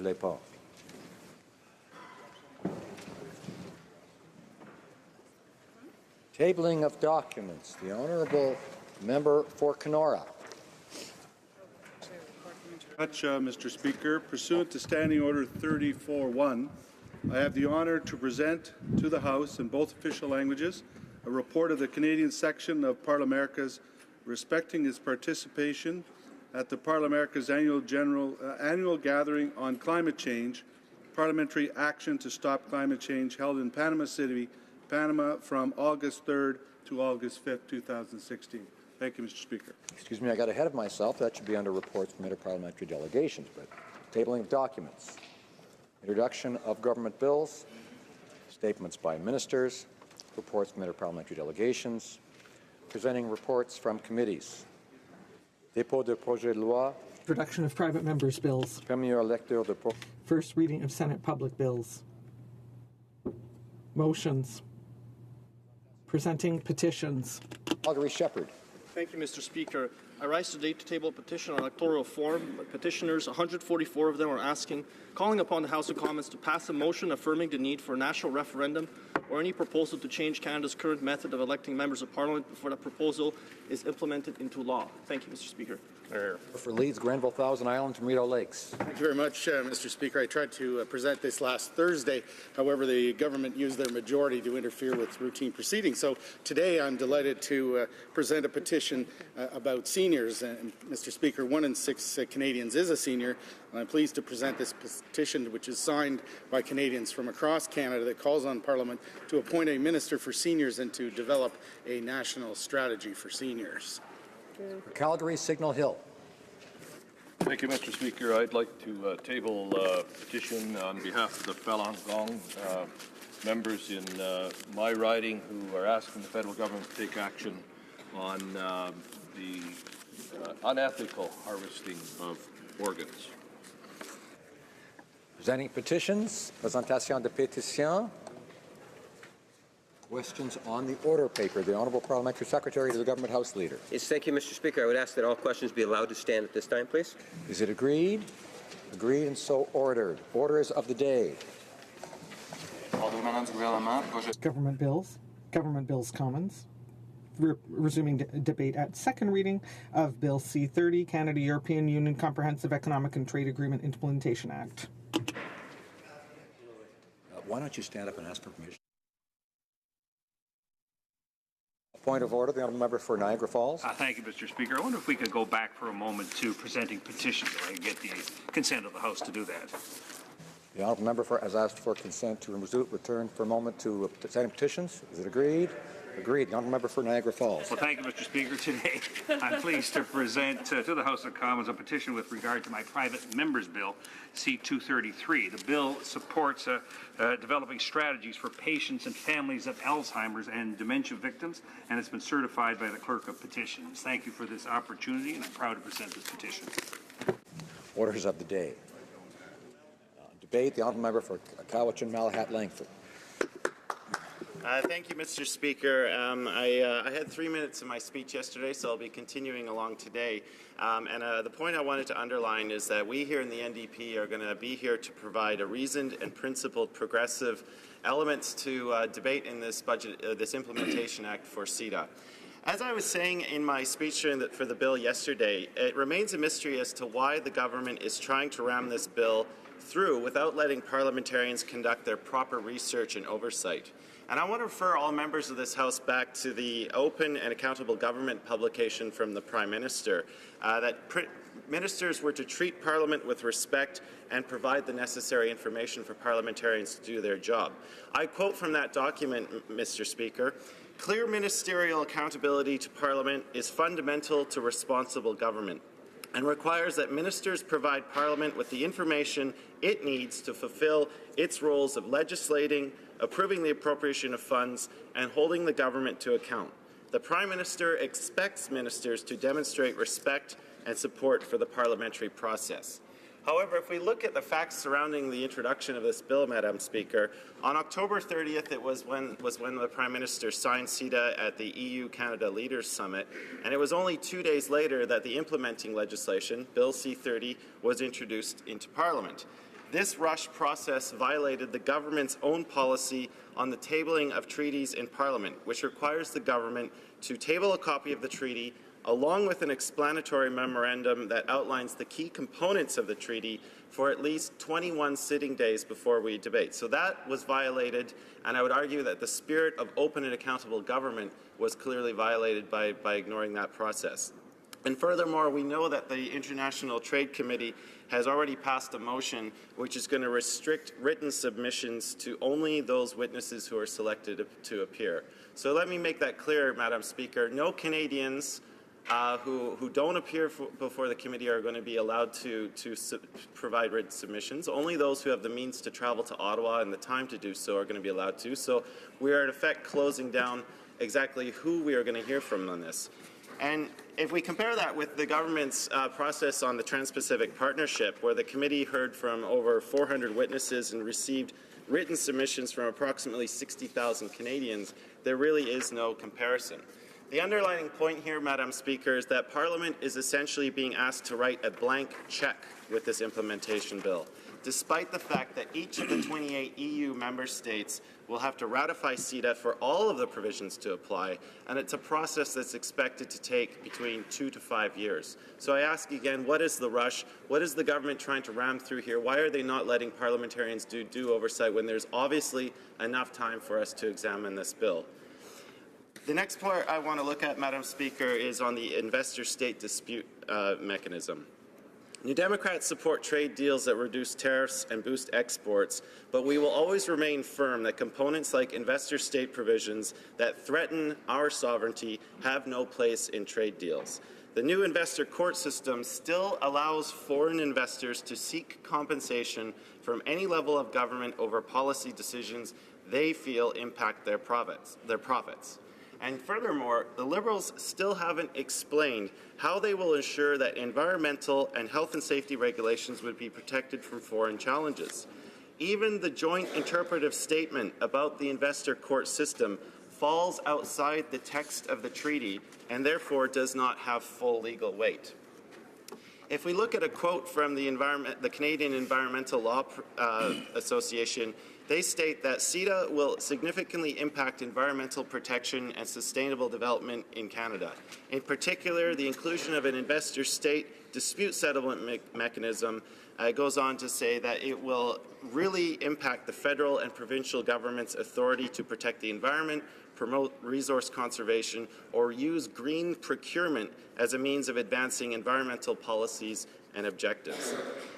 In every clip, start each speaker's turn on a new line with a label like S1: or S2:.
S1: voulez pas. Tabling of documents. The Honourable Member for Kenora.
S2: Mr. Speaker. Pursuant to Standing Order 34-1, I have the honour to present to the House in both official languages a report of the Canadian section of Parliamerica's respecting its participation at the Parliamerica's annual gathering on climate change, parliamentary action to stop climate change, held in Panama City, Panama, from August 3rd to August 5th, 2016. Thank you, Mr. Speaker.
S1: Excuse me, I got ahead of myself. That should be under reports from interparliamentary delegations, but tabling of documents, introduction of government bills, statements by ministers, reports from interparliamentary delegations, presenting reports from committees, dépôt de projet de loi,
S3: introduction of private members' bills,
S1: première lecture de
S3: first reading of Senate public bills, motions, presenting petitions.
S1: Calgary Shepherd.
S4: Thank you, Mr. Speaker. I rise today to table a petition on electoral reform. Petitioners, 144 of them, are calling upon the House of Commons to pass a motion affirming the need for a national referendum or any proposal to change Canada's current method of electing members of Parliament before that proposal is implemented into law. Thank you, Mr. Speaker.
S1: For Leeds, Granville, Thousand Island, Tomato Lakes.
S5: Thank you very much, Mr. Speaker. I tried to present this last Thursday. However, the government used their majority to interfere with routine proceedings. So today I'm delighted to present a petition about seniors. And Mr. Speaker, 1 in 6 Canadians is a senior. And I'm pleased to present this petition, which is signed by Canadians from across Canada, that calls on Parliament to appoint a minister for seniors and to develop a national strategy for seniors.
S1: For Calgary, Signal Hill.
S6: Thank you, Mr. Speaker. I'd like to table a petition on behalf of the Falun Gong members in my riding who are asking the federal government to take action on the unethical harvesting of organs.
S1: Presenting petitions, présentation de pétitions. Questions on the order paper. The Honourable Parliamentary Secretary to the Government House Leader.
S7: Yes, thank you, Mr. Speaker. I would ask that all questions be allowed to stand at this time, please.
S1: Is it agreed? Agreed and so ordered. Orders of the day.
S3: Government bills Commons. Resuming debate at second reading of Bill C-30, Canada-European Union Comprehensive Economic and Trade Agreement Implementation Act.
S1: Why don't you stand up and ask for permission? Point of order, the Honourable Member for Niagara Falls.
S8: Thank you, Mr. Speaker. I wonder if we could go back for a moment to presenting petitions, if I can get the consent of the House to do that.
S1: The Honourable Member has asked for consent to return for a moment to presenting petitions. Is it agreed? Agreed. The Honourable Member for Niagara Falls.
S8: Well, thank you, Mr. Speaker. Today, I'm pleased to present to the House of Commons a petition with regard to my private member's bill, C-233. The bill supports developing strategies for patients and families of Alzheimer's and dementia victims, and it's been certified by the Clerk of Petitions. Thank you for this opportunity, and I'm proud to present this petition.
S1: Orders of the day. Debate. The Honourable Member for Cowichan, Malahat, Langford.
S9: Thank you, Mr. Speaker. I had 3 minutes in my speech yesterday, so I'll be continuing along today. The point I wanted to underline is that we here in the NDP are going to be here to provide a reasoned and principled progressive elements to debate in this budget, this Implementation Act for CETA. As I was saying in my speech for the bill yesterday, it remains a mystery as to why the government is trying to ram this bill through without letting parliamentarians conduct their proper research and oversight. And I want to refer all members of this House back to the Open and Accountable Government publication from the Prime Minister, that ministers were to treat Parliament with respect and provide the necessary information for parliamentarians to do their job. I quote from that document, Mr. Speaker, "Clear ministerial accountability to Parliament is fundamental to responsible government and requires that ministers provide Parliament with the information it needs to fulfill its roles of legislating, approving the appropriation of funds, and holding the government to account. The Prime Minister expects ministers to demonstrate respect and support for the parliamentary process." However, if we look at the facts surrounding the introduction of this bill, Madam Speaker, on October 30th it was when the Prime Minister signed CETA at the EU-Canada Leaders Summit, and it was only 2 days later that the implementing legislation, Bill C-30, was introduced into Parliament. This rush process violated the government's own policy on the tabling of treaties in Parliament, which requires the government to table a copy of the treaty along with an explanatory memorandum that outlines the key components of the treaty for at least 21 sitting days before we debate. So that was violated, and I would argue that the spirit of open and accountable government was clearly violated by ignoring that process. And furthermore, we know that the International Trade Committee has already passed a motion which is going to restrict written submissions to only those witnesses who are selected to appear. So let me make that clear, Madam Speaker. No Canadians who don't appear before the committee are going to be allowed to provide written submissions. Only those who have the means to travel to Ottawa and the time to do so are going to be allowed to. So we are in effect closing down exactly who we are going to hear from on this. And if we compare that with the government's process on the Trans-Pacific Partnership, where the committee heard from over 400 witnesses and received written submissions from approximately 60,000 Canadians, there really is no comparison. The underlying point here, Madam Speaker, is that Parliament is essentially being asked to write a blank check with this implementation bill, despite the fact that each of the 28 EU member states will have to ratify CETA for all of the provisions to apply, and it's a process that's expected to take between 2 to 5 years. So I ask again, what is the rush? What is the government trying to ram through here? Why are they not letting parliamentarians do oversight when there's obviously enough time for us to examine this bill? The next part I want to look at, Madam Speaker, is on the investor-state dispute mechanism. New Democrats support trade deals that reduce tariffs and boost exports, but we will always remain firm that components like investor-state provisions that threaten our sovereignty have no place in trade deals. The new investor court system still allows foreign investors to seek compensation from any level of government over policy decisions they feel impact their profits. And furthermore, the Liberals still haven't explained how they will ensure that environmental and health and safety regulations would be protected from foreign challenges. Even the joint interpretive statement about the investor court system falls outside the text of the treaty and therefore does not have full legal weight. If we look at a quote from the Canadian Environmental Law Association, they state that CETA will significantly impact environmental protection and sustainable development in Canada. In particular, the inclusion of an investor-state dispute settlement mechanism goes on to say that it will really impact the federal and provincial government's authority to protect the environment, promote resource conservation, or use green procurement as a means of advancing environmental policies and objectives.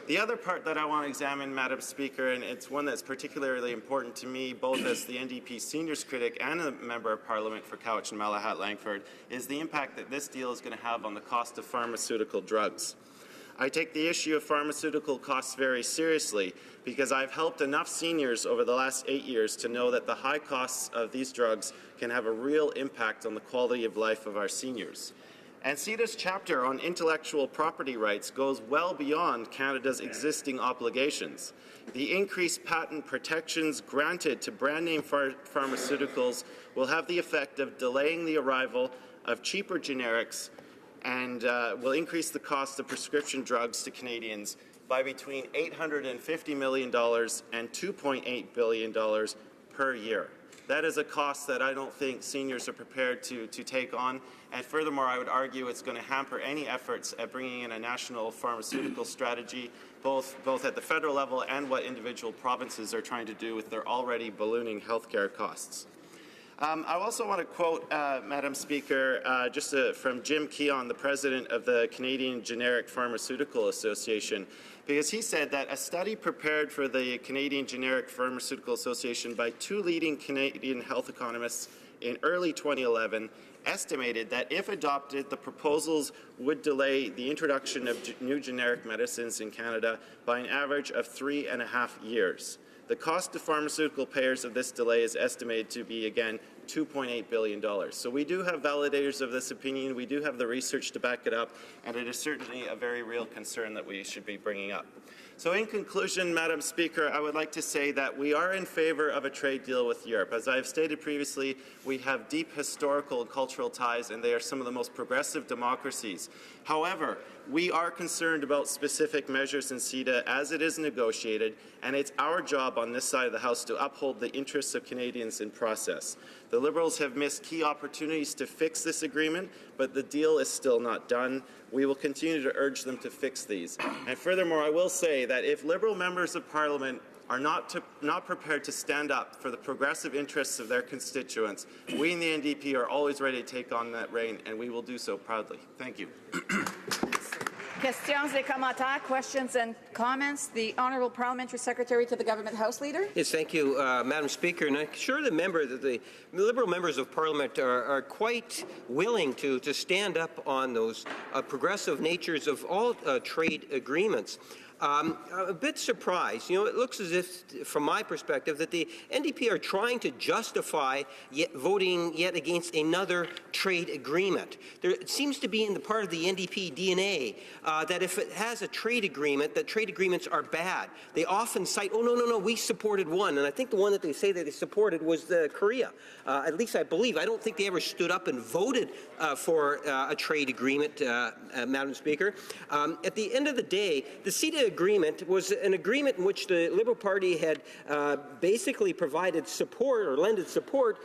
S9: The other part that I want to examine, Madam Speaker, and it's one that's particularly important to me, both as the NDP seniors critic and a member of Parliament for Cowichan and Malahat-Langford, is the impact that this deal is going to have on the cost of pharmaceutical drugs. I take the issue of pharmaceutical costs very seriously because I've helped enough seniors over the last 8 years to know that the high costs of these drugs can have a real impact on the quality of life of our seniors. And CETA's chapter on intellectual property rights goes well beyond Canada's existing obligations. The increased patent protections granted to brand-name pharmaceuticals will have the effect of delaying the arrival of cheaper generics and will increase the cost of prescription drugs to Canadians by between $850 million and $2.8 billion per year. That is a cost that I don't think seniors are prepared to take on. And furthermore, I would argue it's going to hamper any efforts at bringing in a national pharmaceutical strategy, both at the federal level and what individual provinces are trying to do with their already ballooning healthcare costs. I also want to quote, Madam Speaker, from Jim Keon, the president of the Canadian Generic Pharmaceutical Association, because he said that a study prepared for the Canadian Generic Pharmaceutical Association by two leading Canadian health economists in early 2011 estimated that if adopted, the proposals would delay the introduction of new generic medicines in Canada by an average of 3.5 years. The cost to pharmaceutical payers of this delay is estimated to be, again, $2.8 billion. So we do have validators of this opinion. We do have the research to back it up, and it is certainly a very real concern that we should be bringing up. So in conclusion, Madam Speaker, I would like to say that we are in favor of a trade deal with Europe. As I have stated previously, we have deep historical and cultural ties, and they are some of the most progressive democracies. However, we are concerned about specific measures in CETA as it is negotiated, and it's our job on this side of the House to uphold the interests of Canadians in process. The Liberals have missed key opportunities to fix this agreement, but the deal is still not done. We will continue to urge them to fix these. And furthermore, I will say that if Liberal members of Parliament are not prepared to stand up for the progressive interests of their constituents, we in the NDP are always ready to take on that reign, and we will do so proudly. Thank you.
S10: Questions et commentaires, questions and comments. The Honourable Parliamentary Secretary to the Government House Leader.
S7: Yes, thank you, Madam Speaker. And I'm sure the Liberal members of Parliament are quite willing to stand up on those progressive natures of all trade agreements. I'm a bit surprised. You know, it looks as if, from my perspective, that the NDP are trying to justify voting yet against another trade agreement. It seems to be in the part of the NDP DNA that if it has a trade agreement, that trade agreements are bad. They often cite, oh, no, we supported one. And I think the one that they say that they supported was Korea. At least I believe. I don't think they ever stood up and voted for a trade agreement, Madam Speaker. At the end of the day, the CETA agreement was an agreement in which the Liberal Party had basically provided support or lended support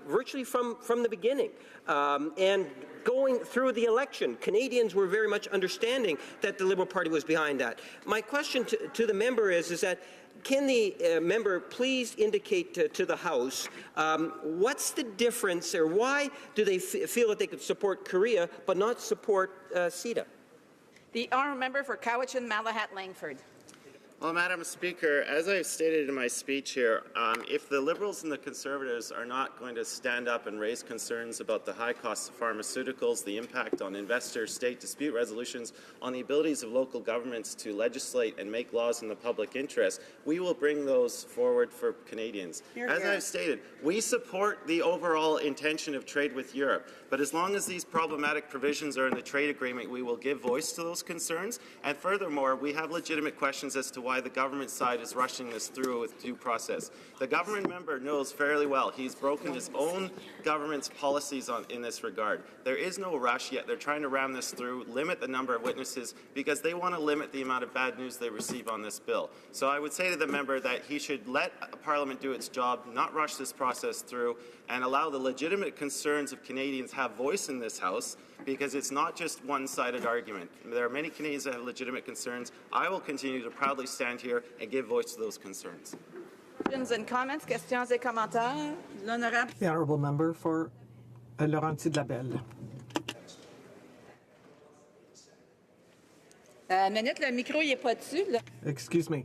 S7: virtually from the beginning. And going through the election, Canadians were very much understanding that the Liberal Party was behind that. My question to the member is that can the member please indicate to the House what's the difference, or why do they feel that they could support Korea but not support CETA?
S10: The Honourable Member for Cowichan, Malahat, Langford.
S9: Well, Madam Speaker, as I stated in my speech here, if the Liberals and the Conservatives are not going to stand up and raise concerns about the high costs of pharmaceuticals, the impact on investors, state dispute resolutions, on the abilities of local governments to legislate and make laws in the public interest, we will bring those forward for Canadians. As I've stated, we support the overall intention of trade with Europe, but as long as these problematic provisions are in the trade agreement, we will give voice to those concerns. And furthermore, we have legitimate questions as to why the government side is rushing this through with due process. The government member knows fairly well he's broken his own government's policies in this regard. There is no rush yet. They're trying to ram this through, limit the number of witnesses, because they want to limit the amount of bad news they receive on this bill. So I would say to the member that he should let Parliament do its job, not rush this process through, and allow the legitimate concerns of Canadians have voice in this House, because it's not just one-sided argument. There are many Canadians that have legitimate concerns. I will continue to proudly stand here and give voice to those concerns.
S10: Questions and comments, questions et commentaires. L'Honourable.
S3: The Honourable Member for Laurentides-Labelle.
S10: Minute, le micro, il n'est pas dessus.
S3: Excuse me.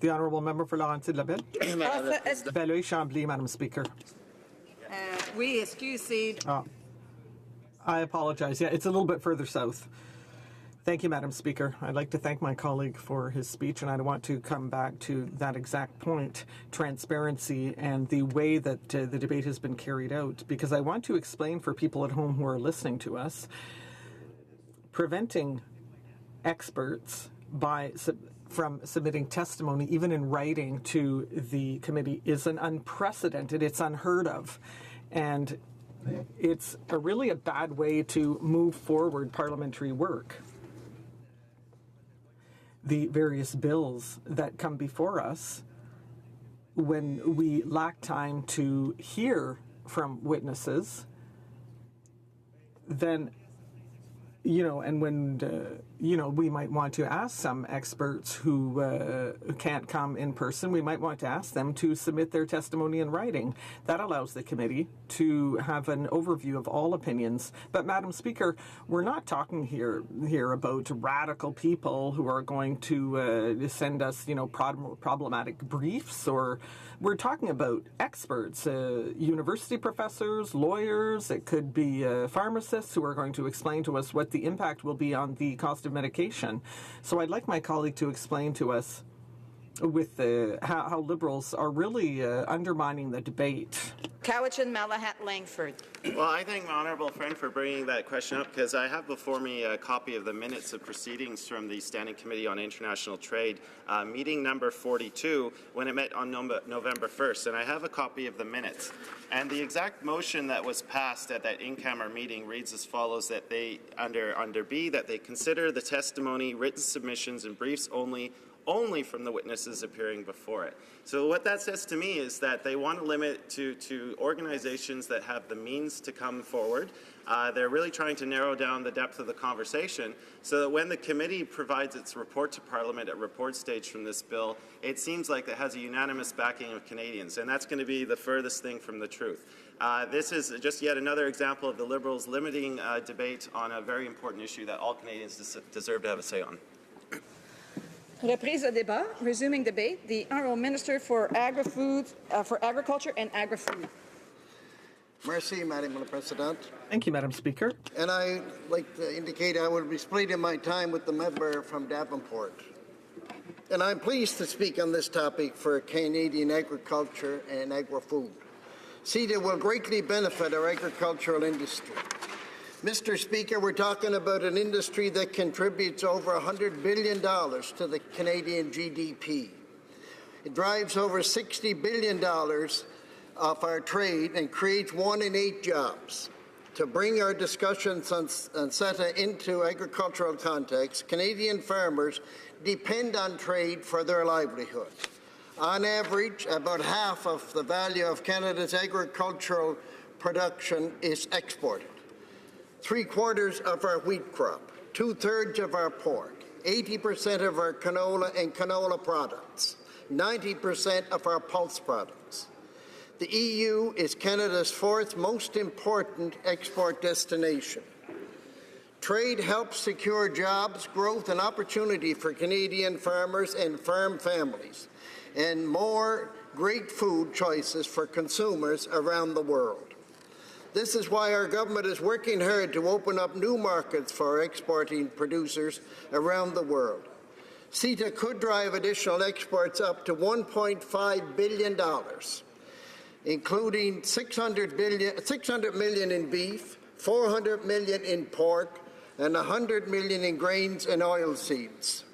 S3: The Honourable Member for Laurentides-Labelle. Belleuil-Chambly, Madam Speaker.
S10: Oui, excuse, c'est...
S3: I apologize. Yeah, it's a little bit further south. Thank you, Madam Speaker. I'd like to thank my colleague for his speech, and I want to come back to that exact point, transparency and the way that the debate has been carried out, because I want to explain for people at home who are listening to us, preventing experts from submitting testimony, even in writing, to the committee is an unprecedented, it's unheard of. And it's really a bad way to move forward parliamentary work. The various bills that come before us, when we lack time to hear from witnesses, then, and when, we might want to ask some experts who can't come in person, we might want to ask them to submit their testimony in writing. That allows the committee to have an overview of all opinions. But, Madam Speaker, we're not talking here about radical people who are going to send us, problematic briefs, or we're talking about experts, university professors, lawyers, it could be pharmacists who are going to explain to us what the impact will be on the cost of medication. So I'd like my colleague to explain to us with how Liberals are really undermining the debate.
S10: Cowichan, Malahat, Langford.
S9: Well, I thank my honourable friend for bringing that question up because I have before me a copy of the minutes of proceedings from the Standing Committee on International Trade, meeting number 42, when it met on November 1st, and I have a copy of the minutes. And the exact motion that was passed at that in-camera meeting reads as follows: that they, under B, that they consider the testimony, written submissions, and briefs only from the witnesses appearing before it. So what that says to me is that they want to limit to organizations that have the means to come forward. They're really trying to narrow down the depth of the conversation so that when the committee provides its report to Parliament at report stage from this bill, it seems like it has a unanimous backing of Canadians, and that's going to be the furthest thing from the truth. This is just yet another example of the Liberals limiting debate on a very important issue that all Canadians deserve to have a say on.
S10: Reprise de débat. Resuming debate. The Honourable Minister for Agriculture and Agri-Food.
S11: Merci, Madame la Présidente.
S3: Thank you, Madam Speaker.
S11: And I'd like to indicate I will be splitting my time with the member from Davenport. And I'm pleased to speak on this topic for Canadian agriculture and agri-food. CETA will greatly benefit our agricultural industry. Mr. Speaker, we're talking about an industry that contributes over $100 billion to the Canadian GDP. It drives over $60 billion of our trade and creates 1 in 8 jobs. To bring our discussions on CETA into agricultural context, Canadian farmers depend on trade for their livelihood. On average, about half of the value of Canada's agricultural production is exported. 3/4 of our wheat crop, 2/3 of our pork, 80% of our canola and canola products, 90% of our pulse products. The EU is Canada's 4th most important export destination. Trade helps secure jobs, growth, and opportunity for Canadian farmers and farm families, and more great food choices for consumers around the world. This is why our government is working hard to open up new markets for exporting producers around the world. CETA could drive additional exports up to $1.5 billion, including $600 million in beef, $400 million in pork, and $100 million in grains and oilseeds,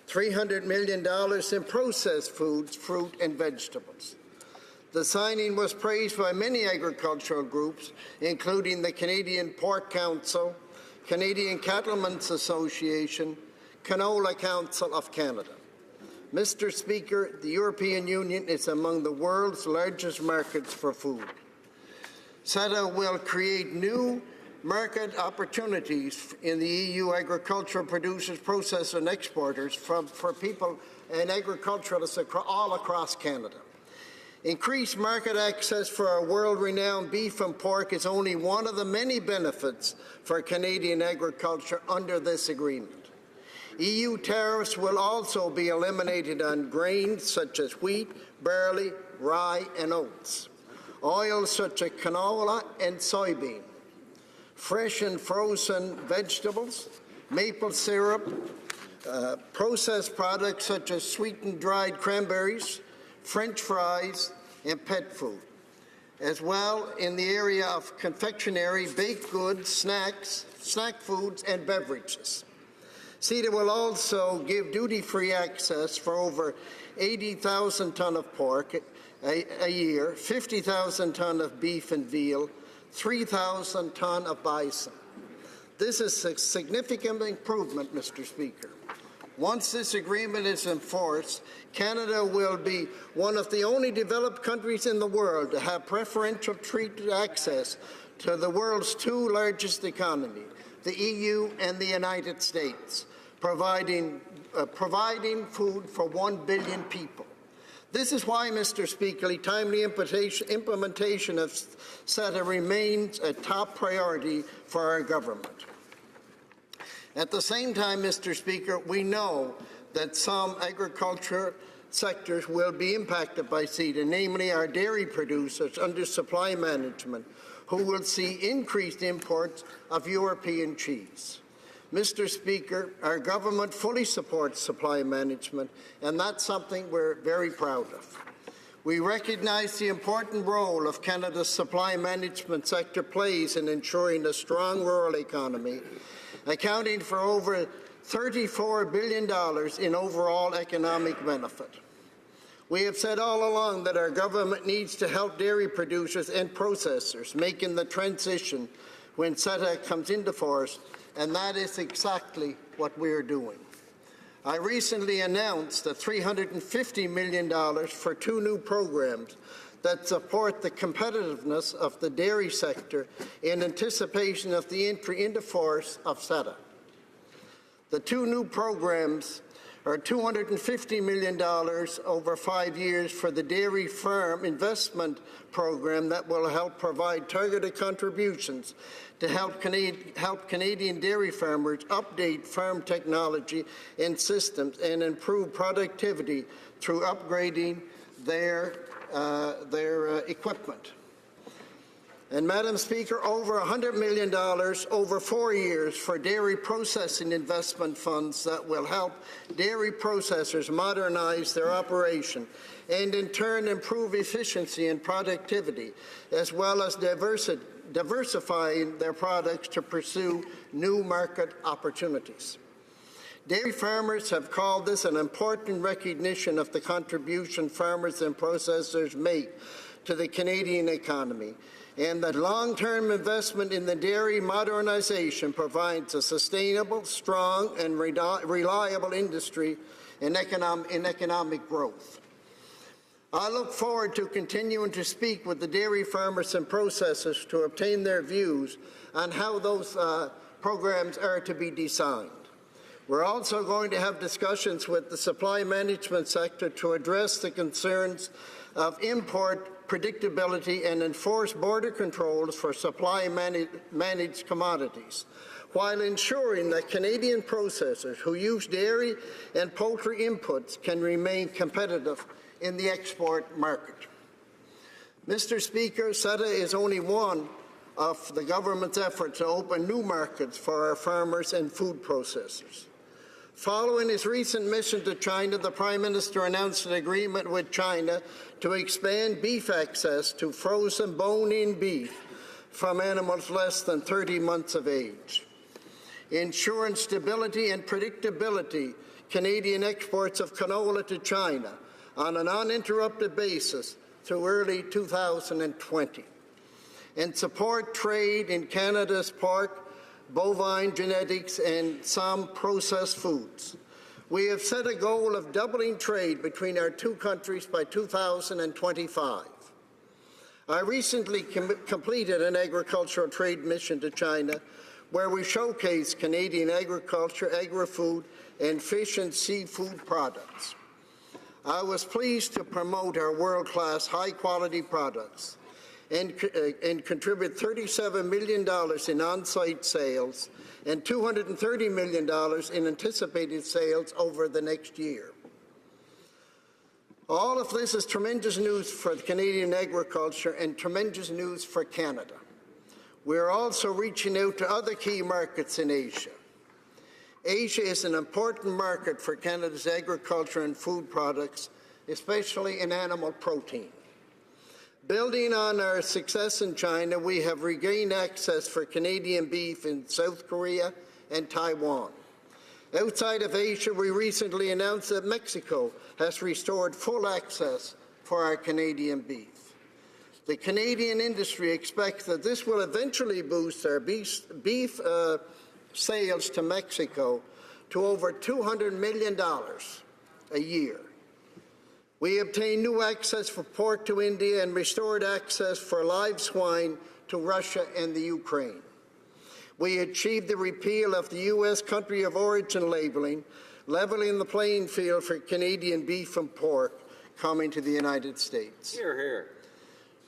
S11: $300 million in processed foods, fruit, and vegetables. The signing was praised by many agricultural groups, including the Canadian Pork Council, Canadian Cattlemen's Association, Canola Council of Canada. Mr. Speaker, the European Union is among the world's largest markets for food. CETA will create new market opportunities in the EU agricultural producers, processors, and exporters for people and agriculturalists all across Canada. Increased market access for our world-renowned beef and pork is only one of the many benefits for Canadian agriculture under this agreement. EU tariffs will also be eliminated on grains such as wheat, barley, rye, and oats, oils such as canola and soybean, fresh and frozen vegetables, maple syrup, processed products such as sweetened dried cranberries, French fries, and pet food. As well, in the area of confectionery, baked goods, snacks, snack foods, and beverages. CETA will also give duty-free access for over 80,000 tonnes of pork a year, 50,000 tonnes of beef and veal, 3,000 tonnes of bison. This is a significant improvement, Mr. Speaker. Once this agreement is enforced, Canada will be one of the only developed countries in the world to have preferential treaty access to the world's 2 largest economies, the EU and the United States, providing food for 1 billion people. This is why, Mr. Speaker, timely implementation of CETA remains a top priority for our government. At the same time, Mr. Speaker, we know that some agriculture sectors will be impacted by CETA, namely our dairy producers under supply management, who will see increased imports of European cheese. Mr. Speaker, our government fully supports supply management, and that's something we're very proud of. We recognize the important role of Canada's supply management sector plays in ensuring a strong rural economy, accounting for over $34 billion in overall economic benefit. We have said all along that our government needs to help dairy producers and processors making the transition when CETA comes into force, and that is exactly what we are doing. I recently announced the $350 million for 2 new programs that support the competitiveness of the dairy sector in anticipation of the entry into force of CETA. The 2 new programs are $250 million over 5 years for the Dairy Farm Investment Program that will help provide targeted contributions to help Canadian dairy farmers update farm technology and systems and improve productivity through upgrading their equipment. And, Madam Speaker, over $100 million over 4 years for dairy processing investment funds that will help dairy processors modernize their operation and, in turn, improve efficiency and productivity, as well as diversifying their products to pursue new market opportunities. Dairy farmers have called this an important recognition of the contribution farmers and processors make to the Canadian economy, and that long-term investment in the dairy modernization provides a sustainable, strong, and reliable industry in economic growth. I look forward to continuing to speak with the dairy farmers and processors to obtain their views on how those programs are to be designed. We're also going to have discussions with the supply management sector to address the concerns of import predictability and enforce border controls for supply managed commodities, while ensuring that Canadian processors who use dairy and poultry inputs can remain competitive in the export market. Mr. Speaker, CETA is only one of the government's efforts to open new markets for our farmers and food processors. Following his recent mission to China, the Prime Minister announced an agreement with China to expand beef access to frozen bone-in beef from animals less than 30 months of age. Ensuring stability and predictability, Canadian exports of canola to China on an uninterrupted basis through early 2020. And support trade in Canada's pork, bovine genetics, and some processed foods. We have set a goal of doubling trade between our two countries by 2025. I recently completed an agricultural trade mission to China where we showcased Canadian agriculture, agri-food, and fish and seafood products. I was pleased to promote our world-class, high-quality products and contribute $37 million in on-site sales and $230 million in anticipated sales over the next year. All of this is tremendous news for Canadian agriculture and tremendous news for Canada. We are also reaching out to other key markets in Asia. Asia is an important market for Canada's agriculture and food products, especially in animal protein. Building on our success in China, we have regained access for Canadian beef in South Korea and Taiwan. Outside of Asia, we recently announced that Mexico has restored full access for our Canadian beef. The Canadian industry expects that this will eventually boost our beef sales to Mexico to over $200 million a year. We obtained new access for pork to India and restored access for live swine to Russia and the Ukraine. We achieved the repeal of the U.S. country of origin labeling, leveling the playing field for Canadian beef and pork coming to the United States.
S7: Hear, hear.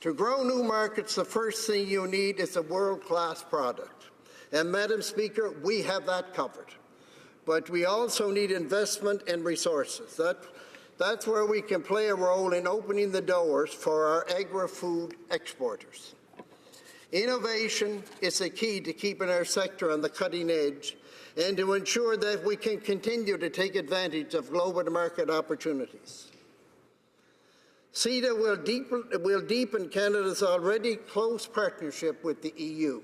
S11: To grow new markets, the first thing you need is a world-class product. And, Madam Speaker, we have that covered. But we also need investment and resources. That's where we can play a role in opening the doors for our agri-food exporters. Innovation is the key to keeping our sector on the cutting edge and to ensure that we can continue to take advantage of global market opportunities. CETA will deepen Canada's already close partnership with the EU.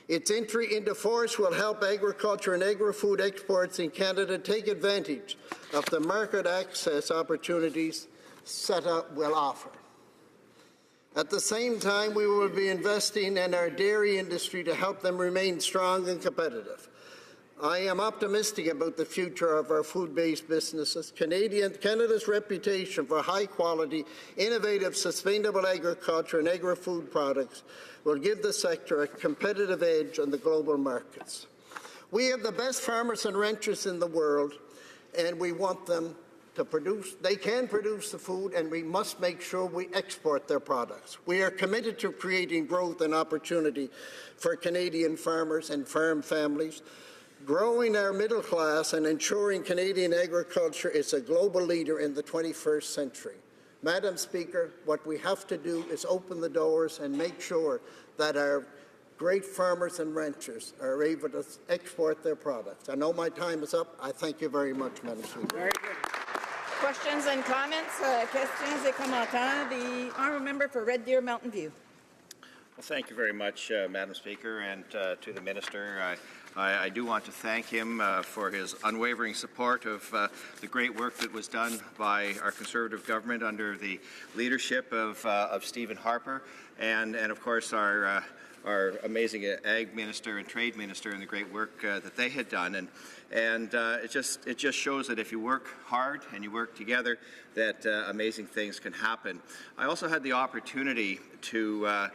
S11: Its entry into force will help agriculture and agri-food exports in Canada take advantage of the market access opportunities CETA will offer. At the same time, we will be investing in our dairy industry to help them remain strong and competitive. I am optimistic about the future of our food-based businesses. Canada's reputation for high-quality, innovative, sustainable agriculture and agri-food products will give the sector a competitive edge on the global markets. We have the best farmers and ranchers in the world, and we want them to produce. They can produce the food, and we must make sure we export their products. We are committed to creating growth and opportunity for Canadian farmers and farm families, growing our middle class and ensuring Canadian agriculture is a global leader in the 21st century. Madam Speaker, what we have to do is open the doors and make sure that our great farmers and ranchers are able to export their products. I know my time is up. I thank you very much, Madam Speaker.
S10: Very good. Questions and comments? Questions et commentaires. The honourable member for Red Deer Mountain View.
S12: Well, thank you very much, Madam Speaker, and to the Minister. I do want to thank him for his unwavering support of the great work that was done by our Conservative government under the leadership of Stephen Harper, and of course our amazing Ag Minister and Trade Minister and the great work that they had done. And it just shows that if you work hard and you work together, that amazing things can happen. I also had the opportunity to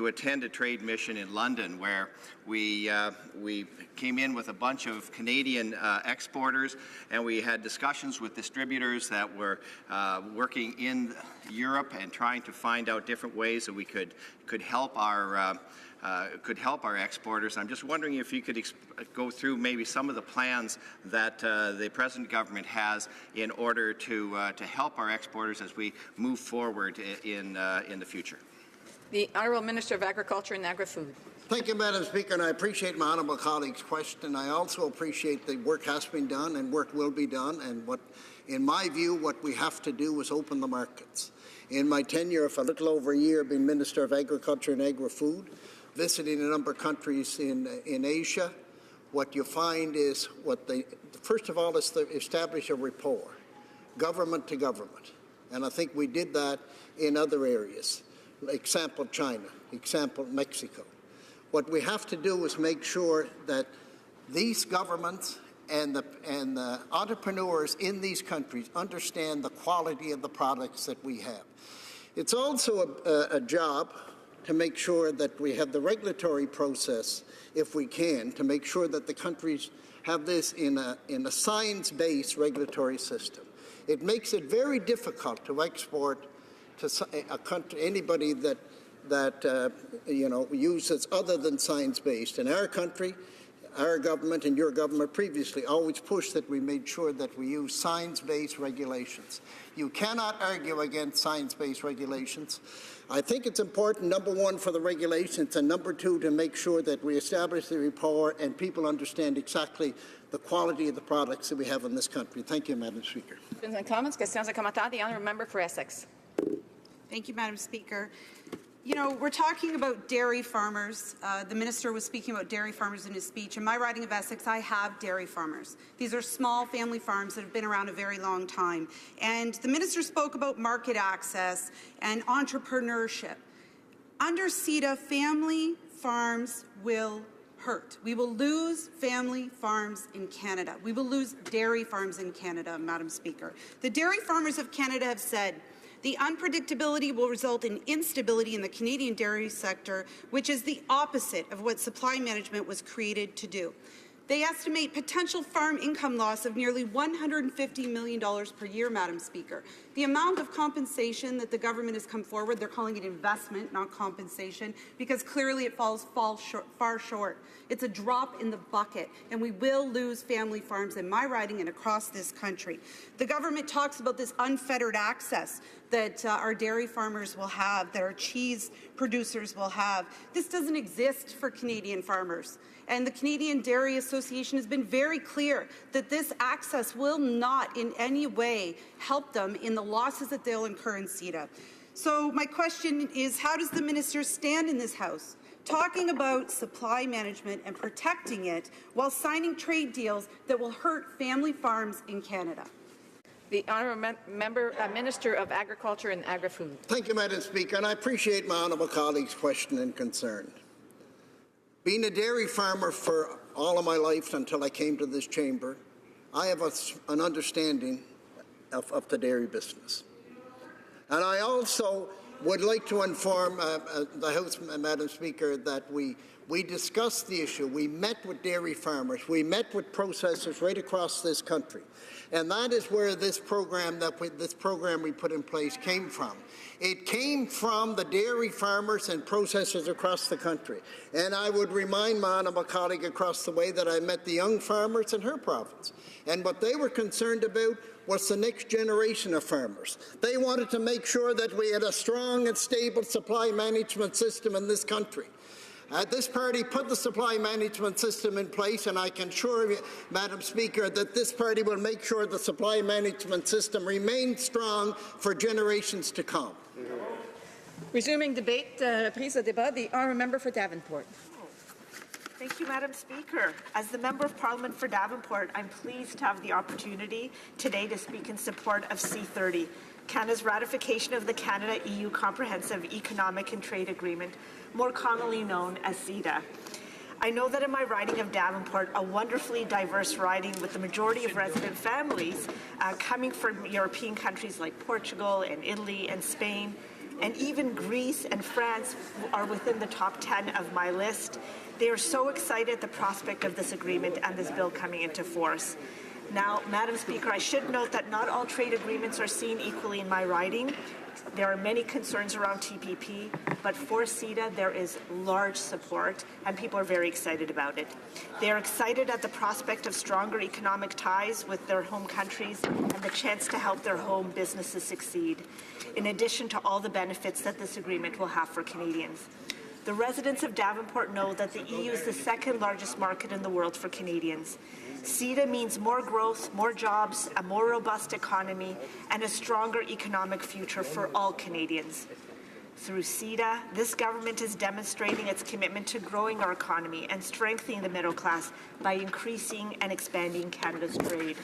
S12: attend a trade mission in London, where we came in with a bunch of Canadian exporters, and we had discussions with distributors that were working in Europe and trying to find out different ways that we could help our exporters. I'm just wondering if you could go through maybe some of the plans that the present government has in order to help our exporters as we move forward in the future.
S10: The Honourable Minister of Agriculture and Agri-Food.
S11: Thank you, Madam Speaker, and I appreciate my honourable colleague's question. I also appreciate the work has been done and work will be done, and in my view, what we have to do is open the markets. In my tenure of a little over a year being Minister of Agriculture and Agri-Food, visiting a number of countries in Asia, what you find is first of all, is to establish a rapport, government to government. And I think we did that in other areas. Example, China. Example, Mexico. What we have to do is make sure that these governments and the entrepreneurs in these countries understand the quality of the products that we have. It's also a job to make sure that we have the regulatory process, if we can, to make sure that the countries have this in a science-based regulatory system. It makes it very difficult to export to a country, anybody that uses other than science-based. In our country, our government and your government previously always pushed that we made sure that we use science-based regulations. You cannot argue against science-based regulations. I think it's important, number one, for the regulations, and number two, to make sure that we establish the rapport and people understand exactly the quality of the products that we have in this country. Thank you, Madam Speaker.
S10: Questions and comments? Questions et commentaires. The honourable member for Essex.
S13: Thank you, Madam Speaker. You know, we're talking about dairy farmers. The minister was speaking about dairy farmers in his speech. In my riding of Essex, I have dairy farmers. These are small family farms that have been around a very long time. And the minister spoke about market access and entrepreneurship. Under CETA, family farms will hurt. We will lose family farms in Canada. We will lose dairy farms in Canada, Madam Speaker. The dairy farmers of Canada have said, the unpredictability will result in instability in the Canadian dairy sector, which is the opposite of what supply management was created to do. They estimate potential farm income loss of nearly $150 million per year, Madam Speaker. The amount of compensation that the government has come forward, they're calling it investment, not compensation, because clearly it falls far short. It's a drop in the bucket, and we will lose family farms in my riding and across this country. The government talks about this unfettered access that our dairy farmers will have, that our cheese producers will have. This doesn't exist for Canadian farmers. And the Canadian Dairy Association has been very clear that this access will not in any way help them in the losses that they'll incur in CETA. So my question is, how does the minister stand in this House talking about supply management and protecting it while signing trade deals that will hurt family farms in Canada?
S10: The Honourable Minister of Agriculture and Agri-Food.
S11: Thank you, Madam Speaker, and I appreciate my honourable colleague's question and concern. Being a dairy farmer for all of my life until I came to this chamber, I have an understanding of the dairy business. And I also would like to inform the House, Madam Speaker, that we discussed the issue. We met with dairy farmers. We met with processors right across this country. And that is where this program we put in place came from. It came from the dairy farmers and processors across the country. And I would remind my honourable colleague across the way that I met the young farmers in her province. And what they were concerned about was the next generation of farmers. They wanted to make sure that we had a strong and stable supply management system in this country. This party put the supply management system in place, and I can assure you, Madam Speaker, that this party will make sure the supply management system remains strong for generations to come.
S10: Resuming debate, prise de débat, the honourable member for Davenport.
S14: Thank you, Madam Speaker. As the Member of Parliament for Davenport, I'm pleased to have the opportunity today to speak in support of C30, Canada's ratification of the Canada-EU Comprehensive Economic and Trade Agreement, more commonly known as CETA. I know that in my riding of Davenport, a wonderfully diverse riding with the majority of resident families coming from European countries like Portugal and Italy and Spain, and even Greece and France are within the top 10 of my list. They are so excited at the prospect of this agreement and this bill coming into force. Now, Madam Speaker, I should note that not all trade agreements are seen equally in my riding. There are many concerns around TPP, but for CETA there is large support and people are very excited about it. They are excited at the prospect of stronger economic ties with their home countries and the chance to help their home businesses succeed, in addition to all the benefits that this agreement will have for Canadians. The residents of Davenport know that the EU is the second largest market in the world for Canadians. CETA means more growth, more jobs, a more robust economy, and a stronger economic future for all Canadians. Through CETA, this government is demonstrating its commitment to growing our economy and strengthening the middle class by increasing and expanding Canada's trade.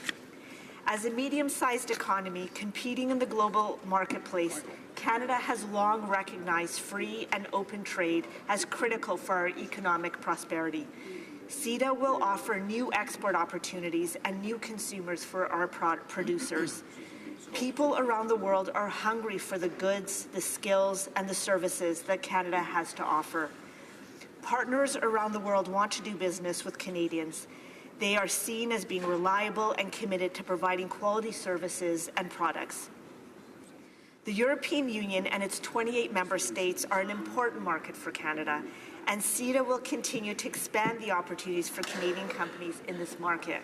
S14: As a medium-sized economy competing in the global marketplace, Canada has long recognized free and open trade as critical for our economic prosperity. CETA will offer new export opportunities and new consumers for our producers. People around the world are hungry for the goods, the skills, and the services that Canada has to offer. Partners around the world want to do business with Canadians. They are seen as being reliable and committed to providing quality services and products. The European Union and its 28 member states are an important market for Canada, and CETA will continue to expand the opportunities for Canadian companies in this market.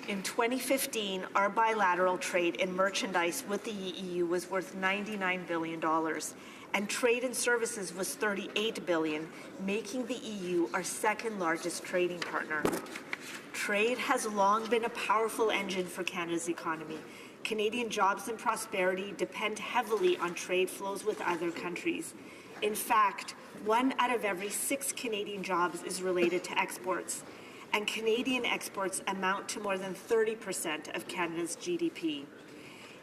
S14: In 2015, our bilateral trade in merchandise with the EU was worth $99 billion, and trade in services was $38 billion, making the EU our second largest trading partner. Trade has long been a powerful engine for Canada's economy. Canadian jobs and prosperity depend heavily on trade flows with other countries. In fact, 1 out of every 6 Canadian jobs is related to exports, and Canadian exports amount to more than 30% of Canada's GDP.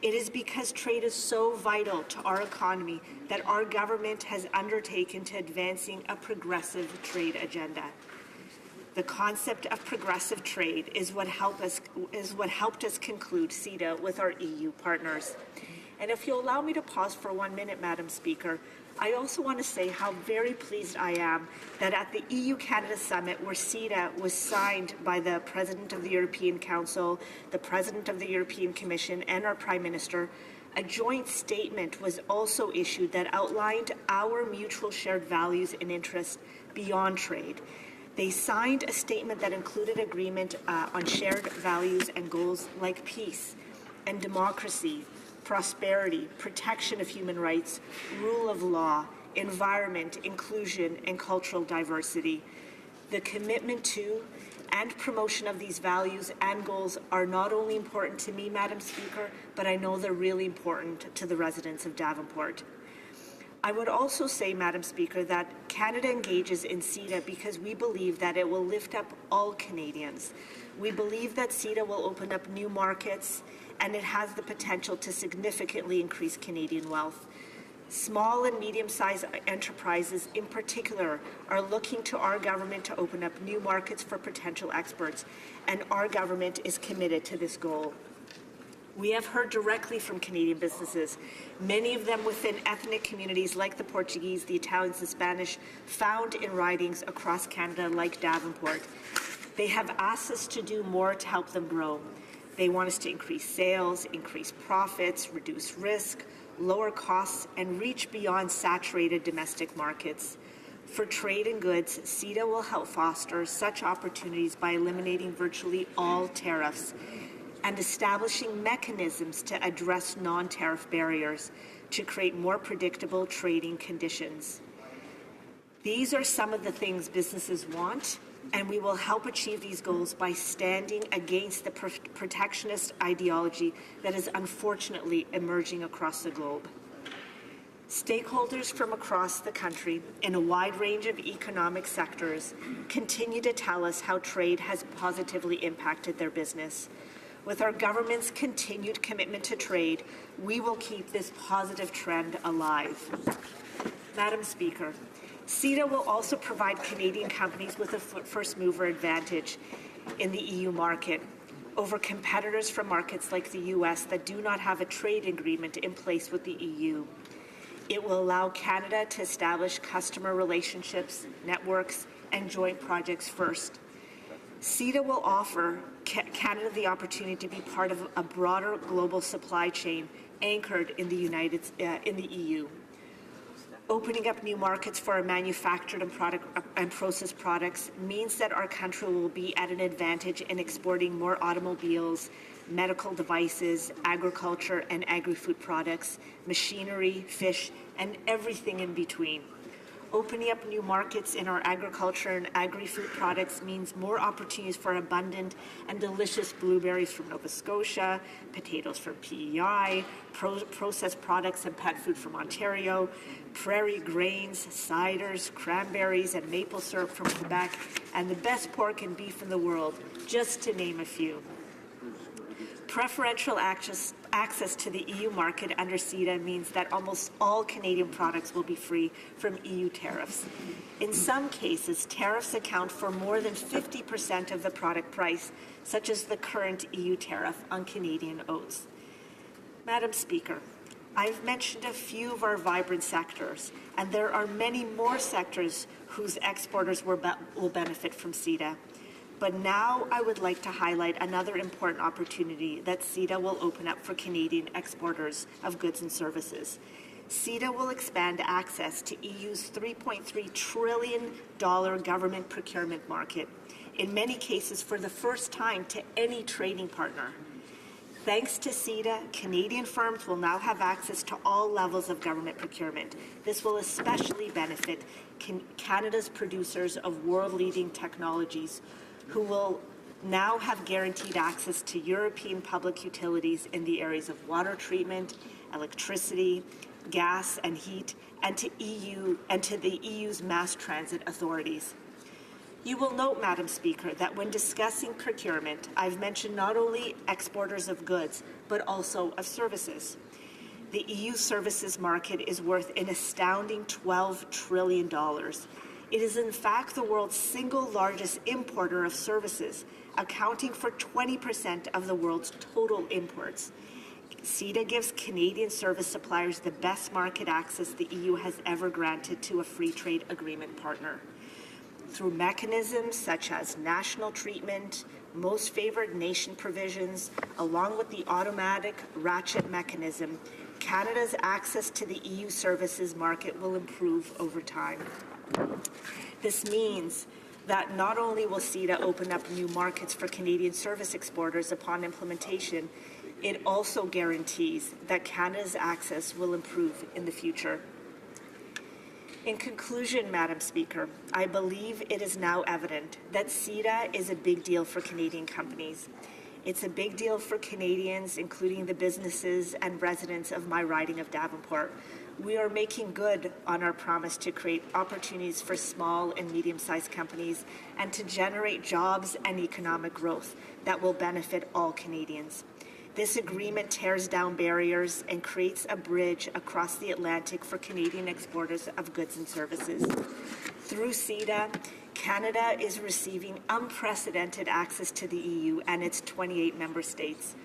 S14: It is because trade is so vital to our economy that our government has undertaken to advancing a progressive trade agenda. The concept of progressive trade is what helped us conclude CETA with our EU partners. And if you'll allow me to pause for 1 minute, Madam Speaker, I also want to say how very pleased I am that at the EU-Canada Summit, where CETA was signed by the President of the European Council, the President of the European Commission, and our Prime Minister, A joint statement was also issued that outlined our mutual shared values and interests beyond trade. They signed a statement that included agreement on shared values and goals like peace and democracy, prosperity, protection of human rights, rule of law, environment, inclusion, and cultural diversity. The commitment to and promotion of these values and goals are not only important to me, Madam Speaker, but I know they're really important to the residents of Davenport. I would also say, Madam Speaker, that Canada engages in CETA because we believe that it will lift up all Canadians. We believe that CETA will open up new markets, and it has the potential to significantly increase Canadian wealth. Small and medium-sized enterprises in particular are looking to our government to open up new markets for potential exports, and our government is committed to this goal. We have heard directly from Canadian businesses, many of them within ethnic communities like the Portuguese, the Italians, the Spanish, found in ridings across Canada like Davenport. They have asked us to do more to help them grow. They want us to increase sales, increase profits, reduce risk, lower costs, and reach beyond saturated domestic markets. For trade and goods, CETA will help foster such opportunities by eliminating virtually all tariffs and establishing mechanisms to address non-tariff barriers to create more predictable trading conditions. These are some of the things businesses want, and we will help achieve these goals by standing against the protectionist ideology that is unfortunately emerging across the globe. Stakeholders from across the country in a wide range of economic sectors continue to tell us how trade has positively impacted their business. With our government's continued commitment to trade, we will keep this positive trend alive. Madam Speaker, CETA will also provide Canadian companies with a first-mover advantage in the EU market over competitors from markets like the US that do not have a trade agreement in place with the EU. It will allow Canada to establish customer relationships, networks, and joint projects first. CETA will offer Canada the opportunity to be part of a broader global supply chain anchored in the EU. Opening up new markets for our manufactured and processed products means that our country will be at an advantage in exporting more automobiles, medical devices, agriculture and agri-food products, machinery, fish, and everything in between. Opening up new markets in our agriculture and agri-food products means more opportunities for abundant and delicious blueberries from Nova Scotia, potatoes from PEI, processed products and pet food from Ontario, prairie grains, ciders, cranberries, and maple syrup from Quebec, and the best pork and beef in the world, just to name a few. Preferential access to the EU market under CETA means that almost all Canadian products will be free from EU tariffs. In some cases, tariffs account for more than 50% of the product price, such as the current EU tariff on Canadian oats. Madam Speaker, I've mentioned a few of our vibrant sectors, and there are many more sectors whose exporters will benefit from CETA. But now I would like to highlight another important opportunity that CETA will open up for Canadian exporters of goods and services. CETA will expand access to EU's $3.3 trillion government procurement market, in many cases for the first time to any trading partner. Thanks to CETA, Canadian firms will now have access to all levels of government procurement. This will especially benefit Canada's producers of world-leading technologies, who will now have guaranteed access to European public utilities in the areas of water treatment, electricity, gas and heat, and to the EU's mass transit authorities. You will note, Madam Speaker, that when discussing procurement, I've mentioned not only exporters of goods, but also of services. The EU services market is worth an astounding $12 trillion. It is in fact the world's single largest importer of services, accounting for 20% of the world's total imports. CETA gives Canadian service suppliers the best market access the EU has ever granted to a free trade agreement partner. Through mechanisms such as national treatment, most favored nation provisions, along with the automatic ratchet mechanism, Canada's access to the EU services market will improve over time. This means that not only will CETA open up new markets for Canadian service exporters upon implementation, it also guarantees that Canada's access will improve in the future. In conclusion, Madam Speaker, I believe it is now evident that CETA is a big deal for Canadian companies. It's a big deal for Canadians, including the businesses and residents of my riding of Davenport. We are making good on our promise to create opportunities for small and medium-sized companies and to generate jobs and economic growth that will benefit all Canadians. This agreement tears down barriers and creates a bridge across the Atlantic for Canadian exporters of goods and services. Through CETA, Canada is receiving unprecedented access to the EU and its 28 member states.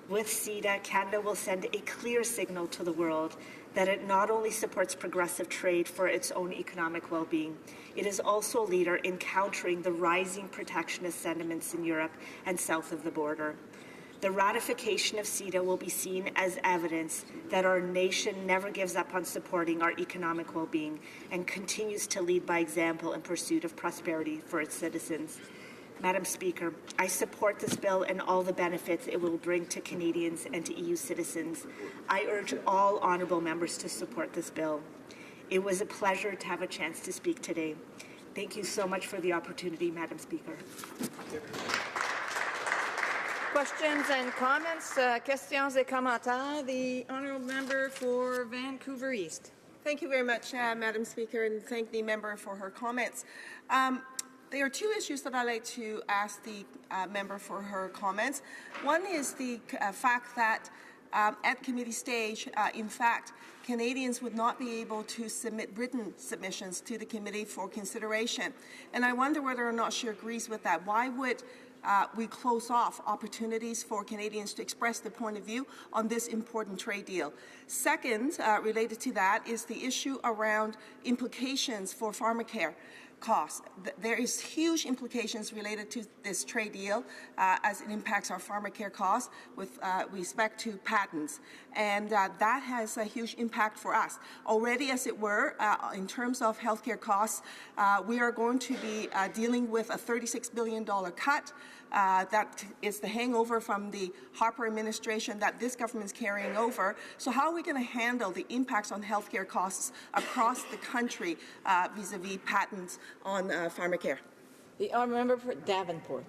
S14: With CETA, Canada will send a clear signal to the world that it not only supports progressive trade for its own economic well-being, it is also a leader in countering the rising protectionist sentiments in Europe and south of the border. The ratification of CETA will be seen as evidence that our nation never gives up on supporting our economic well-being and continues to lead by example in pursuit of prosperity for its citizens. Madam Speaker, I support this bill and all the benefits it will bring to Canadians and to EU citizens. I urge all honourable members to support this bill. It was a pleasure to have a chance to speak today. Thank you so much for the opportunity, Madam Speaker.
S10: Questions and comments, questions et commentaires. The honourable member for Vancouver East.
S15: Thank you very much, Madam Speaker, and thank the member for her comments. There are two issues that I'd like to ask the member for her comments. One is the fact that at committee stage, in fact, Canadians would not be able to submit written submissions to the committee for consideration. And I wonder whether or not she agrees with that. Why would we close off opportunities for Canadians to express their point of view on this important trade deal? Second, related to that, is the issue around implications for pharmacare costs. There is huge implications related to this trade deal as it impacts our pharmacare costs with respect to patents. And that has a huge impact for us. Already, as it were, in terms of healthcare costs, we are going to be dealing with a $36 billion cut. That is the hangover from the Harper administration that this government is carrying over. So how are we going to handle the impacts on healthcare costs across the country vis-a-vis patents on pharmacare?
S10: The honourable member for Davenport.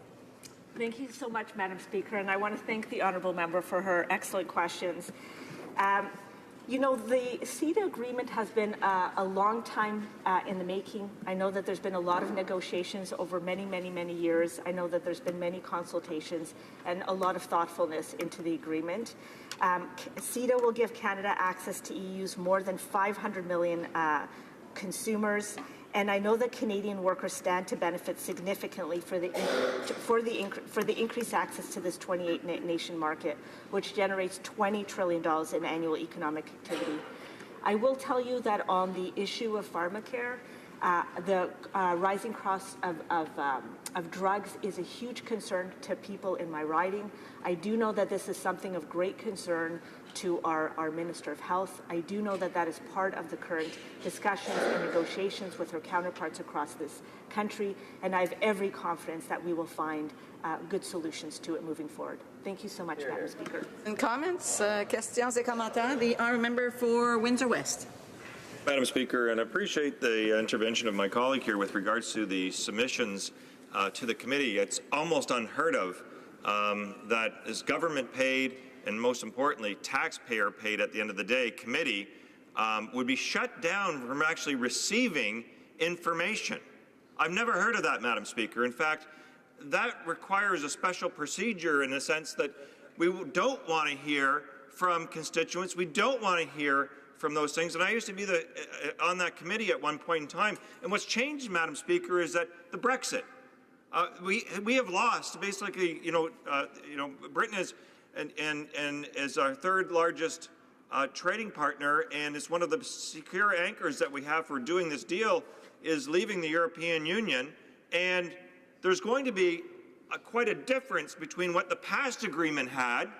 S14: Thank you so much, Madam Speaker, and I want to thank the honourable member for her excellent questions. You know, the CETA agreement has been a long time in the making. I know that there's been a lot of negotiations over many, many, many years. I know that there's been many consultations and a lot of thoughtfulness into the agreement. CETA will give Canada access to EU's more than 500 million consumers. And I know that Canadian workers stand to benefit significantly for the increased access to this 28-nation market, which generates $20 trillion in annual economic activity. I will tell you that on the issue of pharmacare, the rising cost of drugs is a huge concern to people in my riding. I do know that this is something of great concern to our Minister of Health. I do know that that is part of the current discussions and negotiations with her counterparts across this country, and I have every confidence that we will find good solutions to it moving forward. Thank you so much, Madam Speaker.
S10: And comments, questions et commentaires. The honourable member for Windsor West.
S16: Madam Speaker, and I appreciate the intervention of my colleague here with regards to the submissions to the committee. It's almost unheard of that is government paid and, most importantly, taxpayer paid at the end of the day committee would be shut down from actually receiving information. I've never heard of that, Madam Speaker. In fact, that requires a special procedure in the sense that we don't want to hear from constituents. We don't want to hear from those things. And I used to be on that committee at one point in time. And what's changed, Madam Speaker, is that the Brexit. We have lost basically. Britain is and is our third largest trading partner, and it's one of the secure anchors that we have for doing this deal is leaving the European Union. And there's going to be quite a difference between what the past agreement had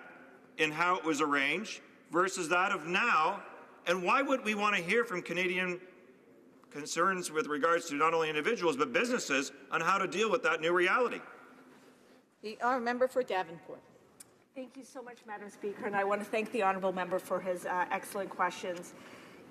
S16: and how it was arranged versus that of now? And why would we want to hear from Canadian concerns with regards to not only individuals but businesses on how to deal with that new reality?
S10: The honourable member for Davenport.
S14: Thank you so much, Madam Speaker, and I want to thank the honourable member for his excellent questions.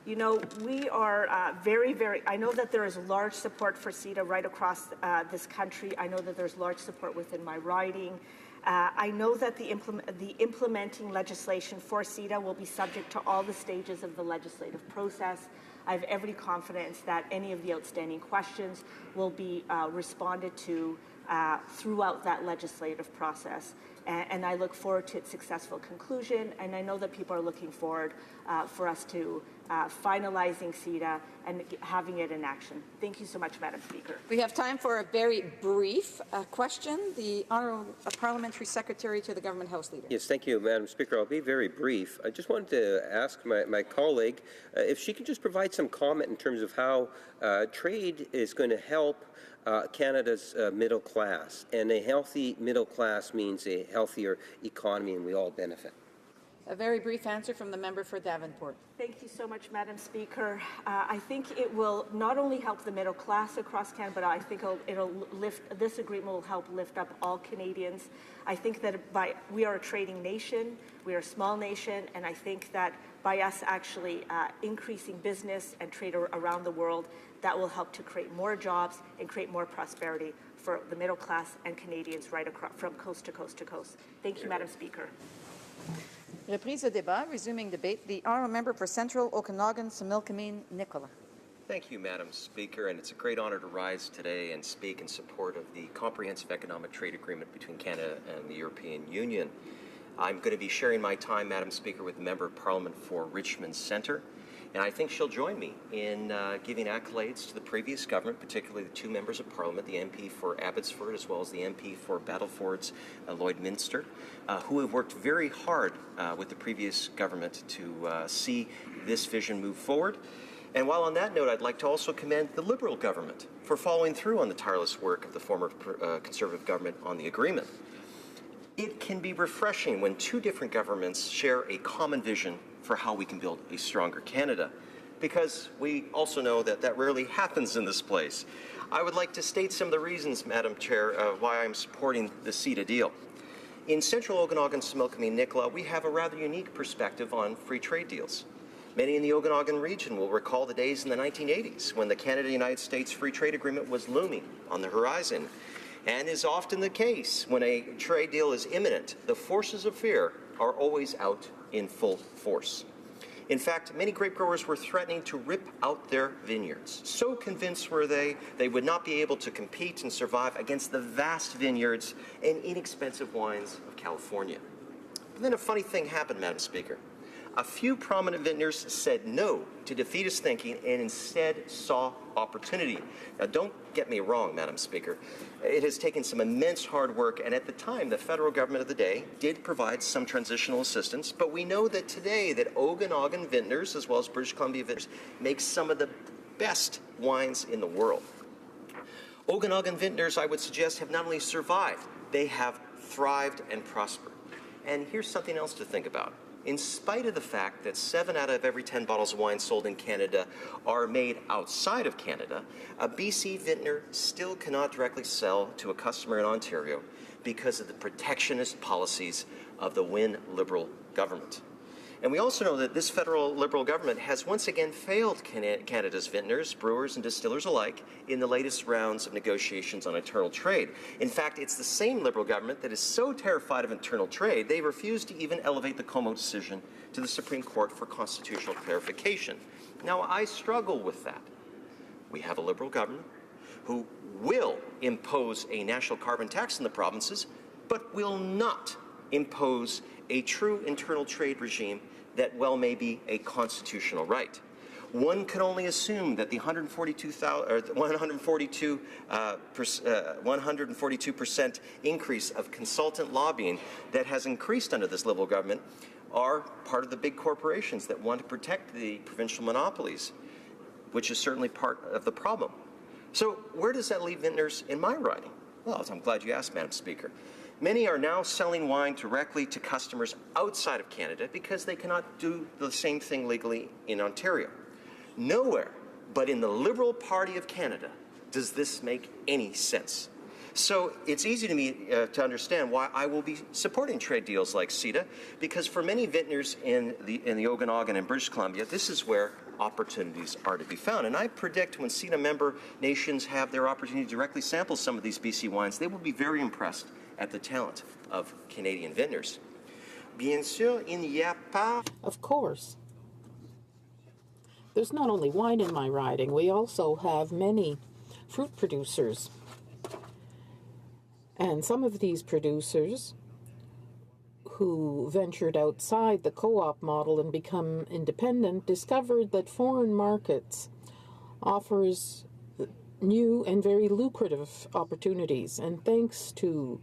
S14: You know, we are I know that there is large support for CETA right across this country. I know that there's large support within my riding. I know that the implementing legislation for CETA will be subject to all the stages of the legislative process. I have every confidence that any of the outstanding questions will be responded to throughout that legislative process. And I look forward to its successful conclusion, and I know that people are looking forward for us to finalizing CETA and having it in action. Thank you so much, Madam Speaker.
S10: We have time for a very brief question. The Honourable Parliamentary Secretary to the Government House Leader.
S7: Yes, thank you, Madam Speaker. I'll be very brief. I just wanted to ask my colleague if she could just provide some comment in terms of how trade is going to help Canada's middle class. And a healthy middle class means a healthier economy, and we all benefit.
S10: A very brief answer from the member for Davenport.
S14: Thank you so much, Madam Speaker. I think it will not only help the middle class across Canada, but I think this agreement will help lift up all Canadians. I think that we are a trading nation, we are a small nation, and I think that by us actually increasing business and trade around the world, that will help to create more jobs and create more prosperity for the middle class and Canadians right across from coast to coast to coast. Thank you, Madam Speaker.
S10: Reprise de débat, resuming debate. The honourable member for Central Okanagan, Similkameen, Nicola.
S7: Thank you, Madam Speaker, and it's a great honour to rise today and speak in support of the Comprehensive Economic Trade Agreement between Canada and the European Union. I'm going to be sharing my time, Madam Speaker, with the Member of Parliament for Richmond Centre, and I think she'll join me in giving accolades to the previous government, particularly the two members of Parliament, the MP for Abbotsford as well as the MP for Battleford's Lloydminster, who have worked very hard with the previous government to see this vision move forward. And while on that note, I'd like to also commend the Liberal government for following through on the tireless work of the former Conservative government on the agreement. It can be refreshing when two different governments share a common vision for how we can build a stronger Canada, because we also know that that rarely happens in this place. I would like to state some of the reasons, Madam Chair, why I'm supporting the CETA deal. In Central Okanagan, Similkameen, Nicola, we have a rather unique perspective on free trade deals. Many in the Okanagan region will recall the days in the 1980s when the Canada-United States Free Trade Agreement was looming on the horizon. And is often the case when a trade deal is imminent, the forces of fear are always out in full force. In fact, many grape growers were threatening to rip out their vineyards. So convinced were they would not be able to compete and survive against the vast vineyards and inexpensive wines of California. But then a funny thing happened, Madam Speaker. A few prominent vintners said no to defeatist thinking and instead saw opportunity. Now, don't get me wrong, Madam Speaker. It has taken some immense hard work, and at the time, the federal government of the day did provide some transitional assistance, but we know that today that Okanagan vintners, as well as British Columbia vintners, make some of the best wines in the world. Okanagan vintners, I would suggest, have not only survived, they have thrived and prospered. And here's something else to think about. In spite of the fact that 7 out of every 10 bottles of wine sold in Canada are made outside of Canada, a BC vintner still cannot directly sell to a customer in Ontario because of the protectionist policies of the Wynne Liberal government. And we also know that this federal Liberal government has once again failed Canada's vintners, brewers, and distillers alike in the latest rounds of negotiations on internal trade. In fact, it's the same Liberal government that is so terrified of internal trade, they refuse to even elevate the Como decision to the Supreme Court for constitutional clarification. Now, I struggle with that. We have a Liberal government who will impose a national carbon tax in the provinces, but will not impose a true internal trade regime that well may be a constitutional right. One can only assume that the 142% increase of consultant lobbying that has increased under this Liberal government are part of the big corporations that want to protect the provincial monopolies, which is certainly part of the problem. So where does that leave vintners in my riding? Well, I'm glad you asked, Madam Speaker.
S17: Many are now selling wine directly to customers outside of Canada because they cannot do the same thing legally in Ontario. Nowhere but in the Liberal Party of Canada does this make any sense. So it's easy to me to understand why I will be supporting trade deals like CETA, because for many vintners in the Okanagan and British Columbia, this is where opportunities are to be found. And I predict when CETA member nations have their opportunity to directly sample some of these BC wines, they will be very impressed at the talent of Canadian vintners. Bien sûr, il n'y a pas...
S18: Of course. There's not only wine in my riding, we also have many fruit producers. And some of these producers who ventured outside the co-op model and become independent discovered that foreign markets offers new and very lucrative opportunities. And thanks to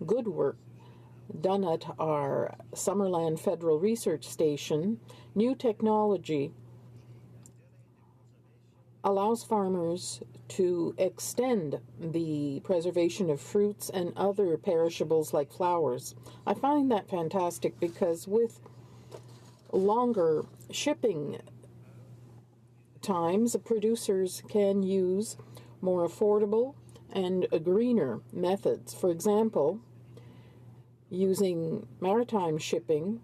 S18: good work done at our Summerland Federal Research Station, new technology allows farmers to extend the preservation of fruits and other perishables like flowers. I find that fantastic because with longer shipping times, producers can use more affordable and greener methods. For example, using maritime shipping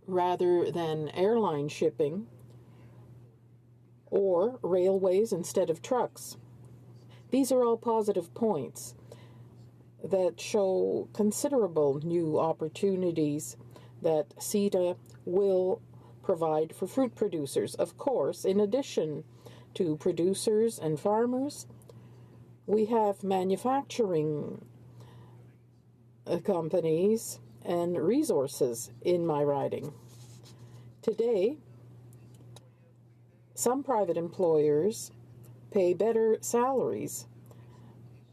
S18: rather than airline shipping, or railways instead of trucks. These are all positive points that show considerable new opportunities that CETA will provide for fruit producers. Of course, in addition to producers and farmers, we have manufacturing companies and resources in my riding. Today, some private employers pay better salaries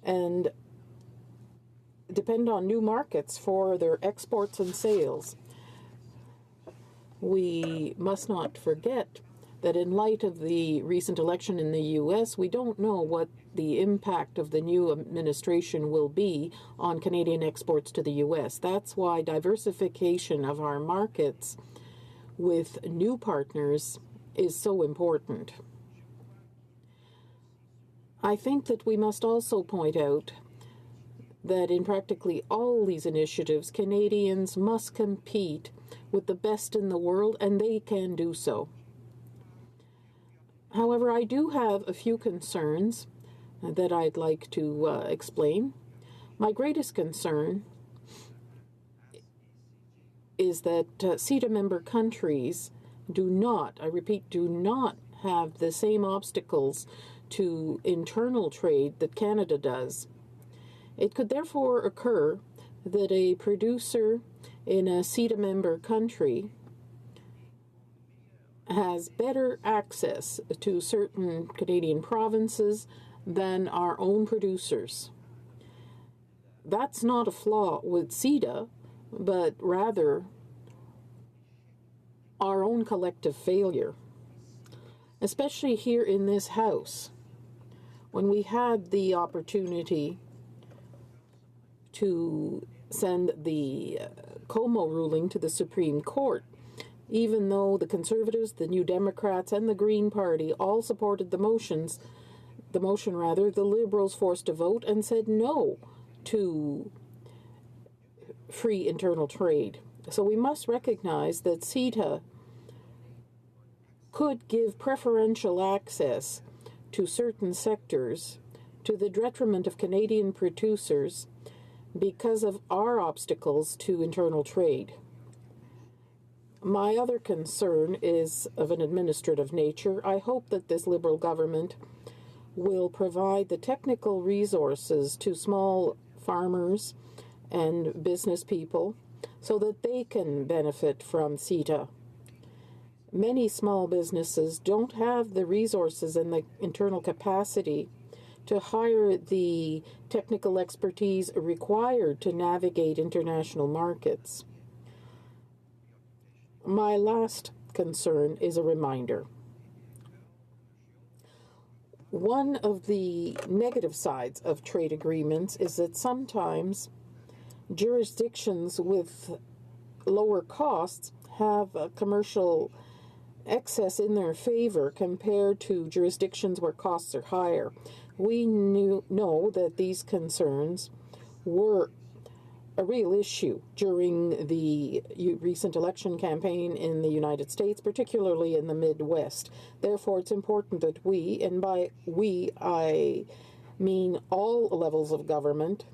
S18: and depend on new markets for their exports and sales. We must not forget that in light of the recent election in the U.S., we don't know what the impact of the new administration will be on Canadian exports to the U.S. That's why diversification of our markets with new partners is so important. I think that we must also point out that in practically all these initiatives, Canadians must compete with the best in the world, and they can do so. However, I do have a few concerns that I'd like to explain. My greatest concern is that CETA member countries do not, I repeat, do not have the same obstacles to internal trade that Canada does. It could therefore occur that a producer in a CETA member country has better access to certain Canadian provinces than our own producers. That's not a flaw with CETA, but rather our own collective failure, especially here in this House. When we had the opportunity to send the Como ruling to the Supreme Court, even though the Conservatives, the New Democrats, and the Green Party all supported the motion, the Liberals forced a vote and said no to free internal trade. So we must recognize that CETA could give preferential access to certain sectors to the detriment of Canadian producers because of our obstacles to internal trade. My other concern is of an administrative nature. I hope that this Liberal government will provide the technical resources to small farmers and business people so that they can benefit from CETA. Many small businesses don't have the resources and the internal capacity to hire the technical expertise required to navigate international markets. My last concern is a reminder. One of the negative sides of trade agreements is that sometimes jurisdictions with lower costs have a commercial excess in their favor compared to jurisdictions where costs are higher. We know that these concerns were a real issue during the recent election campaign in the United States, particularly in the Midwest. Therefore, it's important that we, and by we I mean all levels of government,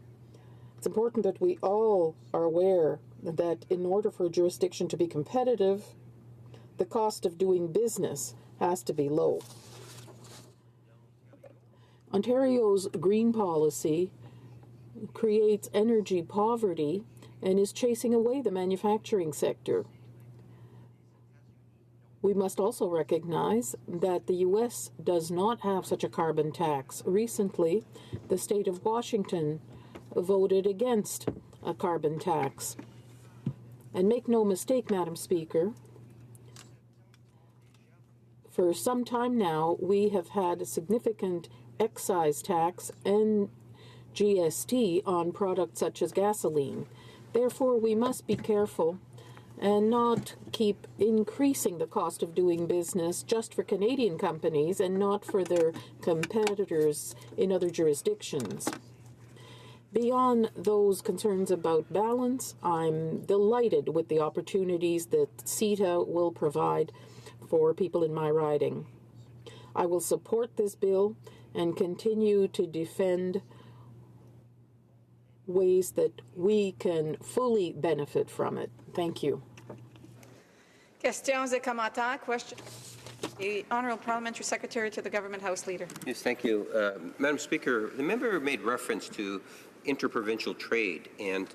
S18: it's important that we all are aware that in order for a jurisdiction to be competitive, the cost of doing business has to be low. Ontario's green policy creates energy poverty and is chasing away the manufacturing sector. We must also recognize that the U.S. does not have such a carbon tax. Recently, the state of Washington voted against a carbon tax. And make no mistake, Madam Speaker, for some time now, we have had a significant excise tax and GST on products such as gasoline. Therefore, we must be careful and not keep increasing the cost of doing business just for Canadian companies and not for their competitors in other jurisdictions. Beyond those concerns about balance, I'm delighted with the opportunities that CETA will provide for people in my riding. I will support this bill and continue to defend ways that we can fully benefit from it. Thank you.
S10: Questions et commentaires. Question. The Honourable Parliamentary Secretary to the Government House Leader.
S7: Yes, thank you. Madam Speaker, the member made reference to interprovincial trade, and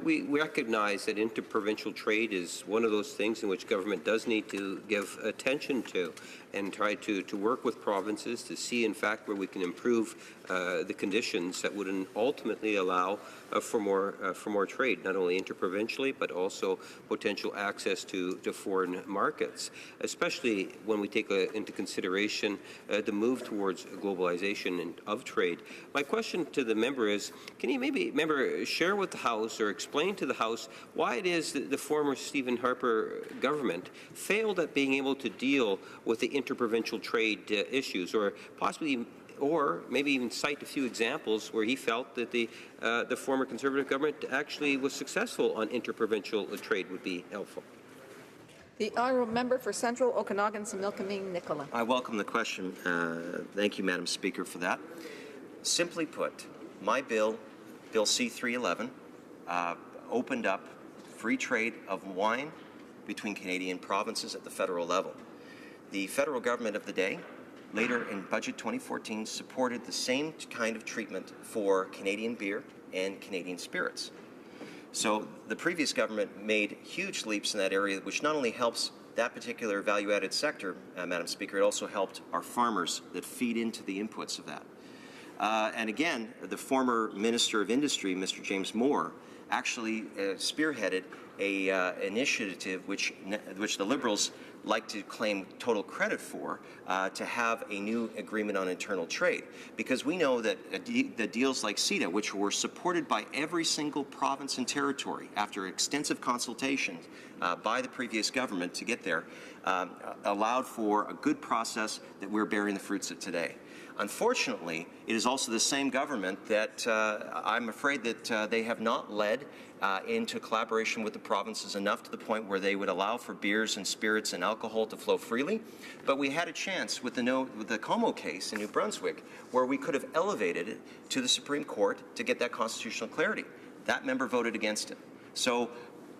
S7: we recognize that interprovincial trade is one of those things in which government does need to give attention to and try to work with provinces to see, in fact, where we can improve the conditions that would ultimately allow for more trade, not only interprovincially, but also potential access to foreign markets, especially when we take into consideration the move towards globalization of trade. My question to the member is, can you maybe, member, share with the House or explain to the House why it is that the former Stephen Harper government failed at being able to deal with the interprovincial trade issues, or possibly, or maybe even cite a few examples where he felt that the former Conservative government actually was successful on interprovincial trade would be helpful.
S10: The Honourable Member for Central Okanagan, Similkameen, Nicola.
S17: I welcome the question. Thank you, Madam Speaker, for that. Simply put, my bill, Bill C-311, opened up free trade of wine between Canadian provinces at the federal level. The federal government of the day, later in Budget 2014, supported the same kind of treatment for Canadian beer and Canadian spirits. So the previous government made huge leaps in that area, which not only helps that particular value-added sector, Madam Speaker, it also helped our farmers that feed into the inputs of that. And again, the former Minister of Industry, Mr. James Moore, actually spearheaded a initiative which the Liberals like to claim total credit for, to have a new agreement on internal trade. Because we know that the deals like CETA, which were supported by every single province and territory after extensive consultations by the previous government to get there, allowed for a good process that we're bearing the fruits of today. Unfortunately, it is also the same government that I'm afraid that they have not led into collaboration with the provinces enough to the point where they would allow for beers and spirits and alcohol to flow freely. But we had a chance with the Como case in New Brunswick where we could have elevated it to the Supreme Court to get that constitutional clarity. That member voted against it. So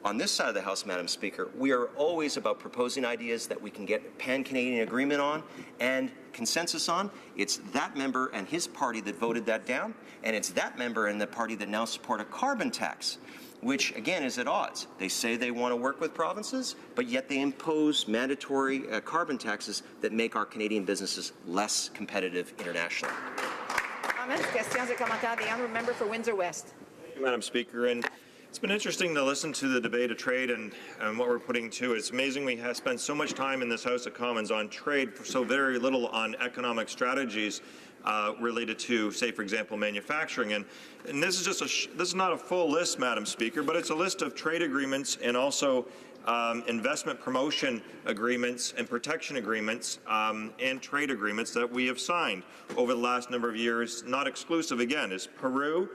S17: on this side of the House, Madam Speaker, we are always about proposing ideas that we can get pan-Canadian agreement on and consensus on. It's that member and his party that voted that down, and it's that member and the party that now support a carbon tax, which, again, is at odds. They say they want to work with provinces, but yet they impose mandatory carbon taxes that make our Canadian businesses less competitive internationally.
S10: Comments, questions, et commentaires. The Honourable Member for Windsor West.
S16: Thank you, Madam Speaker. And it's been interesting to listen to the debate of trade and what we're putting to it. It's amazing we have spent so much time in this House of Commons on trade, so very little on economic strategies. related to, say, for example, manufacturing. And this is just this is not a full list, Madam Speaker, but it's a list of trade agreements and also investment promotion agreements and protection agreements and trade agreements that we have signed over the last number of years. Not exclusive, again, is Peru,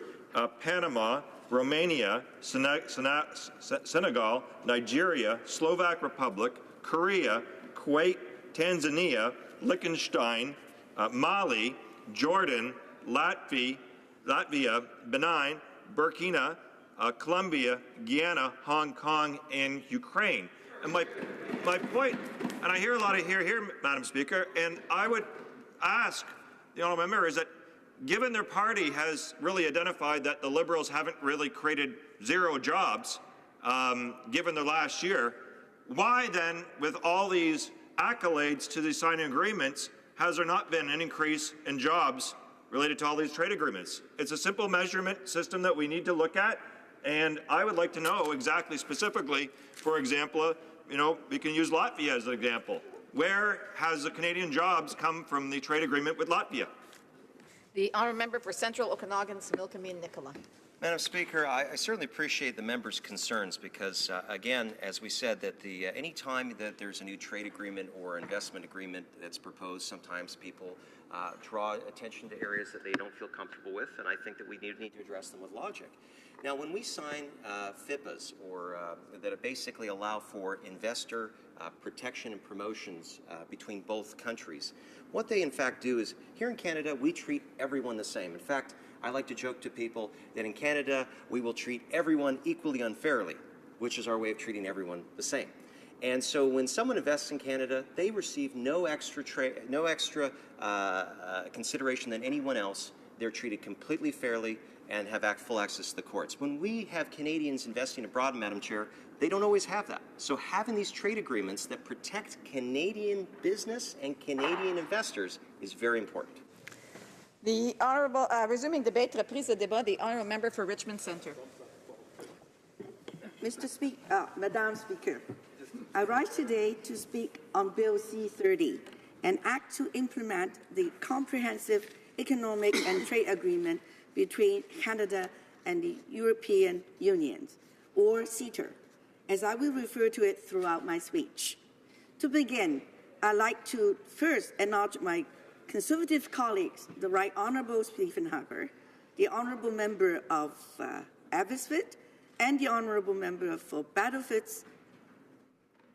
S16: Panama, Romania, Senegal, Nigeria, Slovak Republic, Korea, Kuwait, Tanzania, Liechtenstein, Mali, Jordan, Latvia, Benin, Burkina, Colombia, Guyana, Hong Kong, and Ukraine. And my point, and I hear a lot of here, Madam Speaker, and I would ask the honourable member is that given their party has really identified that the Liberals haven't really created zero jobs, given their last year, why then, with all these accolades to these signing agreements, has there not been an increase in jobs related to all these trade agreements? It's a simple measurement system that we need to look at, and I would like to know exactly, specifically, for example, we can use Latvia as an example. Where has the Canadian jobs come from the trade agreement with Latvia?
S10: The honourable member for Central Okanagan, Similkameen Nicola.
S17: Madam Speaker, I certainly appreciate the member's concerns because, again, as we said, that any time that there's a new trade agreement or investment agreement that's proposed, sometimes people draw attention to areas that they don't feel comfortable with, and I think that we need to address them with logic. Now, when we sign FIPAs, or that basically allow for investor protection and promotions between both countries, what they in fact do is, here in Canada, we treat everyone the same. In fact, I like to joke to people that in Canada, we will treat everyone equally unfairly, which is our way of treating everyone the same. And so when someone invests in Canada, they receive no extra consideration than anyone else. They're treated completely fairly and have full access to the courts. When we have Canadians investing abroad, Madam Chair, they don't always have that. So having these trade agreements that protect Canadian business and Canadian investors is very important.
S10: The honourable, resuming debate, reprise de débat, the honourable member for Richmond Centre.
S19: Madam Speaker, I rise today to speak on Bill C-30, an act to implement the Comprehensive Economic and Trade Agreement between Canada and the European Union, or CETA, as I will refer to it throughout my speech. To begin, I'd like to first acknowledge my Conservative colleagues, the Right Honourable Stephen Harper, the Honourable Member of Abbotsford, and the Honourable Member for Battleford's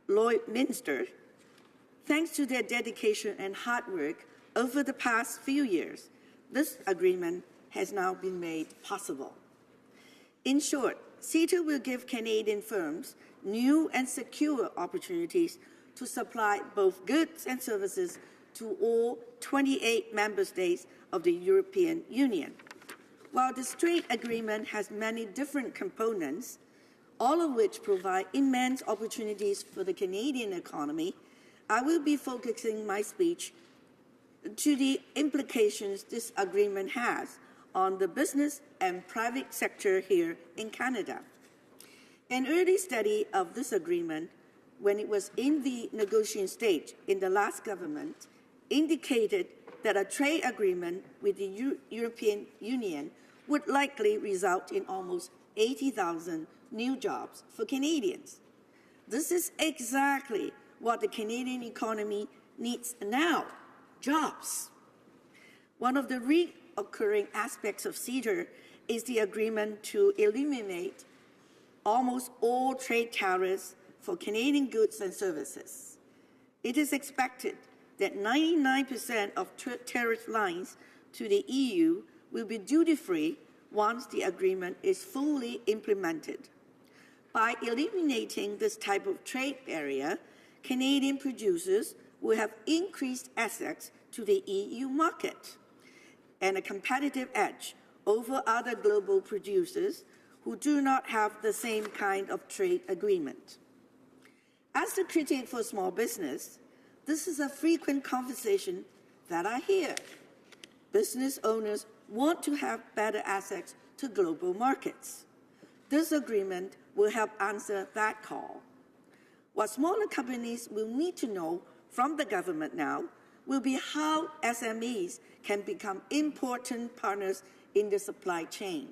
S19: Lloydminster. Thanks to their dedication and hard work over the past few years, this agreement has now been made possible. In short, CETA will give Canadian firms new and secure opportunities to supply both goods and services to all 28 member states of the European Union. While this trade agreement has many different components, all of which provide immense opportunities for the Canadian economy, I will be focusing my speech to the implications this agreement has on the business and private sector here in Canada. An early study of this agreement, when it was in the negotiation stage in the last government, indicated that a trade agreement with the European Union would likely result in almost 80,000 new jobs for Canadians. This is exactly what the Canadian economy needs now, jobs. One of the recurring aspects of CETA is the agreement to eliminate almost all trade tariffs for Canadian goods and services. It is expected that 99% of tariff lines to the EU will be duty-free once the agreement is fully implemented. By eliminating this type of trade barrier, Canadian producers will have increased access to the EU market and a competitive edge over other global producers who do not have the same kind of trade agreement. As the critic for small business, this is a frequent conversation that I hear. Business owners want to have better access to global markets. This agreement will help answer that call. What smaller companies will need to know from the government now will be how SMEs can become important partners in the supply chain.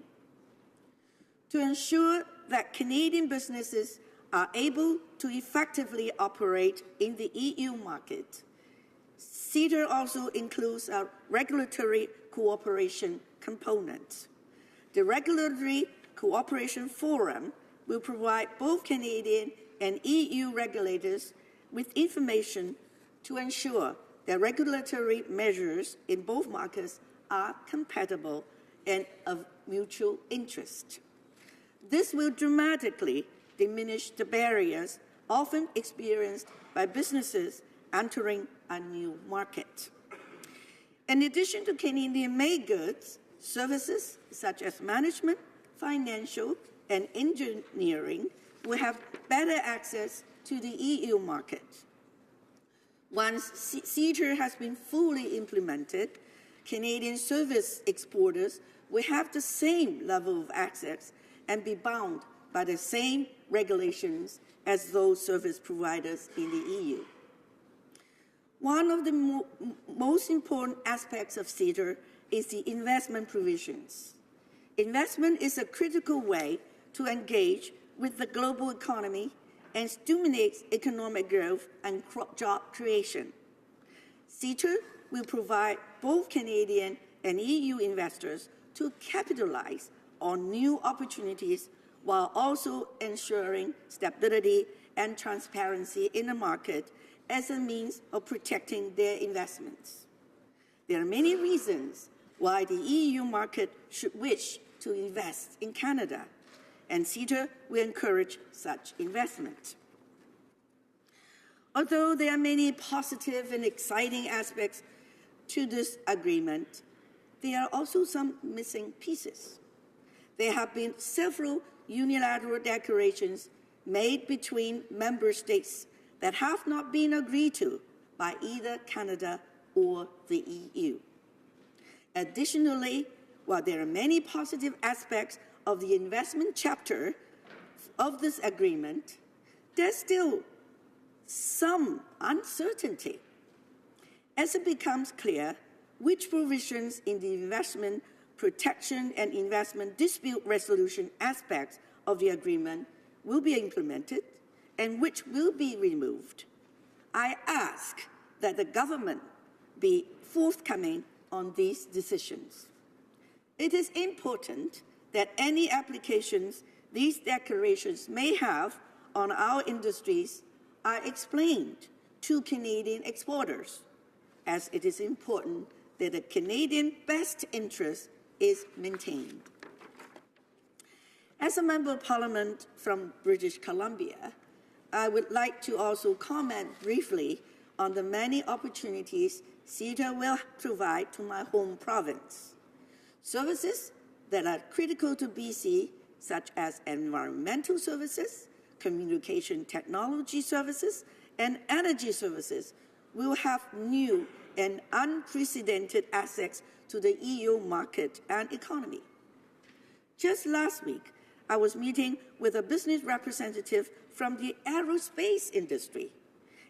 S19: To ensure that Canadian businesses are able to effectively operate in the EU market, CETA also includes a regulatory cooperation component. The Regulatory Cooperation Forum will provide both Canadian and EU regulators with information to ensure that regulatory measures in both markets are compatible and of mutual interest. This will dramatically diminish the barriers often experienced by businesses entering a new market. In addition to Canadian-made goods, services such as management, financial, and engineering will have better access to the EU market. Once CETA has been fully implemented, Canadian service exporters will have the same level of access and be bound by the same regulations as those service providers in the EU. One of the most important aspects of CETA is the investment provisions. Investment is a critical way to engage with the global economy and stimulates economic growth and job creation. CETA will provide both Canadian and EU investors to capitalize on new opportunities while also ensuring stability and transparency in the market as a means of protecting their investments. There are many reasons why the EU market should wish to invest in Canada, and CETA will encourage such investment. Although there are many positive and exciting aspects to this agreement, there are also some missing pieces. There have been several unilateral declarations made between member states that have not been agreed to by either Canada or the EU. Additionally, while there are many positive aspects of the investment chapter of this agreement, there's still some uncertainty. As it becomes clear which provisions in the investment protection and investment dispute resolution aspects of the agreement will be implemented and which will be removed, I ask that the government be forthcoming on these decisions. It is important that any applications these declarations may have on our industries are explained to Canadian exporters, as it is important that the Canadian best interest is maintained. As a Member of Parliament from British Columbia, I would like to also comment briefly on the many opportunities CETA will provide to my home province. Services that are critical to BC, such as environmental services, communication technology services, and energy services, will have new and unprecedented access to the EU market and economy. Just last week, I was meeting with a business representative from the aerospace industry,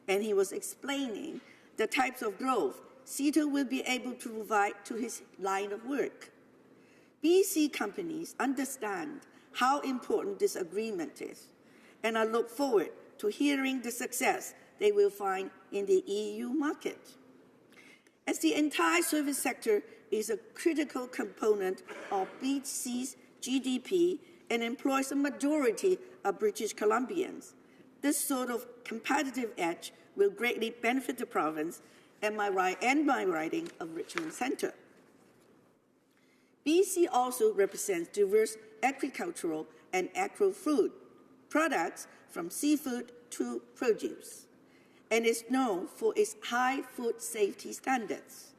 S19: and he was explaining the types of growth CETA will be able to provide to his line of work. BC companies understand how important this agreement is, and I look forward to hearing the success they will find in the EU market. As the entire service sector is a critical component of BC's GDP and employs a majority of British Columbians, this sort of competitive edge will greatly benefit the province and my riding of Richmond Centre. BC also represents diverse agricultural and agro-food products from seafood to produce, and is known for its high food safety standards.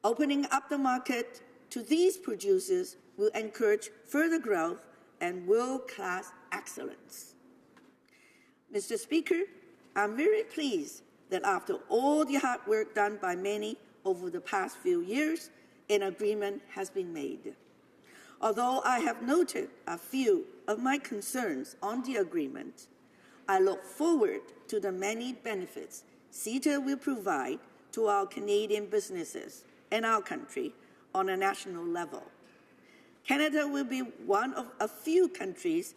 S19: Opening up the market to these producers will encourage further growth and world-class excellence. Mr. Speaker, I'm very pleased that after all the hard work done by many over the past few years, an agreement has been made. Although I have noted a few of my concerns on the agreement, I look forward to the many benefits CETA will provide to to our Canadian businesses and our country on a national level. Canada will be one of a few countries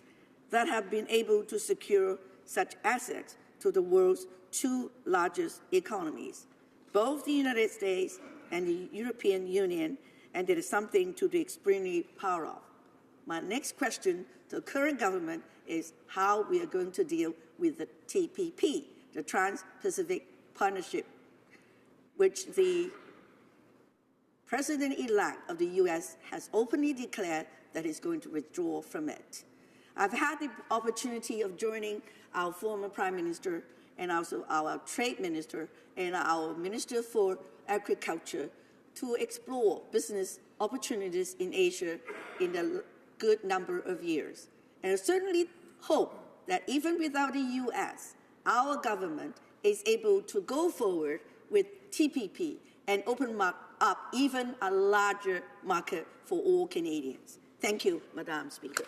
S19: that have been able to secure such access to the world's two largest economies, both the United States and the European Union, and it is something to be extremely proud of. My next question to the current government is how we are going to deal with the TPP, the Trans-Pacific Partnership, which the President-elect of the U.S. has openly declared that he's going to withdraw from it. I've had the opportunity of joining our former Prime Minister and also our Trade Minister and our Minister for Agriculture to explore business opportunities in Asia in a good number of years. And I certainly hope that even without the U.S., our government is able to go forward with TPP and open up even a larger market for all Canadians. Thank you, Madam Speaker.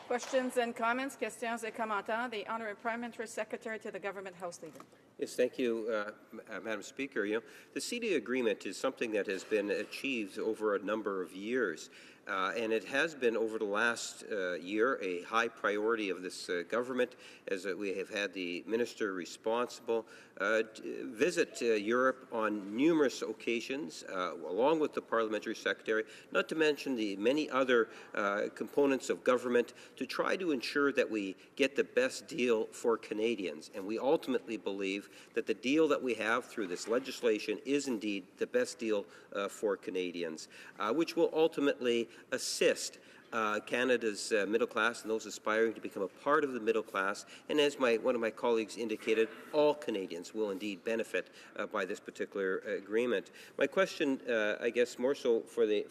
S10: Questions and comments, questions et commentaires. The Honourable Parliamentary Secretary to the Government House Leader.
S7: Yes, thank you, Madam Speaker. You know, the CETA agreement is something that has been achieved over a number of years. And it has been, over the last year, a high priority of this government, as we have had the minister responsible visit Europe on numerous occasions, along with the parliamentary secretary, not to mention the many other components of government, to try to ensure that we get the best deal for Canadians. And we ultimately believe that the deal that we have through this legislation is indeed the best deal for Canadians, which will ultimately assist Canada's middle class and those aspiring to become a part of the middle class. And as one of my colleagues indicated, all Canadians will indeed benefit by this particular agreement. My question, I guess more so for the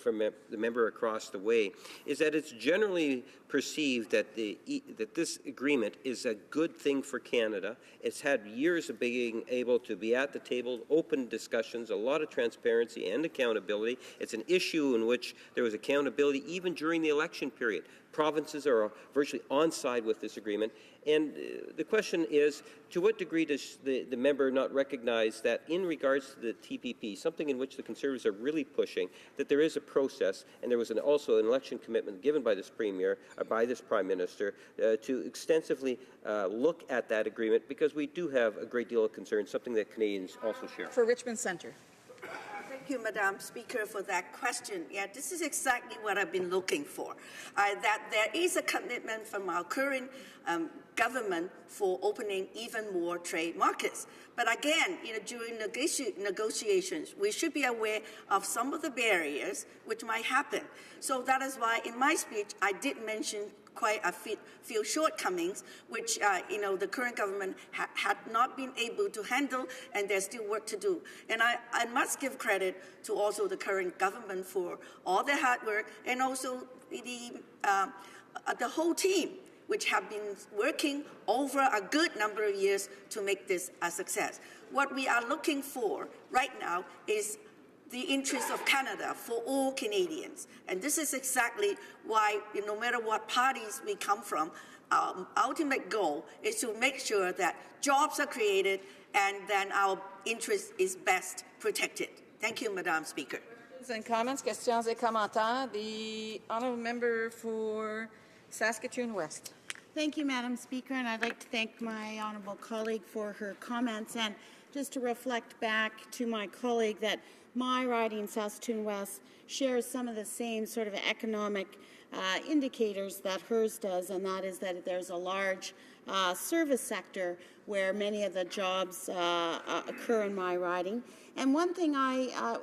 S7: member across the way, is that it's generally perceived that that this agreement is a good thing for Canada. It's had years of being able to be at the table, open discussions, a lot of transparency and accountability. It's an issue in which there was accountability even during the election period. Provinces are virtually on side with this agreement. And the question is, to what degree does the member not recognize that in regards to the TPP, something in which the Conservatives are really pushing, that there is a process, and there was also an election commitment given by this Premier, by this Prime Minister, to extensively look at that agreement, because we do have a great deal of concern, something that Canadians also share.
S10: For Richmond Centre.
S19: Thank you, Madam Speaker, for that question. Yeah, this is exactly what I've been looking for, that there is a commitment from our current government for opening even more trade markets. But again, during negotiations, we should be aware of some of the barriers which might happen. So that is why in my speech, I did mention quite a few shortcomings, which the current government had not been able to handle, and there's still work to do. And I must give credit to also the current government for all their hard work, and also the whole team, which have been working over a good number of years to make this a success. What we are looking for right now is the interests of Canada for all Canadians. And this is exactly why, no matter what parties we come from, our ultimate goal is to make sure that jobs are created and then our interest is best protected. Thank you, Madam Speaker.
S10: And comments, questions et commentaires. The honourable member for Saskatoon West.
S20: Thank you, Madam Speaker, and I'd like to thank my honourable colleague for her comments, and just to reflect back to my colleague that my riding, Saskatoon West, shares some of the same sort of economic indicators that hers does, and that is that there's a large service sector where many of the jobs occur in my riding. And one thing I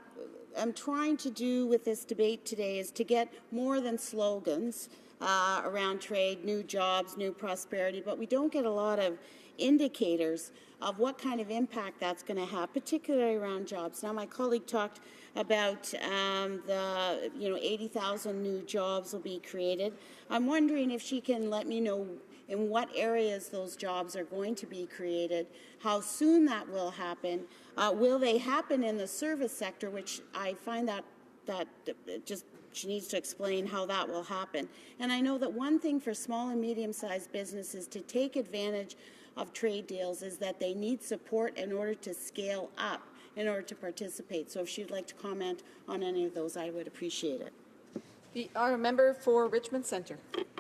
S20: am trying to do with this debate today is to get more than slogans around trade, new jobs, new prosperity, but we don't get a lot of indicators of what kind of impact that's going to have, particularly around jobs. Now, my colleague talked about the 80,000 new jobs will be created. I'm wondering if she can let me know in what areas those jobs are going to be created, how soon that will happen. Will they happen in the service sector, which I find that just she needs to explain how that will happen. And I know that one thing for small and medium-sized businesses to take advantage of trade deals is that they need support in order to scale up. in order to participate. So if she'd like to comment on any of those, I would appreciate it.
S10: The honourable member for Richmond Centre.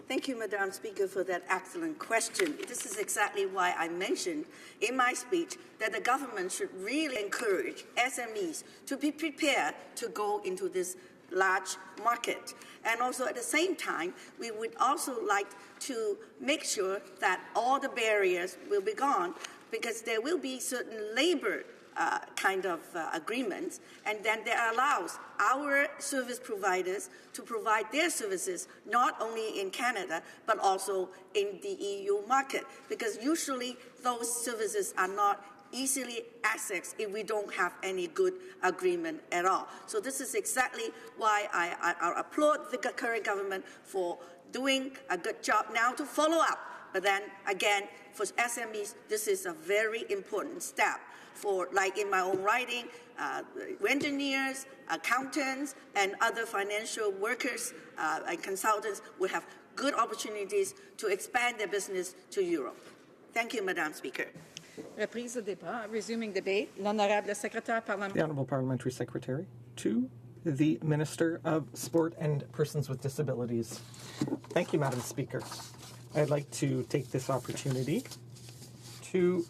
S19: Thank you, Madam Speaker, for that excellent question. This is exactly why I mentioned in my speech that the government should really encourage SMEs to be prepared to go into this large market. And also at the same time, we would also like to make sure that all the barriers will be gone, because there will be certain labor agreements, and then that allows our service providers to provide their services not only in Canada but also in the EU market, because usually those services are not easily accessed if we don't have any good agreement at all. So this is exactly why I applaud the current government for doing a good job now to follow up. But then again, for SMEs, this is a very important step. For, like in my own writing, engineers, accountants, and other financial workers and consultants will have good opportunities to expand their business to Europe. Thank you, Madam Speaker.
S10: Reprise au débat. Resuming debate. L'honorable secrétaire parlementaire.
S3: The Honourable Parliamentary Secretary to the Minister of Sport and Persons with Disabilities. Thank you, Madam Speaker. I'd like to take this opportunity to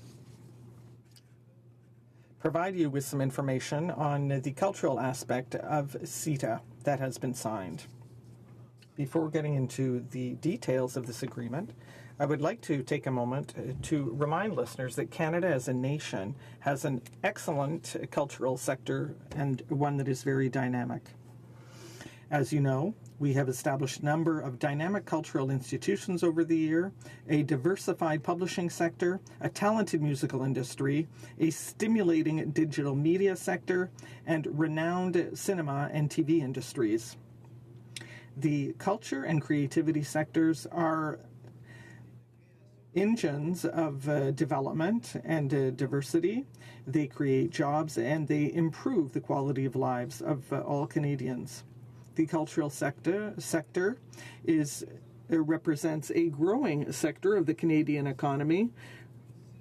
S3: provide you with some information on the cultural aspect of CETA that has been signed. Before getting into the details of this agreement, I would like to take a moment to remind listeners that Canada as a nation has an excellent cultural sector and one that is very dynamic. As you know, we have established a number of dynamic cultural institutions over the year, a diversified publishing sector, a talented musical industry, a stimulating digital media sector, and renowned cinema and TV industries. The culture and creativity sectors are engines of development and diversity. They create jobs and they improve the quality of lives of all Canadians. The cultural sector represents a growing sector of the Canadian economy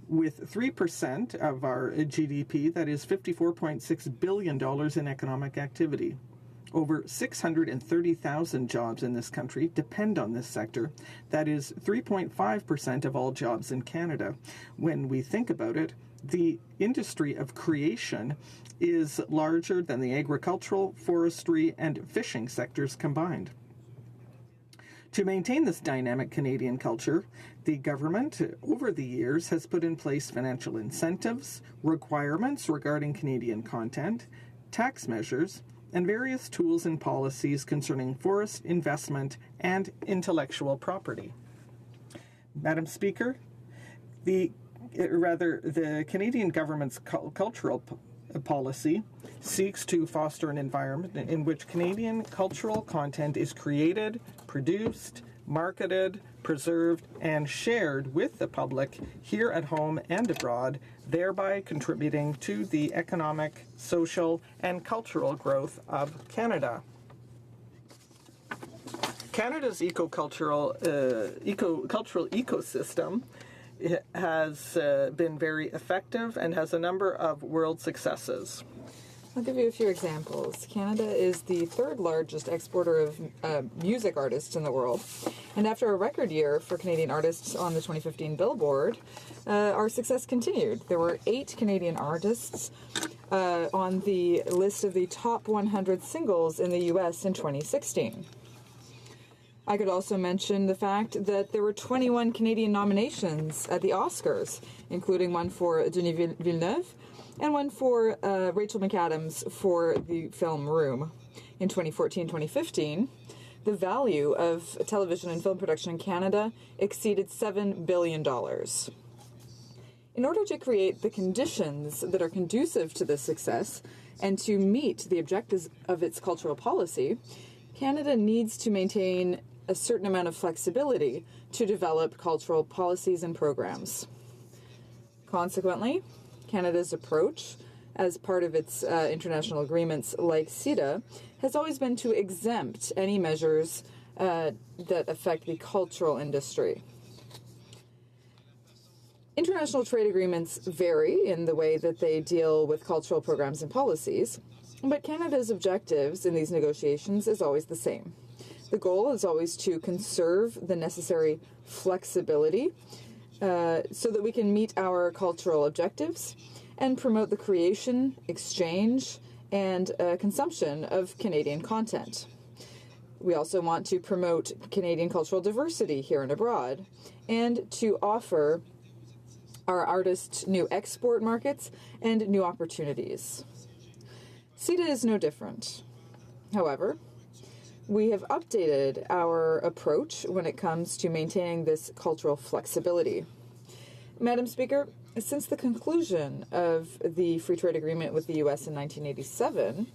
S3: with 3% of our GDP, that is $54.6 billion in economic activity. Over 630,000 jobs in this country depend on this sector. That is 3.5% of all jobs in Canada. When we think about it, the industry of creation is larger than the agricultural, forestry, and fishing sectors combined. To maintain this dynamic Canadian culture, the government over the years has put in place financial incentives, requirements regarding Canadian content, tax measures, and various tools and policies concerning forest investment and intellectual property. Madam Speaker, the Canadian government's cultural policy seeks to foster an environment in which Canadian cultural content is created, produced, marketed, preserved, and shared with the public here at home and abroad, thereby contributing to the economic, social, and cultural growth of Canada. Canada's cultural ecosystem has been very effective and has a number of world successes.
S21: I'll give you a few examples. Canada is the third largest exporter of music artists in the world. And after a record year for Canadian artists on the 2015 Billboard, our success continued. There were 8 Canadian artists on the list of the top 100 singles in the U.S. in 2016. I could also mention the fact that there were 21 Canadian nominations at the Oscars, including one for Denis Villeneuve and one for Rachel McAdams for the film Room. In 2014-2015, the value of television and film production in Canada exceeded $7 billion. In order to create the conditions that are conducive to this success and to meet the objectives of its cultural policy, Canada needs to maintain a certain amount of flexibility to develop cultural policies and programs. Consequently, Canada's approach, as part of its international agreements like CETA, has always been to exempt any measures that affect the cultural industry. International trade agreements vary in the way that they deal with cultural programs and policies, but Canada's objectives in these negotiations is always the same. The goal is always to conserve the necessary flexibility so that we can meet our cultural objectives and promote the creation, exchange, and consumption of Canadian content. We also want to promote Canadian cultural diversity here and abroad and to offer our artists new export markets and new opportunities. CETA is no different. However, we have updated our approach when it comes to maintaining this cultural flexibility. Madam Speaker, since the conclusion of the free trade agreement with the U.S. in 1987,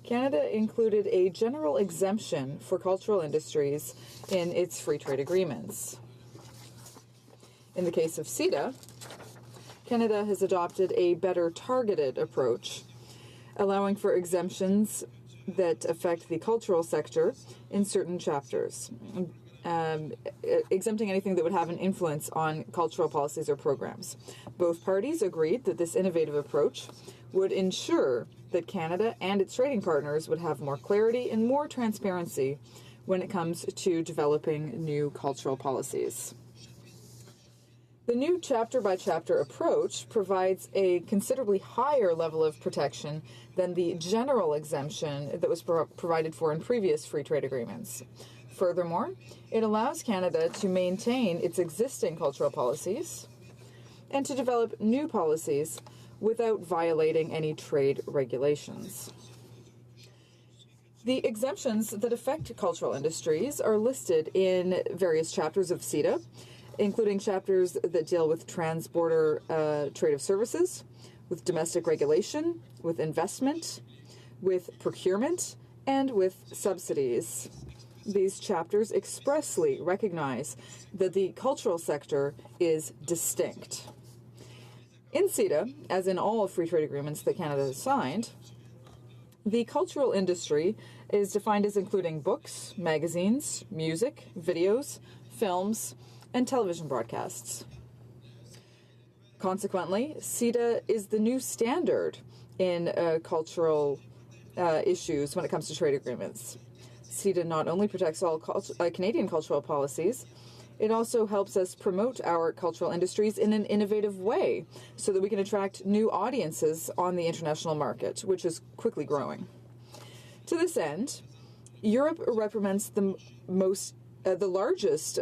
S21: Canada included a general exemption for cultural industries in its free trade agreements. In the case of CETA, Canada has adopted a better targeted approach, allowing for exemptions that affect the cultural sector in certain chapters, exempting anything that would have an influence on cultural policies or programs. Both parties agreed that this innovative approach would ensure that Canada and its trading partners would have more clarity and more transparency when it comes to developing new cultural policies. The new chapter-by-chapter approach provides a considerably higher level of protection than the general exemption that was provided for in previous free trade agreements. Furthermore, it allows Canada to maintain its existing cultural policies and to develop new policies without violating any trade regulations. The exemptions that affect cultural industries are listed in various chapters of CETA, including chapters that deal with trans-border trade of services, with domestic regulation, with investment, with procurement, and with subsidies. These chapters expressly recognize that the cultural sector is distinct. In CETA, as in all free trade agreements that Canada has signed, the cultural industry is defined as including books, magazines, music, videos, films, and television broadcasts. Consequently, CETA is the new standard in cultural issues when it comes to trade agreements. CETA not only protects all Canadian cultural policies, it also helps us promote our cultural industries in an innovative way so that we can attract new audiences on the international market, which is quickly growing. To this end, Europe represents the largest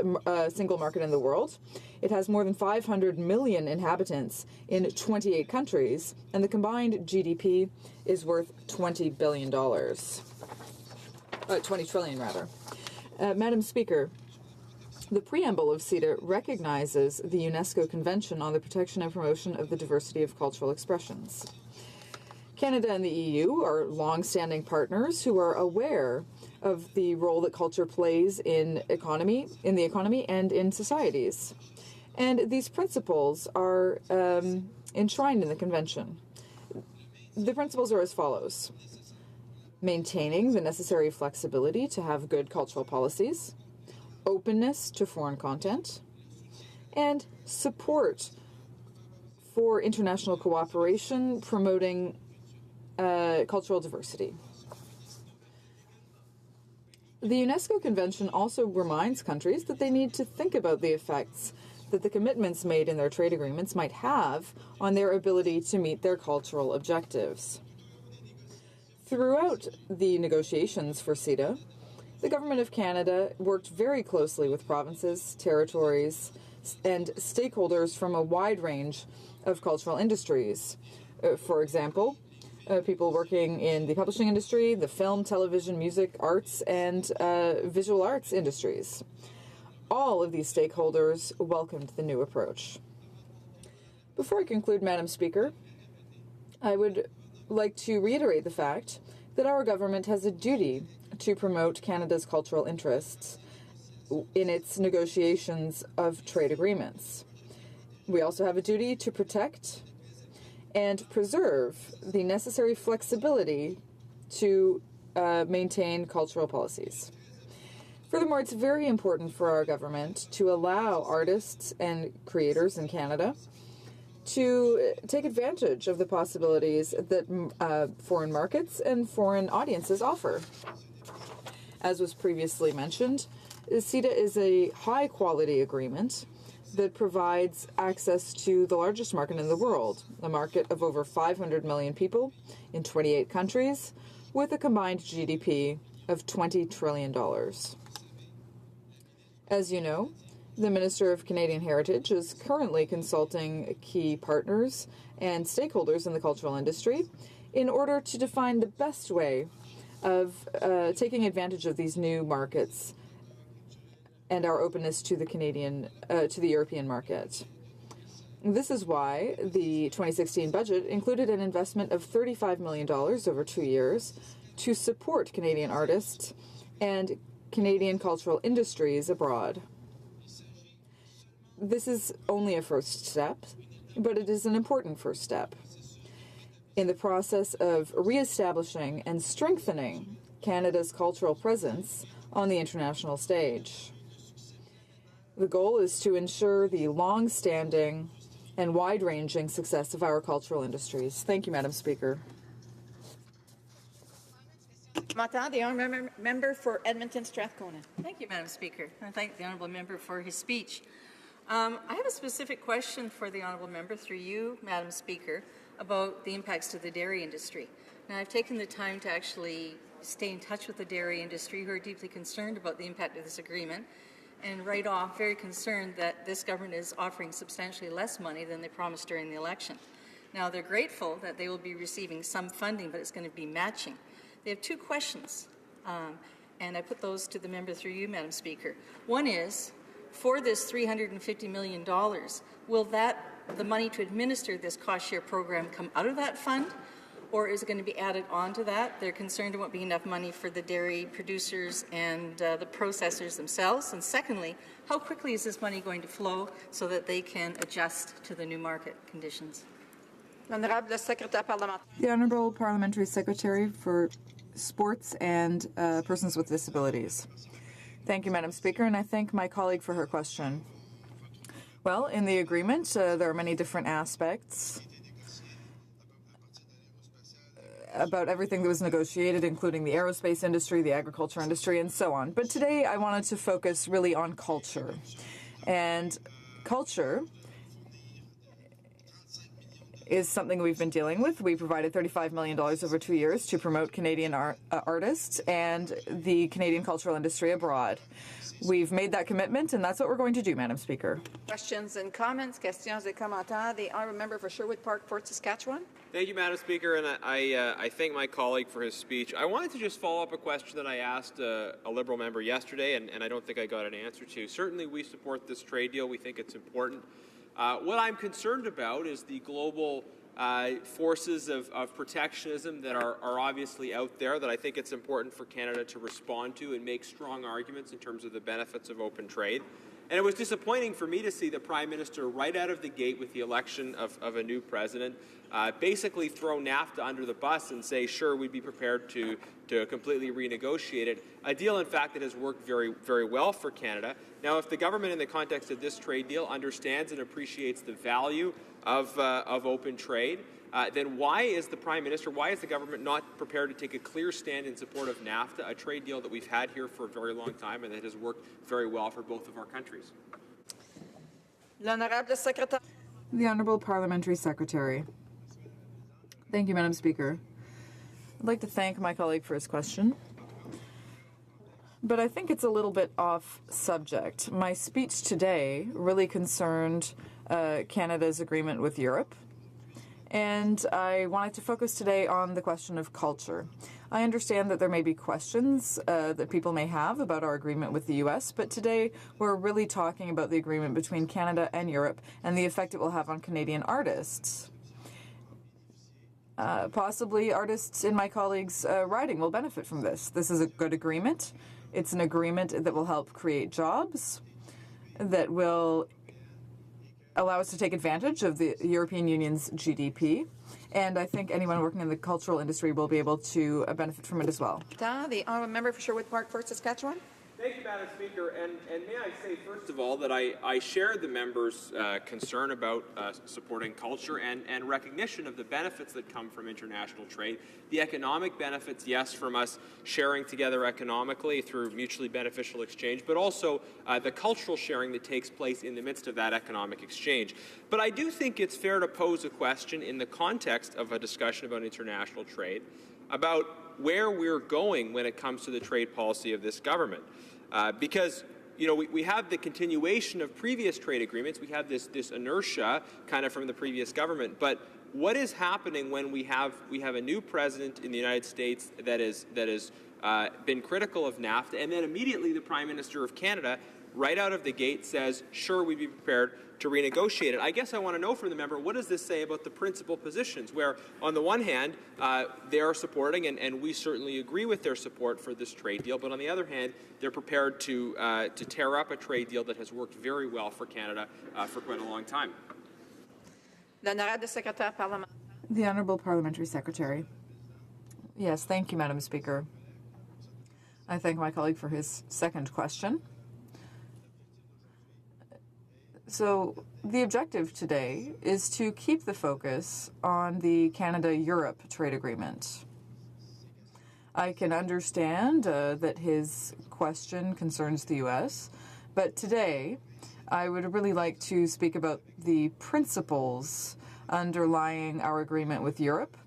S21: single market in the world. It has more than 500 million inhabitants in 28 countries, and the combined GDP is worth $20 billion. 20 trillion, rather. Madam Speaker, the preamble of CETA recognizes the UNESCO Convention on the Protection and Promotion of the Diversity of Cultural Expressions. Canada and the EU are long-standing partners who are aware of the role that culture plays in the economy and in societies. And these principles are enshrined in the Convention. The principles are as follows: maintaining the necessary flexibility to have good cultural policies, openness to foreign content, and support for international cooperation promoting cultural diversity. The UNESCO Convention also reminds countries that they need to think about the effects that the commitments made in their trade agreements might have on their ability to meet their cultural objectives. Throughout the negotiations for CETA, the Government of Canada worked very closely with provinces, territories, and stakeholders from a wide range of cultural industries. For example, people working in the publishing industry, the film, television, music, arts, and visual arts industries. All of these stakeholders welcomed the new approach. Before I conclude, Madam Speaker, I would like to reiterate the fact that our government has a duty to promote Canada's cultural interests in its negotiations of trade agreements. We also have a duty to protect and preserve the necessary flexibility to maintain cultural policies. Furthermore, it's very important for our government to allow artists and creators in Canada to take advantage of the possibilities that foreign markets and foreign audiences offer. As was previously mentioned, CETA is a high-quality agreement that provides access to the largest market in the world, a market of over 500 million people in 28 countries, with a combined GDP of $20 trillion. As you know, the Minister of Canadian Heritage is currently consulting key partners and stakeholders in the cultural industry in order to define the best way of taking advantage of these new markets and our openness to the European market. This is why the 2016 budget included an investment of $35 million over 2 years to support Canadian artists and Canadian cultural industries abroad. This is only a first step, but it is an important first step in the process of reestablishing and strengthening Canada's cultural presence on the international stage. The goal is to ensure the long-standing and wide-ranging success of our cultural industries. Thank you, Madam Speaker.
S10: The honourable member for Edmonton Strathcona.
S2: Thank you, Madam Speaker. I thank the honourable member for his speech. I have a specific question for the honourable member, through you, Madam Speaker, about the impacts to the dairy industry. Now, I've taken the time to actually stay in touch with the dairy industry, who are deeply concerned about the impact of this agreement, and right off very concerned that this government is offering substantially less money than they promised during the election. Now, they're grateful that they will be receiving some funding, but it's going to be matching. They have two questions, and I put those to the member through you, Madam Speaker. One is, for this $350 million, will the money to administer this cost-share program come out of that fund, or is it going to be added on to that? They're concerned there won't be enough money for the dairy producers and the processors themselves. And secondly, how quickly is this money going to flow so that they can adjust to the new market conditions?
S21: The Honourable Parliamentary Secretary for Sports and Persons with Disabilities. Thank you, Madam Speaker, and I thank my colleague for her question. Well, in the agreement, there are many different aspects about everything that was negotiated, including the aerospace industry, the agriculture industry, and so on. But today I wanted to focus really on culture. And culture is something we've been dealing with. We provided $35 million over 2 years to promote Canadian artists and the Canadian cultural industry abroad. We've made that commitment, and that's what we're going to do, Madam Speaker.
S10: Questions and comments. Questions et commentaires. The honourable member for Sherwood Park, Fort Saskatchewan.
S22: Thank you, Madam Speaker, and I thank my colleague for his speech. I wanted to just follow up a question that I asked a Liberal member yesterday, and I don't think I got an answer to. Certainly, we support this trade deal. We think it's important. What I'm concerned about is the global forces of protectionism that are obviously out there, that I think it's important for Canada to respond to and make strong arguments in terms of the benefits of open trade. And it was disappointing for me to see the Prime Minister right out of the gate with the election of a new president basically throw NAFTA under the bus and say, sure, we'd be prepared to completely renegotiate it, a deal, in fact, that has worked very, very well for Canada. Now, if the government, in the context of this trade deal, understands and appreciates the value of open trade, then why is the Prime Minister, why is the government not prepared to take a clear stand in support of NAFTA, a trade deal that we've had here for a very long time and that has worked very well for both of our countries?
S21: The Honourable Parliamentary Secretary. Thank you, Madam Speaker. I'd like to thank my colleague for his question, but I think it's a little bit off subject. My speech today really concerned Canada's agreement with Europe, and I wanted to focus today on the question of culture. I understand that there may be questions that people may have about our agreement with the U.S., but today we're really talking about the agreement between Canada and Europe and the effect it will have on Canadian artists. Possibly artists in my colleague's riding will benefit from this. This is a good agreement. It's an agreement that will help create jobs, that will allow us to take advantage of the European Union's GDP, and I think anyone working in the cultural industry will be able to benefit from it as well.
S10: The honourable member for Sherwood Park, Fort Saskatchewan.
S22: Thank you, Madam Speaker. And may I say, first of all, that I share the member's concern about supporting culture and recognition of the benefits that come from international trade. The economic benefits, yes, from us sharing together economically through mutually beneficial exchange, but also the cultural sharing that takes place in the midst of that economic exchange. But I do think it's fair to pose a question in the context of a discussion about international trade about where we're going when it comes to the trade policy of this government. Because, you know, we have the continuation of previous trade agreements. We have this inertia kind of from the previous government. But what is happening when we have a new president in the United States that has been critical of NAFTA, and then immediately the Prime Minister of Canada, right out of the gate, says, sure, we'd be prepared to renegotiate it. I guess I want to know from the member, what does this say about the principal positions, where on the one hand, they are supporting, and we certainly agree with their support for this trade deal, but on the other hand, they're prepared to tear up a trade deal that has worked very well for Canada for quite a long time.
S21: The Honourable Parliamentary Secretary. Yes, thank you, Madam Speaker. I thank my colleague for his second question. So the objective today is to keep the focus on the Canada-Europe trade agreement. I can understand that his question concerns the U.S., but today I would really like to speak about the principles underlying our agreement with Europe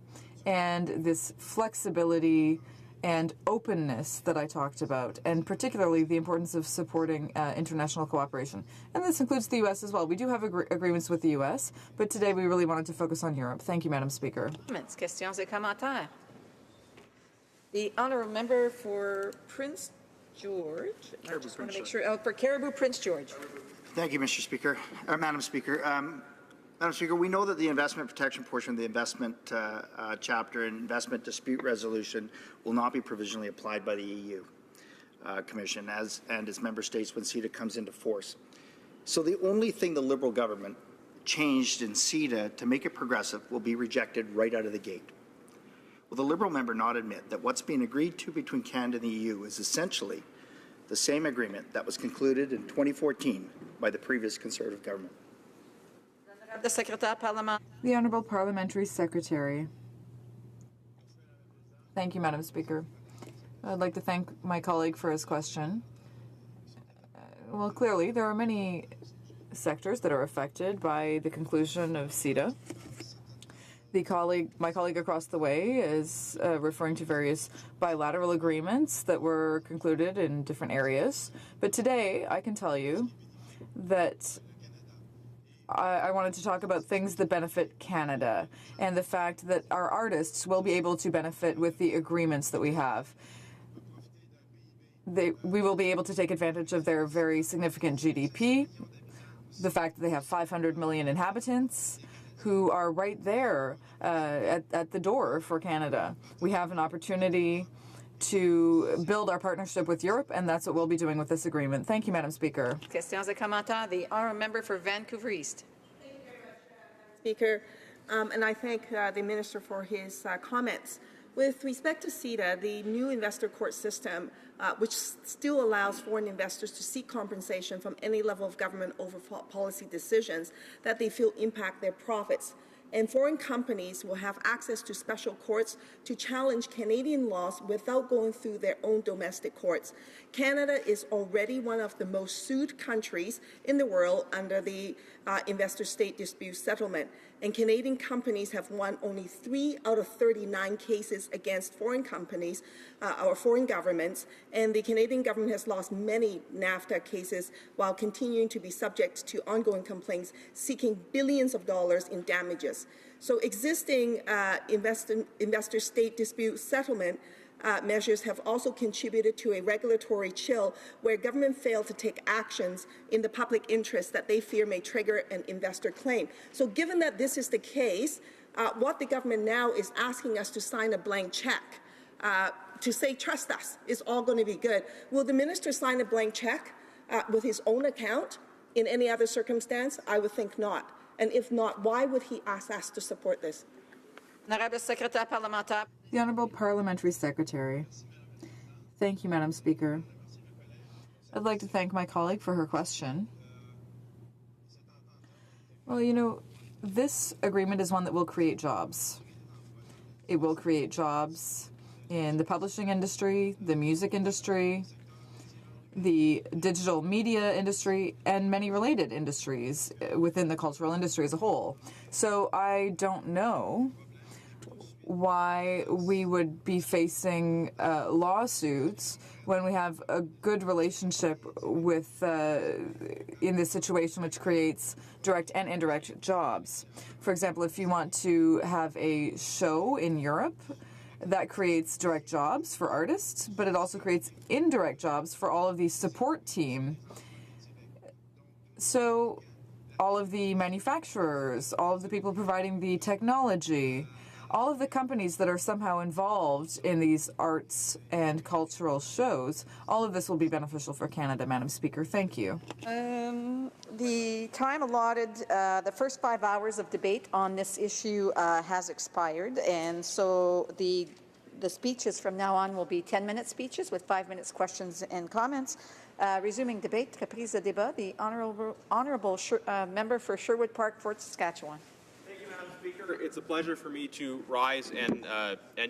S21: and this flexibility and openness that I talked about, and particularly the importance of supporting international cooperation. And this includes the U.S. as well. We do have agreements with the U.S., but today we really wanted to focus on Europe. Thank you, Madam Speaker.
S10: Questions et commentaires. The honourable member for Prince George. I just want to make sure. For Caribou, Prince George.
S4: Thank you, Mr. Speaker, Madam Speaker. Madam Speaker, we know that the investment protection portion of the investment chapter and investment dispute resolution will not be provisionally applied by the EU Commission and its member states when CETA comes into force. So the only thing the Liberal government changed in CETA to make it progressive will be rejected right out of the gate. Will the Liberal member not admit that what's being agreed to between Canada and the EU is essentially the same agreement that was concluded in 2014 by the previous Conservative government?
S21: The Honourable Parliamentary Secretary. Thank you, Madam Speaker. I'd like to thank my colleague for his question. Well, clearly, there are many sectors that are affected by the conclusion of CETA. My colleague across the way is referring to various bilateral agreements that were concluded in different areas. But today, I can tell you that I wanted to talk about things that benefit Canada and the fact that our artists will be able to benefit with the agreements that we have. We will be able to take advantage of their very significant GDP, the fact that they have 500 million inhabitants who are right there at the door for Canada. We have an opportunity to build our partnership with Europe, and that's what we'll be doing with this agreement. Thank you, Madam Speaker.
S10: Questions et commentaires. The honourable member for Vancouver East.
S15: Thank you very much, Madam Speaker. And I thank the Minister for his comments. With respect to CETA, the new investor court system, which still allows foreign investors to seek compensation from any level of government over policy decisions that they feel impact their profits. And foreign companies will have access to special courts to challenge Canadian laws without going through their own domestic courts. Canada is already one of the most sued countries in the world under the investor-state dispute settlement. And Canadian companies have won only 3 out of 39 cases against foreign companies or foreign governments. And the Canadian government has lost many NAFTA cases while continuing to be subject to ongoing complaints seeking billions of dollars in damages. So existing investor-state dispute settlement measures have also contributed to a regulatory chill where government failed to take actions in the public interest that they fear may trigger an investor claim. So given that this is the case, what the government now is asking us to sign a blank check to say, trust us, it's all going to be good. Will the minister sign a blank check with his own account in any other circumstance? I would think not. And if not, why would he ask us to support this?
S21: The Honourable Parliamentary Secretary. Thank you, Madam Speaker. I'd like to thank my colleague for her question. Well, you know, this agreement is one that will create jobs. It will create jobs in the publishing industry, the music industry, the digital media industry, and many related industries within the cultural industry as a whole. So I don't know why we would be facing lawsuits when we have a good relationship with in this situation, which creates direct and indirect jobs. For example, if you want to have a show in Europe, that creates direct jobs for artists, but it also creates indirect jobs for all of the support team. So all of the manufacturers, all of the people providing the technology, all of the companies that are somehow involved in these arts and cultural shows, all of this will be beneficial for Canada, Madam Speaker. Thank you.
S10: The time allotted, the first 5 hours of debate on this issue has expired, and so the speeches from now on will be 10-minute speeches with 5 minutes questions and comments. Resuming debate, reprise de débat, the honourable member for Sherwood Park, Fort Saskatchewan.
S22: Thank you, Madam Speaker. It's a pleasure for me to rise and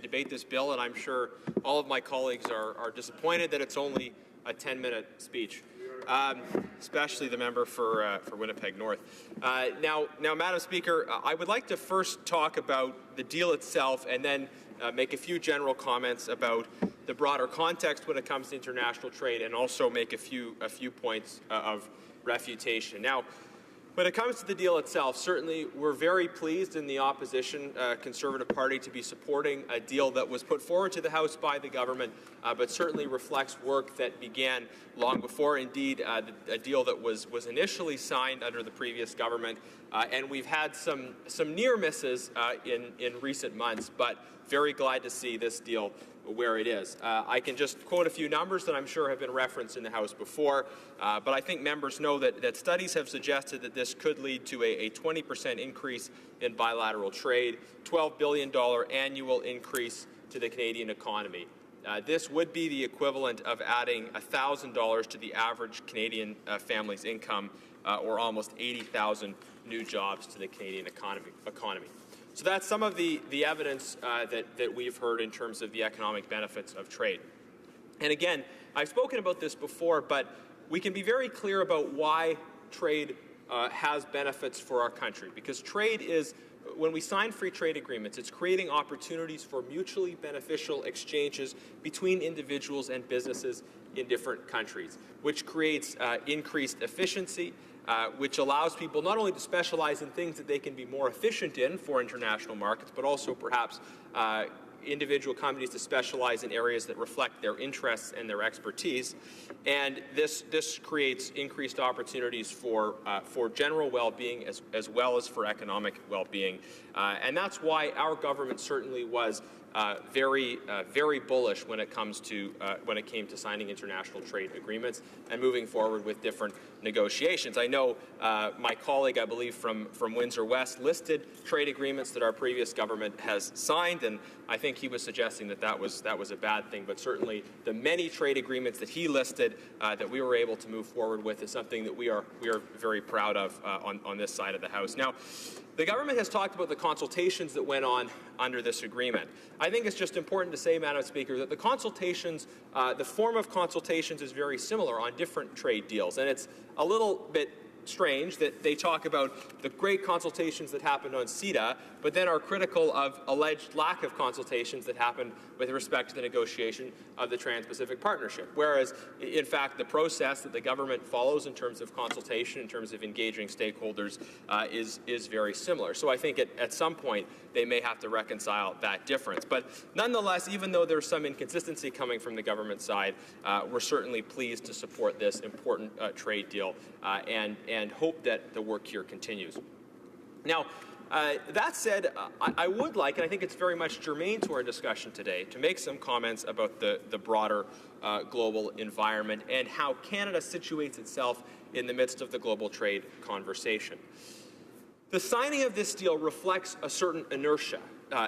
S22: debate this bill, and I'm sure all of my colleagues are disappointed that it's only a 10-minute speech. Especially the member for Winnipeg North. Now, Madam Speaker, I would like to first talk about the deal itself and then make a few general comments about the broader context when it comes to international trade, and also make a few points of refutation. Now, when it comes to the deal itself, certainly we're very pleased in the opposition Conservative Party to be supporting a deal that was put forward to the House by the government, but certainly reflects work that began long before, indeed, a deal that was initially signed under the previous government. And we've had some near misses in recent months, but very glad to see this deal where it is. I can just quote a few numbers that I'm sure have been referenced in the House before, but I think members know that studies have suggested that this could lead to a 20% increase in bilateral trade, $12 billion annual increase to the Canadian economy. This would be the equivalent of adding $1,000 to the average Canadian family's income, or almost 80,000 new jobs to the Canadian economy. So that's some of the evidence that we've heard in terms of the economic benefits of trade. And again, I've spoken about this before, but we can be very clear about why trade has benefits for our country. Because trade is, when we sign free trade agreements, it's creating opportunities for mutually beneficial exchanges between individuals and businesses in different countries, which creates increased efficiency, which allows people not only to specialize in things that they can be more efficient in for international markets, but also perhaps individual companies to specialize in areas that reflect their interests and their expertise. And this creates increased opportunities for general well-being as well as for economic well-being. And that's why our government certainly was very bullish when it came to signing international trade agreements and moving forward with different negotiations. I know my colleague, I believe from Windsor West, listed trade agreements that our previous government has signed, and I think he was suggesting that was a bad thing. But certainly the many trade agreements that he listed that we were able to move forward with is something that we are very proud of on this side of the House. Now, the government has talked about the consultations that went on under this agreement. I think it's just important to say, Madam Speaker, that the consultations, the form of consultations is very similar on different trade deals, and it's a little bit strange that they talk about the great consultations that happened on CETA, but then are critical of alleged lack of consultations that happened with respect to the negotiation of the Trans-Pacific Partnership. Whereas, in fact, the process that the government follows in terms of consultation, in terms of engaging stakeholders, is very similar. So I think at some point they may have to reconcile that difference. But nonetheless, even though there's some inconsistency coming from the government side, we're certainly pleased to support this important trade deal and hope that the work here continues. Now, that said, I would like, and I think it's very much germane to our discussion today, to make some comments about the broader global environment and how Canada situates itself in the midst of the global trade conversation. The signing of this deal reflects a certain inertia,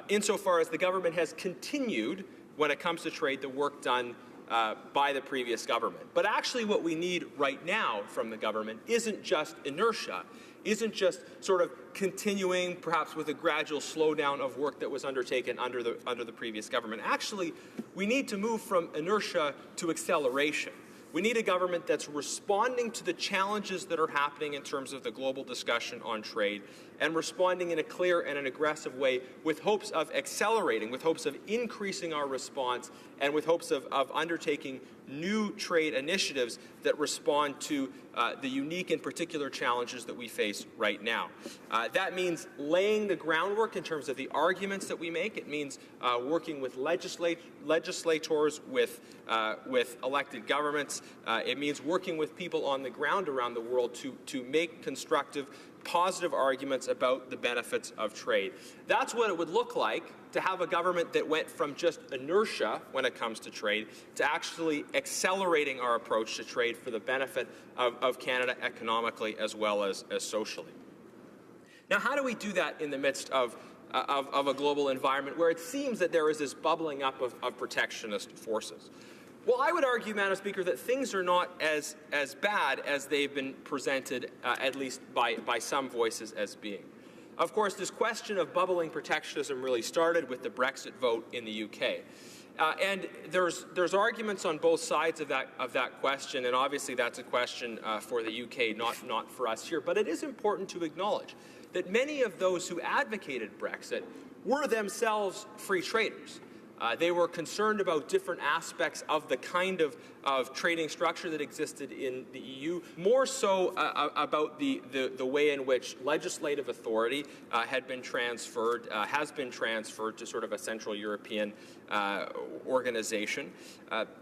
S22: insofar as the government has continued, when it comes to trade, the work done by the previous government. But actually what we need right now from the government isn't just inertia, isn't just sort of continuing perhaps with a gradual slowdown of work that was undertaken under the previous government. Actually, we need to move from inertia to acceleration. We need a government that's responding to the challenges that are happening in terms of the global discussion on trade and responding in a clear and an aggressive way with hopes of accelerating, with hopes of increasing our response, and with hopes of undertaking new trade initiatives that respond to the unique and particular challenges that we face right now. That means laying the groundwork in terms of the arguments that we make. It means working with legislators, with elected governments. It means working with people on the ground around the world to make constructive, positive arguments about the benefits of trade. That's what it would look like to have a government that went from just inertia when it comes to trade to actually accelerating our approach to trade for the benefit of Canada economically as well as socially. Now, how do we do that in the midst of a global environment where it seems that there is this bubbling up of protectionist forces? Well, I would argue, Madam Speaker, that things are not as bad as they've been presented, at least by some voices, as being. Of course, this question of bubbling protectionism really started with the Brexit vote in the UK. And there's arguments on both sides of that question, and obviously that's a question for the UK, not for us here. But it is important to acknowledge that many of those who advocated Brexit were themselves free traders. They were concerned about different aspects of the kind of trading structure that existed in the EU, more so about the way in which legislative authority has been transferred to sort of a Central European organization.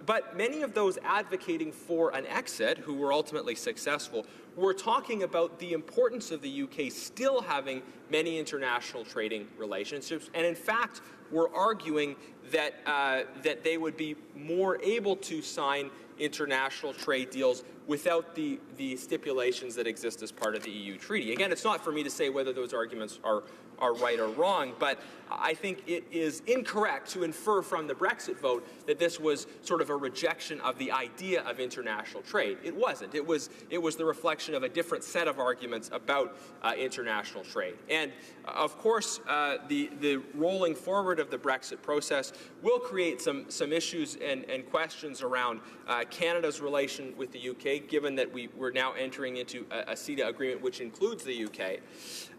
S22: But many of those advocating for an exit, who were ultimately successful, were talking about the importance of the UK still having many international trading relationships, and in fact were arguing that they would be more able to sign international trade deals without the stipulations that exist as part of the EU treaty. Again, it's not for me to say whether those arguments are right or wrong, but I think it is incorrect to infer from the Brexit vote that this was sort of a rejection of the idea of international trade. It wasn't. It was the reflection of a different set of arguments about international trade. And of course, the rolling forward of the Brexit process will create some issues and questions around Canada's relation with the UK, given that we're now entering into a CETA agreement which includes the UK.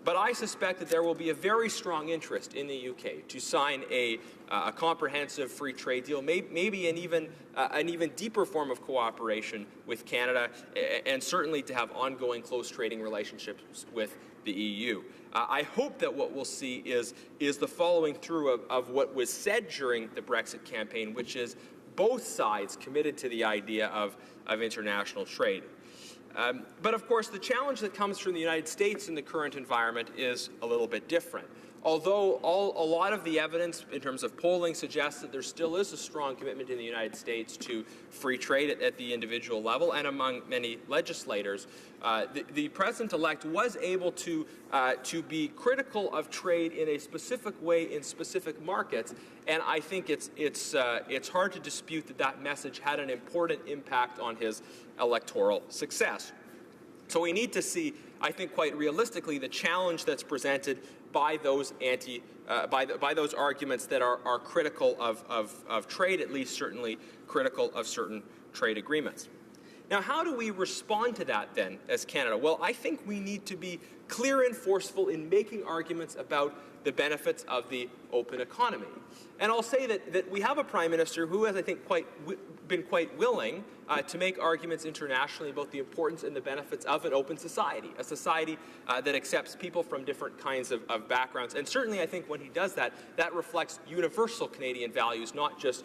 S22: But I suspect that there will be a very strong interest in the UK to sign a comprehensive free trade deal, maybe an even deeper form of cooperation with Canada, and certainly to have ongoing close trading relationships with the EU. I hope that what we'll see is the following through of what was said during the Brexit campaign, which is both sides committed to the idea of international trade. But of course, the challenge that comes from the United States in the current environment is a little bit different. Although a lot of the evidence in terms of polling suggests that there still is a strong commitment in the United States to free trade at the individual level and among many legislators, the president-elect was able to be critical of trade in a specific way in specific markets, and I think it's hard to dispute that message had an important impact on his electoral success. So we need to see, I think quite realistically, the challenge that's presented by those by those arguments that are critical of trade, at least certainly critical of certain trade agreements. Now, how do we respond to that then as Canada? Well, I think we need to be clear and forceful in making arguments about the benefits of the open economy. And I'll say that we have a Prime Minister who has, I think, been quite willing to make arguments internationally about the importance and the benefits of an open society, a society that accepts people from different kinds of backgrounds. And certainly, I think when he does that, that reflects universal Canadian values, not just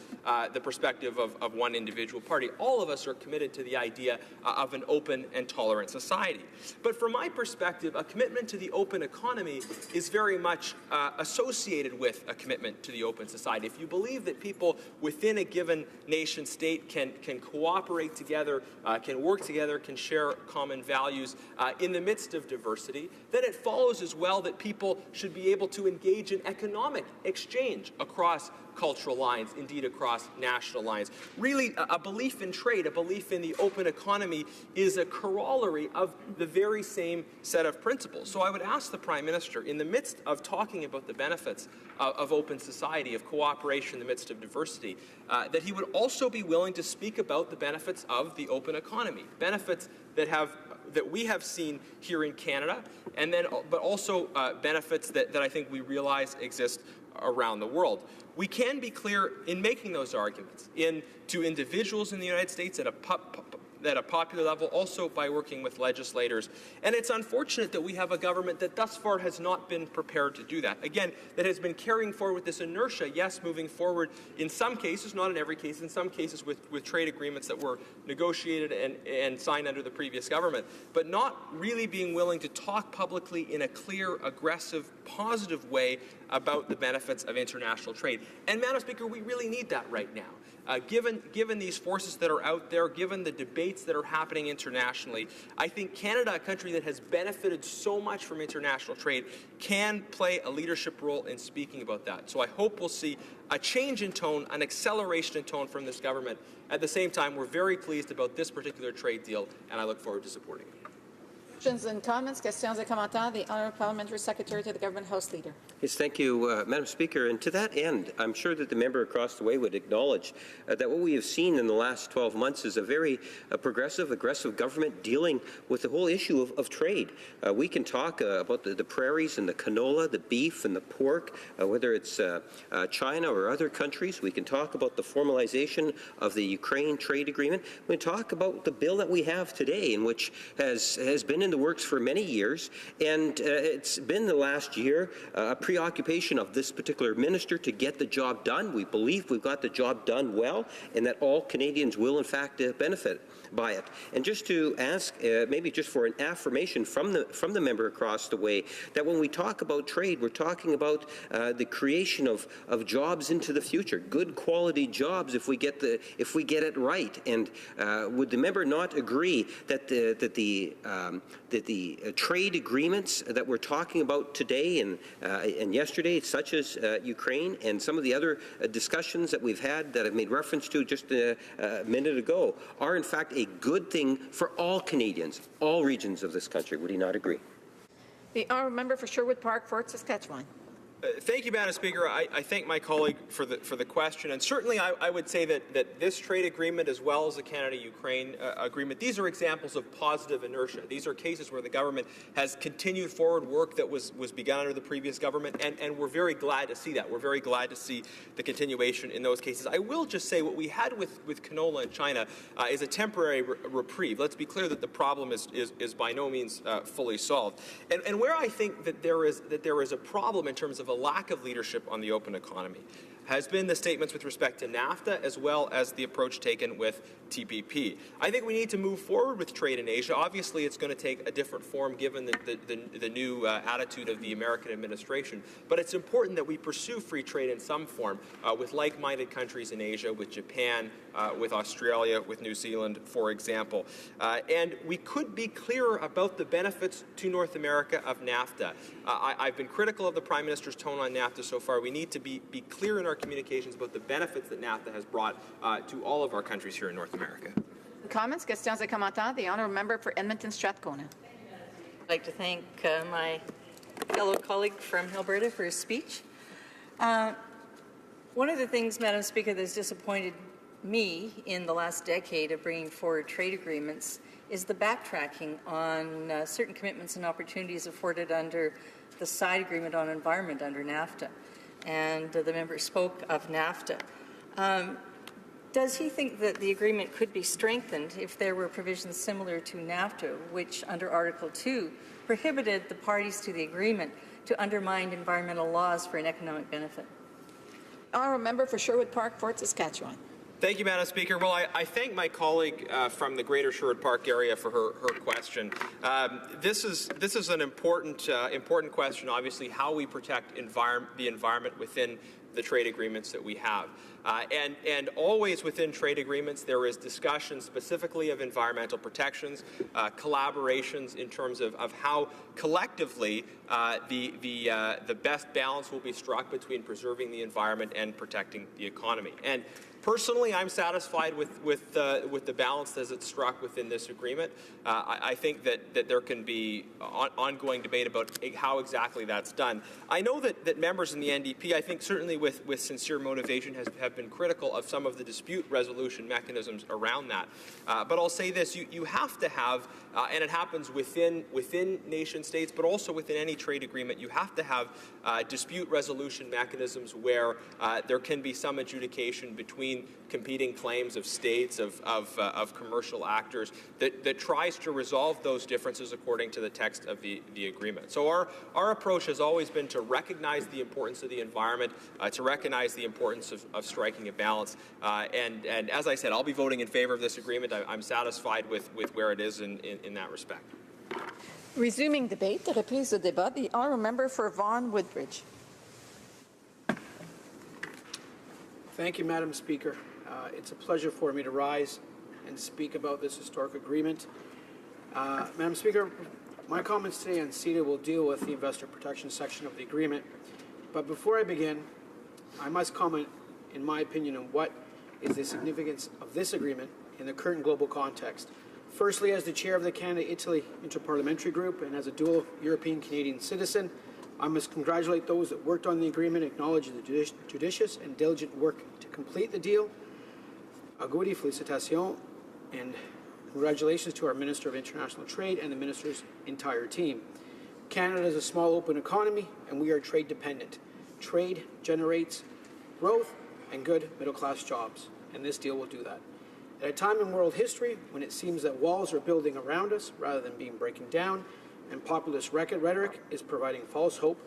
S22: the perspective of one individual party. All of us are committed to the idea of an open and tolerant society. But from my perspective, a commitment to the open economy is very much associated with a commitment to the open society. If you believe that people within a given nation state can cooperate together, can work together, can share common values in the midst of diversity, then it follows as well that people should be able to engage in economic exchange across cultural lines, indeed across national lines. Really, a belief in trade, a belief in the open economy is a corollary of the very same set of principles. So I would ask the Prime Minister, in the midst of talking about the benefits of open society, of cooperation in the midst of diversity, that he would also be willing to speak about the benefits of the open economy, benefits that we have seen here in Canada, and then, but also benefits that I think we realize exist around the world. We can be clear in making those arguments to individuals in the United States at a popular level, also by working with legislators. And it's unfortunate that we have a government that thus far has not been prepared to do that. Again, that has been carrying forward with this inertia, yes, moving forward in some cases, not in every case, in some cases with trade agreements that were negotiated and signed under the previous government, but not really being willing to talk publicly in a clear, aggressive, positive way about the benefits of international trade. And, Madam Speaker, we really need that right now. Given these forces that are out there, given the debates that are happening internationally, I think Canada, a country that has benefited so much from international trade, can play a leadership role in speaking about that. So I hope we'll see a change in tone, an acceleration in tone from this government. At the same time, we're very pleased about this particular trade deal, and I look forward to supporting it.
S10: Questions and comments, questions et commentaires. The Honourable Parliamentary Secretary to the Government House Leader.
S7: Yes, thank you, Madam Speaker. And to that end, I'm sure that the member across the way would acknowledge that what we have seen in the last 12 months is a very progressive, aggressive government dealing with the whole issue of trade. We can talk about the prairies and the canola, the beef and the pork, whether it's China or other countries. We can talk about the formalization of the Ukraine trade agreement. We can talk about the bill that we have today, in which has been in the works for many years, and it's been the last year a preoccupation of this particular minister to get the job done. We believe we've got the job done well, and that all Canadians will in fact benefit by it. And just to ask, maybe just for an affirmation from the member across the way, that when we talk about trade, we're talking about the creation of jobs into the future, good quality jobs if we get it right. And would the member not agree that the trade agreements that we're talking about today and yesterday, such as Ukraine and some of the other discussions that we've had that I've made reference to just a minute ago, are in fact a good thing for all Canadians, all regions of this country? Would he not agree?
S10: The Honourable Member for Sherwood Park, Fort Saskatchewan.
S22: Thank you, Madam Speaker. I thank my colleague for the question, and certainly I would say that this trade agreement, as well as the Canada-Ukraine agreement, these are examples of positive inertia. These are cases where the government has continued forward work that was begun under the previous government, and we're very glad to see that. We're very glad to see the continuation in those cases. I will just say what we had with canola in China is a temporary reprieve. Let's be clear that the problem is by no means fully solved. And where I think that there is a problem in terms of a lack of leadership on the open economy has been the statements with respect to NAFTA, as well as the approach taken with TPP. I think we need to move forward with trade in Asia. Obviously, it's going to take a different form given the new attitude of the American administration. But it's important that we pursue free trade in some form with like-minded countries in Asia, with Japan, with Australia, with New Zealand, for example. And we could be clearer about the benefits to North America of NAFTA. I've been critical of the Prime Minister's tone on NAFTA so far. We need to be clear in our communications about the benefits that NAFTA has brought to all of our countries here in North America.
S10: Comments, questions et commentaires. The Honourable Member for Edmonton Strathcona.
S2: I'd like to thank my fellow colleague from Alberta for his speech. One of the things, Madam Speaker, that has disappointed me in the last decade of bringing forward trade agreements is the backtracking on certain commitments and opportunities afforded under the side agreement on environment under NAFTA. And the member spoke of NAFTA. Does he think that the agreement could be strengthened if there were provisions similar to NAFTA, which under Article 2 prohibited the parties to the agreement to undermine environmental laws for an economic benefit?
S10: Honourable Member for Sherwood Park, Fort Saskatchewan.
S22: Thank you, Madam Speaker. Well, I thank my colleague from the Greater Sherwood Park area for her question. This is an important question, obviously, how we protect the environment within the trade agreements that we have. And always within trade agreements, there is discussion specifically of environmental protections, collaborations in terms of how collectively the best balance will be struck between preserving the environment and protecting the economy. And personally, I'm satisfied with the balance as it's struck within this agreement. I think that there can be ongoing debate about how exactly that's done. I know that members in the NDP, I think certainly with sincere motivation, have been critical of some of the dispute resolution mechanisms around that. But I'll say this, you have to have, and it happens within nation states, but also within any trade agreement, you have to have dispute resolution mechanisms where there can be some adjudication between competing claims of states, of commercial actors, that tries to resolve those differences according to the text of the agreement. So our approach has always been to recognize the importance of the environment, to recognize the importance of striking a balance. And as I said, I'll be voting in favor of this agreement. I'm satisfied with where it is in that respect.
S10: Resuming debate, the reprise de débat, the honourable member for Vaughan Woodbridge.
S5: Thank you, Madam Speaker. It's a pleasure for me to rise and speak about this historic agreement. Madam Speaker, my comments today on CETA will deal with the investor protection section of the agreement. But before I begin, I must comment, in my opinion, on what is the significance of this agreement in the current global context. Firstly, as the chair of the Canada-Italy Interparliamentary Group and as a dual European-Canadian citizen, I must congratulate those that worked on the agreement, acknowledge the judicious and diligent work to complete the deal. Auguri, félicitations, and congratulations to our Minister of International Trade and the Minister's entire team. Canada is a small open economy and we are trade dependent. Trade generates growth and good middle-class jobs, and this deal will do that. At a time in world history when it seems that walls are building around us rather than being breaking down, and populist rhetoric is providing false hope,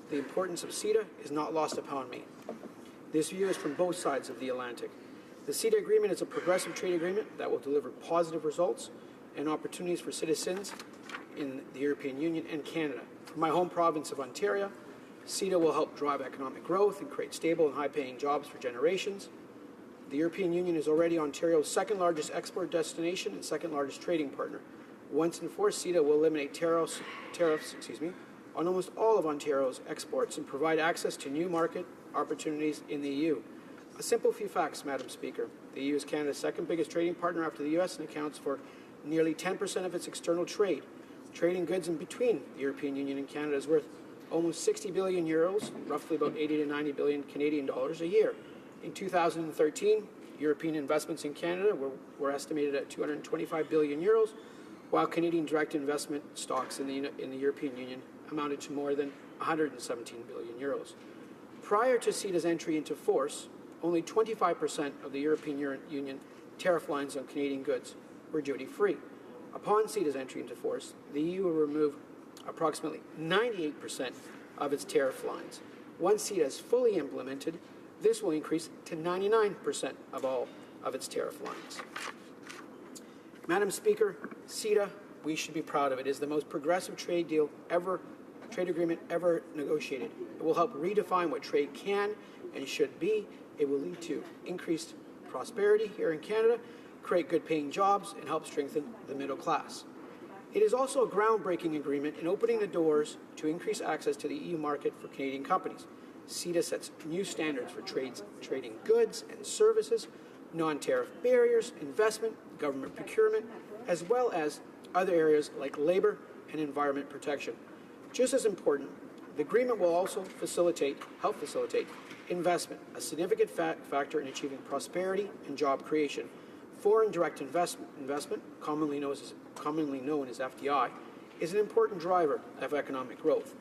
S5: the importance of CETA is not lost upon me. This view is from both sides of the Atlantic. The CETA agreement is a progressive trade agreement that will deliver positive results and opportunities for citizens in the European Union and Canada. For my home province of Ontario, CETA will help drive economic growth and create stable and high-paying jobs for generations. The European Union is already Ontario's second largest export destination and second largest trading partner. Once enforced, CETA will eliminate tariffs on almost all of Ontario's exports and provide access to new market opportunities in the EU. A simple few facts, Madam Speaker. The EU is Canada's second biggest trading partner after the US and accounts for nearly 10% of its external trade. Trading goods in between the European Union and Canada is worth almost 60 billion euros, roughly about 80 to 90 billion Canadian dollars a year. In 2013, European investments in Canada were estimated at 225 billion euros, while Canadian direct investment stocks in the European Union amounted to more than 117 billion euros. Prior to CETA's entry into force, only 25% of the European Union tariff lines on Canadian goods were duty-free. Upon CETA's entry into force, the EU will remove approximately 98% of its tariff lines. Once CETA is fully implemented, this will increase to 99% of all of its tariff lines. Madam Speaker, CETA, we should be proud of it, is the most progressive trade agreement ever negotiated. It will help redefine what trade can and should be. It will lead to increased prosperity here in Canada, create good-paying jobs, and help strengthen the middle class. It is also a groundbreaking agreement in opening the doors to increase access to the EU market for Canadian companies. CETA sets new standards for trading goods and services, non-tariff barriers, investment, government procurement, as well as other areas like labor and environment protection. Just as important, the agreement will also help facilitate investment, a significant factor in achieving prosperity and job creation. Foreign direct investment, commonly known as FDI, is an important driver of economic growth,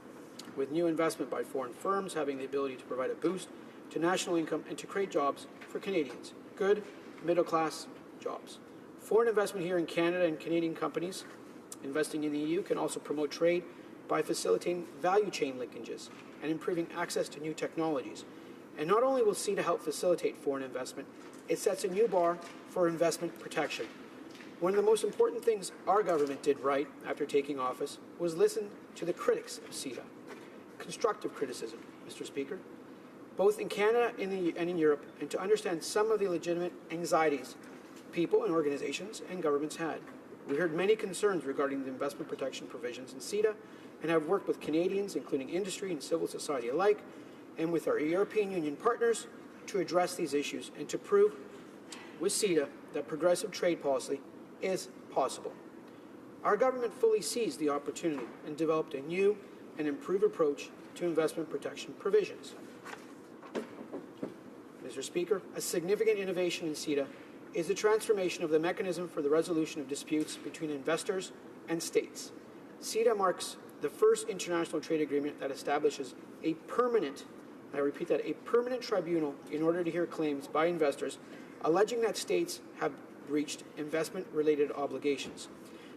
S5: with new investment by foreign firms having the ability to provide a boost to national income and to create jobs for Canadians, good middle-class jobs. Foreign investment here in Canada and Canadian companies investing in the EU can also promote trade by facilitating value chain linkages and improving access to new technologies. And not only will CETA help facilitate foreign investment, it sets a new bar for investment protection. One of the most important things our government did right after taking office was listen to the critics of CETA. Constructive criticism, Mr. Speaker. both in Canada and in Europe, and to understand some of the legitimate anxieties people and organizations and governments had. We heard many concerns regarding the investment protection provisions in CETA and have worked with Canadians, including industry and civil society alike, and with our European Union partners to address these issues and to prove with CETA that progressive trade policy is possible. Our government fully seized the opportunity and developed a new and improved approach to investment protection provisions. Mr. Speaker, a significant innovation in CETA is the transformation of the mechanism for the resolution of disputes between investors and states. CETA marks the first international trade agreement that establishes a permanent, I repeat that, a permanent tribunal in order to hear claims by investors alleging that states have breached investment-related obligations.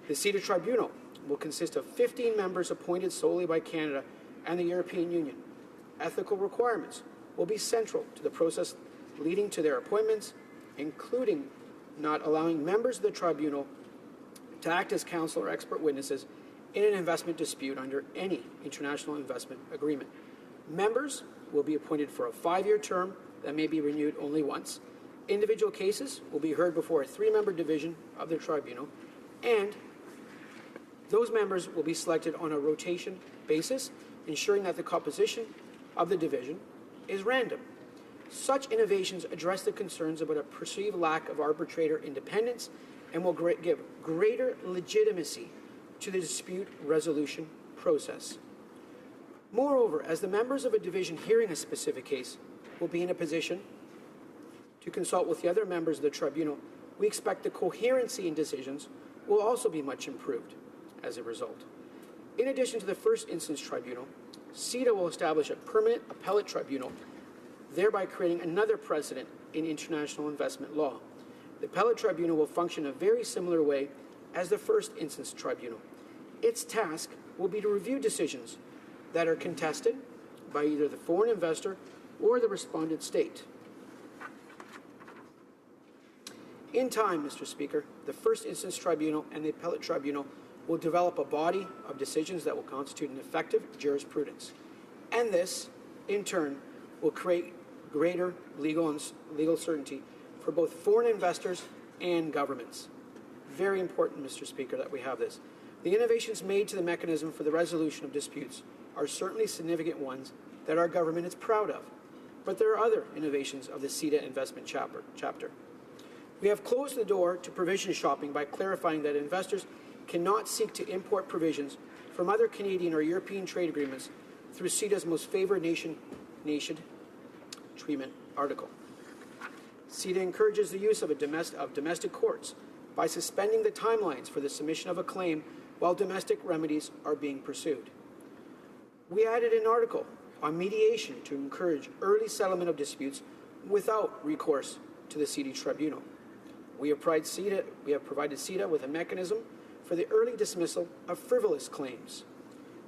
S5: The CETA tribunal will consist of 15 members appointed solely by Canada and the European Union. Ethical requirements will be central to the process leading to their appointments, including not allowing members of the tribunal to act as counsel or expert witnesses in an investment dispute under any international investment agreement. Members will be appointed for a 5-year term that may be renewed only once. Individual cases will be heard before a 3-member division of the tribunal, and those members will be selected on a rotation basis, ensuring that the composition of the division is random. Such innovations address the concerns about a perceived lack of arbitrator independence and will give greater legitimacy to the dispute resolution process. Moreover, as the members of a division hearing a specific case will be in a position to consult with the other members of the tribunal, we expect the coherency in decisions will also be much improved as a result. In addition to the first instance tribunal, CETA will establish a permanent appellate tribunal, thereby creating another precedent in international investment law. The appellate tribunal will function in a very similar way as the first instance tribunal. Its task will be to review decisions that are contested by either the foreign investor or the respondent state. In time, Mr. Speaker, the first instance tribunal and the appellate tribunal will develop a body of decisions that will constitute an effective jurisprudence. And this, in turn, will create greater legal certainty for both foreign investors and governments. Very important, Mr. Speaker, that we have this. The innovations made to the mechanism for the resolution of disputes are certainly significant ones that our government is proud of. But there are other innovations of the CETA investment chapter. We have closed the door to provision shopping by clarifying that investors cannot seek to import provisions from other Canadian or European trade agreements through CETA's most favored nation treatment article. CETA encourages the use of domestic courts by suspending the timelines for the submission of a claim while domestic remedies are being pursued. We added an article on mediation to encourage early settlement of disputes without recourse to the CETA tribunal. We have provided CETA with a mechanism for the early dismissal of frivolous claims.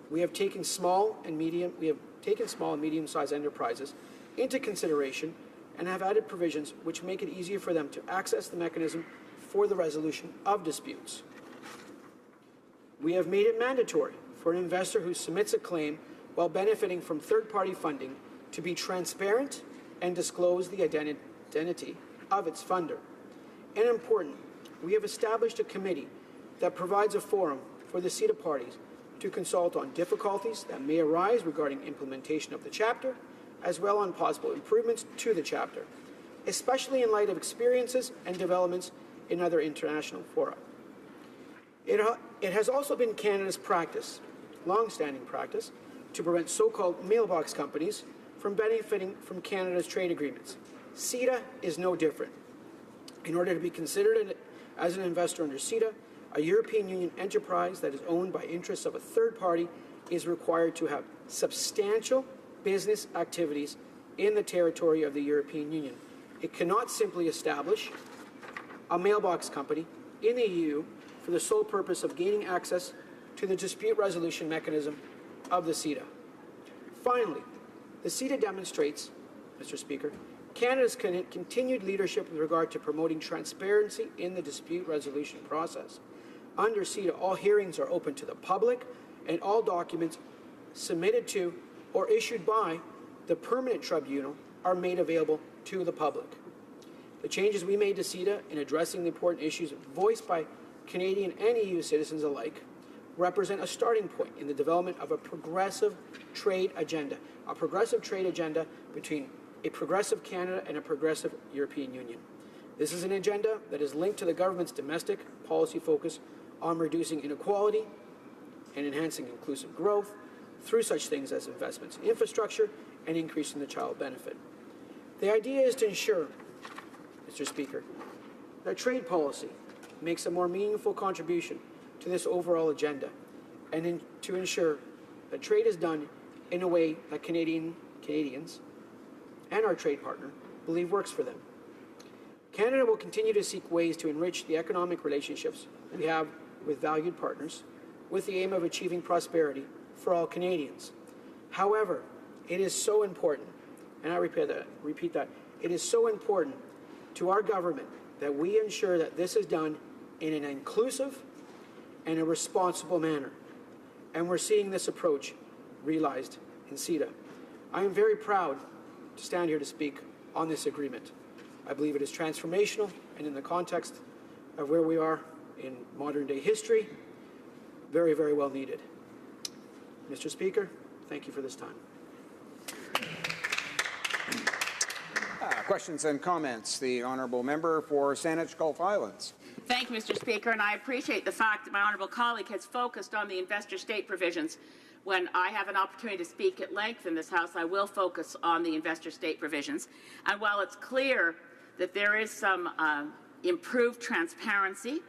S5: We have taken small and medium-sized enterprises into consideration and have added provisions which make it easier for them to access the mechanism for the resolution of disputes. We have made it mandatory for an investor who submits a claim while benefiting from third-party funding to be transparent and disclose the identity of its funder. And important, we have established a committee that provides a forum for the CETA parties to consult on difficulties that may arise regarding implementation of the chapter, as well on possible improvements to the chapter, especially in light of experiences and developments in other international fora. It has also been Canada's practice, long-standing practice, to prevent so-called mailbox companies from benefiting from Canada's trade agreements. CETA is no different. In order to be considered as an investor under CETA, a European Union enterprise that is owned by interests of a third party is required to have substantial business activities in the territory of the European Union. It cannot simply establish a mailbox company in the EU for the sole purpose of gaining access to the dispute resolution mechanism of the CETA. Finally, the CETA demonstrates, Mr. Speaker, Canada's continued leadership with regard to promoting transparency in the dispute resolution process. Under CETA, all hearings are open to the public, and all documents submitted to or issued by the permanent tribunal are made available to the public. The changes we made to CETA in addressing the important issues voiced by Canadian and EU citizens alike represent a starting point in the development of a progressive trade agenda between a progressive Canada and a progressive European Union. This is an agenda that is linked to the government's domestic policy focus on reducing inequality and enhancing inclusive growth through such things as investments in infrastructure and increasing the child benefit. The idea is to ensure, Mr. Speaker, that trade policy makes a more meaningful contribution to this overall agenda, and to ensure that trade is done in a way that Canadians and our trade partner believe works for them. Canada will continue to seek ways to enrich the economic relationships we have with valued partners with the aim of achieving prosperity for all Canadians. However, it is so important, and I repeat that, it is so important to our government that we ensure that this is done in an inclusive and a responsible manner. And we're seeing this approach realized in CETA. I am very proud to stand here to speak on this agreement. I believe it is transformational, and in the context of where we are in modern day history, very, very well needed. Mr. Speaker, thank you for this time.
S6: Questions and comments. The honourable member for Saanich Gulf Islands.
S8: Thank you, Mr. Speaker, and I appreciate the fact that my honourable colleague has focused on the investor state provisions. When I have an opportunity to speak at length in this House, I will focus on the investor state provisions. And while it's clear that there is some improved transparency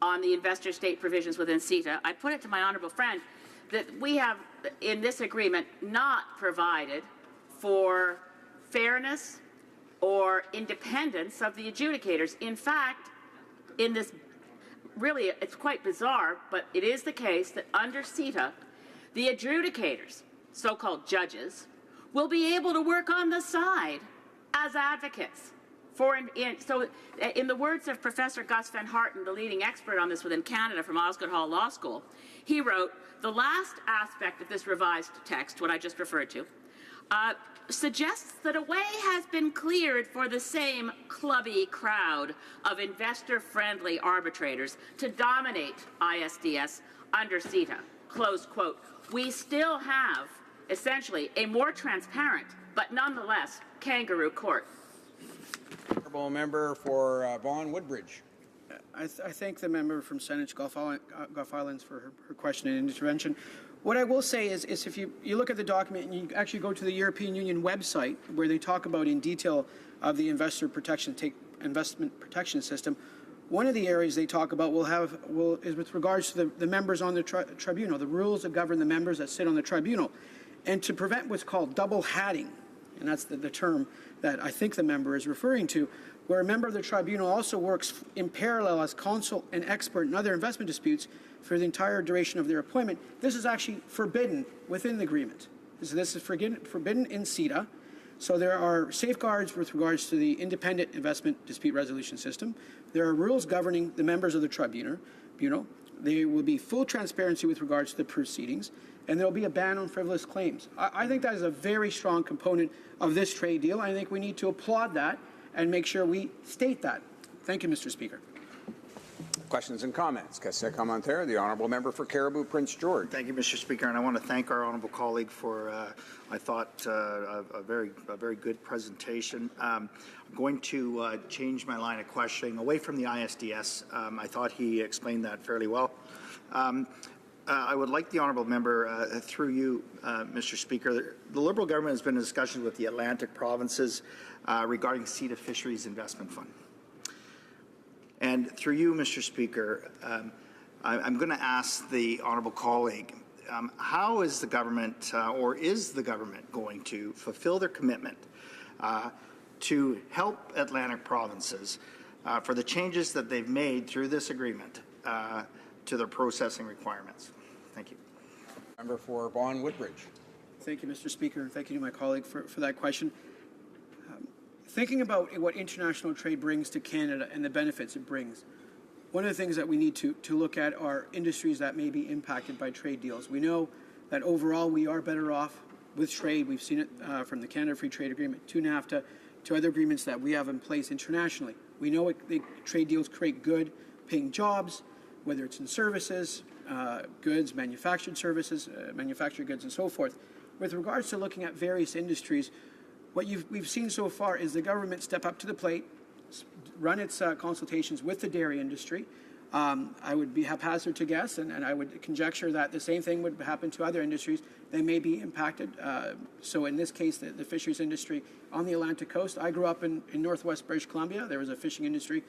S8: on the investor state provisions within CETA, I put it to my honourable friend that we have, in this agreement, not provided for fairness or independence of the adjudicators. In fact, in this, really, it's quite bizarre, but it is the case that under CETA, the adjudicators, so-called judges, will be able to work on the side as advocates. So in the words of Professor Gus Van Harten, the leading expert on this within Canada from Osgoode Hall Law School, he wrote, the last aspect of this revised text, what I just referred to, suggests that a way has been cleared for the same clubby crowd of investor-friendly arbitrators to dominate ISDS under CETA, close quote. We still have, essentially, a more transparent, but nonetheless, kangaroo court.
S6: Honourable member for Vaughan Woodbridge.
S5: I thank the member from Saanich Gulf Islands for her question and intervention. What I will say is if you look at the document and you actually go to the European Union website where they talk about in detail of the investment protection system, one of the areas they talk about is with regards to the members on the tribunal, the rules that govern the members that sit on the tribunal, and to prevent what's called double hatting, and that's the term that I think the member is referring to, where a member of the tribunal also works in parallel as counsel and expert in other investment disputes for the entire duration of their appointment. This is actually forbidden within the agreement. This is forbidden in CETA. So there are safeguards with regards to the independent investment dispute resolution system. There are rules governing the members of the tribunal. There will be full transparency with regards to the proceedings, and there will be a ban on frivolous claims. I think that is a very strong component of this trade deal. I think we need to applaud that and make sure we state that. Thank you, Mr. Speaker.
S6: Questions and comments. Question commentaire. The honourable member for Caribou Prince George.
S4: Thank you, Mr. Speaker, and I want to thank our honourable colleague for, I thought, a very good presentation. I'm going to change my line of questioning away from the ISDS. I thought he explained that fairly well. I would like the honourable member, through you, Mr. Speaker, the Liberal government has been in discussions with the Atlantic provinces regarding CETA Fisheries Investment Fund. And through you, Mr. Speaker, I'm going to ask the honourable colleague, how is the government, or is the government going to fulfill their commitment to help Atlantic provinces for the changes that they've made through this agreement to their processing requirements? Thank you.
S6: Member for Vaughan Woodbridge.
S5: Thank you, Mr. Speaker. Thank you to my colleague for that question. Thinking about what international trade brings to Canada and the benefits it brings, one of the things that we need to look at are industries that may be impacted by trade deals. We know that overall we are better off with trade. We've seen it from the Canada Free Trade Agreement to NAFTA to other agreements that we have in place internationally. We know trade deals create good paying jobs, whether it's in services, goods, manufactured services, manufactured goods, and so forth. With regards to looking at various industries, what we've seen so far is the government step up to the plate, run its consultations with the dairy industry. I would be haphazard to guess, and I would conjecture that the same thing would happen to other industries. They may be impacted. So in this case, the fisheries industry on the Atlantic coast. I grew up in northwest British Columbia. There was a fishing industry.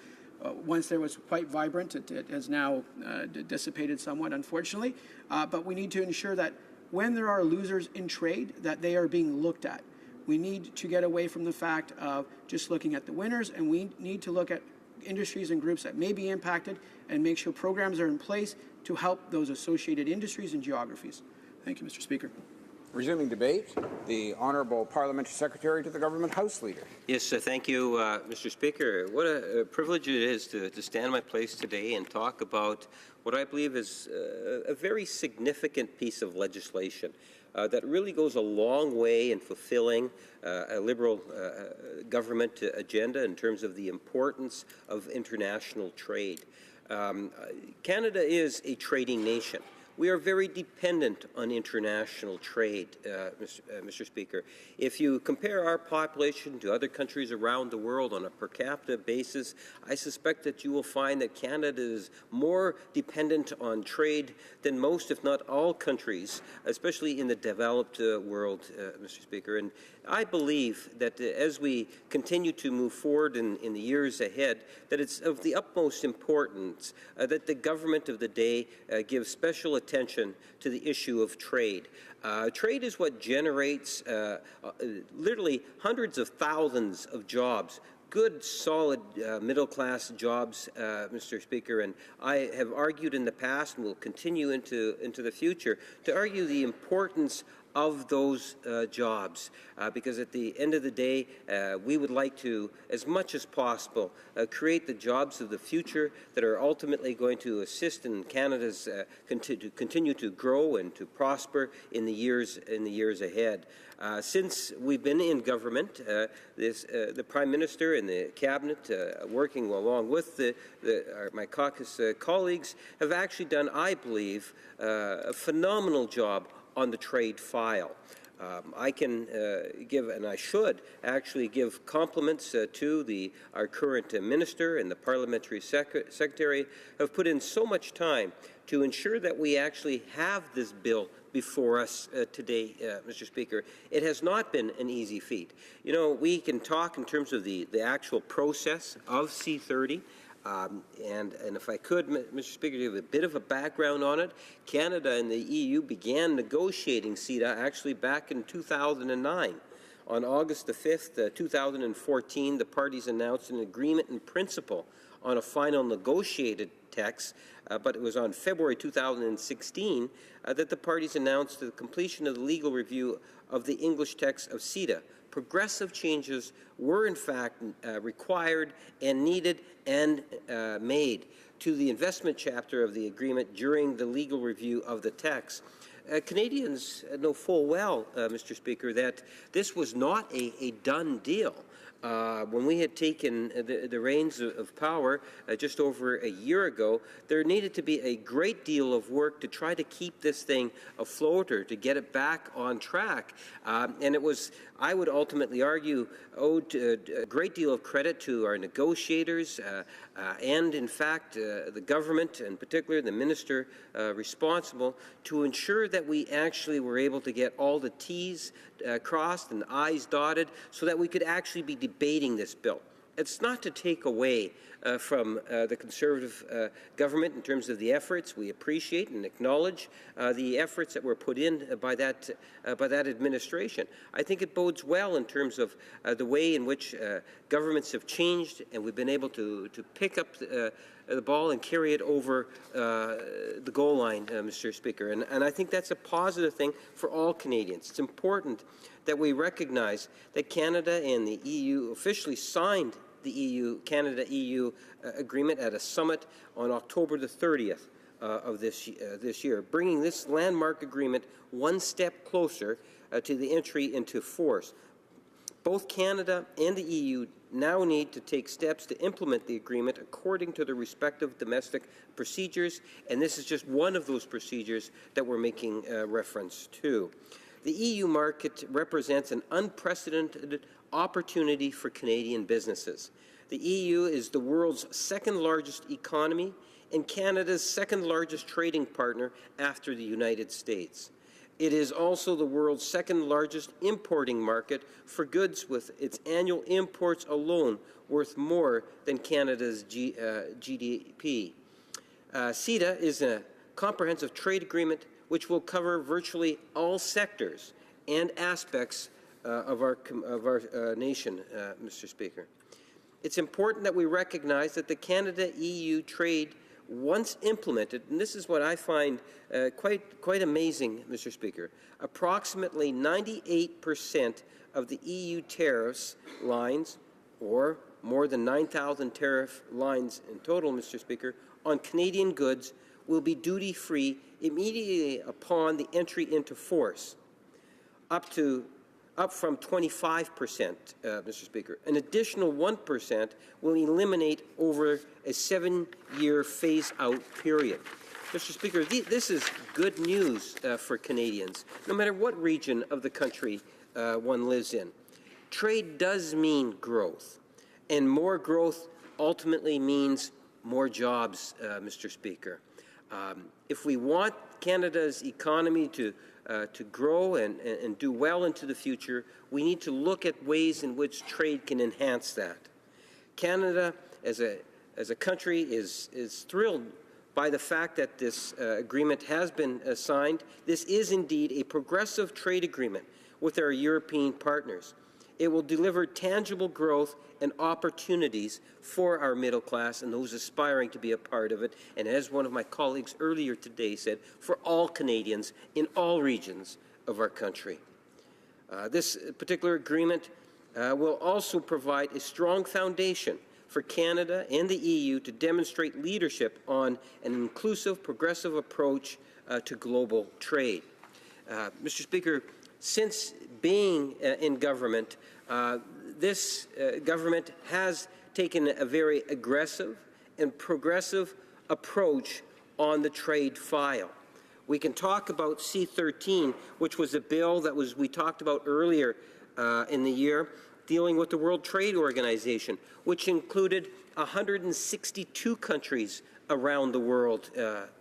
S5: Once there was quite vibrant. It has now dissipated somewhat, unfortunately. But we need to ensure that when there are losers in trade, that they are being looked at. We need to get away from the fact of just looking at the winners, and we need to look at industries and groups that may be impacted and make sure programs are in place to help those associated industries and geographies. Thank you, Mr. Speaker.
S6: Resuming debate, the Honourable Parliamentary Secretary to the Government House Leader.
S7: Yes, thank you, Mr. Speaker. What a privilege it is to stand in my place today and talk about what I believe is a very significant piece of legislation that really goes a long way in fulfilling a Liberal government agenda in terms of the importance of international trade. Canada is a trading nation. We are very dependent on international trade, Mr. Speaker. If you compare our population to other countries around the world on a per capita basis, I suspect that you will find that Canada is more dependent on trade than most, if not all, countries, especially in the developed world, Mr. Speaker. And I believe that as we continue to move forward in the years ahead, that it's of the utmost importance that the government of the day gives special attention to the issue of trade. Trade is what generates literally hundreds of thousands of jobs, good, solid middle-class jobs, Mr. Speaker, and I have argued in the past and will continue into the future to argue the importance of those jobs, because at the end of the day, we would like to, as much as possible, create the jobs of the future that are ultimately going to assist in Canada's continue to grow and to prosper in the years ahead. Since we've been in government, the Prime Minister and the Cabinet, working along with my caucus colleagues, have actually done, I believe, a phenomenal job on the trade file. I can give, and I should actually give compliments to our current minister and the parliamentary secretary, have put in so much time to ensure that we actually have this bill before us today, Mr. Speaker. It has not been an easy feat. You know, we can talk in terms of the actual process of C30. And if I could, Mr. Speaker, give a bit of a background on it, Canada and the EU began negotiating CETA actually back in 2009. On August the 5th, 2014, the parties announced an agreement in principle on a final negotiated text, but it was on February 2016 that the parties announced the completion of the legal review of the English text of CETA. Progressive changes were in fact required and needed and made to the investment chapter of the agreement during the legal review of the text. Canadians know full well, Mr. Speaker, that this was not a done deal. When we had taken the reins of power just over a year ago, there needed to be a great deal of work to try to keep this thing afloat or to get it back on track. And it was, I would ultimately argue, owed a great deal of credit to our negotiators and, in fact, the government, and particularly the minister responsible, to ensure that we actually were able to get all the T's crossed and I's dotted so that we could actually be debating this bill. It's not to take away from the Conservative government in terms of the efforts. We appreciate and acknowledge the efforts that were put in by that administration. I think it bodes well in terms of the way in which governments have changed, and we've been able to pick up the ball and carry it over the goal line, Mr. Speaker. And I think that's a positive thing for all Canadians. It's important that we recognize that Canada and the EU officially signed the Canada-EU agreement at a summit on October the 30th of this year, bringing this landmark agreement one step closer to the entry into force. Both Canada and the EU now need to take steps to implement the agreement according to their respective domestic procedures, and this is just one of those procedures that we're making reference to. The EU market represents an unprecedented opportunity for Canadian businesses. The EU is the world's second largest economy and Canada's second largest trading partner after the United States. It is also the world's second largest importing market for goods, with its annual imports alone worth more than Canada's GDP. CETA is a comprehensive trade agreement which will cover virtually all sectors and aspects of our nation, Mr. Speaker. It's important that we recognize that the Canada-EU trade, once implemented, and this is what I find quite amazing, Mr. Speaker, approximately 98% of the EU tariffs lines, or more than 9,000 tariff lines in total, Mr. Speaker, on Canadian goods will be duty-free immediately upon the entry into force, up from 25%, Mr. Speaker. An additional 1% will eliminate over a 7-year phase-out period. Mr. Speaker, this is good news for Canadians, no matter what region of the country one lives in. Trade does mean growth, and more growth ultimately means more jobs, Mr. Speaker. If we want Canada's economy to grow and do well into the future, we need to look at ways in which trade can enhance that. Canada, as a country, is thrilled by the fact that this agreement has been signed. This is indeed a progressive trade agreement with our European partners. It will deliver tangible growth and opportunities for our middle class and those aspiring to be a part of it, and as one of my colleagues earlier today said, for all Canadians in all regions of our country. This particular agreement will also provide a strong foundation for Canada and the EU to demonstrate leadership on an inclusive, progressive approach to global trade. Mr. Speaker, since being in government, this government has taken a very aggressive and progressive approach on the trade file. We can talk about C-13, which was a bill that we talked about earlier in the year, dealing with the World Trade Organization, which included 162 countries around the world,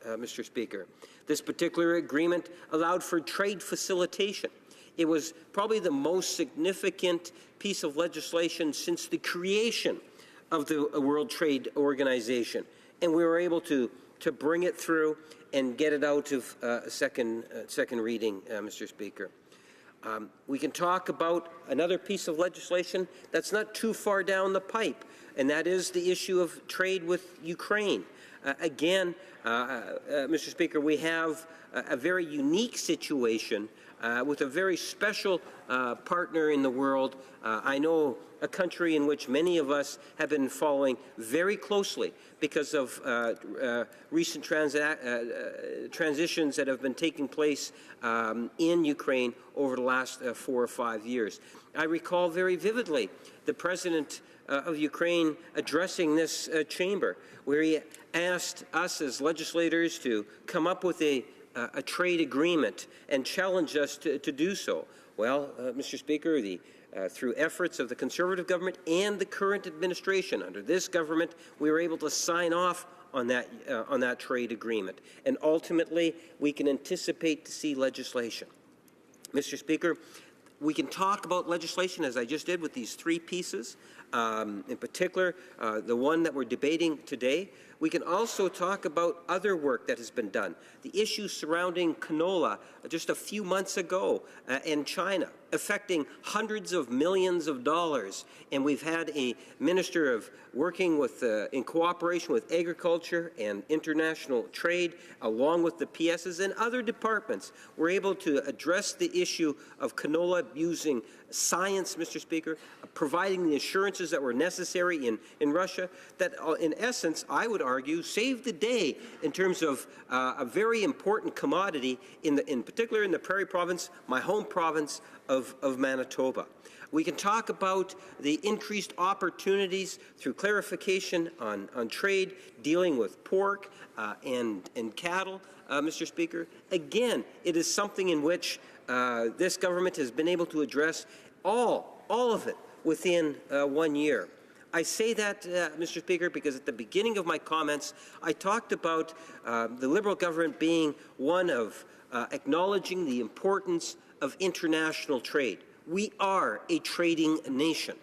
S7: Mr. Speaker. This particular agreement allowed for trade facilitation. It was probably the most significant piece of legislation since the creation of the World Trade Organization, and we were able to bring it through and get it out of second reading, Mr. Speaker. We can talk about another piece of legislation that's not too far down the pipe, and that is the issue of trade with Ukraine. Again, Mr. Speaker, we have a very unique situation with a very special partner in the world. I know a country in which many of us have been following very closely because of recent transitions that have been taking place in Ukraine over the last 4 or 5 years. I recall very vividly the President of Ukraine addressing this chamber, where he asked us as legislators to come up with a trade agreement and challenge us to do so. Well, Mr. Speaker, through efforts of the Conservative government and the current administration, under this government, we were able to sign off on that trade agreement. And ultimately, we can anticipate to see legislation. Mr. Speaker, we can talk about legislation, as I just did with these 3 pieces, in particular, the one that we're debating today. We can also talk about other work that has been done. The issue surrounding canola just a few months ago in China, affecting hundreds of millions of dollars. And we've had a minister of working with, in cooperation with agriculture and international trade, along with the PSs and other departments. We're able to address the issue of canola using science, Mr. Speaker, providing the assurances that were necessary in Russia, that in essence, I would argue, saved the day in terms of a very important commodity, in particular in the Prairie Province, my home province of Manitoba. We can talk about the increased opportunities through clarification on trade, dealing with pork and cattle, Mr. Speaker. Again, it is something in which this government has been able to address all of it within 1 year. I say that, Mr. Speaker, because at the beginning of my comments, I talked about the Liberal government being one of acknowledging the importance of international trade. We are a trading nation,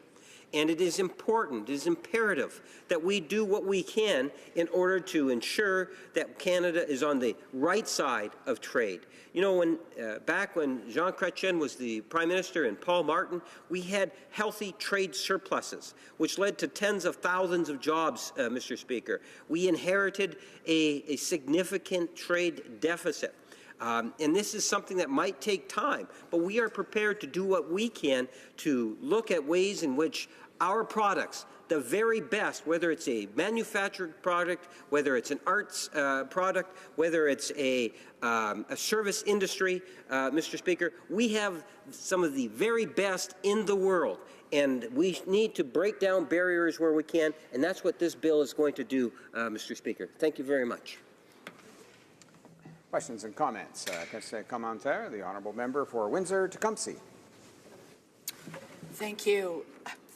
S7: and it is important, it is imperative that we do what we can in order to ensure that Canada is on the right side of trade. You know, back when Jean Chrétien was the Prime Minister and Paul Martin, we had healthy trade surpluses, which led to tens of thousands of jobs, Mr. Speaker. We inherited a significant trade deficit. And this is something that might take time, but we are prepared to do what we can to look at ways in which our products, the very best, whether it's a manufactured product, whether it's an arts product, whether it's a service industry, Mr. Speaker, we have some of the very best in the world. And we need to break down barriers where we can, and that's what this bill is going to do, Mr. Speaker. Thank you very much.
S6: Questions and comments. Commentaire, the honourable member for Windsor-Tecumseh.
S1: Thank you.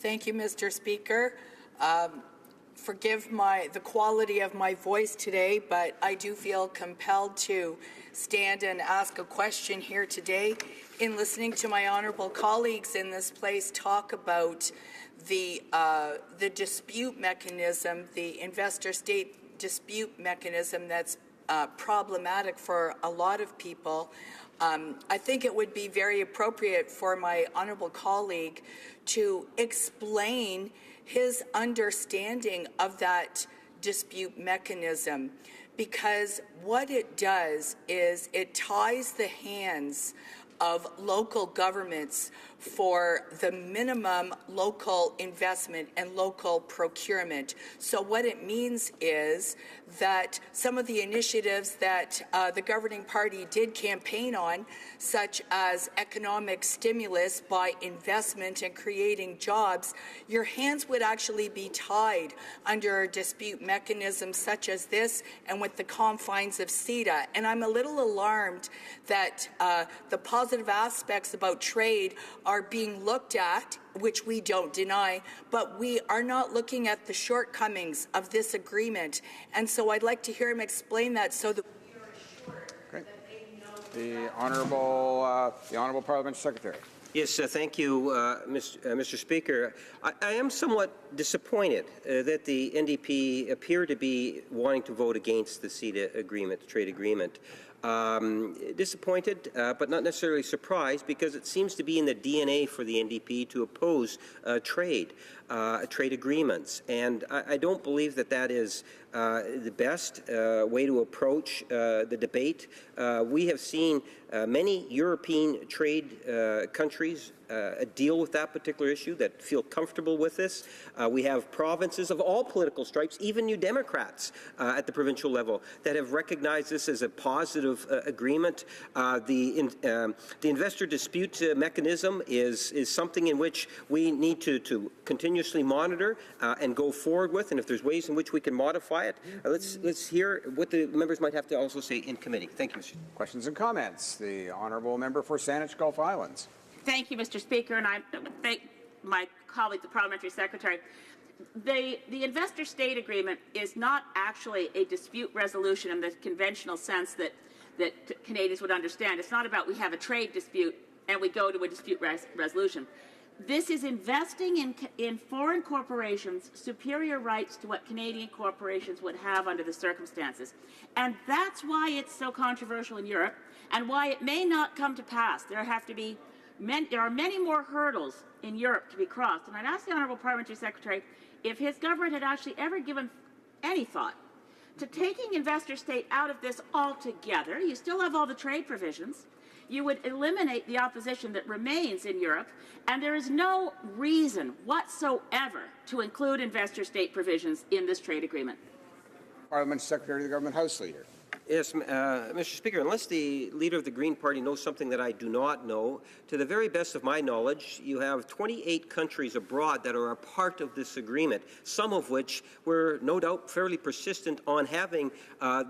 S1: Thank you, Mr. Speaker. Forgive the quality of my voice today, but I do feel compelled to stand and ask a question here today. In listening to my honourable colleagues in this place talk about the dispute mechanism, the investor-state dispute mechanism that's problematic for a lot of people, I think it would be very appropriate for my honourable colleague to explain his understanding of that dispute mechanism, because what it does is it ties the hands of local governments for the minimum local investment and local procurement. So what it means is that some of the initiatives that the governing party did campaign on, such as economic stimulus by investment and creating jobs, your hands would actually be tied under a dispute mechanism such as this and with the confines of CETA. And I'm a little alarmed that the positive aspects about trade are being looked at, which we don't deny, but we are not looking at the shortcomings of this agreement. And so I'd like to hear him explain that so that we are assured that they know.
S6: The Honourable Parliamentary Secretary.
S7: Yes, thank you, Mr. Speaker. I am somewhat disappointed that the NDP appear to be wanting to vote against the CETA agreement, the trade agreement. Disappointed, but not necessarily surprised, because it seems to be in the DNA for the NDP to oppose trade agreements. And I don't believe that that is the best way to approach the debate. We have seen many European trade countries deal with that particular issue, that feel comfortable with this. We have provinces of all political stripes, even New Democrats at the provincial level, that have recognized this as a positive agreement. The investor dispute mechanism is something in which we need to continuously monitor and go forward with, and if there's ways in which we can modify it, let's hear what the members might have to also say in committee. Thank you, Mr.
S6: Questions and comments. The honourable member for Saanich Gulf Islands.
S8: Thank you, Mr. Speaker, and I thank my colleague, the Parliamentary Secretary. The investor-state agreement is not actually a dispute resolution in the conventional sense that Canadians would understand. It's not about we have a trade dispute and we go to a dispute resolution. This is investing in foreign corporations superior rights to what Canadian corporations would have under the circumstances. And that's why it's so controversial in Europe and why it may not come to pass. There are many more hurdles in Europe to be crossed. And I'd ask the Honourable Parliamentary Secretary if his government had actually ever given any thought to taking investor-state out of this altogether. You still have all the trade provisions. you would eliminate the opposition that remains in Europe, and there is no reason whatsoever to include investor-state provisions in this trade agreement.
S6: Parliament Secretary of the Government House Leader.
S7: Yes, Mr. Speaker, unless the Leader of the Green Party knows something that I do not know, to the very best of my knowledge, you have 28 countries abroad that are a part of this agreement, some of which were no doubt fairly persistent on having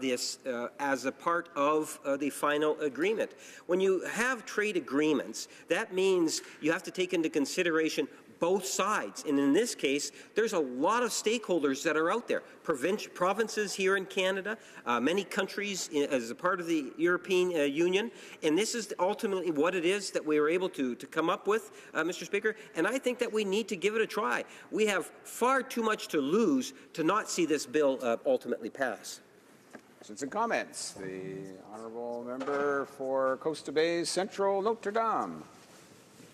S7: this as a part of the final agreement. When you have trade agreements, that means you have to take into consideration both sides. And in this case, there's a lot of stakeholders that are out there. Provinces here in Canada, many countries as a part of the European Union. And this is ultimately what it is that we were able to come up with, Mr. Speaker. And I think that we need to give it a try. We have far too much to lose to not see this bill ultimately pass.
S6: Questions and comments. The honourable member for Coast Bay Central Notre Dame.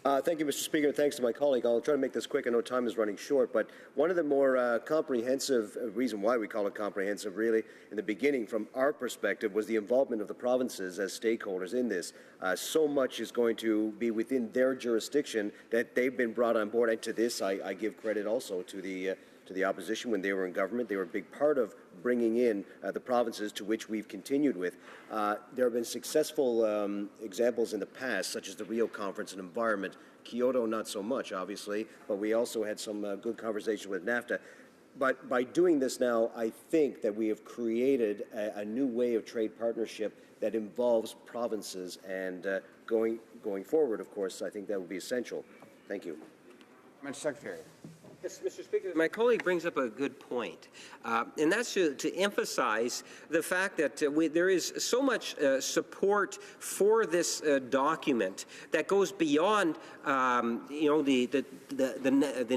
S9: Thank you, Mr. Speaker, and thanks to my colleague. I'll try to make this quick. I know time is running short, but one of the more comprehensive reason why we call it comprehensive, really, in the beginning, from our perspective, was the involvement of the provinces as stakeholders in this. So much is going to be within their jurisdiction that they've been brought on board, and to this, I give credit also to the opposition when they were in government. They were a big part of bringing in the provinces, to which we've continued with. There have been successful examples in the past, such as the Rio Conference on Environment. Kyoto, not so much, obviously, but we also had some good conversation with NAFTA. But by doing this now, I think that we have created a new way of trade partnership that involves provinces, and going forward, of course, I think that will be essential. Thank you.
S6: Mr. Secretary.
S7: Yes, Mr. Speaker, my colleague brings up a good point, and that's to emphasize the fact that there is so much support for this document that goes beyond, the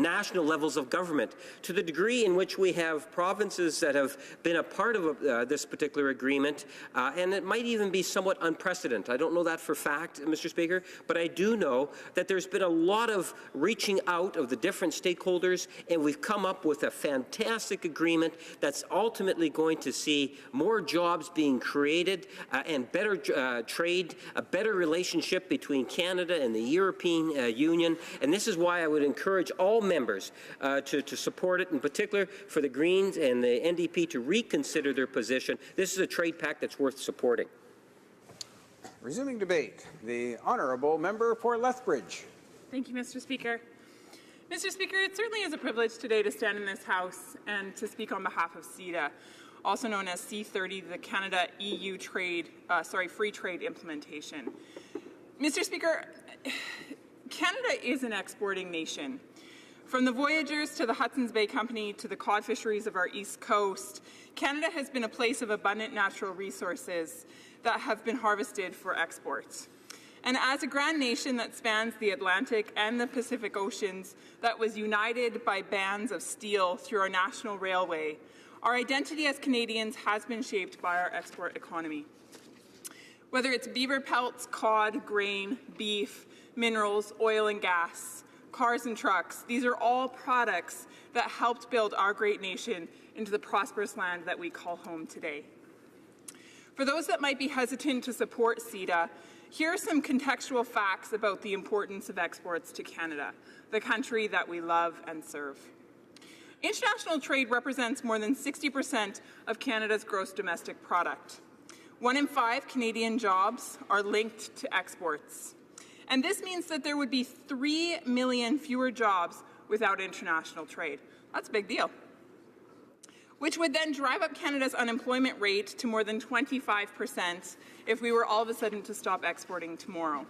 S7: national levels of government, to the degree in which we have provinces that have been a part of this particular agreement, and it might even be somewhat unprecedented. I don't know that for fact, Mr. Speaker, but I do know that there's been a lot of reaching out of the different stakeholders, and we've come up with a fantastic agreement that's ultimately going to see more jobs being created and better trade, a better relationship between Canada and the European Union. And this is why I would encourage all members to support it, in particular for the Greens and the NDP to reconsider their position. This is a trade pact that's worth supporting.
S6: Resuming debate, the honourable member for Lethbridge.
S12: Thank you, Mr. Speaker. Mr. Speaker, it certainly is a privilege today to stand in this House and to speak on behalf of CETA, also known as C30, the Canada-EU free trade implementation. Mr. Speaker, Canada is an exporting nation. From the Voyageurs to the Hudson's Bay Company to the cod fisheries of our East Coast, Canada has been a place of abundant natural resources that have been harvested for exports. And as a grand nation that spans the Atlantic and the Pacific Oceans, that was united by bands of steel through our national railway, our identity as Canadians has been shaped by our export economy. Whether it's beaver pelts, cod, grain, beef, minerals, oil and gas, cars and trucks, these are all products that helped build our great nation into the prosperous land that we call home today. For those that might be hesitant to support CETA, here are some contextual facts about the importance of exports to Canada, the country that we love and serve. International trade represents more than 60% of Canada's gross domestic product. 1 in 5 Canadian jobs are linked to exports. And this means that there would be 3 million fewer jobs without international trade. That's a big deal. Which would then drive up Canada's unemployment rate to more than 25% if we were all of a sudden to stop exporting tomorrow.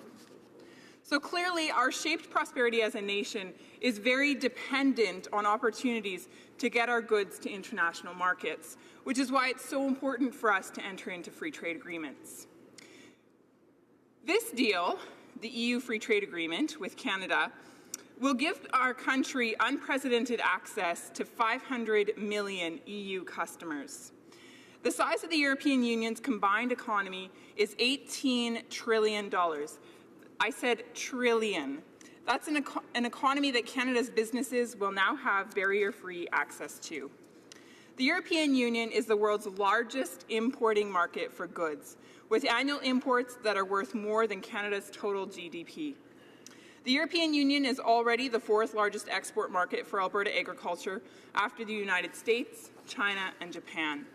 S12: So clearly, our shaped prosperity as a nation is very dependent on opportunities to get our goods to international markets, which is why it's so important for us to enter into free trade agreements. This deal, the EU Free Trade Agreement with Canada, will give our country unprecedented access to 500 million EU customers. The size of the European Union's combined economy is $18 trillion. I said trillion. That's an economy that Canada's businesses will now have barrier-free access to. The European Union is the world's largest importing market for goods, with annual imports that are worth more than Canada's total GDP. The European Union is already the fourth largest export market for Alberta agriculture after the United States, China, and Japan.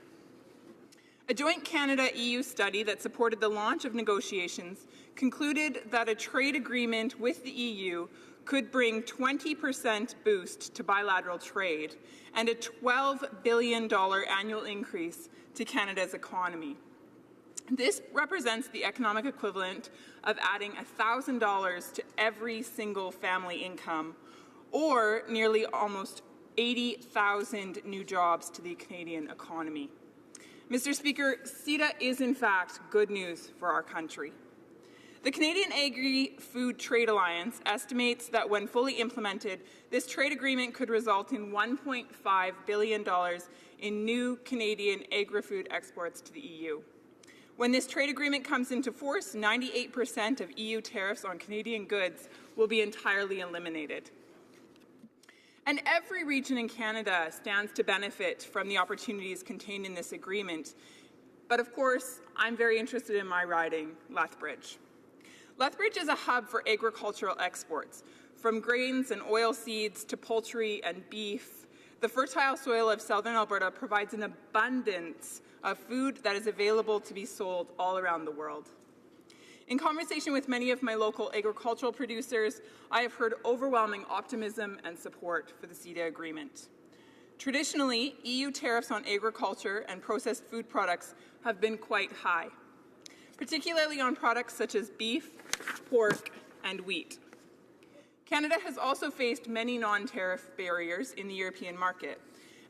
S12: A joint Canada-EU study that supported the launch of negotiations concluded that a trade agreement with the EU could bring 20% boost to bilateral trade and a $12 billion annual increase to Canada's economy. This represents the economic equivalent of adding $1,000 to every single family income, or nearly almost 80,000 new jobs to the Canadian economy. Mr. Speaker, CETA is in fact good news for our country. The Canadian Agri-Food Trade Alliance estimates that when fully implemented, this trade agreement could result in $1.5 billion in new Canadian agri-food exports to the EU. When this trade agreement comes into force, 98% of EU tariffs on Canadian goods will be entirely eliminated. And every region in Canada stands to benefit from the opportunities contained in this agreement. But of course, I'm very interested in my riding, Lethbridge. Lethbridge is a hub for agricultural exports. From grains and oilseeds to poultry and beef, the fertile soil of southern Alberta provides an abundance of food that is available to be sold all around the world. In conversation with many of my local agricultural producers, I have heard overwhelming optimism and support for the CETA agreement. Traditionally, EU tariffs on agriculture and processed food products have been quite high, particularly on products such as beef, pork, and wheat. Canada has also faced many non-tariff barriers in the European market,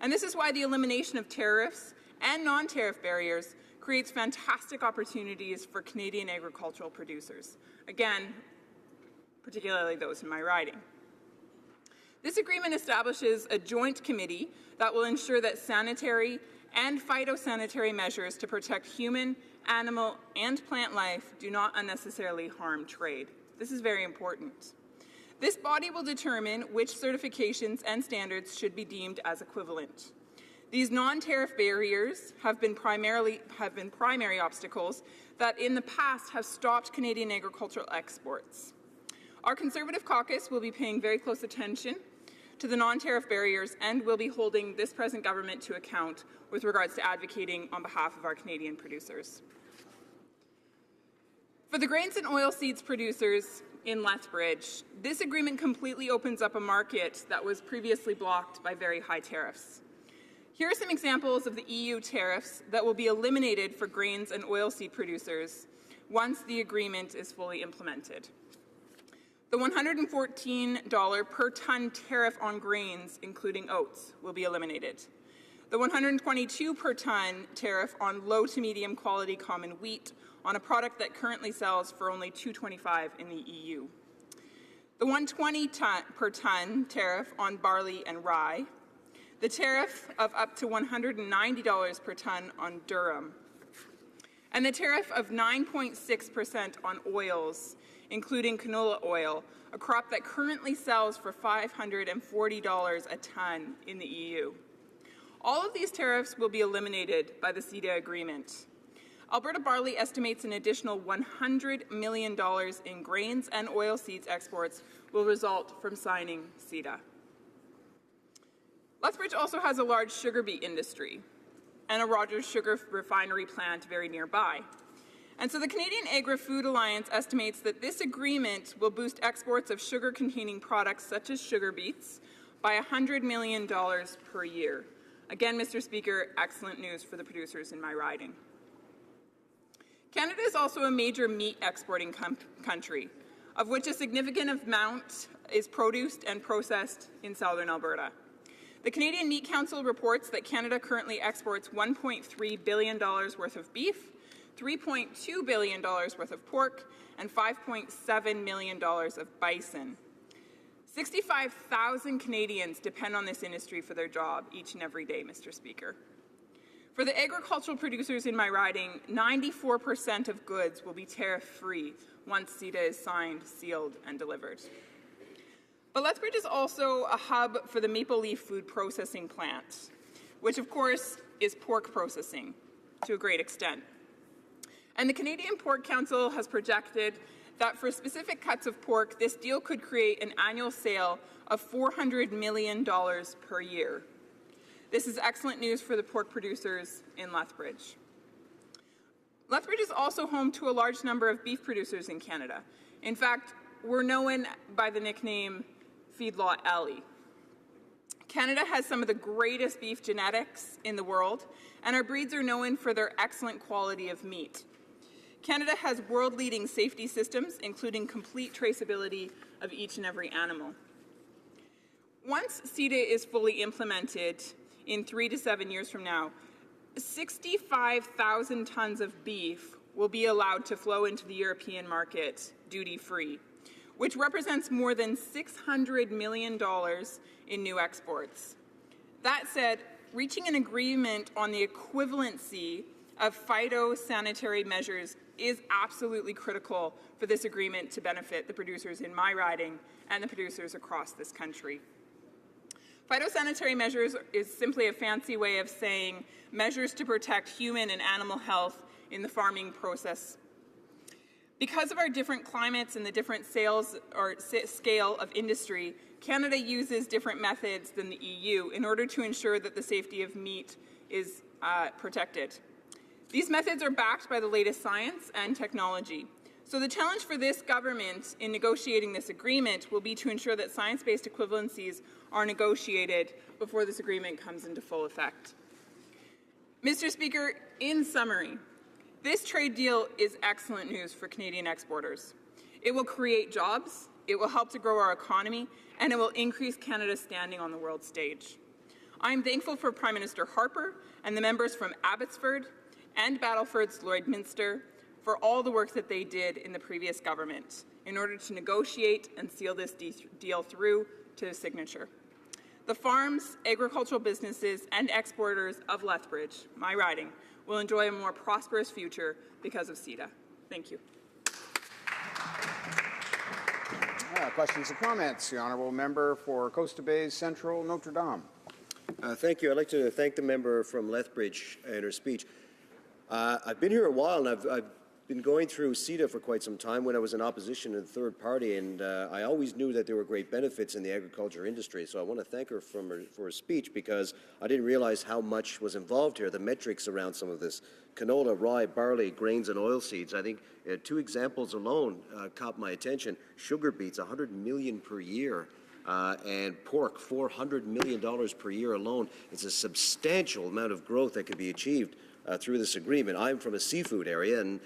S12: and this is why the elimination of tariffs and non-tariff barriers creates fantastic opportunities for Canadian agricultural producers. Again, particularly those in my riding. This agreement establishes a joint committee that will ensure that sanitary and phytosanitary measures to protect human, animal, and plant life do not unnecessarily harm trade. This is very important. This body will determine which certifications and standards should be deemed as equivalent. These non-tariff barriers have been primary obstacles that in the past have stopped Canadian agricultural exports. Our Conservative caucus will be paying very close attention to the non-tariff barriers and will be holding this present government to account with regards to advocating on behalf of our Canadian producers. For the grains and oilseeds producers in Lethbridge, this agreement completely opens up a market that was previously blocked by very high tariffs. Here are some examples of the EU tariffs that will be eliminated for grains and oilseed producers once the agreement is fully implemented. The $114 per ton tariff on grains, including oats, will be eliminated. The $122 per ton tariff on low to medium quality common wheat on a product that currently sells for only $2.25 in the EU. The $120 per ton tariff on barley and rye. The tariff of up to $190 per ton on durum. And the tariff of 9.6% on oils, including canola oil, a crop that currently sells for $540 a ton in the EU. All of these tariffs will be eliminated by the CETA agreement. Alberta Barley estimates an additional $100 million in grains and oilseeds exports will result from signing CETA. Lethbridge also has a large sugar beet industry and a Rogers Sugar refinery plant very nearby. And so the Canadian Agri-Food Alliance estimates that this agreement will boost exports of sugar-containing products such as sugar beets by $100 million per year. Again, Mr. Speaker, excellent news for the producers in my riding. Canada is also a major meat exporting country, of which a significant amount is produced and processed in southern Alberta. The Canadian Meat Council reports that Canada currently exports $1.3 billion worth of beef, $3.2 billion worth of pork, and $5.7 million of bison. 65,000 Canadians depend on this industry for their job each and every day, Mr. Speaker. For the agricultural producers in my riding, 94% of goods will be tariff-free once CETA is signed, sealed, and delivered. But Lethbridge is also a hub for the Maple Leaf Food Processing Plant, which of course is pork processing to a great extent. And the Canadian Pork Council has projected that for specific cuts of pork, this deal could create an annual sale of $400 million per year. This is excellent news for the pork producers in Lethbridge. Lethbridge is also home to a large number of beef producers in Canada. In fact, we're known by the nickname Feedlot Alley. Canada has some of the greatest beef genetics in the world, and our breeds are known for their excellent quality of meat. Canada has world-leading safety systems, including complete traceability of each and every animal. Once CETA is fully implemented in 3 to 7 years from now, 65,000 tons of beef will be allowed to flow into the European market duty-free, which represents more than $600 million in new exports. That said, reaching an agreement on the equivalency of phytosanitary measures is absolutely critical for this agreement to benefit the producers in my riding and the producers across this country. Phytosanitary measures is simply a fancy way of saying measures to protect human and animal health in the farming process. Because of our different climates and the different sales or scale of industry, Canada uses different methods than the EU in order to ensure that the safety of meat is protected. These methods are backed by the latest science and technology. So the challenge for this government in negotiating this agreement will be to ensure that science-based equivalencies are negotiated before this agreement comes into full effect. Mr. Speaker, in summary, this trade deal is excellent news for Canadian exporters. It will create jobs, it will help to grow our economy, and it will increase Canada's standing on the world stage. I'm thankful for Prime Minister Harper and the members from Abbotsford and Battleford's Lloydminster for all the work that they did in the previous government in order to negotiate and seal this deal through to signature. The farms, agricultural businesses, and exporters of Lethbridge, my riding, will enjoy a more prosperous future because of CETA. Thank you.
S6: Questions or comments? The Honourable Member for Coast Bay Central Notre Dame.
S9: Thank you. I'd like to thank the member from Lethbridge and her speech. I've been here a while, and I've been going through CETA for quite some time when I was in opposition in the third party, and I always knew that there were great benefits in the agriculture industry. So I want to thank her for her speech, because I didn't realize how much was involved here, the metrics around some of this. Canola, rye, barley, grains, and oilseeds. I think 2 examples alone caught my attention. Sugar beets, $100 million per year. And pork, $400 million per year alone. It's a substantial amount of growth that could be achieved through this agreement. I'm from a seafood area, and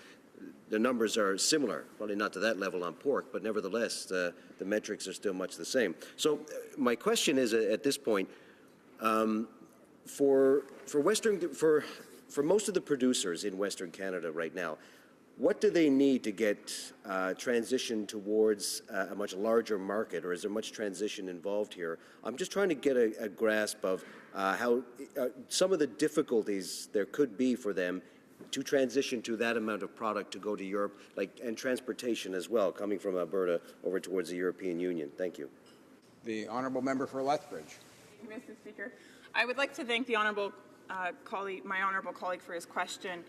S9: the numbers are similar, probably not to that level on pork, but nevertheless, the metrics are still much the same. So my question is, at this point, for most of the producers in Western Canada right now, what do they need to get transition towards a much larger market, or is there much transition involved here? I'm just trying to get a grasp of how some of the difficulties there could be for them to transition to that amount of product to go to Europe, and transportation as well, coming from Alberta over towards the European Union. Thank you.
S6: The Honourable Member for Lethbridge.
S12: Thank you, Mr. Speaker. I would like to thank the honourable my honourable colleague for his question.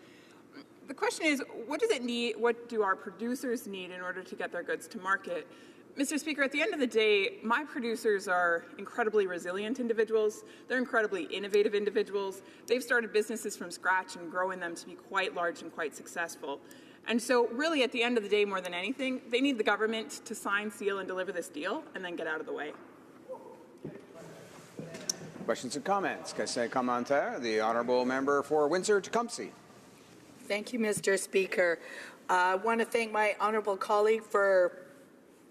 S12: The question is, what do our producers need in order to get their goods to market? Mr. Speaker, at the end of the day, my producers are incredibly resilient individuals. They're incredibly innovative individuals. They've started businesses from scratch and growing them to be quite large and quite successful. And so really, at the end of the day, more than anything, they need the government to sign, seal, and deliver this deal, and then get out of the way.
S6: Questions and comments? Question commentaire. The Honourable Member for Windsor-Tecumseh.
S1: Thank you, Mr. Speaker. I want to thank my honourable colleague for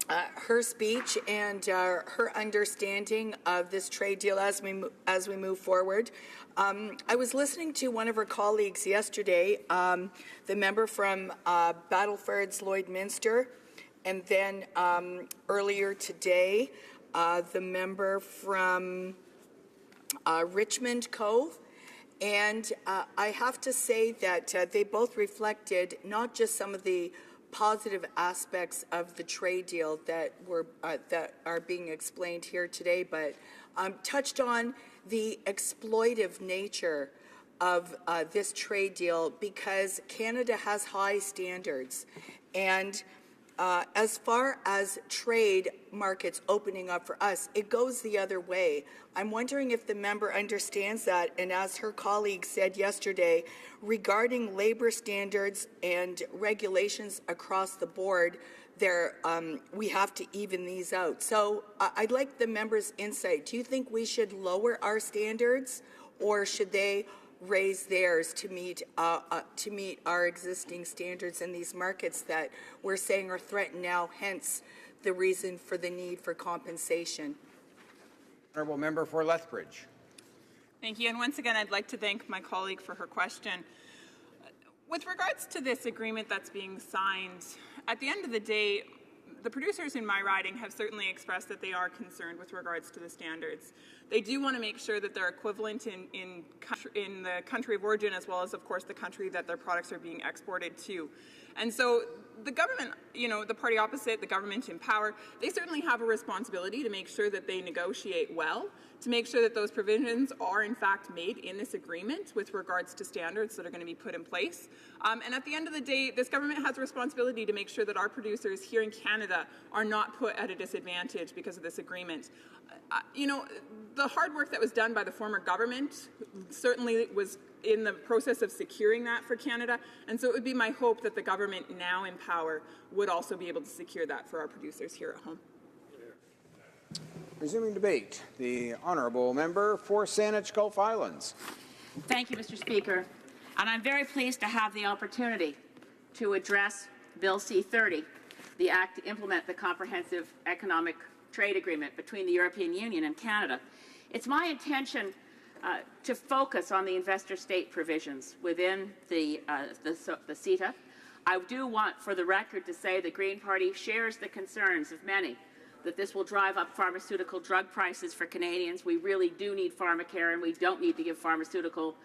S1: her speech and her understanding of this trade deal as we move forward. I was listening to one of her colleagues yesterday, the member from Battleford's Lloydminster, and then earlier today, the member from Richmond Cove. And I have to say that they both reflected not just some of the positive aspects of the trade deal that are being explained here today, but touched on the exploitive nature of this trade deal because Canada has high standards. And as far as trade markets opening up for us, it goes the other way. I'm wondering if the member understands that, and as her colleague said yesterday, regarding labor standards and regulations across the board, we have to even these out. So I'd like the member's insight. Do you think we should lower our standards, or should they raise theirs to meet our existing standards in these markets that we're saying are threatened now, hence the reason for the need for compensation?
S6: Honourable Member for Lethbridge.
S12: Thank you. And once again, I'd like to thank my colleague for her question. With regards to this agreement that's being signed, at the end of the day, the producers in my riding have certainly expressed that they are concerned with regards to the standards. They do want to make sure that they're equivalent in the country of origin, as well as, of course, the country that their products are being exported to. And so the government, the party opposite, the government in power, they certainly have a responsibility to make sure that they negotiate well, to make sure that those provisions are in fact made in this agreement with regards to standards that are going to be put in place. And at the end of the day, this government has a responsibility to make sure that our producers here in Canada are not put at a disadvantage because of this agreement. The hard work that was done by the former government certainly was in the process of securing that for Canada, and so it would be my hope that the government now in power would also be able to secure that for our producers here at home.
S6: Resuming debate, the Honourable Member for Saanich Gulf Islands.
S8: Thank you, Mr. Speaker. And I'm very pleased to have the opportunity to address Bill C-30, the Act to implement the Comprehensive Economic Trade Agreement between the European Union and Canada. It's my intention to focus on the investor-state provisions within the CETA. I do want, for the record, to say the Green Party shares the concerns of many that this will drive up pharmaceutical drug prices for Canadians. We really do need pharmacare, and we don't need to give pharmaceutical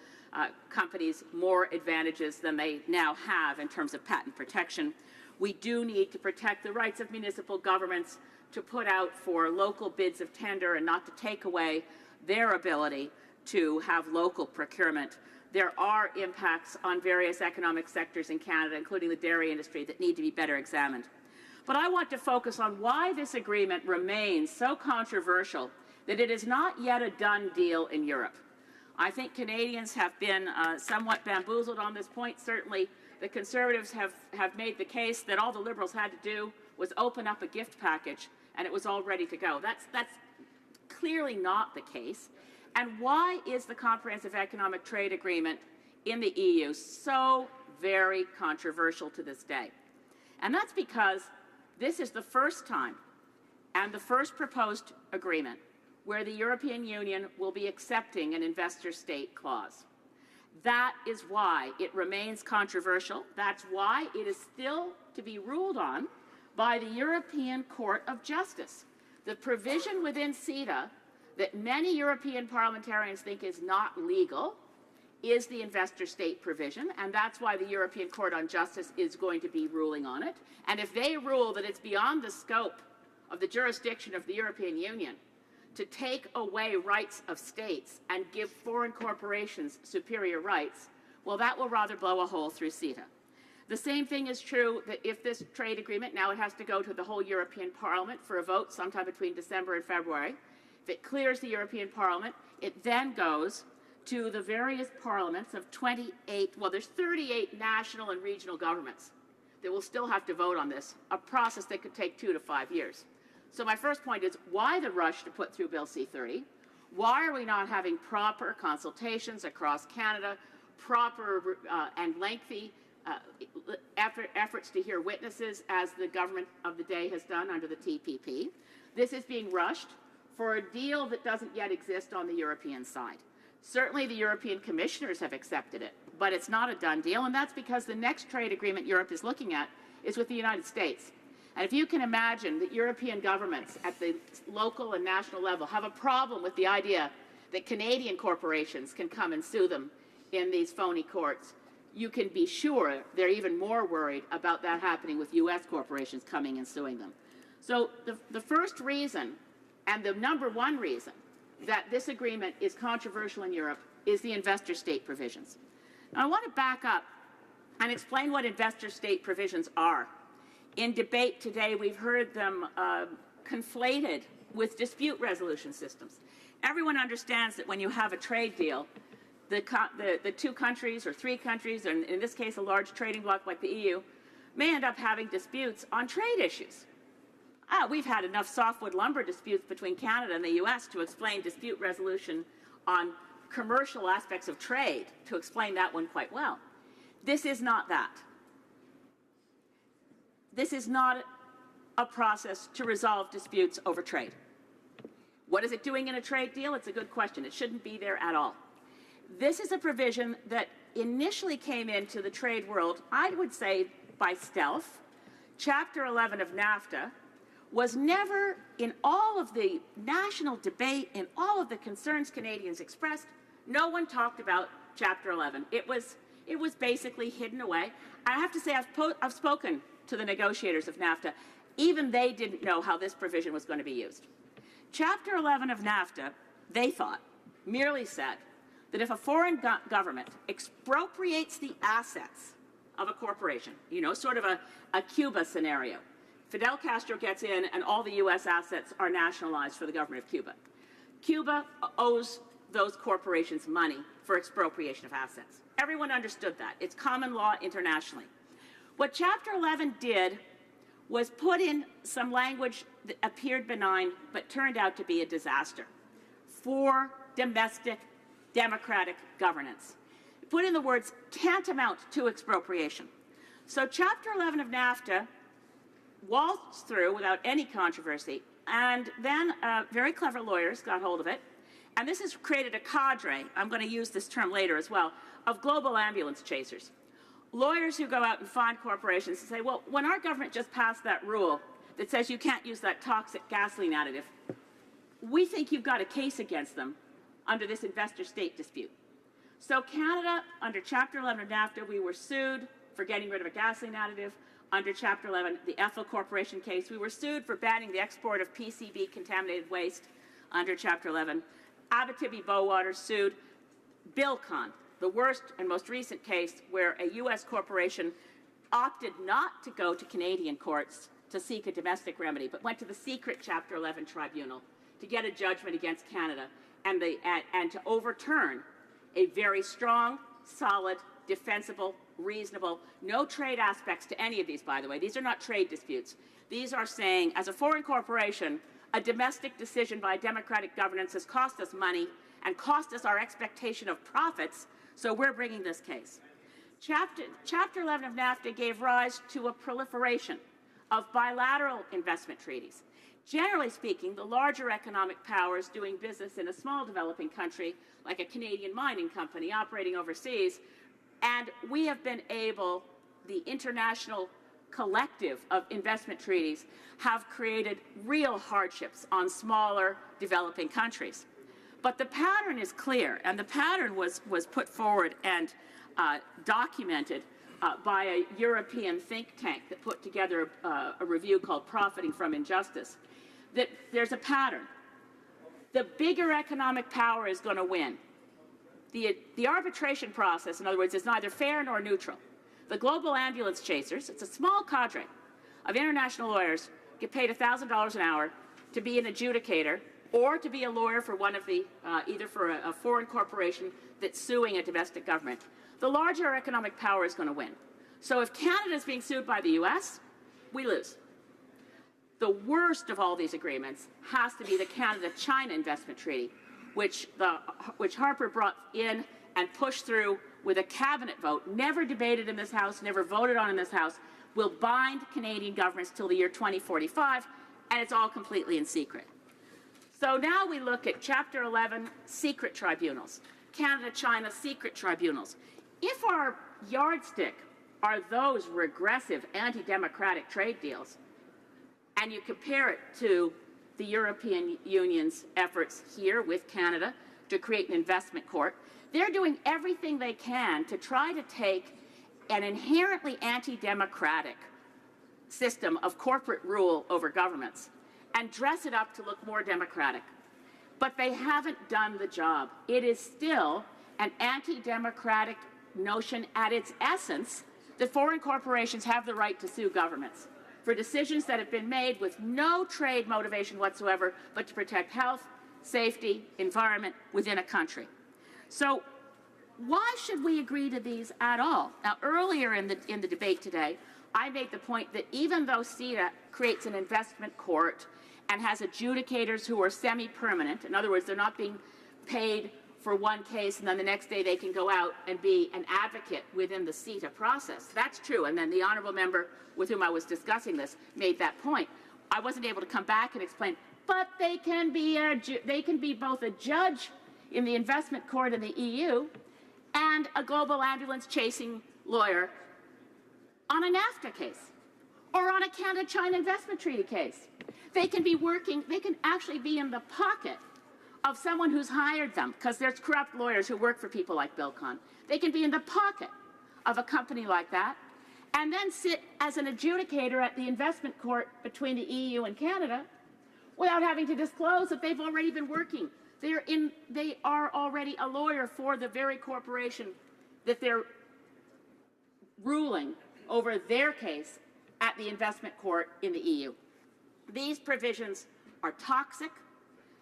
S8: companies more advantages than they now have in terms of patent protection. We do need to protect the rights of municipal governments to put out for local bids of tender and not to take away their ability to have local procurement. There are impacts on various economic sectors in Canada, including the dairy industry, that need to be better examined. But I want to focus on why this agreement remains so controversial that it is not yet a done deal in Europe. I think Canadians have been somewhat bamboozled on this point. Certainly, the Conservatives have made the case that all the Liberals had to do was open up a gift package and it was all ready to go. That's clearly not the case. And why is the Comprehensive Economic Trade Agreement in the EU so very controversial to this day? And that's because this is the first time and the first proposed agreement where the European Union will be accepting an investor-state clause. That is why it remains controversial. That's why it is still to be ruled on by the European Court of Justice. The provision within CETA that many European parliamentarians think is not legal is the investor-state provision, and that's why the European Court on Justice is going to be ruling on it. And if they rule that it's beyond the scope of the jurisdiction of the European Union to take away rights of states and give foreign corporations superior rights, well, that will rather blow a hole through CETA. The same thing is true that if this trade agreement, now it has to go to the whole European Parliament for a vote sometime between December and February. If it clears the European Parliament, it then goes to the various parliaments of 28, well, there's 38 national and regional governments that will still have to vote on this, a process that could take 2 to 5 years. So my first point is, why the rush to put through Bill C-30? Why are we not having proper consultations across Canada, proper and lengthy efforts to hear witnesses, as the government of the day has done under the TPP? This is being rushed for a deal that doesn't yet exist on the European side. Certainly the European commissioners have accepted it, but it's not a done deal, and that's because the next trade agreement Europe is looking at is with the United States. And if you can imagine that European governments at the local and national level have a problem with the idea that Canadian corporations can come and sue them in these phony courts, you can be sure they're even more worried about that happening with U.S. corporations coming and suing them. So the first reason, and the number one reason, that this agreement is controversial in Europe is the investor state provisions. Now, I want to back up and explain what investor state provisions are. In debate today, we've heard them conflated with dispute resolution systems. Everyone understands that when you have a trade deal, the two countries or three countries, and in this case a large trading bloc like the EU, may end up having disputes on trade issues. We've had enough softwood lumber disputes between Canada and the U.S. to explain dispute resolution on commercial aspects of trade, to explain that one quite well. This is not that. This is not a process to resolve disputes over trade. What is it doing in a trade deal? It's a good question. It shouldn't be there at all. This is a provision that initially came into the trade world, I would say, by stealth. Chapter 11 of NAFTA was never, in all of the national debate, in all of the concerns Canadians expressed, no one talked about Chapter 11. It was basically hidden away. I have to say, I've spoken to the negotiators of NAFTA. Even they didn't know how this provision was going to be used. Chapter 11 of NAFTA, they thought, merely said that if a foreign government expropriates the assets of a corporation, you know, sort of a Cuba scenario, Fidel Castro gets in and all the U.S. assets are nationalized for the government of Cuba. Cuba owes those corporations money for expropriation of assets. Everyone understood that. It's common law internationally. What Chapter 11 did was put in some language that appeared benign but turned out to be a disaster for domestic democratic governance. It put in the words tantamount to expropriation. So Chapter 11 of NAFTA waltzed through without any controversy, and then very clever lawyers got hold of it, and this has created a cadre, I'm going to use this term later as well, of global ambulance chasers. Lawyers who go out and find corporations and say, well, when our government just passed that rule that says you can't use that toxic gasoline additive, we think you've got a case against them under this investor-state dispute. So Canada, under Chapter 11 of NAFTA, we were sued for getting rid of a gasoline additive. Under Chapter 11, the Ethel Corporation case, we were sued for banning the export of PCB-contaminated waste under Chapter 11. Abitibi-Bowater sued Bilcon, the worst and most recent case where a U.S. corporation opted not to go to Canadian courts to seek a domestic remedy, but went to the secret Chapter 11 tribunal to get a judgment against Canada and to overturn a very strong, solid, defensible, reasonable, no trade aspects to any of these, by the way. These are not trade disputes. These are saying, as a foreign corporation, a domestic decision by democratic governance has cost us money and cost us our expectation of profits, so we're bringing this case. Chapter 11 of NAFTA gave rise to a proliferation of bilateral investment treaties. Generally speaking, the larger economic powers doing business in a small developing country, like a Canadian mining company operating overseas, and we have been able, the international collective of investment treaties, have created real hardships on smaller developing countries. But the pattern is clear, and the pattern was put forward and documented by a European think tank that put together a review called Profiting from Injustice, that there's a pattern. The bigger economic power is going to win. The arbitration process, in other words, is neither fair nor neutral. The global ambulance chasers, it's a small cadre of international lawyers, get paid $1,000 an hour to be an adjudicator or to be a lawyer for one of the, either for a foreign corporation that's suing a domestic government. The larger economic power is going to win. So if Canada is being sued by the U.S., we lose. The worst of all these agreements has to be the Canada-China Investment Treaty, which Harper brought in and pushed through with a cabinet vote, never debated in this House, never voted on in this House, will bind Canadian governments till the year 2045, and it's all completely in secret. So now we look at Chapter 11 secret tribunals, Canada-China secret tribunals. If our yardstick are those regressive anti-democratic trade deals, and you compare it to the European Union's efforts here with Canada to create an investment court, they're doing everything they can to try to take an inherently anti-democratic system of corporate rule over governments and dress it up to look more democratic. But they haven't done the job. It is still an anti-democratic notion at its essence that foreign corporations have the right to sue governments for decisions that have been made with no trade motivation whatsoever, but to protect health, safety, environment within a country. So why should we agree to these at all? Now, earlier in the debate today, I made the point that even though CETA creates an investment court and has adjudicators who are semi-permanent, in other words, they're not being paid for one case and then the next day they can go out and be an advocate within the CETA process. That's true, and then the honourable member with whom I was discussing this made that point. I wasn't able to come back and explain, but they can be both a judge in the investment court in the EU and a global ambulance-chasing lawyer on a NAFTA case or on a Canada-China investment treaty case. They can actually be in the pocket of someone who's hired them, because there's corrupt lawyers who work for people like Bill Kahn. They can be in the pocket of a company like that and then sit as an adjudicator at the investment court between the EU and Canada without having to disclose that they've already been working. They are already a lawyer for the very corporation that they're ruling over their case at the investment court in the EU. These provisions are toxic.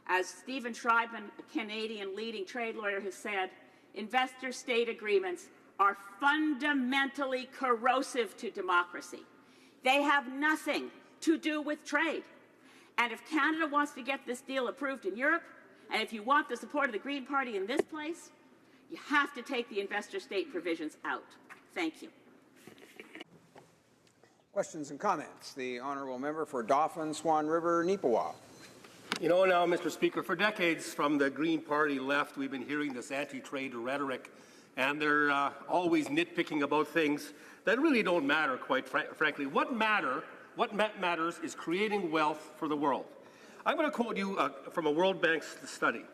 S8: As Stephen Schreibman, a Canadian leading trade lawyer, has said, investor-state agreements are fundamentally corrosive to democracy. They have nothing to do with trade. And if Canada wants to get this deal approved in Europe, and if you want the support of the Green Party in this place, you have to take the investor-state provisions out. Thank you.
S6: Questions and comments? The honourable member for Dauphin, Swan River, Neepawa.
S11: You know now, Mr. Speaker, for decades from the Green Party left, we've been hearing this anti-trade rhetoric, and they're always nitpicking about things that really don't matter, quite frankly. What matters is creating wealth for the world. I'm going to quote you from a World Bank study.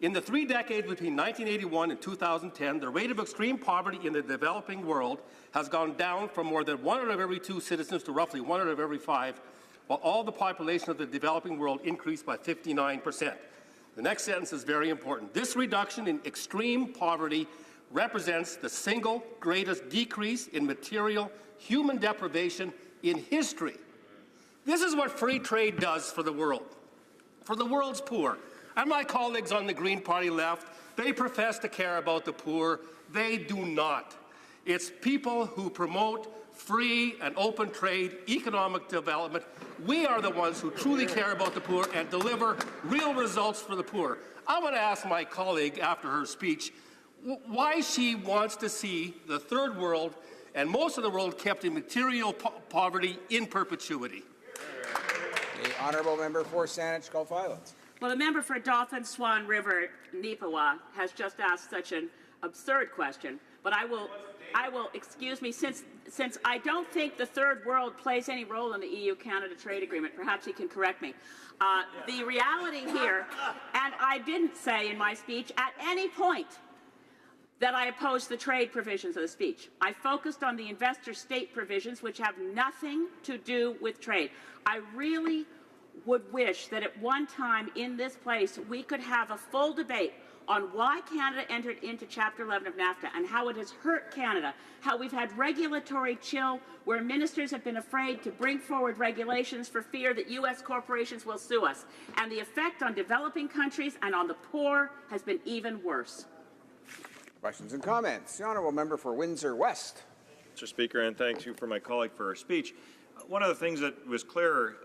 S11: In the 3 decades between 1981 and 2010, the rate of extreme poverty in the developing world has gone down from more than 1 out of every 2 citizens to roughly 1 out of every 5, while all the population of the developing world increased by 59%. The next sentence is very important. This reduction in extreme poverty represents the single greatest decrease in material human deprivation in history. This is what free trade does for the world's poor. And my colleagues on the Green Party left, they profess to care about the poor. They do not. It's people who promote free and open trade, economic development. We are the ones who truly care about the poor and deliver real results for the poor. I want to ask my colleague after her speech why she wants to see the third world and most of the world kept in material poverty in perpetuity.
S6: The honourable member for Saanich Gulf Islands.
S8: Well, the member for Dauphin, Swan River, Neepawa has just asked such an absurd question, but I will, excuse me, since I don't think the third world plays any role in the EU-Canada trade agreement, perhaps he can correct me. The reality here, and I didn't say in my speech at any point that I opposed the trade provisions of the speech. I focused on the investor-state provisions, which have nothing to do with trade. I really would wish that at one time in this place we could have a full debate on why Canada entered into Chapter 11 of NAFTA and how it has hurt Canada, how we've had regulatory chill where ministers have been afraid to bring forward regulations for fear that U.S. corporations will sue us, and the effect on developing countries and on the poor has been even worse.
S6: Questions and comments? The honourable member for Windsor West.
S16: Mr. Speaker, and thank you for my colleague for her speech. One of the things that was clear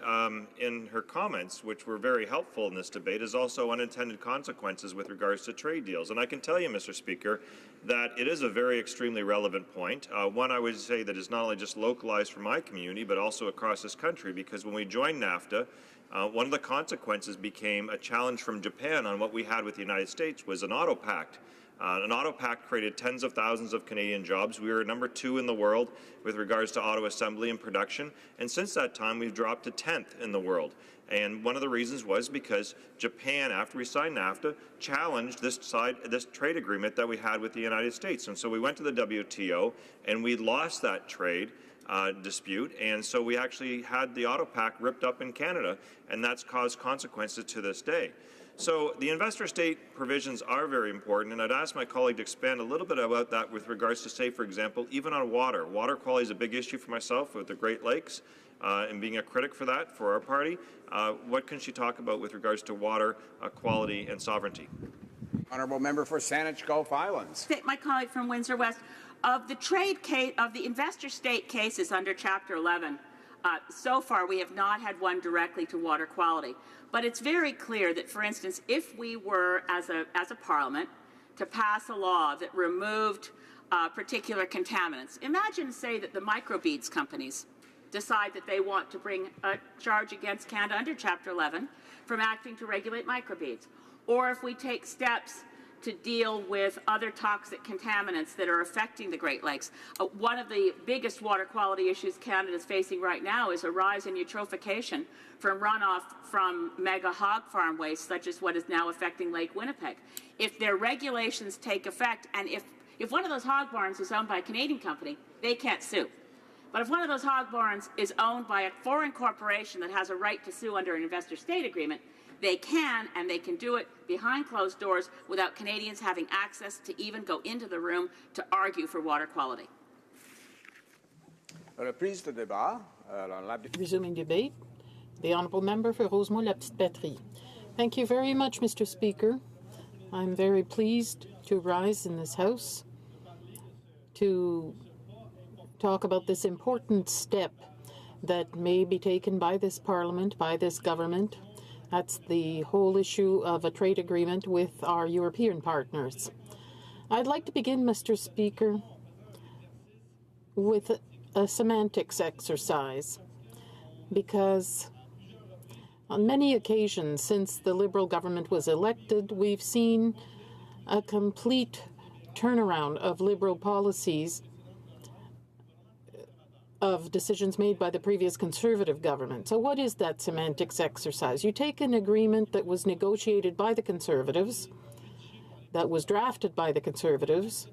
S16: in her comments, which were very helpful in this debate, is also unintended consequences with regards to trade deals. And I can tell you, Mr. Speaker, that it is a very extremely relevant point. One I would say that is not only just localized for my community, but also across this country, because when we joined NAFTA, one of the consequences became a challenge from Japan on what we had with the United States was an auto pact. An auto pact created tens of thousands of Canadian jobs. We were number 2 in the world with regards to auto assembly and production. And since that time, we've dropped to 10th in the world. And one of the reasons was because Japan, after we signed NAFTA, challenged this trade agreement that we had with the United States. And so we went to the WTO, and we lost that trade dispute. And so we actually had the auto pact ripped up in Canada, and that's caused consequences to this day. So the investor state provisions are very important, and I'd ask my colleague to expand a little bit about that with regards to, say, for example, even on water. Water quality is a big issue for myself with the Great Lakes, and being a critic for that for our party. What can she talk about with regards to water quality and sovereignty?
S6: Honourable member for Saanich Gulf Islands.
S8: My colleague from Windsor West, of the trade case, of the investor state cases under Chapter 11, so far we have not had one directly to water quality. But it's very clear that, for instance, if we were, as a Parliament, to pass a law that removed particular contaminants, imagine, say, that the microbeads companies decide that they want to bring a charge against Canada under Chapter 11 from acting to regulate microbeads. Or if we take steps to deal with other toxic contaminants that are affecting the Great Lakes. One of the biggest water quality issues Canada is facing right now is a rise in eutrophication from runoff from mega hog farm waste, such as what is now affecting Lake Winnipeg. If their regulations take effect, and if one of those hog barns is owned by a Canadian company, they can't sue. But if one of those hog barns is owned by a foreign corporation that has a right to sue under an investor-state agreement, they can, and they can do it behind closed doors without Canadians having access to even go into the room to argue for water quality.
S6: Reprise de débat.
S18: Resuming debate. The Honourable Member for Rosemont-la-Petite-Patrie. Thank you very much, Mr. Speaker. I'm very pleased to rise in this House to talk about this important step that may be taken by this Parliament, by this government. That's the whole issue of a trade agreement with our European partners. I'd like to begin, Mr. Speaker, with a semantics exercise, because on many occasions since the Liberal government was elected, we've seen a complete turnaround of Liberal policies of decisions made by the previous Conservative government. So what is that semantics exercise? You take an agreement that was negotiated by the Conservatives, that was drafted by the Conservatives,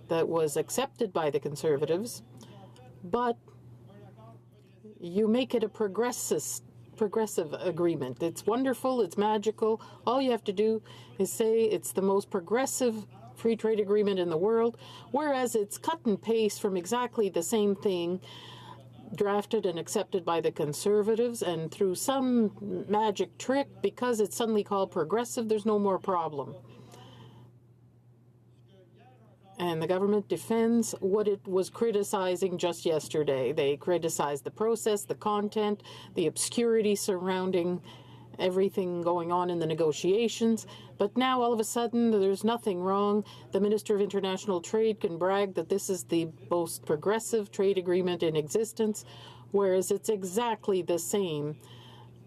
S18: that was accepted by the Conservatives, but you make it a progressive agreement. It's wonderful, it's magical. All you have to do is say it's the most progressive free trade agreement in the world, whereas it's cut and paste from exactly the same thing drafted and accepted by the Conservatives, and through some magic trick, because it's suddenly called progressive, there's no more problem. And the government defends what it was criticizing just yesterday. They criticized the process, the content, the obscurity surrounding everything going on in the negotiations. But now, all of a sudden, there's nothing wrong. The Minister of International Trade can brag that this is the most progressive trade agreement in existence, whereas it's exactly the same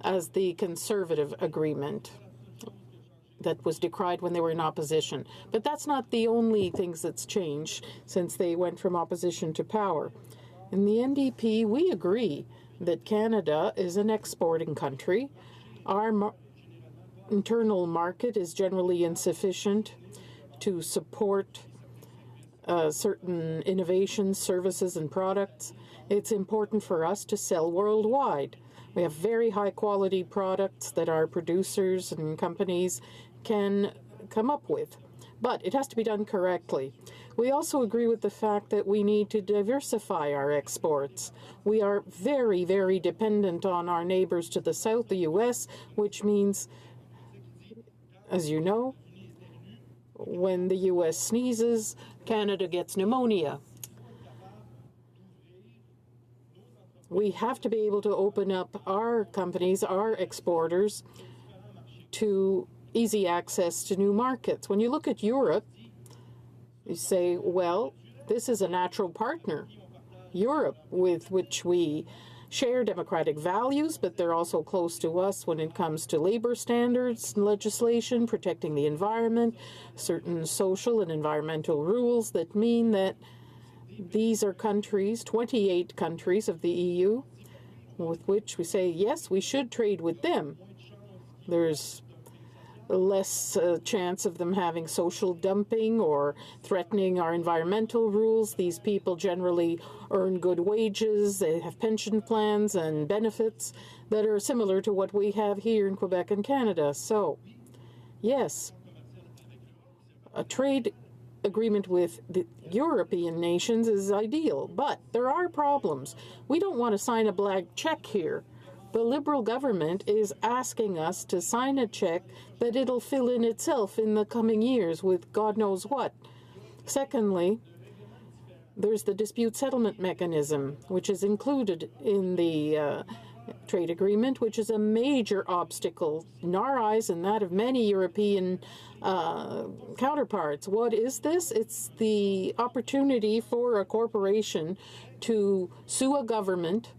S18: as the Conservative agreement that was decried when they were in opposition. But that's not the only things that's changed since they went from opposition to power. In the NDP, we agree that Canada is an exporting country. Our internal market is generally insufficient to support certain innovations, services, and products. It's important for us to sell worldwide. We have very high-quality products that our producers and companies can come up with. But it has to be done correctly. We also agree with the fact that we need to diversify our exports. We are very, very dependent on our neighbors to the south, the U.S., which means, as you know, when the U.S. sneezes, Canada gets pneumonia. We have to be able to open up our companies, our exporters, to easy access to new markets. When you look at Europe, you say, well, this is a natural partner. Europe, with which we share democratic values, but they're also close to us when it comes to labor standards and legislation, protecting the environment, certain social and environmental rules that mean that these are countries, 28 countries of the EU, with which we say, yes, we should trade with them. There's less chance of them having social dumping or threatening our environmental rules. These people generally earn good wages. They have pension plans and benefits that are similar to what we have here in Quebec and Canada. So Yes, a trade agreement with the European nations is ideal, but there are problems. We don't want to sign a blank check here. The Liberal government is asking us to sign a check that it'll fill in itself in the coming years with God knows what. Secondly, there's the dispute settlement mechanism, which is included in the trade agreement, which is a major obstacle in our eyes and that of many European counterparts. What is this? It's the opportunity for a corporation to sue a government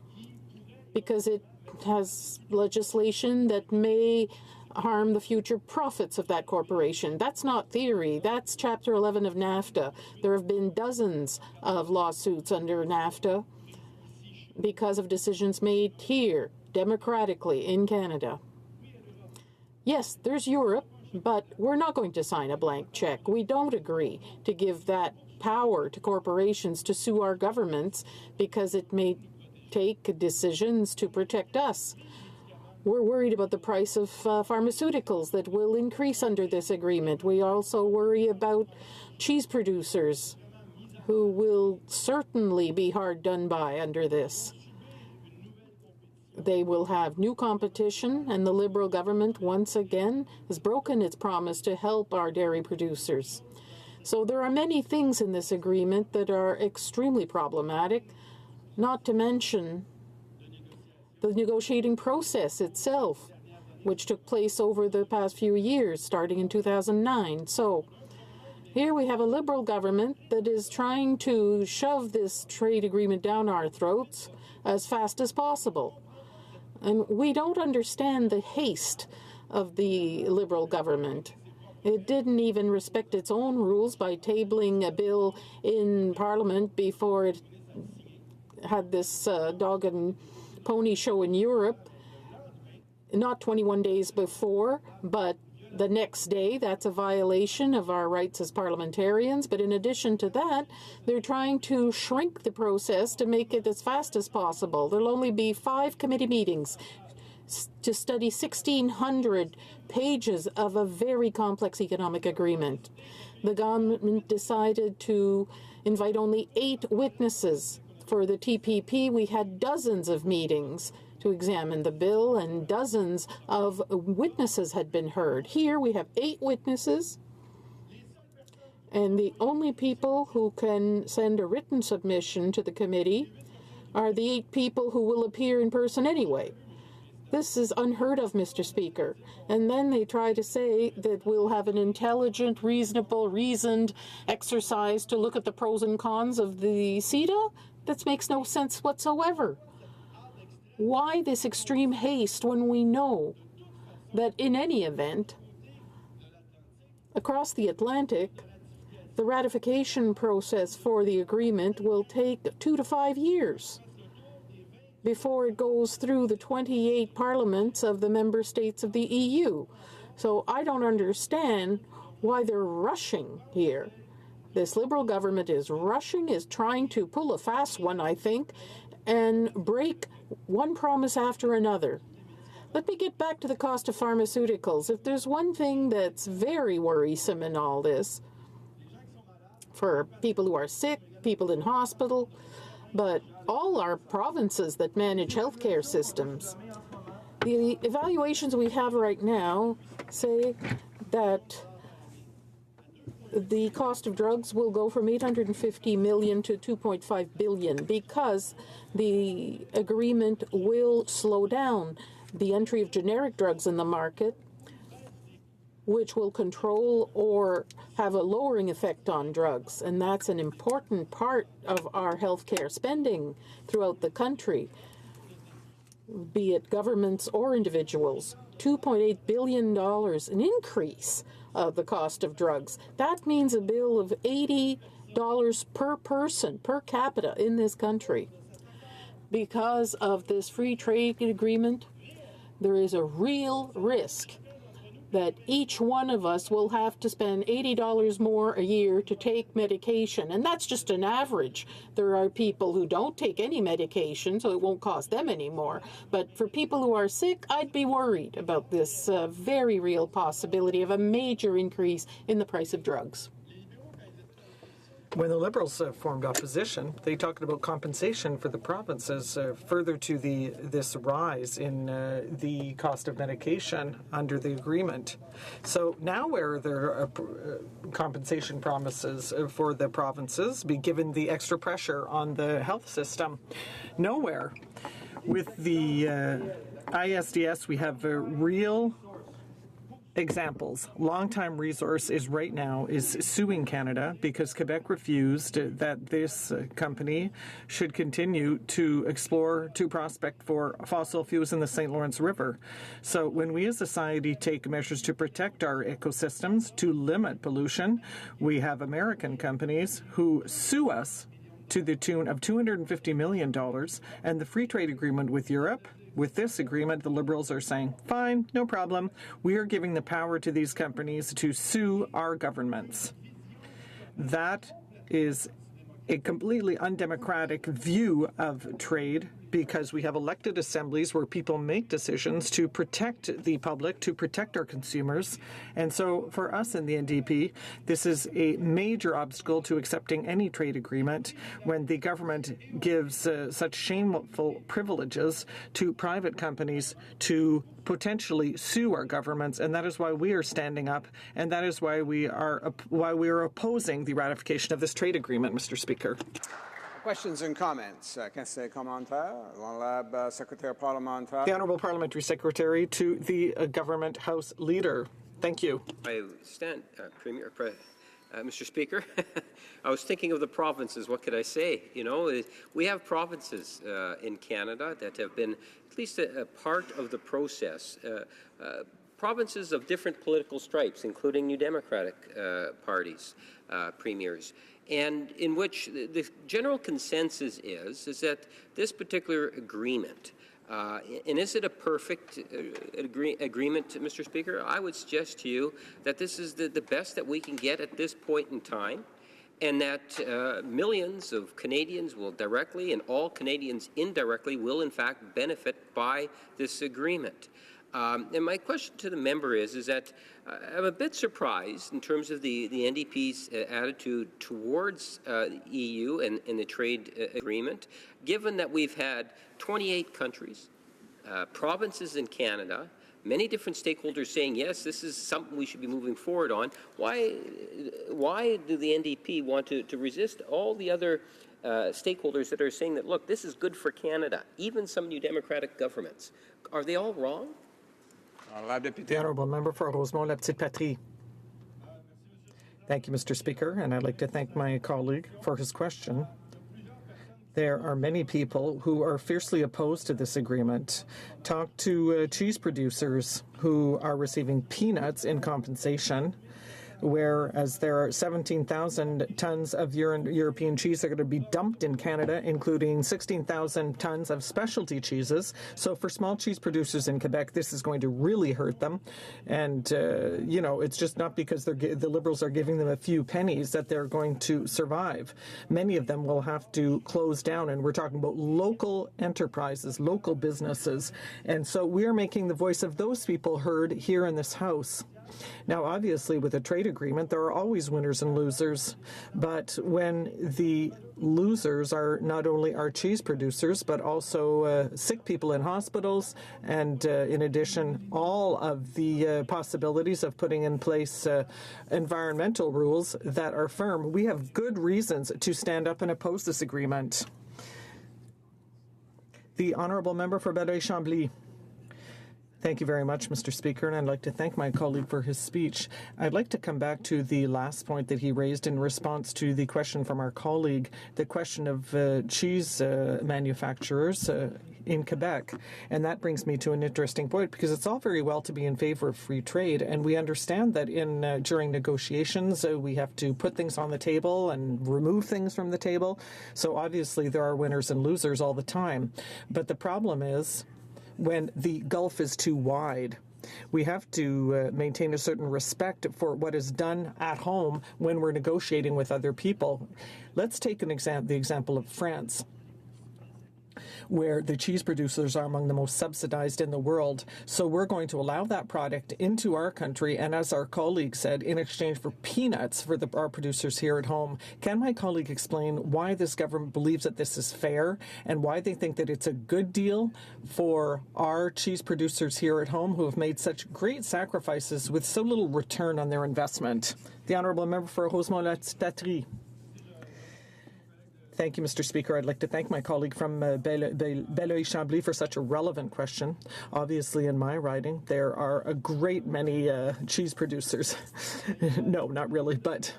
S18: because it has legislation that may harm the future profits of that corporation. That's not theory. That's Chapter 11 of NAFTA. There have been dozens of lawsuits under NAFTA because of decisions made here, democratically, in Canada. Yes, there's Europe, but we're not going to sign a blank check. We don't agree to give that power to corporations to sue our governments because it may take decisions to protect us. We're worried about the price of pharmaceuticals that will increase under this agreement. We also worry about cheese producers who will certainly be hard done by under this. They will have new competition, and the Liberal government once again has broken its promise to help our dairy producers. So there are many things in this agreement that are extremely problematic, not to mention the negotiating process itself, which took place over the past few years, starting in 2009. So here we have a Liberal government that is trying to shove this trade agreement down our throats as fast as possible. And we don't understand the haste of the Liberal government. It didn't even respect its own rules by tabling a bill in Parliament before it had this dog and pony show in Europe, not 21 days before, but the next day. That's a violation of our rights as parliamentarians. But in addition to that, they're trying to shrink the process to make it as fast as possible. There'll only be 5 committee meetings to study 1,600 pages of a very complex economic agreement. The government decided to invite only 8 witnesses. For the TPP, we had dozens of meetings to examine the bill, and dozens of witnesses had been heard. Here we have 8 witnesses, and the only people who can send a written submission to the committee are the 8 people who will appear in person anyway. This is unheard of, Mr. Speaker. And then they try to say that we'll have an intelligent, reasonable, reasoned exercise to look at the pros and cons of the CETA. That makes no sense whatsoever. Why this extreme haste when we know that in any event, across the Atlantic, the ratification process for the agreement will take 2 to 5 years before it goes through the 28 parliaments of the member states of the EU. So I don't understand why they're rushing here. This Liberal government is rushing, is trying to pull a fast one, I think, and break one promise after another. Let me get back to the cost of pharmaceuticals. If there's one thing that's very worrisome in all this, for people who are sick, people in hospital, but all our provinces that manage healthcare systems, the evaluations we have right now say that the cost of drugs will go from $850 million to $2.5 billion because the agreement will slow down the entry of generic drugs in the market, which will control or have a lowering effect on drugs. And that's an important part of our healthcare spending throughout the country, be it governments or individuals. $2.8 billion, an increase of the cost of drugs. That means a bill of $80 per person, per capita in this country. Because of this free trade agreement, there is a real risk that each one of us will have to spend $80 more a year to take medication. And that's just an average. There are people who don't take any medication, so it won't cost them any more. But for people who are sick, I'd be worried about this very real possibility of a major increase in the price of drugs.
S3: When the Liberals formed opposition, they talked about compensation for the provinces further to this rise in the cost of medication under the agreement. So now where there are compensation promises for the provinces, be given the extra pressure on the health system? Nowhere. With the ISDS, we have real examples. Longtime Resource is right now suing Canada because Quebec refused that this company should continue to explore, to prospect for fossil fuels in the St. Lawrence River. So when we as a society take measures to protect our ecosystems, to limit pollution, we have American companies who sue us to the tune of $250 million, and the free trade agreement with Europe. With this agreement, the Liberals are saying, fine, no problem. We are giving the power to these companies to sue our governments. That is a completely undemocratic view of trade, because we have elected assemblies where people make decisions to protect the public, to protect our consumers. And so for us in the NDP, this is a major obstacle to accepting any trade agreement when the government gives such shameful privileges to private companies to potentially sue our governments. And that is why we are standing up, and that is why we are opposing the ratification of this trade agreement, Mr. Speaker.
S6: Questions and comments? Qu'est-ce que commentaire? L'honorable secrétaire parlementaire.
S3: The Honourable Parliamentary Secretary to the Government House Leader. Thank you.
S7: I stand, Mr. Speaker. I was thinking of the provinces. What could I say? You know, we have provinces in Canada that have been at least a part of the process. Provinces of different political stripes, including New Democratic parties, premiers, and in which the general consensus is that this particular agreement, and is it a perfect agreement, Mr. Speaker? I would suggest to you that this is the best that we can get at this point in time, and that millions of Canadians will directly and all Canadians indirectly will in fact benefit by this agreement. And my question to the member is that I'm a bit surprised in terms of the NDP's attitude towards the EU and the trade agreement, given that we've had 28 countries, provinces in Canada, many different stakeholders saying, yes, this is something we should be moving forward on. Why do the NDP want to resist all the other stakeholders that are saying that, look, this is good for Canada, even some New Democratic governments? Are they all wrong?
S3: The Honourable Member for Rosemont-la-Petite-Patrie. Thank you, Mr. Speaker, and I'd like to thank my colleague for his question. There are many people who are fiercely opposed to this agreement. Talk to cheese producers who are receiving peanuts in compensation, whereas there are 17,000 tons of European cheese that are going to be dumped in Canada, including 16,000 tons of specialty cheeses. So for small cheese producers in Quebec, this is going to really hurt them. And, you know, it's just not because the Liberals are giving them a few pennies that they're going to survive. Many of them will have to close down, and we're talking about local enterprises, local businesses. And so we are making the voice of those people heard here in this House. Now, obviously, with a trade agreement, there are always winners and losers. But when the losers are not only our cheese producers, but also sick people in hospitals, and in addition, all of the possibilities of putting in place environmental rules that are firm, we have good reasons to stand up and oppose this agreement. The Honourable Member for Belleuil-Chambly. Thank you very much, Mr. Speaker, and I'd like to thank my colleague for his speech. I'd like to come back to the last point that he raised in response to the question from our colleague, the question of cheese manufacturers in Quebec. And that brings me to an interesting point, because it's all very well to be in favor of free trade, and we understand that during negotiations we have to put things on the table and remove things from the table. So obviously there are winners and losers all the time. But the problem is, when the gulf is too wide, we have to maintain a certain respect for what is done at home when we're negotiating with other people. Let's take the example of France, where the cheese producers are among the most subsidized in the world. So we're going to allow that product into our country, and as our colleague said, in exchange for peanuts for our producers here at home. Can my colleague explain why this government believes that this is fair and why they think that it's a good deal for our cheese producers here at home who have made such great sacrifices with so little return on their investment? The Honourable Member for Rosemont-Latry. Thank you, Mr. Speaker. I'd like to thank my colleague from Belleuil-Chambly for such a relevant question. Obviously, in my riding, there are a great many cheese producers. No, not really, but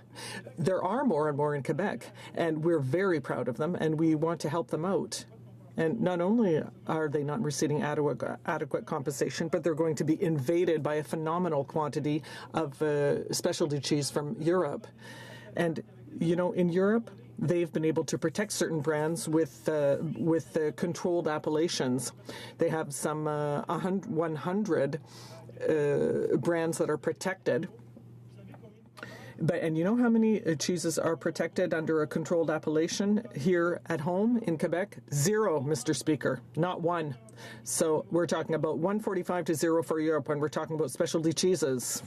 S3: there are more and more in Quebec, and we're very proud of them, and we want to help them out. And not only are they not receiving adequate compensation, but they're going to be invaded by a phenomenal quantity of specialty cheese from Europe. And, you know, in Europe, they've been able to protect certain brands with controlled appellations. They have some 100 brands that are protected. And you know how many cheeses are protected under a controlled appellation here at home in Quebec? 0, Mr. Speaker, not 1. So we're talking about 145 to 0 for Europe when we're talking about specialty cheeses.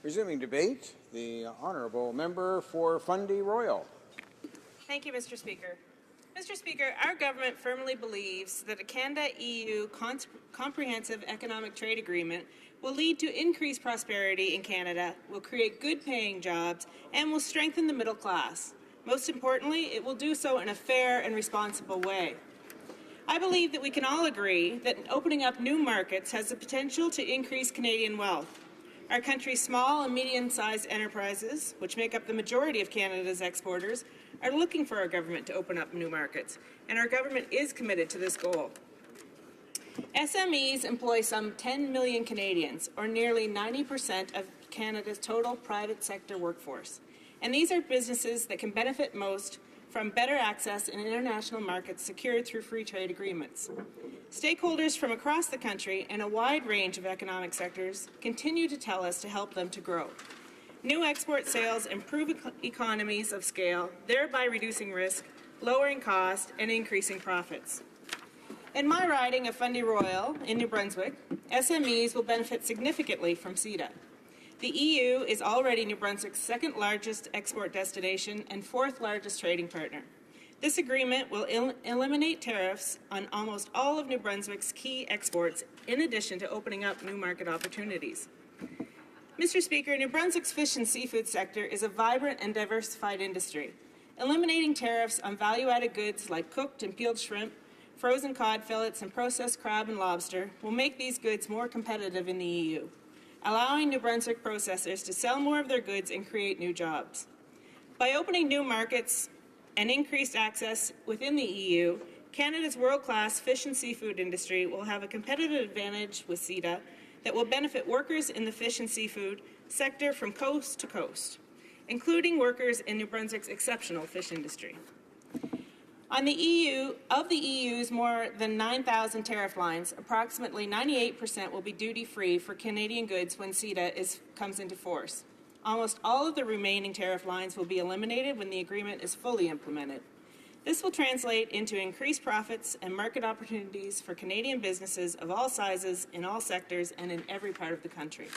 S6: Resuming debate, the Honourable Member for Fundy Royal.
S13: Thank you, Mr. Speaker. Mr. Speaker, our government firmly believes that a Canada-EU comprehensive economic trade agreement will lead to increased prosperity in Canada, will create good-paying jobs, and will strengthen the middle class. Most importantly, it will do so in a fair and responsible way. I believe that we can all agree that opening up new markets has the potential to increase Canadian wealth. Our country's small and medium-sized enterprises, which make up the majority of Canada's exporters, are looking for our government to open up new markets, and our government is committed to this goal. SMEs employ some 10 million Canadians, or nearly 90% of Canada's total private sector workforce. And these are businesses that can benefit most from better access in international markets secured through free trade agreements. Stakeholders from across the country and a wide range of economic sectors continue to tell us to help them to grow. New export sales improve economies of scale, thereby reducing risk, lowering cost, and increasing profits. In my riding of Fundy Royal in New Brunswick, SMEs will benefit significantly from CETA. The EU is already New Brunswick's second largest export destination and fourth largest trading partner. This agreement will eliminate tariffs on almost all of New Brunswick's key exports, in addition to opening up new market opportunities. Mr. Speaker, New Brunswick's fish and seafood sector is a vibrant and diversified industry. Eliminating tariffs on value-added goods like cooked and peeled shrimp, frozen cod fillets, and processed crab and lobster will make these goods more competitive in the EU, allowing New Brunswick processors to sell more of their goods and create new jobs. By opening new markets and increased access within the EU, Canada's world-class fish and seafood industry will have a competitive advantage with CETA that will benefit workers in the fish and seafood sector from coast to coast, including workers in New Brunswick's exceptional fish industry. Of the EU's more than 9,000 tariff lines, approximately 98% will be duty-free for Canadian goods when CETA comes into force. Almost all of the remaining tariff lines will be eliminated when the agreement is fully implemented. This will translate into increased profits and market opportunities for Canadian businesses of all sizes, in all sectors, and in every part of the country.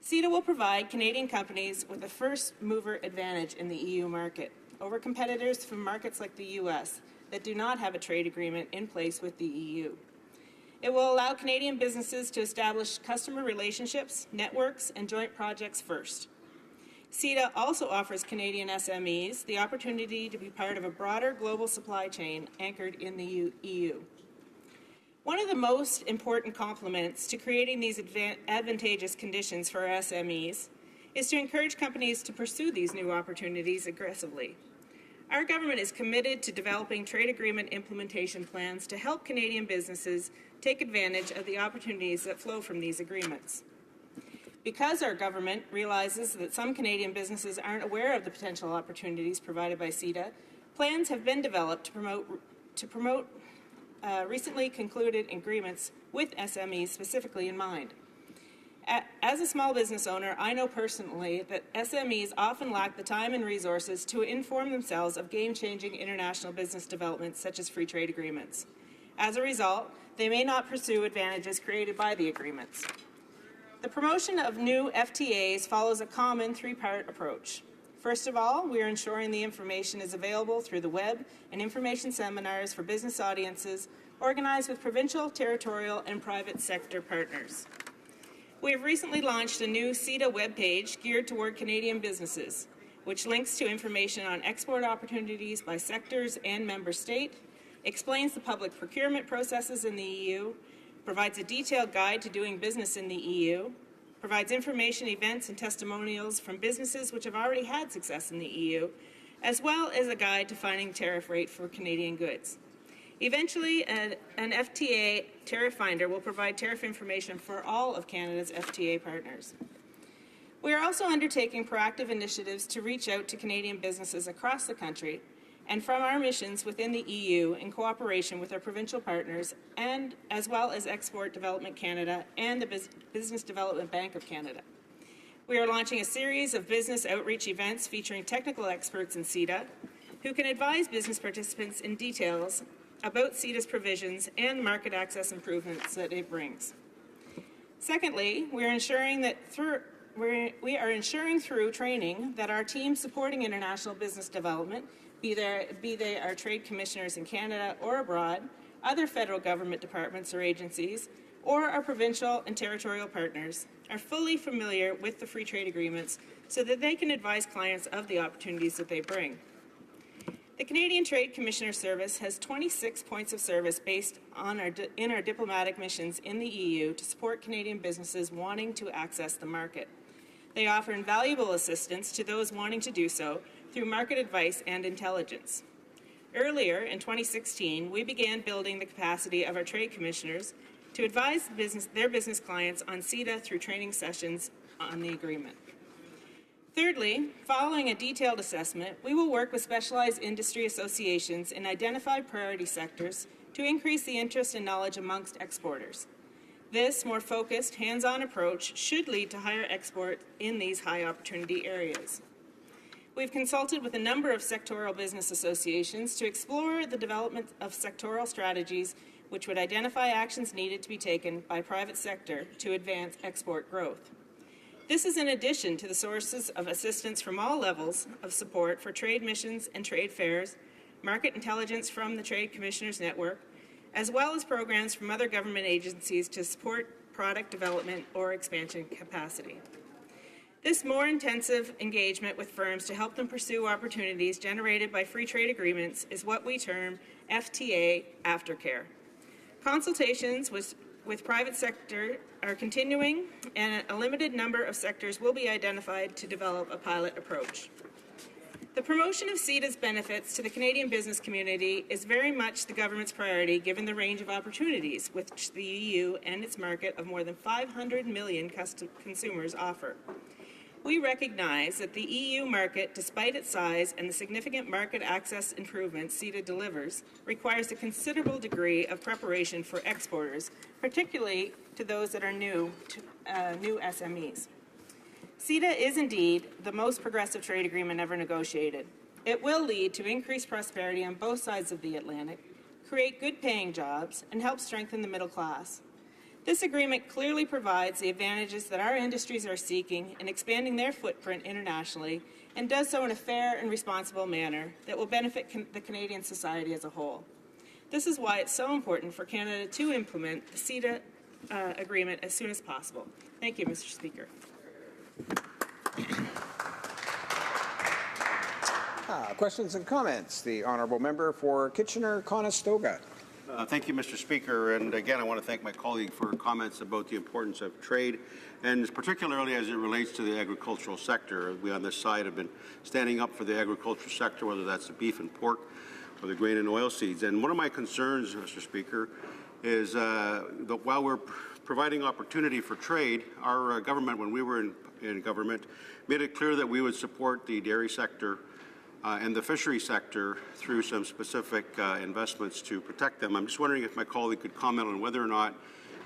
S13: CETA will provide Canadian companies with a first-mover advantage in the EU market over competitors from markets like the US that do not have a trade agreement in place with the EU. It will allow Canadian businesses to establish customer relationships, networks, and joint projects first. CETA also offers Canadian SMEs the opportunity to be part of a broader global supply chain anchored in the EU. One of the most important complements to creating these advantageous conditions for our SMEs is to encourage companies to pursue these new opportunities aggressively. Our government is committed to developing trade agreement implementation plans to help Canadian businesses take advantage of the opportunities that flow from these agreements. Because our government realizes that some Canadian businesses aren't aware of the potential opportunities provided by CETA, plans have been developed to promote recently concluded agreements with SMEs specifically in mind. As a small business owner, I know personally that SMEs often lack the time and resources to inform themselves of game-changing international business developments such as free trade agreements. As a result, they may not pursue advantages created by the agreements. The promotion of new FTAs follows a common three-part approach. First of all, we are ensuring the information is available through the web and information seminars for business audiences organized with provincial, territorial, and private sector partners. We have recently launched a new CETA webpage geared toward Canadian businesses, which links to information on export opportunities by sectors and member state, explains the public procurement processes in the EU, provides a detailed guide to doing business in the EU, provides information, events, and testimonials from businesses which have already had success in the EU, as well as a guide to finding tariff rate for Canadian goods. Eventually, an FTA tariff finder will provide tariff information for all of Canada's FTA partners. We are also undertaking proactive initiatives to reach out to Canadian businesses across the country and from our missions within the EU in cooperation with our provincial partners and as well as Export Development Canada and the Business Development Bank of Canada. We are launching a series of business outreach events featuring technical experts in CETA who can advise business participants in details about CETA's provisions and market access improvements that it brings. Secondly, we are ensuring through training that our teams supporting international business development, be they our trade commissioners in Canada or abroad, other federal government departments or agencies, or our provincial and territorial partners, are fully familiar with the free trade agreements so that they can advise clients of the opportunities that they bring. The Canadian Trade Commissioner Service has 26 points of service based on in our diplomatic missions in the EU to support Canadian businesses wanting to access the market. They offer invaluable assistance to those wanting to do so through market advice and intelligence. Earlier, in 2016, we began building the capacity of our trade commissioners to advise their business clients on CETA through training sessions on the agreement. Thirdly, following a detailed assessment, we will work with specialized industry associations in identified priority sectors to increase the interest and knowledge amongst exporters. This more focused, hands-on approach should lead to higher export in these high-opportunity areas. We've consulted with a number of sectoral business associations to explore the development of sectoral strategies which would identify actions needed to be taken by private sector to advance export growth. This is in addition to the sources of assistance from all levels of support for trade missions and trade fairs, market intelligence from the Trade Commissioners Network, as well as programs from other government agencies to support product development or expansion capacity. This more intensive engagement with firms to help them pursue opportunities generated by free trade agreements is what we term FTA aftercare. Consultations with private sector are continuing, and a limited number of sectors will be identified to develop a pilot approach. The promotion of CETA's benefits to the Canadian business community is very much the government's priority given the range of opportunities which the EU and its market of more than 500 million consumers offer. We recognize that the EU market, despite its size and the significant market access improvements CETA delivers, requires a considerable degree of preparation for exporters, particularly to those that are new SMEs. CETA is indeed the most progressive trade agreement ever negotiated. It will lead to increased prosperity on both sides of the Atlantic, create good-paying jobs, and help strengthen the middle class. This agreement clearly provides the advantages that our industries are seeking in expanding their footprint internationally and does so in a fair and responsible manner that will benefit the Canadian society as a whole. This is why it's so important for Canada to implement the CETA agreement as soon as possible. Thank you, Mr. Speaker.
S6: Questions and comments. The Honourable Member for Kitchener-Conestoga.
S14: Thank you, Mr. Speaker. And again, I want to thank my colleague for her comments about the importance of trade, and particularly as it relates to the agricultural sector. We on this side have been standing up for the agricultural sector, whether that's the beef and pork or the grain and oilseeds. And one of my concerns, Mr. Speaker, is that while we're providing opportunity for trade, our government, when we were in government, made it clear that we would support the dairy sector and the fishery sector through some specific investments to protect them. I'm just wondering if my colleague could comment on whether or not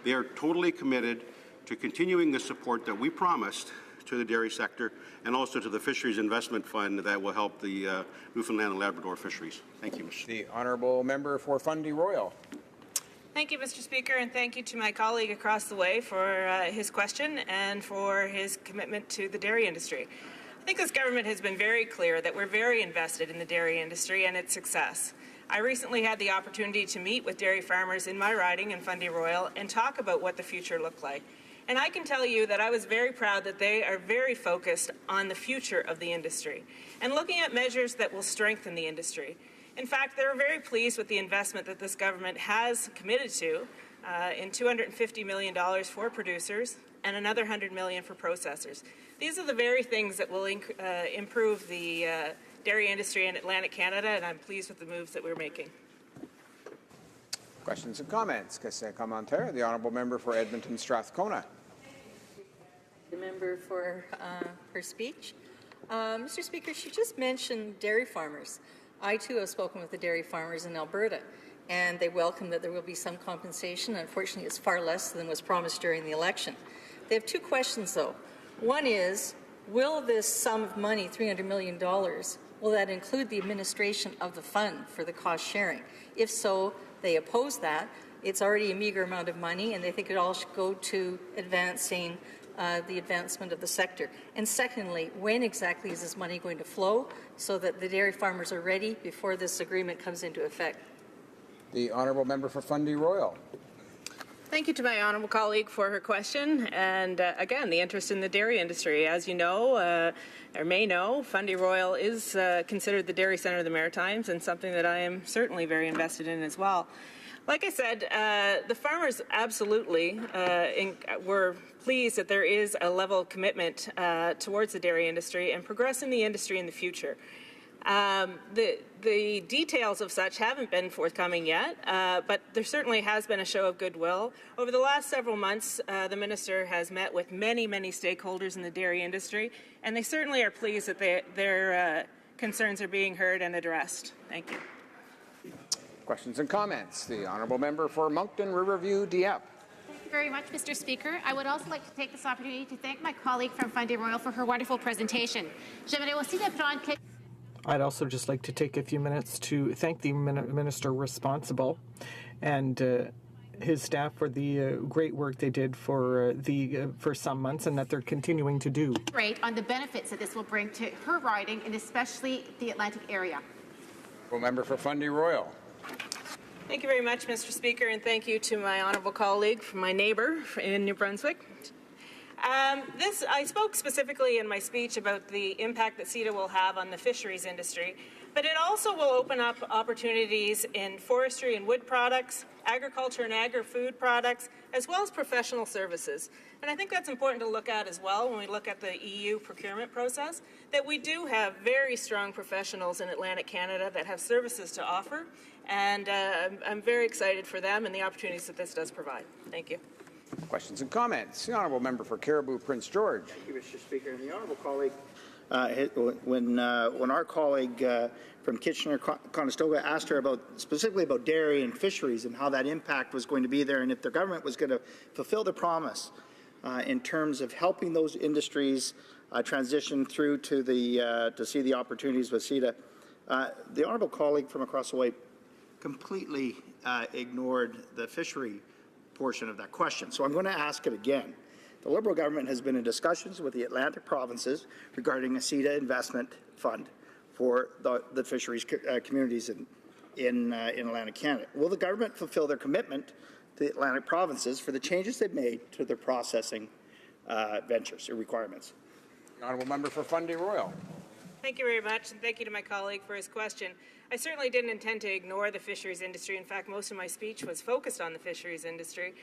S14: they are totally committed to continuing the support that we promised to the dairy sector and also to the Fisheries Investment Fund that will help the Newfoundland and Labrador fisheries. Thank you, Mr.
S6: The honourable member for Fundy Royal.
S13: Thank you, Mr. Speaker, and thank you to my colleague across the way for his question and for his commitment to the dairy industry. I think this government has been very clear that we're very invested in the dairy industry and its success. I recently had the opportunity to meet with dairy farmers in my riding in Fundy Royal and talk about what the future looked like. And I can tell you that I was very proud that they are very focused on the future of the industry and looking at measures that will strengthen the industry. In fact, they're very pleased with the investment that this government has committed to in $250 million for producers and another $100 million for processors. These are the very things that will improve the dairy industry in Atlantic Canada, and I'm pleased with the moves that we're making.
S6: Questions and comments? Question commentaire. The honourable member for Edmonton Strathcona.
S2: The member for her speech. Mr. Speaker, she just mentioned dairy farmers. I too have spoken with the dairy farmers in Alberta, and they welcome that there will be some compensation. Unfortunately, it's far less than was promised during the election. They have two questions, though. One is, will this sum of money, $300 million, will that include the administration of the fund for the cost sharing? If so, they oppose that. It's already a meager amount of money, and they think it all should go to advancing the advancement of the sector. And secondly, when exactly is this money going to flow so that the dairy farmers are ready before this agreement comes into effect?
S6: The honourable member for Fundy Royal.
S13: Thank you to my honourable colleague for her question and, again, the interest in the dairy industry. As you know, or may know, Fundy Royal is considered the dairy centre of the Maritimes and something that I am certainly very invested in as well. Like I said, the farmers absolutely were pleased that there is a level of commitment towards the dairy industry and progressing the industry in the future. The details of such haven't been forthcoming yet, but there certainly has been a show of goodwill. Over the last several months, the Minister has met with many, many stakeholders in the dairy industry, and they certainly are pleased that their concerns are being heard and addressed. Thank you.
S6: Questions and comments. The honourable member for Moncton Riverview, Dieppe.
S17: Thank you very much, Mr. Speaker. I would also like to take this opportunity to thank my colleague from Fundy Royal for her wonderful presentation.
S3: I'd also just like to take a few minutes to thank the minister responsible and his staff for the great work they did for some months and that they're continuing to do.
S17: Great on the benefits that this will bring to her riding and especially the Atlantic area.
S6: Member for Fundy Royal.
S13: Thank you very much, Mr. Speaker, and thank you to my honourable colleague, my neighbour in New Brunswick. I spoke specifically in my speech about the impact that CETA will have on the fisheries industry, but it also will open up opportunities in forestry and wood products, agriculture and agri-food products, as well as professional services. And I think that's important to look at as well when we look at the EU procurement process, that we do have very strong professionals in Atlantic Canada that have services to offer, and I'm very excited for them and the opportunities that this does provide. Thank you.
S6: Questions and comments. The honourable member for Caribou, Prince George.
S4: Thank you, Mr. Speaker. And the honourable colleague, when our colleague from Kitchener-Conestoga asked her specifically about dairy and fisheries and how that impact was going to be there, and if the government was going to fulfill the promise in terms of helping those industries transition through to see the opportunities with CETA, the honourable colleague from across the way completely ignored the fishery portion of that question. So I'm going to ask it again. The Liberal government has been in discussions with the Atlantic provinces regarding a CETA investment fund for the fisheries communities in Atlantic Canada. Will the government fulfill their commitment to the Atlantic provinces for the changes they've made to their processing ventures or requirements?
S6: Honourable member for Fundy Royal.
S13: Thank you very much, and thank you to my colleague for his question. I certainly didn't intend to ignore the fisheries industry. In fact, most of my speech was focused on the fisheries industry.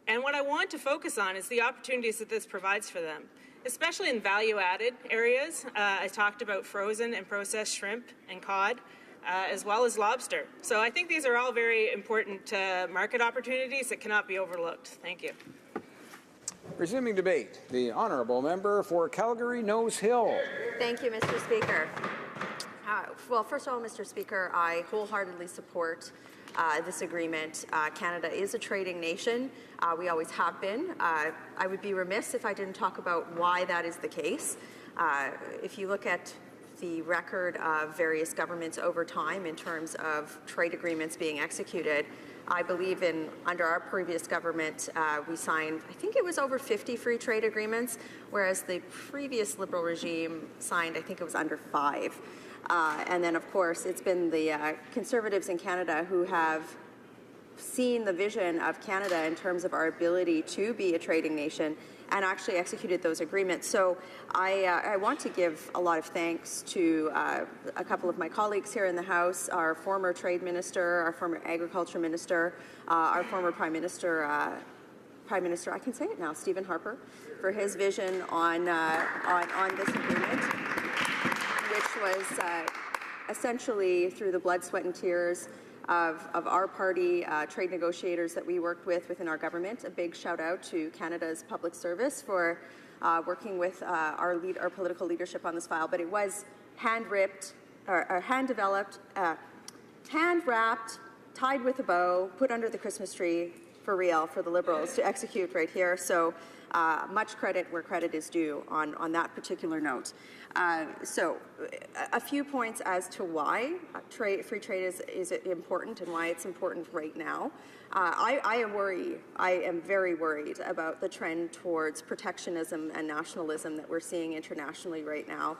S13: And what I want to focus on is the opportunities that this provides for them, especially in value-added areas. I talked about frozen and processed shrimp and cod, as well as lobster. So I think these are all very important market opportunities that cannot be overlooked. Thank you.
S6: Resuming debate, the honourable member for Calgary Nose Hill.
S20: Thank you, Mr. Speaker. Well, first of all, Mr. Speaker, I wholeheartedly support
S19: this agreement. Canada is a trading nation. We always have been. I would be remiss if I didn't talk about why that is the case. If you look at the record of various governments over time in terms of trade agreements being executed, I believe under our previous government, we signed, I think it was over 50 free trade agreements, whereas the previous Liberal regime signed, I think it was under 5. And then, of course, it's been the Conservatives in Canada who have seen the vision of Canada in terms of our ability to be a trading nation and actually executed those agreements. So I want to give a lot of thanks to a couple of my colleagues here in the House, our former Trade Minister, our former Agriculture Minister, our former Prime Minister, I can say it now, Stephen Harper, for his vision on this agreement, which was essentially through the blood, sweat and tears of our party, trade negotiators that we worked with within our government. A big shout out to Canada's Public Service for working with our political leadership on this file. But it was hand-ripped, or hand-developed, hand-wrapped, tied with a bow, put under the Christmas tree for real for the Liberals to execute right here. So much credit where credit is due on that particular note. So a few points as to why free trade is important and why it's important right now. I am very worried about the trend towards protectionism and nationalism that we're seeing internationally right now,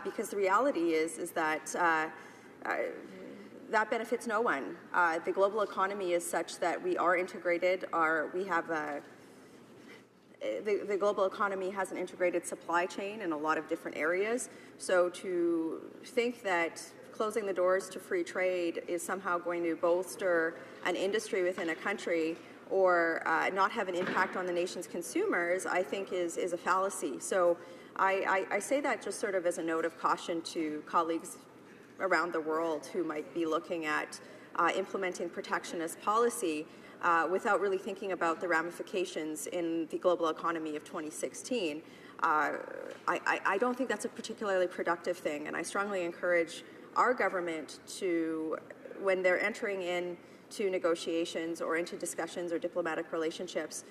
S19: because the reality is that that benefits no one. The global economy is such that we are integrated. The global economy has an integrated supply chain in a lot of different areas. So to think that closing the doors to free trade is somehow going to bolster an industry within a country or not have an impact on the nation's consumers, I think is a fallacy. So I say that just sort of as a note of caution to colleagues around the world who might be looking at implementing protectionist policy without really thinking about the ramifications in the global economy of 2016. I don't think that's a particularly productive thing, and I strongly encourage our government to, when they're entering into negotiations or into discussions or diplomatic relationships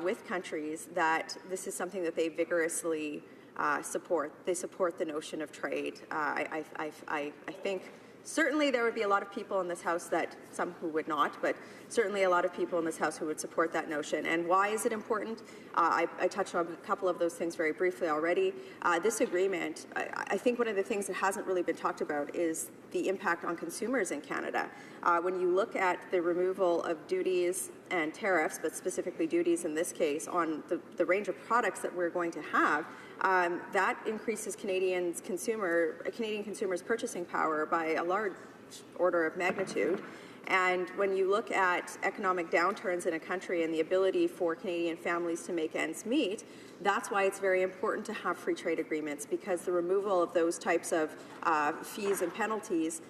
S19: with countries, that this is something that they vigorously support. They support the notion of trade. I think certainly there would be a lot of people in this House some who would not, but certainly a lot of people in this House who would support that notion. And why is it important? I touched on a couple of those things very briefly already. This agreement, I think one of the things that hasn't really been talked about is the impact on consumers in Canada. When you look at the removal of duties and tariffs, but specifically duties in this case, on the range of products that we're going to have, that increases Canadian consumers' purchasing power by a large order of magnitude. And when you look at economic downturns in a country and the ability for Canadian families to make ends meet, that's why it's very important to have free trade agreements, because the removal of those types of fees and penalties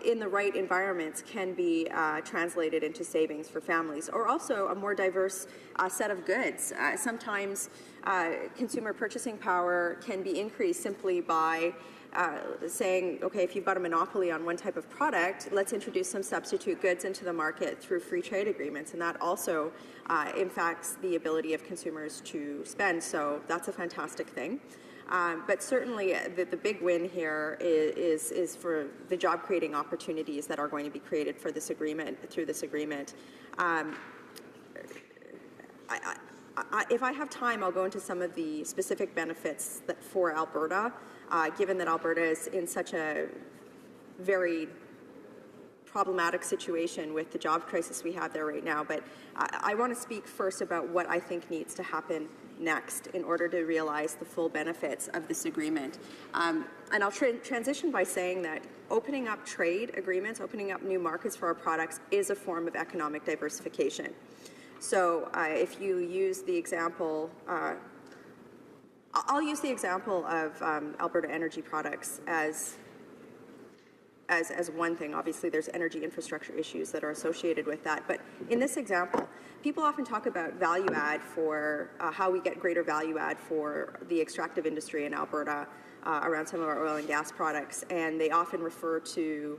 S19: in the right environments can be translated into savings for families, or also a more diverse set of goods. Sometimes consumer purchasing power can be increased simply by saying, okay, if you've got a monopoly on one type of product, let's introduce some substitute goods into the market through free trade agreements, and that also impacts the ability of consumers to spend. So that's a fantastic thing. But certainly the big win here is for the job-creating opportunities that are going to be created for this agreement, through this agreement. If I have time, I'll go into some of the specific benefits for Alberta, given that Alberta is in such a very problematic situation with the job crisis we have there right now. But I want to speak first about what I think needs to happen next in order to realize the full benefits of this agreement. And I'll transition by saying that opening up trade agreements, opening up new markets for our products is a form of economic diversification. So if you use the example, I'll use the example of Alberta Energy Products as one thing. Obviously, there's energy infrastructure issues that are associated with that. But in this example, people often talk about value add for how we get greater value add for the extractive industry in Alberta around some of our oil and gas products, and they often refer to,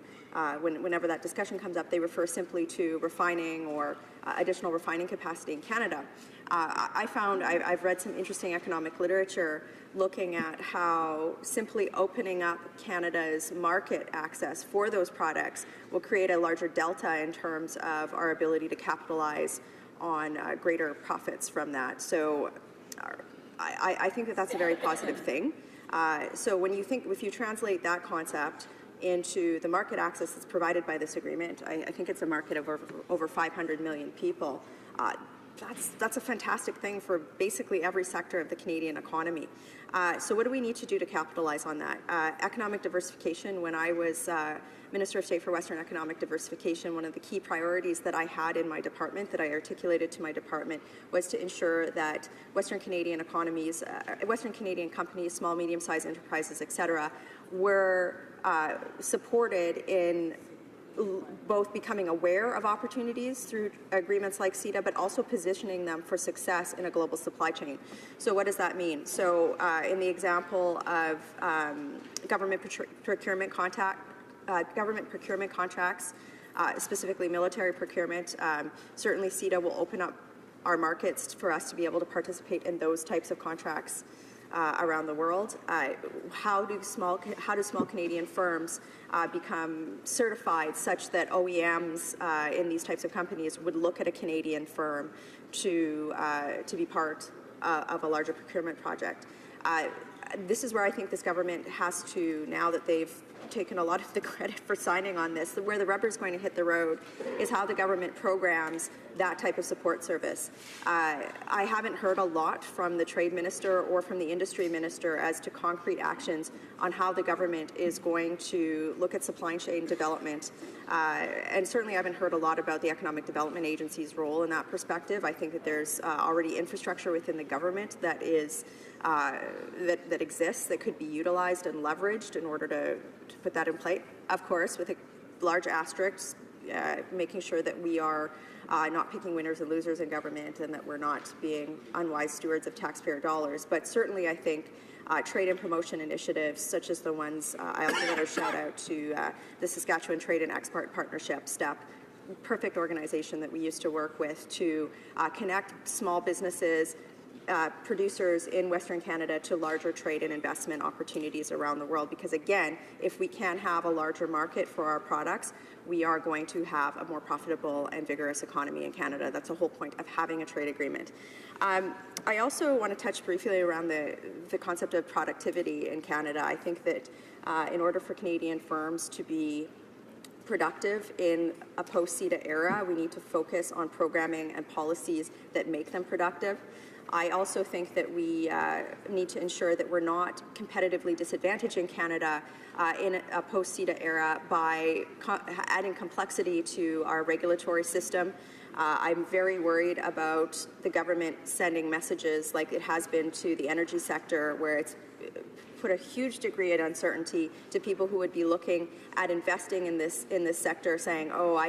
S19: whenever that discussion comes up, they refer simply to refining or additional refining capacity in Canada. I've read some interesting economic literature looking at how simply opening up Canada's market access for those products will create a larger delta in terms of our ability to capitalize on greater profits from that. So I think that that's a very positive thing. So when you think, if you translate that concept into the market access that's provided by this agreement, I think it's a market of over 500 million people. That's a fantastic thing for basically every sector of the Canadian economy. So what do we need to do to capitalize on that? Economic diversification. When I was Minister of State for Western Economic Diversification, one of the key priorities that I had in my department, that I articulated to my department, was to ensure that Western Canadian economies, Western Canadian companies, small, medium-sized enterprises, etc., were supported in both becoming aware of opportunities through agreements like CETA, but also positioning them for success in a global supply chain. So what does that mean? So in the example of government procurement contracts, specifically military procurement, certainly CETA will open up our markets for us to be able to participate in those types of contracts around the world. How do small Canadian firms become certified such that OEMs in these types of companies would look at a Canadian firm to be part of a larger procurement project? This is where I think this government has to, now that they've taken a lot of the credit for signing on this, where the rubber is going to hit the road is how the government programs that type of support service. I haven't heard a lot from the trade minister or from the industry minister as to concrete actions on how the government is going to look at supply chain development. And certainly I haven't heard a lot about the Economic Development Agency's role in that perspective. I think that there's already infrastructure within the government that is that exists, that could be utilized and leveraged in order to put that in place, of course, with a large asterisk, making sure that we are not picking winners and losers in government and that we're not being unwise stewards of taxpayer dollars. But certainly I think trade and promotion initiatives such as the ones, I also want to shout out to the Saskatchewan Trade and Export Partnership, STEP, perfect organization that we used to work with to connect small businesses, producers in Western Canada to larger trade and investment opportunities around the world. Because again, if we can have a larger market for our products, we are going to have a more profitable and vigorous economy in Canada. That's the whole point of having a trade agreement. I also want to touch briefly around the concept of productivity in Canada. I think that in order for Canadian firms to be productive in a post-CETA era, we need to focus on programming and policies that make them productive. I also think that we need to ensure that we're not competitively disadvantaging Canada in a post-CETA era by adding complexity to our regulatory system. I'm very worried about the government sending messages like it has been to the energy sector, where it's put a huge degree of uncertainty to people who would be looking at investing in this sector, saying, "Oh,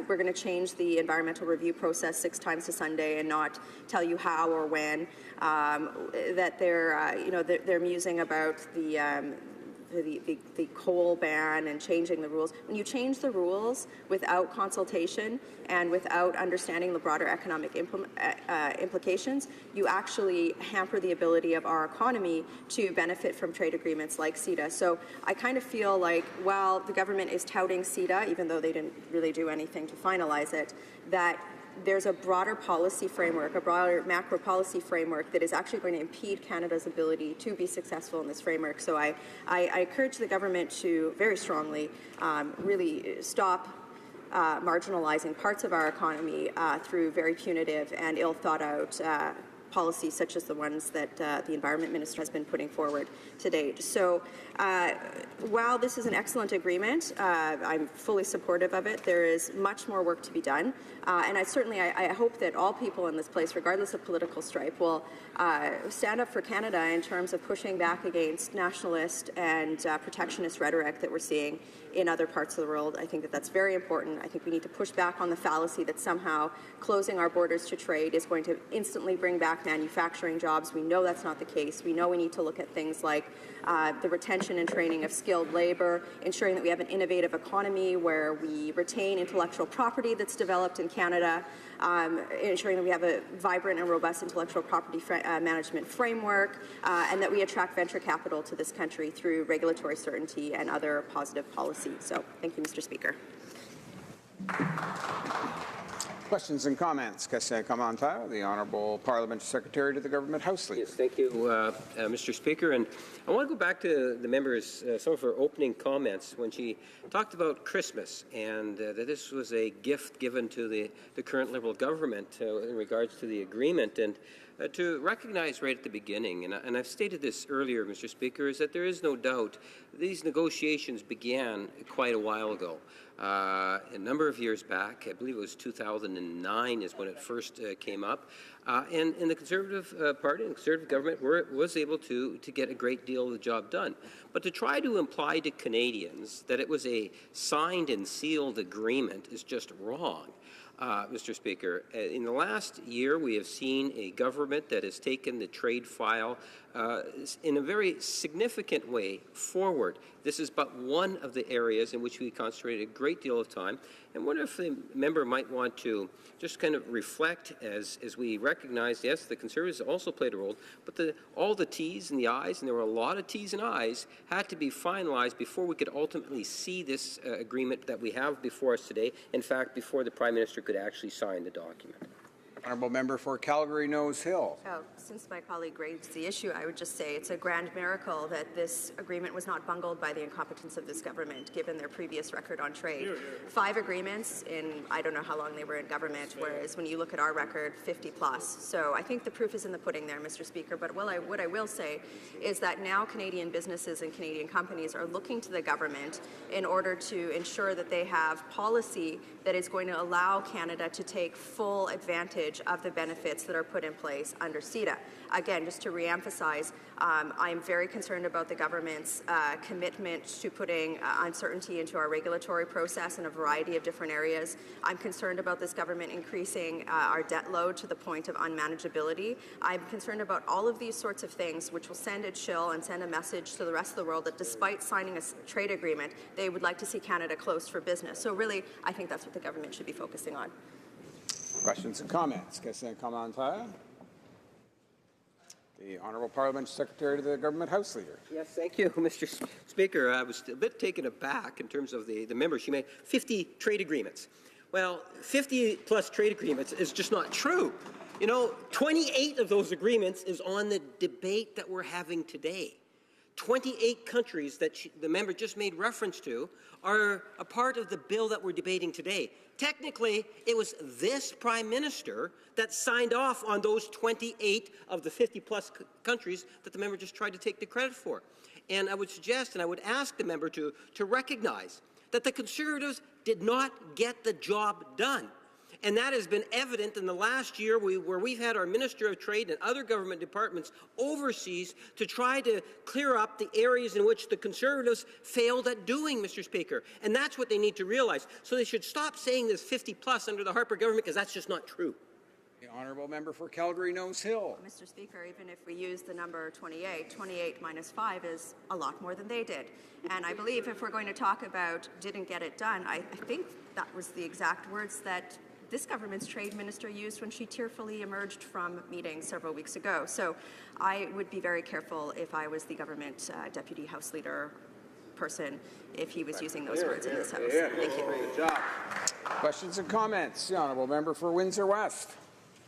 S19: we're going to change the environmental review process 6 times to Sunday and not tell you how or when." That they're musing about the coal ban and changing the rules. When you change the rules without consultation and without understanding the broader economic implications, you actually hamper the ability of our economy to benefit from trade agreements like CETA. So I kind of feel like while the government is touting CETA, even though they didn't really do anything to finalize it, that there's a broader policy framework, a broader macro policy framework that is actually going to impede Canada's ability to be successful in this framework. So I encourage the government to very strongly really stop marginalizing parts of our economy through very punitive and ill-thought-out policies such as the ones that the Environment Minister has been putting forward to date. So while this is an excellent agreement, I'm fully supportive of it. There is much more work to be done. And I hope that all people in this place, regardless of political stripe, will stand up for Canada in terms of pushing back against nationalist and protectionist rhetoric that we're seeing in other parts of the world. I think that that's very important. I think we need to push back on the fallacy that somehow closing our borders to trade is going to instantly bring back attract manufacturing jobs. We know that's not the case. We know we need to look at things like the retention and training of skilled labor, ensuring that we have an innovative economy where we retain intellectual property that's developed in Canada, ensuring that we have a vibrant and robust intellectual property management framework, and that we attract venture capital to this country through regulatory certainty and other positive policy. So thank you, Mr. Speaker.
S6: Questions and comments? Question commentaire. The Honourable Parliamentary Secretary to the Government House Leader.
S7: Yes, thank you, Mr. Speaker. And I want to go back to the member's, some of her opening comments when she talked about Christmas and that this was a gift given to the current Liberal government in regards to the agreement. And to recognize right at the beginning, and I've stated this earlier, Mr. Speaker, is that there is no doubt these negotiations began quite a while ago. A number of years back, I believe it was 2009 is when it first came up, and the Conservative Party and Conservative government was able to get a great deal of the job done. But to try to imply to Canadians that it was a signed and sealed agreement is just wrong. Mr. Speaker, in the last year, we have seen a government that has taken the trade file in a very significant way forward. This is but one of the areas in which we concentrated a great deal of time. And wonder if the member might want to just kind of reflect as we recognize, yes, the Conservatives also played a role, but all the T's and the I's, and there were a lot of T's and I's, had to be finalized before we could ultimately see this agreement that we have before us today. In fact, before the Prime Minister could actually sign the document.
S6: Honourable Member for Calgary Nose Hill.
S19: Since my colleague raised the issue, I would just say it's a grand miracle that this agreement was not bungled by the incompetence of this government, given their previous record on trade. 5 agreements in, I don't know how long they were in government, whereas when you look at our record, 50 plus. So I think the proof is in the pudding there, Mr. Speaker. But what I will say is that now Canadian businesses and Canadian companies are looking to the government in order to ensure that they have policy that is going to allow Canada to take full advantage of the benefits that are put in place under CETA. Again, just to reemphasize, I'm very concerned about the government's commitment to putting uncertainty into our regulatory process in a variety of different areas. I'm concerned about this government increasing our debt load to the point of unmanageability. I'm concerned about all of these sorts of things, which will send a chill and send a message to the rest of the world that despite signing a trade agreement, they would like to see Canada closed for business. So really, I think that's what the government should be focusing on.
S6: Questions and comments? Question commentaire. The Honourable Parliamentary Secretary to the Government House Leader.
S7: Yes, thank you, Mr. Speaker. I was a bit taken aback in terms of the member. She made 50 trade agreements. Well, 50 plus trade agreements is just not true. You know, 28 of those agreements is on the debate that we're having today. 28 countries that the member just made reference to are a part of the bill that we're debating today. Technically, it was this Prime Minister that signed off on those 28 of the 50-plus countries that the member just tried to take the credit for. And I would suggest and I would ask the member to recognize that the Conservatives did not get the job done. And that has been evident in the last year where we've had our Minister of Trade and other government departments overseas to try to clear up the areas in which the Conservatives failed at doing, Mr. Speaker. And that's what they need to realize. So they should stop saying this 50-plus under the Harper government, because that's just not true.
S6: The Honourable Member for Calgary Nose Hill.
S19: Mr. Speaker, even if we use the number 28, 28 minus 5 is a lot more than they did. And I believe if we're going to talk about didn't get it done, I think that was the exact words that this government's trade minister used when she tearfully emerged from meetings several weeks ago. So I would be very careful if I was the government deputy House Leader person if he was using those words in this House. Thank you.
S6: Good job. Questions and comments? The Honourable Member for Windsor West.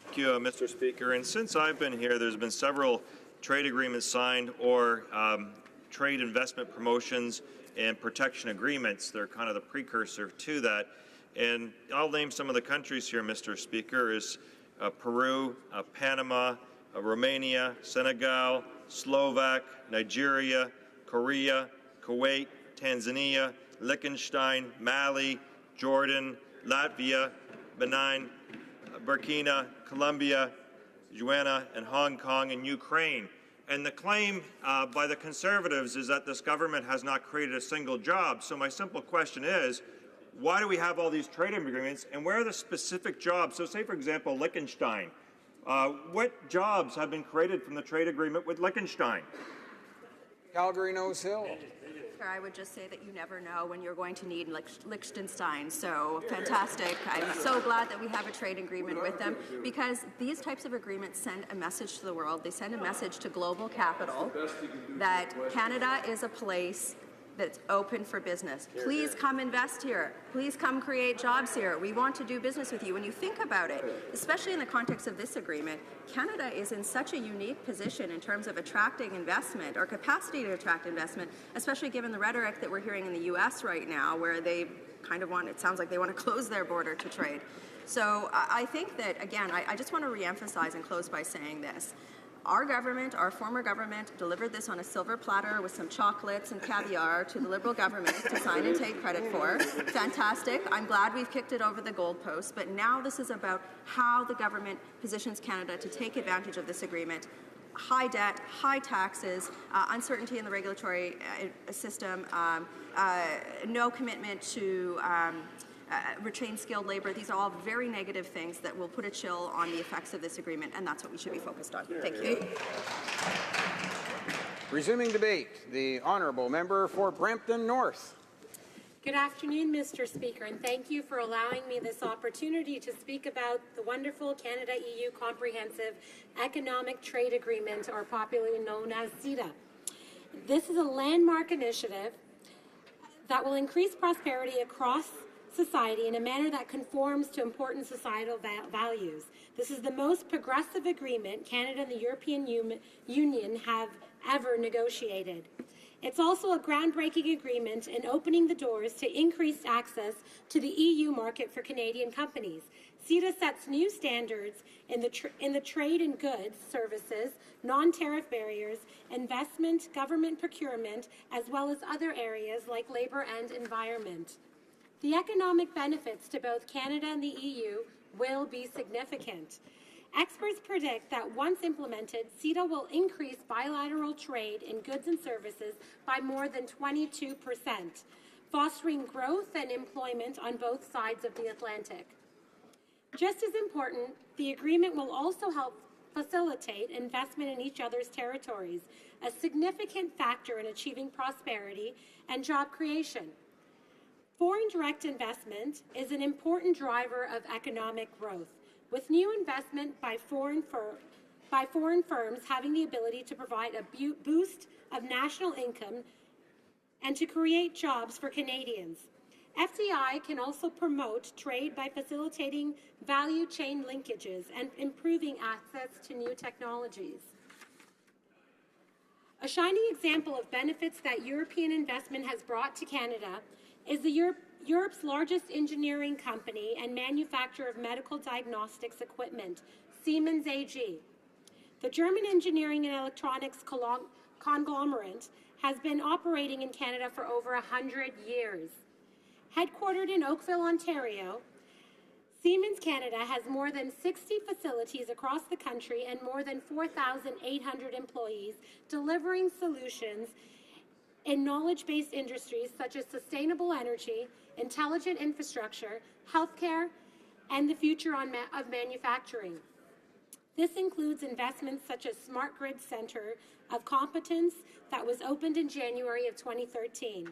S16: Thank you, Mr. Speaker. And since I've been here, there's been several trade agreements signed or trade investment promotions and protection agreements. They're kind of the precursor to that. And I'll name some of the countries here, Mr. Speaker, is Peru, Panama, Romania, Senegal, Slovak, Nigeria, Korea, Kuwait, Tanzania, Liechtenstein, Mali, Jordan, Latvia, Benin, Burkina, Colombia, Guyana, and Hong Kong, and Ukraine. And the claim by the Conservatives is that this government has not created a single job. So my simple question is, why do we have all these trade agreements, and where are the specific jobs? So say, for example, Liechtenstein. What jobs have been created from the trade agreement with Liechtenstein?
S6: Calgary Nose Hill.
S19: I would just say that you never know when you're going to need Liechtenstein. So fantastic. I'm so glad that we have a trade agreement with them, because these types of agreements send a message to the world. They send a message to global capital that Canada is a place that's open for business. Please come invest here. Please come create jobs here. We want to do business with you. When you think about it, especially in the context of this agreement, Canada is in such a unique position in terms of attracting investment or capacity to attract investment, especially given the rhetoric that we're hearing in the U.S. right now, where they kind of want, it sounds like they want to close their border to trade. So I think that, again, I just want to reemphasize and close by saying this. Our government, our former government, delivered this on a silver platter with some chocolates and caviar to the Liberal government to sign and take credit for. Fantastic. I'm glad we've kicked it over the goalpost, but now this is about how the government positions Canada to take advantage of this agreement. High debt, high taxes, uncertainty in the regulatory system, no commitment to retain skilled labor. These are all very negative things that will put a chill on the effects of this agreement, and that's what we should be focused on. Thank you.
S6: Resuming debate, the honourable member for Brampton North.
S15: Good afternoon, Mr. Speaker, and thank you for allowing me this opportunity to speak about the wonderful Canada-EU Comprehensive Economic Trade Agreement, or popularly known as CETA. This is a landmark initiative that will increase prosperity across society in a manner that conforms to important societal values. This is the most progressive agreement Canada and the European Union have ever negotiated. It's also a groundbreaking agreement in opening the doors to increased access to the EU market for Canadian companies. CETA sets new standards in the trade in goods, services, non-tariff barriers, investment, government procurement, as well as other areas like labour and environment. The economic benefits to both Canada and the EU will be significant. Experts predict that once implemented, CETA will increase bilateral trade in goods and services by more than 22%, fostering growth and employment on both sides of the Atlantic. Just as important, the agreement will also help facilitate investment in each other's territories, a significant factor in achieving prosperity and job creation. Foreign direct investment is an important driver of economic growth, with new investment by foreign firms having the ability to provide a boost of national income and to create jobs for Canadians. FDI can also promote trade by facilitating value chain linkages and improving access to new technologies. A shining example of benefits that European investment has brought to Canada is Europe's largest engineering company and manufacturer of medical diagnostics equipment, Siemens AG. The German engineering and electronics conglomerate has been operating in Canada for over 100 years. Headquartered in Oakville, Ontario, Siemens Canada has more than 60 facilities across the country and more than 4,800 employees delivering solutions in knowledge-based industries such as sustainable energy, intelligent infrastructure, healthcare, and the future of manufacturing. This includes investments such as Smart Grid Center of Competence that was opened in January of 2013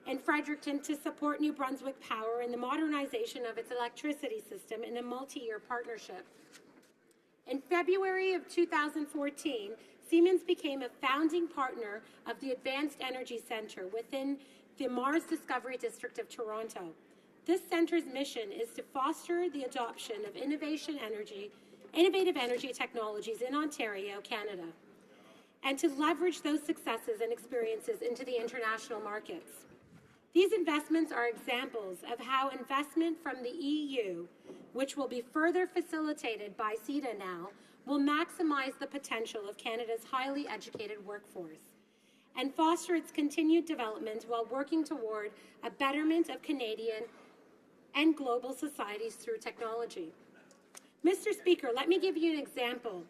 S15: in Fredericton to support New Brunswick Power in the modernization of its electricity system in a multi-year partnership. In February of 2014, Siemens became a founding partner of the Advanced Energy Centre within the Mars Discovery District of Toronto. This centre's mission is to foster the adoption of innovative energy technologies in Ontario, Canada, and to leverage those successes and experiences into the international markets. These investments are examples of how investment from the EU, which will be further facilitated by CETA now, will maximize the potential of Canada's highly educated workforce and foster its continued development while working toward a betterment of Canadian and global societies through technology. Mr. Speaker, let me give you an example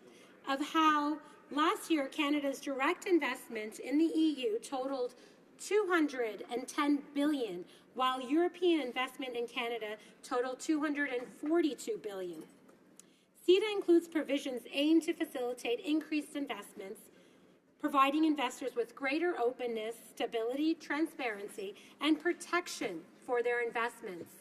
S15: of how last year Canada's direct investment in the EU totaled $210 billion, while European investment in Canada totaled $242 billion. CETA includes provisions aimed to facilitate increased investments, providing investors with greater openness, stability, transparency, and protection for their investments.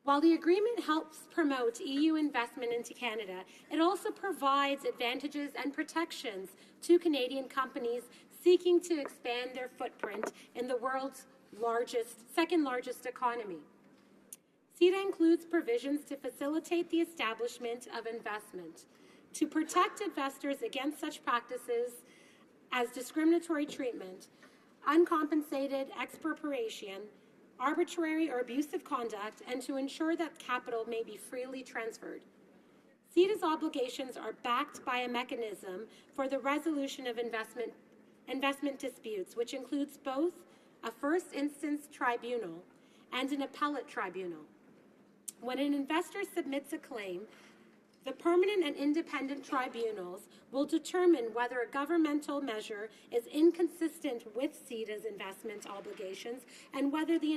S15: While the agreement helps promote EU investment into Canada, it also provides advantages and protections to Canadian companies seeking to expand their footprint in the world's second largest economy. CETA includes provisions to facilitate the establishment of investment, to protect investors against such practices as discriminatory treatment, uncompensated expropriation, arbitrary or abusive conduct, and to ensure that capital may be freely transferred. CETA's obligations are backed by a mechanism for the resolution of investment disputes, which includes both a first instance tribunal and an appellate tribunal. When an investor submits a claim, the permanent and independent tribunals will determine whether a governmental measure is inconsistent with CETA's investment obligations and whether the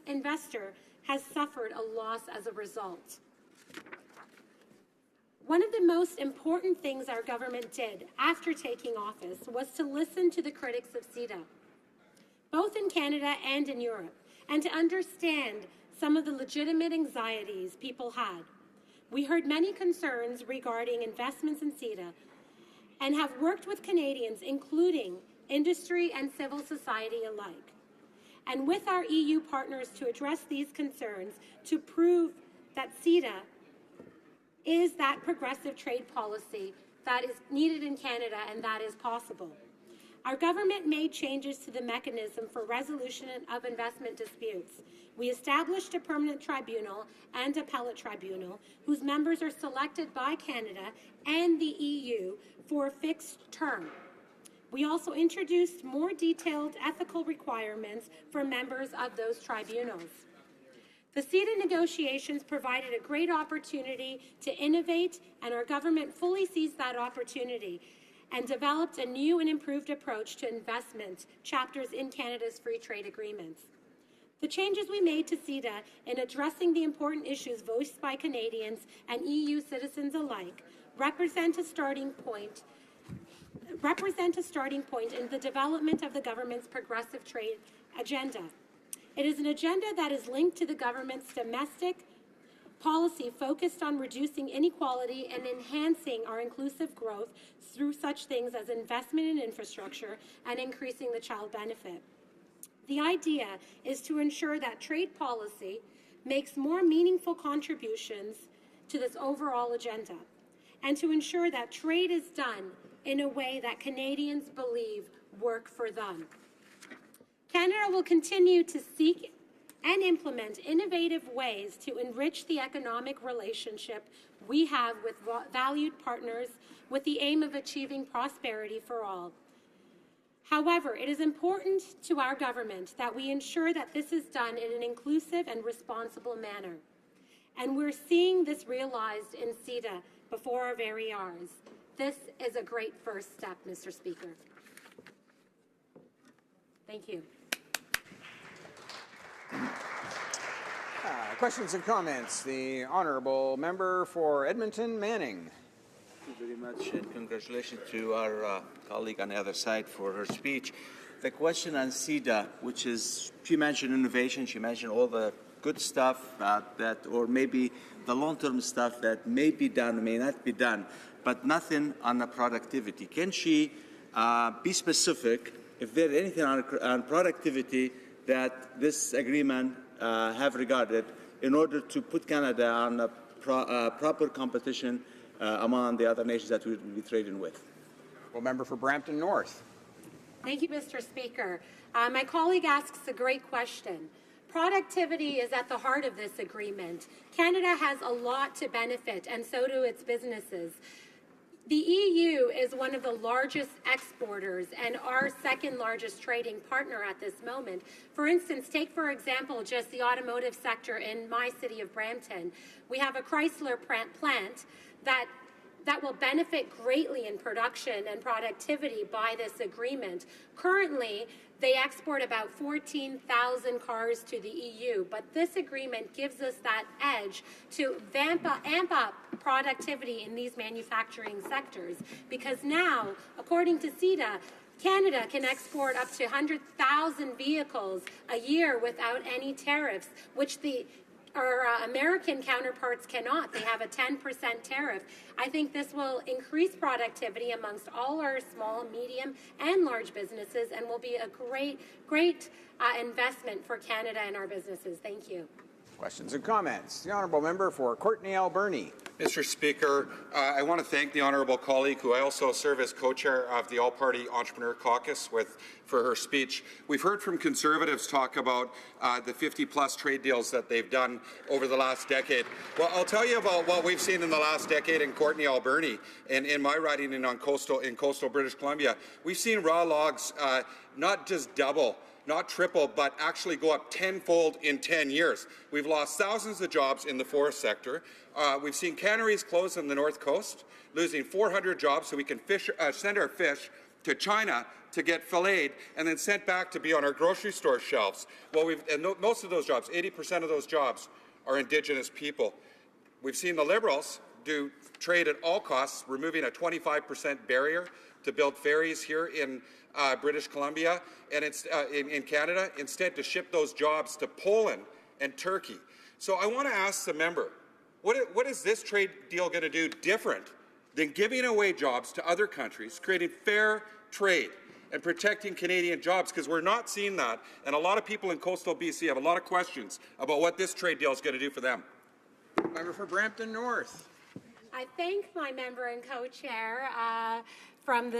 S15: investor has suffered a loss as a result. One of the most important things our government did after taking office was to listen to the critics of CETA, both in Canada and in Europe, and to understand some of the legitimate anxieties people had. We heard many concerns regarding investments in CETA and have worked with Canadians, including industry and civil society alike, and with our EU partners to address these concerns to prove that CETA is that progressive trade policy that is needed in Canada and that is possible. Our government made changes to the mechanism for resolution of investment disputes. We established a permanent tribunal and appellate tribunal whose members are selected by Canada and the EU for a fixed term. We also introduced more detailed ethical requirements for members of those tribunals. The CETA negotiations provided a great opportunity to innovate, and our government fully seized that opportunity and developed a new and improved approach to investment chapters in Canada's free trade agreements. The changes we made to CETA in addressing the important issues voiced by Canadians and EU citizens alike represent a starting point in the development of the government's progressive trade agenda. It is an agenda that is linked to the government's domestic policy focused on reducing inequality and enhancing our inclusive growth through such things as investment in infrastructure and increasing the child benefit. The idea is to ensure that trade policy makes more meaningful contributions to this overall agenda, and to ensure that trade is done in a way that Canadians believe work for them. Canada will continue to seek and implement innovative ways to enrich the economic relationship we have with valued partners with the aim of achieving prosperity for all. However, it is important to our government that we ensure that this is done in an inclusive and responsible manner. And we're seeing this realized in CETA before our very eyes. This is a great first step, Mr. Speaker. Thank you.
S6: Questions and comments? The Honourable Member for Edmonton Manning.
S20: Thank you very much, and congratulations to our colleague on the other side for her speech. The question on CETA, which is, she mentioned innovation, she mentioned all the good stuff or maybe the long-term stuff that may be done, may not be done, but nothing on the productivity. Can she be specific if there is anything on productivity that this agreement have regarded in order to put Canada on a proper competition among the other nations that we will be trading with?
S6: Well, member for Brampton North.
S15: Thank you, Mr. Speaker. My colleague asks a great question. Productivity is at the heart of this agreement. Canada has a lot to benefit, and so do its businesses. The EU is one of the largest exporters and our second largest trading partner at this moment. For instance, take for example just the automotive sector in my city of Brampton. We have a Chrysler plant that that will benefit greatly in production and productivity by this agreement. Currently, they export about 14,000 cars to the EU, but this agreement gives us that edge to amp up productivity in these manufacturing sectors, because now, according to CETA, Canada can export up to 100,000 vehicles a year without any tariffs, which our American counterparts cannot. They have a 10% tariff. I think this will increase productivity amongst all our small, medium, and large businesses, and will be a great investment for Canada and our businesses. Thank you.
S6: Questions and comments? The Honourable Member for Courtenay Alberni.
S21: Mr. Speaker, I want to thank the honourable colleague, who I also serve as co-chair of the All-Party Entrepreneur Caucus, for her speech. We've heard from Conservatives talk about the 50-plus trade deals that they've done over the last decade. Well, I'll tell you about what we've seen in the last decade in Courtenay Alberni, and in my riding in coastal British Columbia. We've seen raw logs not just double, not triple, but actually go up tenfold in 10 years. We've lost thousands of jobs in the forest sector. We've seen canneries close on the North Coast, losing 400 jobs so we can send our fish to China to get filleted and then sent back to be on our grocery store shelves. Well, most of those jobs, 80% of those jobs, are Indigenous people. We've seen the Liberals do trade at all costs, removing a 25% barrier to build ferries here in British Columbia and it's in Canada, instead to ship those jobs to Poland and Turkey. So I want to ask the member, what is this trade deal going to do different than giving away jobs to other countries, creating fair trade and protecting Canadian jobs? Because we're not seeing that, and a lot of people in coastal BC have a lot of questions about what this trade deal is going to do for them.
S6: Member for Brampton North.
S15: I thank my member and co-chair from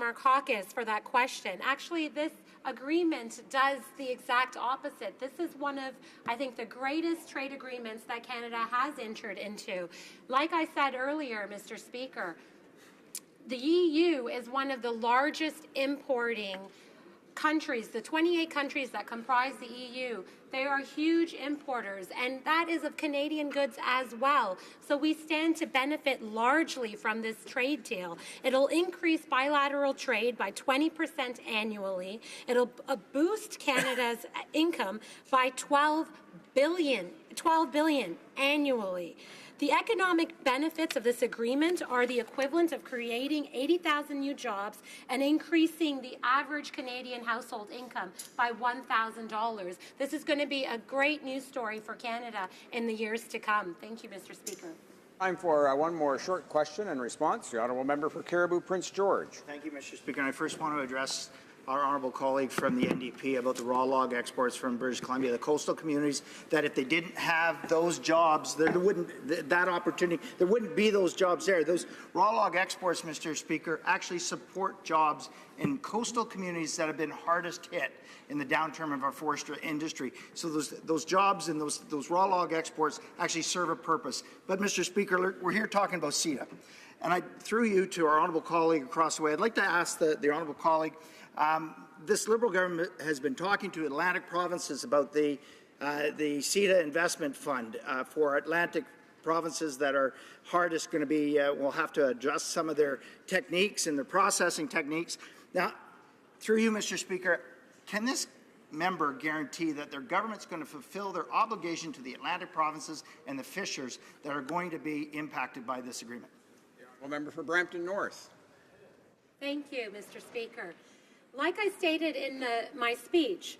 S15: our caucus for that question. Actually, this agreement does the exact opposite. This is one of, I think, the greatest trade agreements that Canada has entered into. Like I said earlier, Mr. Speaker, the EU is one of the largest importing countries, the 28 countries that comprise the EU. They are huge importers, and that is of Canadian goods as well. So we stand to benefit largely from this trade deal. It'll increase bilateral trade by 20% annually. It'll boost Canada's income by $12 billion annually. The economic benefits of this agreement are the equivalent of creating 80,000 new jobs and increasing the average Canadian household income by $1,000. This is going to be a great news story for Canada in the years to come. Thank you, Mr. Speaker.
S6: Time for one more short question and response. The Honourable Member for Cariboo Prince George.
S4: Thank you, Mr. Speaker. And I first want to address our honourable colleague from the NDP about the raw log exports from British Columbia, the coastal communities, that if they didn't have those jobs, there wouldn't be those jobs there. Those raw log exports, Mr. Speaker, actually support jobs in coastal communities that have been hardest hit in the downturn of our forestry industry. So those jobs and those raw log exports actually serve a purpose. But, Mr. Speaker, we're here talking about CETA. And through you to our honourable colleague across the way, I'd like to ask the honourable colleague, this Liberal government has been talking to Atlantic provinces about the CETA investment fund for Atlantic provinces that are hardest going to be, will have to adjust some of their techniques and their processing techniques. Now, through you, Mr. Speaker, can this member guarantee that their government's going to fulfill their obligation to the Atlantic provinces and the fishers that are going to be impacted by this agreement?
S6: The honourable member for Brampton North.
S15: Thank you, Mr. Speaker. Like I stated in my speech,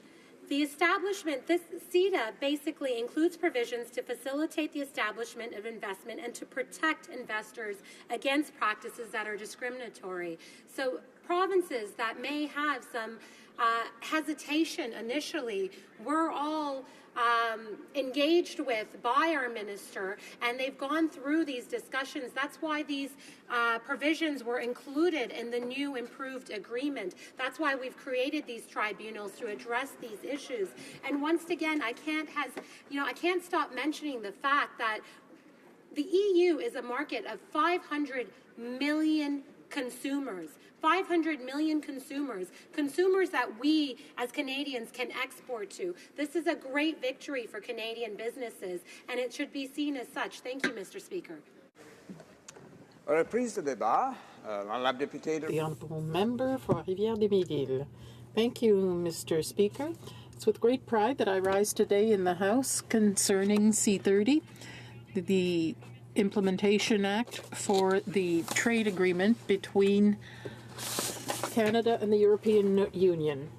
S15: the establishment, this CETA basically includes provisions to facilitate the establishment of investment and to protect investors against practices that are discriminatory. So provinces that may have some hesitation initially were all engaged with by our minister, and they've gone through these discussions. That's why these provisions were included in the new improved agreement. That's why we've created these tribunals to address these issues. And once again, I can't stop mentioning the fact that the EU is a market of 500 million consumers. 500 million consumers that we as Canadians can export to. This is a great victory for Canadian businesses, and it should be seen as such. Thank you, Mr. Speaker.
S6: Reprise de débat. La députée de...
S18: The Honourable Member for Rivière-des-Mille-Îles. Thank you, Mr. Speaker. It's with great pride that I rise today in the House concerning C30, the Implementation Act for the trade agreement between Canada and the European Union.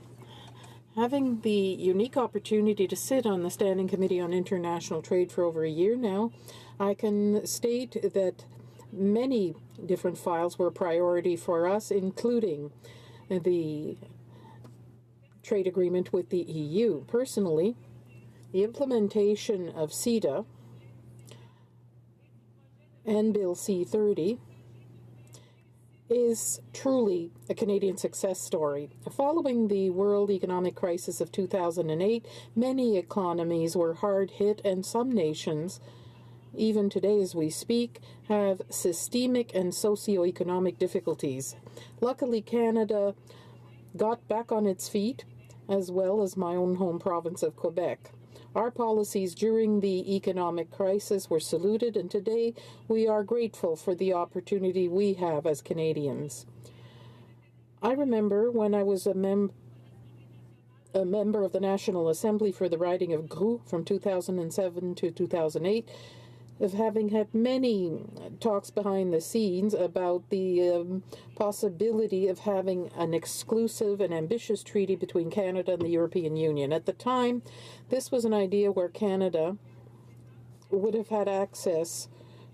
S18: Having the unique opportunity to sit on the Standing Committee on International Trade for over a year now, I can state that many different files were a priority for us, including the trade agreement with the EU. Personally, the implementation of CETA and Bill C30 is truly a Canadian success story. Following the world economic crisis of 2008, many economies were hard hit, and some nations, even today as we speak, have systemic and socio-economic difficulties. Luckily, Canada got back on its feet, as well as my own home province of Quebec. Our policies during the economic crisis were saluted, and today we are grateful for the opportunity we have as Canadians. I remember when I was a member of the National Assembly for the riding of Groux from 2007 to 2008, of having had many talks behind the scenes about the possibility of having an exclusive and ambitious treaty between Canada and the European Union. At the time, this was an idea where Canada would have had access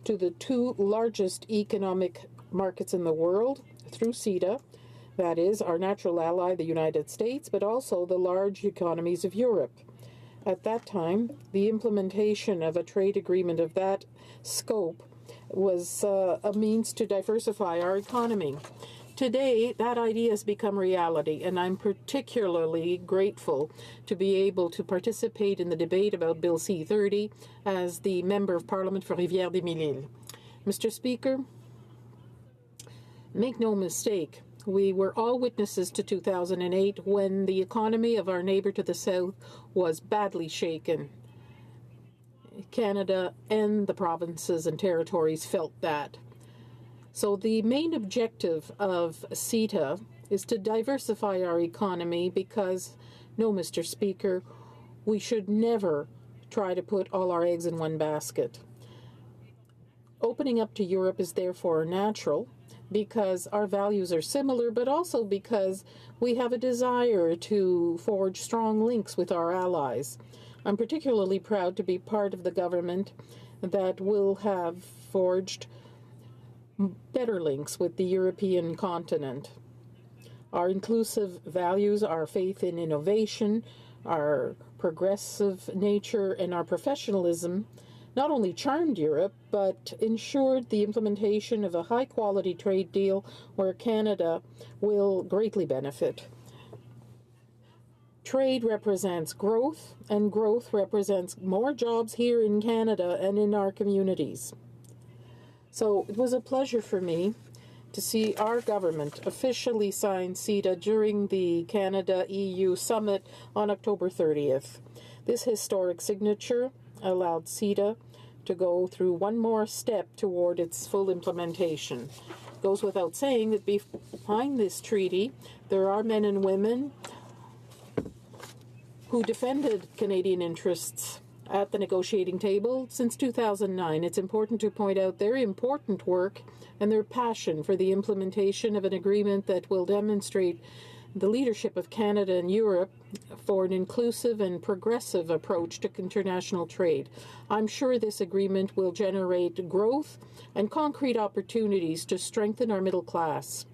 S18: to the two largest economic markets in the world through CETA, that is, our natural ally, the United States, but also the large economies of Europe. At that time, the implementation of a trade agreement of that scope was a means to diversify our economy. Today, that idea has become reality, and I'm particularly grateful to be able to participate in the debate about Bill C30 as the Member of Parliament for Rivière-des-Mille-Îles. Mr. Speaker, make no mistake, we were all witnesses to 2008 when the economy of our neighbour to the south was badly shaken. Canada and the provinces and territories felt that. So the main objective of CETA is to diversify our economy because, no, Mr. Speaker, we should never try to put all our eggs in one basket. Opening up to Europe is therefore natural, because our values are similar, but also because we have a desire to forge strong links with our allies. I'm particularly proud to be part of the government that will have forged better links with the European continent. Our inclusive values, our faith in innovation, our progressive nature, and our professionalism not only charmed Europe, but ensured the implementation of a high-quality trade deal where Canada will greatly benefit. Trade represents growth, and growth represents more jobs here in Canada and in our communities. So it was a pleasure for me to see our government officially sign CETA during the Canada-EU summit on October 30th. This historic signature allowed CETA to go through one more step toward its full implementation. It goes without saying that behind this treaty, there are men and women who defended Canadian interests at the negotiating table since 2009. It's important to point out their important work and their passion for the implementation of an agreement that will demonstrate the leadership of Canada and Europe for an inclusive and progressive approach to international trade. I'm sure this agreement will generate growth and concrete opportunities to strengthen our middle class.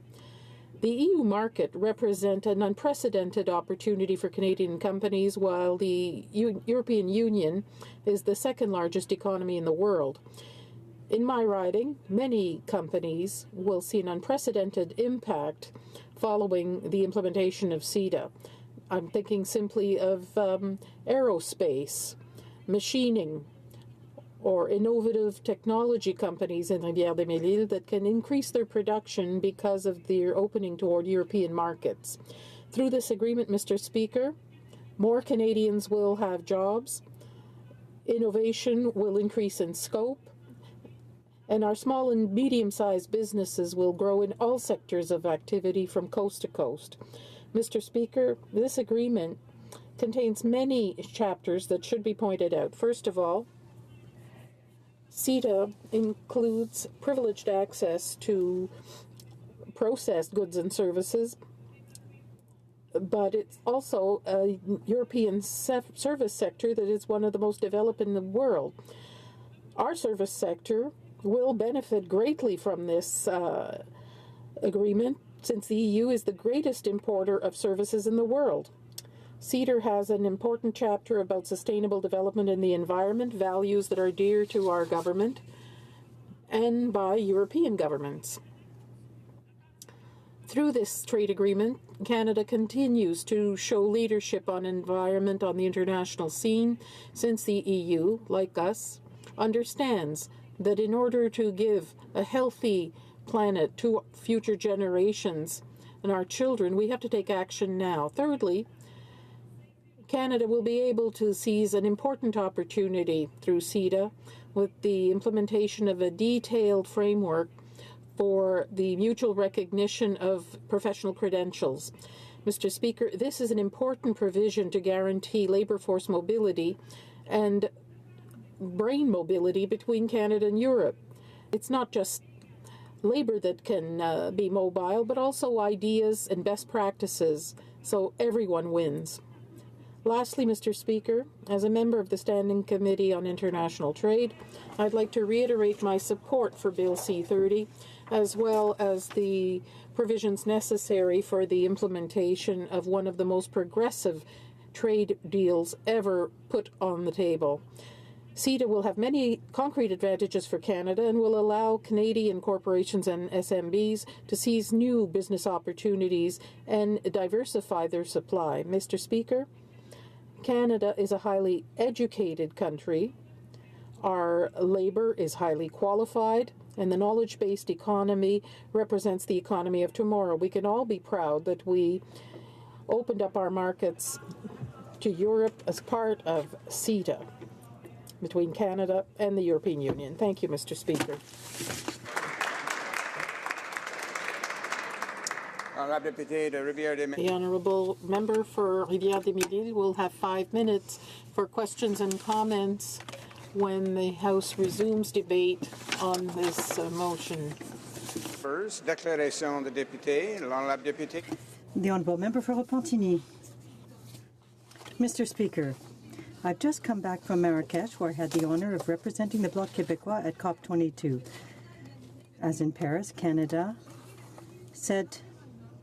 S18: The EU market represents an unprecedented opportunity for Canadian companies, while the European Union is the second largest economy in the world. In my riding, many companies will see an unprecedented impact following the implementation of CETA. I'm thinking simply of aerospace, machining, or innovative technology companies in Rivière-des-Mille that can increase their production because of their opening toward European markets. Through this agreement, Mr. Speaker, more Canadians will have jobs, innovation will increase in scope, and our small and medium-sized businesses will grow in all sectors of activity from coast to coast. Mr. Speaker, this agreement contains many chapters that should be pointed out. First of all, CETA includes privileged access to processed goods and services, but it's also a European service sector that is one of the most developed in the world. Our service sector will benefit greatly from this agreement, since the EU is the greatest importer of services in the world. CETA has an important chapter about sustainable development in the environment, values that are dear to our government and by European governments. Through this trade agreement, Canada continues to show leadership on environment on the international scene, since the EU, like us, understands that in order to give a healthy planet to future generations and our children, we have to take action now. Thirdly, Canada will be able to seize an important opportunity through CETA with the implementation of a detailed framework for the mutual recognition of professional credentials. Mr. Speaker, this is an important provision to guarantee labor force mobility and brain mobility between Canada and Europe. It's not just labor that can be mobile, but also ideas and best practices, so everyone wins. Lastly, Mr. Speaker, as a member of the Standing Committee on International Trade, I'd like to reiterate my support for Bill C-30, as well as the provisions necessary for the implementation of one of the most progressive trade deals ever put on the table. CETA will have many concrete advantages for Canada and will allow Canadian corporations and SMBs to seize new business opportunities and diversify their supply. Mr. Speaker, Canada is a highly educated country. Our labor is highly qualified, and the knowledge-based economy represents the economy of tomorrow. We can all be proud that we opened up our markets to Europe as part of CETA between Canada and the European Union. Thank you, Mr. Speaker. The honourable member for Rivière-des-Mille will have 5 minutes for questions and comments when the House resumes debate on this motion.
S6: Déclaration de député. L'honorable député.
S10: The honourable member for Repentigny. Mr. Speaker, I've just come back from Marrakech, where I had the honour of representing the Bloc Québécois at COP22. As in Paris, Canada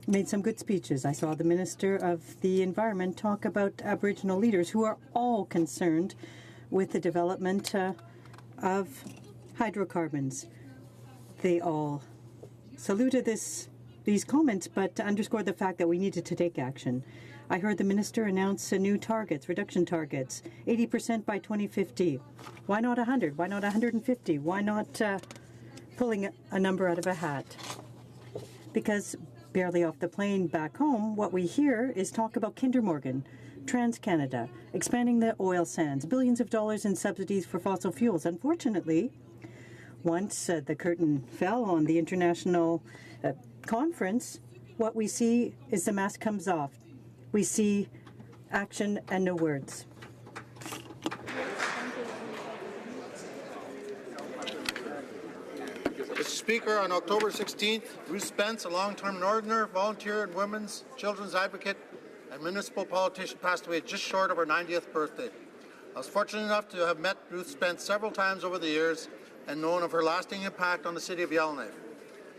S10: made some good speeches. I saw the Minister of the Environment talk about Aboriginal leaders who are all concerned with the development of hydrocarbons. They all saluted these comments, but to underscore the fact that we needed to take action. I heard the Minister announce new targets, reduction targets, 80% by 2050. Why not 100? Why not 150? Why not pulling a number out of a hat? Because barely off the plane back home, what we hear is talk about Kinder Morgan, TransCanada, expanding the oil sands, billions of dollars in subsidies for fossil fuels. Unfortunately, once the curtain fell on the international conference, what we see is the mask comes off. We see action and no words.
S22: Mr. Speaker, on October 16th, Ruth Spence, a long-term Northerner, volunteer and women's children's advocate and municipal politician, passed away just short of her 90th birthday. I was fortunate enough to have met Ruth Spence several times over the years and known of her lasting impact on the city of Yellowknife.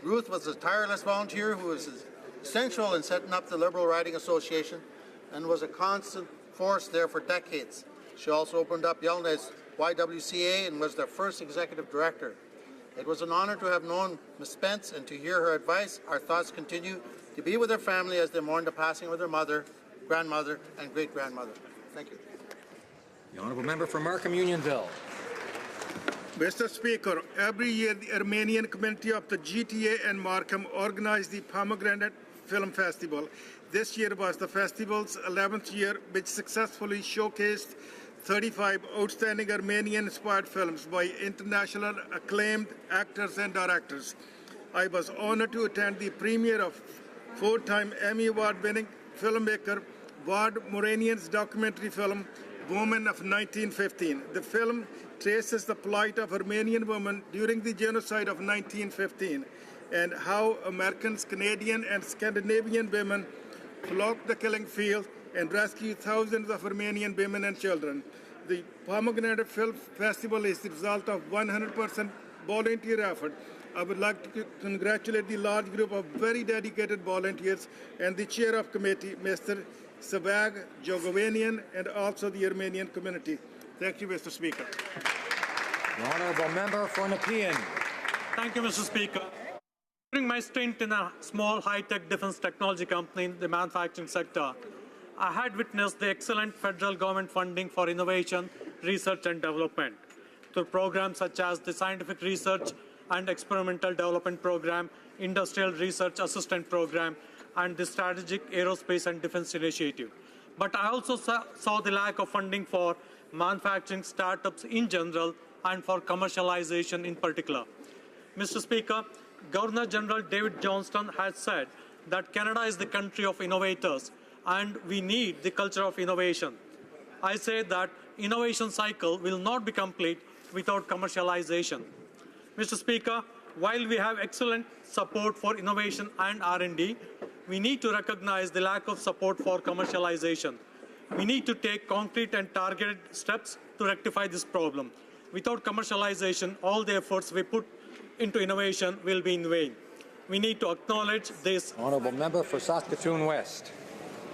S22: Ruth was a tireless volunteer who was essential in setting up the Liberal Riding Association and was a constant force there for decades. She also opened up Yellowknife's YWCA and was their first executive director. It was an honour to have known Ms. Spence and to hear her advice. Our thoughts continue to be with her family as they mourn the passing of their mother, grandmother, and great-grandmother. Thank you.
S23: The honourable member for Markham Unionville.
S5: Mr. Speaker, every year the Armenian community of the GTA and Markham organize the Pomegranate Film Festival. This year was the festival's 11th year, which successfully showcased 35 outstanding Armenian-inspired films by international acclaimed actors and directors. I was honored to attend the premiere of four-time Emmy Award-winning filmmaker Ward Moranian's documentary film, Woman of 1915. The film traces the plight of Armenian women during the genocide of 1915 and how Americans, Canadian, and Scandinavian women flocked the killing field and rescued thousands of Armenian women and children. The Pomegranate Film Festival is the result of 100% volunteer effort. I would like to congratulate the large group of very dedicated volunteers and the chair of committee, Mr. Savag Jogovanian, and also the Armenian community. Thank you, Mr. Speaker.
S9: The honourable member for Nepean.
S23: Thank you, Mr. Speaker. During my stint in a small high-tech defense technology company in the manufacturing sector, I had witnessed the excellent federal government funding for innovation, research and development through programs such as the Scientific Research and Experimental Development Program, Industrial Research Assistant Program, and the Strategic Aerospace and Defense Initiative. But I also saw the lack of funding for manufacturing startups in general and for commercialization in particular. Mr. Speaker, Governor General David Johnston has said that Canada is the country of innovators and we need the culture of innovation. I say that innovation cycle will not be complete without commercialization. Mr. Speaker, while we have excellent support for innovation and R&D, we need to recognize the lack of support for commercialization. We need to take concrete and targeted steps to rectify this problem. Without commercialization, all the efforts we put into innovation will be in vain. We need to acknowledge this.
S9: Honourable member for Saskatoon West.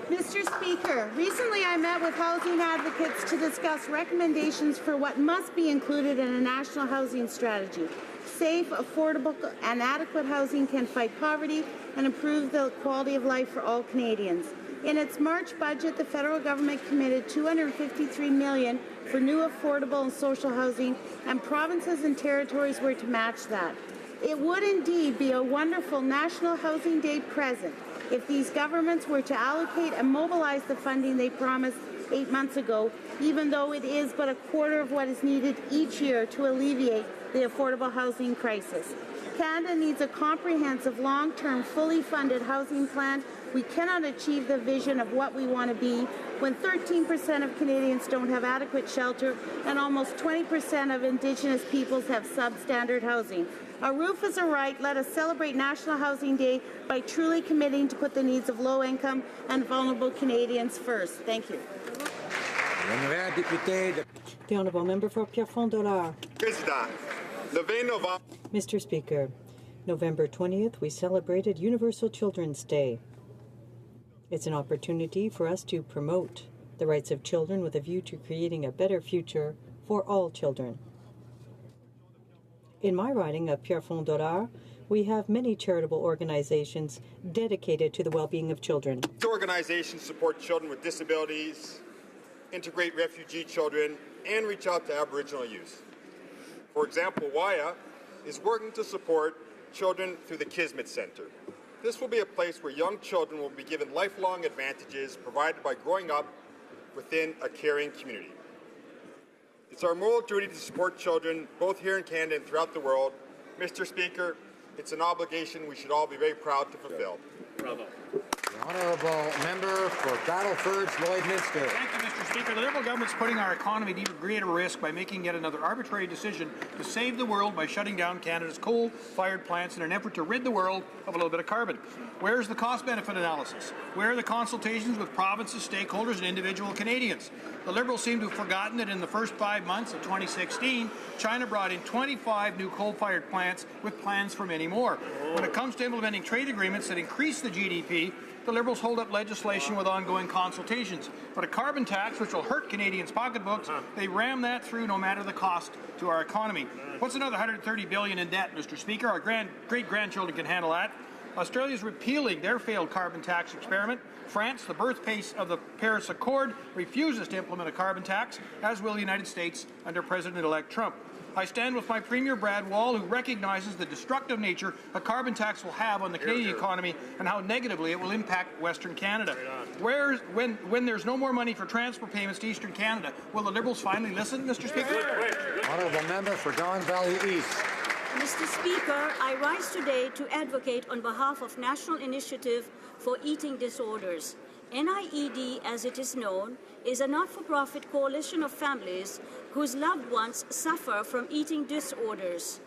S24: Mr. Speaker, recently I met with housing advocates to discuss recommendations for what must be included in a national housing strategy. Safe, affordable, and adequate housing can fight poverty and improve the quality of life for all Canadians. In its March budget, the federal government committed $253 million for new affordable and social housing, and provinces and territories were to match that. It would indeed be a wonderful National Housing Day present if these governments were to allocate and mobilize the funding they promised 8 months ago, even though it is but a quarter of what is needed each year to alleviate the affordable housing crisis. Canada needs a comprehensive, long-term, fully funded housing plan. We cannot achieve the vision of what we want to be when 13% of Canadians don't have adequate shelter and almost 20% of Indigenous peoples have substandard housing. A roof is a right. Let us celebrate National Housing Day by truly committing to put the needs of low-income and vulnerable Canadians first. Thank you.
S10: The Honourable Member for Pierrefonds-Dollard. Mr. Speaker, November 20th, we celebrated Universal Children's Day. It's an opportunity for us to promote the rights of children with a view to creating a better future for all children. In my riding of Pierrefonds-Dollard, we have many charitable organizations dedicated to the well-being of children.
S25: These organizations support children with disabilities, integrate refugee children, and reach out to Aboriginal youth. For example, WIA is working to support children through the Kismet Center. This will be a place where young children will be given lifelong advantages provided by growing up within a caring community. It's our moral duty to support children both here in Canada and throughout the world. Mr. Speaker, it's an obligation we should all be very proud to fulfill.
S23: Bravo.
S9: The honourable member for Battleford's Lloydminster.
S26: Thank you, Mr. Speaker. The Liberal government's putting our economy at even greater risk by making yet another arbitrary decision to save the world by shutting down Canada's coal-fired plants in an effort to rid the world of a little bit of carbon. Where's the cost-benefit analysis? Where are the consultations with provinces, stakeholders, and individual Canadians? The Liberals seem to have forgotten that in the first 5 months of 2016, China brought in 25 new coal-fired plants with plans for many more. When it comes to implementing trade agreements that increase the GDP, the Liberals hold up legislation with ongoing consultations. But a carbon tax, which will hurt Canadians' pocketbooks, they ram that through no matter the cost to our economy. What's another $130 billion in debt, Mr. Speaker? Our great-grandchildren can handle that. Australia's repealing their failed carbon tax experiment. France, the birthplace of the Paris Accord, refuses to implement a carbon tax, as will the United States under President-elect Trump. I stand with my Premier Brad Wall, who recognizes the destructive nature a carbon tax will have on the Canadian economy and how negatively it will impact Western Canada. When there's no more money for transfer payments to Eastern Canada, will the Liberals finally listen, Mr. Speaker?
S9: Honourable member for Don Valley East.
S1: Mr. Speaker, I rise today to advocate on behalf of National Initiative for Eating Disorders. NIED, as it is known, is a not-for-profit coalition of families whose loved ones suffer from eating disorders.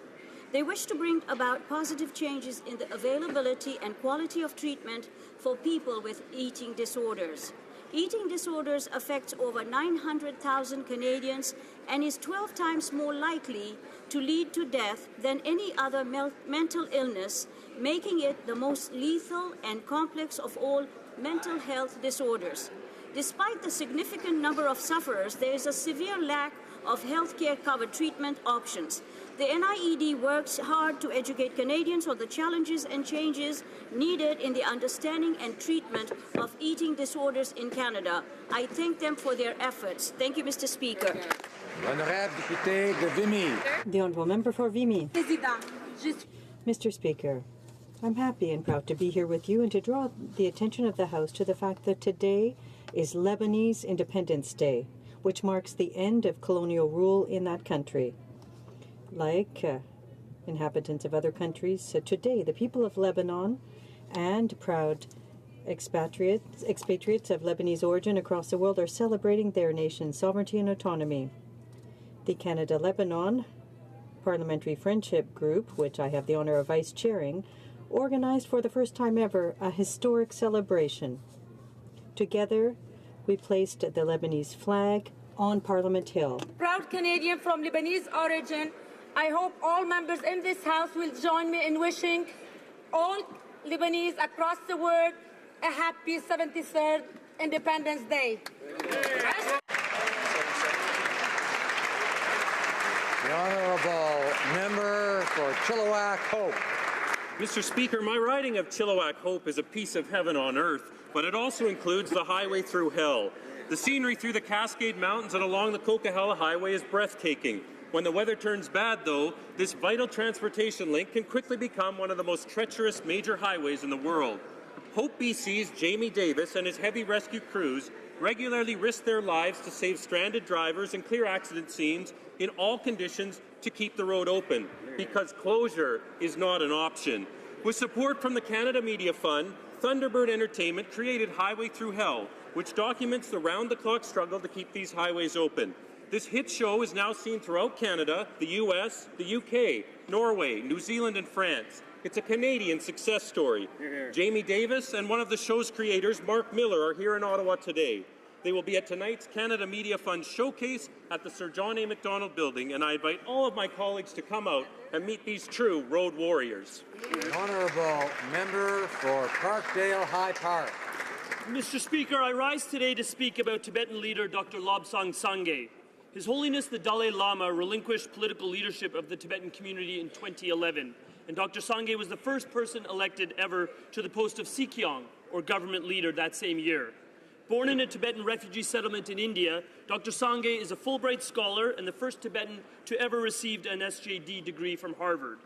S1: They wish to bring about positive changes in the availability and quality of treatment for people with eating disorders. Eating disorders affects over 900,000 Canadians and is 12 times more likely to lead to death than any other mental illness, making it the most lethal and complex of all mental health disorders. Despite the significant number of sufferers, there is a severe lack of healthcare covered treatment options. The NIED works hard to educate Canadians on the challenges and changes needed in the understanding and treatment of eating disorders in Canada. I thank them for their efforts. Thank you, Mr. Speaker.
S9: L'honorable député de Vimy.
S10: The Honourable Member for Vimy. Mr. Speaker, I'm happy and proud to be here with you and to draw the attention of the House to the fact that today is Lebanese Independence Day, which marks the end of colonial rule in that country. Like inhabitants of other countries, today the people of Lebanon and proud expatriates of Lebanese origin across the world are celebrating their nation's sovereignty and autonomy. The Canada-Lebanon Parliamentary Friendship Group, which I have the honor of vice-chairing, organized for the first time ever a historic celebration. Together, we placed the Lebanese flag on Parliament Hill.
S2: Proud Canadian from Lebanese origin, I hope all members in this House will join me in wishing all Lebanese across the world a happy 73rd Independence Day.
S9: The Honourable member for Chilliwack Hope.
S8: Mr. Speaker, my riding of Chilliwack Hope is a piece of heaven on earth, but it also includes the highway through hell. The scenery through the Cascade Mountains and along the Coquihalla Highway is breathtaking. When the weather turns bad, though, this vital transportation link can quickly become one of the most treacherous major highways in the world. Hope BC's Jamie Davis and his heavy rescue crews regularly risk their lives to save stranded drivers and clear accident scenes in all conditions to keep the road open, because closure is not an option. With support from the Canada Media Fund, Thunderbird Entertainment created Highway Through Hell, which documents the round-the-clock struggle to keep these highways open. This hit show is now seen throughout Canada, the US, the UK, Norway, New Zealand, and France. It's a Canadian success story. Jamie Davis and one of the show's creators, Mark Miller, are here in Ottawa today. They will be at tonight's Canada Media Fund Showcase at the Sir John A. Macdonald Building, and I invite all of my colleagues to come out and meet these true road warriors.
S9: The Honourable member for Parkdale High Park.
S11: Mr. Speaker, I rise today to speak about Tibetan leader Dr. Lobsang Sangay. His Holiness the Dalai Lama relinquished political leadership of the Tibetan community in 2011, and Dr. Sangay was the first person elected ever to the post of Sikyong, or government leader, that same year. Born in a Tibetan refugee settlement in India, Dr. Sangay is a Fulbright scholar and the first Tibetan to ever receive an SJD degree from Harvard.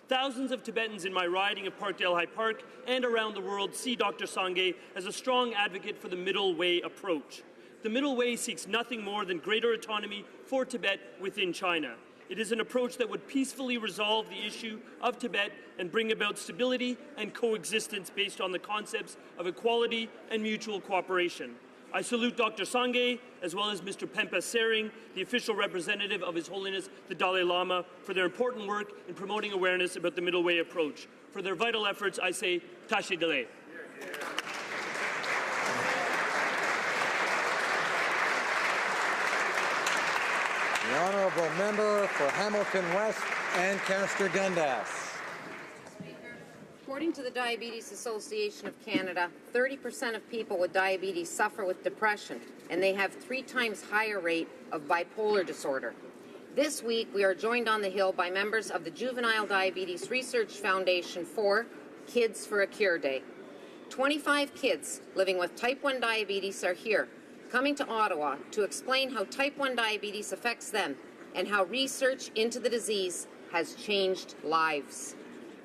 S11: Thousands of Tibetans in my riding of Parkdale High Park and around the world see Dr. Sangay as a strong advocate for the middle way approach. The middle way seeks nothing more than greater autonomy for Tibet within China. It is an approach that would peacefully resolve the issue of Tibet and bring about stability and coexistence based on the concepts of equality and mutual cooperation. I salute Dr. Sangay, as well as Mr. Pempa Sering, the official representative of His Holiness the Dalai Lama, for their important work in promoting awareness about the middle way approach. For their vital efforts, I say, Tashi Dele.
S9: The Honourable member for Hamilton West and Castor-Dundas.
S12: According to the Diabetes Association of Canada, 30% of people with diabetes suffer with depression, and they have 3 times higher rate of bipolar disorder. This week, we are joined on the Hill by members of the Juvenile Diabetes Research Foundation for Kids for a Cure Day. 25 kids living with type 1 diabetes are here, coming to Ottawa to explain how type 1 diabetes affects them and how research into the disease has changed lives.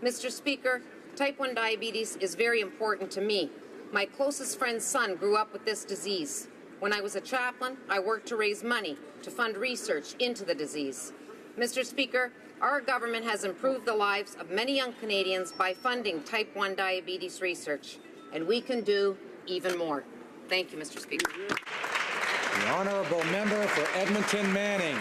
S12: Mr. Speaker, type 1 diabetes is very important to me. My closest friend's son grew up with this disease. When I was a chaplain, I worked to raise money to fund research into the disease. Mr. Speaker, our government has improved the lives of many young Canadians by funding type 1 diabetes research, and we can do even more. Thank you, Mr. Speaker.
S9: The honourable member for Edmonton Manning.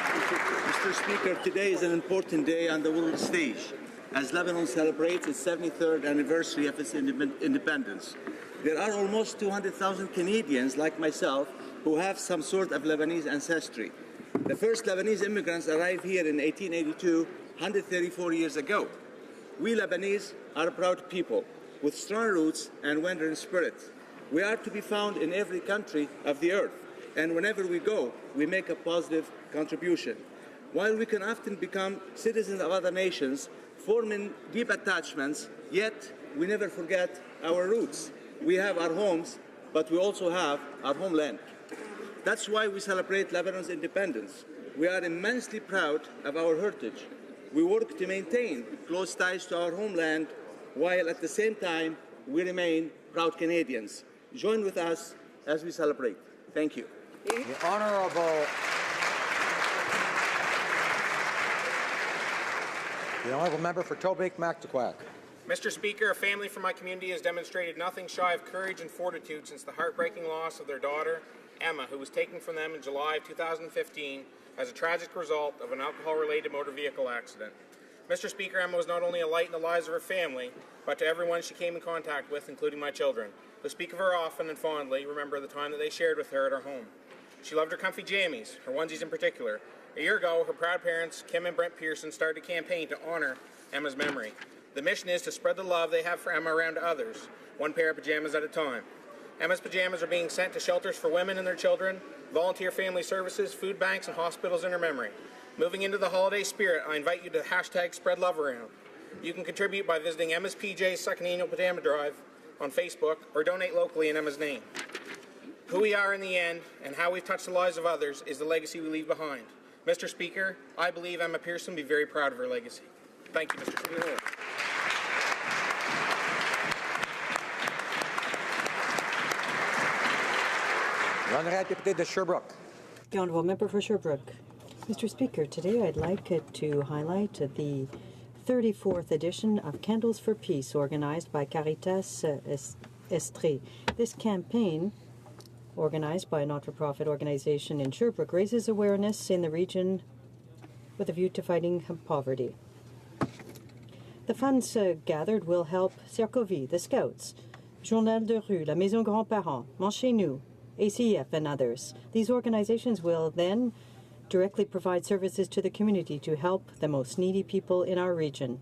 S20: Mr. Speaker, today is an important day on the world stage as Lebanon celebrates its 73rd anniversary of its independence. There are almost 200,000 Canadians like myself who have some sort of Lebanese ancestry. The first Lebanese immigrants arrived here in 1882, 134 years ago. We Lebanese are a proud people with strong roots and wandering spirit. We are to be found in every country of the earth, and whenever we go, we make a positive contribution. While we can often become citizens of other nations, forming deep attachments, yet we never forget our roots. We have our homes, but we also have our homeland. That's why we celebrate Lebanon's independence. We are immensely proud of our heritage. We work to maintain close ties to our homeland, while at the same time, we remain proud Canadians. Join with us as we celebrate. Thank you.
S9: The honourable member for Tobique-Mactaquac.
S3: Mr. Speaker, a family from my community has demonstrated nothing shy of courage and fortitude since the heartbreaking loss of their daughter, Emma, who was taken from them in July of 2015 as a tragic result of an alcohol-related motor vehicle accident. Mr. Speaker, Emma was not only a light in the lives of her family, but to everyone she came in contact with, including my children, who speak of her often and fondly, remember the time that they shared with her at her home. She loved her comfy jammies, her onesies in particular. A year ago, her proud parents, Kim and Brent Pearson, started a campaign to honor Emma's memory. The mission is to spread the love they have for Emma around to others, one pair of pajamas at a time. Emma's pajamas are being sent to shelters for women and their children, volunteer family services, food banks, and hospitals in her memory. Moving into the holiday spirit, I invite you to hashtag spread love around. You can contribute by visiting Emma's PJ's second annual pajama drive on Facebook or donate locally in Emma's name. Who we are in the end and how we've touched the lives of others is the legacy we leave behind. Mr. Speaker, I believe Emma Pearson will be very proud of her legacy. Thank you, Mr. Speaker.
S10: The honourable member for Sherbrooke. Mr. Speaker, today I'd like to highlight the 34th edition of Candles for Peace, organized by Caritas Estrie. This campaign, organized by a not-for-profit organization in Sherbrooke, raises awareness in the region with a view to fighting poverty. The funds gathered will help Cercovie, the Scouts, Journal de Rue, La Maison Grands-Parents, Manchez Nous, ACF, and others. These organizations will then directly provide services to the community to help the most needy people in our region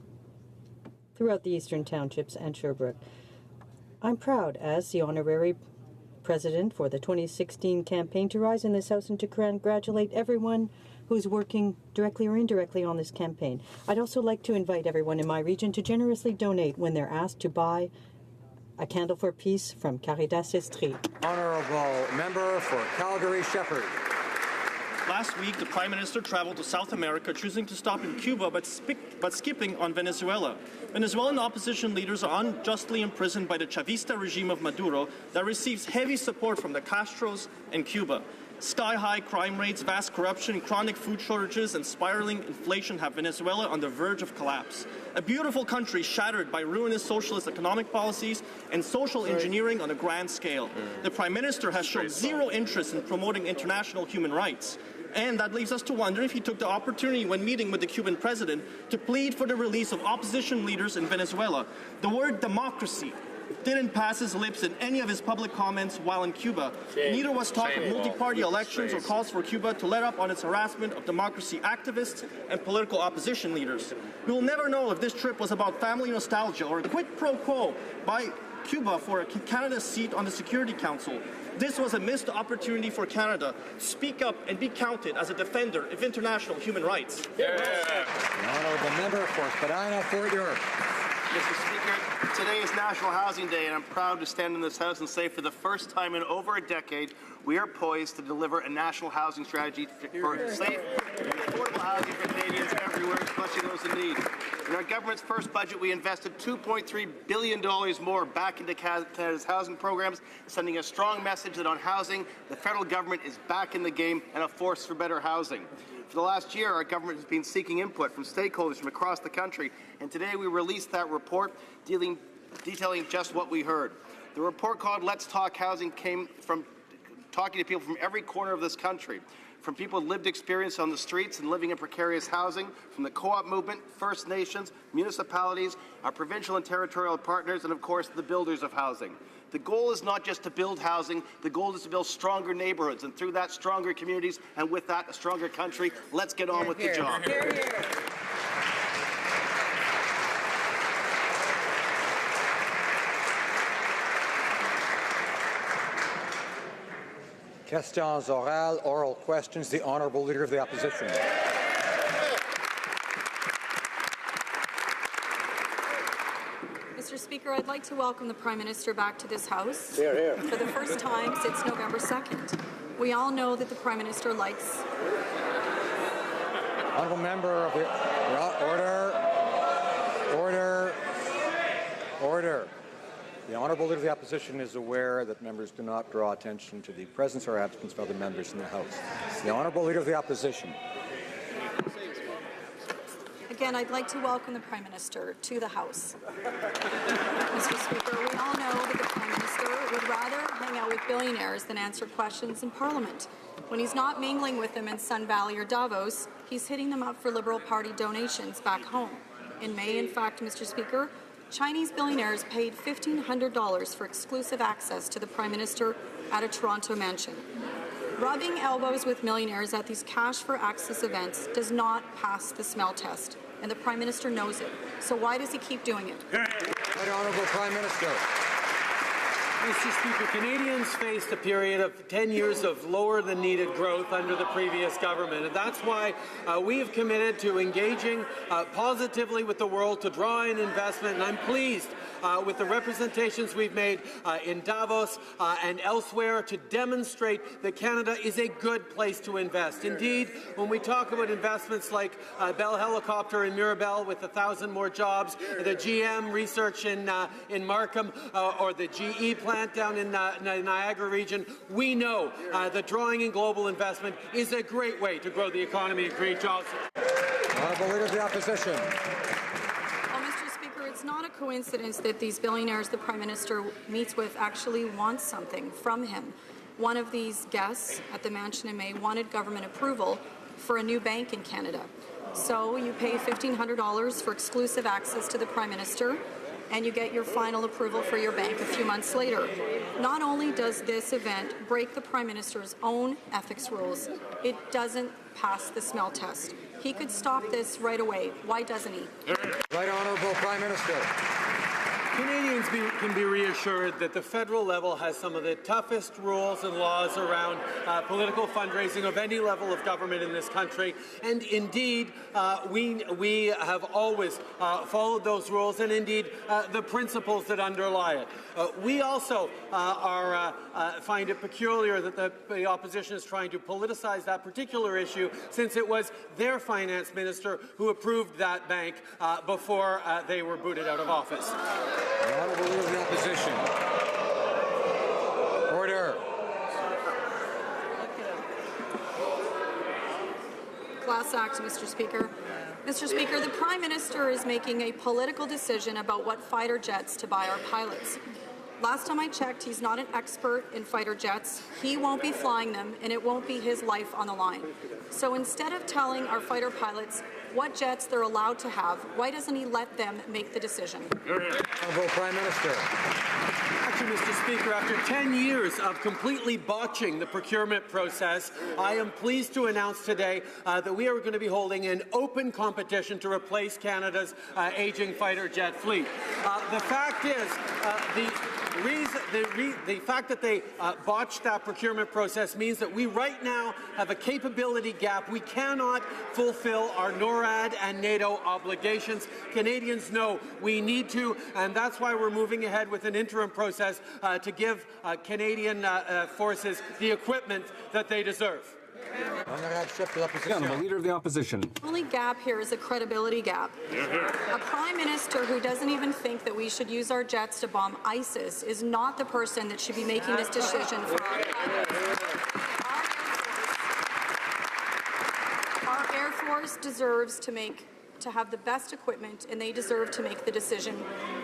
S10: throughout the Eastern Townships and Sherbrooke. I'm proud, as the honorary president for the 2016 campaign, to rise in this House and to congratulate everyone who's working directly or indirectly on this campaign. I'd also like to invite everyone in my region to generously donate when they're asked to buy a candle for peace from Caritas Estrie.
S9: Honourable member for Calgary-Shepherd.
S7: Last week, the Prime Minister traveled to South America, choosing to stop in Cuba but skipping on Venezuela. Venezuelan opposition leaders are unjustly imprisoned by the Chavista regime of Maduro that receives heavy support from the Castros and Cuba. Sky-high crime rates, vast corruption, chronic food shortages, and spiraling inflation have Venezuela on the verge of collapse. A beautiful country shattered by ruinous socialist economic policies and social engineering on a grand scale. The Prime Minister has shown zero interest in promoting international human rights. And that leaves us to wonder if he took the opportunity when meeting with the Cuban president to plead for the release of opposition leaders in Venezuela. The word democracy didn't pass his lips in any of his public comments while in Cuba. Neither was talk of multi-party elections or calls for Cuba to let up on its harassment of democracy activists and political opposition leaders. We will never know if this trip was about family nostalgia or a quid pro quo by Cuba for Canada's seat on the Security Council. This was a missed opportunity for Canada to speak up and be counted as a defender of international human rights.
S9: The honourable member for Spadina, Fort York.
S13: Mr. Speaker, today is National Housing Day, and I'm proud to stand in this House and say for the first time in over a decade, we are poised to deliver a national housing strategy for safe and affordable housing for Canadians everywhere, especially those in need. In our government's first budget, we invested $2.3 billion more back into Canada's housing programs, sending a strong message that on housing, the federal government is back in the game and a force for better housing. For the last year, our government has been seeking input from stakeholders from across the country, and today we released that report detailing just what we heard. The report called Let's Talk Housing came from talking to people from every corner of this country, from people with lived experience on the streets and living in precarious housing, from the co-op movement, First Nations, municipalities, our provincial and territorial partners, and of course the builders of housing. The goal is not just to build housing, the goal is to build stronger neighborhoods, and through that, stronger communities, and with that, a stronger country. Let's get on with the job.
S9: Questions orales, oral questions. The Honourable Leader of the Opposition.
S14: Mr. Speaker, I'd like to welcome the Prime Minister back to this House
S9: Hear, hear.
S14: for the first time since November 2nd. We all know that the Prime Minister likes...
S9: Honourable Member of the... Order. The Honourable Leader of the Opposition is aware that members do not draw attention to the presence or absence of other members in the House. The Honourable Leader of the Opposition.
S14: Again, I'd like to welcome the Prime Minister to the House. Mr. Speaker, we all know that the Prime Minister would rather hang out with billionaires than answer questions in Parliament. When he's not mingling with them in Sun Valley or Davos, he's hitting them up for Liberal Party donations back home. In May, in fact, Mr. Speaker, Chinese billionaires paid $1,500 for exclusive access to the Prime Minister at a Toronto mansion. Rubbing elbows with millionaires at these cash-for-access events does not pass the smell test, and the Prime Minister knows it. So why does he keep doing it?
S9: Right Honourable Prime Minister.
S16: Mr. Speaker, Canadians faced a period of 10 years of lower than needed growth under the previous government, and that's why we have committed to engaging positively with the world to draw in investment, and I'm pleased with the representations we've made in Davos and elsewhere to demonstrate that Canada is a good place to invest. Indeed, when we talk about investments like Bell Helicopter in Mirabel with 1,000 more jobs, the GM research in Markham, or the GE plant down in the Niagara region, we know that drawing in global investment is a great way to grow the economy and create jobs.
S9: Honourable Leader of the Opposition.
S14: Well, Mr. Speaker, it's not a coincidence that these billionaires the Prime Minister meets with actually want something from him. One of these guests at the mansion in May wanted government approval for a new bank in Canada. So you pay $1,500 for exclusive access to the Prime Minister, and you get your final approval for your bank a few months later. Not only does this event break the Prime Minister's own ethics rules, it doesn't pass the smell test. He could stop this right away. Why doesn't he?
S9: Right Honourable Prime Minister.
S16: Canadians can be reassured that the federal level has some of the toughest rules and laws around political fundraising of any level of government in this country, and indeed we have always followed those rules and indeed the principles that underlie it. We also find it peculiar that the opposition is trying to politicize that particular issue, since it was their finance minister who approved that bank before they were booted out of office.
S9: The Honourable Leader of the Opposition. Order.
S14: Class act, Mr. Speaker. Mr. Speaker, the Prime Minister is making a political decision about what fighter jets to buy our pilots. Last time I checked, he's not an expert in fighter jets. He won't be flying them, and it won't be his life on the line. So instead of telling our fighter pilots what jets they're allowed to have, why doesn't he let them make the decision?
S9: Honourable Prime Minister.
S16: Actually, Mr. Speaker, after 10 years of completely botching the procurement process, I am pleased to announce today that we are going to be holding an open competition to replace Canada's aging fighter jet fleet. The fact is, the fact that they botched that procurement process means that we right now have a capability gap. We cannot fulfill our normal NORAD and NATO obligations. Canadians know we need to, and that's why we're moving ahead with an interim process to give Canadian forces the equipment that they deserve.
S6: The Honourable Leader of the Opposition.
S14: The only gap here is a credibility gap. A Prime Minister who doesn't even think that we should use our jets to bomb ISIS is not the person that should be making this decision for our Air Force deserves to have the best equipment, and they deserve to make the decision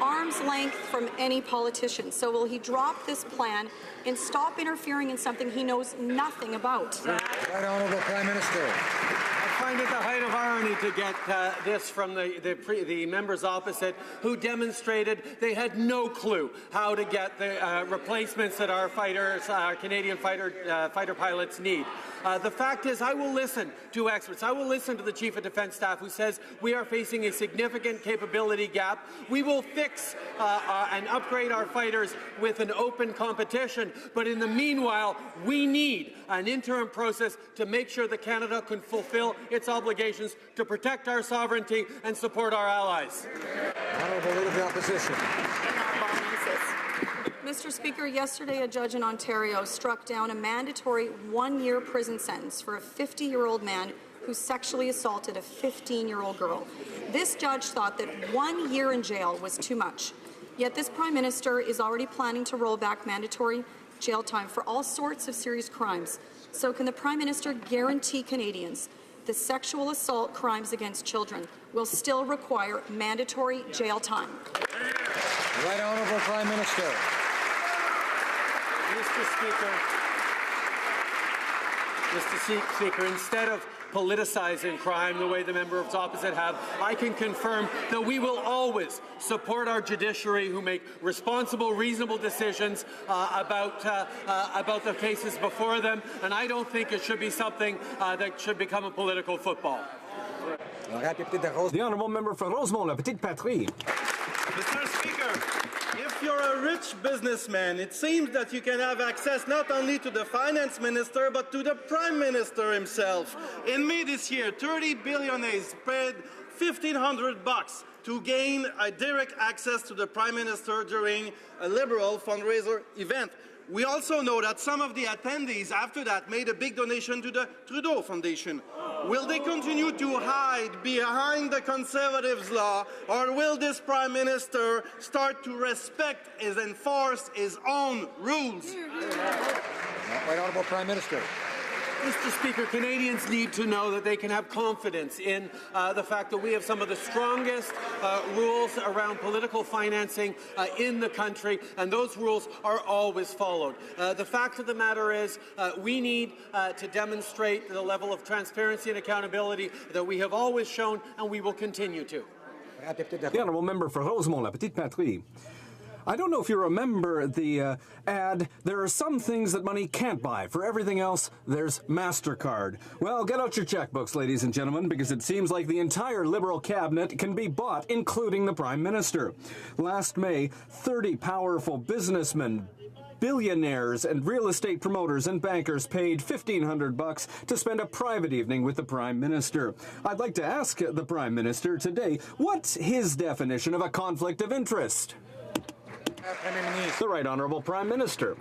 S14: arm's length from any politician. So will he drop this plan and stop interfering in something he knows nothing about?
S9: Right Honourable Prime Minister.
S16: I find it the height of irony to get this from the members opposite, who demonstrated they had no clue how to get the replacements that our fighters, our Canadian fighter pilots need. The fact is, I will listen to experts. I will listen to the Chief of Defence Staff, who says we are facing a significant capability gap. We will fix and upgrade our fighters with an open competition. But in the meanwhile, we need an interim process to make sure that Canada can fulfill its obligations to protect our sovereignty and support our allies.
S9: Honourable Leader of the Opposition.
S14: Mr. Speaker, yesterday a judge in Ontario struck down a mandatory 1-year prison sentence for a 50-year-old man who sexually assaulted a 15-year-old girl. This judge thought that 1 year in jail was too much. Yet this Prime Minister is already planning to roll back mandatory jail time for all sorts of serious crimes. So can the Prime Minister guarantee Canadians the sexual assault crimes against children will still require mandatory jail time?
S9: Right Honourable Prime Minister.
S16: Mr. Speaker, instead of politicizing crime the way the members opposite have, I can confirm that we will always support our judiciary, who make responsible, reasonable decisions about the cases before them, and I don't think it should be something that should become a political football.
S6: The Honourable Member for Rosemont, La Petite Patrie.
S7: Mr. Speaker, if you're a rich businessman, it seems that you can have access not only to the finance minister, but to the prime minister himself. In May this year, 30 billionaires paid $1,500 to gain a direct access to the prime minister during a Liberal fundraiser event. We also know that some of the attendees after that made a big donation to the Trudeau Foundation. Will they continue to hide behind the Conservatives' law, or will this Prime Minister start to respect and enforce his own rules?
S9: Right Honourable Prime Minister.
S16: Mr. Speaker, Canadians need to know that they can have confidence in the fact that we have some of the strongest rules around political financing in the country, and those rules are always followed. The fact of the matter is we need to demonstrate the level of transparency and accountability that we have always shown, and we will continue to.
S6: The Honourable Member for Rosemont, La Petite Patrie. I don't know if you remember the ad, there are some things that money can't buy. For everything else, there's MasterCard. Well, get out your checkbooks, ladies and gentlemen, because it seems like the entire Liberal cabinet can be bought, including the Prime Minister. Last May, 30 powerful businessmen, billionaires and real estate promoters and bankers paid $1,500 to spend a private evening with the Prime Minister. I'd like to ask the Prime Minister today, what's his definition of a conflict of interest? The Right Honourable Prime Minister.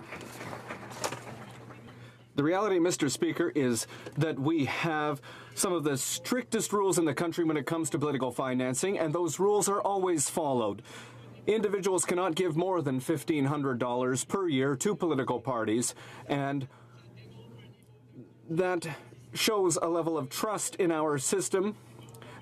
S6: The reality, Mr. Speaker, is that we have some of the strictest rules in the country when it comes to political financing, and those rules are always followed. Individuals cannot give more than $1,500 per year to political parties, and that shows a level of trust in our system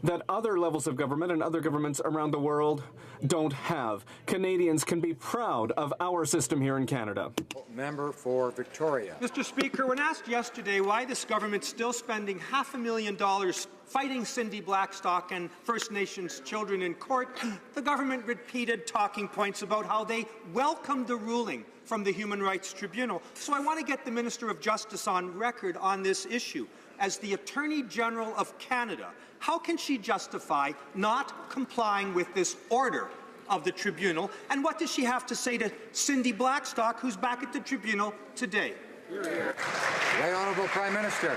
S6: that other levels of government and other governments around the world don't have. Canadians can be proud of our system here in Canada.
S9: Member for Victoria.
S26: Mr. Speaker, when asked yesterday why this government's still spending $500,000 fighting Cindy Blackstock and First Nations children in court, the government repeated talking points about how they welcomed the ruling from the Human Rights Tribunal. So I want to get the Minister of Justice on record on this issue. As the Attorney General of Canada, how can she justify not complying with this order of the Tribunal? And what does she have to say to Cindy Blackstock, who's back at the Tribunal today?
S9: Right Honourable Prime Minister.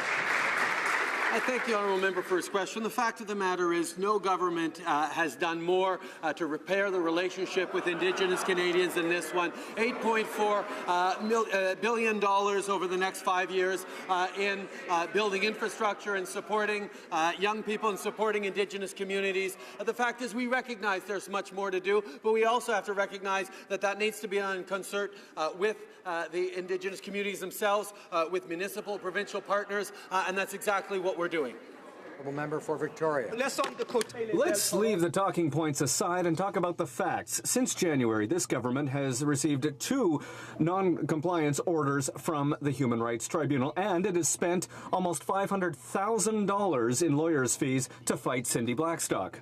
S16: I thank the honourable member for his question. The fact of the matter is no government has done more to repair the relationship with Indigenous Canadians than this one. $8.4 billion over the next 5 years in building infrastructure and supporting young people and supporting Indigenous communities. The fact is we recognize there's much more to do, but we also have to recognize that that needs to be done in concert with the Indigenous communities themselves, with municipal, provincial partners, and that's exactly what we're doing.
S9: Member for Victoria.
S6: Let's leave the talking points aside and talk about the facts. Since January, this government has received 2 non-compliance orders from the Human Rights Tribunal, and it has spent almost $500,000 in lawyers' fees to fight Cindy Blackstock.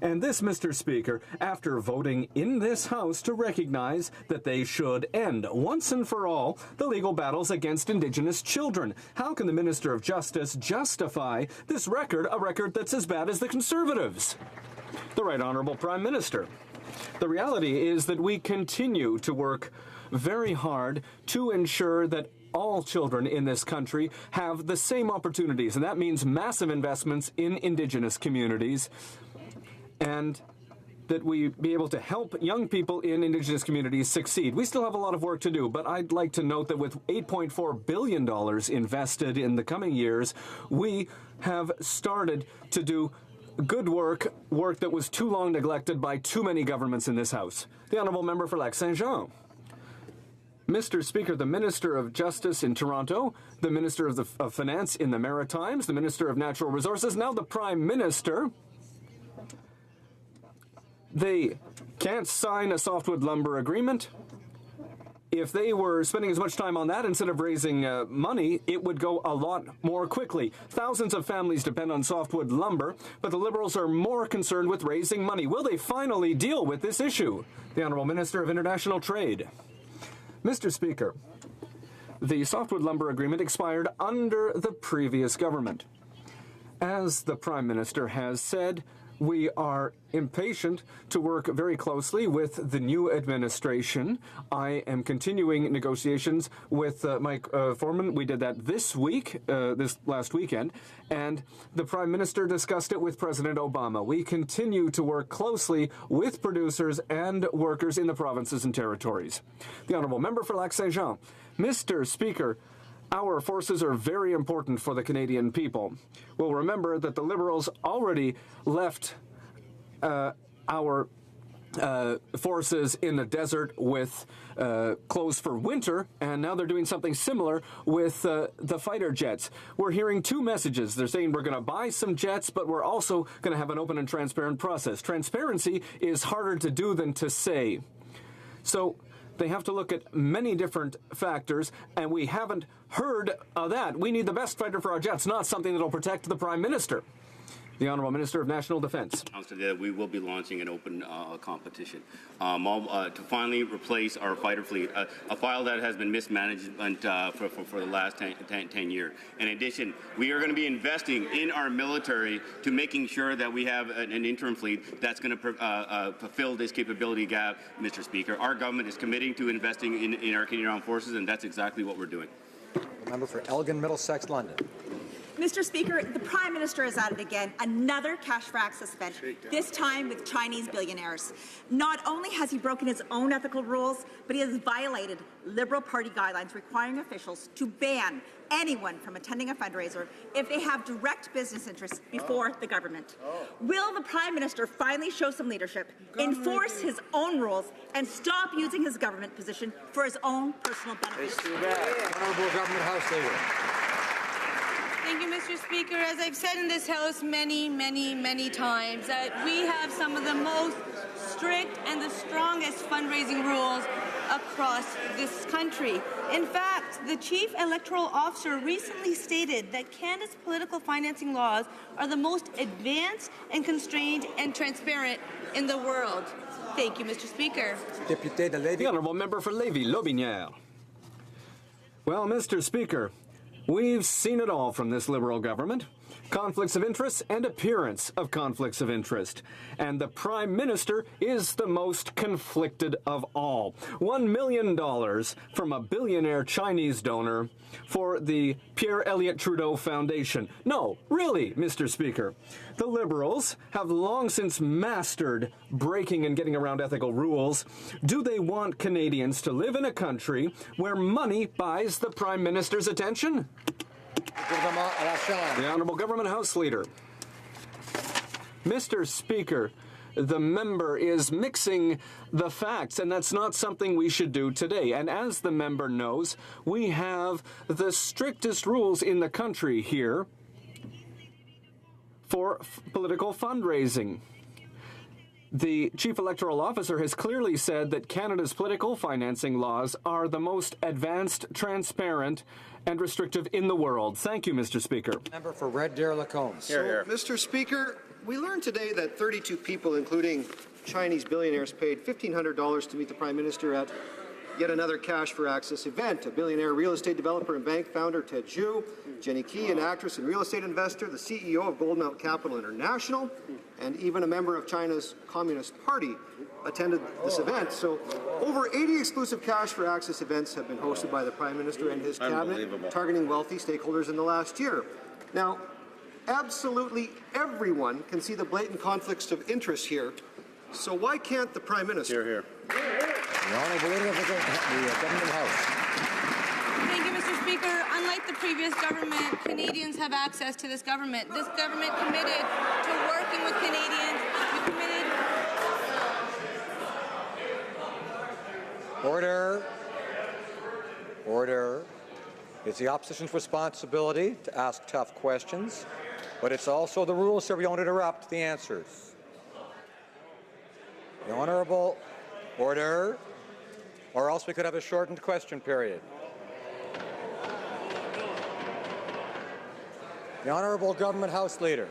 S6: And this, Mr. Speaker, after voting in this House to recognize that they should end, once and for all, the legal battles against Indigenous children. How can the Minister of Justice justify this record, a record that's as bad as the Conservatives? The Right Honourable Prime Minister. The reality is that we continue to work very hard to ensure that all children in this country have the same opportunities, and that means massive investments in Indigenous communities, and that we be able to help young people in Indigenous communities succeed. We still have a lot of work to do, but I'd like to note that with $8.4 billion invested in the coming years, we have started to do good work that was too long neglected by too many governments in this House. The Honourable Member for Lac-Saint-Jean. Mr. Speaker, the Minister of Justice in Toronto, the Minister of Finance in the Maritimes, the Minister of Natural Resources, now the Prime Minister. They can't sign a softwood lumber agreement. If they were spending as much time on that instead of raising money, it would go a lot more quickly. Thousands of families depend on softwood lumber, but the Liberals are more concerned with raising money. Will they finally deal with this issue? The Honourable Minister of International Trade. Mr. Speaker, the softwood lumber agreement expired under the previous government. As the Prime Minister has said, we are impatient to work very closely with the new administration. I am continuing negotiations with Mike Foreman. We did that this week, this last weekend, and the Prime Minister discussed it with President Obama. We continue to work closely with producers and workers in the provinces and territories. The Honourable Member for Lac-Saint-Jean. Mr. Speaker, our forces are very important for the Canadian people. We'll remember that the Liberals already left our forces in the desert with clothes for winter, and now they're doing something similar with the fighter jets. We're hearing 2 messages. They're saying we're going to buy some jets, but we're also going to have an open and transparent process. Transparency is harder to do than to say. So they have to look at many different factors, and we haven't heard of that. We need the best fighter for our jets, not something that will protect the Prime Minister. The Honourable Minister of National Defence.
S4: We will be launching an open competition to finally replace our fighter fleet, a file that has been mismanaged for the last 10 years. In addition, we are going to be investing in our military to making sure that we have an interim fleet that's going to fulfill this capability gap, Mr. Speaker. Our government is committing to investing in our Canadian Armed Forces, and that's exactly what we're doing.
S9: The member for Elgin, Middlesex, London.
S15: Mr. Speaker, the Prime Minister is at it again, another cash for access event, this time with Chinese billionaires. Not only has he broken his own ethical rules, but he has violated Liberal Party guidelines requiring officials to ban anyone from attending a fundraiser if they have direct business interests before the government. Will the Prime Minister finally show some leadership, enforce his own rules, and stop using his government position for his own personal benefit?
S9: Honourable Government House Leader.
S17: Thank you, Mr. Speaker. As I've said in this House many times, that we have some of the most strict and the strongest fundraising rules across this country. In fact, the Chief Electoral Officer recently stated that Canada's political financing laws are the most advanced and constrained and transparent in the world. Thank you, Mr. Speaker.
S9: Député de Lévis.
S6: The Honourable Member for Lévis-Lotbinière. Well, Mr. Speaker, we've seen it all from this Liberal government. conflicts of interest and appearance of conflicts of interest. And the Prime Minister is the most conflicted of all. $1 million from a billionaire Chinese donor for the Pierre Elliott Trudeau Foundation. No, really, Mr. Speaker. The Liberals have long since mastered breaking and getting around ethical rules. Do they want Canadians to live in a country where money buys the Prime Minister's attention? The Honourable Government House Leader. Mr. Speaker, the member is mixing the facts, and that's not something we should do today. And as the member knows, we have the strictest rules in the country here for political fundraising. The Chief Electoral Officer has clearly said that Canada's political financing laws are the most advanced, transparent, and restrictive in the world. Thank you, Mr. Speaker.
S9: Member for Red Deer Lacombe.
S5: So, Mr. Speaker, we learned today that 32 people, including Chinese billionaires, paid $1,500 to meet the Prime Minister at yet another Cash for Access event. A billionaire real estate developer and bank founder, Ted Zhu, Jenny Key, an actress and real estate investor, the CEO of Gold Mount Capital International, and even a member of China's Communist Party attended this event. So over 80 exclusive Cash for Access events have been hosted by the Prime Minister and his cabinet, targeting wealthy stakeholders in the last year. Now, absolutely everyone can see the blatant conflicts of interest here. So why can't the Prime Minister?
S9: The Honourable Leader of the Government House.
S17: Thank you, Mr. Speaker. Unlike the previous government, Canadians have access to this government. This government committed to working with Canadians. We committed.
S9: Order. Order. It's the opposition's responsibility to ask tough questions, but it's also the rules so we don't interrupt the answers. The Honourable. Order. Or else we could have a shortened question period. The Honourable Government House Leader.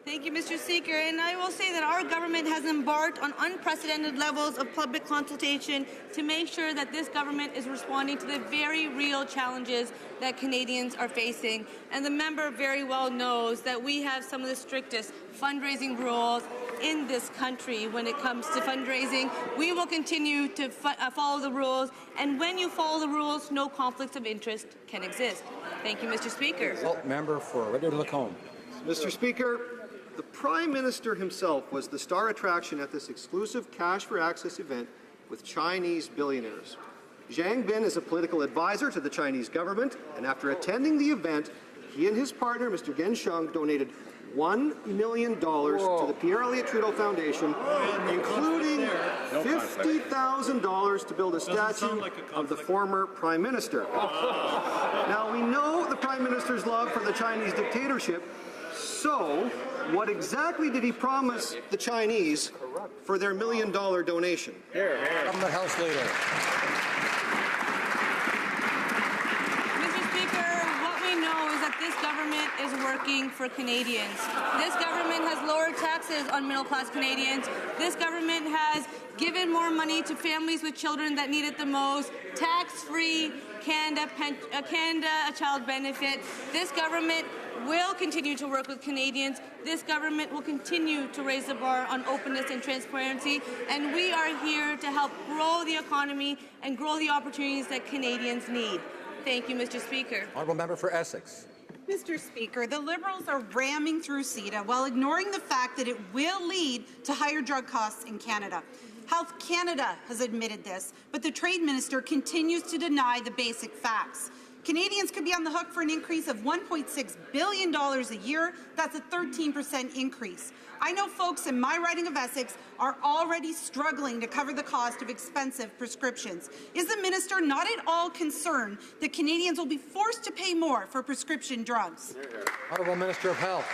S17: Thank you, Mr. Speaker. And I will say that our government has embarked on unprecedented levels of public consultation to make sure that this government is responding to the very real challenges that Canadians are facing. And the member very well knows that we have some of the strictest fundraising rules in this country when it comes to fundraising. We will continue to follow the rules, and when you follow the rules, no conflicts of interest can exist. Thank you, Mr. Speaker.
S9: Member for Red Deer Lacombe.
S5: Mr. Speaker, the Prime Minister himself was the star attraction at this exclusive Cash for Access event with Chinese billionaires. Zhang Bin is a political advisor to the Chinese government, and after attending the event, he and his partner, Mr. Gen Sheng, donated $1 million to the Pierre Elliott Trudeau Foundation, including $50,000 to build a statue of the former Prime Minister. Now, we know the Prime Minister's love for the Chinese dictatorship, so what exactly did he promise the Chinese for their $1 million donation?
S9: Government House Leader.
S17: This government is working for Canadians. This government has lowered taxes on middle-class Canadians. This government has given more money to families with children that need it the most, tax-free Canada a child benefit. This government will continue to work with Canadians. This government will continue to raise the bar on openness and transparency, and we are here to help grow the economy and grow the opportunities that Canadians need. Thank you, Mr. Speaker.
S9: Honourable Member for Essex.
S18: Mr. Speaker, the Liberals are ramming through CETA while ignoring the fact that it will lead to higher drug costs in Canada. Health Canada has admitted this, but the Trade Minister continues to deny the basic facts. Canadians could be on the hook for an increase of $1.6 billion a year. That's a 13% increase. I know folks in my riding of Essex are already struggling to cover the cost of expensive prescriptions. Is the minister not at all concerned that Canadians will be forced to pay more for prescription drugs?
S9: Honourable Minister of Health.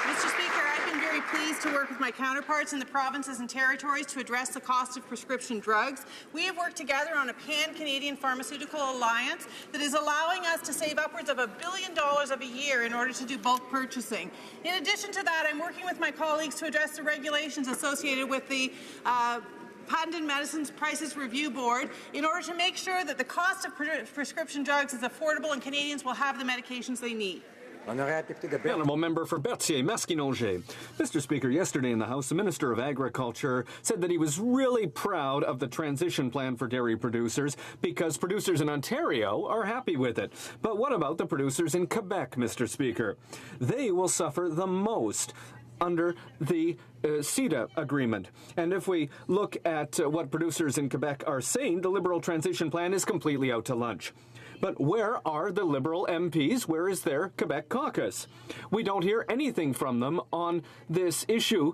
S18: Mr. Speaker, I've been very pleased to work with my counterparts in the provinces and territories to address the cost of prescription drugs. We have worked together on a pan-Canadian pharmaceutical alliance that is allowing us to save upwards of $1 billion of a year in order to do bulk purchasing. In addition to that, I'm working with my colleagues to address the regulations associated with the Patent and Medicines Prices Review Board in order to make sure that the cost of prescription drugs is affordable and Canadians will have the medications they need.
S6: The honourable member for Berthier-Masquinongé. Mr. Speaker, yesterday in the House, the Minister of Agriculture said that he was really proud of the transition plan for dairy producers because producers in Ontario are happy with it. But what about the producers in Quebec, Mr. Speaker? They will suffer the most under the CETA agreement. And if we look at what producers in Quebec are saying, the Liberal transition plan is completely out to lunch. But where are the Liberal MPs? Where is their Quebec caucus? We don't hear anything from them on this issue.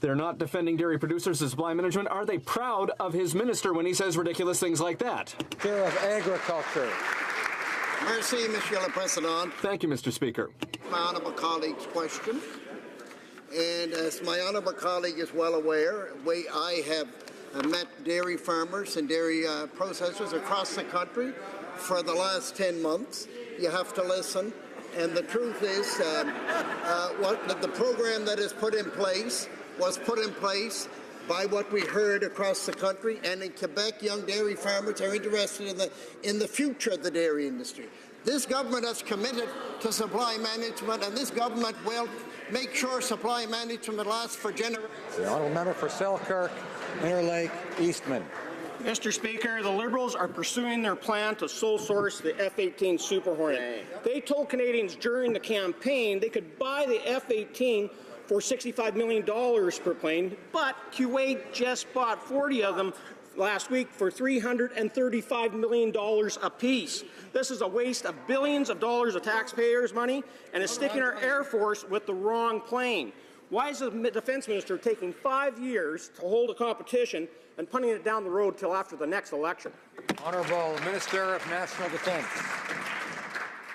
S6: They're not defending dairy producers as supply management. Are they proud of his minister when he says ridiculous things like that?
S9: Chair of Agriculture.
S19: Merci, Monsieur le Président.
S6: Thank you, Mr. Speaker.
S19: My honourable colleague's question. And as my honourable colleague is well aware, I have met dairy farmers and dairy processors across the country for the last 10 months. You have to listen. And the truth is, the program that is put in place was put in place by what we heard across the country. And in Quebec, young dairy farmers are interested in the future of the dairy industry. This government has committed to supply management, and this government will make sure supply management lasts for generations.
S9: The honourable member for Selkirk, Interlake, Eastman.
S26: Mr. Speaker, the Liberals are pursuing their plan to sole source the F-18 Super Hornet. They told Canadians during the campaign they could buy the F-18 for $65 million per plane, but Kuwait just bought 40 of them last week for $335 million apiece. This is a waste of billions of dollars of taxpayers' money and is sticking our Air Force with the wrong plane. Why is the Defence Minister taking 5 years to hold a competition and punting it down the road till after the next election?
S9: Honourable Minister of National Defence.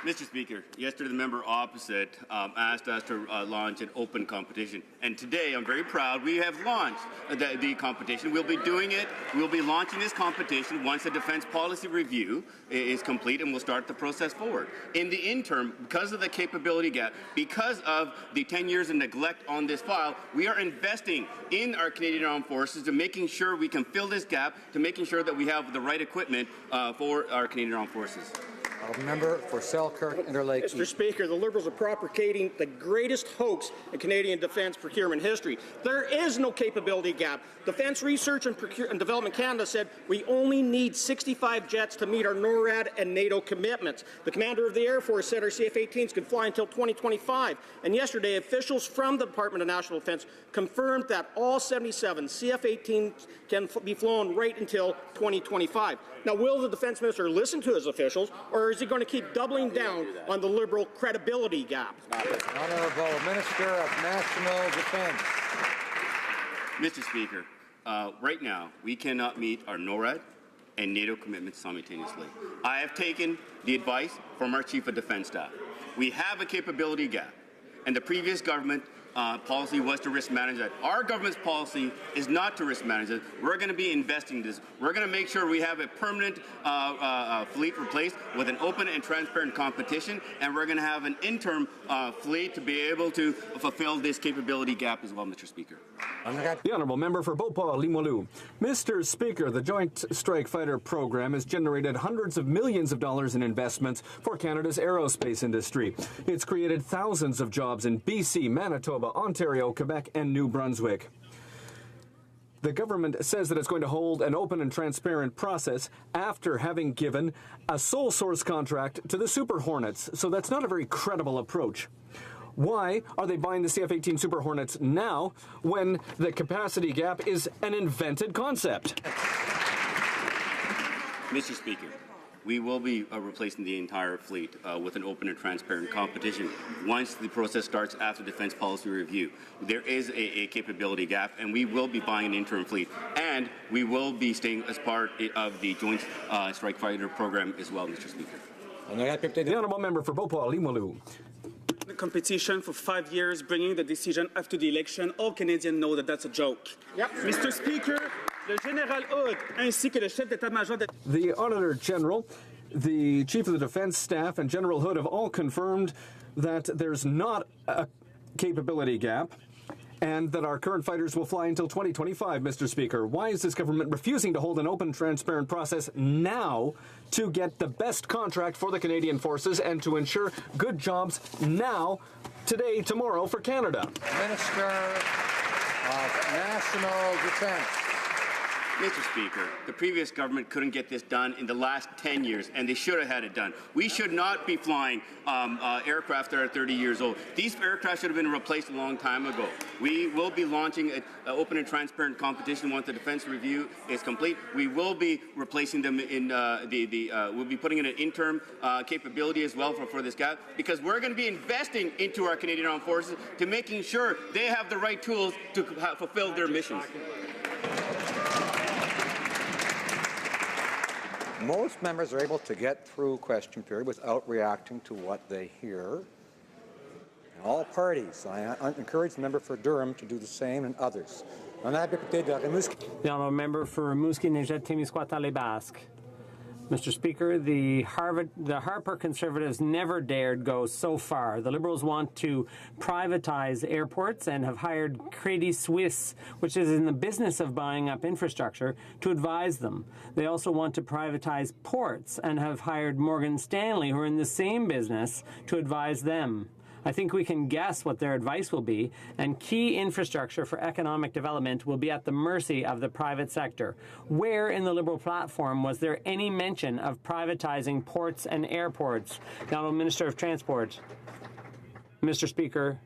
S4: Mr. Speaker, yesterday the member opposite asked us to launch an open competition. And today, I'm very proud, we have launched the competition. We'll be doing it, we'll be launching this competition once the Defence Policy Review is complete, and we'll start the process forward. In the interim, because of the capability gap, because of the 10 years of neglect on this file, we are investing in our Canadian Armed Forces to making sure we can fill this gap, to making sure that we have the right equipment for our Canadian Armed Forces.
S9: Member for Selkirk, Interlake.
S26: Mr. Speaker, the Liberals are propagating the greatest hoax in Canadian defence procurement history. There is no capability gap. Defence Research and Development Canada said we only need 65 jets to meet our NORAD and NATO commitments. The commander of the Air Force said our CF-18s could fly until 2025. And yesterday, officials from the Department of National Defence confirmed that all 77 CF-18s can be flown right until 2025. Now, will the Defence Minister listen to his officials, or is he going to keep doubling down on the Liberal credibility gap?
S9: Honourable Minister of National Defence.
S4: Mr. Speaker, right now, we cannot meet our NORAD and NATO commitments simultaneously. I have taken the advice from our Chief of Defence Staff. We have a capability gap, and the previous government policy was to risk manage that. Our government's policy is not to risk manage it. We're going to be investing in this. We're going to make sure we have a permanent fleet replaced with an open and transparent competition, and we're going to have an interim fleet to be able to fulfill this capability gap as well, Mr. Speaker.
S6: The honourable member for Beauport-Limoilou. Mr. Speaker, the Joint Strike Fighter program has generated hundreds of millions of dollars in investments for Canada's aerospace industry. It's created thousands of jobs in BC, Manitoba, Ontario, Quebec, and New Brunswick. The government says that it's going to hold an open and transparent process after having given a sole source contract to the Super Hornets, so that's not a very credible approach. Why are they buying the CF-18 Super Hornets now when the capacity gap is an invented concept?
S4: Mr. Speaker, we will be replacing the entire fleet with an open and transparent competition once the process starts after Defence Policy Review. There is a capability gap, and we will be buying an interim fleet, and we will be staying as part of the Joint Strike Fighter program as well, Mr. Speaker.
S6: The honourable member for Beauport-Limoilou.
S21: The competition for 5 years, bringing the decision after the election. All Canadians know that that's a joke.
S26: Yep.
S21: Mr. Speaker, le Général Hood ainsi que le chef d'état-major de...
S6: The Auditor General, the Chief of the Defence Staff, and General Hood have all confirmed that there's not a capability gap, and that our current fighters will fly until 2025, Mr. Speaker. Why is this government refusing to hold an open, transparent process now to get the best contract for the Canadian forces and to ensure good jobs now, today, tomorrow for Canada?
S9: Minister of National Defence.
S4: Mr. Speaker, the previous government couldn't get this done in the last 10 years, and they should have had it done. We should not be flying aircraft that are 30 years old. These aircraft should have been replaced a long time ago. We will be launching an open and transparent competition once the defense review is complete. We will be replacing them in we'll be putting in an interim capability as well for this gap, because we're going to be investing into our Canadian Armed Forces to making sure they have the right tools to fulfill their missions.
S9: Most members are able to get through question period without reacting to what they hear. In all parties, I encourage the member for Durham to do the same, and others.
S1: The honourable member for Rimouski-Nejet-Témiscouata-Les-Basques. Mr. Speaker, the Harper Conservatives never dared go so far. The Liberals want to privatize airports and have hired Credit Suisse, which is in the business of buying up infrastructure, to advise them. They also want to privatize ports and have hired Morgan Stanley, who are in the same business, to advise them. I think we can guess what their advice will be, and key infrastructure for economic development will be at the mercy of the private sector. Where in the Liberal platform was there any mention of privatizing ports and airports? The Honourable Minister of Transport. Mr. Speaker,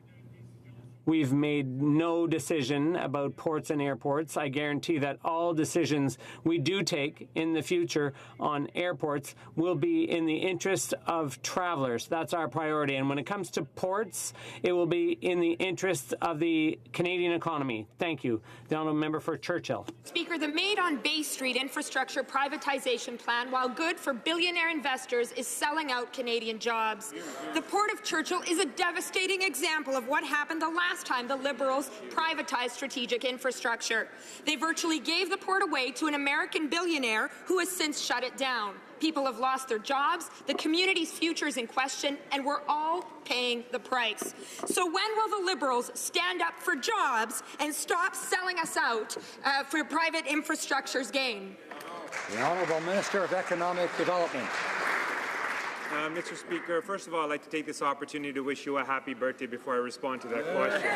S1: we've made no decision about ports and airports. I guarantee that all decisions we do take in the future on airports will be in the interest of travelers. That's our priority. And when it comes to ports, it will be in the interest of the Canadian economy. Thank you. The honourable member for Churchill.
S2: Speaker, the Made on Bay Street infrastructure privatization plan, while good for billionaire investors, is selling out Canadian jobs. The Port of Churchill is a devastating example of what happened the last time the Liberals privatized strategic infrastructure. They virtually gave the port away to an American billionaire who has since shut it down. People have lost their jobs, the community's future is in question, and we're all paying the price. So when will the Liberals stand up for jobs and stop selling us out for private infrastructure's gain?
S9: The Honourable Minister of Economic Development.
S22: Mr. Speaker, first of all, I'd like to take this opportunity to wish you a happy birthday before I respond to that question.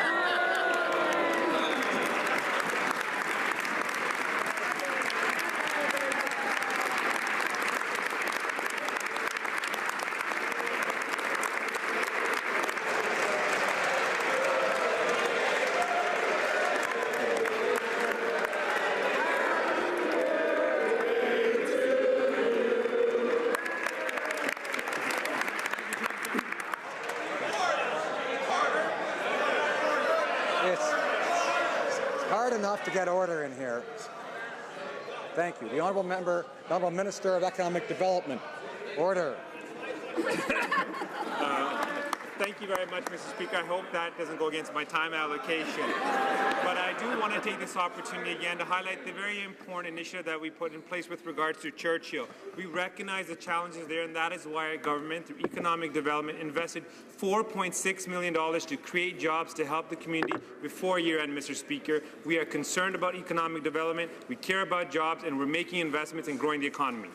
S9: To get order in here. Thank you. The Honourable Member, the Honourable Minister of Economic Development. Order.
S22: Thank you very much, Mr. Speaker. I hope that doesn't go against my time allocation. But I do want to take this opportunity again to highlight the very important initiative that we put in place with regards to Churchill. We recognize the challenges there, and that is why our government, through economic development, invested $4.6 million to create jobs to help the community before year-end, Mr. Speaker. We are concerned about economic development, we care about jobs, and we're making investments in growing the economy.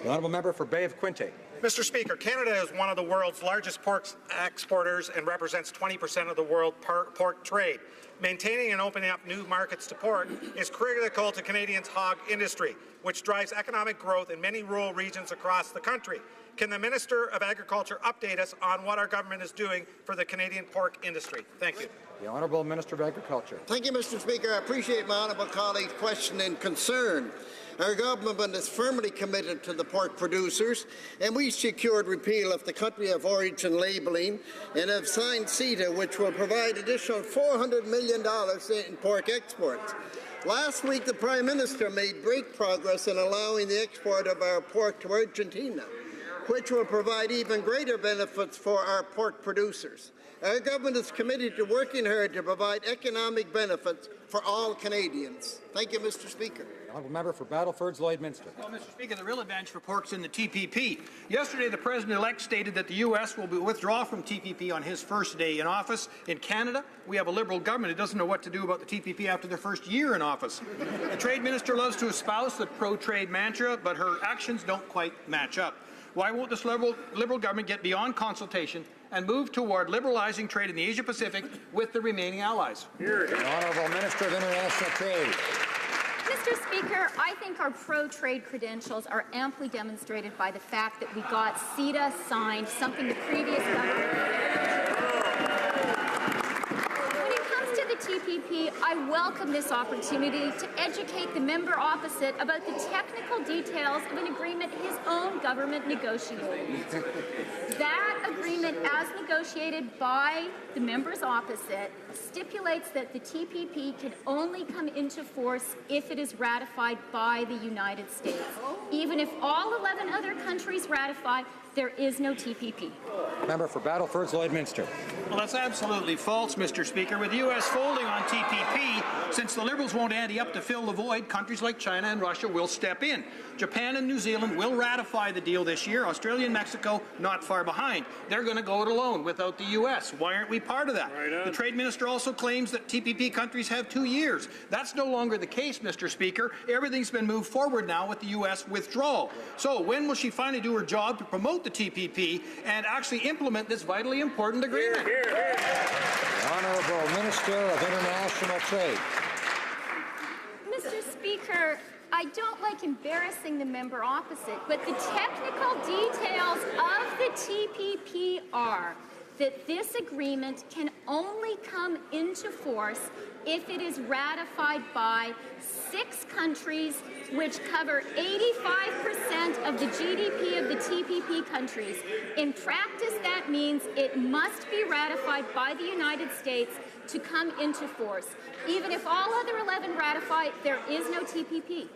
S9: The Honourable Member for Bay of Quinte.
S26: Mr. Speaker, Canada is one of the world's largest pork exporters and represents 20% of the world pork trade. Maintaining and opening up new markets to pork is critical to Canadians' hog industry, which drives economic growth in many rural regions across the country. Can the Minister of Agriculture update us on what our government is doing for the Canadian pork industry? Thank you.
S9: The Honourable Minister of Agriculture.
S19: Thank you, Mr. Speaker. I appreciate my honourable colleague's question and concern. Our government is firmly committed to the pork producers, and we secured repeal of the country of origin labelling and have signed CETA, which will provide additional $400 million in pork exports. Last week, the Prime Minister made great progress in allowing the export of our pork to Argentina, which will provide even greater benefits for our pork producers. Our government is committed to working hard to provide economic benefits for all Canadians. Thank you, Mr. Speaker.
S9: Honourable Member for Battleford, Lloydminster.
S26: Well, Mr. Speaker, the real advantage for pork's in the TPP. Yesterday, the President-elect stated that the U.S. will withdraw from TPP on his first day in office. In Canada, we have a Liberal government that doesn't know what to do about the TPP after their first year in office. The Trade Minister loves to espouse the pro-trade mantra, but her actions don't quite match up. Why won't this Liberal government get beyond consultation and move toward liberalizing trade in the Asia-Pacific with the remaining allies?
S9: The Honourable Minister of International Trade.
S8: Mr. Speaker, I think our pro-trade credentials are amply demonstrated by the fact that we got CETA signed, something the previous government... When it comes to the TPP, I welcome this opportunity to educate the member opposite about the technical details of an agreement his own government negotiated. That agreement, as negotiated by the members opposite, stipulates that the TPP can only come into force if it is ratified by the United States. Even if all 11 other countries ratify, there is no TPP.
S9: Member for Battleford, Lloydminster.
S26: Well, that's absolutely false, Mr. Speaker. With the U.S. folding on TPP, since the Liberals won't ante up to fill the void, countries like China and Russia will step in. Japan and New Zealand will ratify the deal this year. Australia and Mexico not far behind. They're going to go it alone without the U.S. Why aren't we part of that? Right. The Trade Minister also claims that TPP countries have 2 years. That's no longer the case, Mr. Speaker. Everything's been moved forward now with the U.S. withdrawal. So when will she finally do her job to promote the TPP and actually implement this vitally important agreement?
S9: The Honourable Minister of International Trade.
S8: Mr. Speaker, I don't like embarrassing the member opposite, but the technical details of the TPP are that this agreement can only come into force if it is ratified by 6 countries, which cover 85% of the GDP of the TPP countries. In practice, that means it must be ratified by the United States to come into force. Even if all other 11 ratify, there is no TPP.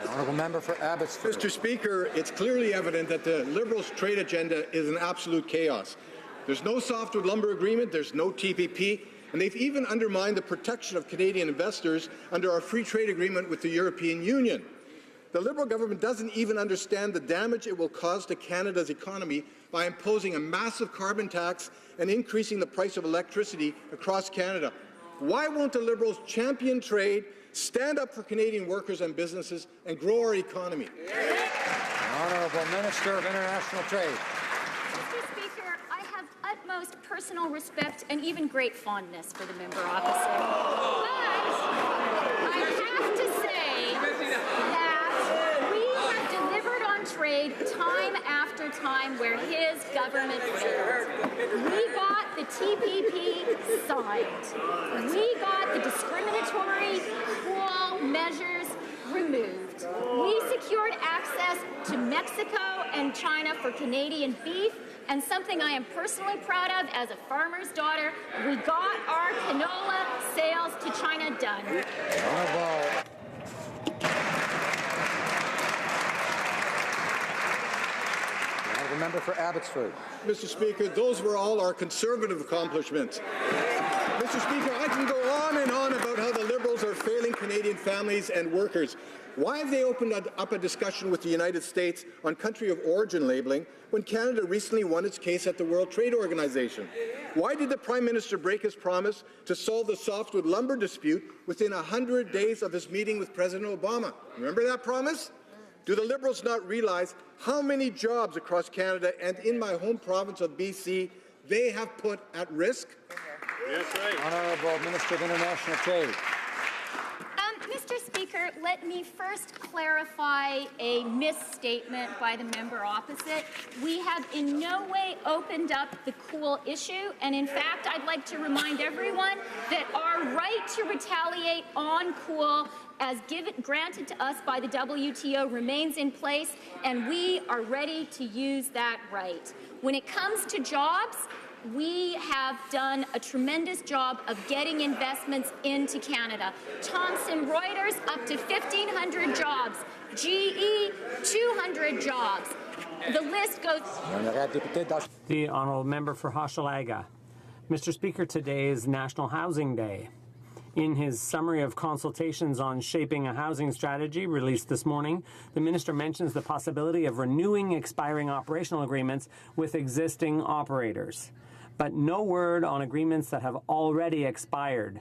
S9: Honourable Member for Abbotsford.
S11: Mr. Speaker, it's clearly evident that the Liberals' trade agenda is an absolute chaos. There's no softwood lumber agreement, there's no TPP, and they've even undermined the protection of Canadian investors under our free trade agreement with the European Union. The Liberal government doesn't even understand the damage it will cause to Canada's economy by imposing a massive carbon tax and increasing the price of electricity across Canada. Why won't the Liberals champion trade, stand up for Canadian workers and businesses, and grow our economy?
S9: Honourable Minister of International Trade.
S8: Mr. Speaker, I have utmost personal respect and even great fondness for the member opposite. But I have to say that we have delivered on trade time after time where his government failed. We got the TPP signed. We got the discriminatory cool measures removed. We secured access to Mexico and China for Canadian beef, and something I am personally proud of as a farmer's daughter, we got our canola sales to China done.
S9: Honourable Member for Abbotsford.
S11: Mr. Speaker, those were all our Conservative accomplishments. Mr. Speaker, I can go on and on about how the Liberals are failing Canadian families and workers. Why have they opened up a discussion with the United States on country of origin labeling when Canada recently won its case at the World Trade Organization? Why did the Prime Minister break his promise to solve the softwood lumber dispute within 100 days of his meeting with President Obama? Remember that promise? Do the Liberals not realize how many jobs across Canada and in my home province of BC they have put at risk?
S9: Yes, right. Honourable Minister of International Trade.
S8: Mr. Speaker, let me first clarify a misstatement by the member opposite. We have in no way opened up the cool issue, and in fact, I'd like to remind everyone that our right to retaliate on cool as granted to us by the WTO remains in place, and we are ready to use that right. When it comes to jobs, we have done a tremendous job of getting investments into Canada. Thomson Reuters, up to 1,500 jobs. GE, 200 jobs. The list goes...
S1: The Honourable Member for Hochelaga. Mr. Speaker, today is National Housing Day. In his summary of consultations on shaping a housing strategy released this morning, the minister mentions the possibility of renewing expiring operational agreements with existing operators, but no word on agreements that have already expired.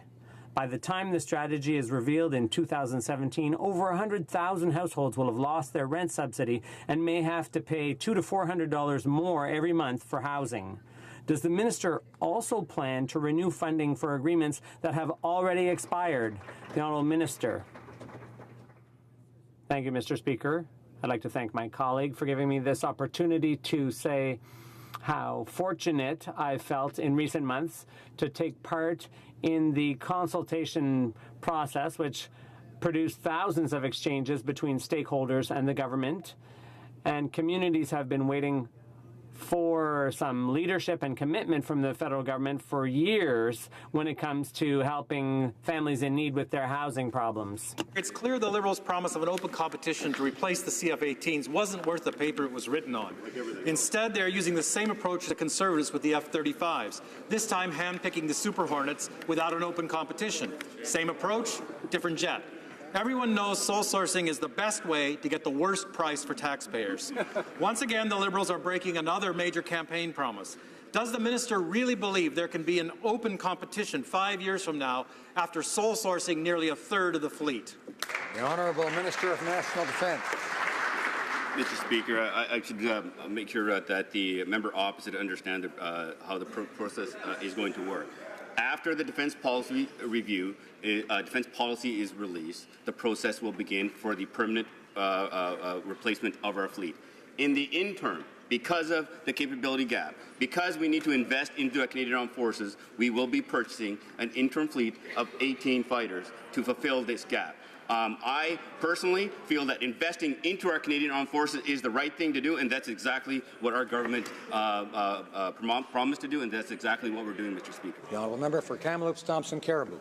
S1: By the time the strategy is revealed in 2017, over 100,000 households will have lost their rent subsidy and may have to pay $200 to $400 more every month for housing. Does the minister also plan to renew funding for agreements that have already expired? The Honourable Minister. Thank you, Mr. Speaker. I'd like to thank my colleague for giving me this opportunity to say how fortunate I felt in recent months to take part in the consultation process, which produced thousands of exchanges between stakeholders and the government. And communities have been waiting for some leadership and commitment from the federal government for years when it comes to helping families in need with their housing problems.
S26: It's clear the Liberals' promise of an open competition to replace the CF-18s wasn't worth the paper it was written on. Instead, they are using the same approach as the Conservatives with the F-35s, this time hand-picking the Super Hornets without an open competition. Same approach, different jet. Everyone knows sole sourcing is the best way to get the worst price for taxpayers. Once again, the Liberals are breaking another major campaign promise. Does the minister really believe there can be an open competition 5 years from now after sole sourcing nearly a third of the fleet?
S9: The Honourable Minister of National Defence.
S4: Mr. Speaker, I should make sure that the member opposite understand how the process is going to work. After the defence policy review, defence policy is released, the process will begin for the permanent replacement of our fleet. In the interim, because of the capability gap, because we need to invest into our Canadian Armed Forces, we will be purchasing an interim fleet of 18 fighters to fulfill this gap. I personally feel that investing into our Canadian Armed Forces is the right thing to do, and that's exactly what our government promised to do, and that's exactly what we're doing, Mr. Speaker.
S9: The Honourable Member for Kamloops, Thompson, Caribou.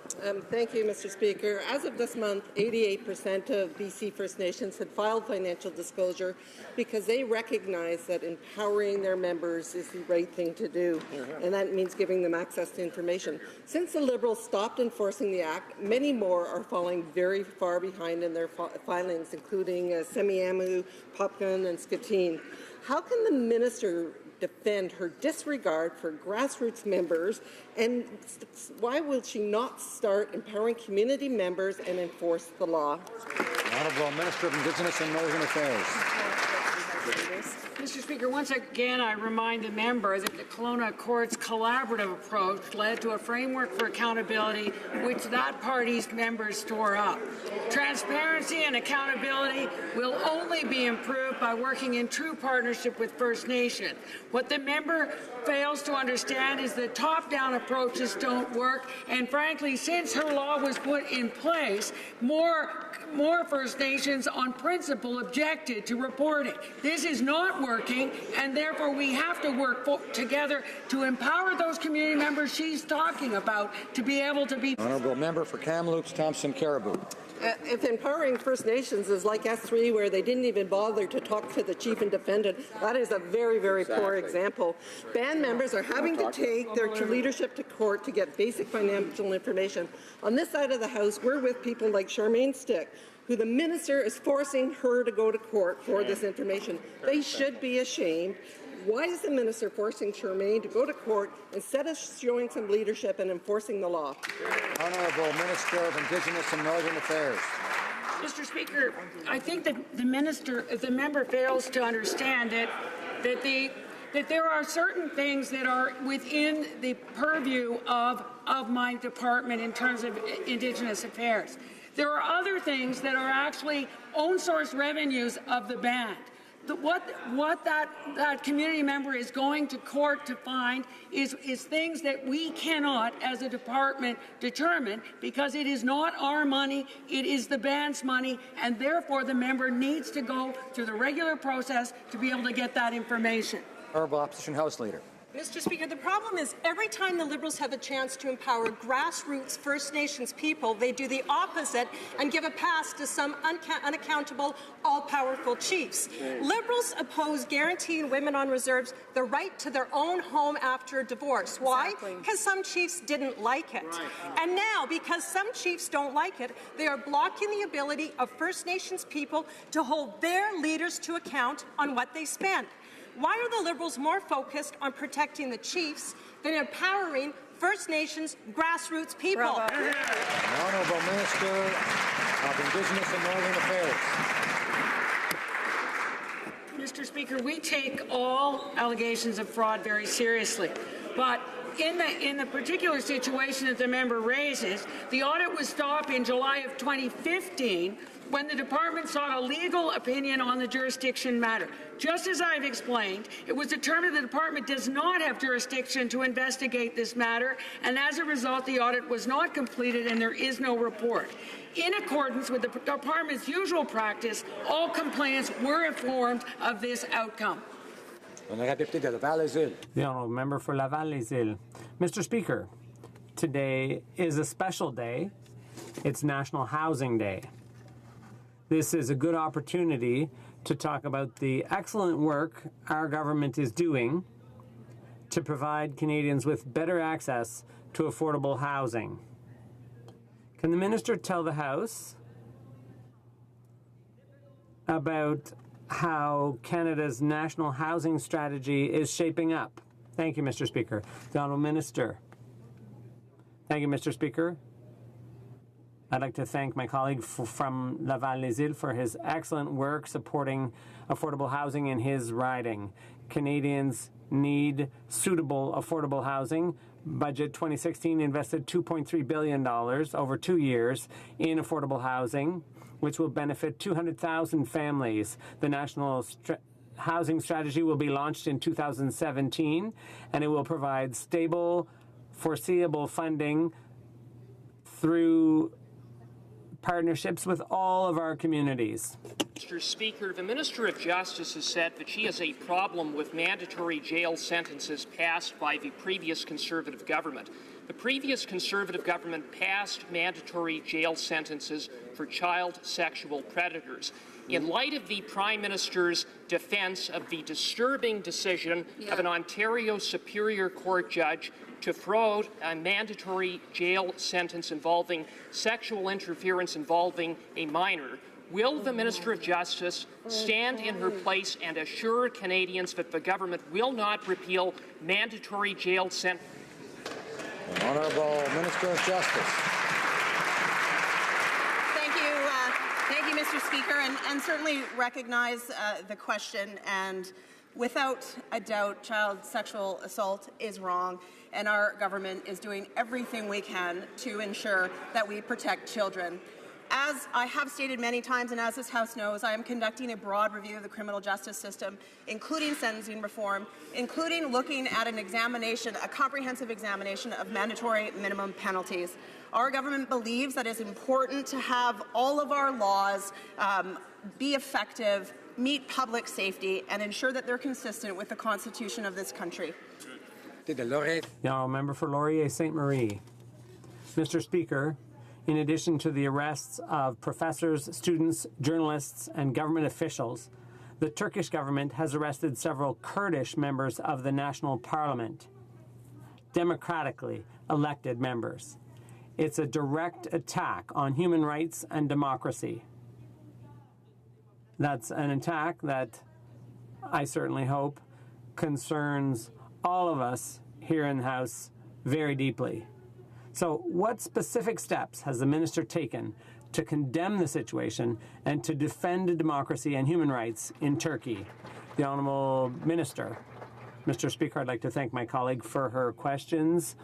S3: Thank you, Mr. Speaker. As of this month, 88% of BC First Nations had filed financial disclosure because they recognize that empowering their members is the right thing to do, and that means giving them access to information. Since the Liberals stopped enforcing the Act, many more are falling very far behind in their filings, including Semiahmoo, Popgun, and Skatine. How can the minister defend her disregard for grassroots members, and why will she not start empowering community members and enforce the law?
S9: The Honourable Minister of Indigenous and Northern Affairs.
S12: Mr. Speaker, once again, I remind the member that the Kelowna Court's collaborative approach led to a framework for accountability which that party's members tore up. Transparency and accountability will only be improved by working in true partnership with First Nation. What the member fails to understand is that top-down approaches don't work, and frankly, since her law was put in place, more First Nations on principle objected to reporting. This is not working, and therefore we have to work together to empower those community members she's talking about to be able to be.
S9: Honourable Member for Kamloops, Thompson, Caribou.
S3: If empowering First Nations is like S3, where they didn't even bother to talk to the chief and defendant, that is a very, very poor example. Band members are having to take their leadership to court to get basic financial information. On this side of the House, we're with people like Charmaine Stick, who the minister is forcing her to go to court for this information. They should be ashamed. Why is the minister forcing Charmaine to go to court instead of showing some leadership and enforcing the law?
S9: Honourable Minister of Indigenous and Northern Affairs.
S12: Mr. Speaker, I think that the member fails to understand that there are certain things that are within the purview of my department in terms of Indigenous affairs. There are other things that are actually own source revenues of the band. What that community member is going to court to find is things that we cannot, as a department, determine, because it is not our money, it is the band's money, and therefore the member needs to go through the regular process to be able to get that information.
S9: Honourable Opposition House Leader.
S3: Mr. Speaker, the problem is every time the Liberals have a chance to empower grassroots First Nations people, they do the opposite and give a pass to some unaccountable, all-powerful chiefs. Liberals oppose guaranteeing women on reserves the right to their own home after divorce. Why? Because some chiefs didn't like it. And now, because some chiefs don't like it, they are blocking the ability of First Nations people to hold their leaders to account on what they spend. Why are the Liberals more focused on protecting the chiefs than empowering First Nations grassroots people?
S9: The Honourable Minister of Indigenous and Northern Affairs.
S12: Mr. Speaker, we take all allegations of fraud very seriously, but in the particular situation that the member raises, the audit was stopped in July of 2015 when the department sought a legal opinion on the jurisdiction matter. Just as I've explained, it was determined the department does not have jurisdiction to investigate this matter, and as a result, the audit was not completed and there is no report. In accordance with the department's usual practice, all complainants were informed of this outcome.
S1: The Honourable Member for Laval-les-Îles. Mr. Speaker, today is a special day. It's National Housing Day. This is a good opportunity to talk about the excellent work our government is doing to provide Canadians with better access to affordable housing. Can the Minister tell the House about how Canada's national housing strategy is shaping up? Thank you, Mr. Speaker. The Honourable Minister. Thank you, Mr. Speaker. I'd like to thank my colleague from Laval-les-Îles for his excellent work supporting affordable housing in his riding. Canadians need suitable affordable housing. Budget 2016 invested $2.3 billion over 2 years in affordable housing, which will benefit 200,000 families. The National Housing Strategy will be launched in 2017, and it will provide stable, foreseeable funding through partnerships with all of our communities.
S10: Mr. Speaker, the Minister of Justice has said that she has a problem with mandatory jail sentences passed by the previous Conservative government. The previous Conservative government passed mandatory jail sentences for child sexual predators. In light of the Prime Minister's defense of the disturbing decision of an Ontario Superior Court judge to throw out a mandatory jail sentence involving sexual interference involving a minor, will the Minister of Justice stand in her place and assure Canadians that the government will not repeal mandatory jail sentences?
S9: The Honourable Minister of Justice.
S15: Thank you, Mr. Speaker, and certainly recognize the question. And without a doubt, child sexual assault is wrong, and our government is doing everything we can to ensure that we protect children. As I have stated many times, and as this House knows, I am conducting a broad review of the criminal justice system, including sentencing reform, including looking at an examination, a comprehensive examination of mandatory minimum penalties. Our government believes that it's important to have all of our laws be effective, meet public safety, and ensure that they're consistent with the Constitution of this country.
S1: The Honourable Member for Laurier Ste. Marie. Mr. Speaker, in addition to the arrests of professors, students, journalists, and government officials, the Turkish government has arrested several Kurdish members of the National Parliament, democratically elected members. It's a direct attack on human rights and democracy. That's an attack that I certainly hope concerns all of us here in the House very deeply. So what specific steps has the Minister taken to condemn the situation and to defend democracy and human rights in Turkey? The Honourable Minister. Mr. Speaker, I'd like to thank my colleague for her questions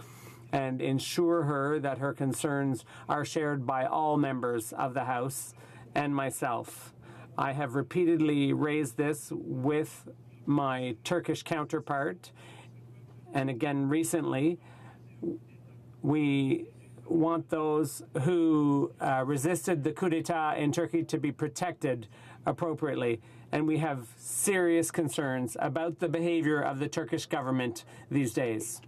S1: and ensure her that her concerns are shared by all members of the House and myself. I have repeatedly raised this with my Turkish counterpart, and again recently we want those who resisted the coup d'etat in Turkey to be protected appropriately. And we have serious concerns about the behavior of the Turkish government these days.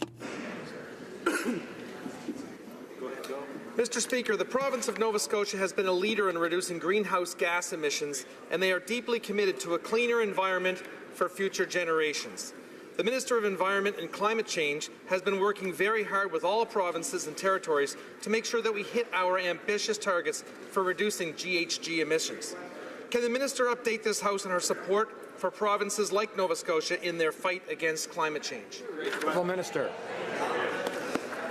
S16: Mr. Speaker, the province of Nova Scotia has been a leader in reducing greenhouse gas emissions, and they are deeply committed to a cleaner environment for future generations. The Minister of Environment and Climate Change has been working very hard with all provinces and territories to make sure that we hit our ambitious targets for reducing GHG emissions. Can the Minister update this House on her support for provinces like Nova Scotia in their fight against climate change?
S9: Honourable Minister.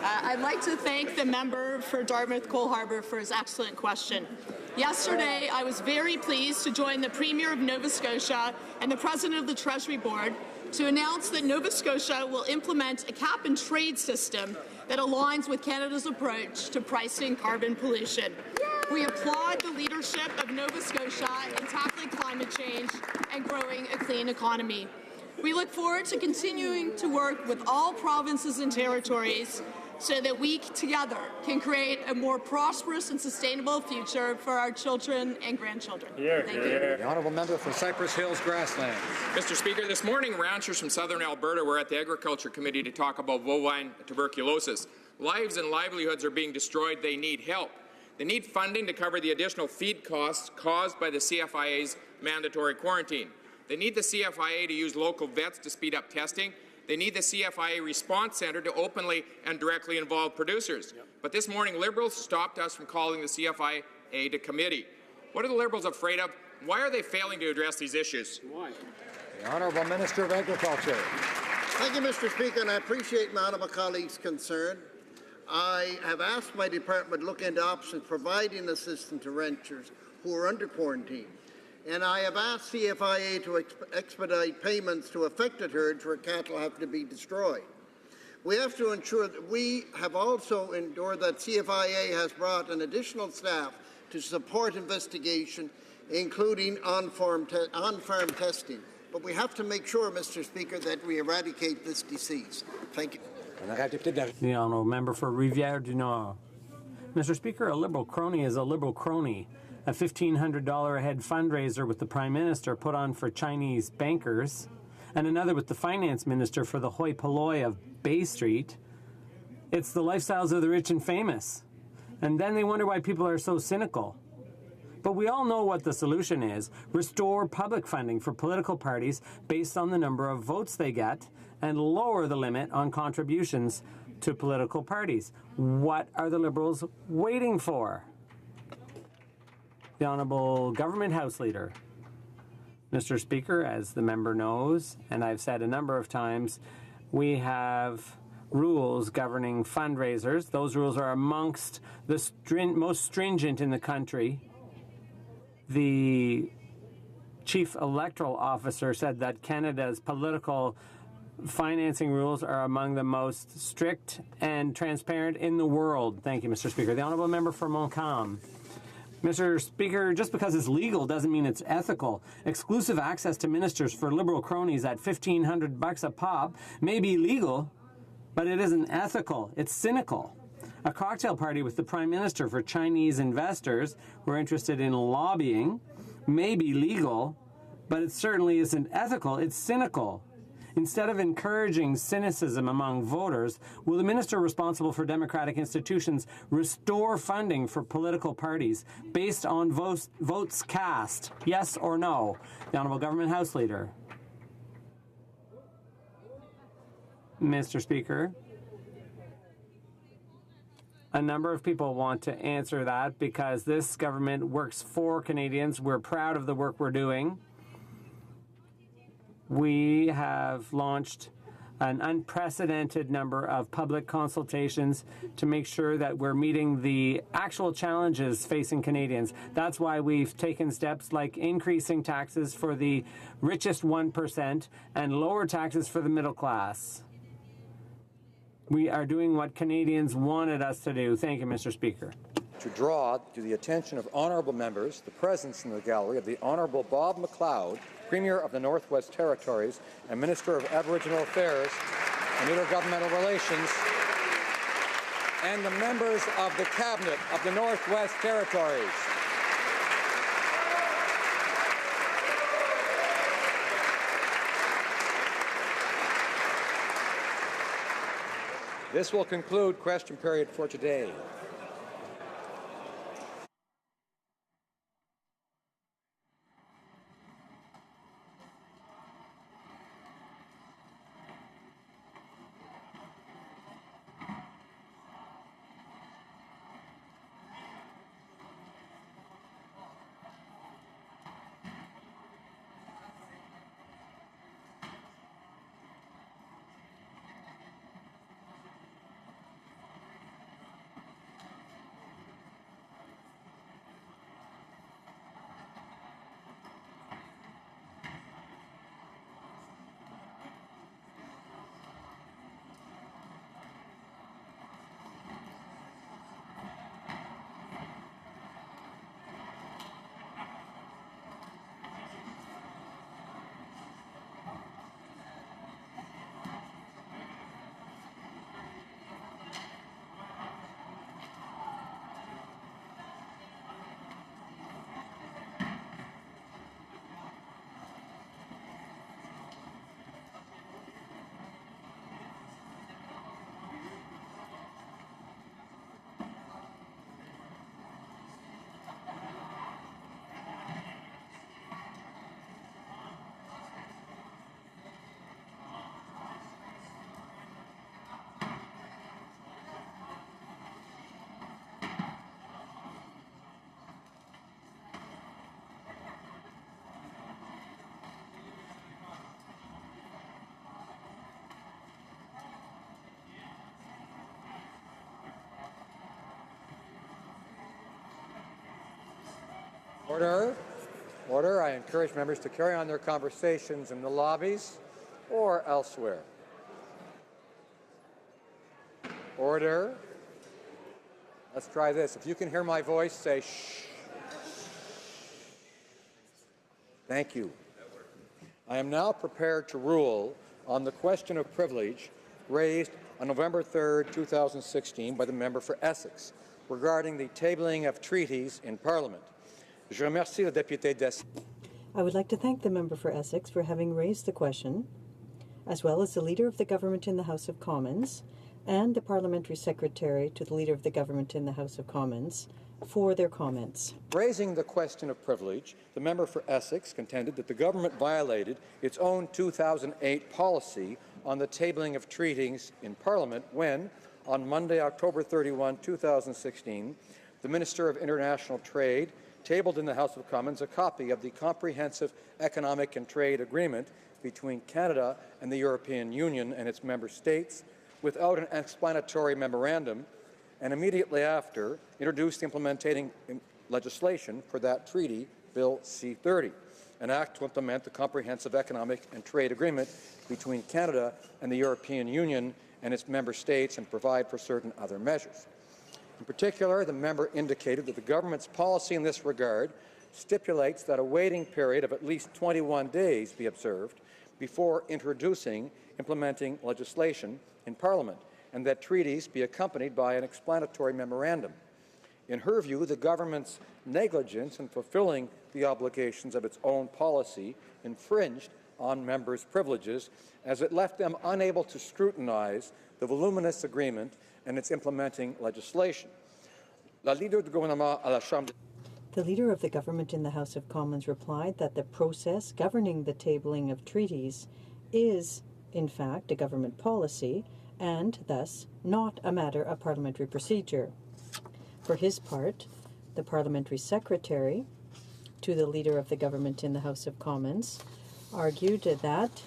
S13: I'd like to thank the member for Dartmouth Cole Harbour for his excellent question. Yesterday, I was very pleased to join the Premier of Nova Scotia and the President of the Treasury Board to announce that Nova Scotia will implement a cap-and-trade system that aligns with Canada's approach to pricing carbon pollution. We applaud the leadership of Nova Scotia in tackling climate change and growing a clean economy. We look forward to continuing to work with all provinces and territories so that we together can create a more prosperous and sustainable future for our children and grandchildren. Thank you.
S9: The Honourable Member for Cypress Hills Grasslands.
S14: Mr. Speaker, this morning ranchers from southern Alberta were at the Agriculture Committee to talk about bovine tuberculosis. Lives and livelihoods are being destroyed. They need help. They need funding to cover the additional feed costs caused by the CFIA's mandatory quarantine. They need the CFIA to use local vets to speed up testing. They need the CFIA Response Centre to openly and directly involve producers. But this morning, Liberals stopped us from calling the CFIA to committee. What are the Liberals afraid of? Why are they failing to address these issues?
S9: Why? The Honourable Minister of Agriculture.
S19: Thank you, Mr. Speaker, and I appreciate my honourable colleague's concern. I have asked my department to look into options providing assistance to ranchers who are under quarantine. And I have asked CFIA to expedite payments to affected herds where cattle have to be destroyed. We have to ensure that we have also endured that CFIA has brought an additional staff to support investigation, including on-farm testing. But we have to make sure, Mr. Speaker, that we eradicate this disease. Thank you.
S1: The Honourable Member for Rivière du Nord. Mr. Speaker, a Liberal crony is a Liberal crony. A $1,500 a head fundraiser with the Prime Minister put on for Chinese bankers, and another with the Finance Minister for the hoi polloi of Bay Street. It's the lifestyles of the rich and famous. And then they wonder why people are so cynical. But we all know what the solution is. Restore public funding for political parties based on the number of votes they get, and lower the limit on contributions to political parties. What are the Liberals waiting for? The Honourable Government House Leader. Mr. Speaker, as the member knows, and I've said a number of times, we have rules governing fundraisers. Those rules are amongst the most stringent in the country. The Chief Electoral Officer said that Canada's political financing rules are among the most strict and transparent in the world. Thank you, Mr. Speaker. The Honourable Member for Montcalm. Mr. Speaker, just because it's legal doesn't mean it's ethical. Exclusive access to ministers for Liberal cronies at $1,500 a pop may be legal, but it isn't ethical. It's cynical. A cocktail party with the Prime Minister for Chinese investors who are interested in lobbying may be legal, but it certainly isn't ethical. It's cynical. Instead of encouraging cynicism among voters, will the minister responsible for democratic institutions restore funding for political parties based on votes cast? Yes or no? The Honourable Government House Leader. Mr. Speaker, a number of people want to answer that because this government works for Canadians. We're proud of the work we're doing. We have launched an unprecedented number of public consultations to make sure that we're meeting the actual challenges facing Canadians. That's why we've taken steps like increasing taxes for the richest 1% and lower taxes for the middle class. We are doing what Canadians wanted us to do. Thank you, Mr. Speaker.
S9: To draw to the attention of honourable members the presence in the gallery of the Honourable Bob McLeod, Premier of the Northwest Territories and Minister of Aboriginal Affairs and Intergovernmental Relations. and the members of the Cabinet of the Northwest Territories. This will conclude question period for today. Order. Order. I encourage members to carry on their conversations in the lobbies or elsewhere. Order. Let's try this. If you can hear my voice, say shh. Thank you. I am now prepared to rule on the question of privilege raised on November 3rd, 2016 by the member for Essex regarding the tabling of treaties in Parliament. Je remercie le député d'Essex.
S5: I would like to thank the member for Essex for having raised the question, as well as the Leader of the Government in the House of Commons and the Parliamentary Secretary to the Leader of the Government in the House of Commons for their comments.
S9: Raising the question of privilege, the member for Essex contended that the government violated its own 2008 policy on the tabling of treaties in Parliament when, on Monday, October 31, 2016, the Minister of International Trade tabled in the House of Commons a copy of the Comprehensive Economic and Trade Agreement between Canada and the European Union and its member states without an explanatory memorandum, and immediately after introduced the implementing legislation for that treaty, Bill C-30, an act to implement the Comprehensive Economic and Trade Agreement between Canada and the European Union and its member states and provide for certain other measures. In particular, the member indicated that the government's policy in this regard stipulates that a waiting period of at least 21 days be observed before introducing implementing legislation in Parliament, and that treaties be accompanied by an explanatory memorandum. In her view, the government's negligence in fulfilling the obligations of its own policy infringed on members' privileges, as it left them unable to scrutinize the voluminous agreement and its implementing legislation. The Leader of the
S5: Government in the House of Commons replied that the process governing the tabling of treaties is, in fact, a government policy and, thus, not a matter of parliamentary procedure. For his part, the Parliamentary Secretary to the Leader of the Government in the House of Commons argued that,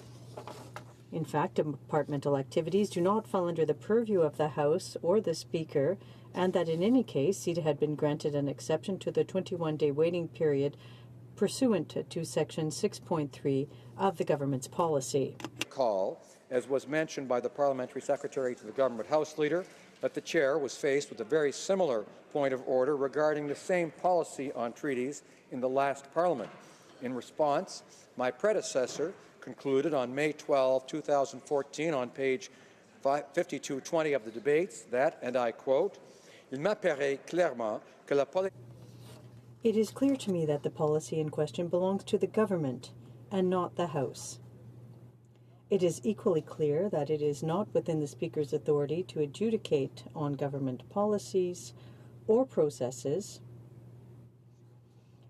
S5: in fact, departmental activities do not fall under the purview of the House or the Speaker, and that in any case, CETA had been granted an exception to the 21-day waiting period pursuant to Section 6.3 of the government's policy.
S9: Call, as was mentioned by the Parliamentary Secretary to the Government House Leader, that the Chair was faced with a very similar point of order regarding the same policy on treaties in the last Parliament. In response, my predecessor concluded on May 12, 2014, on page 5220 of the debates that, and I quote, Il m'apparaît clairement que la politique.
S5: It is clear to me that the policy in question belongs to the government and not the House. It is equally clear that it is not within the Speaker's authority to adjudicate on government policies or processes,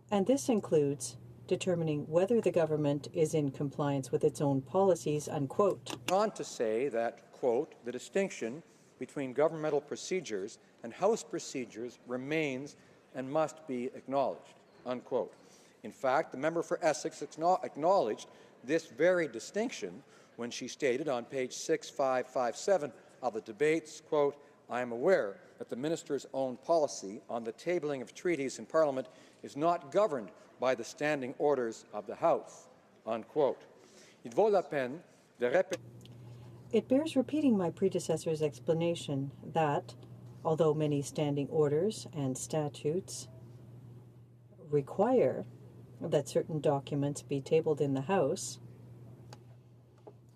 S5: and this includes determining whether the government is in compliance with its own policies, unquote.
S9: On to say that, quote, the distinction between governmental procedures and House procedures remains and must be acknowledged, unquote. In fact, the member for Essex acknowledged this very distinction when she stated on page 6557 of the debates, quote, I am aware that the Minister's own policy on the tabling of treaties in Parliament is not governed by the standing orders of the House, unquote. Il vaut la peine de répéter.
S5: It bears repeating my predecessor's explanation that, although many standing orders and statutes require that certain documents be tabled in the House,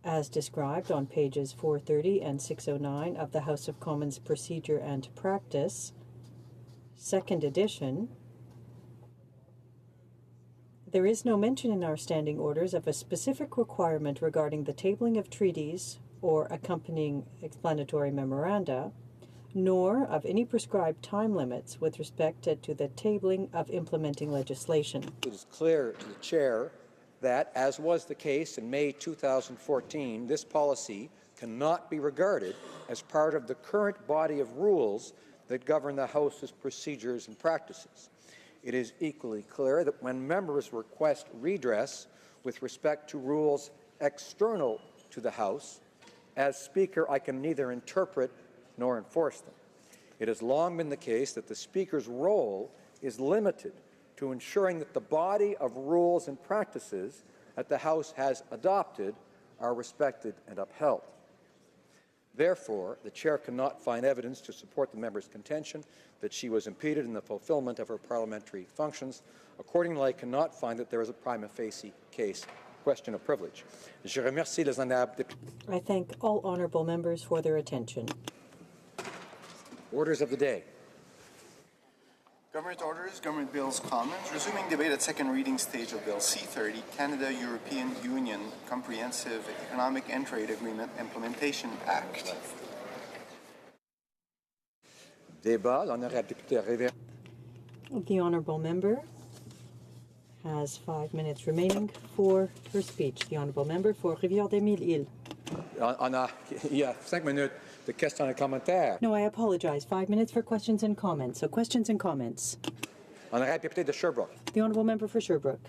S5: as described on pages 430 and 609 of the House of Commons Procedure and Practice, second edition, there is no mention in our standing orders of a specific requirement regarding the tabling of treaties or accompanying explanatory memoranda, nor of any prescribed time limits with respect to the tabling of implementing legislation.
S9: It is clear to the Chair that, as was the case in May 2014, this policy cannot be regarded as part of the current body of rules that govern the House's procedures and practices. It is equally clear that when members request redress with respect to rules external to the House, as Speaker, I can neither interpret nor enforce them. It has long been the case that the Speaker's role is limited to ensuring that the body of rules and practices that the House has adopted are respected and upheld. Therefore, the Chair cannot find evidence to support the member's contention that she was impeded in the fulfillment of her parliamentary functions. Accordingly, I cannot find that there is a prima facie case question of privilege. Je remercie les honorables députés.
S5: I thank all honourable members for their attention.
S9: Orders of the day.
S7: Government orders, government bills, comments. Resuming debate at second reading stage of Bill C-30, Canada-European Union Comprehensive Economic and Trade Agreement Implementation Act.
S9: Débat, l'honorable député Révérend.
S5: The honourable member has 5 minutes remaining for her speech. The honourable member for Rivière-des-Mille-Îles.
S9: Il y a 5 minutes de questions et commentaires.
S5: No, I apologize. 5 minutes for questions and comments. So questions and comments.
S9: Honorable député de Sherbrooke.
S5: The honourable member for Sherbrooke.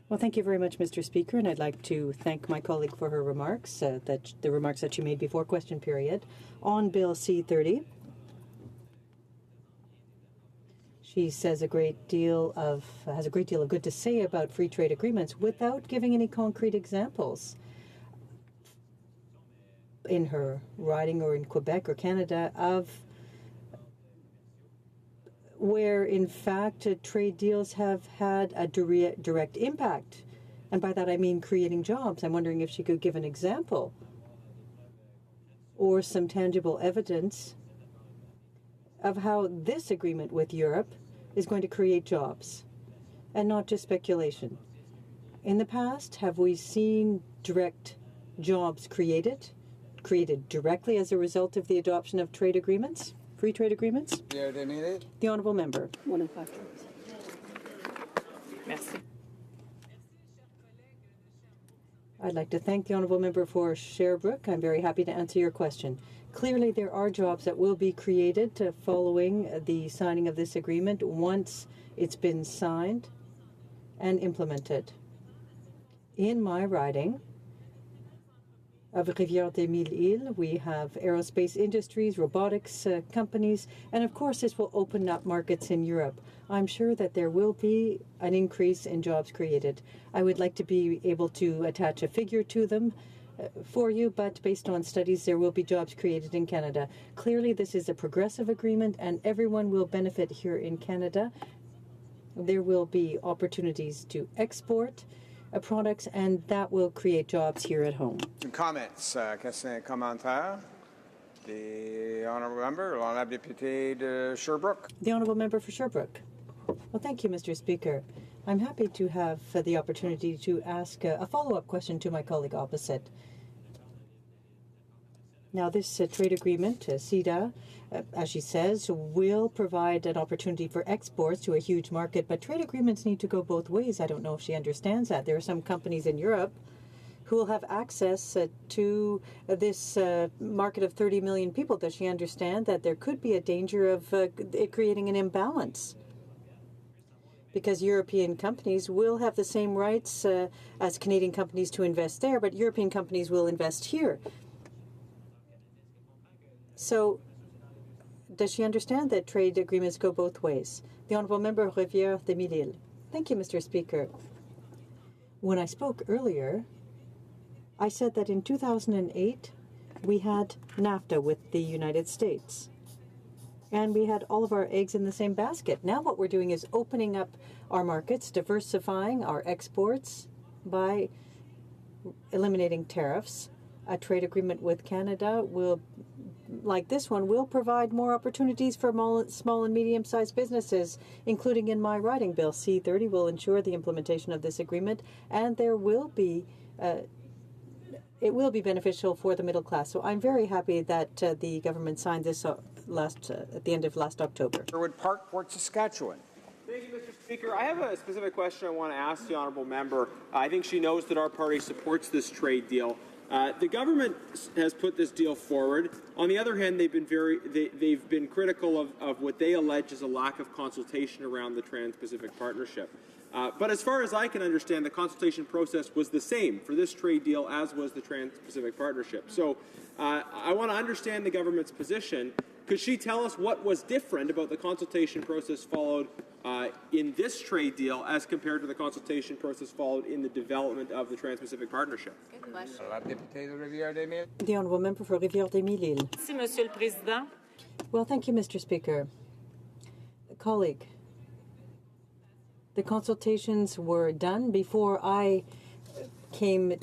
S5: Well, thank you very much, Mr. Speaker, and I'd like to thank my colleague for her remarks, the remarks that she made before question period on Bill C-30. She says has a great deal of good to say about free trade agreements without giving any concrete examples in her riding or in Quebec or Canada of where, in fact, trade deals have had a direct impact. And by that I mean creating jobs. I'm wondering if she could give an example or some tangible evidence of how this agreement with Europe is going to create jobs and not just speculation. In the past, have we seen direct jobs created directly as a result of the adoption of trade agreements, free trade agreements? The honourable member. 1 and 5. Merci. I'd like to thank the honourable member for Sherbrooke. I'm very happy to answer your question. Clearly, there are jobs that will be created following the signing of this agreement once it's been signed and implemented. In my riding of Rivière-des-Mille-Îles, we have aerospace industries, robotics companies, and of course this will open up markets in Europe. I'm sure that there will be an increase in jobs created. I would like to be able to attach a figure to them for you, but based on studies, there will be jobs created in Canada. Clearly, this is a progressive agreement, and everyone will benefit here in Canada. There will be opportunities to export. products, and that will create jobs here at home.
S17: Comments, questions et commentaires. The honourable member, l'honorable député de Sherbrooke.
S5: The honourable member for Sherbrooke. Well, thank you, Mr. Speaker. I'm happy to have the opportunity to ask a follow-up question to my colleague opposite. Now, this trade agreement, CETA, as she says, will provide an opportunity for exports to a huge market, but trade agreements need to go both ways. I don't know if she understands that. There are some companies in Europe who will have access to this market of 30 million people. Does she understand that there could be a danger of it creating an imbalance? Because European companies will have the same rights as Canadian companies to invest there, but European companies will invest here. So does she understand that trade agreements go both ways? The Honourable Member Rivière-des-Mille-Îles. Thank you, Mr. Speaker. When I spoke earlier, I said that in 2008, we had NAFTA with the United States. And we had all of our eggs in the same basket. Now what we're doing is opening up our markets, diversifying our exports by eliminating tariffs. A trade agreement with Canada will, like this one, will provide more opportunities for small and medium-sized businesses, including in my riding bill. C30 will ensure the implementation of this agreement, and there will be it will be beneficial for the middle class. So I'm very happy that the government signed this at the end of last October.
S17: Sherwood Park, Port Saskatchewan.
S18: Thank you, Mr. Speaker. I have a specific question I want to ask the honourable member. I think she knows that our party supports this trade deal. The government has put this deal forward. On the other hand, they've been critical of what they allege is a lack of consultation around the Trans-Pacific Partnership. But as far as I can understand, the consultation process was the same for this trade deal as was the Trans-Pacific Partnership. So I want to understand the government's position. Could she tell us what was different about the consultation process followed in this trade deal as compared to the consultation process followed in the development of the Trans-Pacific Partnership?
S8: Good question.
S5: The Honourable Member for Rivière-des-Mille-Îles.
S20: Merci, Monsieur le Président.
S5: Well, thank you, Mr. Speaker. Colleague, the consultations were done before I came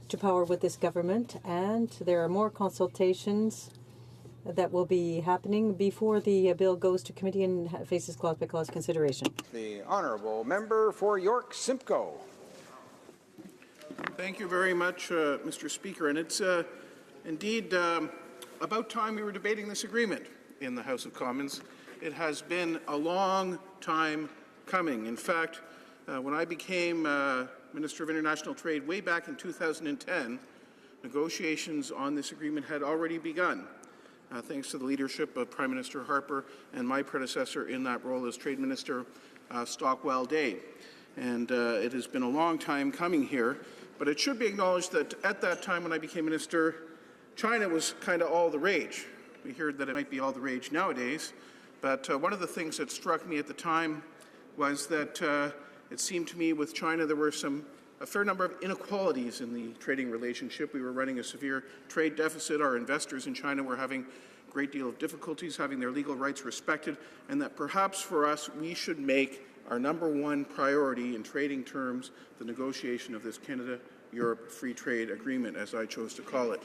S5: to power with this government, and there are more consultations that will be happening before the bill goes to committee and faces clause-by-clause consideration.
S17: The honourable member for York Simcoe.
S23: Thank you very much, Mr. Speaker. And it's indeed about time we were debating this agreement in the House of Commons. It has been a long time coming. In fact, when I became Minister of International Trade way back in 2010, negotiations on this agreement had already begun. Thanks to the leadership of Prime Minister Harper and my predecessor in that role as Trade Minister, Stockwell Day. And it has been a long time coming here, but it should be acknowledged that at that time when I became Minister, China was kind of all the rage. We heard that it might be all the rage nowadays, but one of the things that struck me at the time was that it seemed to me with China there were a fair number of inequalities in the trading relationship. We were running a severe trade deficit. Our investors in China were having a great deal of difficulties having their legal rights respected, and that perhaps for us we should make our #1 priority in trading terms the negotiation of this Canada-Europe Free Trade Agreement, as I chose to call it.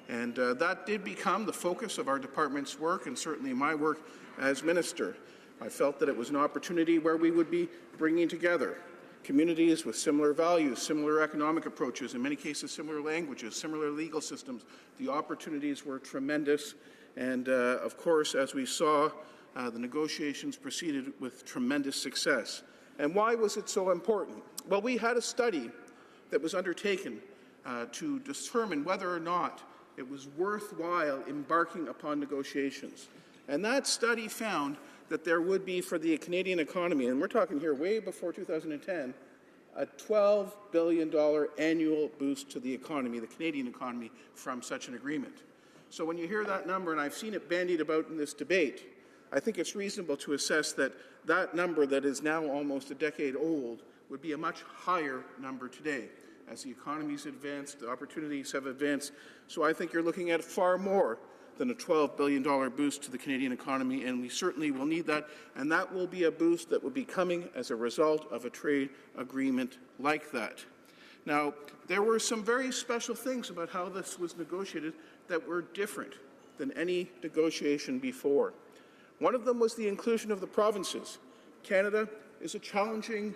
S23: And that did become the focus of our department's work and certainly my work as Minister. I felt that it was an opportunity where we would be bringing together communities with similar values, similar economic approaches, in many cases similar languages, similar legal systems. The opportunities were tremendous, and of course, as we saw, the negotiations proceeded with tremendous success. And why was it so important? Well, we had a study that was undertaken to determine whether or not it was worthwhile embarking upon negotiations. And that study found that there would be for the Canadian economy, and we're talking here way before 2010, a $12 billion annual boost to the economy, the Canadian economy, from such an agreement. So when you hear that number, and I've seen it bandied about in this debate, I think it's reasonable to assess that that number that is now almost a decade old would be a much higher number today. As the economy's advanced, the opportunities have advanced. So I think you're looking at far more than a $12 billion boost to the Canadian economy, and we certainly will need that, and that will be a boost that will be coming as a result of a trade agreement like that. Now, there were some very special things about how this was negotiated that were different than any negotiation before. One of them was the inclusion of the provinces. Canada is a challenging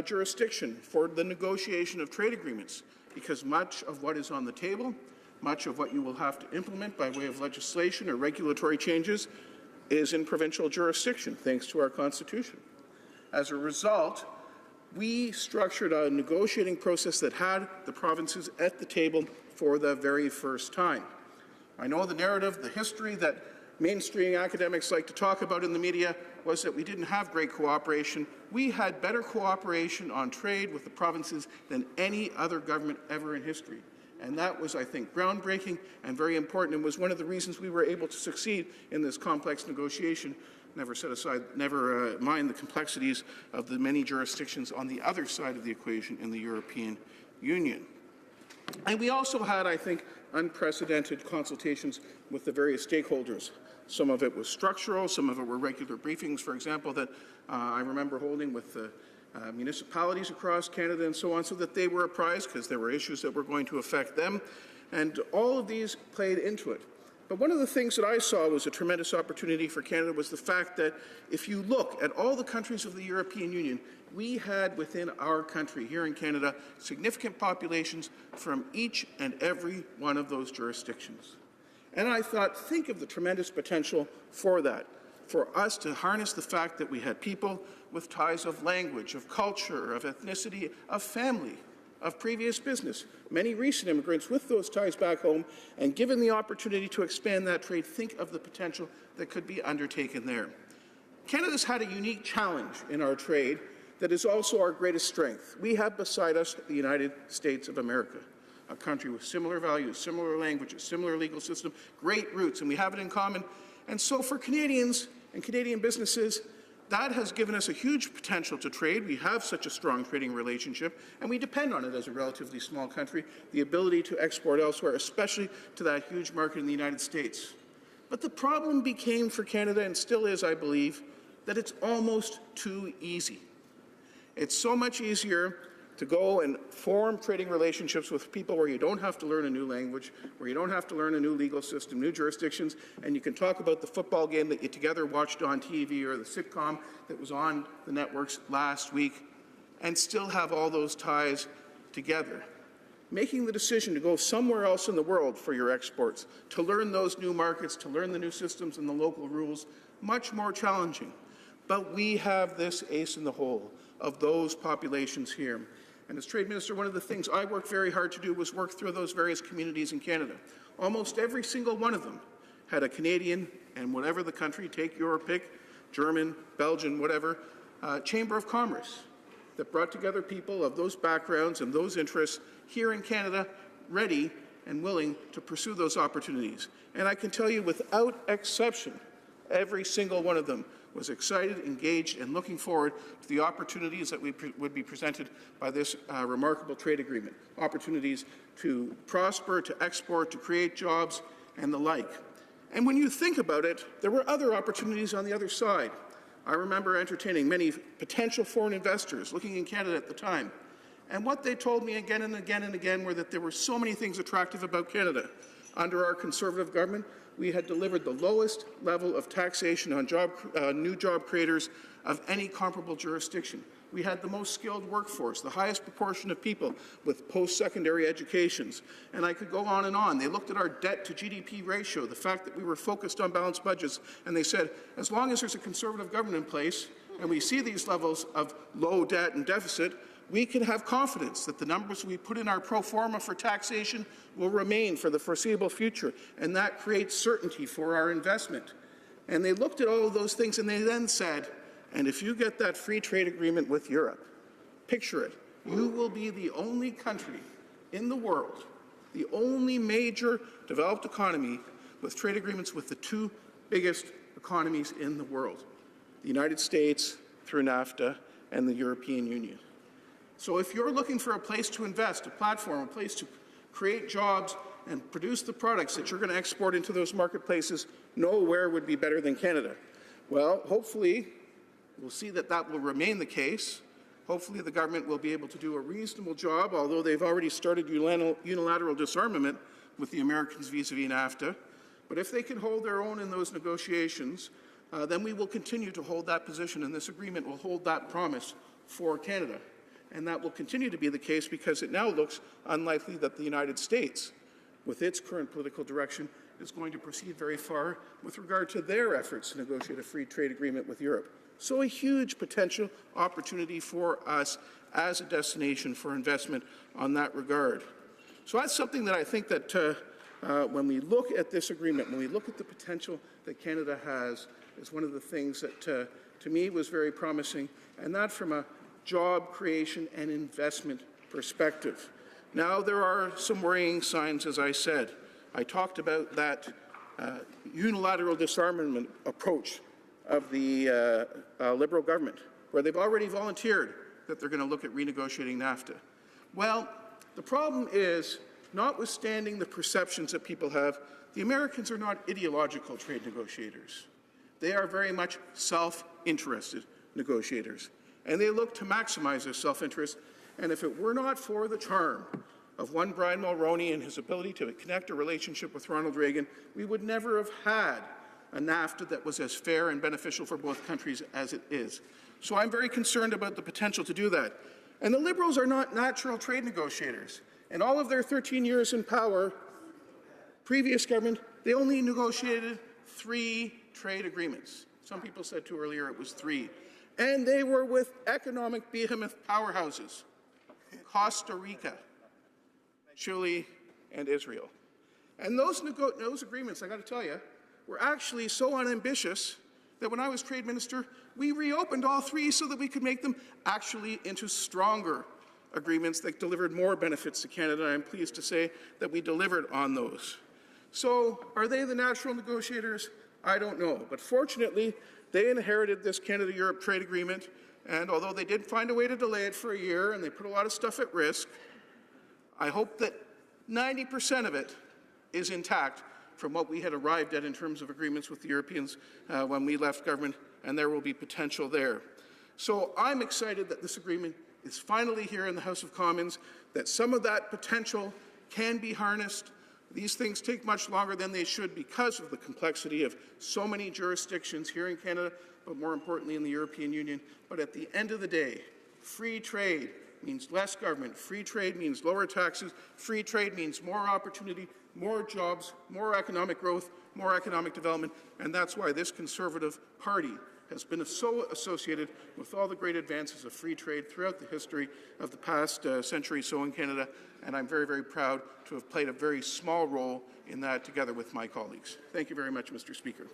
S23: jurisdiction for the negotiation of trade agreements because much of what is on the table, much of what you will have to implement by way of legislation or regulatory changes is in provincial jurisdiction, thanks to our Constitution. As a result, we structured a negotiating process that had the provinces at the table for the very first time. I know the narrative, the history that mainstream academics like to talk about in the media was that we didn't have great cooperation. We had better cooperation on trade with the provinces than any other government ever in history. And that was, I think, groundbreaking and very important, and was one of the reasons we were able to succeed in this complex negotiation. Never mind the complexities of the many jurisdictions on the other side of the equation in the European Union. And we also had, I think, unprecedented consultations with the various stakeholders. Some of it was structural, some of it were regular briefings, for example, that I remember holding with the municipalities across Canada and so on, so that they were apprised because there were issues that were going to affect them. And all of these played into it. But one of the things that I saw was a tremendous opportunity for Canada was the fact that if you look at all the countries of the European Union, we had within our country here in Canada significant populations from each and every one of those jurisdictions. And I thought, think of the tremendous potential for that, for us to harness the fact that we had people with ties of language, of culture, of ethnicity, of family, of previous business, many recent immigrants with those ties back home, and given the opportunity to expand that trade, think of the potential that could be undertaken there. Canada's had a unique challenge in our trade that is also our greatest strength. We have beside us the United States of America, a country with similar values, similar languages, similar legal system, great roots, and we have it in common. And so for Canadians and Canadian businesses, that has given us a huge potential to trade. We have such a strong trading relationship, and we depend on it as a relatively small country, the ability to export elsewhere, especially to that huge market in the United States. But the problem became for Canada, and still is, I believe, that it's almost too easy. It's so much easier to go and form trading relationships with people where you don't have to learn a new language, where you don't have to learn a new legal system, new jurisdictions, and you can talk about the football game that you together watched on TV or the sitcom that was on the networks last week, and still have all those ties together. Making the decision to go somewhere else in the world for your exports, to learn those new markets, to learn the new systems and the local rules, much more challenging. But we have this ace in the hole of those populations here. And as Trade Minister, one of the things I worked very hard to do was work through those various communities in Canada. Almost every single one of them had a Canadian, and whatever the country, take your pick, German, Belgian, whatever, Chamber of Commerce that brought together people of those backgrounds and those interests here in Canada, ready and willing to pursue those opportunities. And I can tell you without exception, every single one of them was excited, engaged, and looking forward to the opportunities that would be presented by this remarkable trade agreement, opportunities to prosper, to export, to create jobs, and the like. And when you think about it, there were other opportunities on the other side. I remember entertaining many potential foreign investors looking in Canada at the time. And what they told me again and again and again were that there were so many things attractive about Canada. Under our Conservative government, we had delivered the lowest level of taxation on new job creators of any comparable jurisdiction. We had the most skilled workforce, the highest proportion of people with post-secondary educations. And I could go on and on. They looked at our debt to GDP ratio, the fact that we were focused on balanced budgets, and they said, as long as there's a Conservative government in place, and we see these levels of low debt and deficit, we can have confidence that the numbers we put in our pro forma for taxation will remain for the foreseeable future, and that creates certainty for our investment. And they looked at all of those things, and they then said, and if you get that free trade agreement with Europe, picture it, you will be the only country in the world, the only major developed economy with trade agreements with the two biggest economies in the world, the United States through NAFTA and the European Union. So if you're looking for a place to invest, a platform, a place to create jobs and produce the products that you're going to export into those marketplaces, nowhere would be better than Canada. Well, hopefully, we'll see that that will remain the case. Hopefully the government will be able to do a reasonable job, although they've already started unilateral disarmament with the Americans vis-à-vis NAFTA. But if they can hold their own in those negotiations, then we will continue to hold that position, and this agreement will hold that promise for Canada. And that will continue to be the case because it now looks unlikely that the United States, with its current political direction, is going to proceed very far with regard to their efforts to negotiate a free trade agreement with Europe. So a huge potential opportunity for us as a destination for investment on that regard. So that's something that I think that when we look at this agreement, when we look at the potential that Canada has, is one of the things that to me was very promising, and that from a job creation and investment perspective. Now there are some worrying signs, as I said. I talked about that unilateral disarmament approach of the Liberal government, where they've already volunteered that they're going to look at renegotiating NAFTA. Well, the problem is, notwithstanding the perceptions that people have, the Americans are not ideological trade negotiators. They are very much self-interested negotiators, and they look to maximize their self-interest. And if it were not for the charm of one Brian Mulroney and his ability to connect a relationship with Ronald Reagan, we would never have had a NAFTA that was as fair and beneficial for both countries as it is. So I'm very concerned about the potential to do that. And the Liberals are not natural trade negotiators. In all of their 13 years in power, previous government, they only negotiated 3 trade agreements. Some people said too earlier it was 3. And they were with economic behemoth powerhouses, Costa Rica, Chile, and Israel. And those agreements, I got to tell you, were actually so unambitious that when I was trade minister, we reopened all 3 so that we could make them actually into stronger agreements that delivered more benefits to Canada. I'm pleased to say that we delivered on those. So are they the natural negotiators? I don't know. But fortunately, they inherited this Canada-Europe trade agreement, and although they did find a way to delay it for a year and they put a lot of stuff at risk, I hope that 90% of it is intact from what we had arrived at in terms of agreements with the Europeans when we left government, and there will be potential there. So I'm excited that this agreement is finally here in the House of Commons, that some of that potential can be harnessed. These things take much longer than they should because of the complexity of so many jurisdictions here in Canada, but more importantly in the European Union. But at the end of the day, free trade means less government. Free trade means lower taxes. Free trade means more opportunity, more jobs, more economic growth, more economic development. And that's why this Conservative Party has been so associated with all the great advances of free trade throughout the history of the past century or so in Canada. And I'm very, very proud to have played a very small role in that together with my colleagues. Thank you very much, Mr. Speaker.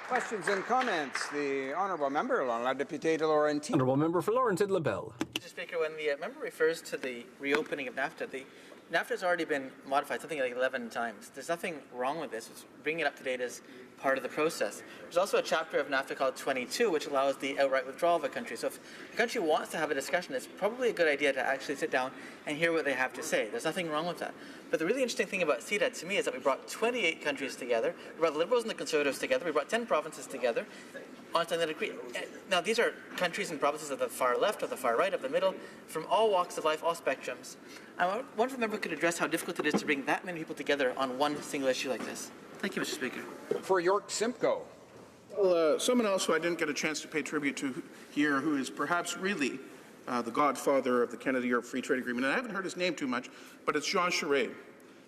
S17: Questions and comments. The Honourable Member, la députée de Laurentides.
S2: Honourable Member for Laurentides-Labelle.
S6: Mr. Speaker, when the member refers to the reopening of NAFTA, NAFTA has already been modified something like 11 times. There's nothing wrong with this. It's bringing it up to date as part of the process. There's also a chapter of NAFTA called 22, which allows the outright withdrawal of a country. So if a country wants to have a discussion, it's probably a good idea to actually sit down and hear what they have to say. There's nothing wrong with that. But the really interesting thing about CETA to me is that we brought 28 countries together, we brought the Liberals and the Conservatives together, we brought 10 provinces together on something that agree. Now these are countries and provinces of the far left, of the far right, of the middle, from all walks of life, all spectrums. I wonder if the member could address how difficult it is to bring that many people together on one single issue like this. Thank you, Mr. Speaker.
S17: For York Simcoe.
S23: Well, someone else who I didn't get a chance to pay tribute to here, who is perhaps really the godfather of the Canada-Europe Free Trade Agreement, and I haven't heard his name too much, but it's Jean Charest.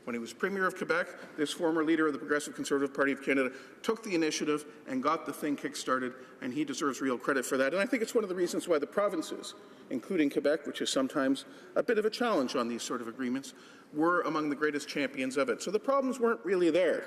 S23: When he was Premier of Quebec, this former leader of the Progressive Conservative Party of Canada took the initiative and got the thing kick-started, and he deserves real credit for that. And I think it's one of the reasons why the provinces, including Quebec, which is sometimes a bit of a challenge on these sort of agreements, were among the greatest champions of it. So the problems weren't really there.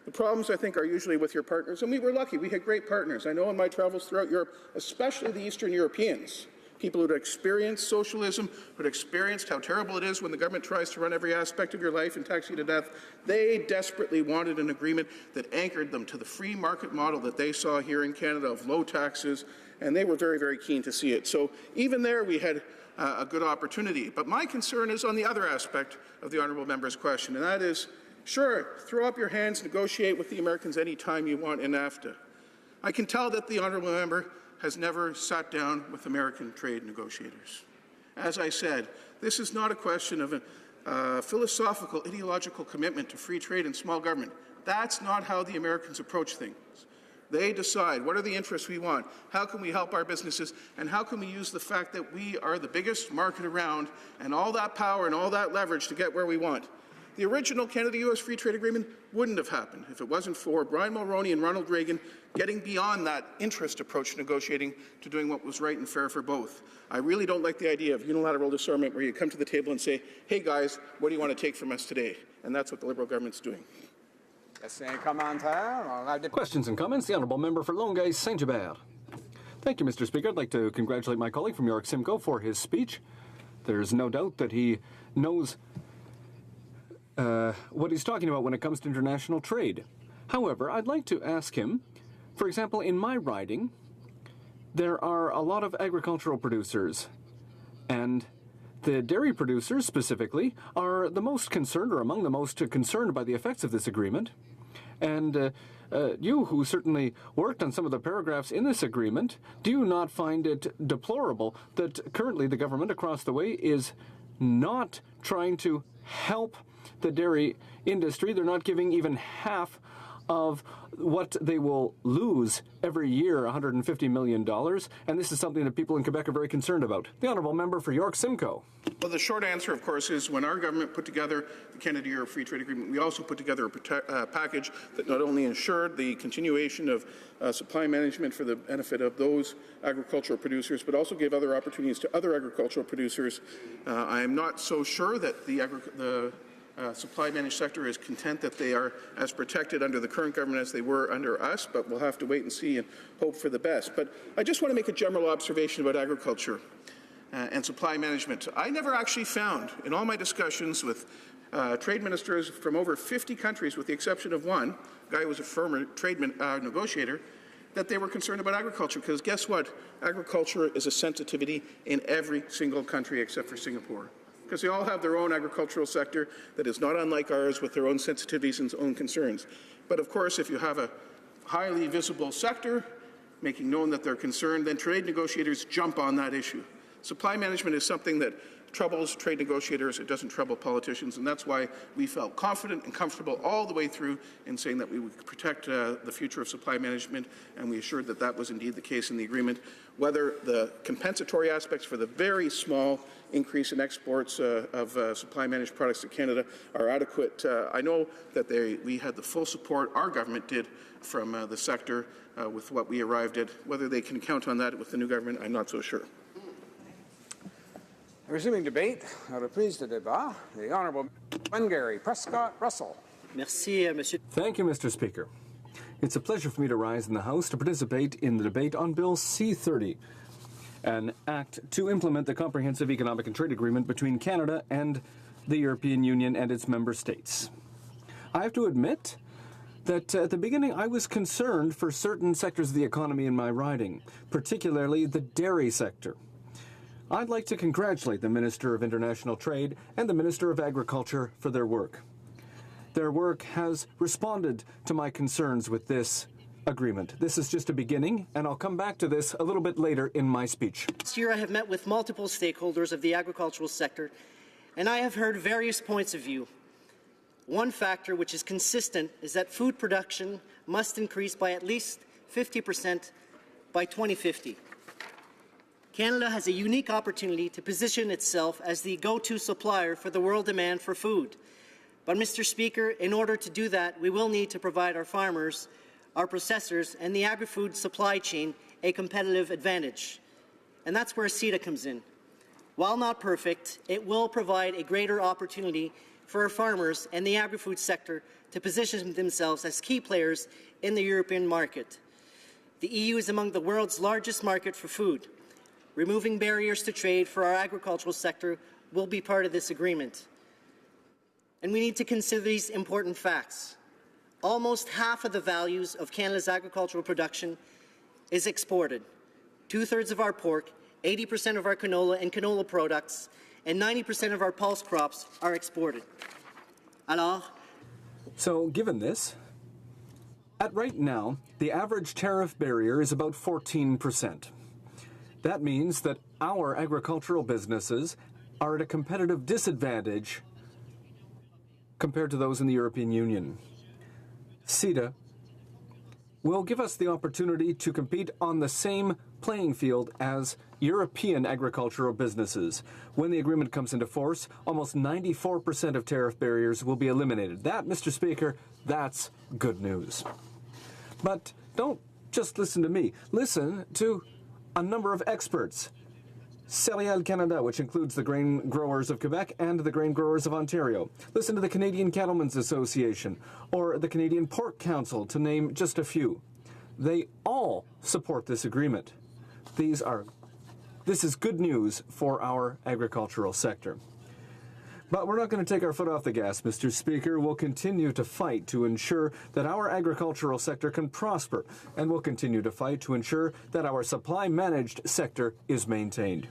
S23: The problems, I think, are usually with your partners, and we were lucky. We had great partners. I know in my travels throughout Europe, especially the Eastern Europeans, people who had experienced socialism, who had experienced how terrible it is when the government tries to run every aspect of your life and tax you to death, they desperately wanted an agreement that anchored them to the free market model that they saw here in Canada of low taxes, and they were very, very keen to see it. So even there we had a good opportunity. But my concern is on the other aspect of the honourable member's question, and that is, sure, throw up your hands, negotiate with the Americans any time you want in NAFTA. I can tell that the honourable member has never sat down with American trade negotiators. As I said, this is not a question of a philosophical, ideological commitment to free trade and small government. That's not how the Americans approach things. They decide what are the interests we want, how can we help our businesses, and how can we use the fact that we are the biggest market around and all that power and all that leverage to get where we want. The original Canada-US Free Trade Agreement wouldn't have happened if it wasn't for Brian Mulroney and Ronald Reagan getting beyond that interest approach to negotiating to doing what was right and fair for both. I really don't like the idea of unilateral disarmament where you come to the table and say, hey guys, what do you want to take from us today? And that's what the Liberal government's doing.
S2: Questions and comments? The Honourable Member for Longueuil Saint-Hubert. Thank you, Mr. Speaker. I'd like to congratulate my colleague from York Simcoe for his speech. There's no doubt that he knows what he's talking about when it comes to international trade. However, I'd like to ask him, for example, in my riding, there are a lot of agricultural producers, and the dairy producers specifically are the most concerned, or among the most concerned, by the effects of this agreement. And you, who certainly worked on some of the paragraphs in this agreement, do you not find it deplorable that currently the government across the way is not trying to help the dairy industry? They're not giving even half of what they will lose every year, $150 million, and this is something that people in Quebec are very concerned about. The Honourable Member for York Simcoe.
S23: Well, the short answer, of course, is when our government put together the Canada-Europe Free Trade Agreement, we also put together a package that not only ensured the continuation of supply management for the benefit of those agricultural producers, but also gave other opportunities to other agricultural producers. I am not so sure that the supply managed sector is content that they are as protected under the current government as they were under us, but we'll have to wait and see and hope for the best. But I just want to make a general observation about agriculture and supply management. I never actually found, in all my discussions with trade ministers from over 50 countries, with the exception of one, a guy who was a former trade negotiator, that they were concerned about agriculture, because guess what? Agriculture is a sensitivity in every single country except for Singapore, because they all have their own agricultural sector that is not unlike ours, with their own sensitivities and own concerns. But of course, if you have a highly visible sector making known that they're concerned, then trade negotiators jump on that issue. Supply management is something that troubles trade negotiators. It doesn't trouble politicians, and that's why we felt confident and comfortable all the way through in saying that we would protect the future of supply management, and we assured that that was indeed the case in the agreement. Whether the compensatory aspects for the very small increase in exports of supply managed products to Canada are adequate, I know that we had the full support, our government did, from the sector with what we arrived at. Whether they can count on that with the new government, I'm not so sure.
S17: Resuming debate, reprise de débat, the Honourable Glengarry Prescott Russell.
S2: Merci, Monsieur. Thank you, Mr. Speaker. It's a pleasure for me to rise in the House to participate in the debate on Bill C-30, an act to implement the Comprehensive Economic and Trade Agreement between Canada and the European Union and its member states. I have to admit that at the beginning I was concerned for certain sectors of the economy in my riding, particularly the dairy sector. I'd like to congratulate the Minister of International Trade and the Minister of Agriculture for their work. Their work has responded to my concerns with this agreement. This is just a beginning, and I'll come back to this a little bit later in my speech.
S20: This year I have met with multiple stakeholders of the agricultural sector, and I have heard various points of view. One factor which is consistent is that food production must increase by at least 50% by 2050. Canada has a unique opportunity to position itself as the go-to supplier for the world demand for food. But, Mr. Speaker, in order to do that, we will need to provide our farmers, our processors, and the agri-food supply chain a competitive advantage. And that's where CETA comes in. While not perfect, it will provide a greater opportunity for our farmers and the agri-food sector to position themselves as key players in the European market. The EU is among the world's largest market for food. Removing barriers to trade for our agricultural sector will be part of this agreement. And we need to consider these important facts. Almost half of the values of Canada's agricultural production is exported. 2/3 of our pork, 80% of our canola and canola products, and 90% of our pulse crops are exported. Alors,
S2: so given this, At right now, the average tariff barrier is about 14%. That means that our agricultural businesses are at a competitive disadvantage compared to those in the European Union. CETA will give us the opportunity to compete on the same playing field as European agricultural businesses. When the agreement comes into force, almost 94% of tariff barriers will be eliminated. That, Mr. Speaker, that's good news. But don't just listen to me. Listen to a number of experts. Céréales Canada, which includes the grain growers of Quebec and the grain growers of Ontario. Listen to the Canadian Cattlemen's Association or the Canadian Pork Council, to name just a few. They all support this agreement. This is good news for our agricultural sector. But we're not going to take our foot off the gas, Mr. Speaker. We'll continue to fight to ensure that our agricultural sector can prosper, and we'll continue to fight to ensure that our supply-managed sector is maintained.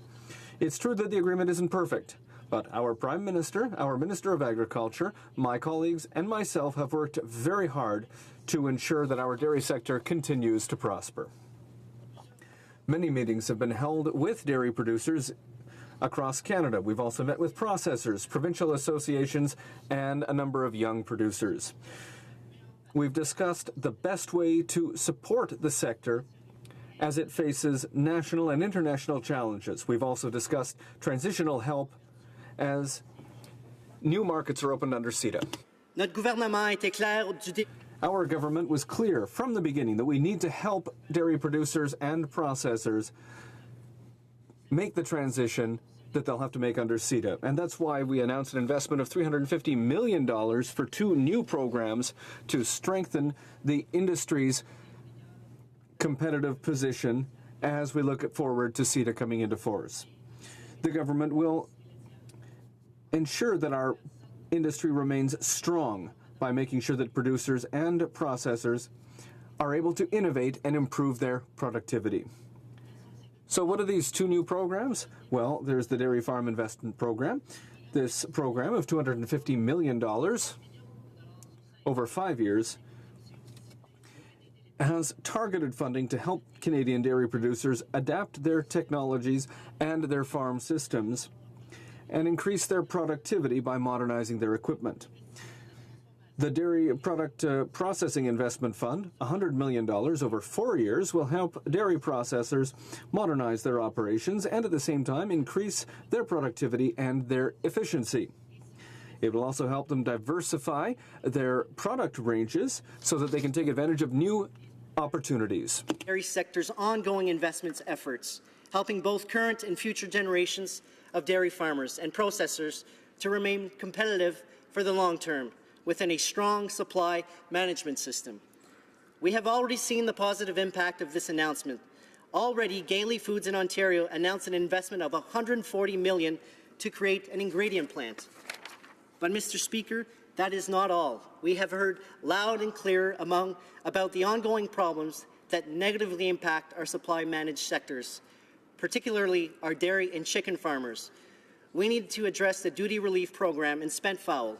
S2: It's true that the agreement isn't perfect, but our Prime Minister, our Minister of Agriculture, my colleagues, and myself have worked very hard to ensure that our dairy sector continues to prosper. Many meetings have been held with dairy producers across Canada. We've also met with processors, provincial associations, and a number of young producers. We've discussed the best way to support the sector as it faces national and international challenges. We've also discussed transitional help as new markets are opened under CETA. Our government was clear from the beginning that we need to help dairy producers and processors make the transition that they'll have to make under CETA. And that's why we announced an investment of $350 million for 2 new programs to strengthen the industry's competitive position as we look forward to CETA coming into force. The government will ensure that our industry remains strong by making sure that producers and processors are able to innovate and improve their productivity. So what are these 2 new programs? Well, there's the Dairy Farm Investment Program. This program of $250 million over 5 years has targeted funding to help Canadian dairy producers adapt their technologies and their farm systems and increase their productivity by modernizing their equipment. The Dairy Product Processing Investment Fund, $100 million over 4 years, will help dairy processors modernize their operations and at the same time increase their productivity and their efficiency. It will also help them diversify their product ranges so that they can take advantage of new opportunities.
S20: Dairy sector's ongoing investments efforts, helping both current and future generations of dairy farmers and processors to remain competitive for the long term within a strong supply management system. We have already seen the positive impact of this announcement. Already, Gailey Foods in Ontario announced an investment of $140 million to create an ingredient plant. But, Mr. Speaker, that is not all. We have heard loud and clear about the ongoing problems that negatively impact our supply-managed sectors, particularly our dairy and chicken farmers. We need to address the duty relief program and spent fowl.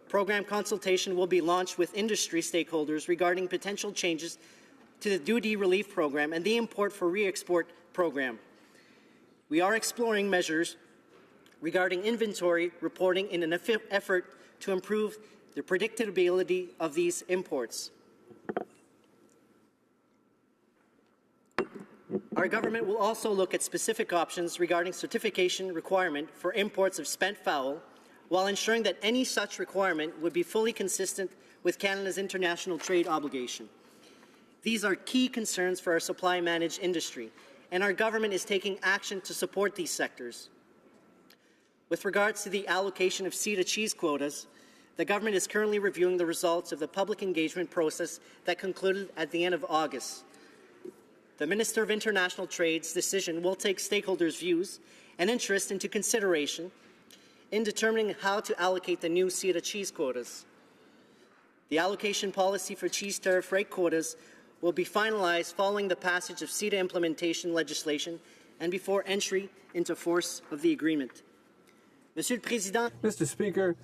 S20: Program consultation will be launched with industry stakeholders regarding potential changes to the duty relief program and the import for re-export program. We are exploring measures regarding inventory reporting in an effort to improve the predictability of these imports. Our government will also look at specific options regarding certification requirement for imports of spent fowl, while ensuring that any such requirement would be fully consistent with Canada's international trade obligation. These are key concerns for our supply-managed industry, and our government is taking action to support these sectors. With regards to the allocation of CETA cheese quotas, the government is currently reviewing the results of the public engagement process that concluded at the end of August. The Minister of International Trade's decision will take stakeholders' views and interest into consideration in determining how to allocate the new CETA cheese quotas. The allocation policy for cheese tariff rate quotas will be finalized following the passage of CETA implementation legislation and before entry into force of the agreement.
S2: Mr. Speaker,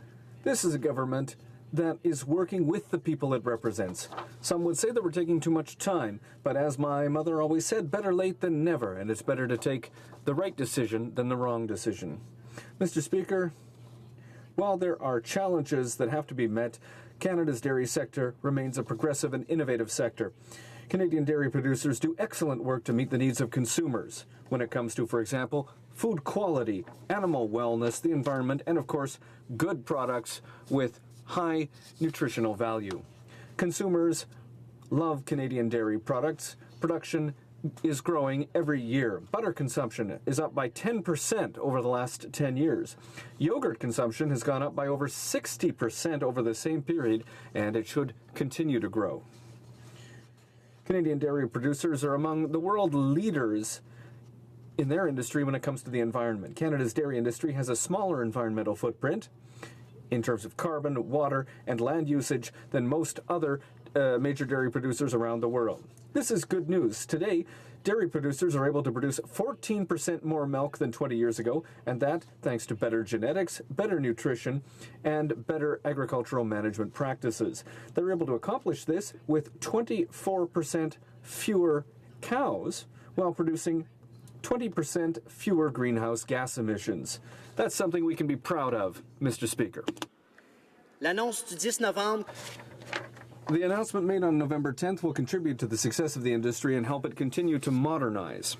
S2: this is a government that is working with the people it represents. Some would say that we're taking too much time, but as my mother always said, better late than never, and it's better to take the right decision than the wrong decision. Mr. Speaker, while there are challenges that have to be met, Canada's dairy sector remains a progressive and innovative sector. Canadian dairy producers do excellent work to meet the needs of consumers when it comes to, for example, food quality, animal wellness, the environment, and of course, good products with high nutritional value. Consumers love Canadian dairy products. Production is growing every year. Butter consumption is up by 10% over the last 10 years. Yogurt consumption has gone up by over 60% over the same period, and it should continue to grow. Canadian dairy producers are among the world leaders in their industry when it comes to the environment. Canada's dairy industry has a smaller environmental footprint in terms of carbon, water, and land usage than most other major dairy producers around the world. This is good news. Today, dairy producers are able to produce 14% more milk than 20 years ago, and that thanks to better genetics, better nutrition, and better agricultural management practices. They're able to accomplish this with 24% fewer cows while producing 20% fewer greenhouse gas emissions. That's something we can be proud of, Mr. Speaker.
S20: L'annonce du 10 novembre.
S2: The announcement made on November 10th will contribute to the success of the industry and help it continue to modernize.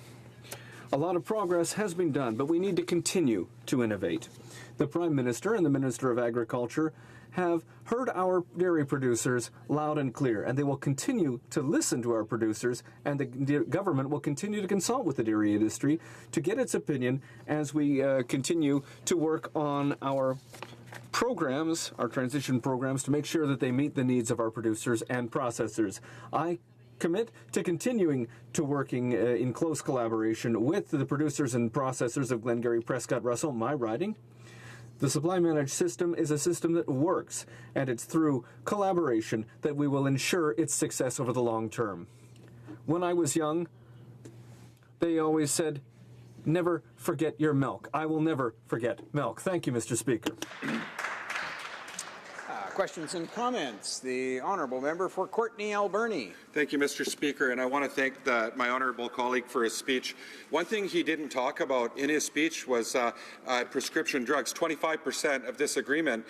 S2: A lot of progress has been done, but we need to continue to innovate. The Prime Minister and the Minister of Agriculture have heard our dairy producers loud and clear, and they will continue to listen to our producers, and the government will continue to consult with the dairy industry to get its opinion as we continue to work on our programs, our transition programs, to make sure that they meet the needs of our producers and processors. I commit to continuing to working in close collaboration with the producers and processors of Glengarry, Prescott, Russell, my riding. The supply managed system is a system that works, and it's through collaboration that we will ensure its success over the long term. When I was young, they always said, never forget your milk. I will never forget milk. Thank you, Mr. Speaker.
S17: Questions and comments. The Honourable Member for Courtenay Alberni.
S11: Thank you, Mr. Speaker, and I want to thank my honourable colleague for his speech. One thing he didn't talk about in his speech was prescription drugs. 25% of this agreement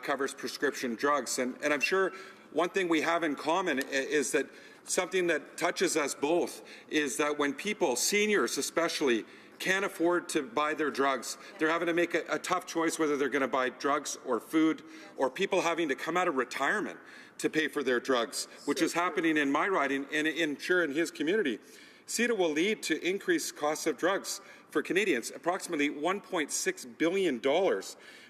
S11: covers prescription drugs, and I'm sure one thing we have in common is that something that touches us both is that when people, seniors especially, can't afford to buy their drugs, they're having to make a tough choice whether they're going to buy drugs or food, or people having to come out of retirement to pay for their drugs, which is happening in my riding and in his community. CETA will lead to increased costs of drugs for Canadians, approximately $1.6 billion.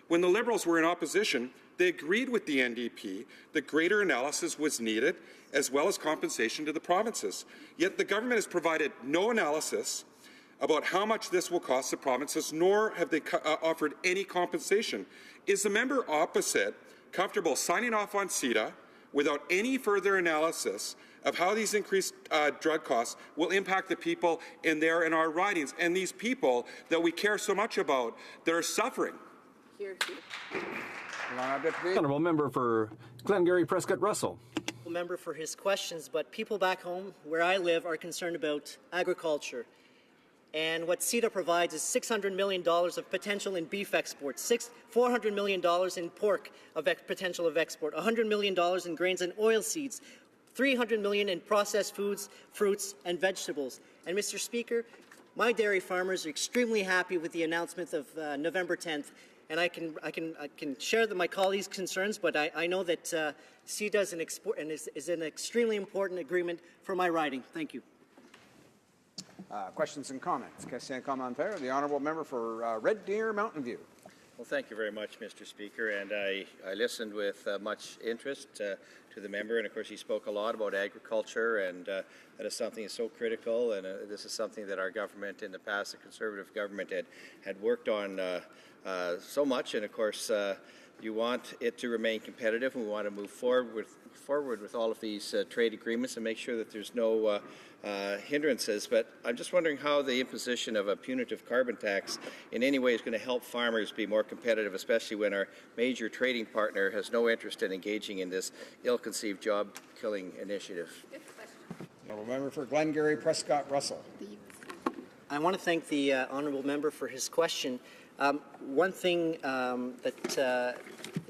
S11: When the Liberals were in opposition, they agreed with the NDP that greater analysis was needed, as well as compensation to the provinces. Yet the government has provided no analysis about how much this will cost the provinces, nor have they offered any compensation. Is the member opposite comfortable signing off on CETA without any further analysis of how these increased drug costs will impact the people in our ridings, and these people that we care so much about that are suffering?
S2: Honourable Member for Glengarry, Prescott, Russell.
S20: Member for his questions, but people back home where I live are concerned about agriculture. And what CETA provides is $600 million of potential in beef export, $400 million in pork potential of export, $100 million in grains and oilseeds, $300 million in processed foods, fruits, and vegetables. And Mr. Speaker, my dairy farmers are extremely happy with the announcement of November 10th. And I can share my colleagues' concerns, but I know that CETA is an extremely important agreement for my riding. Thank you.
S17: Questions and comments. Question commentaire. The Honourable Member for Red Deer, Mountain View.
S21: Well, thank you very much, Mr. Speaker, and I listened with much interest to the member, and of course he spoke a lot about agriculture, and that is something that's so critical, and this is something that our government in the past, the Conservative government, had worked on so much, and of course You want it to remain competitive, and we want to move forward with all of these trade agreements and make sure that there's no hindrances. But I'm just wondering how the imposition of a punitive carbon tax in any way is going to help farmers be more competitive, especially when our major trading partner has no interest in engaging in this ill-conceived job-killing initiative.
S3: Honourable Member for Glengarry Prescott Russell.
S20: I want to thank the honourable member for his question. One thing that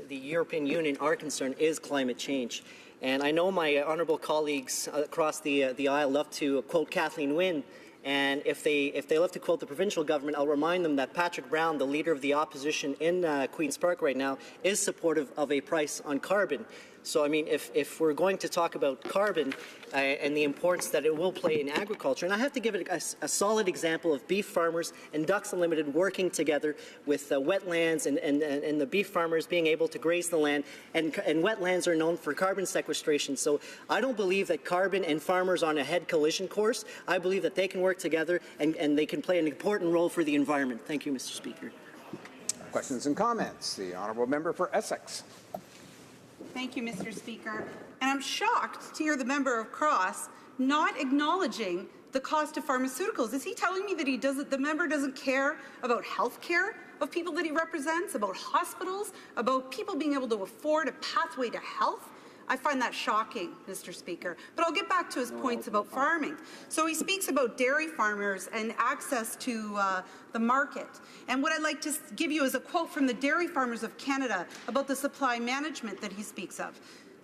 S20: the European Union are concerned is climate change. And I know my honourable colleagues across the aisle love to quote Kathleen Wynne. And if they love to quote the provincial government, I'll remind them that Patrick Brown, the leader of the opposition in Queen's Park right now, is supportive of a price on carbon. So, I mean, if we're going to talk about carbon and the importance that it will play in agriculture, and I have to give it a solid example of beef farmers and Ducks Unlimited working together with wetlands and the beef farmers being able to graze the land, and wetlands are known for carbon sequestration. So I don't believe that carbon and farmers are on a head collision course. I believe that they can work together and they can play an important role for the environment. Thank you, Mr. Speaker.
S3: Questions and comments. The Honourable Member for Essex.
S4: Thank you, Mr. Speaker. And I'm shocked to hear the member of Cross not acknowledging the cost of pharmaceuticals. Is he telling me that the member doesn't care about health care of people that he represents, about hospitals, about people being able to afford a pathway to health? I find that shocking, Mr. Speaker. But I'll get back to his points about farming. So he speaks about dairy farmers and access to the market. And what I'd like to give you is a quote from the Dairy Farmers of Canada about the supply management that he speaks of.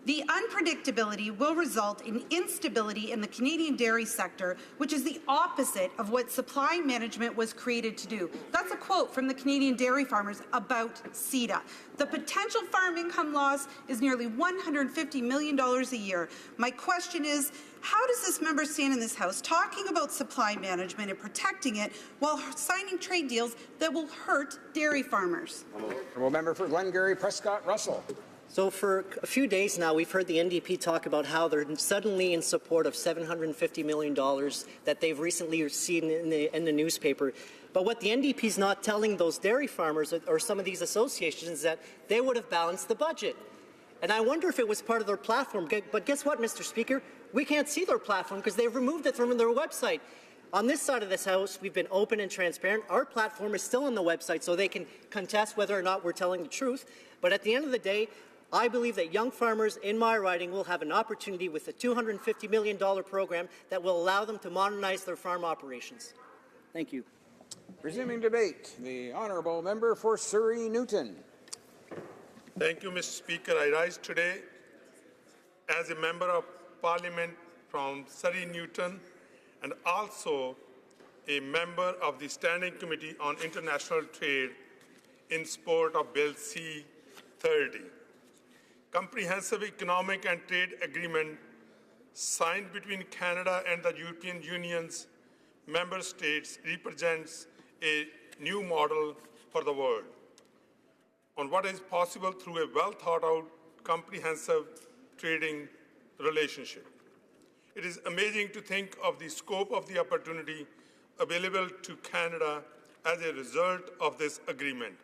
S4: The unpredictability will result in instability in the Canadian dairy sector, which is the opposite of what supply management was created to do. That's a quote from the Canadian dairy farmers about CETA. The potential farm income loss is nearly $150 million a year. My question is, how does this member stand in this House talking about supply management and protecting it while signing trade deals that will hurt dairy farmers?
S3: Honourable Member for Glengarry Prescott Russell.
S20: So for a few days now, we've heard the NDP talk about how they're suddenly in support of $750 million that they've recently seen in the newspaper. But what the NDP is not telling those dairy farmers or some of these associations is that they would have balanced the budget. And I wonder if it was part of their platform. But guess what, Mr. Speaker? We can't see their platform because they've removed it from their website. On this side of this House, we've been open and transparent. Our platform is still on the website, so they can contest whether or not we're telling the truth. But at the end of the day, I believe that young farmers in my riding will have an opportunity with a $250 million program that will allow them to modernize their farm operations. Thank you.
S3: Resuming debate, the Honourable Member for Surrey Newton.
S22: Thank you, Mr. Speaker. I rise today as a Member of Parliament from Surrey Newton and also a member of the Standing Committee on International Trade in support of Bill C-30. Comprehensive Economic and Trade Agreement signed between Canada and the European Union's member states represents a new model for the world on what is possible through a well-thought-out, comprehensive trading relationship. It is amazing to think of the scope of the opportunity available to Canada as a result of this agreement.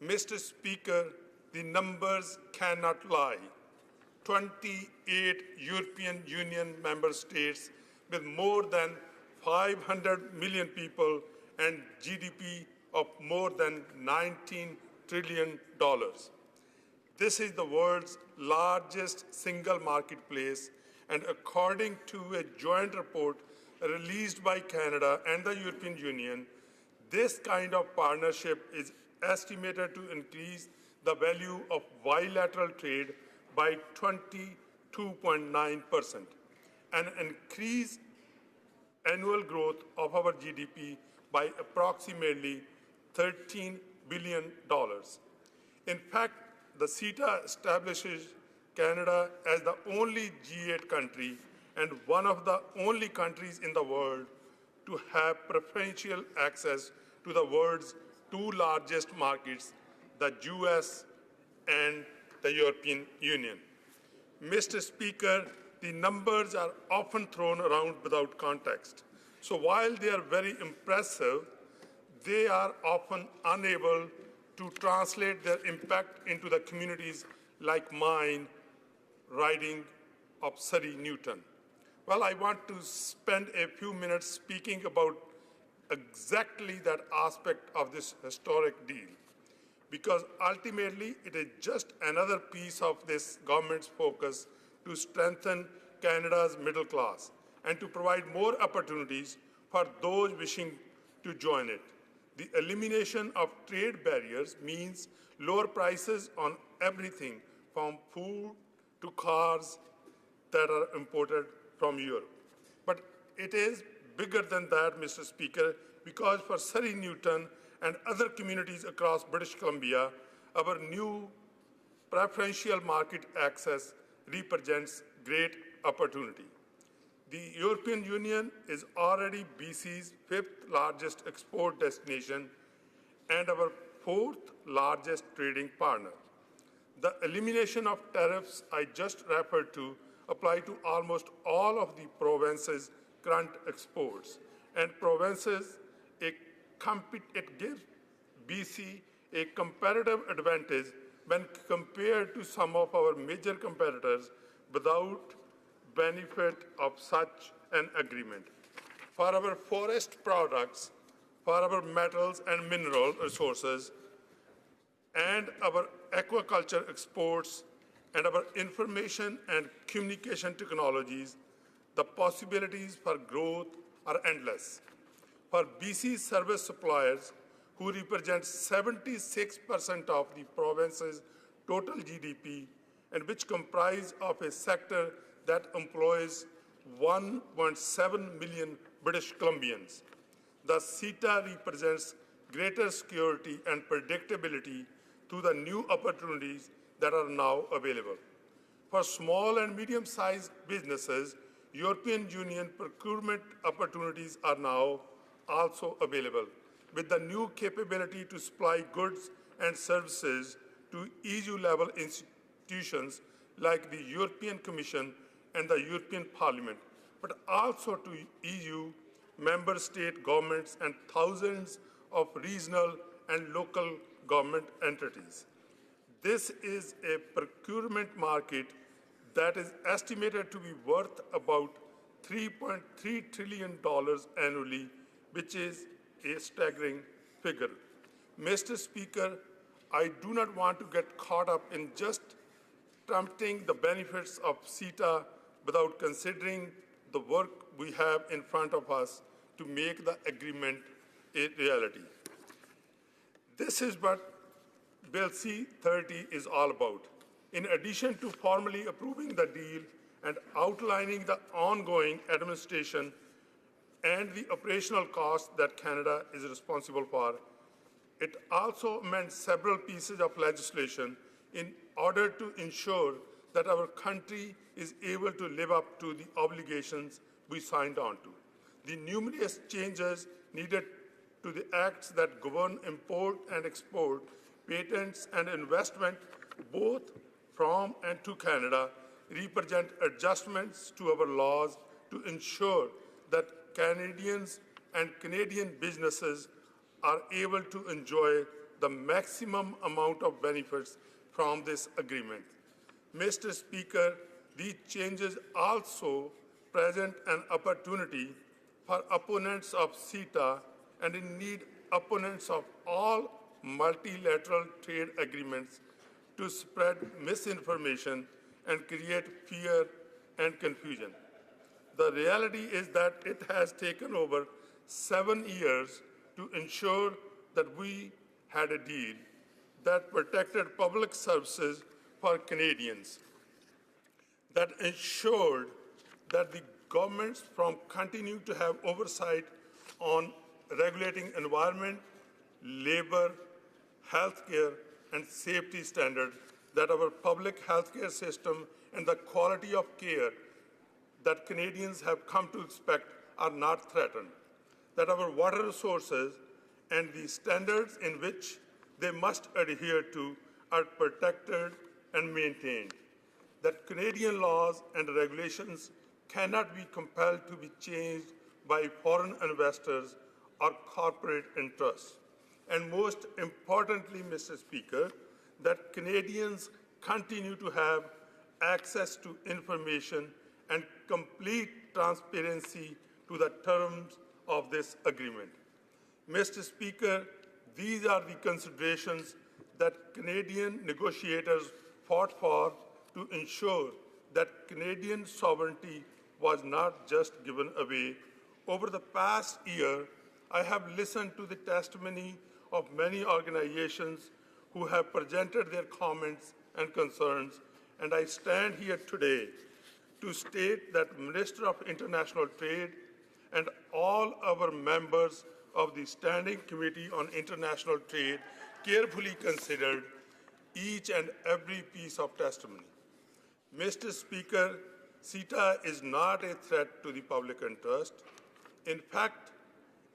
S22: Mr. Speaker, the numbers cannot lie. 28 European Union member states with more than 500 million people and GDP of more than $19 trillion. This is the world's largest single marketplace, and according to a joint report released by Canada and the European Union, this kind of partnership is estimated to increase the value of bilateral trade by 22.9% and increase annual growth of our GDP by approximately $13 billion. In fact, the CETA establishes Canada as the only G8 country and one of the only countries in the world to have preferential access to the world's two largest markets, the US and the European Union. Mr. Speaker, the numbers are often thrown around without context. So while they are very impressive, they are often unable to translate their impact into the communities like mine, riding of Surrey Newton. Well, I want to spend a few minutes speaking about exactly that aspect of this historic deal, because ultimately it is just another piece of this government's focus to strengthen Canada's middle class and to provide more opportunities for those wishing to join it. The elimination of trade barriers means lower prices on everything from food to cars that are imported from Europe. But it is bigger than that, Mr. Speaker, because for Surrey Newton and other communities across British Columbia, our new preferential market access represents great opportunity. The European Union is already BC's 5th largest export destination and our 4th largest trading partner. The elimination of tariffs I just referred to apply to almost all of the province's current exports, and provinces, it gives BC a comparative advantage when compared to some of our major competitors without benefit of such an agreement. For our forest products, for our metals and mineral resources, and our aquaculture exports, and our information and communication technologies, the possibilities for growth are endless. For BC service suppliers, who represent 76% of the province's total GDP, and which comprise of a sector that employs 1.7 million British Columbians. The CETA represents greater security and predictability to the new opportunities that are now available. For small and medium-sized businesses, European Union procurement opportunities are now also available, with the new capability to supply goods and services to EU-level institutions like the European Commission and the European Parliament, but also to EU, member state governments, and thousands of regional and local government entities. This is a procurement market that is estimated to be worth about $3.3 trillion annually, which is a staggering figure. Mr. Speaker, I do not want to get caught up in just trumpeting the benefits of CETA without considering the work we have in front of us to make the agreement a reality. This is what Bill C-30 is all about. In addition to formally approving the deal and outlining the ongoing administration and the operational costs that Canada is responsible for, it also amends several pieces of legislation in order to ensure that our country is able to live up to the obligations we signed on to. The numerous changes needed to the acts that govern import and export, patents and investment, both from and to Canada, represent adjustments to our laws to ensure that Canadians and Canadian businesses are able to enjoy the maximum amount of benefits from this agreement. Mr. Speaker, these changes also present an opportunity for opponents of CETA and indeed opponents of all multilateral trade agreements to spread misinformation and create fear and confusion. The reality is that it has taken over 7 years to ensure that we had a deal that protected public services for Canadians, that ensured that the governments from continue to have oversight on regulating environment, labor, healthcare, and safety standards, that our public healthcare system and the quality of care that Canadians have come to expect are not threatened, that our water resources and the standards in which they must adhere to are protected and maintained, that Canadian laws and regulations cannot be compelled to be changed by foreign investors or corporate interests, and most importantly, Mr. Speaker, that Canadians continue to have access to information and complete transparency to the terms of this agreement. Mr. Speaker, these are the considerations that Canadian negotiators fought for to ensure that Canadian sovereignty was not just given away. Over the past year, I have listened to the testimony of many organizations who have presented their comments and concerns, and I stand here today to state that Minister of International Trade and all our members of the Standing Committee on International Trade carefully considered each and every piece of testimony. Mr. Speaker, CETA is not a threat to the public interest. In fact,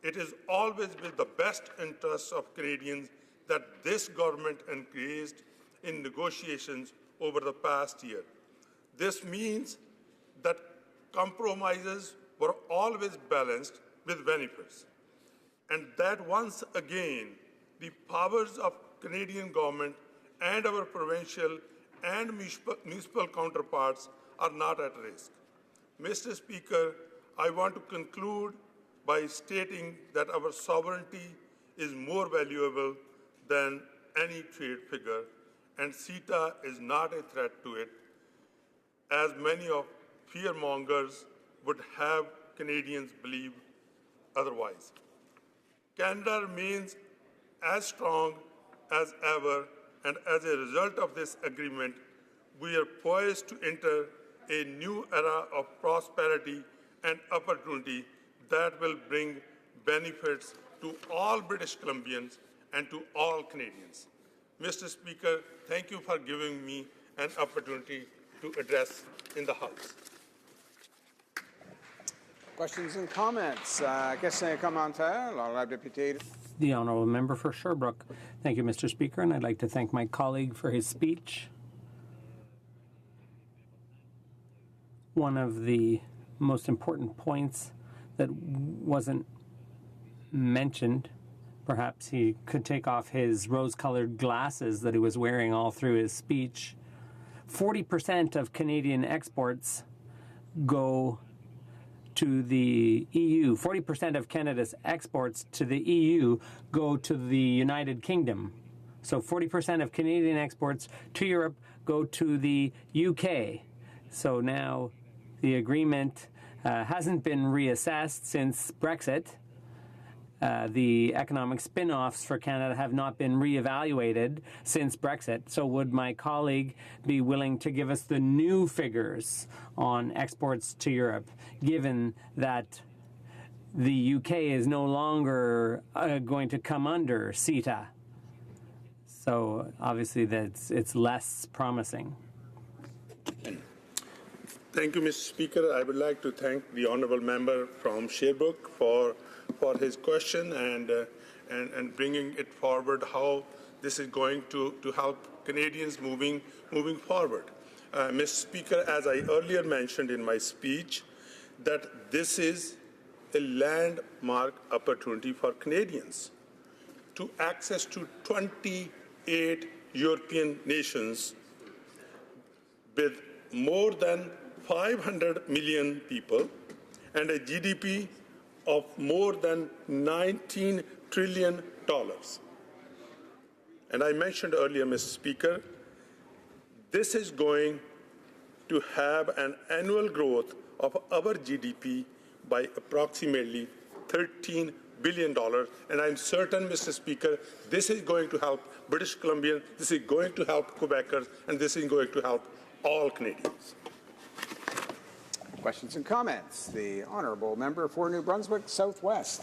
S22: it is always with the best interests of Canadians that this government engaged in negotiations over the past year. This means that compromises were always balanced with benefits, and that once again, the powers of Canadian government and our provincial and municipal counterparts are not at risk. Mr. Speaker, I want to conclude by stating that our sovereignty is more valuable than any trade figure, and CETA is not a threat to it, as many of fearmongers would have Canadians believe otherwise. Canada remains as strong as ever, and as a result of this agreement, we are poised to enter a new era of prosperity and opportunity that will bring benefits to all British Columbians and to all Canadians. Mr. Speaker, thank you for giving me an opportunity to address in the House.
S17: Questions and comments. Question commentaire. La députée.
S1: The Honourable Member for Sherbrooke. Thank you, Mr. Speaker, and I'd like to thank my colleague for his speech. One of the most important points that wasn't mentioned, perhaps he could take off his rose-colored glasses that he was wearing all through his speech. 40% of Canadian exports go to the EU. 40% of Canada's exports to the EU go to the United Kingdom. So 40% of Canadian exports to Europe go to the UK. So now the agreement hasn't been reassessed since Brexit. The economic spin-offs for Canada have not been reevaluated since Brexit. So would my colleague be willing to give us the new figures on exports to Europe, given that the UK is no longer going to come under CETA? So obviously it's less promising.
S22: Thank you, Mr. Speaker. I would like to thank the honourable member from Sherbrooke for his question and bringing it forward how this is going to help Canadians moving forward. Mr. Speaker, as I earlier mentioned in my speech, that this is a landmark opportunity for Canadians to access to 28 European nations with more than 500 million people and a GDP of more than $19 trillion. And I mentioned earlier, Mr. Speaker, this is going to have an annual growth of our GDP by approximately $13 billion. And I'm certain, Mr. Speaker, this is going to help British Columbians, this is going to help Quebecers, and this is going to help all Canadians.
S17: Questions and comments. The Honourable Member for New Brunswick Southwest.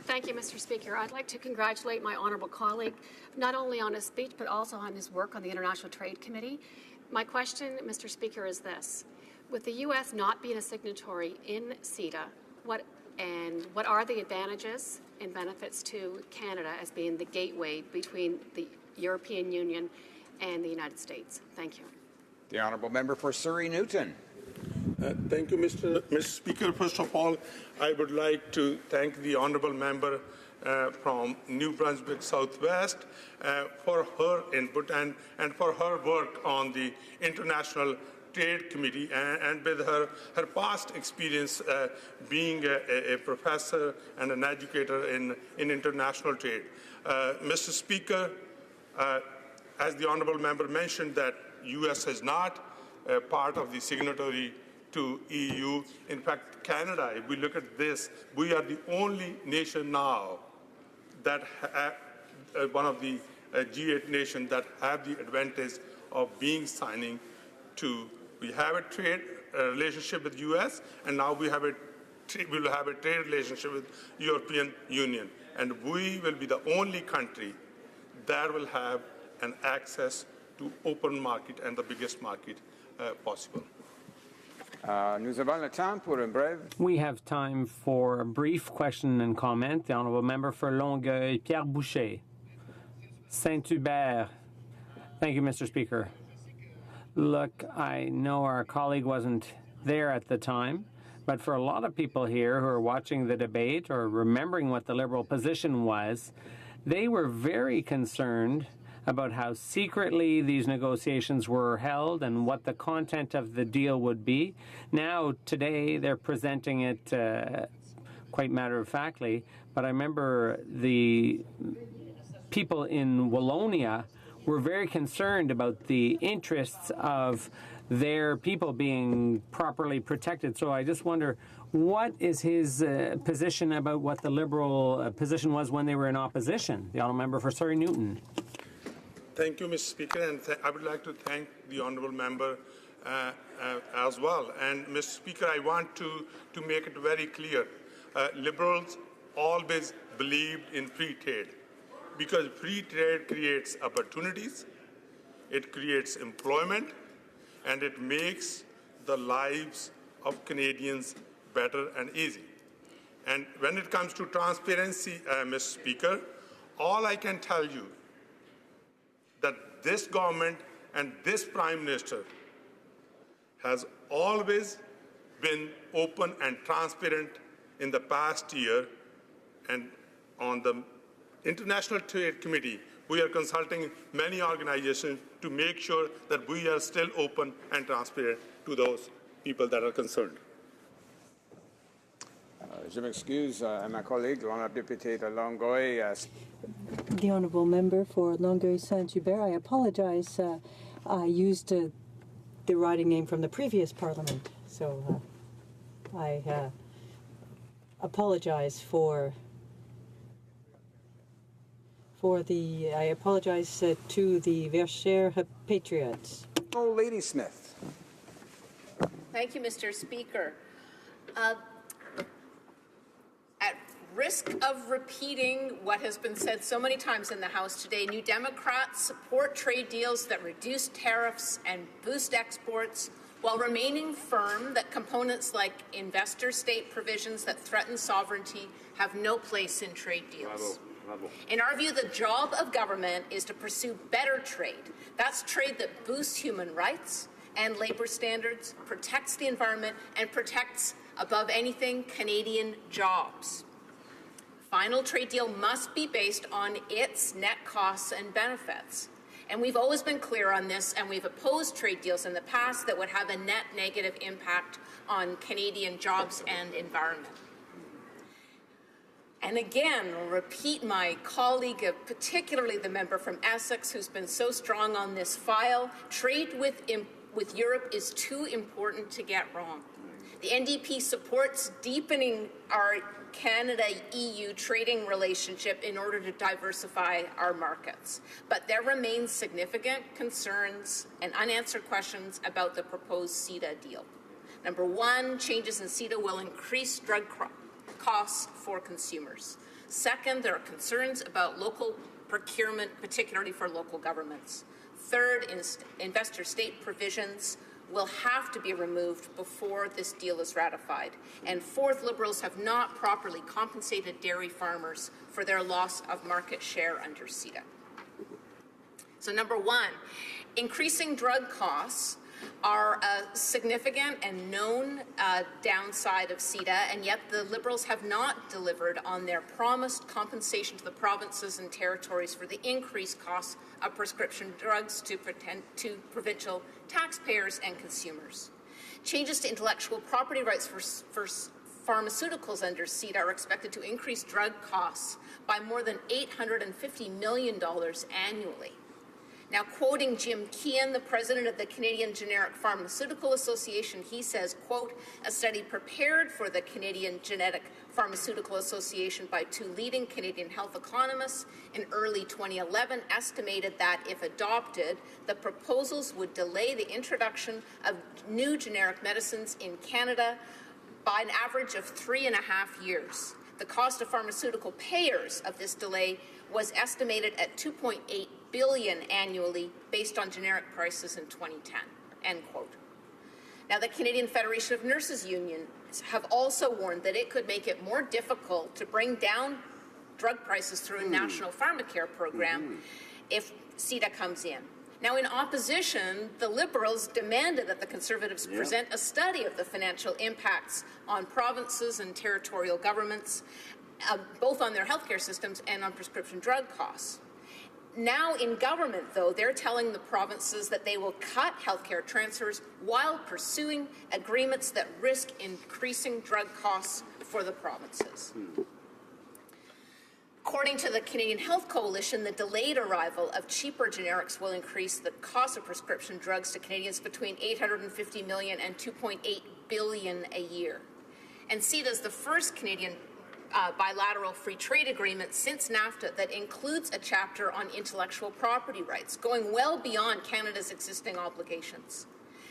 S10: Thank you, Mr. Speaker. I'd like to congratulate my honourable colleague not only on his speech but also on his work on the International Trade Committee. My question, Mr. Speaker, is this. With the U.S. not being a signatory in CETA, what are the advantages and benefits to Canada as being the gateway between the European Union and the United States? Thank you.
S17: The Honourable Member for Surrey Newton.
S22: Thank you, Mr. Speaker. First of all, I would like to thank the honourable member from New Brunswick Southwest for her input and for her work on the International Trade Committee and with her past experience being a professor and an educator in international trade. Mr. Speaker, as the honourable member mentioned, that U.S. is not part of the signatory to EU. In fact, Canada, if we look at this, we are the only nation now that one of the G8 nations that have the advantage of being signing to. We have a trade relationship with U.S. and now we will have a trade relationship with European Union, and we will be the only country that will have an access to open market and the biggest market possible.
S1: We have time for a brief question and comment. The honourable member for Longueuil, Pierre Boucher. Saint-Hubert. Thank you, Mr. Speaker. Look, I know our colleague wasn't there at the time, but for a lot of people here who are watching the debate or remembering what the Liberal position was, they were very concerned about how secretly these negotiations were held and what the content of the deal would be. Now, today, they're presenting it quite matter-of-factly, but I remember the people in Wallonia were very concerned about the interests of their people being properly protected. So I just wonder, what is his position about what the Liberal position was when they were in opposition? The honourable member for Surrey Newton.
S22: Thank you, Mr. Speaker, and I would like to thank the honourable member as well. And, Mr. Speaker, I want to make it very clear. Liberals always believed in free trade because free trade creates opportunities, it creates employment, and it makes the lives of Canadians better and easy. And when it comes to transparency, Mr. Speaker, all I can tell you that this government and this Prime Minister has always been open and transparent in the past year, and on the International Trade Committee, we are consulting many organizations to make sure that we are still open and transparent to those people that are concerned.
S17: Je m'excuse à ma collègue, l'honorable député de Longueuil.
S5: The honourable member for Longueuil-Saint-Hubert, I apologize. I used the riding name from the previous parliament, so I apologize I apologize to the Verchères Patriots.
S3: Oh, Lady Smith.
S12: Thank you, Mr. Speaker. At risk of repeating what has been said so many times in the House today, New Democrats support trade deals that reduce tariffs and boost exports while remaining firm that components like investor-state provisions that threaten sovereignty have no place in trade deals. In our view, the job of government is to pursue better trade. That's trade that boosts human rights and labor standards, protects the environment, and protects, above anything, Canadian jobs. Final trade deal must be based on its net costs and benefits. And we've always been clear on this, and we've opposed trade deals in the past that would have a net negative impact on Canadian jobs and environment. And again, I'll repeat my colleague, particularly the member from Essex, who's been so strong on this file. Trade with Europe is too important to get wrong. The NDP supports deepening our Canada-EU trading relationship in order to diversify our markets. But there remains significant concerns and unanswered questions about the proposed CETA deal. Number one, changes in CETA will increase drug costs for consumers. Second, there are concerns about local procurement, particularly for local governments. Third, investor-state provisions will have to be removed before this deal is ratified. And fourth, Liberals have not properly compensated dairy farmers for their loss of market share under CETA. So number one, increasing drug costs are a significant and known downside of CETA, and yet the Liberals have not delivered on their promised compensation to the provinces and territories for the increased costs of prescription drugs to provincial taxpayers and consumers. Changes to intellectual property rights for pharmaceuticals under CETA are expected to increase drug costs by more than $850 million annually. Now, quoting Jim Kean, the president of the Canadian Generic Pharmaceutical Association, he says, quote, a study prepared for the Canadian Genetic Pharmaceutical Association by two leading Canadian health economists in early 2011 estimated that, if adopted, the proposals would delay the introduction of new generic medicines in Canada by an average of 3.5 years. The cost of pharmaceutical payers of this delay was estimated at $2.8 billion annually based on generic prices in 2010, end quote. Now, the Canadian Federation of Nurses Unions have also warned that it could make it more difficult to bring down drug prices through a national pharmacare program if CETA comes in. Now, in opposition, the Liberals demanded that the Conservatives present a study of the financial impacts on provinces and territorial governments, both on their healthcare systems and on prescription drug costs. Now in government, though, they're telling the provinces that they will cut healthcare transfers while pursuing agreements that risk increasing drug costs for the provinces. According to the Canadian Health Coalition, the delayed arrival of cheaper generics will increase the cost of prescription drugs to Canadians between $850 million and $2.8 billion a year. And CETA is the first Canadian bilateral free trade agreement since NAFTA that includes a chapter on intellectual property rights, going well beyond Canada's existing obligations.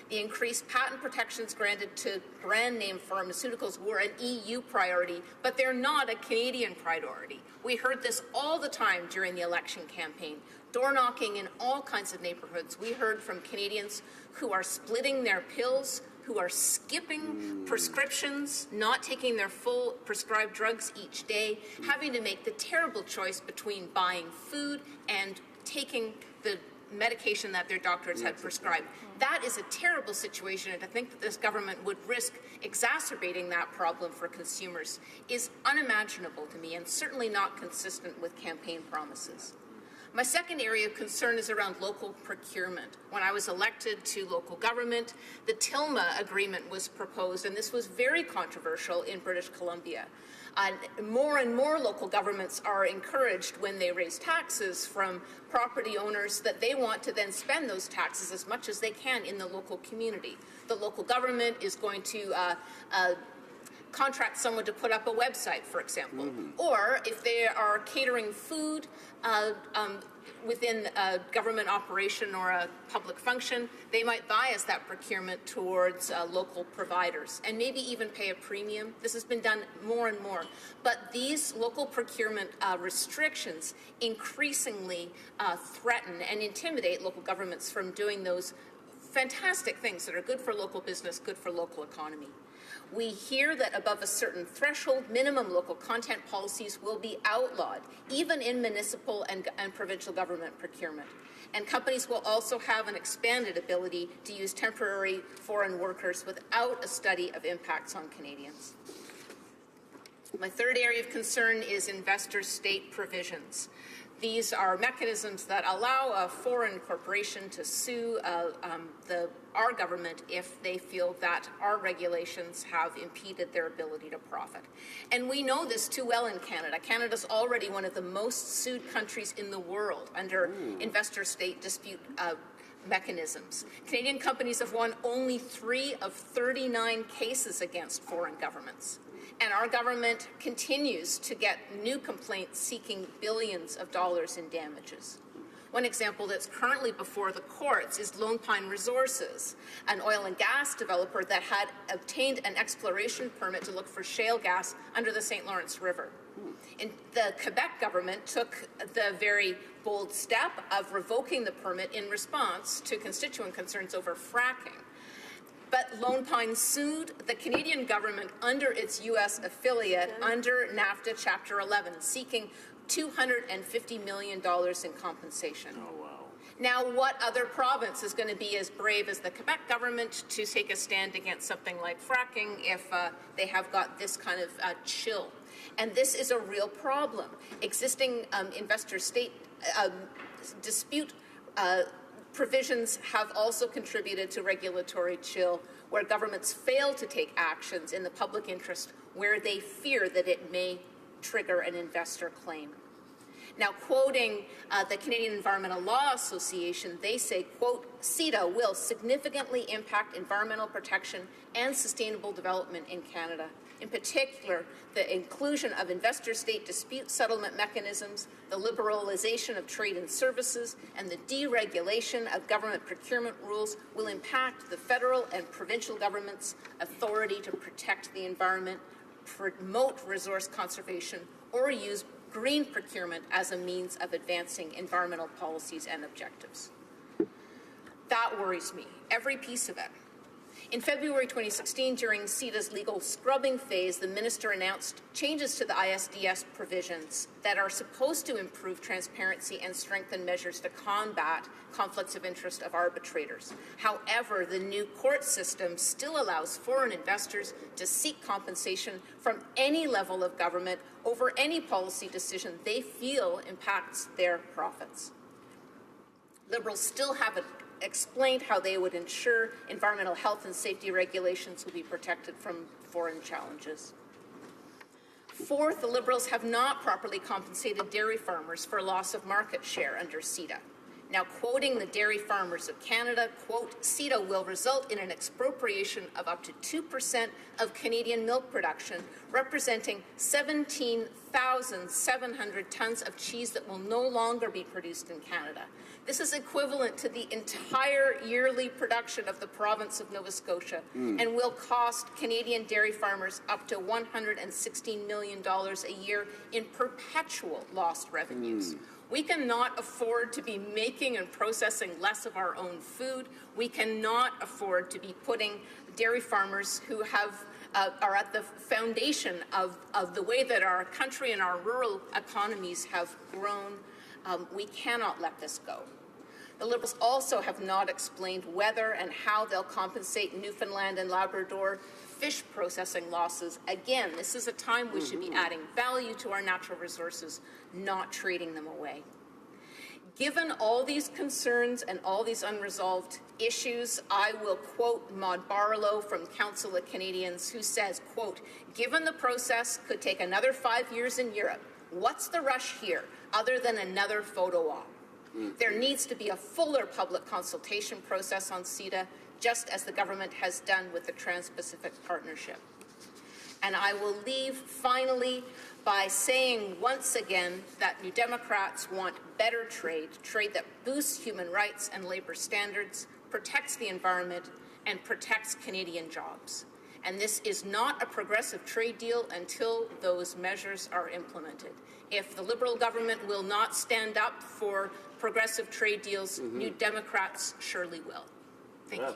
S12: The increased patent protections granted to brand name pharmaceuticals were an EU priority, but they're not a Canadian priority. We heard this all the time during the election campaign, door knocking in all kinds of neighborhoods. We heard from Canadians who are splitting their pills, who are skipping prescriptions, not taking their full prescribed drugs each day, having to make the terrible choice between buying food and taking the medication that their doctors had prescribed. That is a terrible situation, and to think that this government would risk exacerbating that problem for consumers is unimaginable to me and certainly not consistent with campaign promises. My second area of concern is around local procurement. When I was elected to local government, the TILMA agreement was proposed, and this was very controversial in British Columbia. More and more local governments are encouraged when they raise taxes from property owners that they want to then spend those taxes as much as they can in the local community. The local government is going to contract someone to put up a website, for example. Or if they are catering food within a government operation or a public function, they might bias that procurement towards local providers and maybe even pay a premium. This has been done more and more. But these local procurement restrictions increasingly threaten and intimidate local governments from doing those fantastic things that are good for local business, good for local economy. We hear that above a certain threshold, minimum local content policies will be outlawed, even in municipal and provincial government procurement. And companies will also have an expanded ability to use temporary foreign workers without a study of impacts on Canadians. My third area of concern is investor-state provisions. These are mechanisms that allow a foreign corporation to sue our government if they feel that our regulations have impeded their ability to profit. And we know this too well in Canada. Canada's already one of the most sued countries in the world under investor-state dispute mechanisms. Canadian companies have won only 3 of 39 cases against foreign governments. And our government continues to get new complaints seeking billions of dollars in damages. One example that's currently before the courts is Lone Pine Resources, an oil and gas developer that had obtained an exploration permit to look for shale gas under the St. Lawrence River. And the Quebec government took the very bold step of revoking the permit in response to constituent concerns over fracking. But Lone Pine sued the Canadian government under its U.S. affiliate under NAFTA Chapter 11, seeking $250 million in compensation. Oh, wow. Now, what other province is going to be as brave as the Quebec government to take a stand against something like fracking if they have got this kind of chill? And this is a real problem. Existing investor-state dispute provisions have also contributed to regulatory chill, where governments fail to take actions in the public interest where they fear that it may trigger an investor claim. Now, quoting the Canadian Environmental Law Association, they say, quote, CETA will significantly impact environmental protection and sustainable development in Canada. In particular, the inclusion of investor-state dispute settlement mechanisms, the liberalization of trade and services, and the deregulation of government procurement rules will impact the federal and provincial government's authority to protect the environment, promote resource conservation, or use green procurement as a means of advancing environmental policies and objectives. That worries me, every piece of it. In February 2016, during CETA's legal scrubbing phase, the minister announced changes to the ISDS provisions that are supposed to improve transparency and strengthen measures to combat conflicts of interest of arbitrators. However, the new court system still allows foreign investors to seek compensation from any level of government over any policy decision they feel impacts their profits. Liberals still haven't explained how they would ensure environmental health and safety regulations will be protected from foreign challenges. Fourth, the Liberals have not properly compensated dairy farmers for loss of market share under CETA. Now, quoting the Dairy Farmers of Canada, quote, CETA will result in an expropriation of up to 2% of Canadian milk production, representing 17,700 tons of cheese that will no longer be produced in Canada. This is equivalent to the entire yearly production of the province of Nova Scotia and will cost Canadian dairy farmers up to $116 million a year in perpetual lost revenues. We cannot afford to be making and processing less of our own food. We cannot afford to be putting dairy farmers who are at the foundation of the way that our country and our rural economies have grown. We cannot let this go. The Liberals also have not explained whether and how they'll compensate Newfoundland and Labrador fish processing losses. Again, this is a time we should be adding value to our natural resources, not trading them away. Given all these concerns and all these unresolved issues, I will quote Maud Barlow from Council of Canadians, who says, quote, given the process could take another 5 years in Europe, what's the rush here other than another photo op? There needs to be a fuller public consultation process on CETA, just as the government has done with the Trans-Pacific Partnership. And I will leave, finally, by saying once again that New Democrats want better trade that boosts human rights and labour standards, protects the environment, and protects Canadian jobs. And this is not a progressive trade deal until those measures are implemented. If the Liberal government will not stand up for progressive trade deals, New Democrats surely will. Thank you.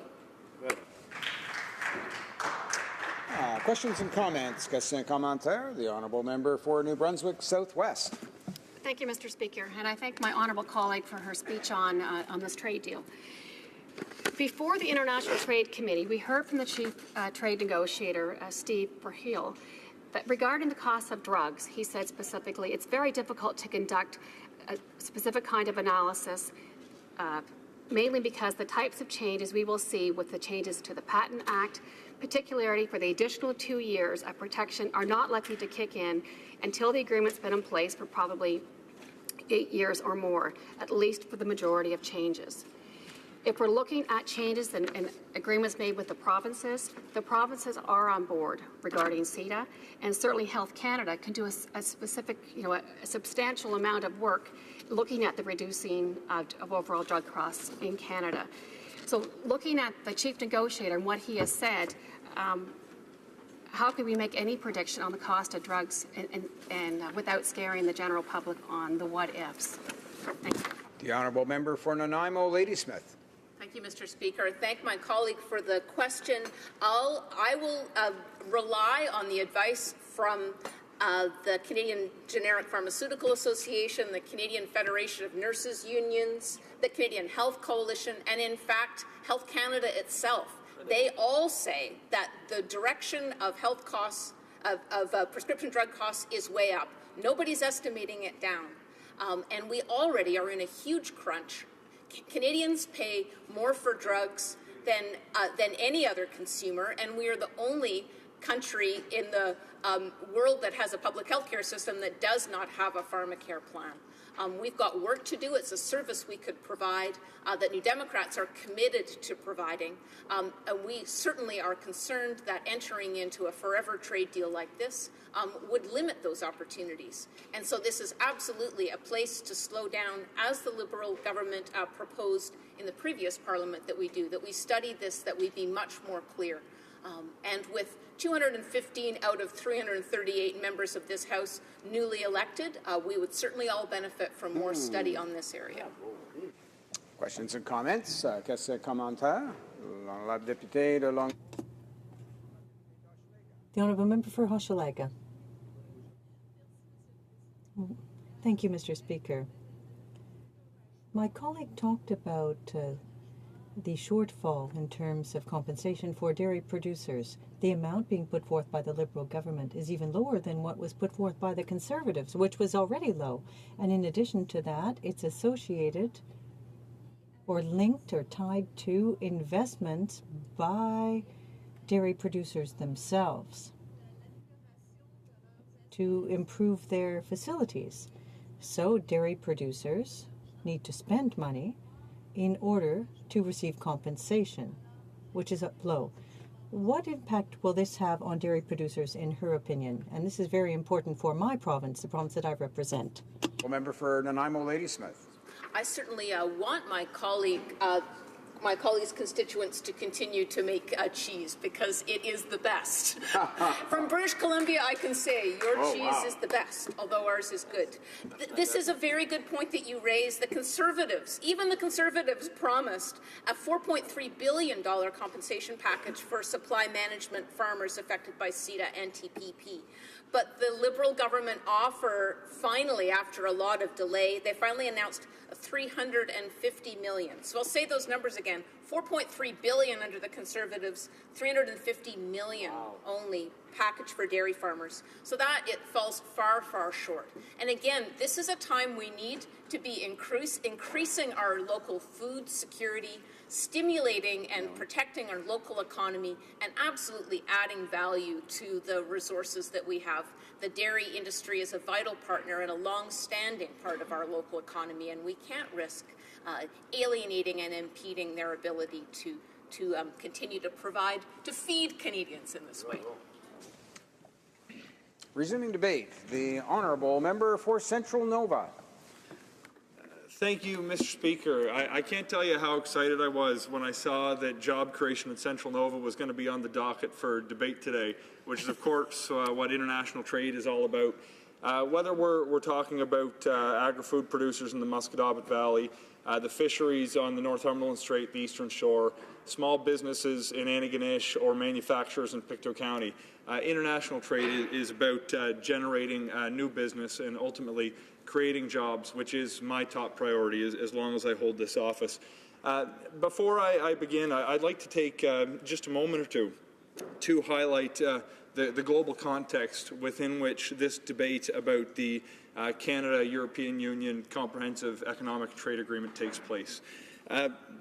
S3: Questions and comments. Questions and commentaires. The Honourable Member for New Brunswick Southwest.
S10: Thank you, Mr. Speaker, and I thank my honourable colleague for her speech on this trade deal. Before the International Trade Committee, we heard from the Chief Trade Negotiator, Steve Verheul, that regarding the cost of drugs, he said specifically, it's very difficult to conduct a specific kind of analysis, mainly because the types of changes we will see with the changes to the Patent Act, particularly for the additional 2 years of protection, are not likely to kick in until the agreement's been in place for probably 8 years or more, at least for the majority of changes. If we're looking at changes and agreements made with the provinces are on board regarding CETA, and certainly Health Canada can do a specific, a substantial amount of work looking at the reducing of overall drug costs in Canada. So looking at the Chief Negotiator and what he has said, how can we make any prediction on the cost of drugs and without scaring the general public on the what-ifs? Thank you.
S3: The Honourable Member for Nanaimo, Ladysmith.
S12: Thank you, Mr. Speaker. Thank my colleague for the question. I will rely on the advice from the Canadian Generic Pharmaceutical Association, the Canadian Federation of Nurses Unions, the Canadian Health Coalition, and in fact, Health Canada itself. They all say that the direction of health costs, of prescription drug costs, is way up. Nobody's estimating it down. And we already are in a huge crunch. Canadians pay more for drugs than any other consumer, and we are the only country in the world that has a public health care system that does not have a pharmacare plan. We've got work to do. It's a service we could provide that New Democrats are committed to providing. And we certainly are concerned that entering into a forever trade deal like this would limit those opportunities. And so this is absolutely a place to slow down, as the Liberal government proposed in the previous Parliament that we study this, that we be much more clear. And with 215 out of 338 members of this House newly elected, we would certainly all benefit from more study on this area.
S3: Questions and comments? Quelques commentaires? La députée de Long.
S5: The Honourable Member for Hochelaga. Thank you, Mr. Speaker. My colleague talked about the shortfall in terms of compensation for dairy producers. The amount being put forth by the Liberal government is even lower than what was put forth by the Conservatives, which was already low. And in addition to that, it's associated or linked or tied to investments by dairy producers themselves to improve their facilities. So dairy producers need to spend money in order to receive compensation, which is low. What impact will this have on dairy producers, in her opinion? And this is very important for my province, the province that I represent.
S3: Member for Nanaimo, Ladysmith.
S12: I certainly want my colleague's constituents to continue to make cheese, because it is the best. From British Columbia, I can say your cheese is the best, although ours is good. This is a very good point that you raised. The Conservatives, even the Conservatives, promised a $4.3 billion compensation package for supply management farmers affected by CETA and TPP. But the Liberal government finally, after a lot of delay, they finally announced $350 million. So I'll say those numbers again. $4.3 billion under the Conservatives, $350 million only package for dairy farmers. So that it falls far, far short. And again, this is a time we need to be increasing our local food security, stimulating and protecting our local economy, and absolutely adding value to the resources that we have. The dairy industry is a vital partner and a long-standing part of our local economy, and we can't risk alienating and impeding their ability to continue to feed Canadians in this way.
S3: Resuming debate, the Honourable Member for Central Nova.
S13: Thank you, Mr. Speaker. I can't tell you how excited I was when I saw that job creation in Central Nova was going to be on the docket for debate today, which is, of course, what international trade is all about. Whether we're talking about agri-food producers in the Musquodoboit Valley, the fisheries on the Northumberland Strait, the Eastern Shore, small businesses in Antigonish, or manufacturers in Pictou County, international trade is about generating new business and ultimately creating jobs, which is my top priority as long as I hold this office. Before I begin, I'd like to take just a moment or two to highlight the global context within which this debate about the Canada-European Union Comprehensive Economic Trade Agreement takes place.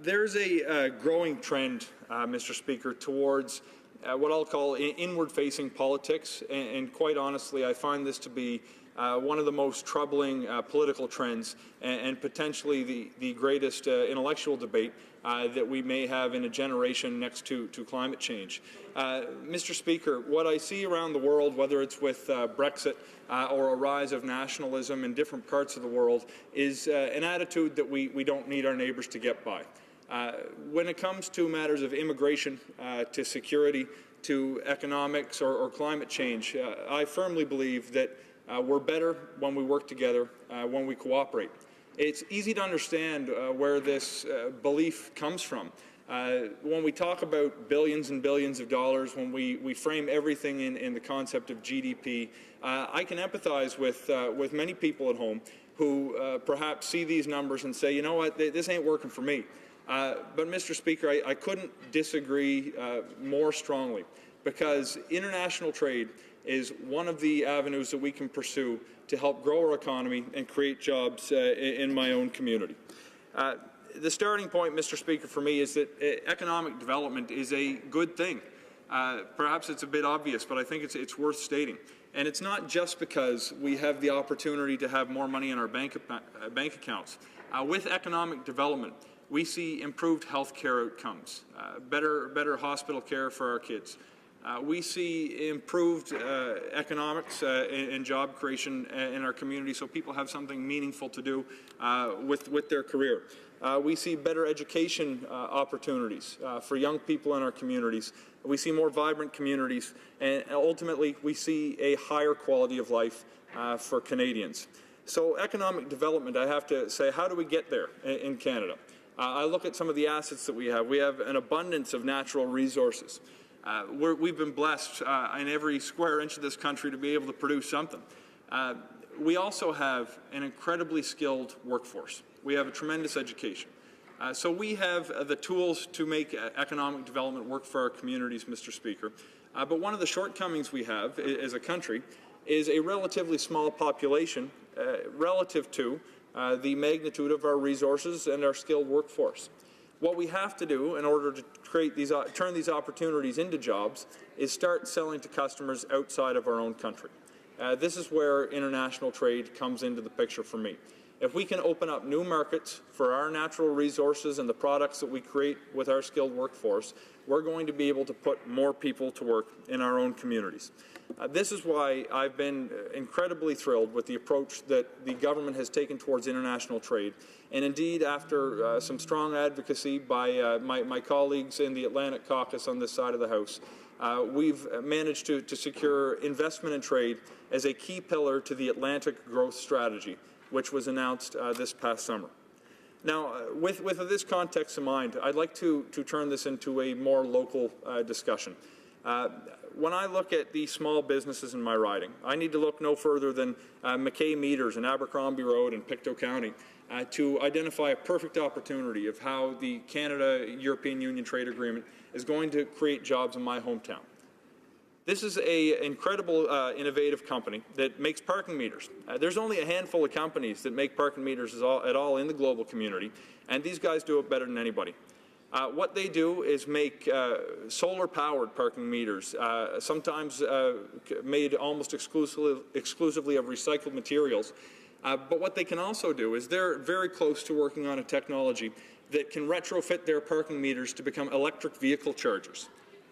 S13: There's a growing trend, Mr. Speaker, towards what I'll call inward-facing politics, and quite honestly, I find this to be one of the most troubling political trends and potentially the greatest intellectual debate that we may have in a generation next to climate change. Mr. Speaker, what I see around the world, whether it's with Brexit or a rise of nationalism in different parts of the world, is an attitude that we don't need our neighbours to get by. When it comes to matters of immigration, to security, to economics or climate change, I firmly believe that we're better when we work together, when we cooperate. It's easy to understand where this belief comes from. When we talk about billions and billions of dollars, when we frame everything in the concept of GDP, I can empathize with many people at home who perhaps see these numbers and say, you know what, this ain't working for me. But, Mr. Speaker, I couldn't disagree more strongly, because international trade is one of the avenues that we can pursue to help grow our economy and create jobs in my own community. The starting point, Mr. Speaker, for me is that economic development is a good thing. Perhaps it's a bit obvious, but I think it's worth stating. And it's not just because we have the opportunity to have more money in our bank accounts. With economic development, we see improved health care outcomes, better hospital care for our kids. We see improved economics and job creation in our community, so people have something meaningful to do with their career. We see better education opportunities for young people in our communities. We see more vibrant communities, and ultimately we see a higher quality of life for Canadians. So economic development, I have to say, how do we get there in Canada? I look at some of the assets that we have. We have an abundance of natural resources. We've been blessed in every square inch of this country to be able to produce something. We also have an incredibly skilled workforce. We have a tremendous education. So we have the tools to make economic development work for our communities, Mr. Speaker. But one of the shortcomings we have as a country is a relatively small population relative to the magnitude of our resources and our skilled workforce. What we have to do in order to create turn these opportunities into jobs is start selling to customers outside of our own country. This is where international trade comes into the picture for me. If we can open up new markets for our natural resources and the products that we create with our skilled workforce, we're going to be able to put more people to work in our own communities. This is why I've been incredibly thrilled with the approach that the government has taken towards international trade. And indeed, after some strong advocacy by my colleagues in the Atlantic Caucus on this side of the House, we've managed to secure investment and trade as a key pillar to the Atlantic Growth Strategy, which was announced this past summer. Now, with this context in mind, I'd like to turn this into a more local discussion. When I look at the small businesses in my riding, I need to look no further than McKay Meters in Abercrombie Road in Pictou County to identify a perfect opportunity of how the Canada-European Union Trade Agreement is going to create jobs in my hometown. This is an incredible, innovative company that makes parking meters. There's only a handful of companies that make parking meters at all in the global community, and these guys do it better than anybody. What they do is make solar-powered parking meters, sometimes made almost exclusively of recycled materials. But what they can also do is they're very close to working on a technology that can retrofit their parking meters to become electric vehicle chargers.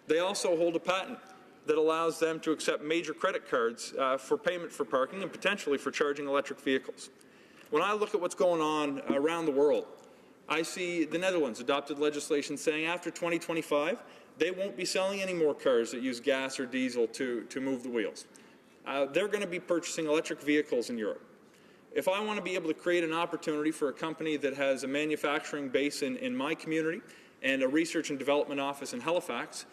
S13: They also hold a patent that allows them to accept major credit cards for payment for parking and potentially for charging electric vehicles. When I look at what's going on around the world, I see the Netherlands adopted legislation saying after 2025, they won't be selling any more cars that use gas or diesel to move the wheels. They're going to be purchasing electric vehicles in Europe. If I want to be able to create an opportunity for a company that has a manufacturing base in my community and a research and development office in Halifax,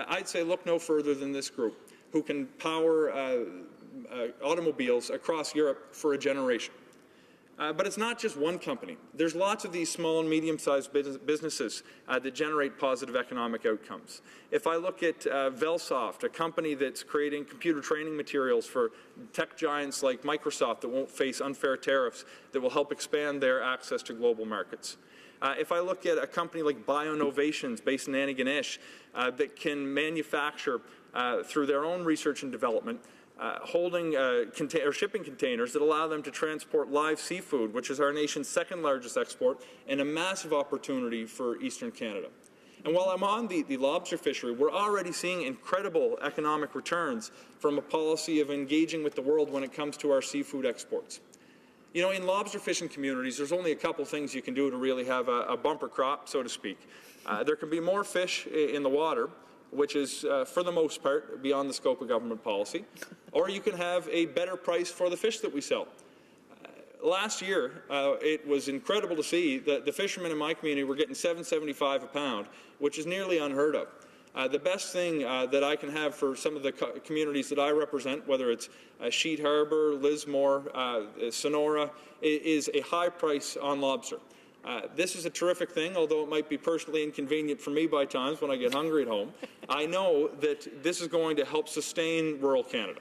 S13: I'd say look no further than this group, who can power automobiles across Europe for a generation. But it's not just one company. There's lots of these small and medium-sized businesses that generate positive economic outcomes. If I look at Velsoft, a company that's creating computer training materials for tech giants like Microsoft that won't face unfair tariffs, that will help expand their access to global markets. If I look at a company like BioNovations based in Antigonish that can manufacture through their own research and development holding shipping containers that allow them to transport live seafood, which is our nation's second largest export and a massive opportunity for Eastern Canada. And while I'm on the lobster fishery, we're already seeing incredible economic returns from a policy of engaging with the world when it comes to our seafood exports. You know, in lobster fishing communities, there's only a couple things you can do to really have a bumper crop, so to speak. There can be more fish in the water, which is, for the most part, beyond the scope of government policy, or you can have a better price for the fish that we sell. last year, it was incredible to see that the fishermen in my community were getting $7.75 a pound, which is nearly unheard of. The best thing that I can have for some of the communities that I represent, whether it's Sheet Harbour, Lismore, Sonora, is a high price on lobster. This is a terrific thing, although it might be personally inconvenient for me by times when I get hungry at home. I know that this is going to help sustain rural Canada.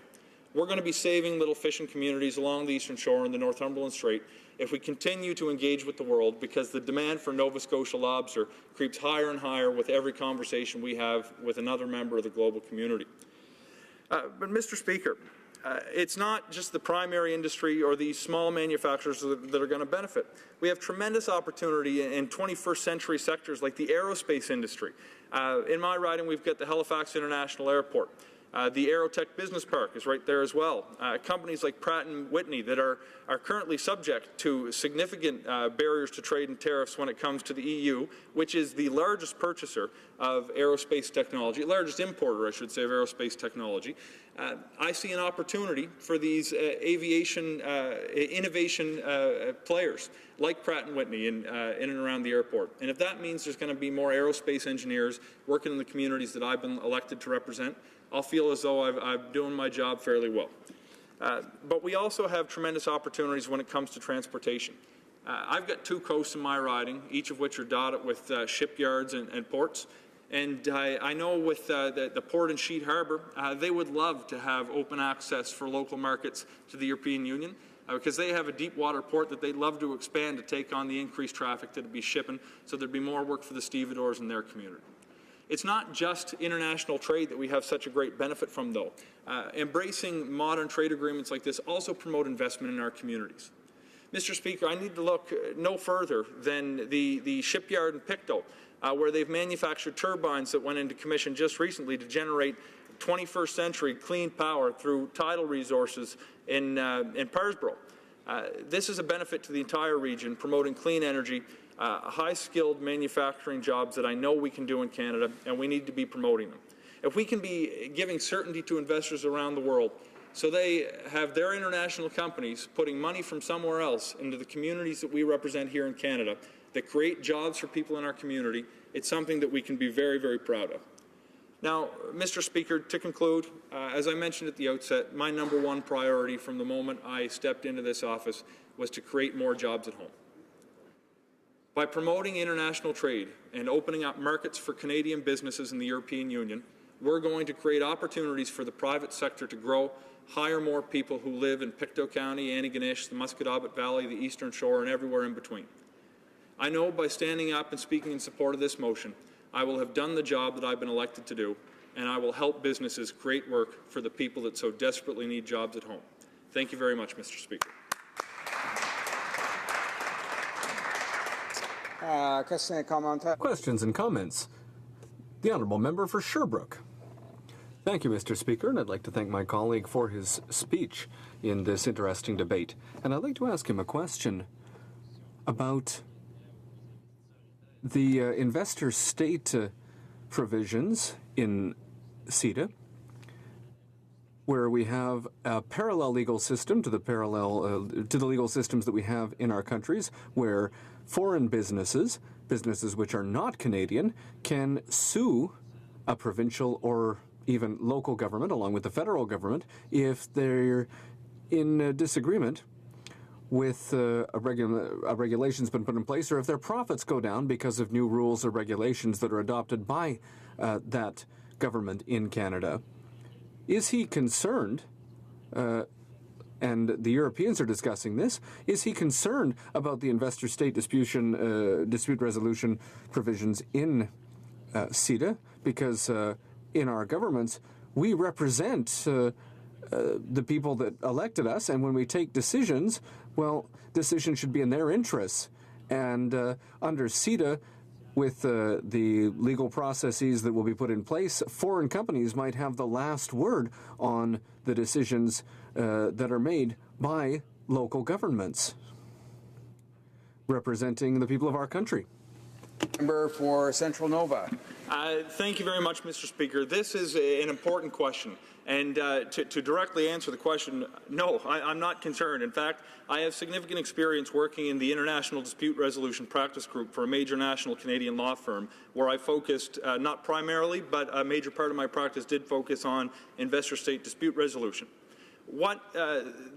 S13: We're going to be saving little fishing communities along the Eastern Shore and the Northumberland Strait if we continue to engage with the world, because the demand for Nova Scotia lobster creeps higher and higher with every conversation we have with another member of the global community. But Mr. Speaker, it's not just the primary industry or these small manufacturers that are going to benefit. We have tremendous opportunity in 21st century sectors like the aerospace industry. In my riding, we've got the Halifax International Airport. The Aerotech Business Park is right there as well. Companies like Pratt & Whitney that are currently subject to significant barriers to trade and tariffs when it comes to the EU, which is the largest purchaser of aerospace technology, largest importer, I should say, of aerospace technology. I see an opportunity for these aviation innovation players like Pratt & Whitney in and around the airport. And if that means there's going to be more aerospace engineers working in the communities that I've been elected to represent, I'll feel as though I'm doing my job fairly well. But we also have tremendous opportunities when it comes to transportation. I've got 2 coasts in my riding, each of which are dotted with shipyards and ports. And I know with the port in Sheet Harbour, they would love to have open access for local markets to the European Union, because they have a deep water port that they'd love to expand to take on the increased traffic that would be shipping, so there'd be more work for the stevedores in their community. It's not just international trade that we have such a great benefit from, though. Embracing modern trade agreements like this also promote investment in our communities. Mr. Speaker, I need to look no further than the shipyard in Pictou, where they've manufactured turbines that went into commission just recently to generate 21st century clean power through tidal resources in Parsboro. This is a benefit to the entire region, promoting clean energy, high-skilled manufacturing jobs that I know we can do in Canada, and we need to be promoting them. If we can be giving certainty to investors around the world so they have their international companies putting money from somewhere else into the communities that we represent here in Canada that create jobs for people in our community, it's something that we can be very, very proud of. Now, Mr. Speaker, to conclude, as I mentioned at the outset, my #1 priority from the moment I stepped into this office was to create more jobs at home. By promoting international trade and opening up markets for Canadian businesses in the European Union, we're going to create opportunities for the private sector to grow, hire more people who live in Pictou County, Antigonish, the Musquodoboit Valley, the Eastern Shore, and everywhere in between. I know by standing up and speaking in support of this motion, I will have done the job that I've been elected to do, and I will help businesses create work for the people that so desperately need jobs at home. Thank you very much, Mr. Speaker.
S2: Questions and comments. The Honourable Member for Sherbrooke. Thank you, Mr. Speaker, and I'd like to thank my colleague for his speech in this interesting debate. And I'd like to ask him a question about the investor-state provisions in CETA, where we have a parallel legal system to the legal systems that we have in our countries, where foreign businesses which are not Canadian, can sue a provincial or even local government, along with the federal government, if they're in disagreement with a regulation's been put in place, or if their profits go down because of new rules or regulations that are adopted by that government in Canada. Is he concerned, and the Europeans are discussing this, is he concerned about the investor-state dispute resolution provisions in CETA? Because in our governments, we represent the people that elected us, and when we take decisions, well, decisions should be in their interests. And under CETA, with the legal processes that will be put in place, foreign companies might have the last word on the decisions that are made by local governments representing the people of our country.
S3: Member for Central Nova.
S13: Thank you very much, Mr. Speaker. This is an important question. And to directly answer the question, no, I'm not concerned. In fact, I have significant experience working in the International Dispute Resolution Practice Group for a major national Canadian law firm, where I focused, not primarily, but a major part of my practice did focus on investor-state dispute resolution. What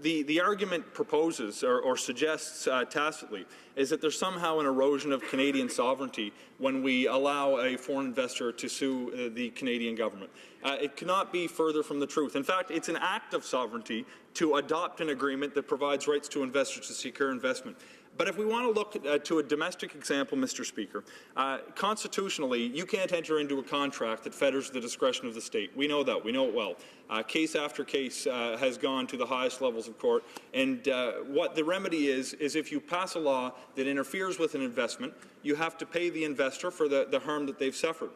S13: the argument proposes or suggests tacitly is that there's somehow an erosion of Canadian sovereignty when we allow a foreign investor to sue the Canadian government. It cannot be further from the truth. In fact, it's an act of sovereignty to adopt an agreement that provides rights to investors to secure investment. But if we want to look to a domestic example, Mr. Speaker, constitutionally, you can't enter into a contract that fetters the discretion of the state. We know that. We know it well. Case after case has gone to the highest levels of court. And what the remedy is if you pass a law that interferes with an investment, you have to pay the investor for the harm that they've suffered.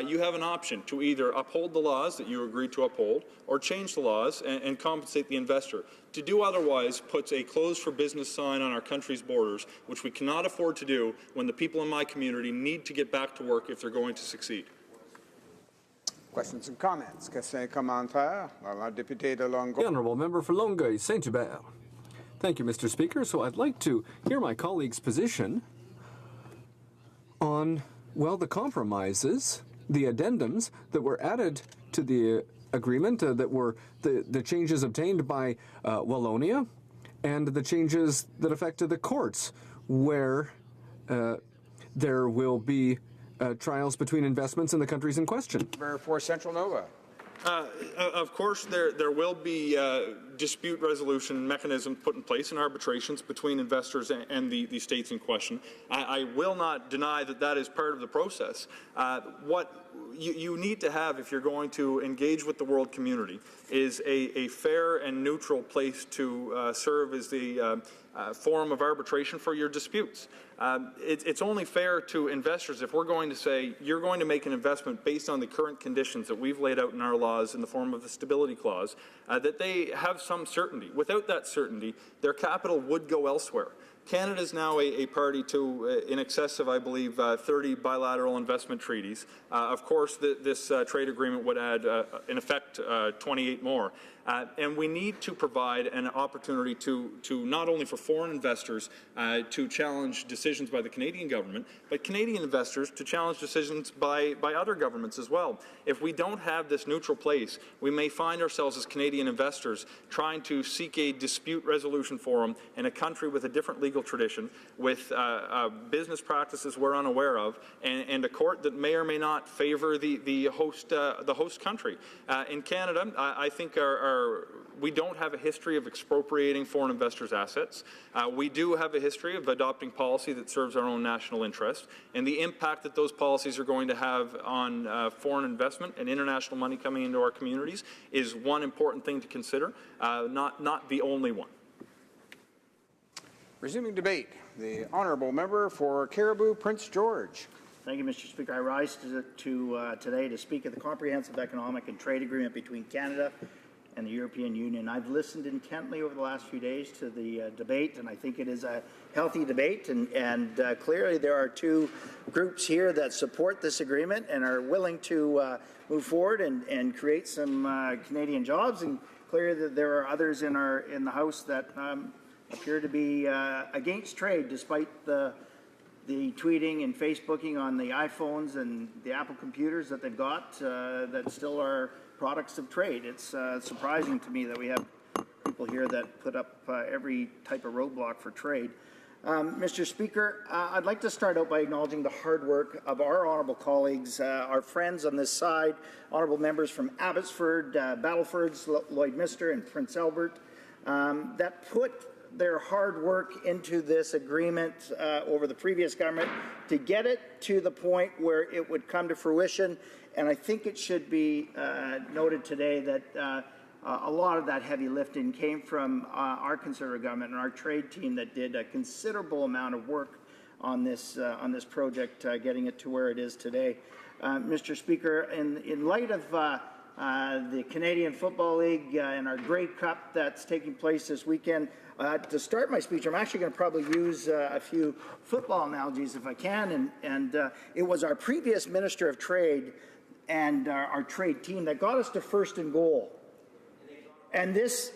S13: You have an option to either uphold the laws that you agreed to uphold or change the laws and compensate the investor. To do otherwise puts a closed for business sign on our country's borders, which we cannot afford to do when the people in my community need to get back to work if they're going to succeed.
S3: Questions and comments. Questions et commentaires. La députée de Longueuil.
S2: The Honourable Member for Longueuil, Saint-Hubert. Thank you, Mr. Speaker. So I'd like to hear my colleague's position on, well, the compromises, the addendums that were added to the agreement that were the changes obtained by Wallonia and the changes that affected the courts, where there will be trials between investments in the countries in question.
S3: For Central Nova.
S13: Of course, there will be dispute resolution mechanisms put in place and arbitrations between investors and the states in question. I will not deny that that is part of the process. What you need to have if you're going to engage with the world community is a fair and neutral place to serve as the forum of arbitration for your disputes. It's only fair to investors if we're going to say you're going to make an investment based on the current conditions that we've laid out in our laws in the form of the stability clause, that they have some certainty. Without that certainty, their capital would go elsewhere. Canada is now a party to in excess of, I believe, 30 bilateral investment treaties. Of course, this trade agreement would add, in effect, 28 more. And we need to provide an opportunity to not only for foreign investors to challenge decisions by the Canadian government, but Canadian investors to challenge decisions by other governments as well. If we don't have this neutral place, we may find ourselves as Canadian investors trying to seek a dispute resolution forum in a country with a different legal tradition, with business practices we're unaware of, and a court that may or may not favor the host country. In Canada, I think we don't have a history of expropriating foreign investors' assets. We do have a history of adopting policy that serves our own national interest, and the impact that those policies are going to have on foreign investment and international money coming into our communities is one important thing to consider, not the only one.
S3: Resuming debate, the Honourable Member for Caribou, Prince George.
S14: Thank you, Mr. Speaker. I rise today to speak of the Comprehensive Economic and Trade Agreement between Canada and the European Union. I've listened intently over the last few days to the debate, and I think it is a healthy debate, and clearly there are two groups here that support this agreement and are willing to move forward and create some Canadian jobs, and clearly that there are others in the House that appear to be against trade, despite the tweeting and Facebooking on the iPhones and the Apple computers that they've got that still are products of trade. It's surprising to me that we have people here that put up every type of roadblock for trade. Mr. Speaker, I'd like to start out by acknowledging the hard work of our honourable colleagues, our friends on this side, honourable members from Abbotsford, Battlefords, Lloydminster and Prince Albert, that put their hard work into this agreement over the previous government to get it to the point where it would come to fruition. And I think it should be noted today that a lot of that heavy lifting came from our Conservative government and our trade team that did a considerable amount of work on this project, getting it to where it is today. Mr. Speaker, in light of the Canadian Football League and our Grey Cup that's taking place this weekend, to start my speech, I'm actually going to probably use a few football analogies if I can, and it was our previous Minister of Trade and our trade team that got us to first and goal And this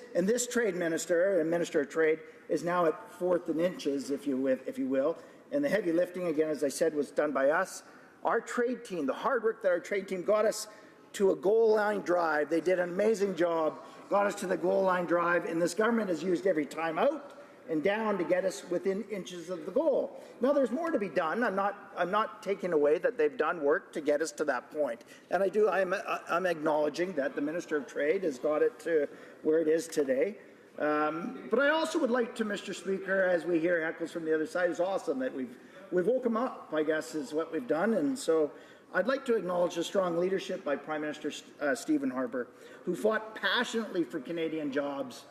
S14: trade minister, Minister of Trade, is now at fourth in inches, if you will. And the heavy lifting, again, as I said, was done by us. Our trade team, the hard work that our trade team got us to a goal line drive. They did an amazing job, got us to the goal line drive, and this government has used every time out and down to get us within inches of the goal. Now, there's more to be done. I'm not taking away that they've done work to get us to that point. And I'm acknowledging that the Minister of Trade has got it to where it is today. But I also would like to, Mr. Speaker, as we hear heckles from the other side, it's awesome that we've woke them up, I guess, is what we've done. And so I'd like to acknowledge the strong leadership by Prime Minister Stephen Harper, who fought passionately for Canadian jobs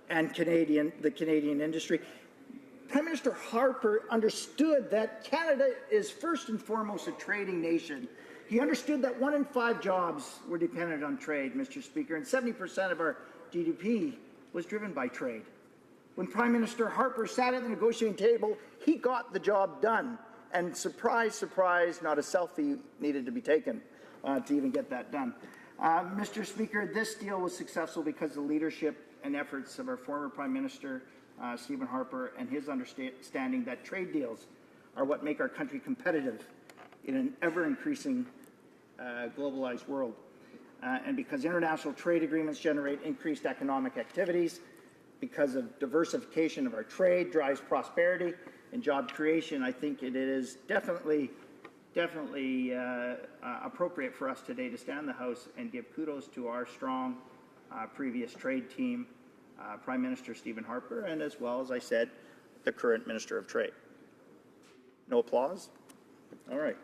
S14: and the Canadian industry. Prime Minister Harper understood that Canada is first and foremost a trading nation. He understood that 1 in 5 jobs were dependent on trade, Mr. Speaker, and 70% of our GDP was driven by trade. When Prime Minister Harper sat at the negotiating table, he got the job done. And surprise, surprise, not a selfie needed to be taken to even get that done. Mr. Speaker, this deal was successful because of the leadership and efforts of our former Prime Minister, Stephen Harper, and his understanding that trade deals are what make our country competitive in an ever-increasing globalized world. And because international trade agreements generate increased economic activities, because of diversification of our trade drives prosperity and job creation, I think it is definitely appropriate for us today to stand in the House and give kudos to our strong previous trade team, Prime Minister Stephen Harper, and as well, as I said, the current Minister of Trade. No applause? All right.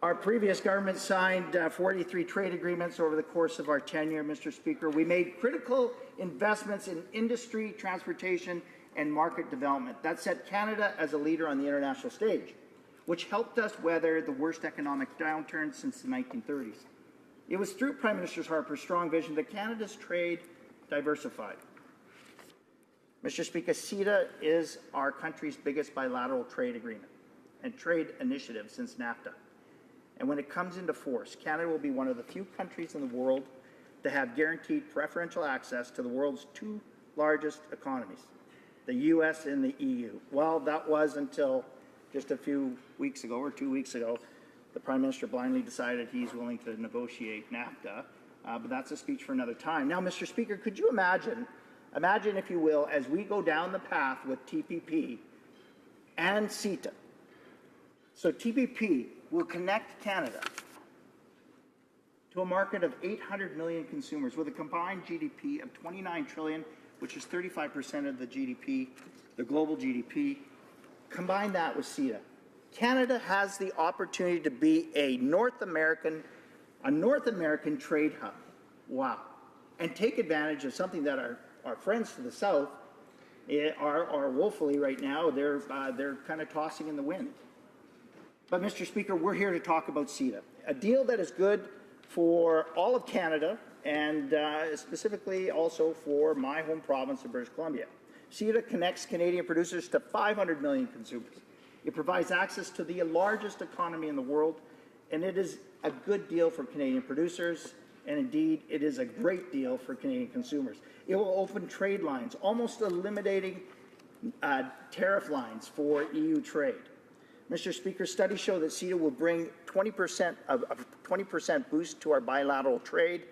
S14: Our previous government signed 43 trade agreements over the course of our tenure, Mr. Speaker. We made critical investments in industry, transportation, and market development. That set Canada as a leader on the international stage, which helped us weather the worst economic downturn since the 1930s. It was through Prime Minister Harper's strong vision that Canada's trade diversified. Mr. Speaker, CETA is our country's biggest bilateral trade agreement and trade initiative since NAFTA. And when it comes into force, Canada will be one of the few countries in the world to have guaranteed preferential access to the world's 2 largest economies, the U.S. and the EU. Well, that was until just a few weeks ago, or 2 weeks ago, the Prime Minister blindly decided he's willing to negotiate NAFTA, but that's a speech for another time. Now, Mr. Speaker, could you imagine, if you will, as we go down the path with TPP and CETA. So TPP will connect Canada to a market of 800 million consumers with a combined GDP of 29 trillion, which is 35% of the GDP, the global GDP. Combine that with CETA. Canada has the opportunity to be a North American trade hub. Wow. And take advantage of something that our friends to the south are woefully right now. They're kind of tossing in the wind. But, Mr. Speaker, we're here to talk about CETA, a deal that is good for all of Canada and specifically also for my home province of British Columbia. CETA connects Canadian producers to 500 million consumers. It provides access to the largest economy in the world, and it is a good deal for Canadian producers, and indeed, it is a great deal for Canadian consumers. It will open trade lines, almost eliminating tariff lines for EU trade. Mr. Speaker, studies show that CETA will bring 20% boost to our bilateral trade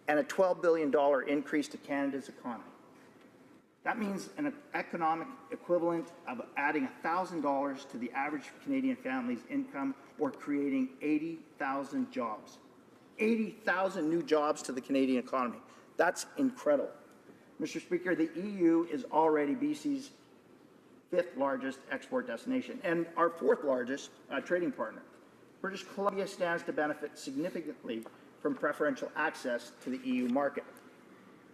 S14: and a $12 billion increase to Canada's economy. That means an economic equivalent of adding $1,000 to the average Canadian family's income or creating 80,000 jobs. 80,000 new jobs to the Canadian economy. That's incredible. Mr. Speaker, the EU is already BC's 5th largest export destination and our 4th largest trading partner. British Columbia stands to benefit significantly from preferential access to the EU market.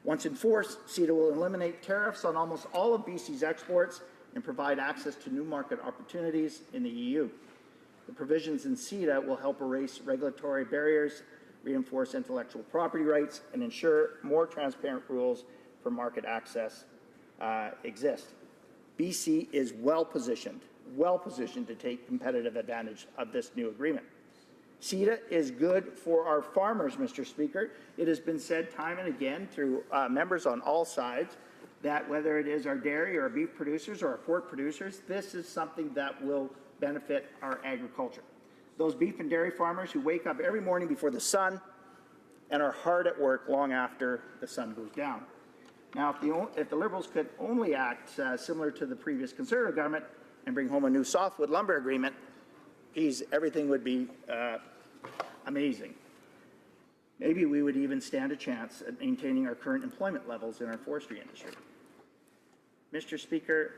S14: Once in force, CETA will eliminate tariffs on almost all of BC's exports and provide access to new market opportunities in the EU. The provisions in CETA will help erase regulatory barriers, reinforce intellectual property rights, and ensure more transparent rules for market access exist. BC is well positioned to take competitive advantage of this new agreement. CETA is good for our farmers, Mr. Speaker. It has been said time and again through members on all sides that whether it is our dairy or our beef producers or our pork producers, this is something that will benefit our agriculture. Those beef and dairy farmers who wake up every morning before the sun and are hard at work long after the sun goes down. Now, if the Liberals could only act similar to the previous Conservative government and bring home a new softwood lumber agreement, geez, everything would be amazing. Maybe we would even stand a chance at maintaining our current employment levels in our forestry industry. Mr. Speaker,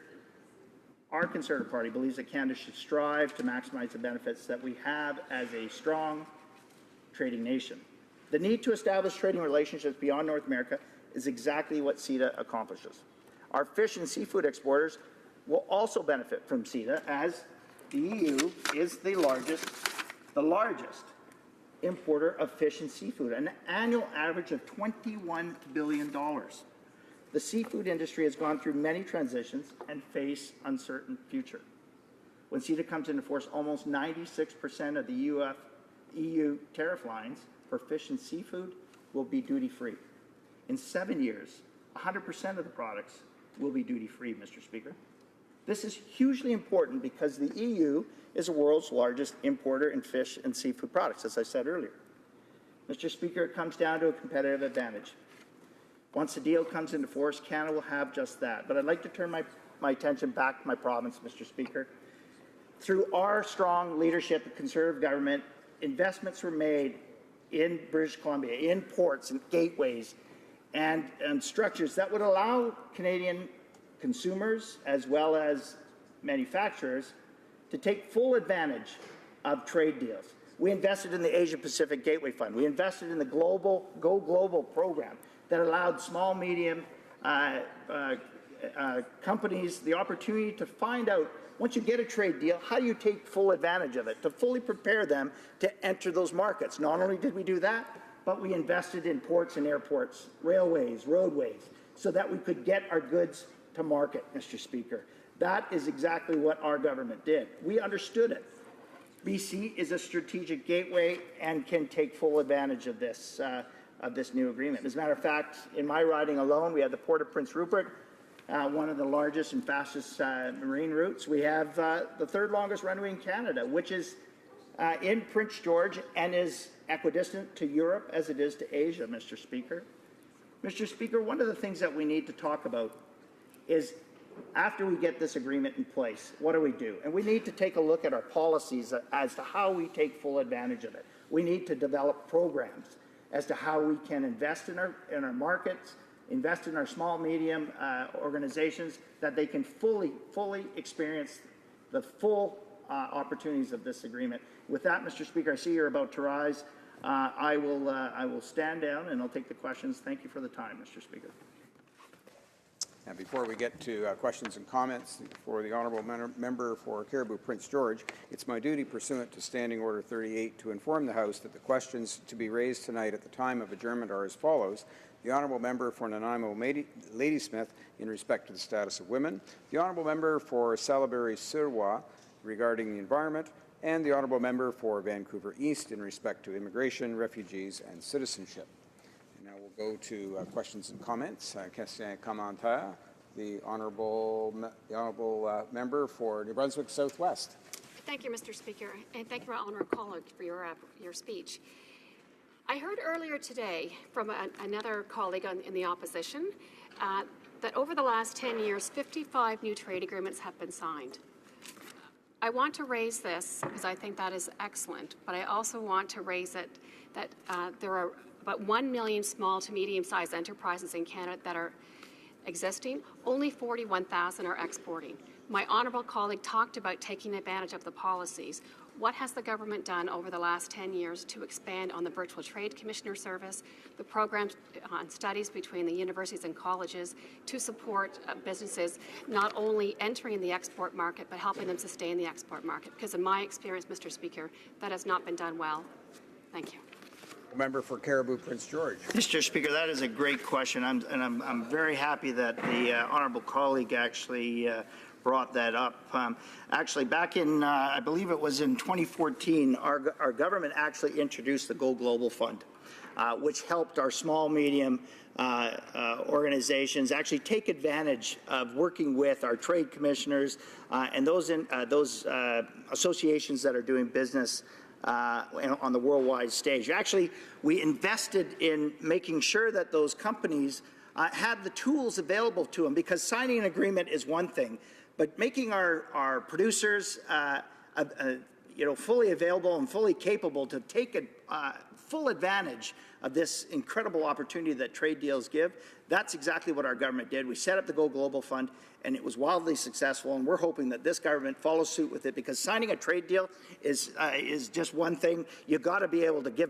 S14: our Conservative Party believes that Canada should strive to maximize the benefits that we have as a strong trading nation. The need to establish trading relationships beyond North America is exactly what CETA accomplishes. Our fish and seafood exporters will also benefit from CETA, as the EU is the largest importer of fish and seafood, an annual average of $21 billion. The seafood industry has gone through many transitions and face uncertain future. When CETA comes into force, almost 96% of the EU tariff lines for fish and seafood will be duty-free. In 7 years, 100% of the products will be duty-free, Mr. Speaker. This is hugely important because the EU is the world's largest importer in fish and seafood products, as I said earlier. Mr. Speaker, it comes down to a competitive advantage. Once the deal comes into force, Canada will have just that. But I'd like to turn my attention back to my province, Mr. Speaker. Through our strong leadership of Conservative government, investments were made in British Columbia, in ports and gateways, and structures that would allow Canadian consumers as well as manufacturers to take full advantage of trade deals. We invested in the Asia-Pacific Gateway Fund. We invested in the Go Global program that allowed small, medium companies the opportunity to find out, once you get a trade deal, how do you take full advantage of it, to fully prepare them to enter those markets. Not only did we do that, but we invested in ports and airports, railways, roadways, so that we could get our goods to market, Mr. Speaker. That is exactly what our government did. We understood it. BC is a strategic gateway and can take full advantage of this new agreement. As a matter of fact, in my riding alone, we have the Port of Prince Rupert, one of the largest and fastest marine routes. We have the third longest runway in Canada, which is in Prince George and is equidistant to Europe as it is to Asia, Mr. Speaker. Mr. Speaker, one of the things that we need to talk about is after we get this agreement in place, what do we do? And we need to take a look at our policies as to how we take full advantage of it. We need to develop programs as to how we can invest in our markets, invest in our small, medium organizations, that they can fully experience the full opportunities of this agreement. With that, Mr. Speaker, I see you're about to rise. I will stand down and I'll take the questions. Thank you for the time, Mr. Speaker.
S3: And before we get to questions and comments for the honourable member for Caribou Prince George, it's my duty pursuant to Standing Order 38 to inform the House that the questions to be raised tonight at the time of adjournment are as follows. The honourable member for Nanaimo Ladysmith in respect to the status of women, the honourable member for Salaberry-sur-Loire regarding the environment, and the honourable member for Vancouver East in respect to immigration, refugees, and citizenship. And now we'll go to questions and comments. Questions et commentaires. The honourable member for New Brunswick Southwest.
S10: Thank you, Mr. Speaker, and thank you, my honourable colleague, for your speech. I heard earlier today from another colleague in the opposition that over the last 10 years, 55 new trade agreements have been signed. I want to raise this because I think that is excellent, but I also want to raise it that there are about 1 million small to medium-sized enterprises in Canada that are existing. Only 41,000 are exporting. My honourable colleague talked about taking advantage of the policies. What has the government done over the last 10 years to expand on the Virtual Trade Commissioner service, the programs on studies between the universities and colleges to support businesses not only entering the export market but helping them sustain the export market? Because in my experience, Mr. Speaker, that has not been done well. Thank you.
S3: Member for Caribou Prince George.
S14: Mr. Speaker, that is a great question, and I'm very happy that the honourable colleague actually brought that up. Actually, back in, I believe it was in 2014, our government actually introduced the Go Global Fund, which helped our small, medium organizations actually take advantage of working with our trade commissioners and those associations that are doing business on the worldwide stage. Actually, we invested in making sure that those companies had the tools available to them, because signing an agreement is one thing, but making our producers fully available and fully capable to take full advantage of this incredible opportunity that trade deals give, that's exactly what our government did. We set up the Go Global Fund, and it was wildly successful, and we're hoping that this government follows suit with it, because signing a trade deal is just one thing. You've got to be able to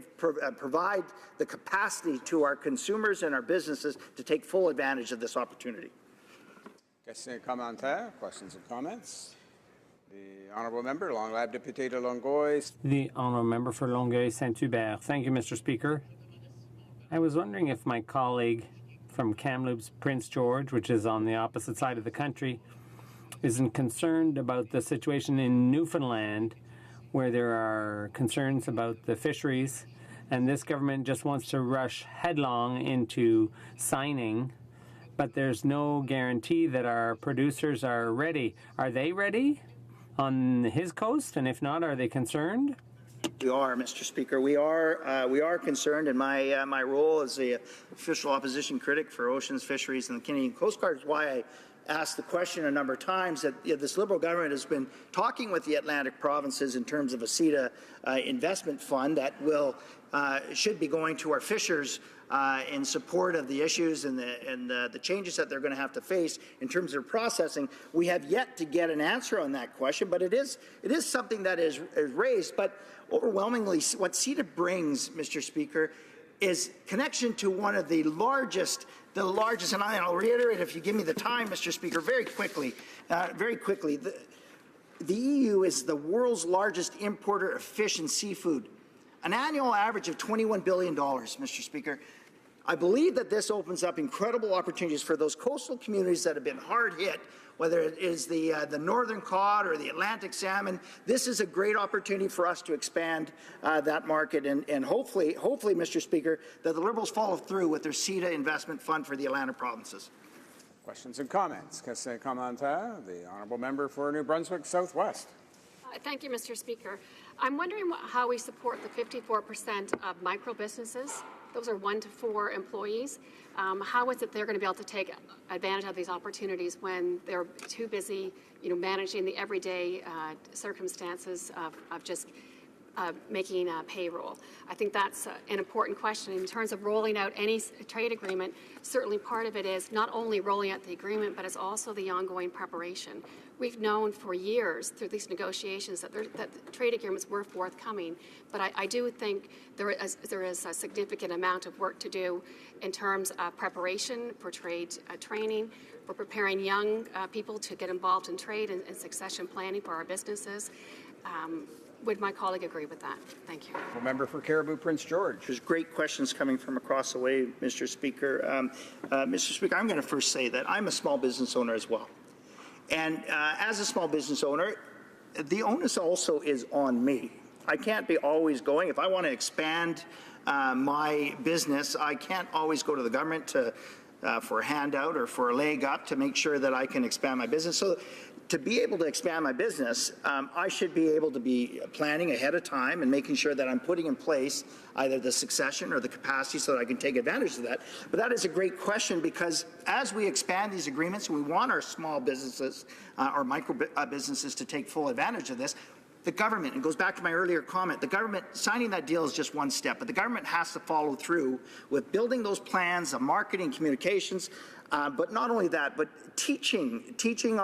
S14: provide the capacity to our consumers and our businesses to take full advantage of this opportunity.
S3: Questions et commentaires? Questions and comments? The honourable member, Long-Lab Député de Longueuil.
S1: The honourable member for Longueuil-Saint-Hubert. Thank you, Mr. Speaker. I was wondering if my colleague from Kamloops, Prince George, which is on the opposite side of the country, isn't concerned about the situation in Newfoundland, where there are concerns about the fisheries, and this government just wants to rush headlong into signing, but there's no guarantee that our producers are ready. Are they ready on his coast? And if not, are they concerned?
S14: We are, Mr. Speaker. We are concerned, and my role as the official opposition critic for oceans, fisheries, and the Canadian Coast Guard is why I asked the question a number of times that this Liberal government has been talking with the Atlantic provinces in terms of a CETA investment fund that should be going to our fishers in support of the issues and the changes that they're going to have to face in terms of processing. We have yet to get an answer on that question, but it is something that is raised. But overwhelmingly, what CETA brings, Mr. Speaker, is connection to one of the largest, and I'll reiterate if you give me the time, Mr. Speaker, very quickly. The EU is the world's largest importer of fish and seafood, an annual average of $21 billion, Mr. Speaker. I believe that this opens up incredible opportunities for those coastal communities that have been hard hit, whether it is the northern cod or the Atlantic salmon. This is a great opportunity for us to expand that market, and hopefully, Mr. Speaker, that the Liberals follow through with their CETA investment fund for the Atlantic provinces.
S3: Questions and comments? Questions et commentaires? The honourable member for New Brunswick Southwest.
S10: Thank you, Mr. Speaker. I'm wondering how we support the 54% of micro businesses. Those are 1 to 4 employees. How is it they're going to be able to take advantage of these opportunities when they're too busy, managing the everyday circumstances of just making payroll? I think that's an important question. In terms of rolling out any trade agreement, certainly part of it is not only rolling out the agreement, but it's also the ongoing preparation. We've known for years through these negotiations that trade agreements were forthcoming, but I do think there is a significant amount of work to do in terms of preparation for trade training, for preparing young people to get involved in trade and succession planning for our businesses. Would my colleague agree with that? Thank you.
S3: Member for Caribou Prince George.
S14: There's great questions coming from across the way, Mr. Speaker. Mr. Speaker, I'm going to first say that I'm a small business owner as well. And as a small business owner, the onus also is on me. I can't be always going. If I want to expand my business, I can't always go to the government for a handout or for a leg up to make sure that I can expand my business. So to be able to expand my business, I should be able to be planning ahead of time and making sure that I'm putting in place either the succession or the capacity so that I can take advantage of that. But that is a great question, because as we expand these agreements, we want our small businesses or micro businesses to take full advantage of this. The government, and it goes back to my earlier comment, the government signing that deal is just one step, but the government has to follow through with building those plans of marketing, communications, but not only that, but educating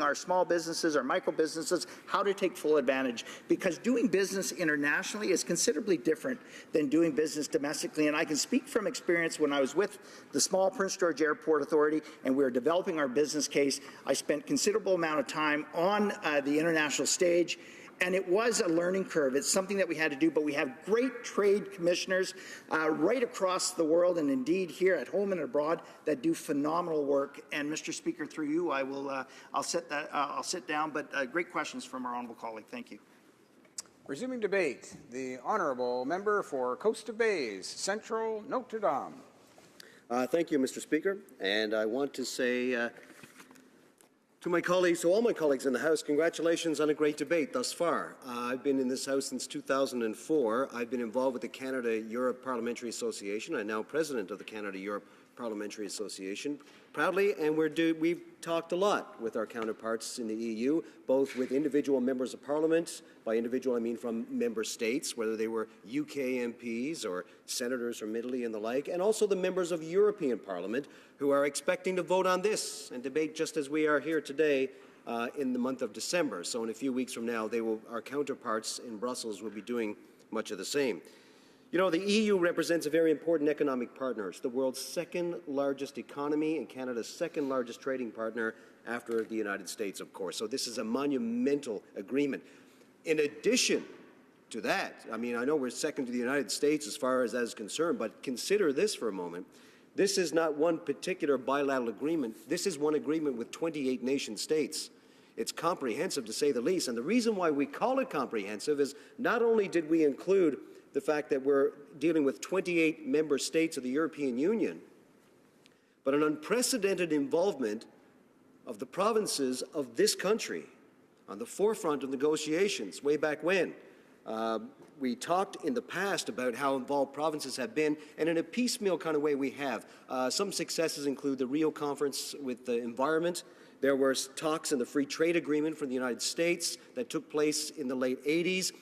S14: our small businesses, our micro businesses, how to take full advantage, because doing business internationally is considerably different than doing business domestically. And I can speak from experience. When I was with the small Prince George Airport Authority and we were developing our business case, I spent considerable amount of time on the international stage. And it was a learning curve. It's something that we had to do, but we have great trade commissioners right across the world, and indeed here at home and abroad, that do phenomenal work. And Mr. Speaker, through you, I'll sit down. But great questions from our honourable colleague. Thank you.
S3: Resuming debate, the honourable member for Coast of Bays, Central Notre Dame.
S15: Thank you, Mr. Speaker. And I want to say to my colleagues, to all my colleagues in the House, congratulations on a great debate thus far. I've been in this House since 2004. I've been involved with the Canada-Europe Parliamentary Association. I'm now president of the Canada-Europe Parliamentary Association, proudly, and we've talked a lot with our counterparts in the EU, both with individual members of Parliament. By individual, I mean from member states, whether they were UK MPs or senators from Italy and the like, and also the members of European Parliament who are expecting to vote on this and debate just as we are here today in the month of December. So in a few weeks from now, our counterparts in Brussels will be doing much of the same. You know, the EU represents a very important economic partner. It's the world's second largest economy and Canada's second largest trading partner after the United States, of course. So this is a monumental agreement. In addition to that, I mean, I know we're second to the United States as far as that is concerned, but consider this for a moment. This is not one particular bilateral agreement. This is one agreement with 28 nation states. It's comprehensive, to say the least. And the reason why we call it comprehensive is not only did we include the fact that we're dealing with 28 member states of the European Union, but an unprecedented involvement of the provinces of this country on the forefront of negotiations way back when. We talked in the past about how involved provinces have been, and in a piecemeal kind of way we have. Some successes include the Rio Conference with the environment. There were talks in the Free Trade Agreement for the United States that took place in the late 80s.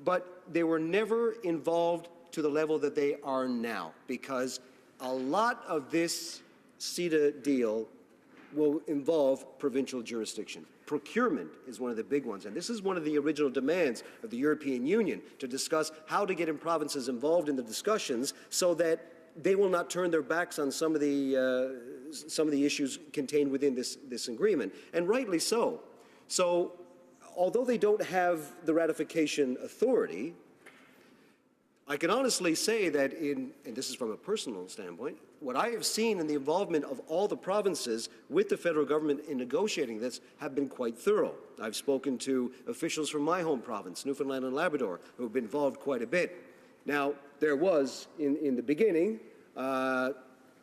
S15: But they were never involved to the level that they are now, because a lot of this CETA deal will involve provincial jurisdiction. Procurement is one of the big ones, and this is one of the original demands of the European Union, to discuss how to get provinces involved in the discussions so that they will not turn their backs on some of the issues contained within this agreement, and rightly so. So, although they don't have the ratification authority, I can honestly say that and this is from a personal standpoint, what I have seen in the involvement of all the provinces with the federal government in negotiating this have been quite thorough. I've spoken to officials from my home province, Newfoundland and Labrador, who have been involved quite a bit. Now, there was, in the beginning,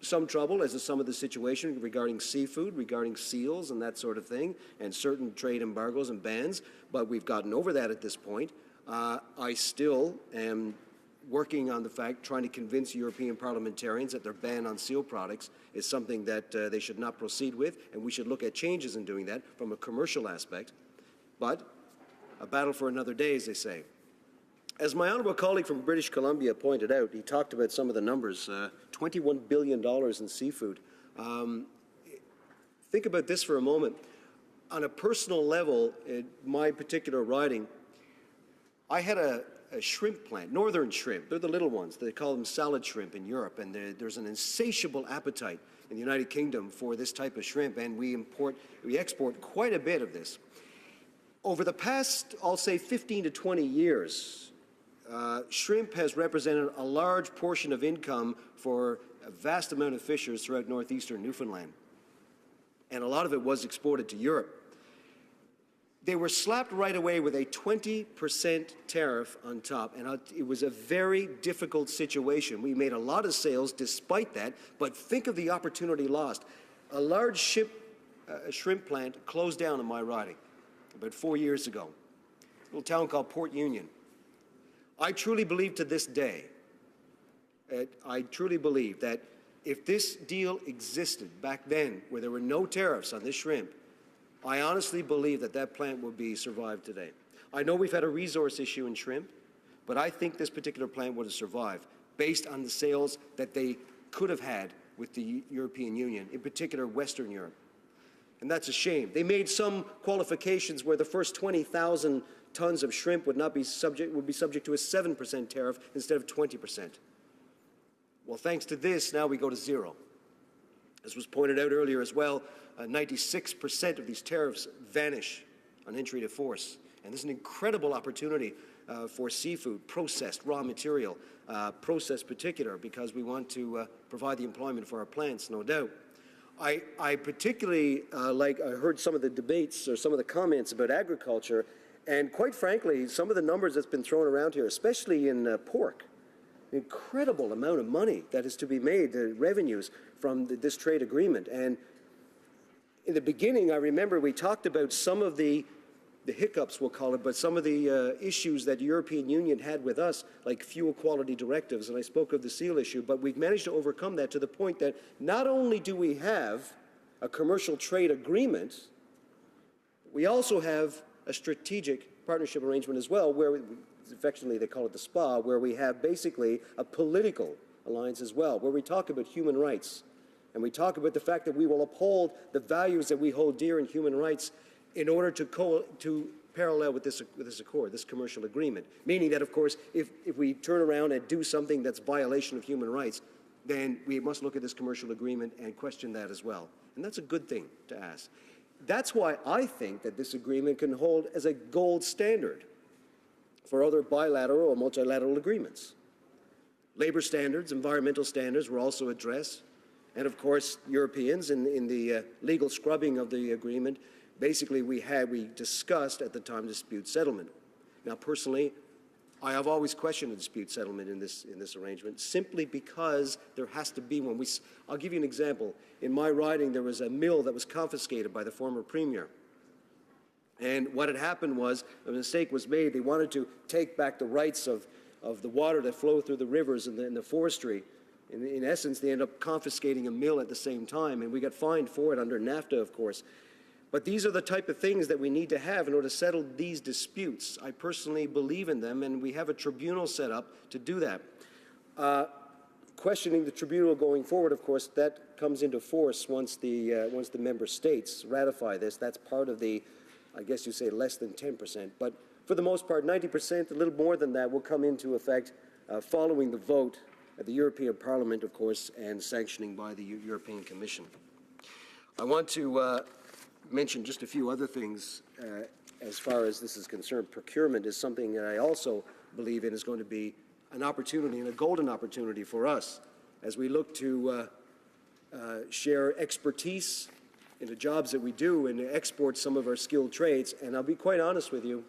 S15: some trouble as to some of the situation regarding seafood, regarding seals and that sort of thing, and certain trade embargoes and bans, but we've gotten over that at this point. I still am working on the fact, trying to convince European parliamentarians that their ban on seal products is something that they should not proceed with, and we should look at changes in doing that from a commercial aspect. But a battle for another day, as they say. As my honourable colleague from British Columbia pointed out, he talked about some of the numbers, $21 billion in seafood. Think about this for a moment. On a personal level, in my particular riding, I had a shrimp plant, northern shrimp. They're the little ones. They call them salad shrimp in Europe, and there's an insatiable appetite in the United Kingdom for this type of shrimp, and we export quite a bit of this. Over the past, I'll say 15 to 20 years, shrimp has represented a large portion of income for a vast amount of fishers throughout northeastern Newfoundland. And a lot of it was exported to Europe. They were slapped right away with a 20% tariff on top, and it was a very difficult situation. We made a lot of sales despite that, but think of the opportunity lost. A large shrimp plant closed down in my riding about 4 years ago, a little town called Port Union. I truly believe to this day, I truly believe that if this deal existed back then, where there were no tariffs on this shrimp, I honestly believe that that plant would be survived today. I know we've had a resource issue in shrimp, but I think this particular plant would have survived based on the sales that they could have had with the European Union, in particular Western Europe. And that's a shame. They made some qualifications where the first 20,000 tons of shrimp would be subject to a 7% tariff instead of 20%. Well, thanks to this, now we go to zero. As was pointed out earlier as well, 96% of these tariffs vanish on entry to force. And there's an incredible opportunity for seafood, processed raw material, processed particular, because we want to provide the employment for our plants, no doubt. I particularly I heard some of the debates or some of the comments about agriculture, and quite frankly, some of the numbers that's been thrown around here, especially in pork, incredible amount of money that is to be made, the revenues from this trade agreement. And in the beginning, I remember we talked about some of the hiccups, we'll call it, but some of the issues that the European Union had with us, like fuel quality directives, and I spoke of the seal issue, but we've managed to overcome that to the point that not only do we have a commercial trade agreement, we also have a strategic partnership arrangement as well, where affectionately they call it the SPA, where we have basically a political alliance as well, where we talk about human rights, and we talk about the fact that we will uphold the values that we hold dear in human rights in order to parallel with this accord, this commercial agreement. Meaning that, of course, if we turn around and do something that's violation of human rights, then we must look at this commercial agreement and question that as well. And that's a good thing to ask. That's why I think that this agreement can hold as a gold standard for other bilateral or multilateral agreements. Labor standards, environmental standards were also addressed. And of course, Europeans in the legal scrubbing of the agreement, basically we discussed at the time dispute settlement. Now personally, I have always questioned a dispute settlement in this arrangement, simply because there has to be one. I'll give you an example. In my riding, there was a mill that was confiscated by the former premier. And what had happened was, a mistake was made. They wanted to take back the rights of the water that flowed through the rivers and the forestry. In essence, they ended up confiscating a mill at the same time, and we got fined for it under NAFTA, of course. But these are the type of things that we need to have in order to settle these disputes. I personally believe in them, and we have a tribunal set up to do that. Questioning the tribunal going forward, of course, that comes into force once the member states ratify this. That's part of the, I guess you say, less than 10%. But for the most part, 90%, a little more than that, will come into effect following the vote at the European Parliament, of course, and sanctioning by the European Commission. I want to mention just a few other things as far as this is concerned. Procurement is something that I also believe in is going to be an opportunity and a golden opportunity for us as we look to share expertise in the jobs that we do and export some of our skilled trades. And I'll be quite honest with you,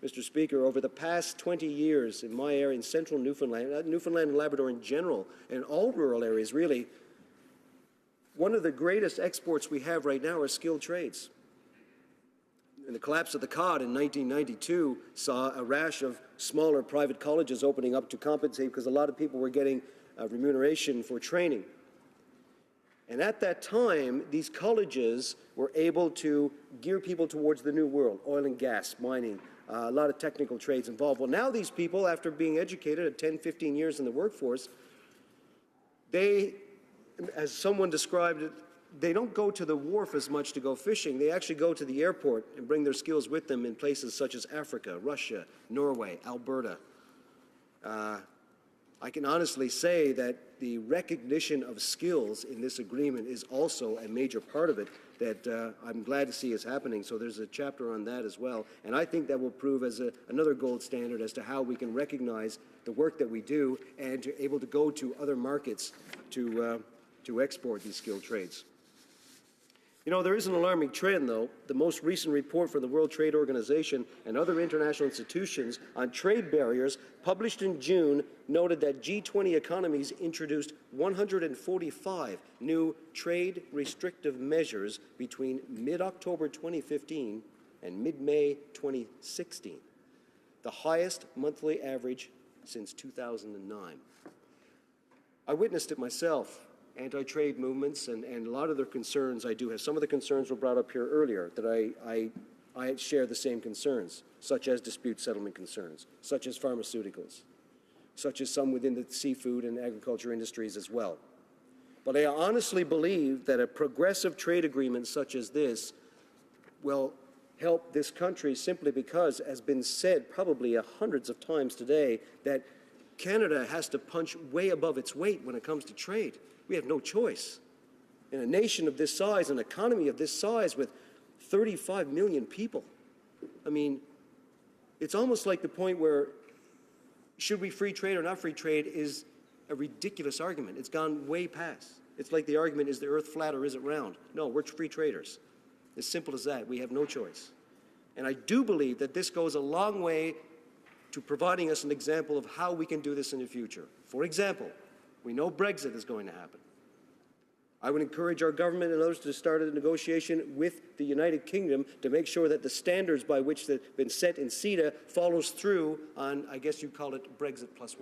S15: Mr. Speaker, over the past 20 years in my area in central Newfoundland, Newfoundland and Labrador in general, and all rural areas really, one of the greatest exports we have right now are skilled trades. And the collapse of the cod in 1992 saw a rash of smaller private colleges opening up to compensate because a lot of people were getting remuneration for training. And at that time, these colleges were able to gear people towards the new world, oil and gas, mining, a lot of technical trades involved. Well, now these people, after being educated at 10, 15 years in the workforce, they, as someone described it, they don't go to the wharf as much to go fishing. They actually go to the airport and bring their skills with them in places such as Africa, Russia, Norway, Alberta. I can honestly say that the recognition of skills in this agreement is also a major part of it that I'm glad to see is happening. So there's a chapter on that as well. And I think that will prove as another gold standard as to how we can recognize the work that we do and to able to go to other markets to export these skilled trades. You know, there is an alarming trend, though. The most recent report from the World Trade Organization and other international institutions on trade barriers published in June noted that G20 economies introduced 145 new trade restrictive measures between mid-October 2015 and mid-May 2016, the highest monthly average since 2009. I witnessed it myself. Anti-trade movements and a lot of their concerns I do have. Some of the concerns were brought up here earlier that I share the same concerns, such as dispute settlement concerns, such as pharmaceuticals, such as some within the seafood and agriculture industries as well. But I honestly believe that a progressive trade agreement such as this will help this country simply because, as has been said probably hundreds of times today, that Canada has to punch way above its weight when it comes to trade. We have no choice. In a nation of this size, an economy of this size with 35 million people, I mean, It's almost like the point where should we free trade or not free trade is a ridiculous argument. It's gone way past. It's like the argument, is the earth flat or is it round? No, we're free traders. As simple as that. We have no choice. And I do believe that this goes a long way to providing us an example of how we can do this in the future. For example, we know Brexit is going to happen. I would encourage our government and others to start a negotiation with the United Kingdom to make sure that the standards by which they've been set in CETA follows through on, I guess you'd call it Brexit +1.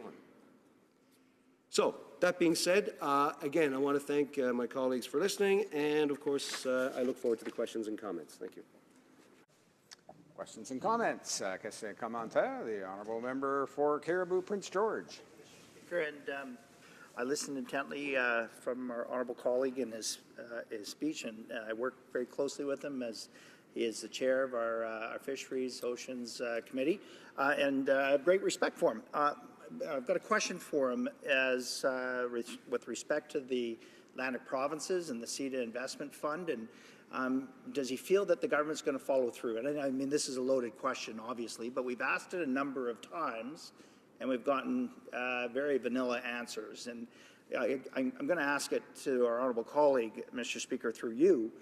S15: So, that being said, again, I want to thank my colleagues for listening, and of course, I look forward to the questions and comments. Thank you.
S3: Questions and comments. Question commentaire, the honourable member for Caribou Prince George.
S14: And I listened intently from our honourable colleague in his speech, and I work very closely with him as he is the chair of our Fisheries Oceans Committee, and I have great respect for him. I've got a question for him as with respect to the Atlantic provinces and the CETA Investment Fund, and does he feel that the government's going to follow through? And I mean, this is a loaded question, obviously, but we've asked it a number of times, and we've gotten very vanilla answers. And I'm going to ask it to our honourable colleague, Mr. Speaker, through you,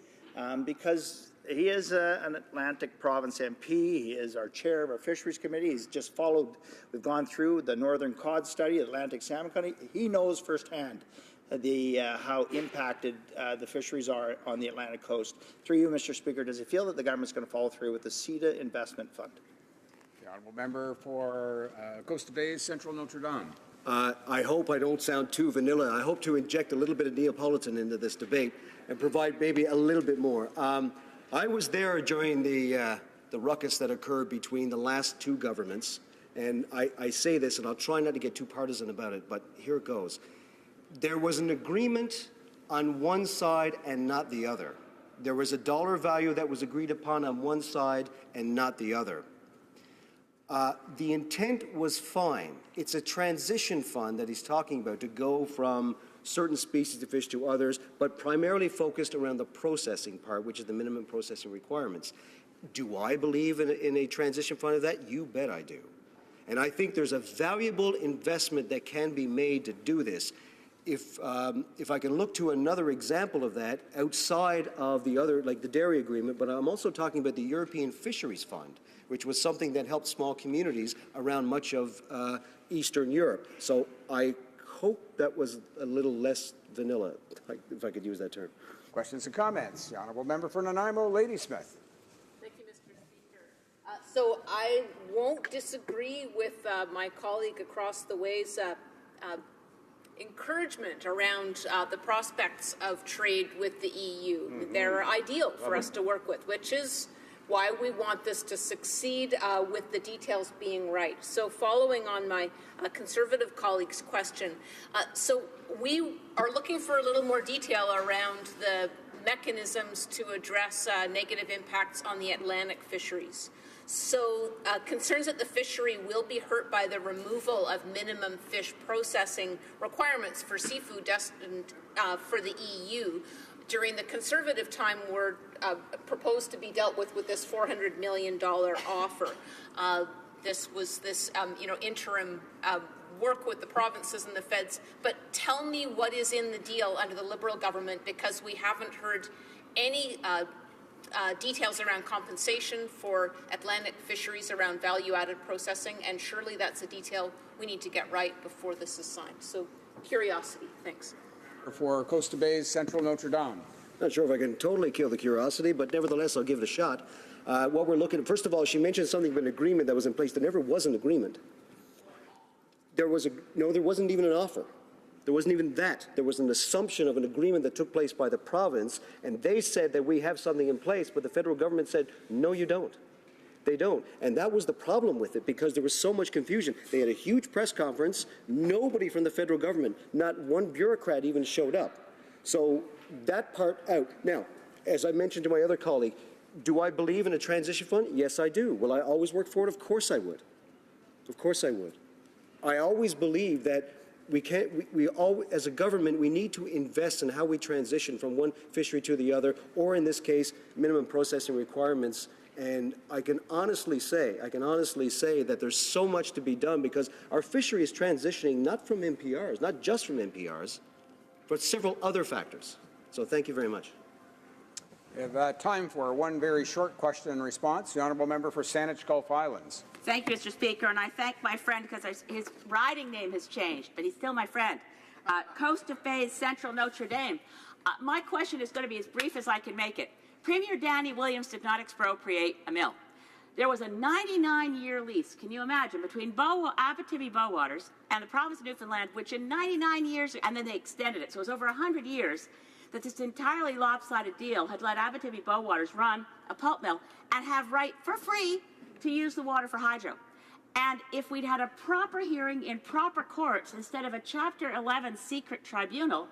S14: because he is an Atlantic Province MP. He is our chair of our Fisheries Committee. He's just followed, we've gone through the Northern Cod Study, Atlantic Salmon Study. He knows firsthand how impacted the fisheries are on the Atlantic coast. Through you, Mr. Speaker, does he feel that the government's going to follow through with the CETA Investment Fund?
S3: The honourable member for Coast Bays, Central Notre Dame.
S15: I hope I don't sound too vanilla. I hope to inject a little bit of Neapolitan into this debate and provide maybe a little bit more. I was there during the ruckus that occurred between the last two governments, and I say this, and I'll try not to get too partisan about it, but here it goes. There was an agreement on one side and not the other. There was a dollar value that was agreed upon on one side and not the other. The intent was fine. It's a transition fund that he's talking about to go from certain species of fish to others, but primarily focused around the processing part, which is the minimum processing requirements. Do I believe in a transition fund of that? You bet I do. And I think there's a valuable investment that can be made to do this. If I can look to another example of that outside of the other, like the dairy agreement, but I'm also talking about the European Fisheries Fund, which was something that helped small communities around much of Eastern Europe. So I hope that was a little less vanilla, if I could use that term.
S3: Questions and comments. The honourable member for Nanaimo, Ladysmith.
S12: Thank you, Mr. Speaker. So I won't disagree with my colleague across the way's encouragement around the prospects of trade with the EU. Mm-hmm. They're ideal for us to work with, which is why we want this to succeed with the details being right. So following on my Conservative colleague's question, so we are looking for a little more detail around the mechanisms to address negative impacts on the Atlantic fisheries. So concerns that the fishery will be hurt by the removal of minimum fish processing requirements for seafood destined for the EU during the Conservative time were proposed to be dealt with this $400 million offer. This was interim work with the provinces and the feds. But tell me what is in the deal under the Liberal government, because we haven't heard any details around compensation for Atlantic fisheries around value-added processing, and surely that's a detail we need to get right before this is signed. So curiosity. Thanks.
S3: For Coast Bays, Central Notre Dame.
S15: Not sure if I can totally kill the curiosity, but nevertheless, I'll give it a shot. What we're looking at, first of all, she mentioned something of an agreement that was in place. There never was an agreement. There wasn't even an offer. There wasn't even that. There was an assumption of an agreement that took place by the province, and they said that we have something in place, but the federal government said, no, you don't. They don't. And that was the problem with it, because there was so much confusion. They had a huge press conference. Nobody from the federal government, not one bureaucrat even showed up. So that part out. Now, as I mentioned to my other colleague, do I believe in a transition fund? Yes, I do. Will I always work for it? Of course I would. Of course I would. I always believe that as a government, we need to invest in how we transition from one fishery to the other, or in this case, minimum processing requirements And I can honestly say that there's so much to be done because our fishery is transitioning not from MPRs, not just from MPRs, but several other factors. So thank you very much.
S3: We have time for one very short question and response. The honourable member for Saanich Gulf Islands.
S7: Thank you, Mr. Speaker, and I thank my friend because his riding name has changed, but he's still my friend. Coast of Fays, Central Notre Dame. My question is going to be as brief as I can make it. Premier Danny Williams did not expropriate a mill. There was a 99-year lease, can you imagine, between Abitibi Bowwaters and the province of Newfoundland, which in 99 years, and then they extended it, so it was over 100 years, that this entirely lopsided deal had let Abitibi Bowwaters run a pulp mill and have right for free to use the water for hydro. And if we'd had a proper hearing in proper courts instead of a Chapter 11 secret tribunal,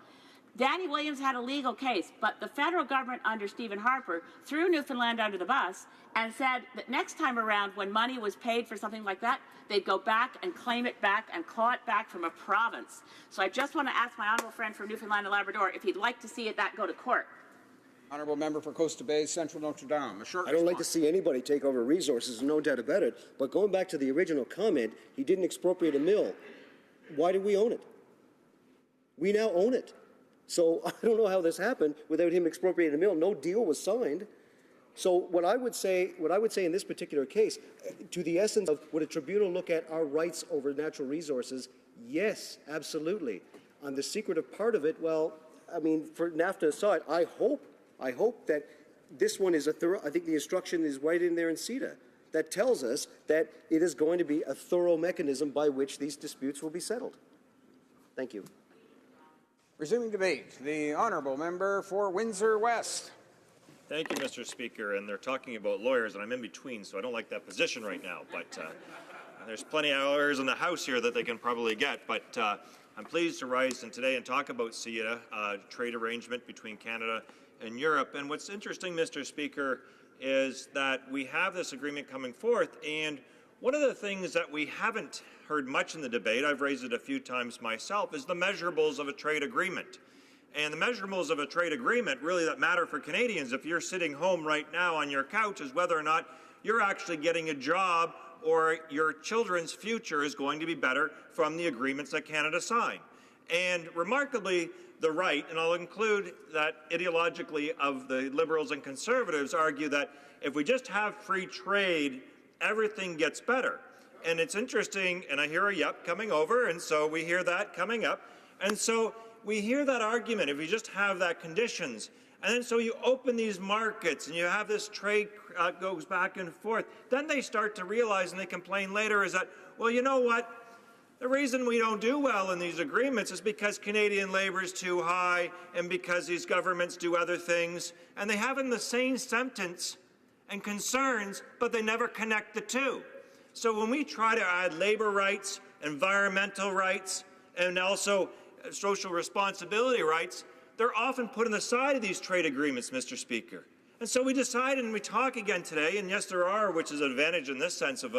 S7: Danny Williams had a legal case, but the federal government under Stephen Harper threw Newfoundland under the bus and said that next time around when money was paid for something like that, they'd go back and claim it back and claw it back from a province. So I just want to ask my honourable friend from Newfoundland and Labrador if he'd like to see that go to court.
S3: Honourable member for Coast of Bays, Central Notre Dame. A short
S15: I don't like to see anybody take over resources, no doubt about it. But going back to the original comment, he didn't expropriate a mill. Why do we own it? We now own it. So I don't know how this happened without him expropriating a mill. No deal was signed. So what I would say in this particular case, to the essence of would a tribunal look at our rights over natural resources? Yes, absolutely. On the secretive part of it, well, I mean, for NAFTA aside, I hope that this one is a thorough. I think the instruction is right in there in CETA that tells us that it is going to be a thorough mechanism by which these disputes will be settled. Thank you.
S3: Resuming debate, the honourable member for Windsor West.
S16: Thank you, Mr. Speaker. And they're talking about lawyers, and I'm in between, so I don't like that position right now. But there's plenty of lawyers in the House here that they can probably get. But I'm pleased to rise today and talk about CETA, trade arrangement between Canada and Europe. And what's interesting, Mr. Speaker, is that we have this agreement coming forth. And one of the things that we haven't heard much in the debate, I've raised it a few times myself, is the measurables of a trade agreement. And the measurables of a trade agreement really that matter for Canadians if you're sitting home right now on your couch is whether or not you're actually getting a job or your children's future is going to be better from the agreements that Canada signed. And remarkably, the right, and I'll include that ideologically of the Liberals and Conservatives, argue that if we just have free trade, everything gets better. And it's interesting, and I hear a yep coming over, and so we hear that coming up. And so we hear that argument, if you just have that conditions, and then so you open these markets and you have this trade goes back and forth, then they start to realize, and they complain later, is that, well, you know what? The reason we don't do well in these agreements is because Canadian labour is too high and because these governments do other things, and they have in the same sentence and concerns, but they never connect the two. So when we try to add labour rights, environmental rights, and also social responsibility rights, they're often put on the side of these trade agreements, Mr. Speaker. And so we decided, and we talk again today, and yes, there are, which is an advantage in this sense of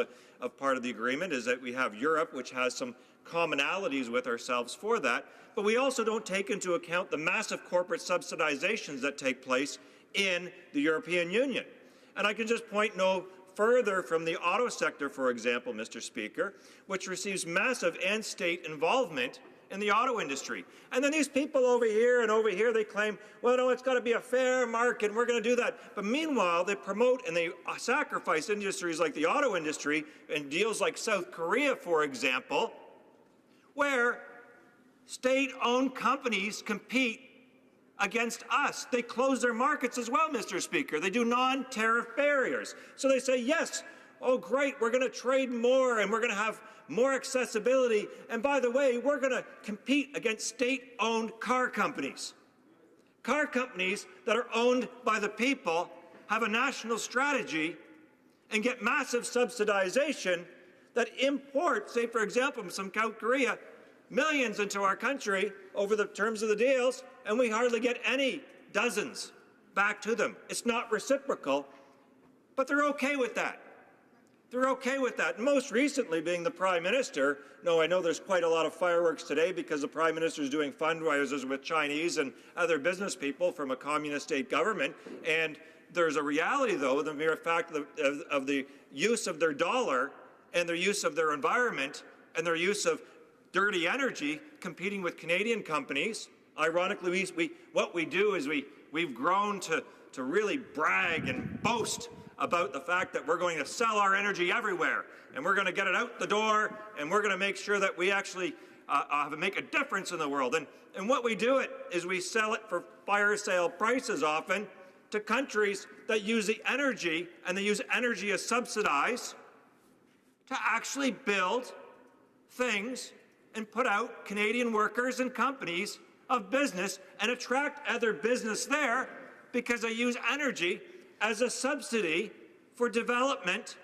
S16: part of the agreement, is that we have Europe, which has some commonalities with ourselves for that, but we also don't take into account the massive corporate subsidizations that take place in the European Union. And I can just point no further from the auto sector, for example, Mr. Speaker, which receives massive and state involvement in the auto industry. And then these people over here and over here, they claim, well, no, it's got to be a fair market, and we're going to do that. But meanwhile, they promote and they sacrifice industries like the auto industry and deals like South Korea, for example, where state-owned companies compete against us. They close their markets as well, Mr. Speaker. They do non-tariff barriers. So they say, yes, oh great, we're going to trade more and we're going to have more accessibility. And by the way, we're going to compete against state-owned car companies. Car companies that are owned by the people have a national strategy and get massive subsidization that import, say for example, from South Korea, millions into our country over the terms of the deals, and we hardly get any dozens back to them. It's not reciprocal, but they're okay with that. They're okay with that. Most recently being the Prime Minister. No, I know there's quite a lot of fireworks today because the Prime Minister is doing fundraisers with Chinese and other business people from a communist state government, and there's a reality, though, the mere fact of the use of their dollar and their use of their environment and their use of dirty energy competing with Canadian companies. Ironically, what we do is we've grown to really brag and boast about the fact that we're going to sell our energy everywhere, and we're going to get it out the door, and we're going to make sure that we actually make a difference in the world. And what we do is we sell it for fire sale prices often to countries that use the energy, and they use energy as subsidized to actually build things and put out Canadian workers and companies of business and attract other business there because they use energy as a subsidy for development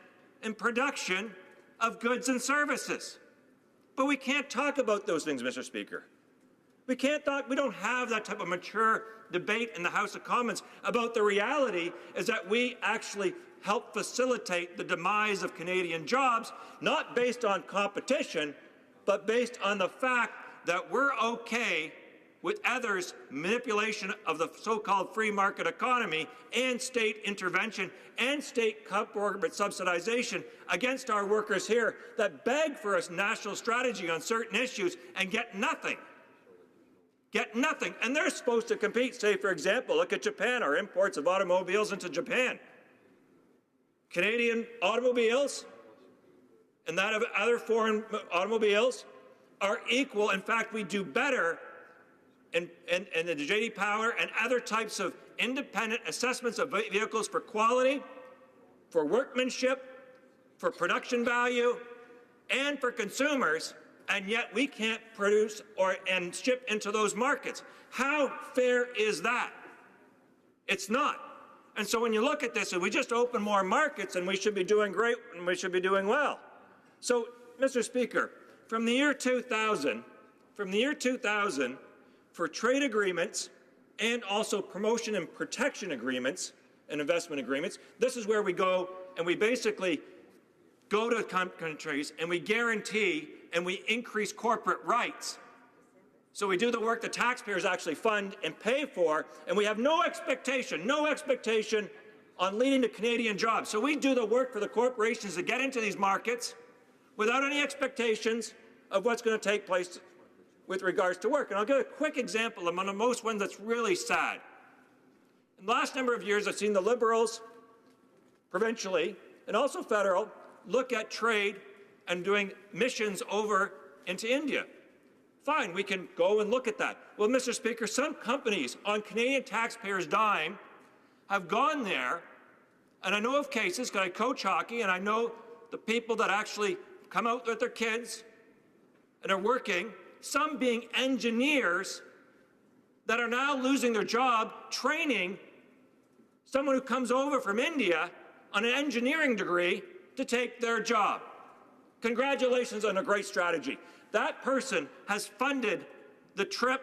S16: and production of goods and services. But we can't talk about those things, Mr. Speaker. We don't have that type of mature debate in the House of Commons about the reality is that we actually help facilitate the demise of Canadian jobs, not based on competition, but based on the fact that we're okay with others' manipulation of the so-called free market economy and state intervention and state corporate subsidization against our workers here that beg for a national strategy on certain issues and get nothing. Get nothing. And they're supposed to compete. Say, for example, look at Japan, our imports of automobiles into Japan. Canadian automobiles and that of other foreign automobiles are equal. In fact, we do better in the J.D. Power and other types of independent assessments of vehicles for quality, for workmanship, for production value, and for consumers, and yet we can't produce and ship into those markets. How fair is that? It's not. And so when you look at this, and we just open more markets, and we should be doing great, and we should be doing well. So, Mr. Speaker, from the year 2000, for trade agreements and also promotion and protection agreements and investment agreements, this is where we go, and we basically go to countries and we guarantee and we increase corporate rights. So we do the work the taxpayers actually fund and pay for, and we have no expectation on leading to Canadian jobs. So we do the work for the corporations to get into these markets without any expectations of what's going to take place with regards to work. And I'll give a quick example of one of most ones that's really sad. In the last number of years, I've seen the Liberals, provincially, and also federal, look at trade and doing missions over into India. Fine, we can go and look at that. Well, Mr. Speaker, some companies on Canadian taxpayers' dime have gone there, and I know of cases, because I coach hockey, and I know the people that actually come out with their kids and are working, some being engineers that are now losing their job training someone who comes over from India on an engineering degree to take their job. Congratulations on a great strategy. That person has funded the trip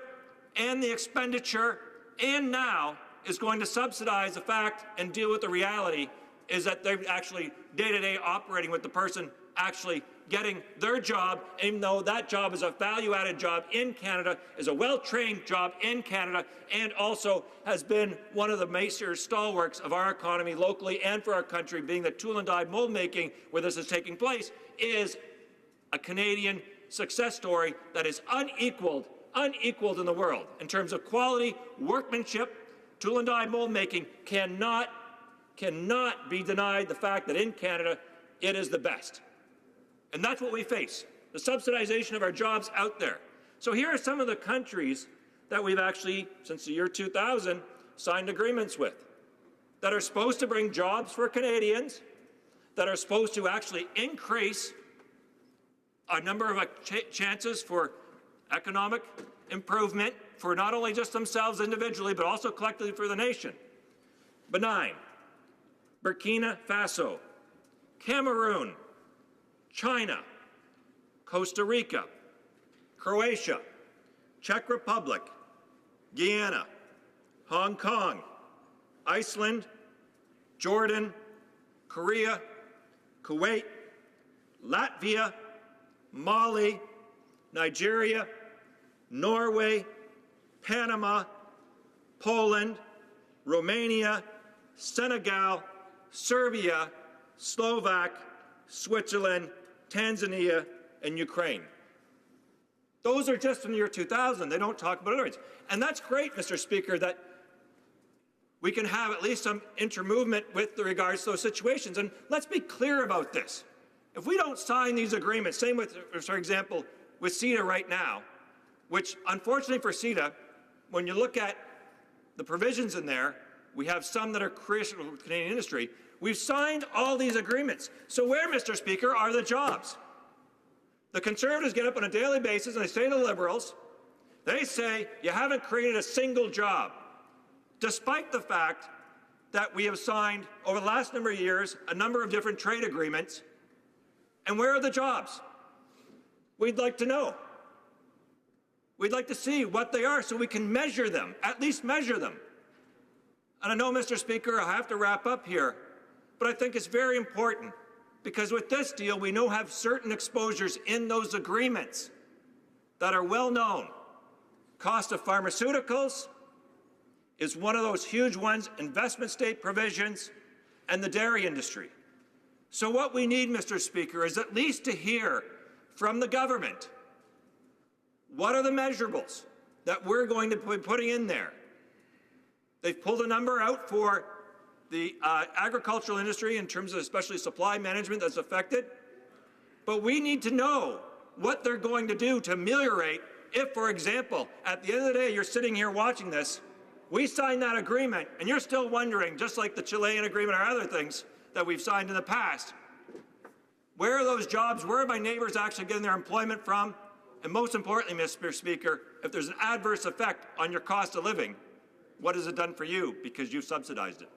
S16: and the expenditure and now is going to subsidize the fact and deal with the reality is that they're actually day-to-day operating with the person actually getting their job, even though that job is a value-added job in Canada, is a well-trained job in Canada, and also has been one of the major stalwarts of our economy locally and for our country, being the tool and die mold making where this is taking place, is a Canadian success story that is unequaled in the world in terms of quality, workmanship. Tool and die mold making cannot be denied the fact that in Canada it is the best. And that's what we face, the subsidization of our jobs out there. So here are some of the countries that we've actually, since the year 2000, signed agreements with, that are supposed to bring jobs for Canadians, that are supposed to actually increase a number of chances for economic improvement for not only just themselves individually, but also collectively for the nation. Benin, Burkina Faso, Cameroon, China, Costa Rica, Croatia, Czech Republic, Guyana, Hong Kong, Iceland, Jordan, Korea, Kuwait, Latvia, Mali, Nigeria, Norway, Panama, Poland, Romania, Senegal, Serbia, Slovak, Switzerland, Tanzania, and Ukraine. Those are just in the year 2000. They don't talk about others. And that's great, Mr. Speaker, that we can have at least some intermovement with regards to those situations. And let's be clear about this. If we don't sign these agreements, same with, for example, with CETA right now, which unfortunately for CETA, when you look at the provisions in there, we have some that are critical of Canadian industry. We've signed all these agreements. So where, Mr. Speaker, are the jobs? The Conservatives get up on a daily basis and they say to the Liberals, they say, you haven't created a single job, despite the fact that we have signed, over the last number of years, a number of different trade agreements. And where are the jobs? We'd like to know. We'd like to see what they are so we can measure them, at least measure them. And I know, Mr. Speaker, I have to wrap up here, but I think it's very important because with this deal, we know have certain exposures in those agreements that are well known. Cost of pharmaceuticals is one of those huge ones, investment state provisions, and the dairy industry. So what we need, Mr. Speaker, is at least to hear from the government what are the measurables that we're going to be putting in there. They've pulled a number out for the agricultural industry in terms of especially supply management that's affected. But we need to know what they're going to do to ameliorate if, for example, at the end of the day, you're sitting here watching this, we signed that agreement, and you're still wondering, just like the Chilean agreement or other things that we've signed in the past, where are those jobs? Where are my neighbors actually getting their employment from? And most importantly, Mr. Speaker, if there's an adverse effect on your cost of living, what has it done for you because you've subsidized it?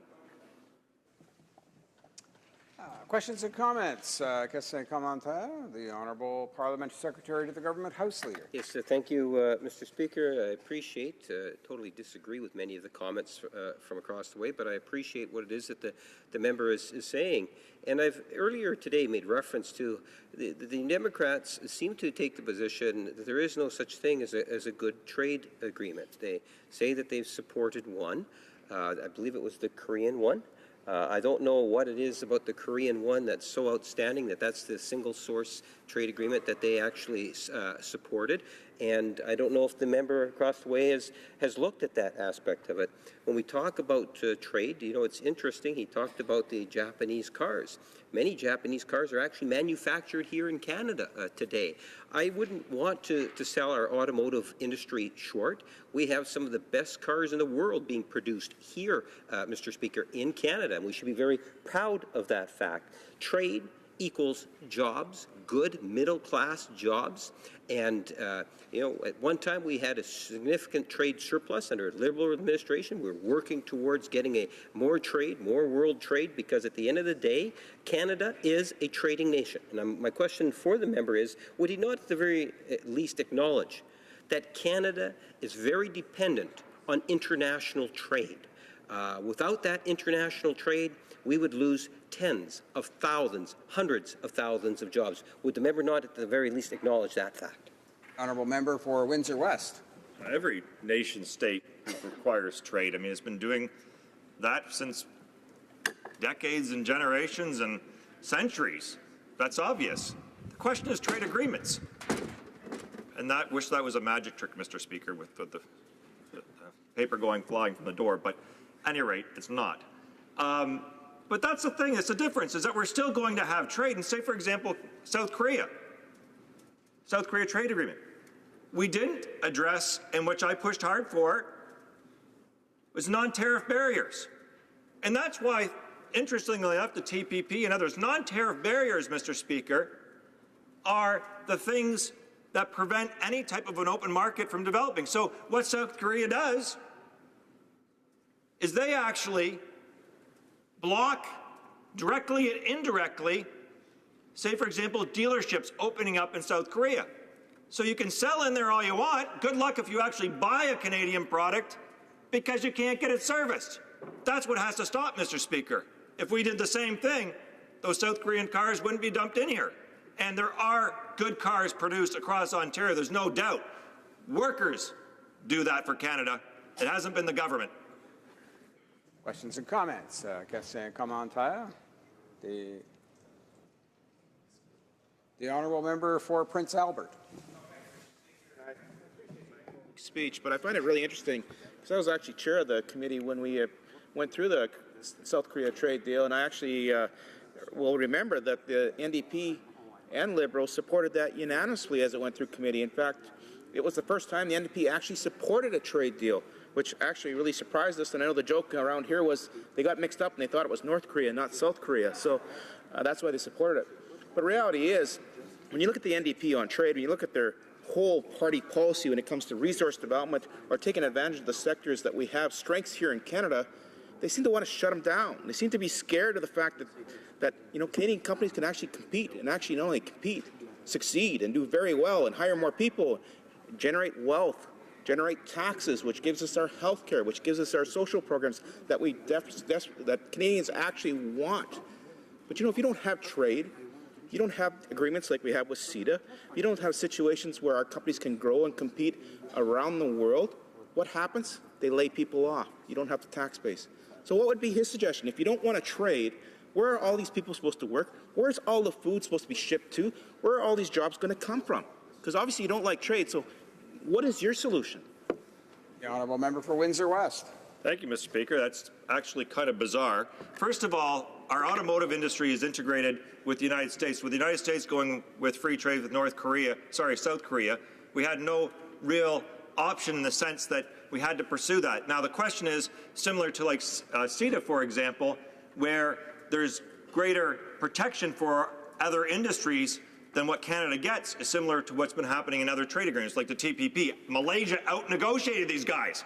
S3: Questions and comments? Question commentaire. The Honourable Parliamentary Secretary to the Government House Leader.
S9: Yes, thank you, Mr. Speaker. I appreciate, totally disagree with many of the comments from across the way, but I appreciate what it is that the member is saying. And I've earlier today made reference to the Democrats seem to take the position that there is no such thing as a good trade agreement. They say that they've supported one. I believe it was the Korean one. I don't know what it is about the Korean one that's so outstanding that that's the single source trade agreement that they actually supported. And I don't know if the member across the way has looked at that aspect of it. When we talk about trade, you know, it's interesting. He talked about the Japanese cars. Many Japanese cars are actually manufactured here in Canada today. I wouldn't want to sell our automotive industry short. We have some of the best cars in the world being produced here, Mr. Speaker, in Canada, and we should be very proud of that fact. Trade equals jobs, good middle-class jobs. And, you know, at one time we had a significant trade surplus under a Liberal administration. We're working towards getting more trade, more world trade, because at the end of the day, Canada is a trading nation. And my question for the member is, would he not at the very least acknowledge that Canada is very dependent on international trade? Without that international trade, we would lose tens of thousands, hundreds of thousands of jobs. Would the member not at the very least acknowledge that fact?
S3: Honourable Member for Windsor West.
S16: Every nation state requires trade. I mean, it's been doing that since decades and generations and centuries. That's obvious. The question is trade agreements. And I wish that was a magic trick, Mr. Speaker, with the paper flying from the door. But at any rate, it's not. But that's the thing, it's the difference, is that we're still going to have trade. And say, for example, South Korea trade agreement. We didn't address, and which I pushed hard for, was non-tariff barriers. And that's why, interestingly enough, the TPP and others, non-tariff barriers, Mr. Speaker, are the things that prevent any type of an open market from developing. So what South Korea does is they actually block directly and indirectly, say, for example, dealerships opening up in South Korea. So you can sell in there all you want. Good luck if you actually buy a Canadian product because you can't get it serviced. That's what has to stop, Mr. Speaker. If we did the same thing, those South Korean cars wouldn't be dumped in here. And there are good cars produced across Ontario, there's no doubt. Workers do that for Canada. It hasn't been the government.
S3: Questions and comments? Questions et commentaires? The honourable member for Prince Albert.
S8: Speech, but I find it really interesting because I was actually chair of the committee when we went through the South Korea trade deal, and I actually will remember that the NDP and Liberals supported that unanimously as it went through committee. In fact, it was the first time the NDP actually supported a trade deal, which actually really surprised us. And I know the joke around here was they got mixed up and they thought it was North Korea, not South Korea. So that's why they supported it. But reality is, when you look at the NDP on trade, when you look at their whole party policy when it comes to resource development or taking advantage of the sectors that we have strengths here in Canada, they seem to want to shut them down. They seem to be scared of the fact that Canadian companies can actually compete, and actually not only compete, succeed and do very well and hire more people, generate wealth, generate taxes, which gives us our health care, which gives us our social programs that that Canadians actually want. But if you don't have trade, you don't have agreements like we have with CETA, you don't have situations where our companies can grow and compete around the world, what happens? They lay people off. You don't have the tax base. So what would be his suggestion? If you don't want to trade, where are all these people supposed to work? Where's all the food supposed to be shipped to? Where are all these jobs going to come from? Because obviously you don't like trade, so what is your solution?
S3: The honourable member for Windsor West.
S16: Thank you, Mr. Speaker. That's actually kind of bizarre. First of all, our automotive industry is integrated with the United States. With the United States going with free trade with South Korea, we had no real option in the sense that we had to pursue that. Now, the question is similar to like CETA, for example, where there's greater protection for other industries than what Canada gets, is similar to what's been happening in other trade agreements like the TPP. Malaysia out-negotiated these guys.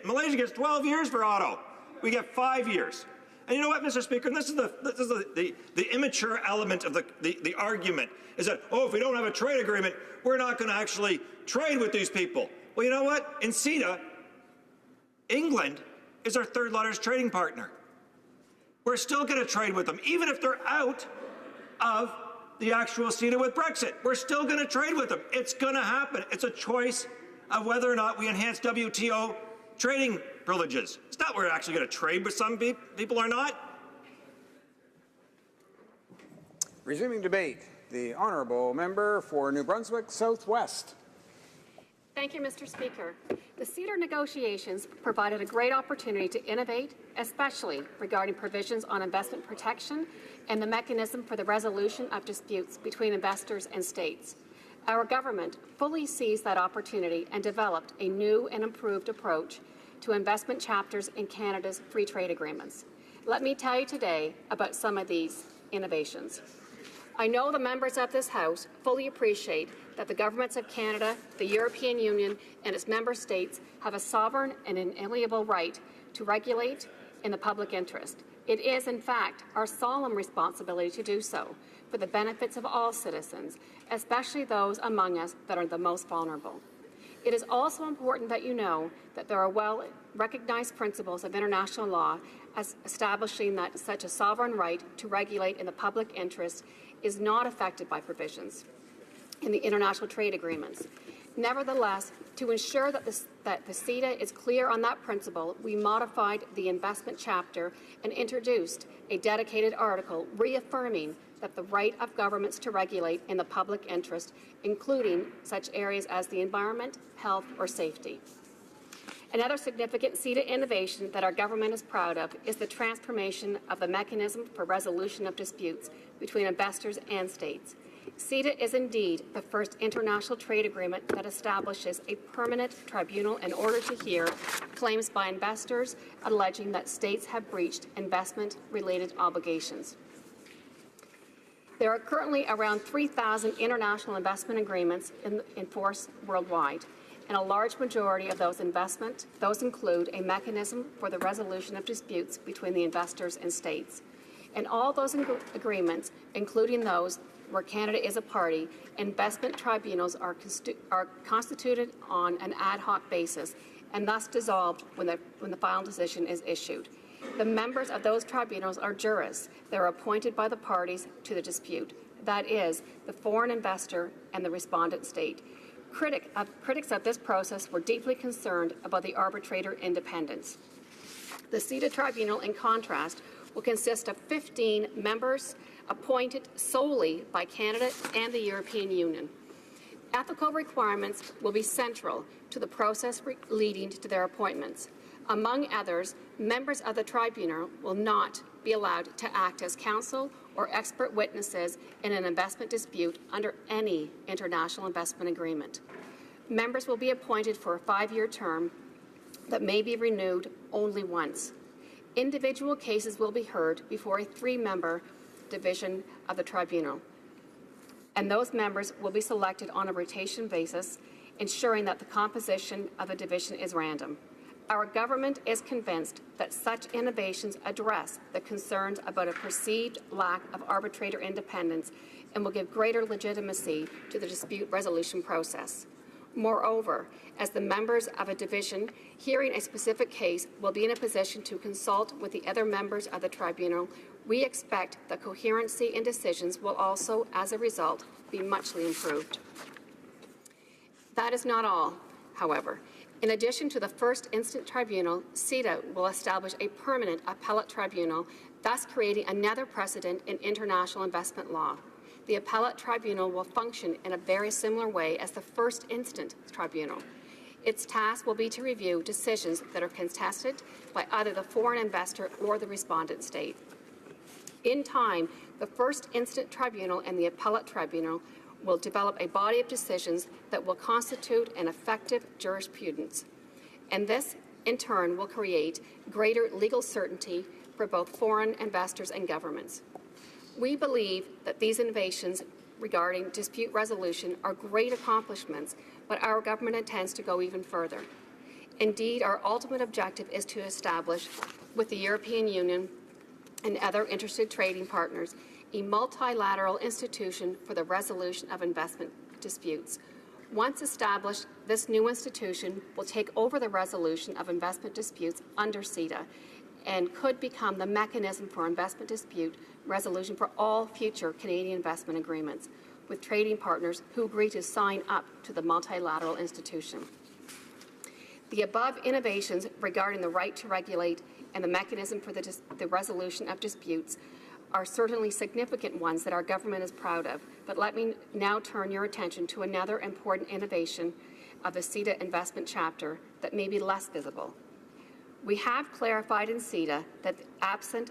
S16: Malaysia gets 12 years for auto. We get 5 years. And you know what, Mr. Speaker, and this is the immature element of the argument, is that, if we don't have a trade agreement, we're not going to actually trade with these people. Well, you know what? In CETA, England is our third largest trading partner. We're still going to trade with them, even if they're out of the actual CETA with Brexit. We're still going to trade with them. It's going to happen. It's a choice of whether or not we enhance WTO trading privileges. It's not we're actually going to trade with some people or not.
S3: Resuming debate, the honourable member for New Brunswick Southwest.
S10: Thank you, Mr. Speaker. The CETA negotiations provided a great opportunity to innovate, especially regarding provisions on investment protection and the mechanism for the resolution of disputes between investors and states. Our government fully seized that opportunity and developed a new and improved approach to investment chapters in Canada's free trade agreements. Let me tell you today about some of these innovations. I know the members of this House fully appreciate that the governments of Canada, the European Union, and its member states have a sovereign and inalienable right to regulate in the public interest. It is, in fact, our solemn responsibility to do so for the benefits of all citizens, especially those among us that are the most vulnerable. It is also important that you know that there are well-recognized principles of international law as establishing that such a sovereign right to regulate in the public interest is not affected by provisions in the international trade agreements. Nevertheless, to ensure that the CETA is clear on that principle, we modified the investment chapter and introduced a dedicated article reaffirming that the right of governments to regulate in the public interest, including such areas as the environment, health, or safety. Another significant CETA innovation that our government is proud of is the transformation of the mechanism for resolution of disputes between investors and states. CETA is indeed the first international trade agreement that establishes a permanent tribunal in order to hear claims by investors alleging that states have breached investment-related obligations. There are currently around 3,000 international investment agreements in force worldwide, and a large majority of those include a mechanism for the resolution of disputes between the investors and states. In all those agreements, including those where Canada is a party, investment tribunals are constituted on an ad hoc basis and thus dissolved when the final decision is issued. The members of those tribunals are jurists. They're appointed by the parties to the dispute. That is, the foreign investor and the respondent state. Critics of this process were deeply concerned about the arbitrator independence. The CETA Tribunal, in contrast, will consist of 15 members appointed solely by Canada and the European Union. Ethical requirements will be central to the process leading to their appointments. Among others, members of the tribunal will not be allowed to act as counsel or expert witnesses in an investment dispute under any international investment agreement. Members will be appointed for a 5-year term that may be renewed only once. Individual cases will be heard before a 3-member division of the tribunal, and those members will be selected on a rotation basis, ensuring that the composition of the division is random. Our government is convinced that such innovations address the concerns about a perceived lack of arbitrator independence and will give greater legitimacy to the dispute resolution process. Moreover, as the members of a division hearing a specific case will be in a position to consult with the other members of the tribunal, we expect the coherency in decisions will also, as a result, be muchly improved. That is not all, however. In addition to the first instant tribunal, CETA will establish a permanent appellate tribunal, thus creating another precedent in international investment law. The appellate tribunal will function in a very similar way as the first instant tribunal. Its task will be to review decisions that are contested by either the foreign investor or the respondent state. In time, the first instant tribunal and the appellate tribunal will develop a body of decisions that will constitute an effective jurisprudence. And this, in turn, will create greater legal certainty for both foreign investors and governments. We believe that these innovations regarding dispute resolution are great accomplishments, but our government intends to go even further. Indeed, our ultimate objective is to establish, with the European Union and other interested trading partners, a multilateral institution for the resolution of investment disputes. Once established, this new institution will take over the resolution of investment disputes under CETA and could become the mechanism for investment dispute resolution for all future Canadian investment agreements with trading partners who agree to sign up to the multilateral institution. The above innovations regarding the right to regulate and the mechanism for the resolution of disputes are certainly significant ones that our government is proud of, but let me now turn your attention to another important innovation of the CETA investment chapter that may be less visible. We have clarified in CETA that absent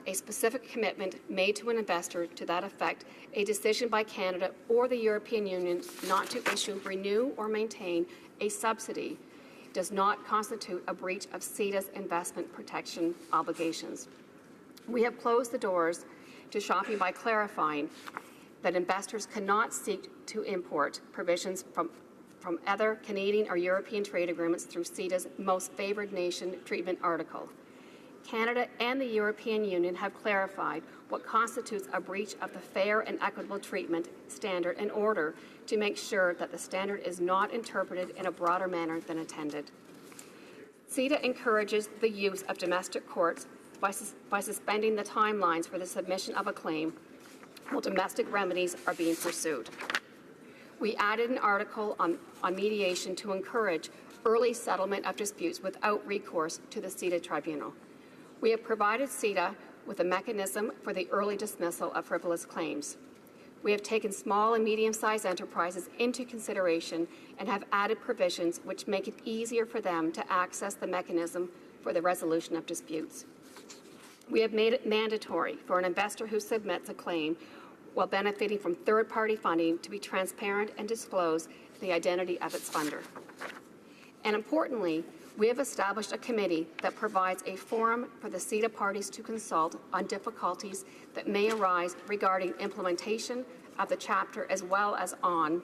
S10: a specific commitment made to an investor to that effect, a decision by Canada or the European Union not to issue, renew, or maintain a subsidy does not constitute a breach of CETA's investment protection obligations. We have closed the doors to shopping by clarifying that investors cannot seek to import provisions from other Canadian or European trade agreements through CETA's most favoured nation treatment article. Canada and the European Union have clarified what constitutes a breach of the fair and equitable treatment standard in order to make sure that the standard is not interpreted in a broader manner than intended. CETA encourages the use of domestic courts by suspending the timelines for the submission of a claim while domestic remedies are being pursued. We added an article on mediation to encourage early settlement of disputes without recourse to the CETA tribunal. We have provided CETA with a mechanism for the early dismissal of frivolous claims. We have taken small and medium-sized enterprises into consideration and have added provisions which make it easier for them to access the mechanism for the resolution of disputes. We have made it mandatory for an investor who submits a claim while benefiting from third-party funding to be transparent and disclose the identity of its funder. And importantly, we have established a committee that provides a forum for the CETA parties to consult on difficulties that may arise regarding implementation of the chapter as well as on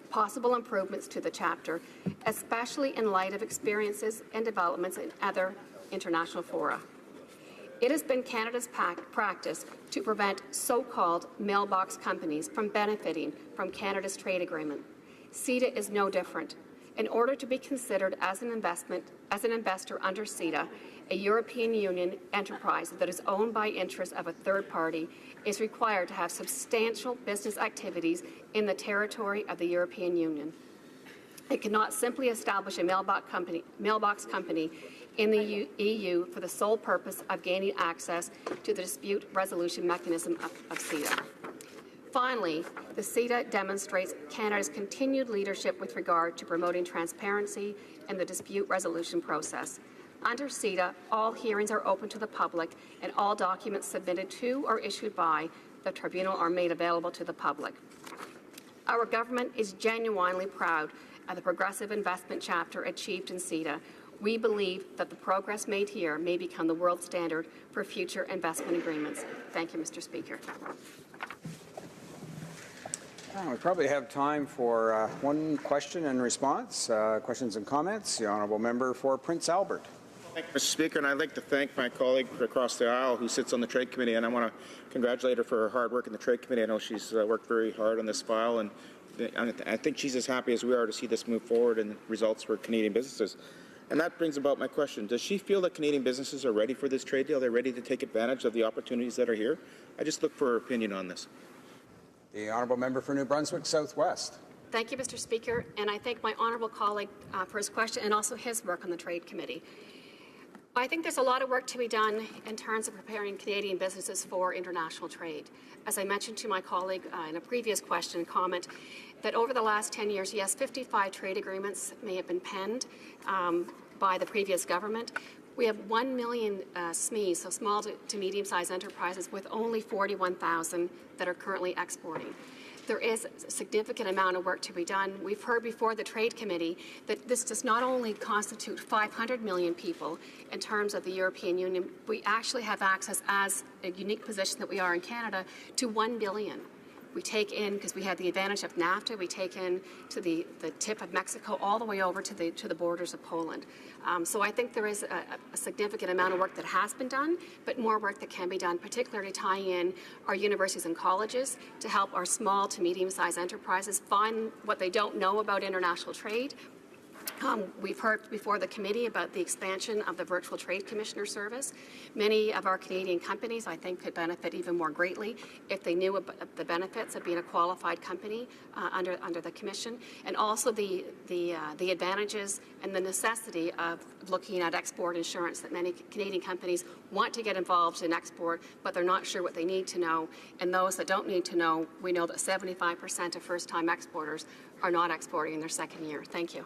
S10: possible improvements to the chapter, especially in light of experiences and developments in other international fora. It has been Canada's practice to prevent so-called mailbox companies from benefiting from Canada's trade agreement. CETA is no different. In order to be considered as an investor under CETA, a European Union enterprise that is owned by interests of a third party is required to have substantial business activities in the territory of the European Union. It cannot simply establish a mailbox company in the EU for the sole purpose of gaining access to the dispute resolution mechanism of CETA. Finally, the CETA demonstrates Canada's continued leadership with regard to promoting transparency in the dispute resolution process. Under CETA, all hearings are open to the public and all documents submitted to or issued by the tribunal are made available to the public. Our government is genuinely proud of the progressive investment chapter achieved in CETA. We believe that the progress made here may become the world standard for future investment agreements. Thank you, Mr. Speaker.
S3: We probably have time for one question and response. Questions and comments. The honourable member for Prince Albert.
S8: Thank you, Mr. Speaker, and I'd like to thank my colleague across the aisle who sits on the Trade Committee, and I want to congratulate her for her hard work in the Trade Committee. I know she's worked very hard on this file, and I think she's as happy as we are to see this move forward and results for Canadian businesses. And that brings about my question. Does she feel that Canadian businesses are ready for this trade deal? They're ready to take advantage of the opportunities that are here? I just look for her opinion on this.
S3: The honourable member for New Brunswick Southwest.
S10: Thank you, Mr. Speaker, and I thank my honourable colleague for his question and also his work on the Trade Committee. I think there's a lot of work to be done in terms of preparing Canadian businesses for international trade. As I mentioned to my colleague in a previous question and comment, that over the last 10 years, yes, 55 trade agreements may have been penned by the previous government. We have 1 million SMEs, so small to medium-sized enterprises, with only 41,000 that are currently exporting. There is a significant amount of work to be done. We've heard before the Trade Committee that this does not only constitute 500 million people in terms of the European Union, we actually have access, as a unique position that we are in Canada, to 1 billion. We take in, because we have the advantage of NAFTA, we take in to the tip of Mexico all the way over to the borders of Poland. So I think there is a significant amount of work that has been done, but more work that can be done, particularly tying in our universities and colleges to help our small to medium-sized enterprises find what they don't know about international trade. We've heard before the committee about the expansion of the Virtual Trade Commissioner service. Many of our Canadian companies, I think, could benefit even more greatly if they knew about the benefits of being a qualified company under the Commission, and also the advantages and the necessity of looking at export insurance, that many Canadian companies want to get involved in export, but they're not sure what they need to know. And those that don't need to know, we know that 75% of first-time exporters are not exporting in their second year. Thank you.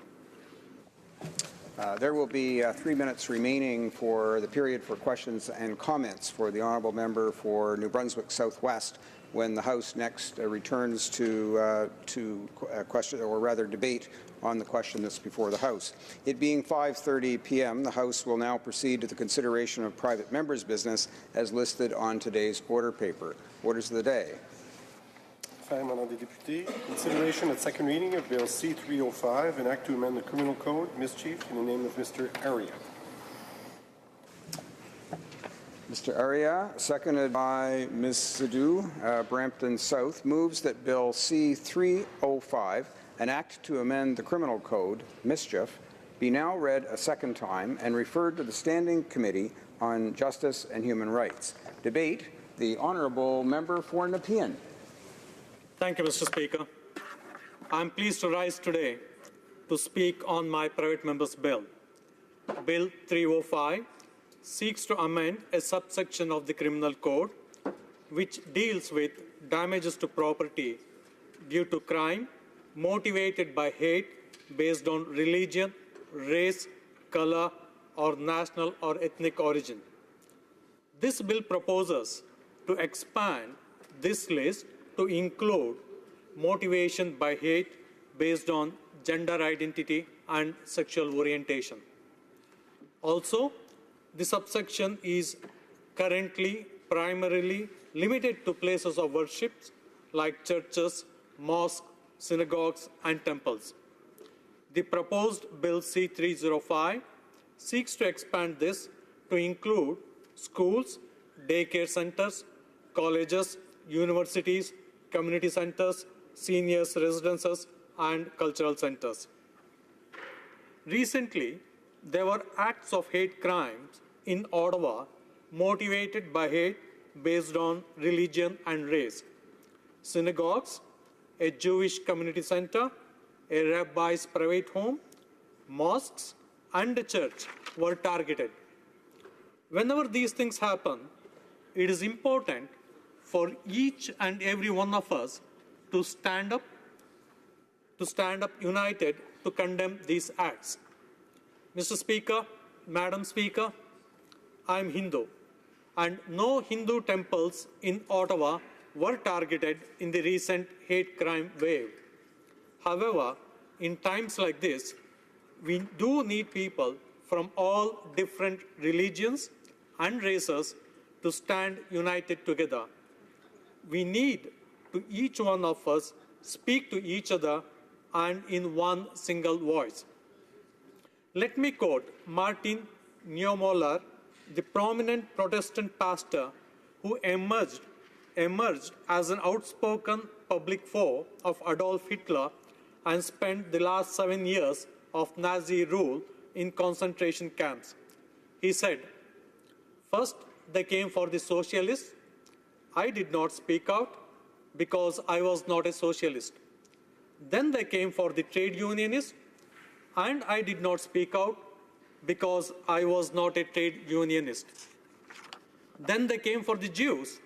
S3: There will be 3 minutes remaining for the period for questions and comments for the honourable member for New Brunswick Southwest when the House next returns to question, or rather debate, on the question that's before the House. It being 5:30 p.m., the House will now proceed to the consideration of private members' business as listed on today's order paper. Orders of the day.
S6: Madame des députés, consideration at second reading of Bill C-305, an act to amend the criminal code, mischief, in the name of Mr. Aria.
S3: Mr. Aria, seconded by Ms. Sidhu, Brampton South, moves that Bill C-305, an act to amend the criminal code, mischief, be now read a second time and referred to the Standing Committee on Justice and Human Rights. Debate, the honourable member for Nepean.
S18: Thank you, Mr. Speaker. I am pleased to rise today to speak on my private member's bill. Bill 305 seeks to amend a subsection of the Criminal Code which deals with damages to property due to crime motivated by hate based on religion, race, color, or national or ethnic origin. This bill proposes to expand this list to include motivation by hate based on gender identity and sexual orientation. Also, the subsection is currently primarily limited to places of worship like churches, mosques, synagogues, and temples. The proposed Bill C-305 seeks to expand this to include schools, daycare centers, colleges, universities, community centers, seniors' residences, and cultural centers. Recently, there were acts of hate crimes in Ottawa motivated by hate based on religion and race. Synagogues, a Jewish community center, a rabbi's private home, mosques, and a church were targeted. Whenever these things happen, it is important for each and every one of us to stand up united to condemn these acts. Mr. Speaker, Madam Speaker, I am Hindu, and no Hindu temples in Ottawa were targeted in the recent hate crime wave. However, in times like this, we do need people from all different religions and races to stand united together. We need to each one of us speak to each other and in one single voice. Let me quote Martin Niemöller, the prominent Protestant pastor who emerged as an outspoken public foe of Adolf Hitler and spent the last 7 years of Nazi rule in concentration camps. He said, "First, they came for the socialists. I did not speak out because I was not a socialist. Then they came for the trade unionists, and I did not speak out because I was not a trade unionist. Then they came for the Jews,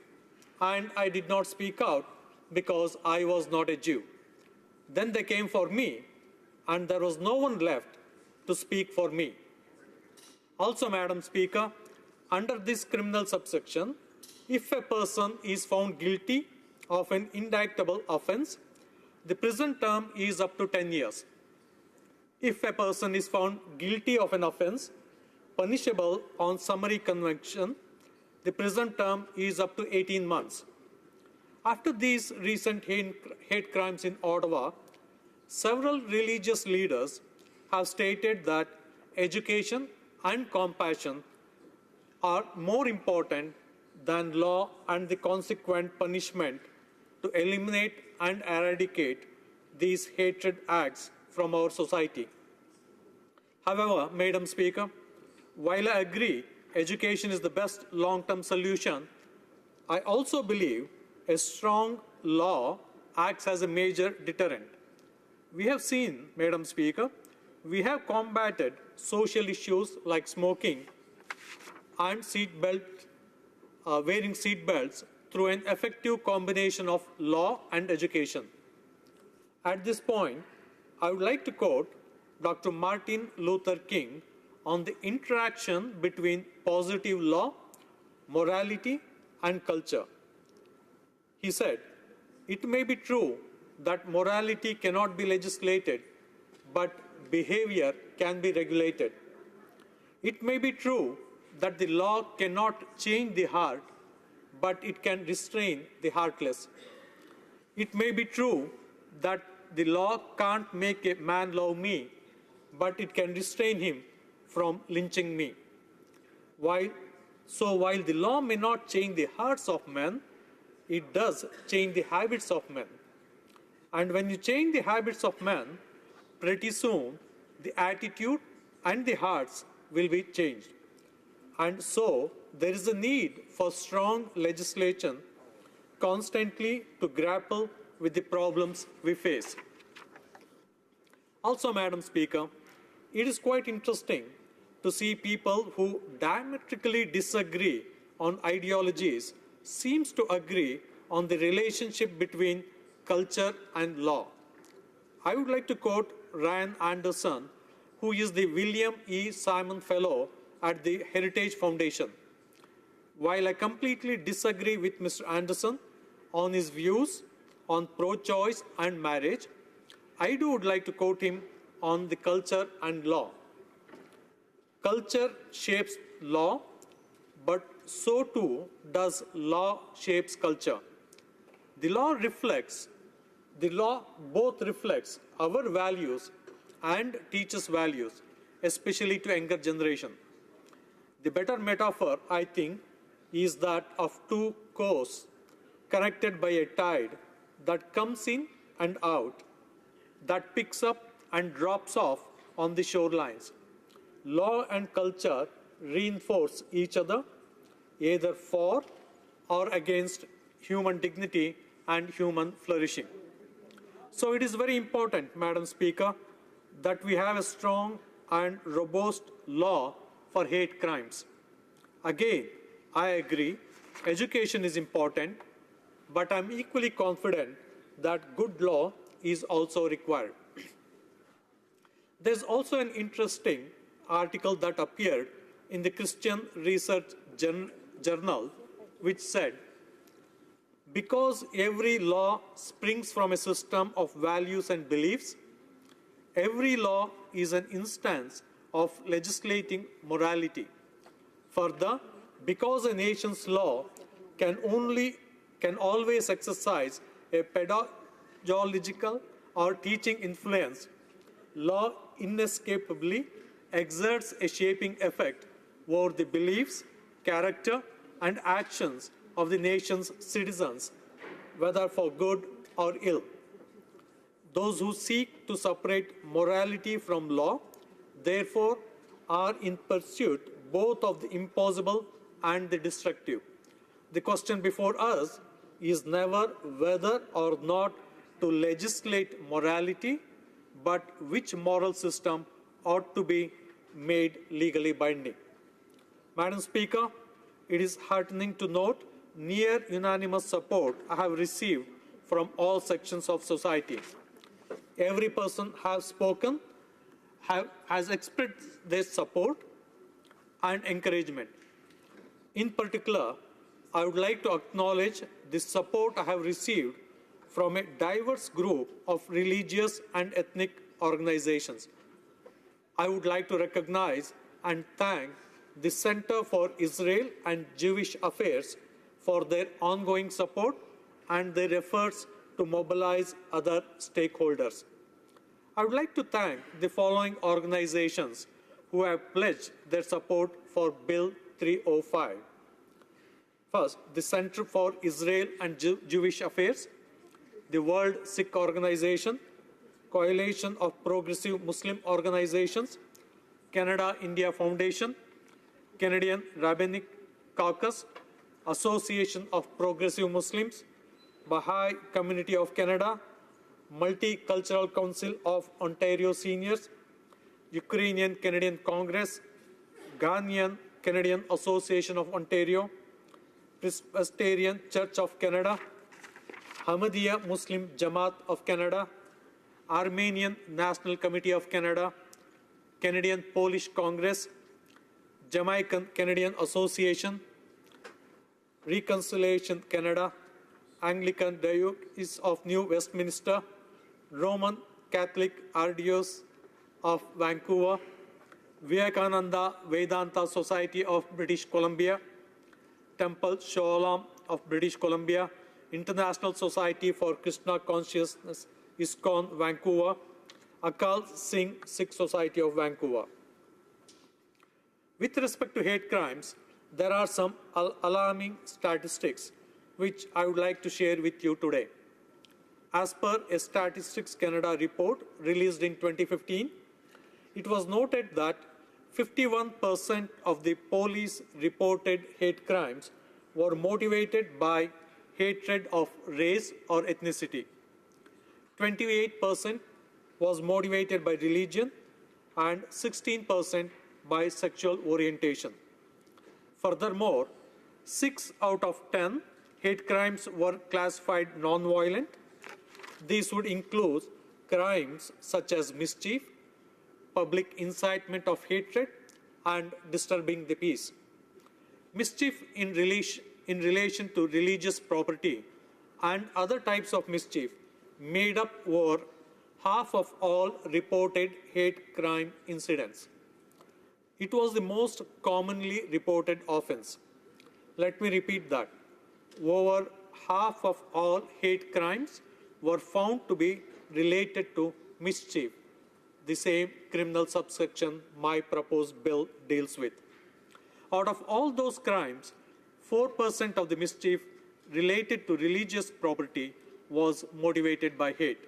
S18: and I did not speak out because I was not a Jew. Then they came for me, and there was no one left to speak for me." Also, Madam Speaker, under this criminal subsection, if a person is found guilty of an indictable offense, the prison term is up to 10 years. If a person is found guilty of an offense punishable on summary conviction, the prison term is up to 18 months. After these recent hate crimes in Ottawa, several religious leaders have stated that education and compassion are more important than law and the consequent punishment to eliminate and eradicate these hatred acts from our society. However, Madam Speaker, while I agree education is the best long-term solution, I also believe a strong law acts as a major deterrent. We have seen, Madam Speaker, we have combated social issues like smoking and wearing seat belts through an effective combination of law and education. At this point, I would like to quote Dr. Martin Luther King on the interaction between positive law, morality, and culture. He said, "It may be true that morality cannot be legislated, but behavior can be regulated. It may be true that the law cannot change the heart, but it can restrain the heartless. It may be true that the law can't make a man love me, but it can restrain him from lynching me. While the law may not change the hearts of men, it does change the habits of men. And when you change the habits of men, pretty soon the attitude and the hearts will be changed. And so there is a need for strong legislation constantly to grapple with the problems we face." Also, Madam Speaker, it is quite interesting to see people who diametrically disagree on ideologies seems to agree on the relationship between culture and law. I would like to quote Ryan Anderson, who is the William E. Simon Fellow at the Heritage Foundation. While I completely disagree with Mr. Anderson on his views on pro-choice and marriage, I would like to quote him on the culture and law. "Culture shapes law, but so too does law shapes culture. The law both reflects our values and teaches values, especially to younger generation. The better metaphor, I think, is that of two coasts connected by a tide that comes in and out, that picks up and drops off on the shorelines. Law and culture reinforce each other, either for or against human dignity and human flourishing. So it is very important, Madam Speaker, that we have a strong and robust law for hate crimes. Again, I agree, education is important, but I'm equally confident that good law is also required. There's also an interesting article that appeared in the Christian Research Journal, which said, because every law springs from a system of values and beliefs, every law is an instance of legislating morality. Further, because a nation's law can always exercise a pedagogical or teaching influence, law inescapably exerts a shaping effect over the beliefs, character, and actions of the nation's citizens, whether for good or ill. Those who seek to separate morality from law, therefore, are in pursuit both of the impossible and the destructive. The question before us is never whether or not to legislate morality, but which moral system ought to be made legally binding. Madam Speaker, it is heartening to note near unanimous support I have received from all sections of society. Every person has spoken, has expressed their support and encouragement. In particular, I would like to acknowledge the support I have received from a diverse group of religious and ethnic organizations. I would like to recognize and thank the Center for Israel and Jewish Affairs for their ongoing support and their efforts to mobilize other stakeholders. I would like to thank the following organizations who have pledged their support for Bill 305. First, the Center for Israel and Jewish Affairs, the World Sikh Organization, Coalition of Progressive Muslim Organizations, Canada-India Foundation, Canadian Rabbinic Caucus, Association of Progressive Muslims, Baha'i Community of Canada, Multicultural Council of Ontario Seniors, Ukrainian Canadian Congress, Ghanaian Canadian Association of Ontario, Presbyterian Church of Canada, Ahmadiyya Muslim Jamaat of Canada, Armenian National Committee of Canada, Canadian Polish Congress, Jamaican Canadian Association, Reconciliation Canada, Anglican Diocese of New Westminster, Roman Catholic Archdiocese of Vancouver, Vivekananda Vedanta Society of British Columbia, Temple Sholom of British Columbia, International Society for Krishna Consciousness, ISKCON, Vancouver, Akal Singh Sikh Society of Vancouver. With respect to hate crimes, there are some alarming statistics which I would like to share with you today. As per a Statistics Canada report released in 2015, it was noted that 51% of the police-reported hate crimes were motivated by hatred of race or ethnicity. 28% was motivated by religion and 16% by sexual orientation. Furthermore, 6 out of 10 hate crimes were classified non-violent. These would include crimes such as mischief, public incitement of hatred, and disturbing the peace. Mischief in relation to religious property and other types of mischief made up over half of all reported hate crime incidents. It was the most commonly reported offense. Let me repeat that. Over half of all hate crimes were found to be related to mischief, the same criminal subsection my proposed bill deals with. Out of all those crimes, 4% of the mischief related to religious property was motivated by hate.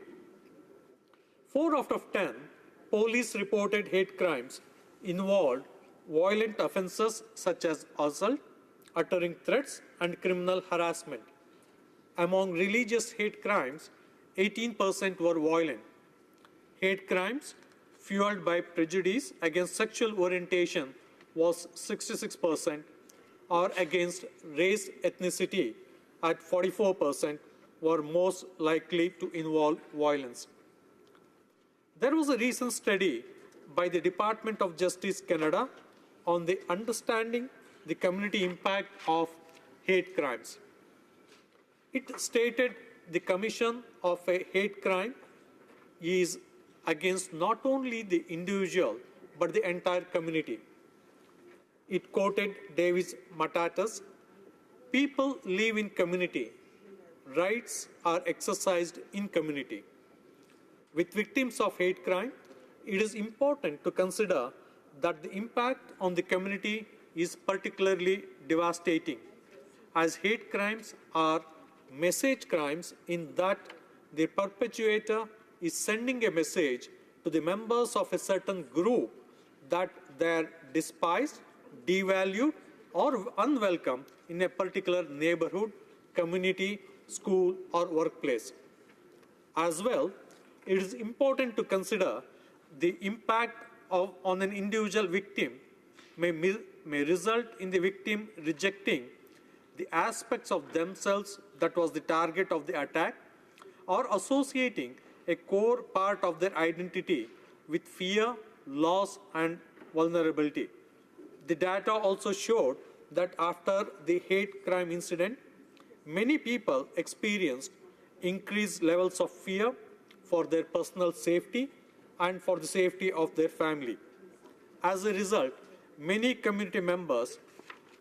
S18: 4 out of 10 police-reported hate crimes involved violent offenses such as assault, uttering threats, and criminal harassment. Among religious hate crimes, 18% were violent. Hate crimes fueled by prejudice against sexual orientation was 66%, or against race ethnicity at 44%, were most likely to involve violence. There was a recent study by the Department of Justice Canada on the understanding the community impact of hate crimes. It stated the commission of a hate crime is against not only the individual but the entire community. It quoted Davis Matatas, "People live in community. Rights are exercised in community." With victims of hate crime, it is important to consider that the impact on the community is particularly devastating, as hate crimes are message crimes in that the perpetrator is sending a message to the members of a certain group that they are despised, devalued, or unwelcome in a particular neighborhood, community, school, or workplace. As well, it is important to consider the impact on an individual victim may result in the victim rejecting the aspects of themselves that was the target of the attack, or associating a core part of their identity with fear, loss, and vulnerability. The data also showed that after the hate crime incident, many people experienced increased levels of fear for their personal safety and for the safety of their family. As a result, many community members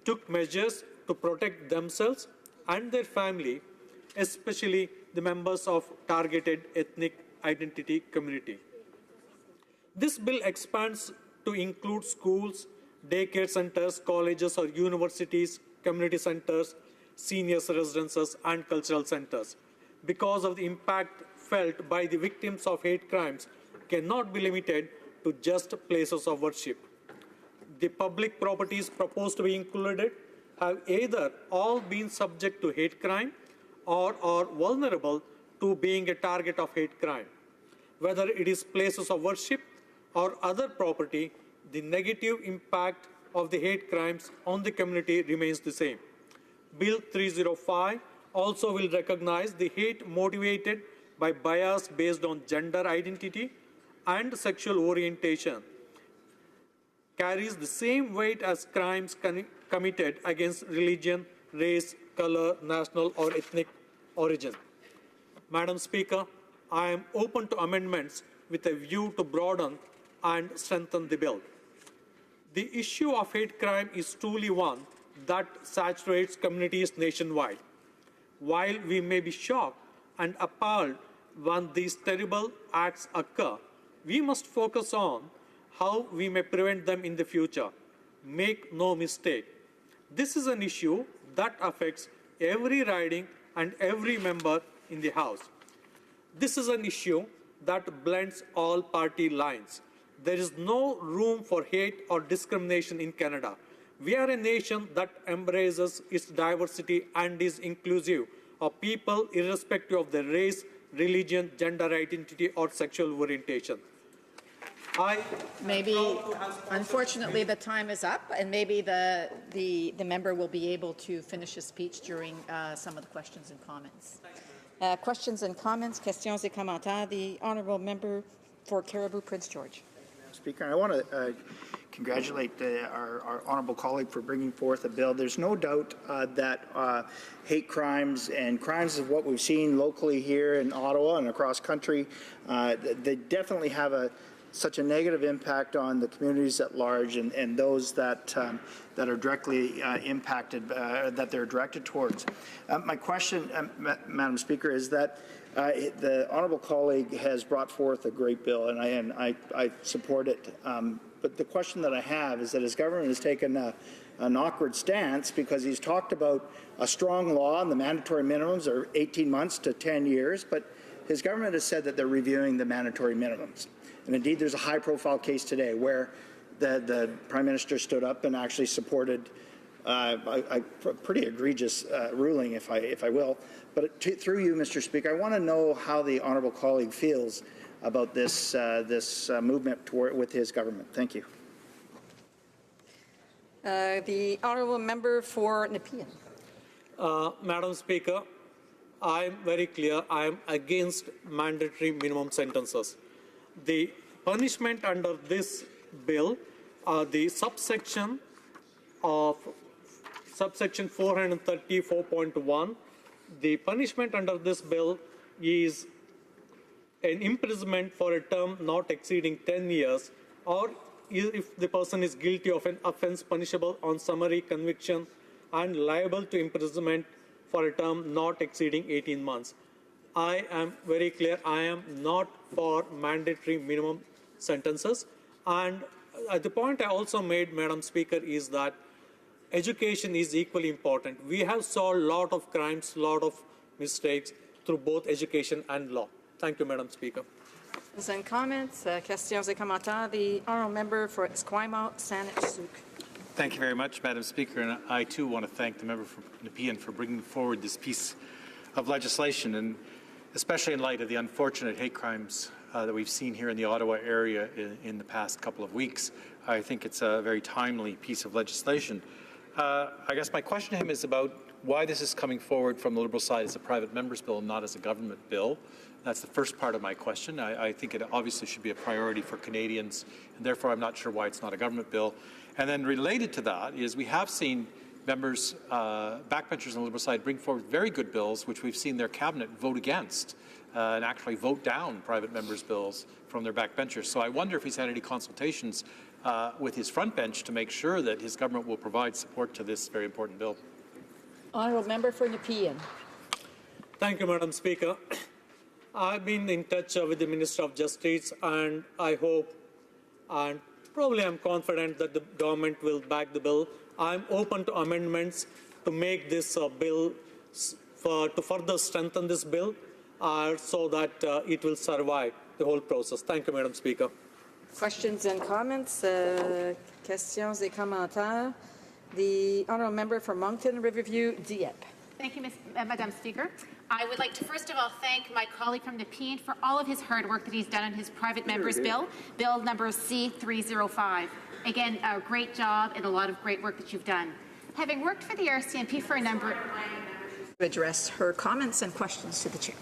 S18: took measures to protect themselves and their family, especially the members of targeted ethnic identity community. This bill expands to include schools, daycare centers, colleges or universities, community centers, seniors residences, and cultural centers. Because of the impact felt by the victims of hate crimes cannot be limited to just places of worship. The public properties proposed to be included have either all been subject to hate crime or are vulnerable to being a target of hate crime. Whether it is places of worship or other property, the negative impact of the hate crimes on the community remains the same. Bill 305 also will recognize the hate motivated by bias based on gender identity and sexual orientation carries the same weight as crimes committed against religion, race, color, national or ethnic origin. Madam Speaker, I am open to amendments with a view to broaden and strengthen the bill. The issue of hate crime is truly one that saturates communities nationwide. While we may be shocked and appalled when these terrible acts occur, we must focus on how we may prevent them in the future. Make no mistake, this is an issue that affects every riding and every member in the House. This is an issue that blends all party lines. There is no room for hate or discrimination in Canada. We are a nation that embraces its diversity and is inclusive of people irrespective of their race, religion, gender identity, or sexual orientation.
S11: Unfortunately, the time is up, and maybe the member will be able to finish his speech during some of the questions and comments. Questions and comments, questions et commentaires. The honourable member for Caribou, Prince George.
S14: Speaker, I want to congratulate our honourable colleague for bringing forth a bill. There's no doubt that hate crimes and crimes of what we've seen locally here in Ottawa and across country, they definitely have such a negative impact on the communities at large and those that are directly impacted, that they're directed towards. My question, Madam Speaker, is that the honourable colleague has brought forth a great bill, and I support it. But the question that I have is that his government has taken an awkward stance because he's talked about a strong law and the mandatory minimums are 18 months to 10 years, but his government has said that they're reviewing the mandatory minimums. And indeed, there's a high-profile case today where the Prime Minister stood up and actually supported a pretty egregious ruling, if I will. But through you, Mr. Speaker, I want to know how the honourable colleague feels about this movement with his government. Thank you.
S11: The honourable member for Nepean.
S18: Madam Speaker, I am very clear. I am against mandatory minimum sentences. The punishment under this bill, the subsection 434.1, the punishment under this bill is an imprisonment for a term not exceeding 10 years, or if the person is guilty of an offence punishable on summary conviction and liable to imprisonment for a term not exceeding 18 months. I am very clear, I am not for mandatory minimum sentences. And the point I also made, Madam Speaker, is that education is equally important. We have solved a lot of crimes, a lot of mistakes through both education and law. Thank you, Madam Speaker.
S11: And comments, questions et commentaires. The honourable member for Esquimalt, Saanich-Sooke.
S19: Thank you very much, Madam Speaker, and I too want to thank the member from Nepean for bringing forward this piece of legislation, and especially in light of the unfortunate hate crimes that we've seen here in the Ottawa area in the past couple of weeks. I think it's a very timely piece of legislation. I guess my question to him is about why this is coming forward from the Liberal side as a private member's bill and not as a government bill. That's the first part of my question. I think it obviously should be a priority for Canadians, and therefore I'm not sure why it's not a government bill. And then related to that is we have seen members, backbenchers on the Liberal side, bring forward very good bills, which we've seen their cabinet vote against and actually vote down private members' bills from their backbenchers. So I wonder if he's had any consultations with his front bench to make sure that his government will provide support to this very important bill.
S11: Honourable member for Nepean.
S18: Thank you, Madam Speaker. I've been in touch with the Minister of Justice, and I hope and probably I'm confident that the government will back the bill. I'm open to amendments to make this bill, to further strengthen this bill so that it will survive the whole process. Thank you, Madam Speaker.
S11: Questions and comments? Questions et commentaires. The honourable member for Moncton Riverview, Dieppe.
S21: Thank you, Madam Speaker. I would like to first of all thank my colleague from Nepean for all of his hard work that he's done on his private member's bill, bill number C305. Again, a great job and a lot of great work that you've done. Having worked for the RCMP for a number of
S11: address her comments and questions to the chair.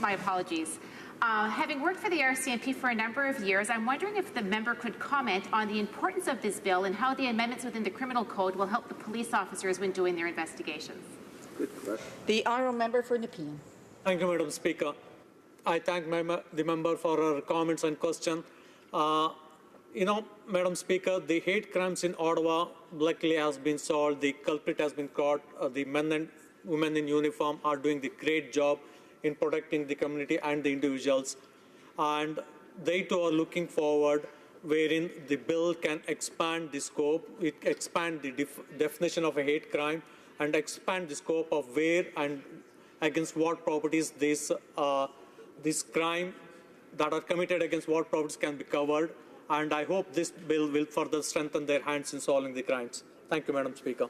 S21: My apologies. Having worked for the RCMP for a number of years, I'm wondering if the member could comment on the importance of this bill and how the amendments within the criminal code will help the police officers when doing their investigations.
S11: Good question. The honourable member for Nepean.
S18: Thank you, Madam Speaker. I thank the member for her comments and question. Madam Speaker, the hate crimes in Ottawa luckily has been solved. The culprit has been caught. The men and women in uniform are doing the great job in protecting the community and the individuals. And they too are looking forward wherein the bill can expand the scope, it expand the definition of a hate crime, and expand the scope of where and against what properties this crime that are committed against what properties can be covered. And I hope this bill will further strengthen their hands in solving the crimes. Thank you, Madam Speaker.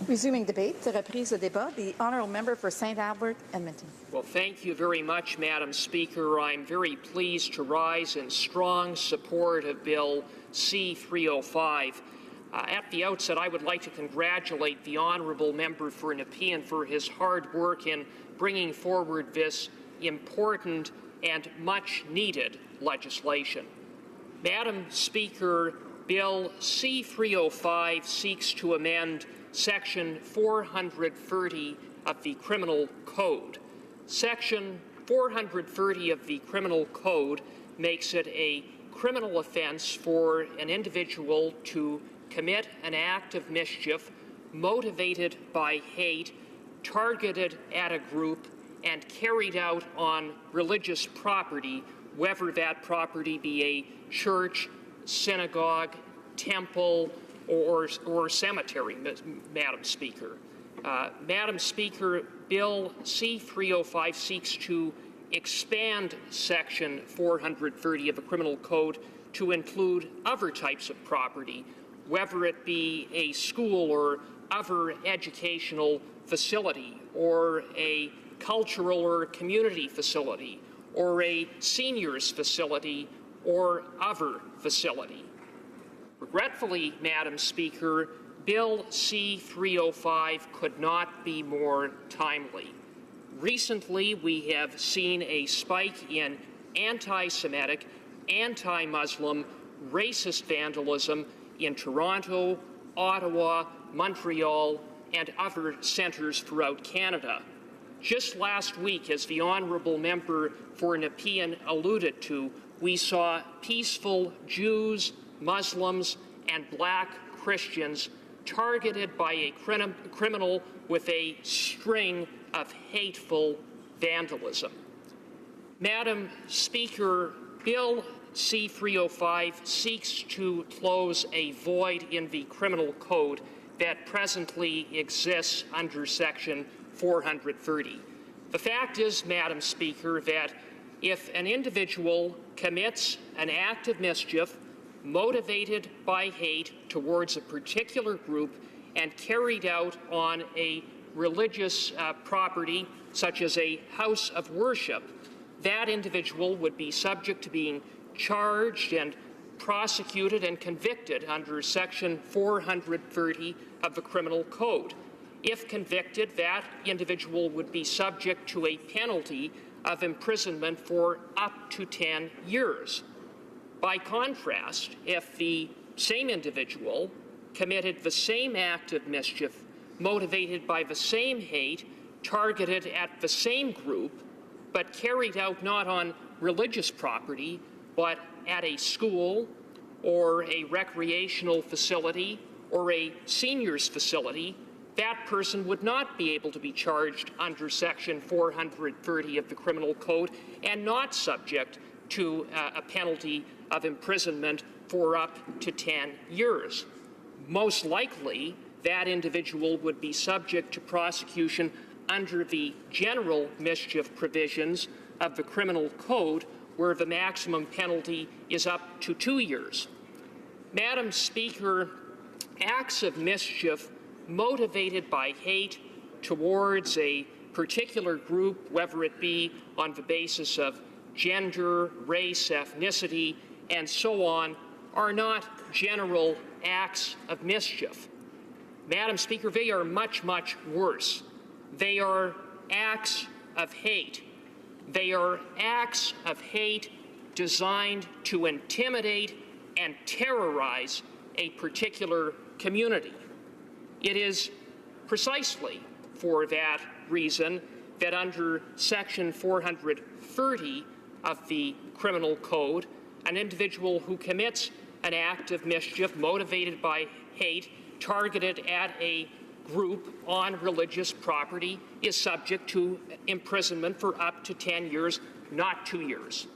S11: Resuming debate, the reprise de débat, the honourable member for St. Albert, Edmonton.
S23: Well, thank you very much, Madam Speaker. I'm very pleased to rise in strong support of Bill C-305. At the outset, I would like to congratulate the honourable member for Nepean for his hard work in bringing forward this important and much-needed legislation. Madam Speaker, Bill C-305 seeks to amend Section 430 of the Criminal Code. Section 430 of the Criminal Code makes it a criminal offense for an individual to commit an act of mischief motivated by hate, targeted at a group, and carried out on religious property, whether that property be a church, synagogue, temple, or cemetery, Madam Speaker. Madam Speaker, Bill C-305 seeks to expand Section 430 of the Criminal Code to include other types of property, whether it be a school or other educational facility, or a cultural or community facility, or a seniors facility, or other facility. Regretfully, Madam Speaker, Bill C-305 could not be more timely. Recently, we have seen a spike in anti-Semitic, anti-Muslim, racist vandalism in Toronto, Ottawa, Montreal, and other centres throughout Canada. Just last week, as the Honourable Member for Nepean alluded to, we saw peaceful Jews, Muslims, and Black Christians targeted by a criminal with a string of hateful vandalism. Madam Speaker, Bill C-305 seeks to close a void in the criminal code that presently exists under Section 430. The fact is, Madam Speaker, that if an individual commits an act of mischief motivated by hate towards a particular group and carried out on a religious property, such as a house of worship, that individual would be subject to being charged and prosecuted and convicted under Section 430 of the Criminal Code. If convicted, that individual would be subject to a penalty of imprisonment for up to 10 years. By contrast, if the same individual committed the same act of mischief motivated by the same hate, targeted at the same group, but carried out not on religious property, but at a school or a recreational facility or a seniors facility, that person would not be able to be charged under Section 430 of the Criminal Code and not subject to a penalty of imprisonment for up to 10 years. Most likely, that individual would be subject to prosecution under the general mischief provisions of the Criminal Code, where the maximum penalty is up to 2 years. Madam Speaker, acts of mischief motivated by hate towards a particular group, whether it be on the basis of gender, race, ethnicity, and so on, are not general acts of mischief. Madam Speaker, they are much, much worse. They are acts of hate. They are acts of hate designed to intimidate and terrorize a particular community. It is precisely for that reason that under Section 430 of the Criminal Code, an individual who commits an act of mischief motivated by hate targeted at a group on religious property is subject to imprisonment for up to 10 years, not 2 years.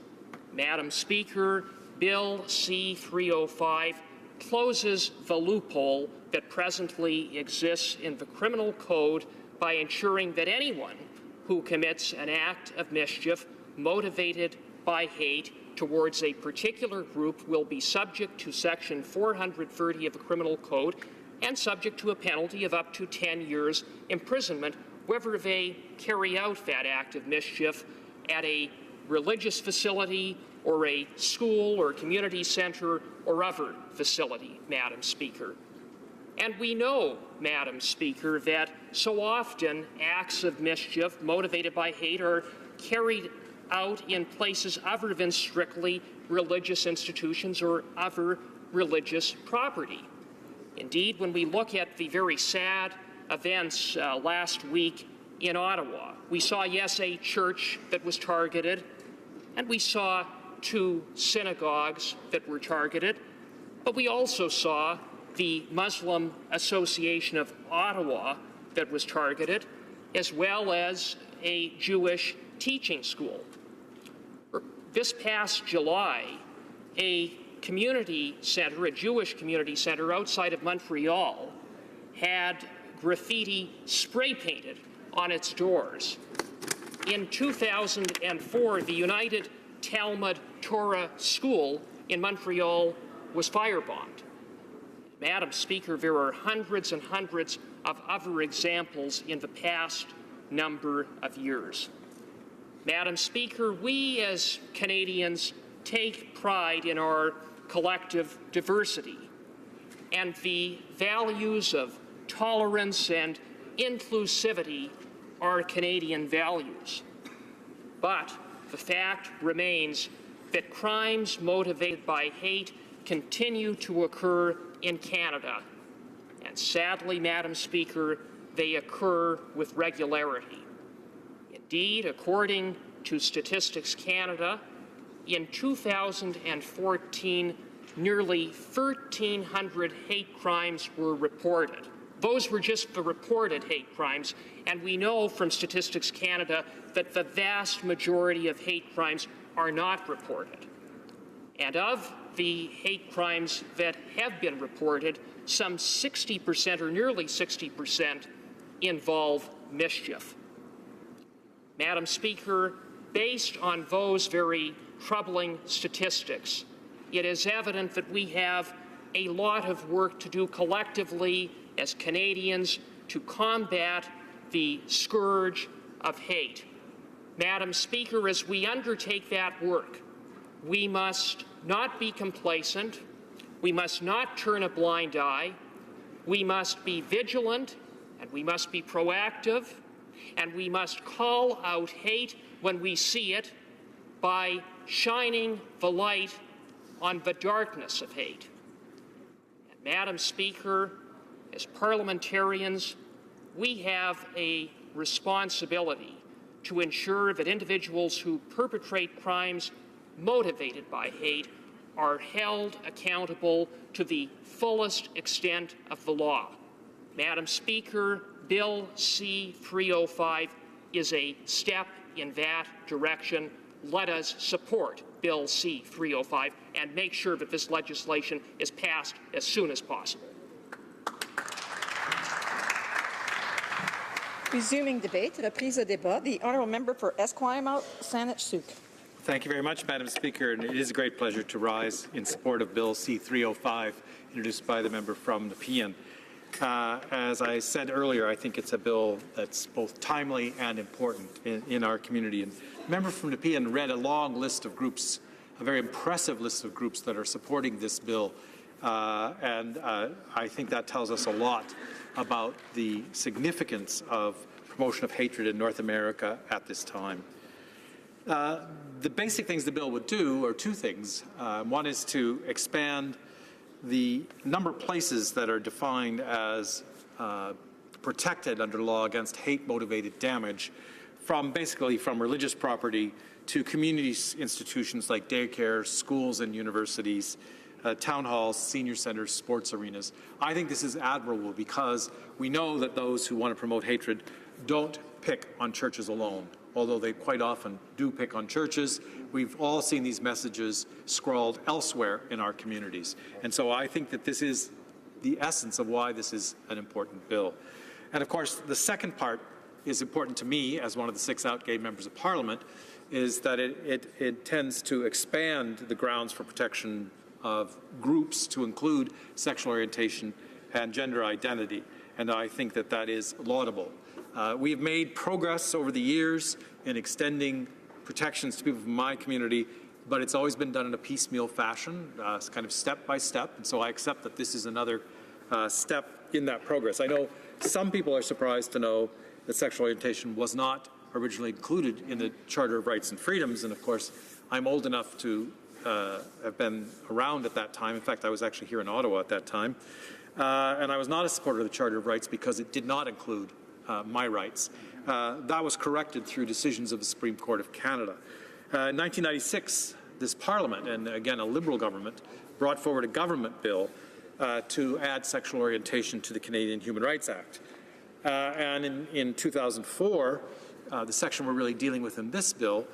S23: Madam Speaker, Bill C-305 closes the loophole that presently exists in the Criminal Code by ensuring that anyone who commits an act of mischief motivated by hate towards a particular group will be subject to Section 430 of the Criminal Code and subject to a penalty of up to 10 years imprisonment, whether they carry out that act of mischief at a religious facility or a school or community center or other facility, Madam Speaker. And we know, Madam Speaker, that so often acts of mischief motivated by hate are carried out in places other than strictly religious institutions or other religious property. Indeed, when we look at the very sad events last week in Ottawa, we saw, yes, a church that was targeted, and we saw 2 synagogues that were targeted, but we also saw the Muslim Association of Ottawa that was targeted, as well as a Jewish teaching school. This past July, a community center, a Jewish community center outside of Montreal, had graffiti spray painted on its doors. In 2004, the United Talmud Torah School in Montreal was firebombed. Madam Speaker, there are hundreds and hundreds of other examples in the past number of years. Madam Speaker, we as Canadians take pride in our collective diversity. and the values of tolerance and inclusivity are Canadian values. But the fact remains that crimes motivated by hate continue to occur in Canada. And sadly, Madam Speaker, they occur with regularity. Indeed, according to Statistics Canada, in 2014, nearly 1,300 hate crimes were reported. Those were just the reported hate crimes, and we know from Statistics Canada that the vast majority of hate crimes are not reported. And of the hate crimes that have been reported, some 60% or nearly 60% involve mischief. Madam Speaker, based on those very troubling statistics, it is evident that we have a lot of work to do collectively as Canadians to combat the scourge of hate. Madam Speaker, as we undertake that work, we must not be complacent, we must not turn a blind eye, we must be vigilant, and we must be proactive, and we must call out hate when we see it by shining the light on the darkness of hate. And Madam Speaker, as parliamentarians, we have a responsibility to ensure that individuals who perpetrate crimes motivated by hate are held accountable to the fullest extent of the law. Madam Speaker, Bill C-305 is a step in that direction. Let us support Bill C-305 and make sure that this legislation is passed as soon as possible.
S11: Resuming debate, reprise au débat. The honourable member for Esquimalt, Saanich-Sooke.
S19: Thank you very much, Madam Speaker, and it is a great pleasure to rise in support of Bill C-305, introduced by the member from Nepean. As I said earlier, I think it's a bill that's both timely and important in our community. And the member from Nepean read a long list of groups, a very impressive list of groups that are supporting this bill. I think that tells us a lot about the significance of promotion of hatred in North America at this time. The basic things the bill would do are two things. One is to expand the number of places that are defined as protected under law against hate-motivated damage, basically from religious property to community institutions like daycare, schools and universities, town halls, senior centers, sports arenas. I think this is admirable because we know that those who want to promote hatred don't pick on churches alone, although they quite often do pick on churches. We've all seen these messages scrawled elsewhere in our communities. And so I think that this is the essence of why this is an important bill. And of course, the second part is important to me as one of the 6 out-gay members of Parliament, is that it tends to expand the grounds for protection of groups to include sexual orientation and gender identity. And I think that that is laudable. We have made progress over the years in extending protections to people from my community, but it's always been done in a piecemeal fashion, kind of step by step. And so I accept that this is another step in that progress. I know some people are surprised to know that sexual orientation was not originally included in the Charter of Rights and Freedoms. And of course, I'm old enough to have been around at that time. In fact, I was actually here in Ottawa at that time. And I was not a supporter of the Charter of Rights because it did not include my rights. That was corrected through decisions of the Supreme Court of Canada. In 1996, this Parliament, and again a Liberal government, brought forward a government bill to add sexual orientation to the Canadian Human Rights Act. And in 2004, the section we're really dealing with in this bill,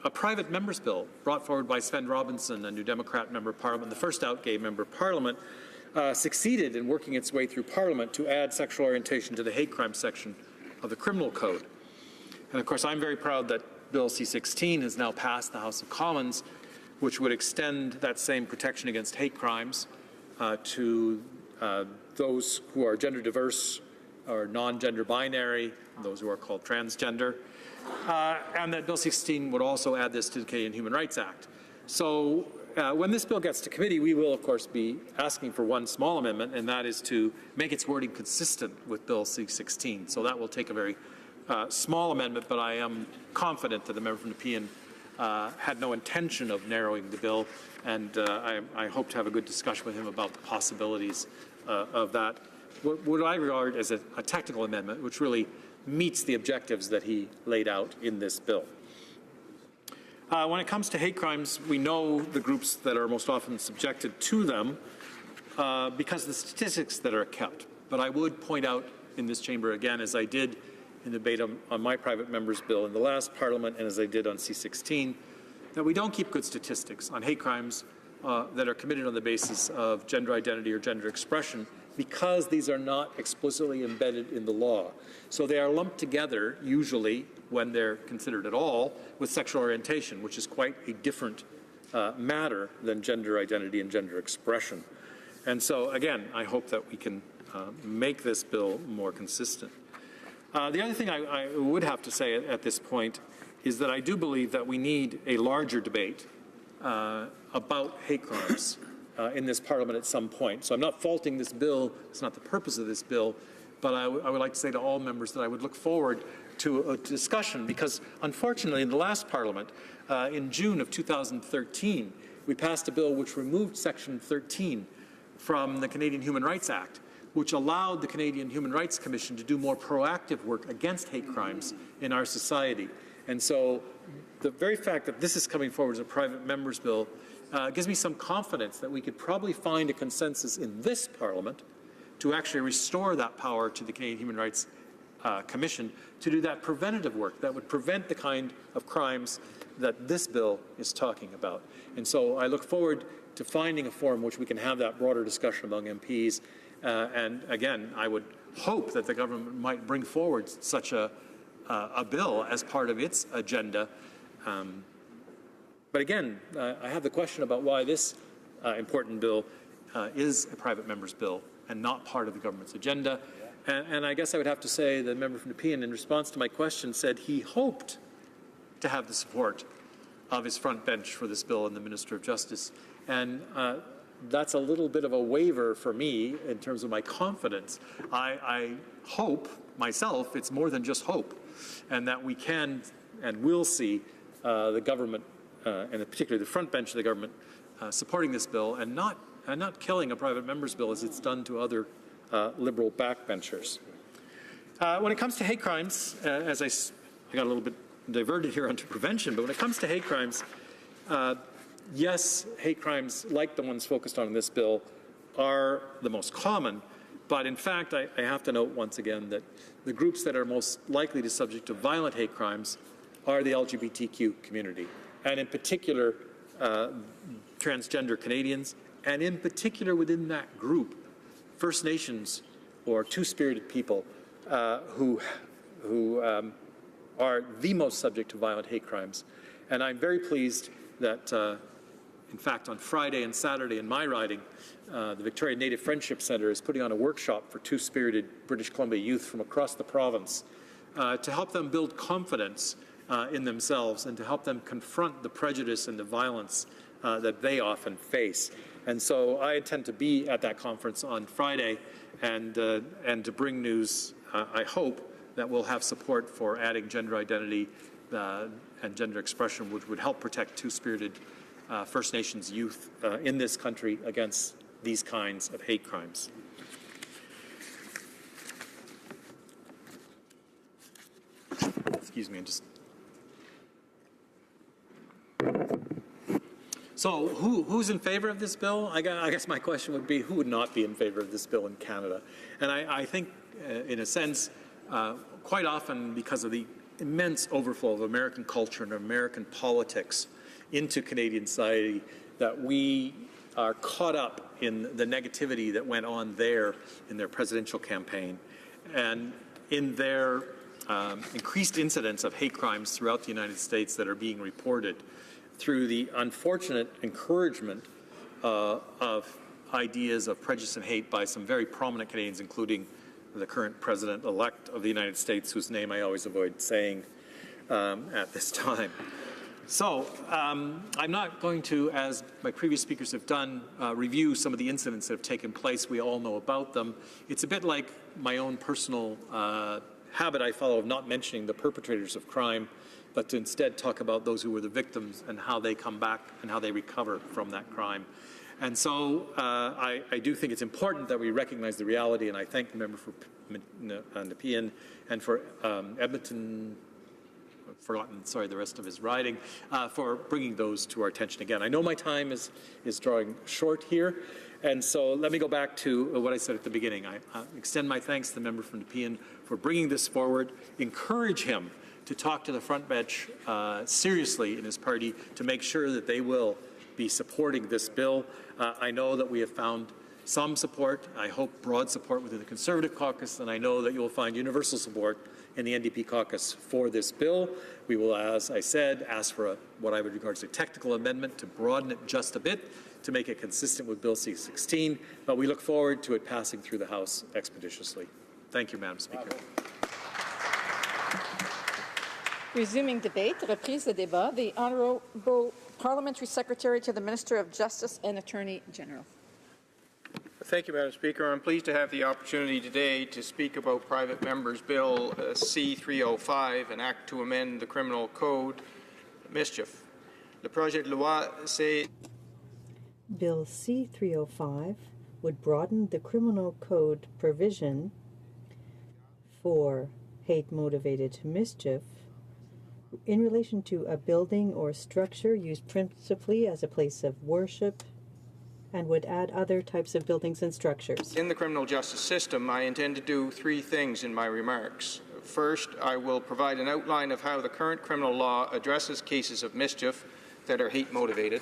S19: a private member's bill brought forward by Sven Robinson, a New Democrat member of Parliament, the first out-gay member of Parliament, succeeded in working its way through Parliament to add sexual orientation to the hate crime section of the Criminal Code. And of course, I'm very proud that Bill C-16 has now passed the House of Commons, which would extend that same protection against hate crimes to those who are gender diverse or non-gender binary, those who are called transgender, and that Bill C-16 would also add this to the Canadian Human Rights Act. So When this bill gets to committee, we will, of course, be asking for one small amendment, and that is to make its wording consistent with Bill C-16. So that will take a very small amendment, but I am confident that the member from Nepean had no intention of narrowing the bill, and I hope to have a good discussion with him about the possibilities of that. What I regard as a technical amendment, which really meets the objectives that he laid out in this bill. When it comes to hate crimes, we know the groups that are most often subjected to them because of the statistics that are kept. But I would point out in this chamber again, as I did in the debate on my private member's bill in the last Parliament and as I did on C-16, that we don't keep good statistics on hate crimes that are committed on the basis of gender identity or gender expression because these are not explicitly embedded in the law. So they are lumped together, usually, when they're considered at all, with sexual orientation, which is quite a different matter than gender identity and gender expression. And so, again, I hope that we can make this bill more consistent. The other thing I would have to say at this point is that I do believe that we need a larger debate about hate crimes in this Parliament at some point. So I'm not faulting this bill. It's not the purpose of this bill. But I would like to say to all members that I would look forward to a discussion because, unfortunately, in the last Parliament, in June of 2013, we passed a bill which removed Section 13 from the Canadian Human Rights Act, which allowed the Canadian Human Rights Commission to do more proactive work against hate crimes in our society. And so the very fact that this is coming forward as a private member's bill gives me some confidence that we could probably find a consensus in this Parliament to actually restore that power to the Canadian Human Rights Commission to do that preventative work that would prevent the kind of crimes that this bill is talking about. And so I look forward to finding a forum which we can have that broader discussion among MPs. And again, I would hope that the government might bring forward such a bill as part of its agenda. But again, I have the question about why this important bill is a private member's bill and not part of the government's agenda. And I guess I would have to say the member from Nepean, in response to my question, said he hoped to have the support of his front bench for this bill and the Minister of Justice. And that's a little bit of a waiver for me in terms of my confidence. I hope myself it's more than just hope, and that we can and will see the government, and particularly the front bench of the government, supporting this bill and not killing a private member's bill as it's done to other Liberal backbenchers. When it comes to hate crimes, as I got a little bit diverted here onto prevention, but when it comes to hate crimes, yes, hate crimes like the ones focused on in this bill are the most common, but in fact, I have to note once again that the groups that are most likely to subject to violent hate crimes are the LGBTQ community, and in particular, transgender Canadians, and in particular within that group, First Nations or two-spirited people who are the most subject to violent hate crimes. And I'm very pleased that, in fact, on Friday and Saturday in my riding, the Victoria Native Friendship Centre is putting on a workshop for two-spirited British Columbia youth from across the province to help them build confidence in themselves and to help them confront the prejudice and the violence that they often face. And so I intend to be at that conference on Friday and to bring news, I hope, that we'll have support for adding gender identity and gender expression, which would help protect two-spirited First Nations youth in this country against these kinds of hate crimes. Excuse me, So who's in favor of this bill? I guess my question would be, who would not be in favor of this bill in Canada? And I think, in a sense, quite often because of the immense overflow of American culture and American politics into Canadian society, that we are caught up in the negativity that went on there in their presidential campaign and in their increased incidence of hate crimes throughout the United States that are being reported through the unfortunate encouragement of ideas of prejudice and hate by some very prominent Canadians, including the current president-elect of the United States, whose name I always avoid saying at this time. So I'm not going to, as my previous speakers have done, review some of the incidents that have taken place. We all know about them. It's a bit like my own personal habit I follow of not mentioning the perpetrators of crime, but to instead talk about those who were the victims and how they come back and how they recover from that crime. And so I do think it's important that we recognize the reality, and I thank the member for Nepean and for Edmonton, forgotten, sorry, the rest of his riding, for bringing those to our attention again. I know my time is drawing short here, and so let me go back to what I said at the beginning. I extend my thanks to the member from Nepean for bringing this forward, encourage him to talk to the front bench seriously in his party to make sure that they will be supporting this bill. I know that we have found some support, I hope broad support within the Conservative caucus, and I know that you will find universal support in the NDP caucus for this bill. We will, as I said, ask for what I would regard as a technical amendment to broaden it just a bit to make it consistent with Bill C-16, but we look forward to it passing through the House expeditiously. Thank you, Madam Speaker.
S11: Resuming debate, reprise de débat, the Honourable Parliamentary Secretary to the Minister of Justice and Attorney General.
S4: Thank you, Madam Speaker. I'm pleased to have the opportunity today to speak about Private Member's Bill C-305, an act to amend the Criminal Code, mischief. Le projet de loi, c'est...
S5: Bill C-305 would broaden the Criminal Code provision for hate-motivated mischief in relation to a building or structure used principally as a place of worship, and would add other types of buildings and structures.
S4: In the criminal justice system, I intend to do three things in my remarks. First, I will provide an outline of how the current criminal law addresses cases of mischief that are hate-motivated.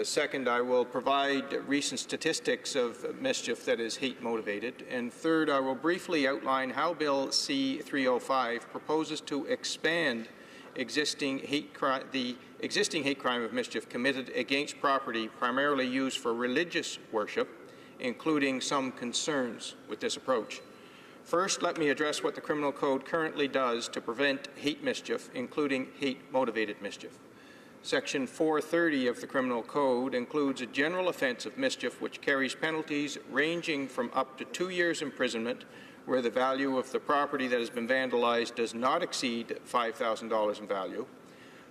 S4: Second, I will provide recent statistics of mischief that is hate-motivated. And third, I will briefly outline how Bill C-305 proposes to expand the existing hate crime of mischief committed against property primarily used for religious worship, including some concerns with this approach. First, let me address what the Criminal Code currently does to prevent hate mischief, including hate-motivated mischief. Section 430 of the Criminal Code includes a general offence of mischief which carries penalties ranging from up to 2 years imprisonment where the value of the property that has been vandalized does not exceed $5,000 in value,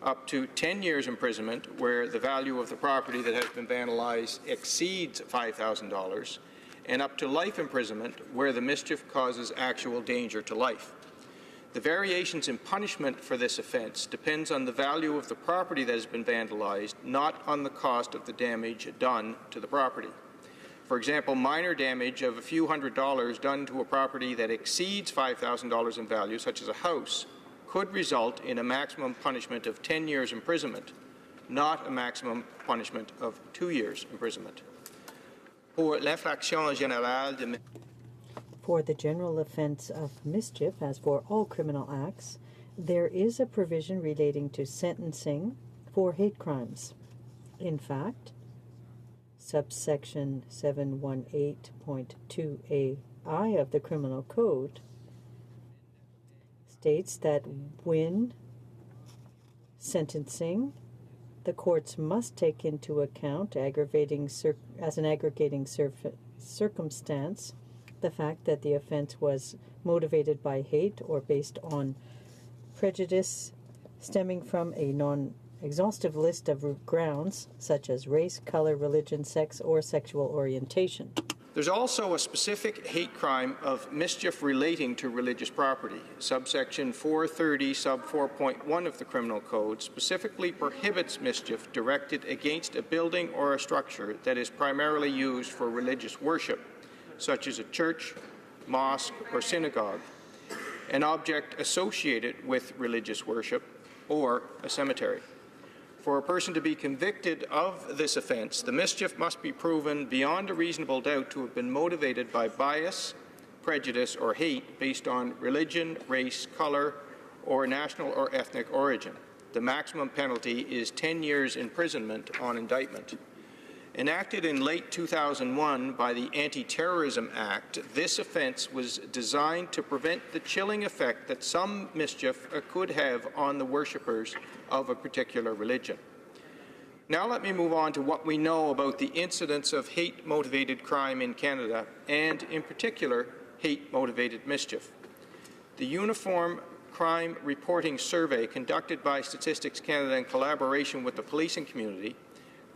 S4: up to 10 years imprisonment where the value of the property that has been vandalized exceeds $5,000, and up to life imprisonment where the mischief causes actual danger to life. The variations in punishment for this offence depends on the value of the property that has been vandalized, not on the cost of the damage done to the property. For example, minor damage of a few $100s done to a property that exceeds $5,000 in value, such as a house, could result in a maximum punishment of 10 years imprisonment, not a maximum punishment of 2 years imprisonment. For l'infraction générale de...
S5: For the general offence of mischief, as for all criminal acts, there is a provision relating to sentencing for hate crimes. In fact, subsection 718.2ai of the Criminal Code states that when sentencing, the courts must take into account as an aggravating circumstance the fact that the offense was motivated by hate or based on prejudice stemming from a non-exhaustive list of grounds such as race, color, religion, sex, or sexual orientation.
S4: There's also a specific hate crime of mischief relating to religious property. Subsection 430, sub 4.1 of the Criminal Code specifically prohibits mischief directed against a building or a structure that is primarily used for religious worship, such as a church, mosque, or synagogue, an object associated with religious worship, or a cemetery. For a person to be convicted of this offence, the mischief must be proven beyond a reasonable doubt to have been motivated by bias, prejudice, or hate based on religion, race, colour, or national or ethnic origin. The maximum penalty is 10 years imprisonment on indictment. Enacted in late 2001 by the Anti-Terrorism Act, this offence was designed to prevent the chilling effect that some mischief could have on the worshippers of a particular religion. Now let me move on to what we know about the incidence of hate-motivated crime in Canada, and in particular, hate-motivated mischief. The Uniform Crime Reporting Survey, conducted by Statistics Canada in collaboration with the policing community,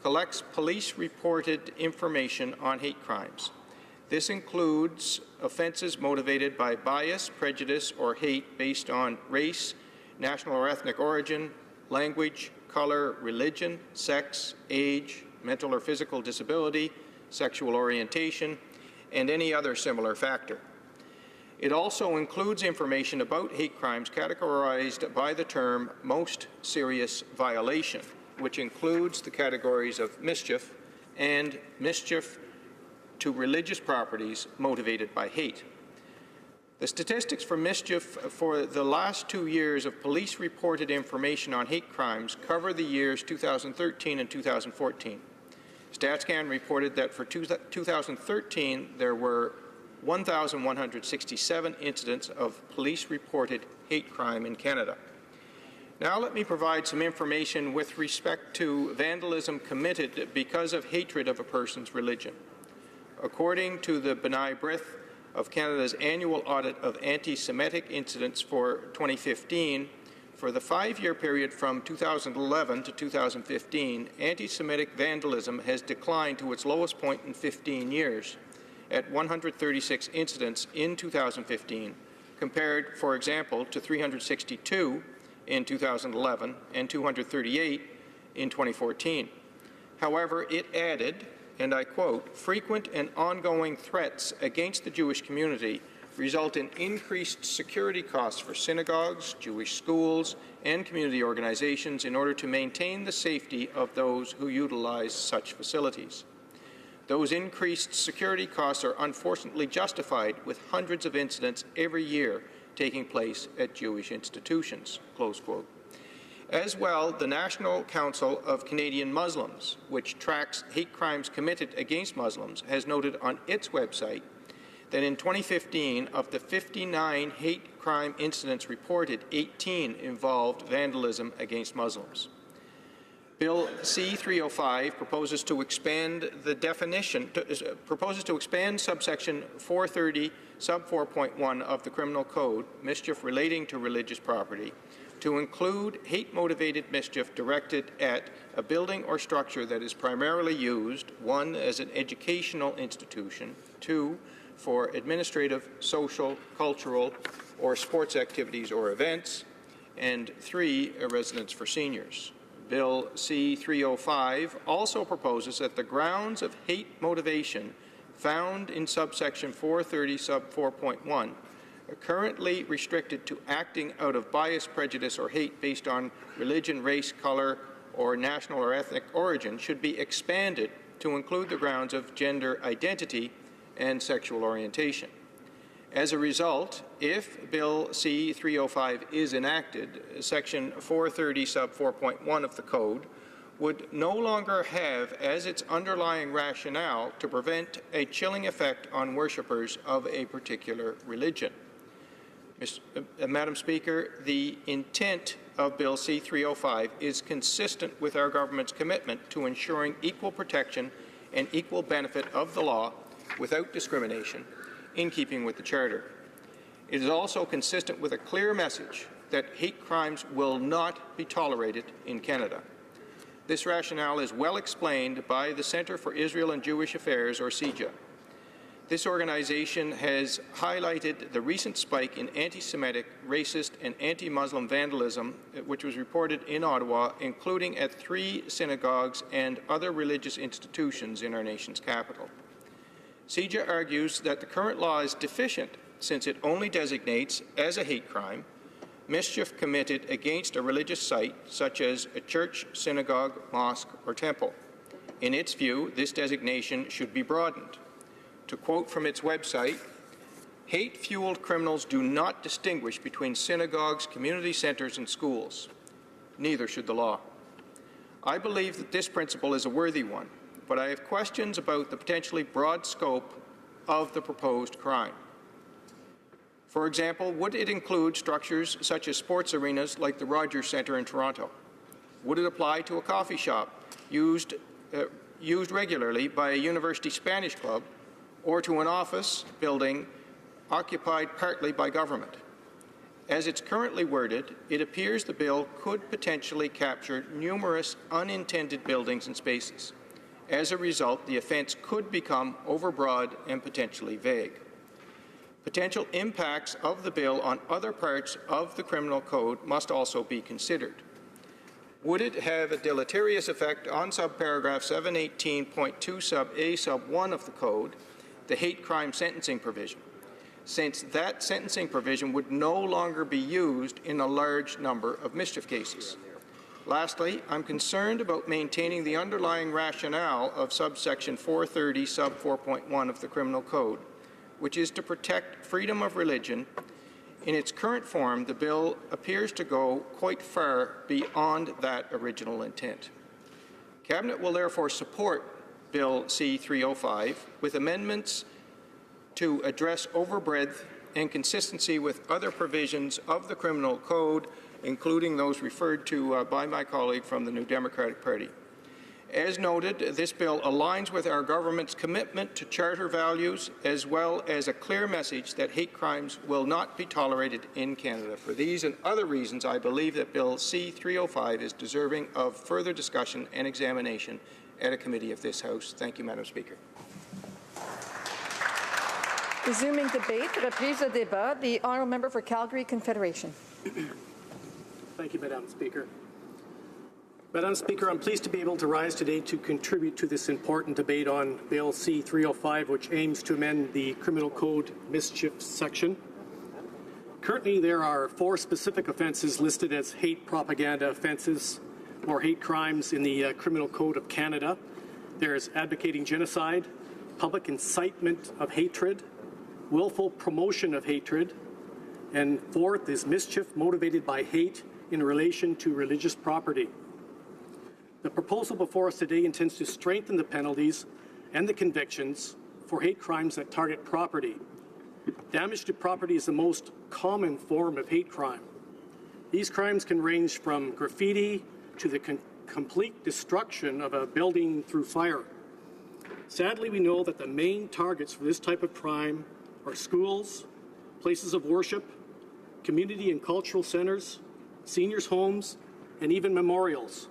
S4: collects police-reported information on hate crimes. This includes offences motivated by bias, prejudice, or hate based on race, national or ethnic origin, language, color, religion, sex, age, mental or physical disability, sexual orientation, and any other similar factor. It also includes information about hate crimes categorized by the term most serious violation, which includes the categories of mischief and mischief to religious properties motivated by hate. The statistics for mischief for the last 2 years of police-reported information on hate crimes cover the years 2013 and 2014. StatsCan reported that for 2013 there were 1,167 incidents of police-reported hate crime in Canada. Now let me provide some information with respect to vandalism committed because of hatred of a person's religion. According to the B'nai B'rith of Canada's annual audit of anti-Semitic incidents for 2015, for the 5-year period from 2011 to 2015, anti-Semitic vandalism has declined to its lowest point in 15 years, at 136 incidents in 2015, compared, for example, to 362 in 2011 and 238 in 2014. However, it added, and I quote, "Frequent and ongoing threats against the Jewish community result in increased security costs for synagogues, Jewish schools, and community organizations in order to maintain the safety of those who utilize such facilities. Those increased security costs are unfortunately justified with hundreds of incidents every year taking place at Jewish institutions," close quote. As well, the National Council of Canadian Muslims, which tracks hate crimes committed against Muslims, has noted on its website that in 2015, of the 59 hate crime incidents reported, 18 involved vandalism against Muslims. Bill C-305 proposes to expand the definition, proposes to expand subsection 430 sub 4.1 of the Criminal Code, mischief relating to religious property, to include hate-motivated mischief directed at a building or structure that is primarily used, 1, as an educational institution, 2, for administrative, social, cultural, or sports activities or events, and 3, a residence for seniors. Bill C-305 also proposes that the grounds of hate motivation found in subsection 430 sub 4.1 are currently restricted to acting out of bias, prejudice, or hate based on religion, race, color, or national or ethnic origin should be expanded to include the grounds of gender identity and sexual orientation. As a result, if Bill C-305 is enacted, section 430 sub 4.1 of the Code would no longer have as its underlying rationale to prevent a chilling effect on worshippers of a particular religion. Madam Speaker, the intent of Bill C-305 is consistent with our government's commitment to ensuring equal protection and equal benefit of the law without discrimination, in keeping with the Charter. It is also consistent with a clear message that hate crimes will not be tolerated in Canada. This rationale is well explained by the Centre for Israel and Jewish Affairs, or CIJA. This organization has highlighted the recent spike in anti-Semitic, racist, and anti-Muslim vandalism, which was reported in Ottawa, including at 3 synagogues and other religious institutions in our nation's capital. CIJA argues that the current law is deficient since it only designates as a hate crime mischief committed against a religious site such as a church, synagogue, mosque, or temple. In its view, this designation should be broadened. To quote from its website, "Hate-fueled criminals do not distinguish between synagogues, community centers, and schools. Neither should the law." I believe that this principle is a worthy one. but I have questions about the potentially broad scope of the proposed crime. For example, would it include structures such as sports arenas like the Rogers Centre in Toronto? Would it apply to a coffee shop used regularly by a university Spanish club, or to an office building occupied partly by government? As it's currently worded, it appears the bill could potentially capture numerous unintended buildings and spaces. As a result, the offence could become overbroad and potentially vague. Potential impacts of the bill on other parts of the criminal code must also be considered. Would it have a deleterious effect on subparagraph 718.2 sub A sub 1 of the code, the hate crime sentencing provision, since that sentencing provision would no longer be used in a large number of mischief cases? Lastly, I'm concerned about maintaining the underlying rationale of subsection 430 sub 4.1 of the Criminal Code, which is to protect freedom of religion. In its current form, the bill appears to go quite far beyond that original intent. Cabinet will therefore support Bill C-305 with amendments to address overbreadth and consistency with other provisions of the Criminal Code, including those referred to by my colleague from the New Democratic Party. As noted, this bill aligns with our government's commitment to charter values, as well as a clear message that hate crimes will not be tolerated in Canada. For these and other reasons, I believe that Bill C-305 is deserving of further discussion and examination at a committee of this House. Thank you, Madam Speaker.
S17: Resuming debate, reprise de débat, the honourable member for Calgary Confederation.
S20: Thank you, Madam Speaker. Madam Speaker, I'm pleased to be able to rise today to contribute to this important debate on Bill C-305, which aims to amend the Criminal Code mischief section. Currently, there are 4 specific offences listed as hate propaganda offences or hate crimes in the Criminal Code of Canada. There's advocating genocide, public incitement of hatred, willful promotion of hatred, and 4th is mischief motivated by hate in relation to religious property. The proposal before us today intends to strengthen the penalties and the convictions for hate crimes that target property. Damage to property is the most common form of hate crime. These crimes can range from graffiti to the complete destruction of a building through fire. Sadly, we know that the main targets for this type of crime are schools, places of worship, community and cultural centres, seniors' homes, and even memorials.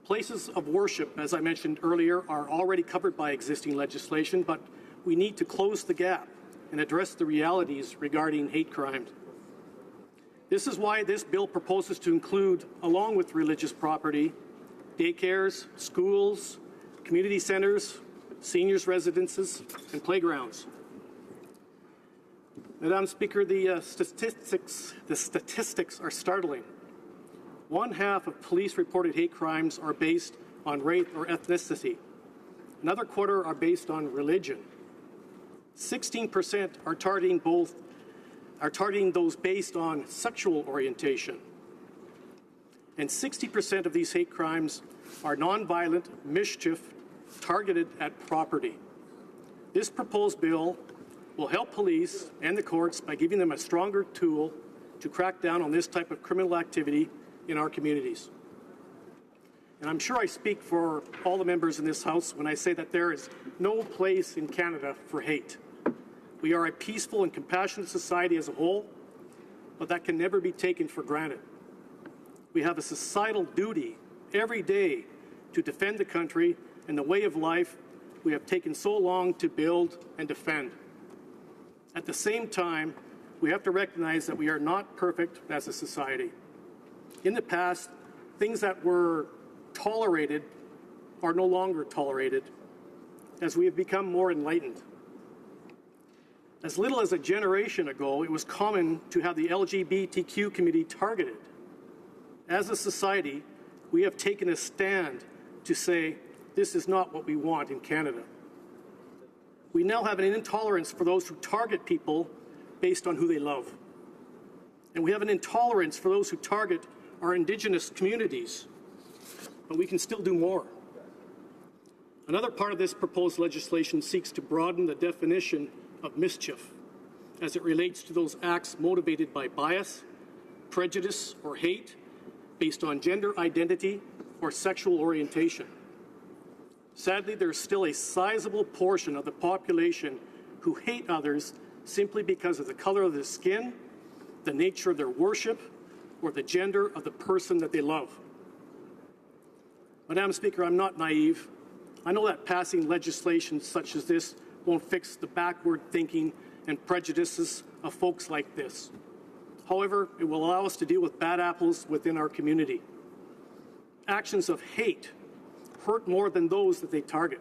S20: Places of worship, as I mentioned earlier, are already covered by existing legislation, but we need to close the gap and address the realities regarding hate crimes. This is why this bill proposes to include, along with religious property, daycares, schools, community centres, seniors' residences, and playgrounds. Madam Speaker, the statistics are startling. 1/2 of police-reported hate crimes are based on race or ethnicity. Another 1/4 are based on religion. 16% are targeting those based on sexual orientation. And 60% of these hate crimes are nonviolent mischief targeted at property. This proposed bill will help police and the courts by giving them a stronger tool to crack down on this type of criminal activity in our communities. And I'm sure I speak for all the members in this House when I say that there is no place in Canada for hate. We are a peaceful and compassionate society as a whole, but that can never be taken for granted. We have a societal duty every day to defend the country and the way of life we have taken so long to build and defend. At the same time, we have to recognize that we are not perfect as a society. In the past, things that were tolerated are no longer tolerated as we have become more enlightened. As little as a generation ago, it was common to have the LGBTQ community targeted. As a society, we have taken a stand to say this is not what we want in Canada. We now have an intolerance for those who target people based on who they love. And we have an intolerance for those who target our Indigenous communities. But we can still do more. Another part of this proposed legislation seeks to broaden the definition of mischief as it relates to those acts motivated by bias, prejudice, or hate based on gender identity or sexual orientation. Sadly, there's still a sizable portion of the population who hate others simply because of the color of their skin, the nature of their worship, or the gender of the person that they love. Madam Speaker, I'm not naive. I know that passing legislation such as this won't fix the backward thinking and prejudices of folks like this. However, it will allow us to deal with bad apples within our community. Actions of hate hurt more than those that they target.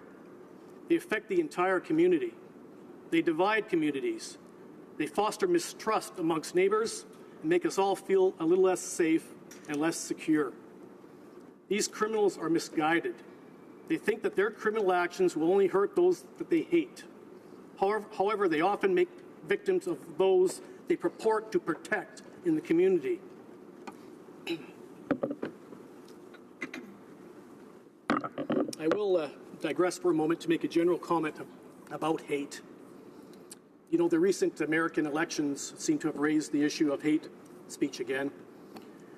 S20: They affect the entire community. They divide communities. They foster mistrust amongst neighbors and make us all feel a little less safe and less secure. These criminals are misguided. They think that their criminal actions will only hurt those that they hate. However, they often make victims of those they purport to protect in the community. I will digress for a moment to make a general comment about hate. You know, the recent American elections seem to have raised the issue of hate speech again.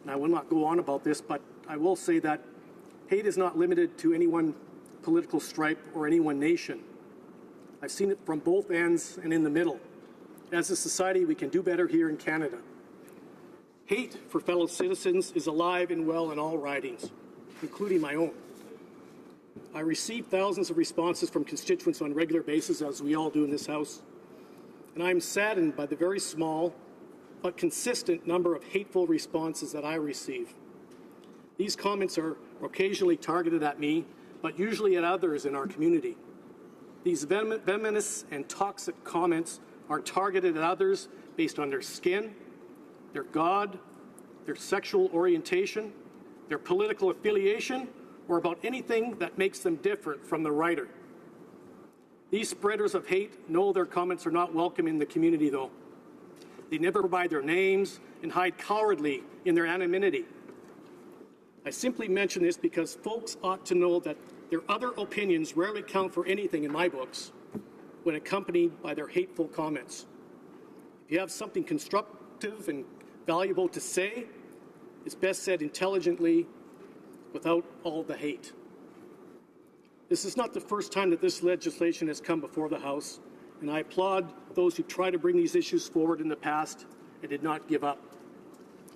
S20: And I will not go on about this, but I will say that hate is not limited to any one political stripe or any one nation. I've seen it from both ends and in the middle. As a society, we can do better here in Canada. Hate for fellow citizens is alive and well in all ridings, including my own. I receive thousands of responses from constituents on a regular basis, as we all do in this House, and I'm saddened by the very small but consistent number of hateful responses that I receive. These comments are occasionally targeted at me, but usually at others in our community. These venomous and toxic comments are targeted at others based on their skin, their God, their sexual orientation, their political affiliation, or about anything that makes them different from the writer. These spreaders of hate know their comments are not welcome in the community, though. They never provide their names and hide cowardly in their anonymity. I simply mention this because folks ought to know that their other opinions rarely count for anything in my books when accompanied by their hateful comments. If you have something constructive and valuable to say, it's best said intelligently without all the hate. This is not the first time that this legislation has come before the House, and I applaud those who tried to bring these issues forward in the past and did not give up.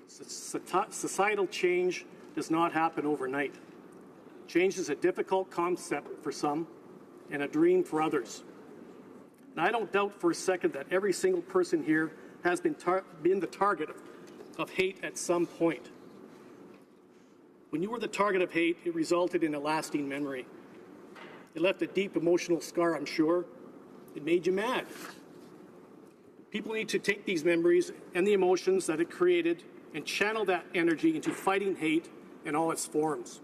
S20: Societal change does not happen overnight. Change is a difficult concept for some and a dream for others. And I don't doubt for a second that every single person here has been the target of hate at some point. When you were the target of hate, it resulted in a lasting memory. It left a deep emotional scar, I'm sure. It made you mad. People need to take these memories and the emotions that it created and channel that energy into fighting hate in all its forms.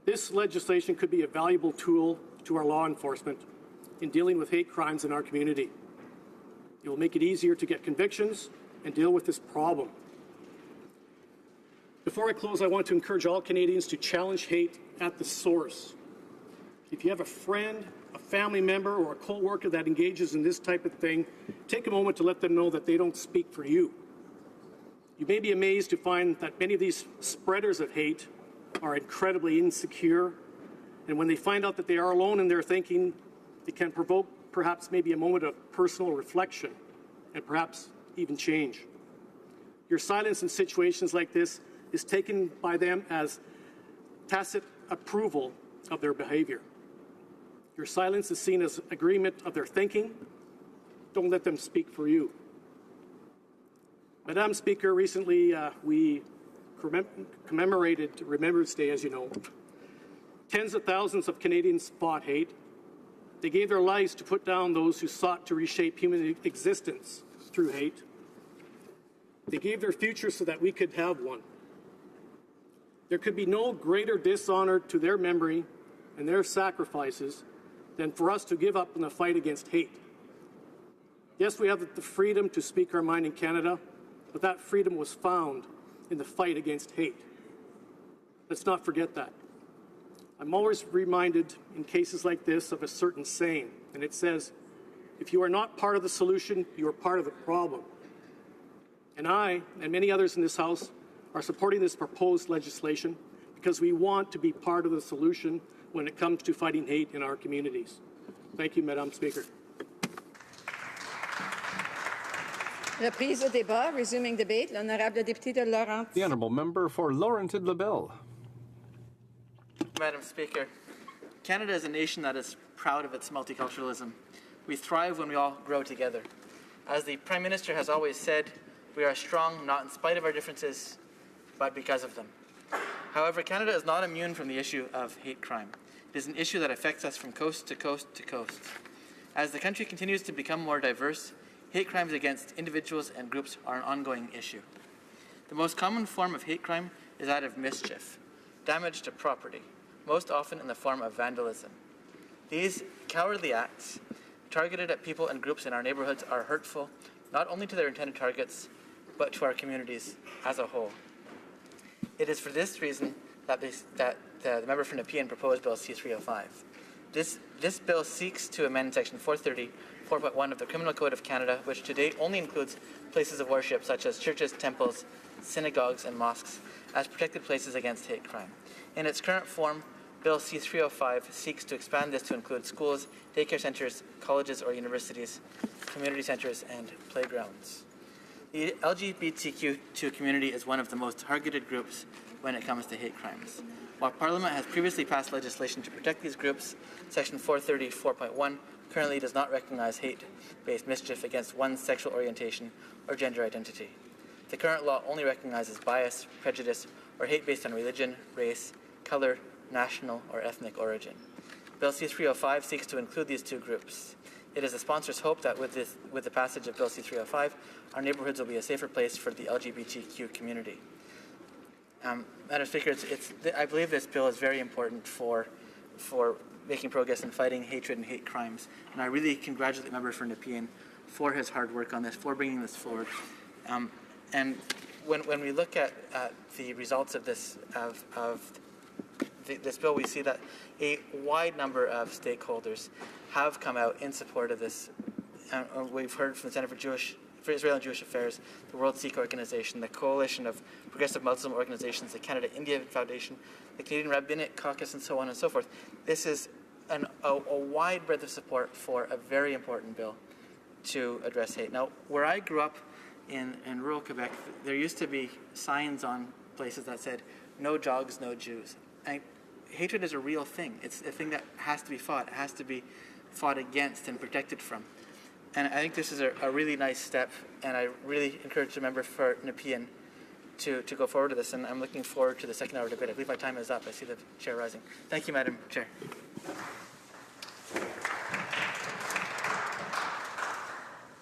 S20: This legislation could be a valuable tool to our law enforcement in dealing with hate crimes in our community. It will make it easier to get convictions and deal with this problem. Before I close, I want to encourage all Canadians to challenge hate at the source. If you have a friend, a family member, or a co-worker that engages in this type of thing, take a moment to let them know that they don't speak for you. You may be amazed to find that many of these spreaders of hate are incredibly insecure, and when they find out that they are alone in their thinking, it can provoke perhaps maybe a moment of personal reflection and perhaps even change. Your silence in situations like this is taken by them as tacit approval of their behavior. Your silence is seen as agreement of their thinking. Don't let them speak for you. Madam Speaker, recently we commemorated Remembrance Day, as you know. Tens of thousands of Canadians fought hate. They gave their lives to put down those who sought to reshape human existence through hate. They gave their future so that we could have one. There could be no greater dishonor to their memory and their sacrifices than for us to give up in the fight against hate. Yes, we have the freedom to speak our mind in Canada, but that freedom was found in the fight against hate. Let's not forget that. I'm always reminded in cases like this of a certain saying, and it says, if you are not part of the solution, you are part of the problem. And I, and many others in this House, are supporting this proposed legislation because we want to be part of the solution when it comes to fighting hate in our communities. Thank you, Madam Speaker.
S17: Reprise au débat. Resuming debate. L'honorable député de Laurentides.
S2: The honourable member for Laurentides-Labelle.
S13: Madam Speaker, Canada is a nation that is proud of its multiculturalism. We thrive when we all grow together. As the Prime Minister has always said, we are strong not in spite of our differences, but because of them. However, Canada is not immune from the issue of hate crime. It is an issue that affects us from coast to coast to coast. As the country continues to become more diverse, hate crimes against individuals and groups are an ongoing issue. The most common form of hate crime is that of mischief, damage to property, most often in the form of vandalism. These cowardly acts targeted at people and groups in our neighborhoods are hurtful, not only to their intended targets, but to our communities as a whole. It is for this reason that the member for Nepean proposed Bill C-305. This bill seeks to amend Section 430, 4.1 of the Criminal Code of Canada, which to date only includes places of worship such as churches, temples, synagogues, and mosques as protected places against hate crime. In its current form, Bill C-305 seeks to expand this to include schools, daycare centers, colleges or universities, community centers, and playgrounds. The LGBTQ2 community is one of the most targeted groups when it comes to hate crimes. While Parliament has previously passed legislation to protect these groups, Section 430, 4.1 currently does not recognize hate-based mischief against one's sexual orientation or gender identity. The current law only recognizes bias, prejudice, or hate based on religion, race, color, national, or ethnic origin. Bill C-305 seeks to include these two groups. It is the sponsor's hope that with the passage of Bill C-305, our neighborhoods will be a safer place for the LGBTQ community. Madam Speaker, I believe this bill is very important for making progress in fighting hatred and hate crimes, and I really congratulate the member for Nepean for his hard work on this, for bringing this forward. And when we look at the results of this this bill, we see that a wide number of stakeholders have come out in support of this. We've heard from the Center for Israel and Jewish Affairs, the World Sikh Organization, the Coalition of Progressive Muslim Organizations, the Canada-India Foundation, the Canadian Rabbinic Caucus, and so on and so forth. This is a wide breadth of support for a very important bill to address hate. Now, where I grew up in rural Quebec, there used to be signs on places that said, "No dogs, no Jews." And hatred is a real thing. It's a thing that has to be fought. It has to be fought against and protected from. And I think this is a really nice step, and I really encourage the member for Nepean to go forward to this, and I'm looking forward to the second hour debate. I believe my time is up. I see the chair rising. Thank you, Madam Chair.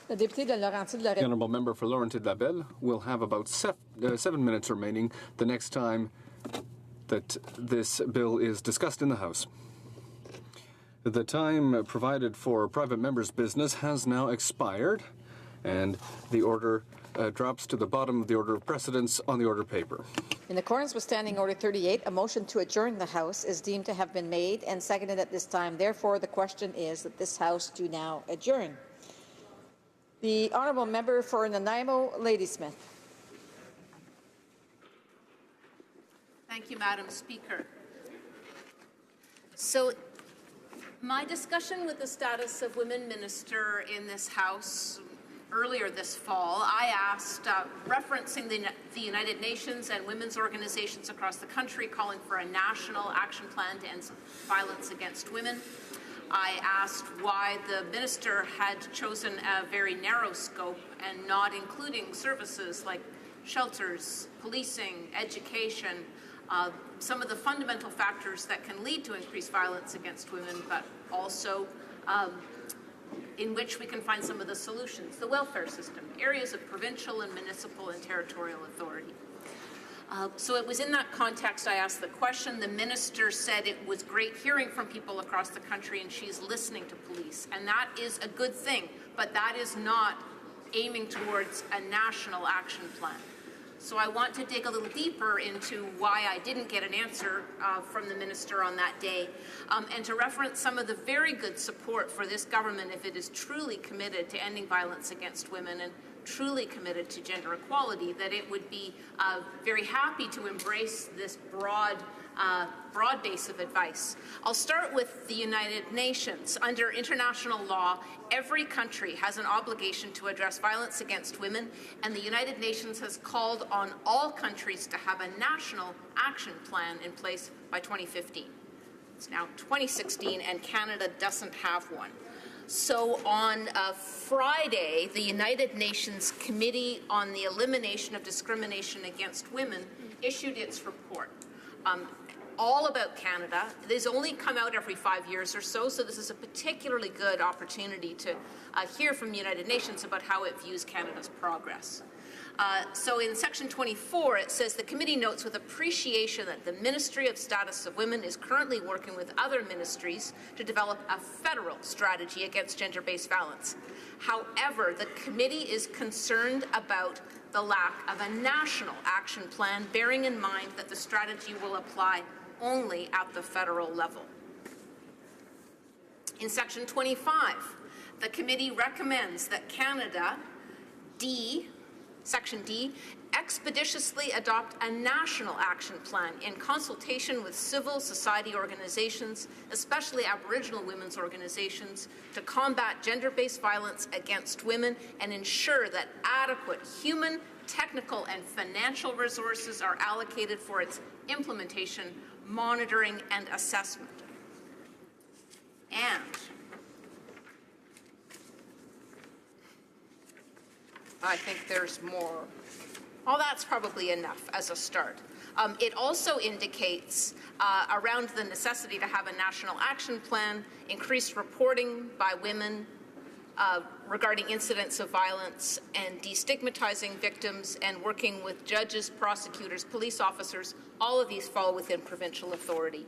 S2: The honourable member for Laurentides-Labelle will have about 7 minutes remaining the next time that this bill is discussed in the House. The time provided for private members' business has now expired, and the order drops to the bottom of the order of precedence on the order paper.
S11: In accordance with Standing Order 38, a motion to adjourn the House is deemed to have been made and seconded at this time. Therefore, the question is that this House do now adjourn. The honourable member for Nanaimo, Ladysmith.
S12: Thank you, Madam Speaker. So, my discussion with the status of women minister in this House earlier this fall, I asked, referencing the United Nations and women's organizations across the country calling for a national action plan to end violence against women. I asked why the minister had chosen a very narrow scope and not including services like shelters, policing, education, some of the fundamental factors that can lead to increased violence against women, but also in which we can find some of the solutions, the welfare system, areas of provincial and municipal and territorial authority. So it was in that context I asked the question. The minister said it was great hearing from people across the country and she's listening to police. And that is a good thing, but that is not aiming towards a national action plan. So I want to dig a little deeper into why I didn't get an answer from the minister on that day, and to reference some of the very good support for this government if it is truly committed to ending violence against women and truly committed to gender equality, that it would be very happy to embrace this broad base of advice. I'll start with the United Nations. Under international law, every country has an obligation to address violence against women, and the United Nations has called on all countries to have a national action plan in place by 2015. It's now 2016, and Canada doesn't have one. So on Friday, the United Nations Committee on the Elimination of Discrimination Against Women issued its report. All about Canada. These only come out every 5 years or so, so this is a particularly good opportunity to hear from the United Nations about how it views Canada's progress. So in section 24, it says the committee notes with appreciation that the Ministry of Status of Women is currently working with other ministries to develop a federal strategy against gender-based violence. However, the committee is concerned about the lack of a national action plan, bearing in mind that the strategy will apply only at the federal level. In section 25, the committee recommends that Canada, Section D, expeditiously adopt a national action plan in consultation with civil society organizations, especially Aboriginal women's organizations, to combat gender-based violence against women and ensure that adequate human, technical, and financial resources are allocated for its implementation, monitoring, and assessment. And I think there's more. Well, that's probably enough as a start. It also indicates around the necessity to have a national action plan, increased reporting by women regarding incidents of violence, and destigmatizing victims, and working with judges, prosecutors, police officers. All of these fall within provincial authority.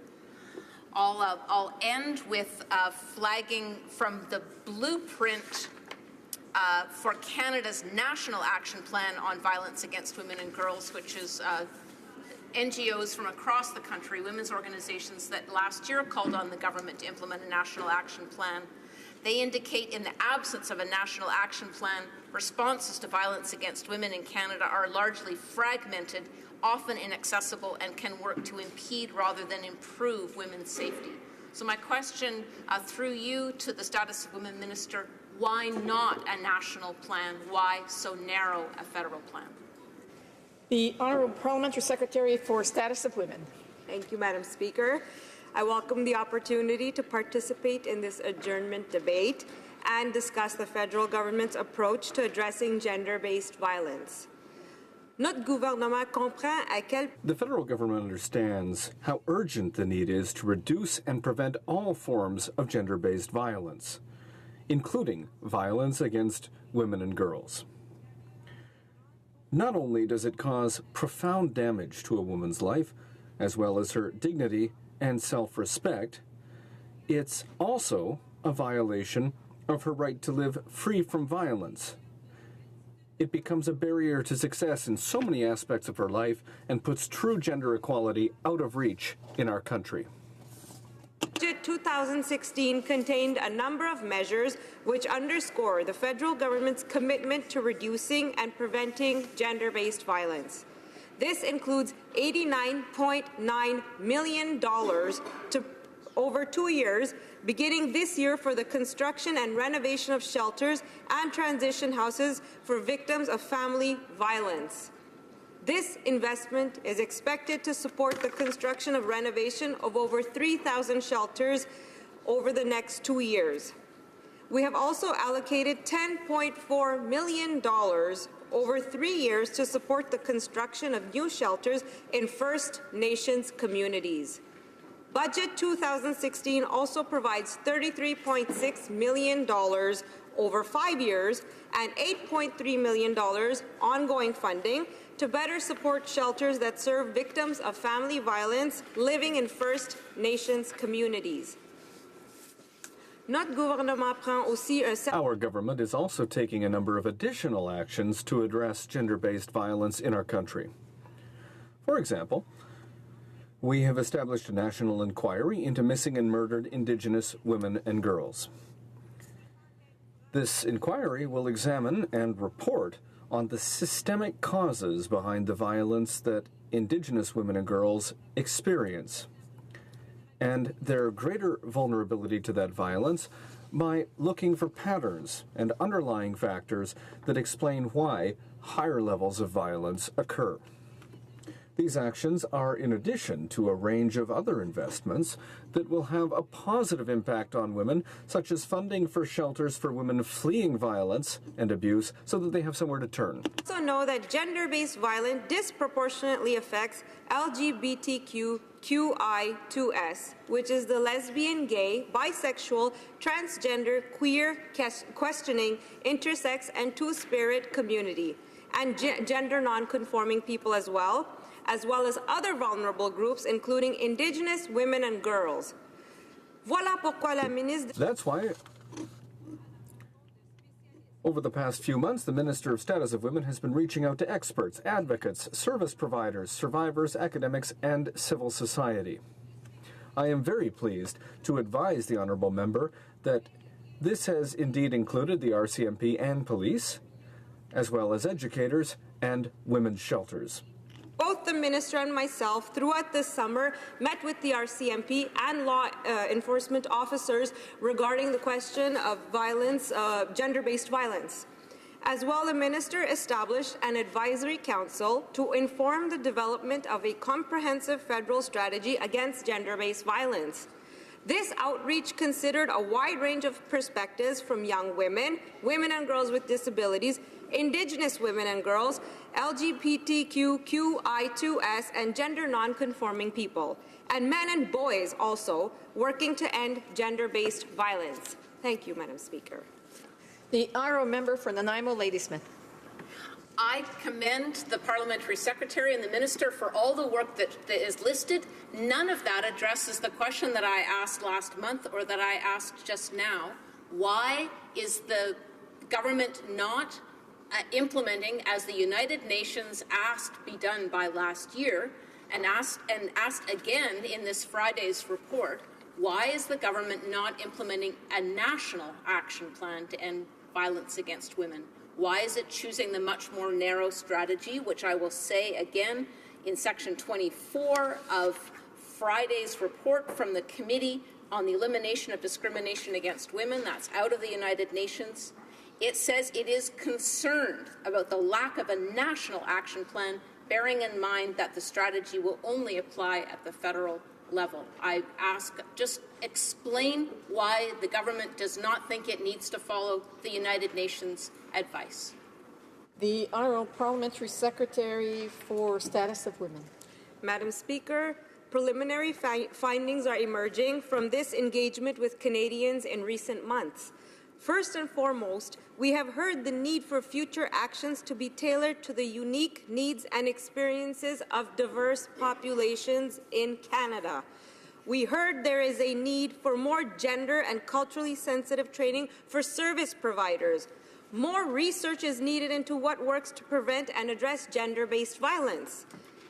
S12: I'll end with flagging from the blueprint for Canada's National Action Plan on Violence Against Women and Girls, which is NGOs from across the country, women's organizations that last year called on the government to implement a national action plan. They indicate in the absence of a national action plan, responses to violence against women in Canada are largely fragmented, often inaccessible, and can work to impede rather than improve women's safety. So my question through you to the Status of Women Minister, why not a national plan? Why so narrow a federal plan?
S17: The Honourable Parliamentary Secretary for Status of Women.
S1: Thank you, Madam Speaker. I welcome the opportunity to participate in this adjournment debate and discuss the federal government's approach to addressing gender-based violence. Notre gouvernement comprend à quel...
S2: The federal government understands how urgent the need is to reduce and prevent all forms of gender-based violence, including violence against women and girls. Not only does it cause profound damage to a woman's life, as well as her dignity and self-respect, it's also a violation of her right to live free from violence. It becomes a barrier to success in so many aspects of her life and puts true gender equality out of reach in our country.
S1: Budget 2016 contained a number of measures which underscore the federal government's commitment to reducing and preventing gender-based violence. This includes $89.9 million to over 2 years, beginning this year for the construction and renovation of shelters and transition houses for victims of family violence. This investment is expected to support the construction of renovation of over 3,000 shelters over the next 2 years. We have also allocated $10.4 million over 3 years to support the construction of new shelters in First Nations communities. Budget 2016 also provides $33.6 million over 5 years and $8.3 million ongoing funding to better support shelters that serve victims of family violence living in First Nations communities. Notre gouvernement prend aussi un
S2: Our government is also taking a number of additional actions to address gender-based violence in our country. For example, we have established a national inquiry into missing and murdered Indigenous women and girls. This inquiry will examine and report on the systemic causes behind the violence that Indigenous women and girls experience, and their greater vulnerability to that violence by looking for patterns and underlying factors that explain why higher levels of violence occur. These actions are in addition to a range of other investments that will have a positive impact on women, such as funding for shelters for women fleeing violence and abuse so that they have somewhere to turn.
S1: Also know that gender-based violence disproportionately affects LGBTQI2S, which is the lesbian, gay, bisexual, transgender, queer, questioning, intersex, and two-spirit community, and gender non-conforming people as well as other vulnerable groups, including Indigenous women and girls. Voilà pourquoi la ministre...
S2: That's why, over the past few months, the Minister of Status of Women has been reaching out to experts, advocates, service providers, survivors, academics, and civil society. I am very pleased to advise the Honourable Member that this has indeed included the RCMP and police, as well as educators and women's shelters.
S1: Both the Minister and myself, throughout this summer, met with the RCMP and law enforcement officers regarding the question of violence, gender-based violence. As well, the Minister established an advisory council to inform the development of a comprehensive federal strategy against gender-based violence. This outreach considered a wide range of perspectives from young women, women and girls with disabilities, Indigenous women and girls, LGBTQI2S, and gender non-conforming people, and men and boys also, working to end gender-based violence. Thank you, Madam Speaker.
S11: The honourable member for Nanaimo Ladysmith.
S12: I commend the Parliamentary Secretary and the Minister for all the work that is listed. None of that addresses the question that I asked last month or that I asked just now. Why is the government not implementing, as the United Nations asked be done by last year, and asked again in this Friday's report, why is the government not implementing a national action plan to end violence against women? Why is it choosing the much more narrow strategy, which I will say again in Section 24 of Friday's report from the Committee on the Elimination of Discrimination Against Women, that's out of the United Nations. It says it is concerned about the lack of a national action plan, bearing in mind that the strategy will only apply at the federal level. I ask, just explain why the government does not think it needs to follow the United Nations advice.
S11: The Honourable Parliamentary Secretary for Status of Women.
S1: Madam Speaker, preliminary findings are emerging from this engagement with Canadians in recent months. First and foremost, we have heard the need for future actions to be tailored to the unique needs and experiences of diverse populations in Canada. We heard there is a need for more gender and culturally sensitive training for service providers. More research is needed into what works to prevent and address gender-based violence.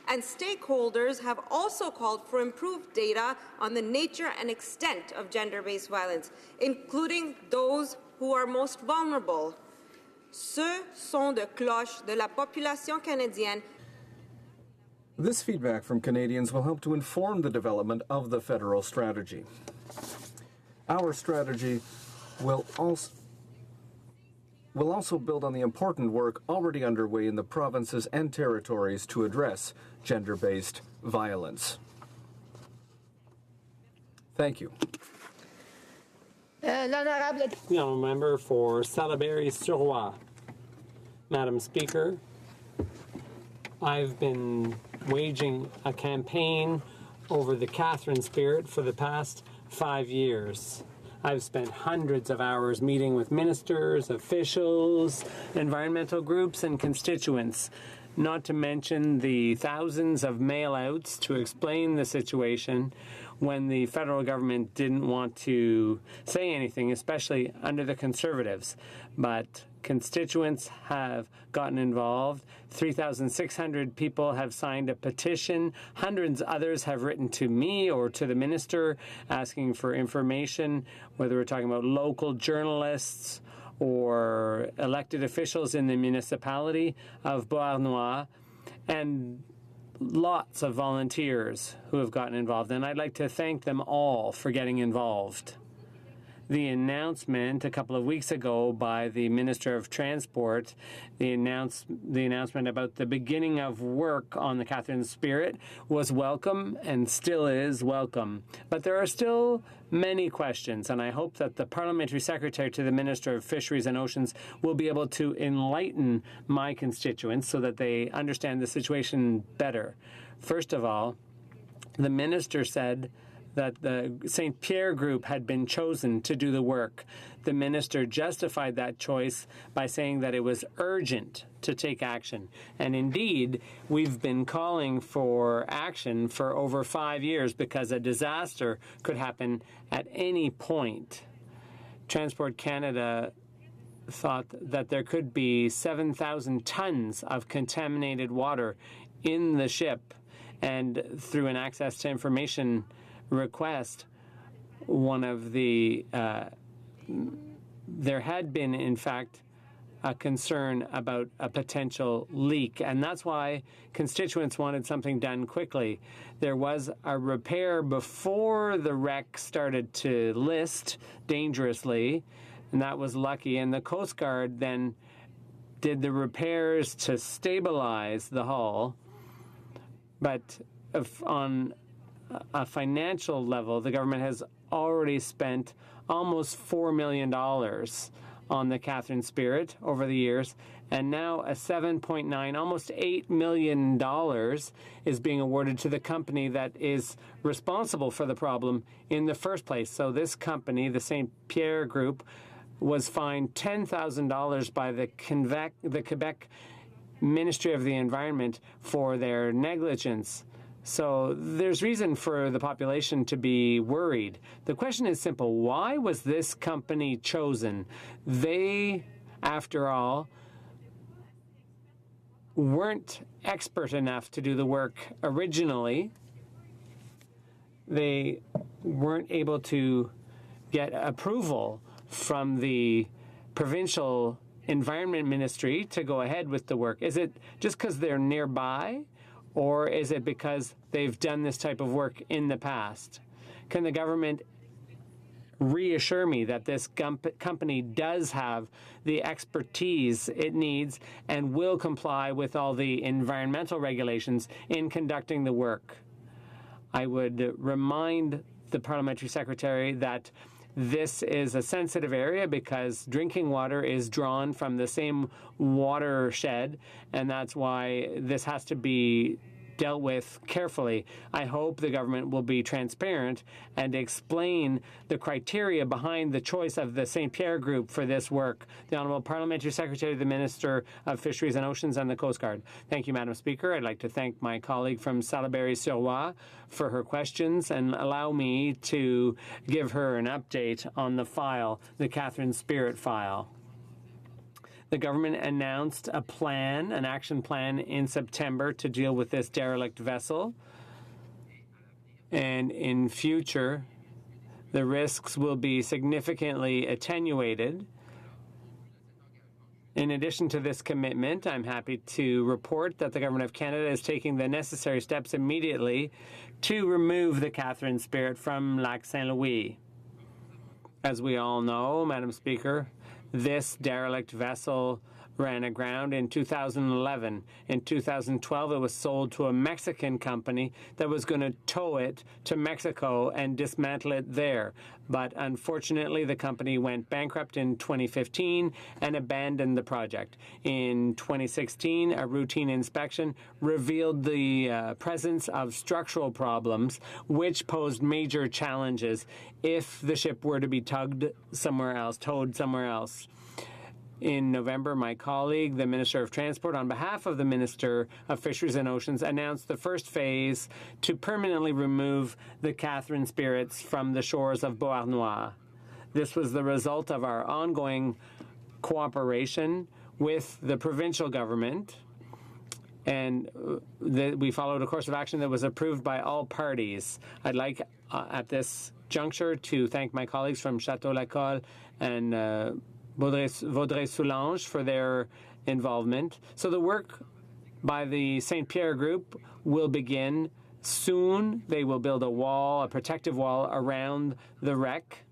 S1: And stakeholders have also called for improved data on the nature and extent of gender-based violence, including those who are most vulnerable. Ce sont de cloches de la population canadienne.
S2: This feedback from Canadians will help to inform the development of the federal strategy. Our strategy will also build on the important work already underway in the provinces and territories to address gender-based violence. Thank you.
S7: The honourable member for Salaberry-sur-Roi. Madam Speaker, I've been waging a campaign over the Catherine spirit for the past 5 years. I've spent hundreds of hours meeting with ministers, officials, environmental groups, and constituents, not to mention the thousands of mail-outs to explain the situation, when the federal government didn't want to say anything, especially under the Conservatives. But constituents have gotten involved. 3,600 people have signed a petition. Hundreds others have written to me or to the minister asking for information, whether we're talking about local journalists or elected officials in the municipality of Beauharnois, and lots of volunteers who have gotten involved. And I'd like to thank them all for getting involved. The announcement a couple of weeks ago by the Minister of Transport, the announcement about the beginning of work on the Catherine Spirit was welcome and still is welcome. But there are still many questions, and I hope that the Parliamentary Secretary to the Minister of Fisheries and Oceans will be able to enlighten my constituents so that they understand the situation better. First of all, the Minister said that the St. Pierre group had been chosen to do the work. The minister justified that choice by saying that it was urgent to take action. And indeed, we've been calling for action for over 5 years because a disaster could happen at any point. Transport Canada thought that there could be 7,000 tons of contaminated water in the ship, and through an access to information request, one of the there had been, in fact, a concern about a potential leak, and that's why constituents wanted something done quickly. There was a repair before the wreck started to list dangerously, and that was lucky, and the Coast Guard then did the repairs to stabilize the hull. But on a financial level, the government has already spent almost $4 million on the Catherine Spirit over the years, and now a $7.9, almost $8 million is being awarded to the company that is responsible for the problem in the first place. So this company, the St. Pierre Group, was fined $10,000 by the Quebec Ministry of the Environment for their negligence. So there's reason for the population to be worried. The question is simple. Why was this company chosen? They, after all, weren't expert enough to do the work originally. They weren't able to get approval from the provincial Environment Ministry to go ahead with the work. Is it just because they're nearby? Or is it because they've done this type of work in the past? Can the government reassure me that this company does have the expertise it needs and will comply with all the environmental regulations in conducting the work? I would remind the Parliamentary Secretary that this is a sensitive area because drinking water is drawn from the same watershed, and that's why this has to be dealt with carefully. I hope the government will be transparent and explain the criteria behind the choice of the St. Pierre Group for this work. The Honourable Parliamentary Secretary, the Minister of Fisheries and Oceans, and the Coast Guard. Thank you, Madam Speaker. I'd like to thank my colleague from Salaberry-sur-Loire for her questions, and allow me to give her an update on the file, the Catherine Spirit file. The government announced a plan, an action plan in September to deal with this derelict vessel. And in future, the risks will be significantly attenuated. In addition to this commitment, I'm happy to report that the Government of Canada is taking the necessary steps immediately to remove the Catherine Spirit from Lac Saint-Louis. As we all know, Madam Speaker, this derelict vessel ran aground in 2011. In 2012, it was sold to a Mexican company that was going to tow it to Mexico and dismantle it there. But unfortunately, the company went bankrupt in 2015 and abandoned the project. In 2016, a routine inspection revealed the presence of structural problems, which posed major challenges if the ship were to be towed somewhere else. In November, my colleague, the Minister of Transport, on behalf of the Minister of Fisheries and Oceans, announced the first phase to permanently remove the Catherine spirits from the shores of Beauharnois. This was the result of our ongoing cooperation with the provincial government, and we followed a course of action that was approved by all parties. I'd like, at this juncture, to thank my colleagues from Château-Lacolle and Vaudreuil-Soulanges for their involvement. So the work by the St. Pierre Group will begin soon. They will build a wall, a protective wall around the wreck,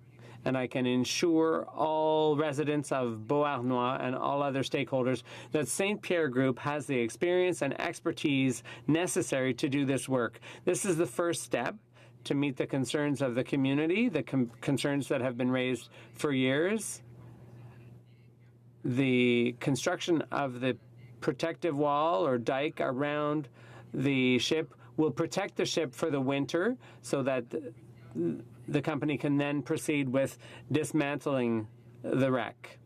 S7: and I can ensure all residents of Beauharnois and all other stakeholders that St. Pierre Group has the experience and expertise necessary to do this work. This is the first step to meet the concerns of the community, the concerns that have been raised for years. The construction of the protective wall or dike around the ship will protect the ship for the winter so that the company can then proceed with dismantling the wreck.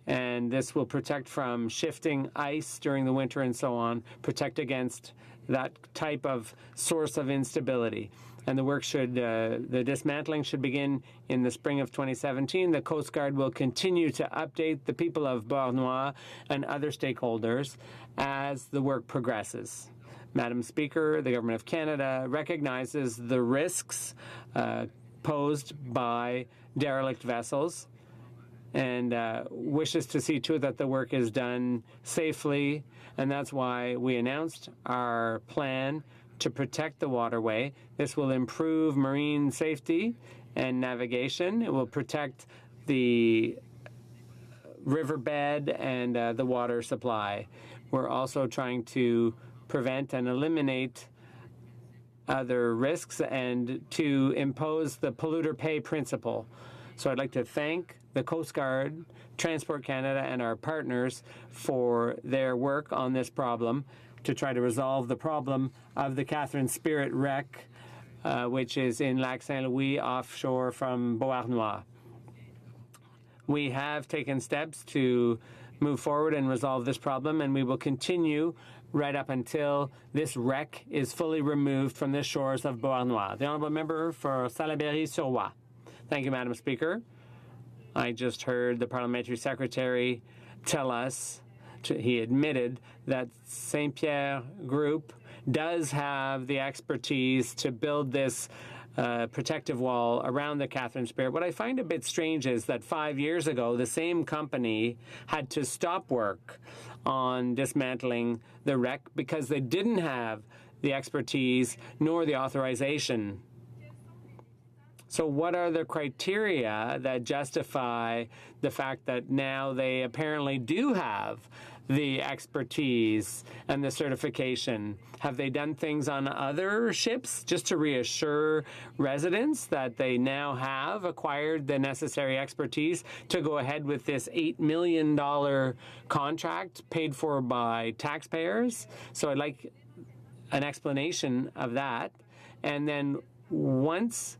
S7: And this will protect from shifting ice during the winter and so on, protect against that type of source of instability. And the work should, the dismantling should begin in the spring of 2017. The Coast Guard will continue to update the people of Beauharnois and other stakeholders as the work progresses. Madam Speaker, the Government of Canada recognizes the risks posed by derelict vessels and wishes to see to it that the work is done safely, and that's why we announced our plan to protect the waterway. This will improve marine safety and navigation. It will protect the riverbed and the water supply. We're also trying to prevent and eliminate other risks and to impose the polluter pay principle. So I'd like to thank the Coast Guard, Transport Canada, and our partners for their work on this problem to try to resolve the problem of the Catherine Spirit wreck, which is in Lac Saint-Louis offshore from Beauharnois. We have taken steps to move forward and resolve this problem, and we will continue right up until this wreck is fully removed from the shores of Beauharnois. The Honourable Member for Salaberry-sur-Oise. Thank you, Madam Speaker. I just heard the Parliamentary Secretary tell us, he admitted that St. Pierre Group does have the expertise to build this protective wall around the Catherine Spirit. What I find a bit strange is that 5 years ago, the same company had to stop work on dismantling the wreck because they didn't have the expertise nor the authorization. So what are the criteria that justify the fact that now they apparently do have the expertise and the certification? Have they done things on other ships just to reassure residents that they now have acquired the necessary expertise to go ahead with this $8 million contract paid for by taxpayers? So I'd like an explanation of that. And then once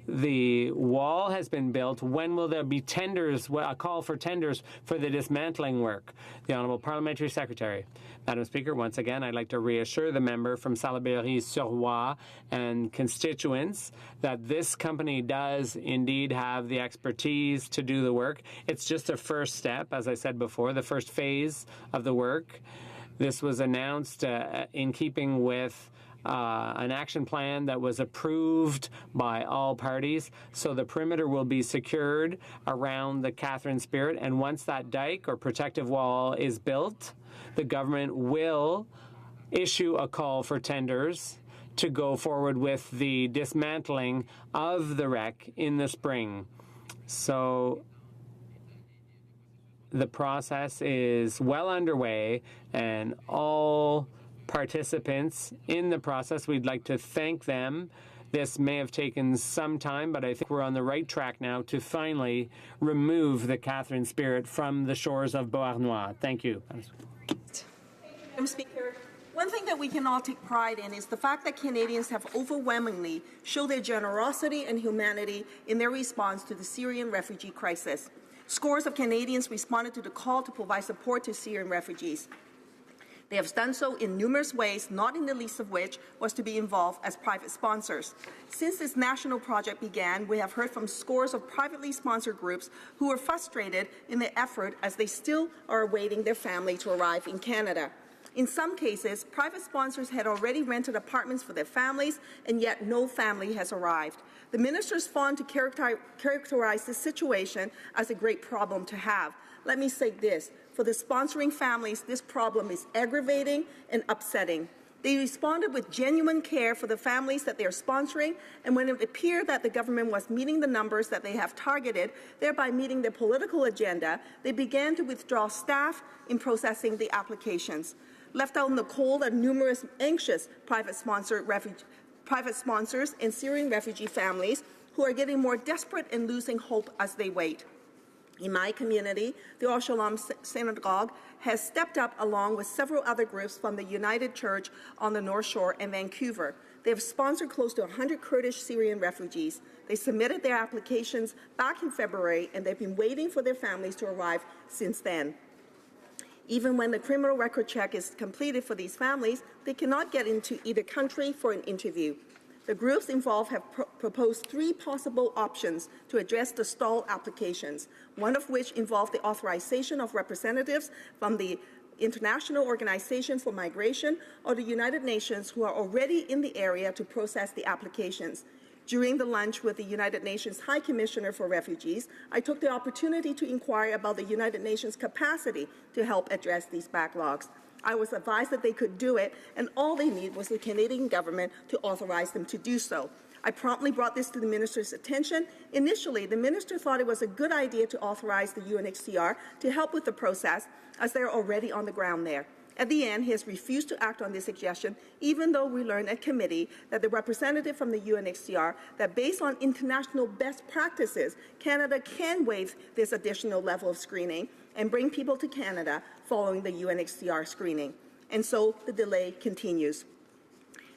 S7: the wall has been built, when will there be tenders, a call for tenders for the dismantling work? The Honourable Parliamentary Secretary. Madam Speaker, once again, I'd like to reassure the member from Salaberry-sur-Oise and constituents that this company does indeed have the expertise to do the work. It's just a first step, as I said before, the first phase of the work. This was announced in keeping with an action plan that was approved by all parties. So the perimeter will be secured around the Catherine Spirit, and once that dike or protective wall is built, the government will issue a call for tenders to go forward with the dismantling of the wreck in the spring. So the process is well underway, and all participants in the process, we'd like to thank them. This may have taken some time, but I think we're on the right track now to finally remove the Catherine Spirit from the shores of Beauharnois. Thank you.
S9: Madam Speaker, one thing that we can all take pride in is the fact that Canadians have overwhelmingly shown their generosity and humanity in their response to the Syrian refugee crisis. Scores of Canadians responded to the call to provide support to Syrian refugees. They have done so in numerous ways, not in the least of which was to be involved as private sponsors. Since this national project began, we have heard from scores of privately sponsored groups who are frustrated in their effort as they still are awaiting their family to arrive in Canada. In some cases, private sponsors had already rented apartments for their families, and yet no family has arrived. The minister is fond to characterize this situation as a great problem to have. Let me say this. For the sponsoring families, this problem is aggravating and upsetting. They responded with genuine care for the families that they are sponsoring, and when it appeared that the government was meeting the numbers that they have targeted, thereby meeting their political agenda, they began to withdraw staff in processing the applications. Left out in the cold are numerous anxious private sponsors and Syrian refugee families who are getting more desperate and losing hope as they wait. In my community, the Al Shalom Synagogue has stepped up along with several other groups from the United Church on the North Shore and Vancouver. They have sponsored close to 100 Kurdish Syrian refugees. They submitted their applications back in February, and they've been waiting for their families to arrive since then. Even when the criminal record check is completed for these families, they cannot get into either country for an interview. The groups involved have proposed 3 possible options to address the stalled applications, one of which involved the authorization of representatives from the International Organization for Migration or the United Nations who are already in the area to process the applications. During the lunch with the United Nations High Commissioner for Refugees, I took the opportunity to inquire about the United Nations capacity to help address these backlogs. I was advised that they could do it, and all they need was the Canadian government to authorize them to do so. I promptly brought this to the minister's attention. Initially, the minister thought it was a good idea to authorize the UNHCR to help with the process, as they're already on the ground there. At the end, he has refused to act on this suggestion, even though we learned at committee that the representative from the UNHCR that based on international best practices, Canada can waive this additional level of screening and bring people to Canada following the UNHCR screening. And so the delay continues.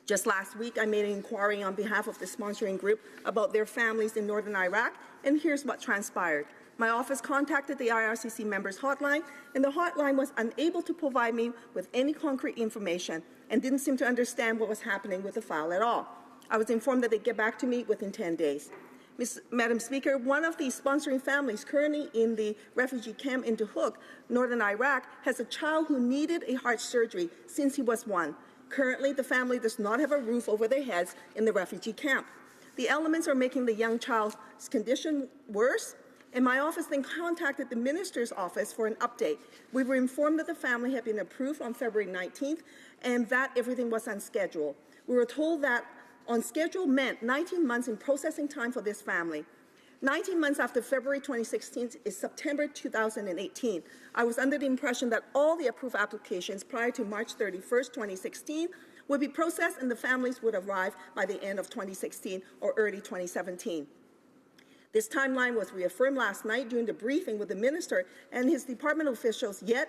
S9: Just last week, I made an inquiry on behalf of the sponsoring group about their families in northern Iraq, and here's what transpired. My office contacted the IRCC members hotline, and the hotline was unable to provide me with any concrete information and didn't seem to understand what was happening with the file at all. I was informed that they'd get back to me within 10 days. Madam Speaker, one of the sponsoring families currently in the refugee camp in HoC, northern Iraq, has a child who needed a heart surgery since he was 1. Currently, the family does not have a roof over their heads in the refugee camp. The elements are making the young child's condition worse, and my office then contacted the minister's office for an update. We were informed that the family had been approved on February 19th and that everything was on schedule. We were told that on schedule meant 19 months in processing time for this family. 19 months after February 2016 is September 2018. I was under the impression that all the approved applications prior to March 31st, 2016 would be processed and the families would arrive by the end of 2016 or early 2017. This timeline was reaffirmed last night during the briefing with the minister and his department officials, yet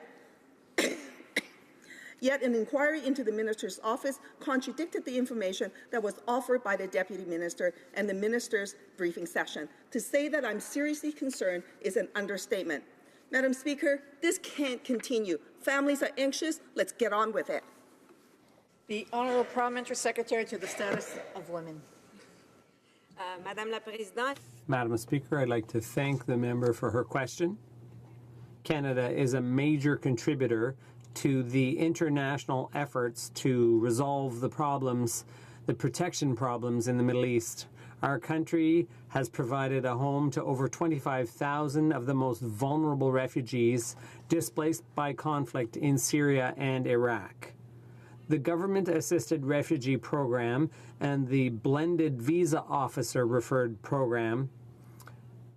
S9: an inquiry into the minister's office contradicted the information that was offered by the deputy minister and the minister's briefing session. To say that I'm seriously concerned is an understatement. Madam Speaker, this can't continue. Families are anxious. Let's get on with it.
S17: The Honourable Parliamentary Secretary to the Status of Women.
S1: Madame la Présidente.
S7: Madam Speaker, I'd like to thank the member for her question. Canada is a major contributor to the international efforts to resolve the problems, the protection problems in the Middle East. Our country has provided a home to over 25,000 of the most vulnerable refugees displaced by conflict in Syria and Iraq. The government-assisted refugee program and the blended visa officer referred program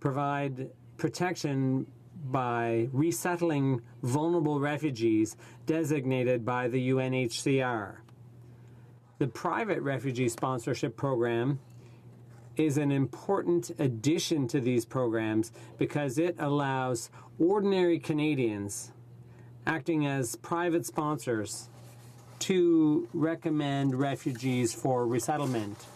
S7: provide protection by resettling vulnerable refugees designated by the UNHCR. The private refugee sponsorship program is an important addition to these programs because it allows ordinary Canadians acting as private sponsors to recommend refugees for resettlement.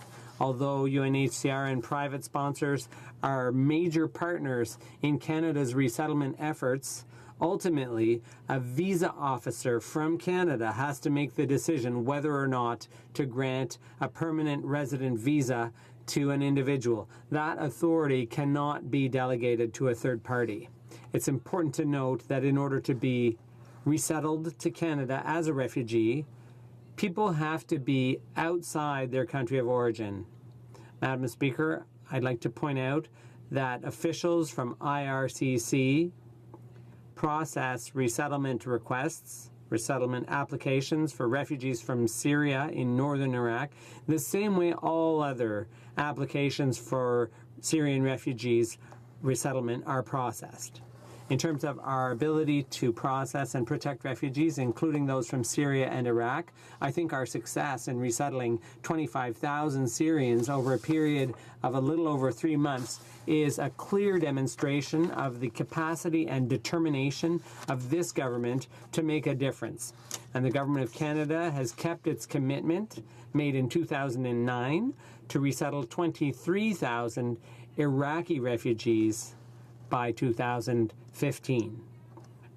S7: Although UNHCR and private sponsors are major partners in Canada's resettlement efforts, ultimately, a visa officer from Canada has to make the decision whether or not to grant a permanent resident visa to an individual. That authority cannot be delegated to a third party. It's important to note that in order to be resettled to Canada as a refugee, people have to be outside their country of origin. Madam Speaker, I'd like to point out that officials from IRCC process resettlement requests, resettlement applications for refugees from Syria in northern Iraq, the same way all other applications for Syrian refugees resettlement are processed. In terms of our ability to process and protect refugees, including those from Syria and Iraq, I think our success in resettling 25,000 Syrians over a period of a little over 3 months is a clear demonstration of the capacity and determination of this government to make a difference. And the Government of Canada has kept its commitment made in 2009 to resettle 23,000 Iraqi refugees by 2015.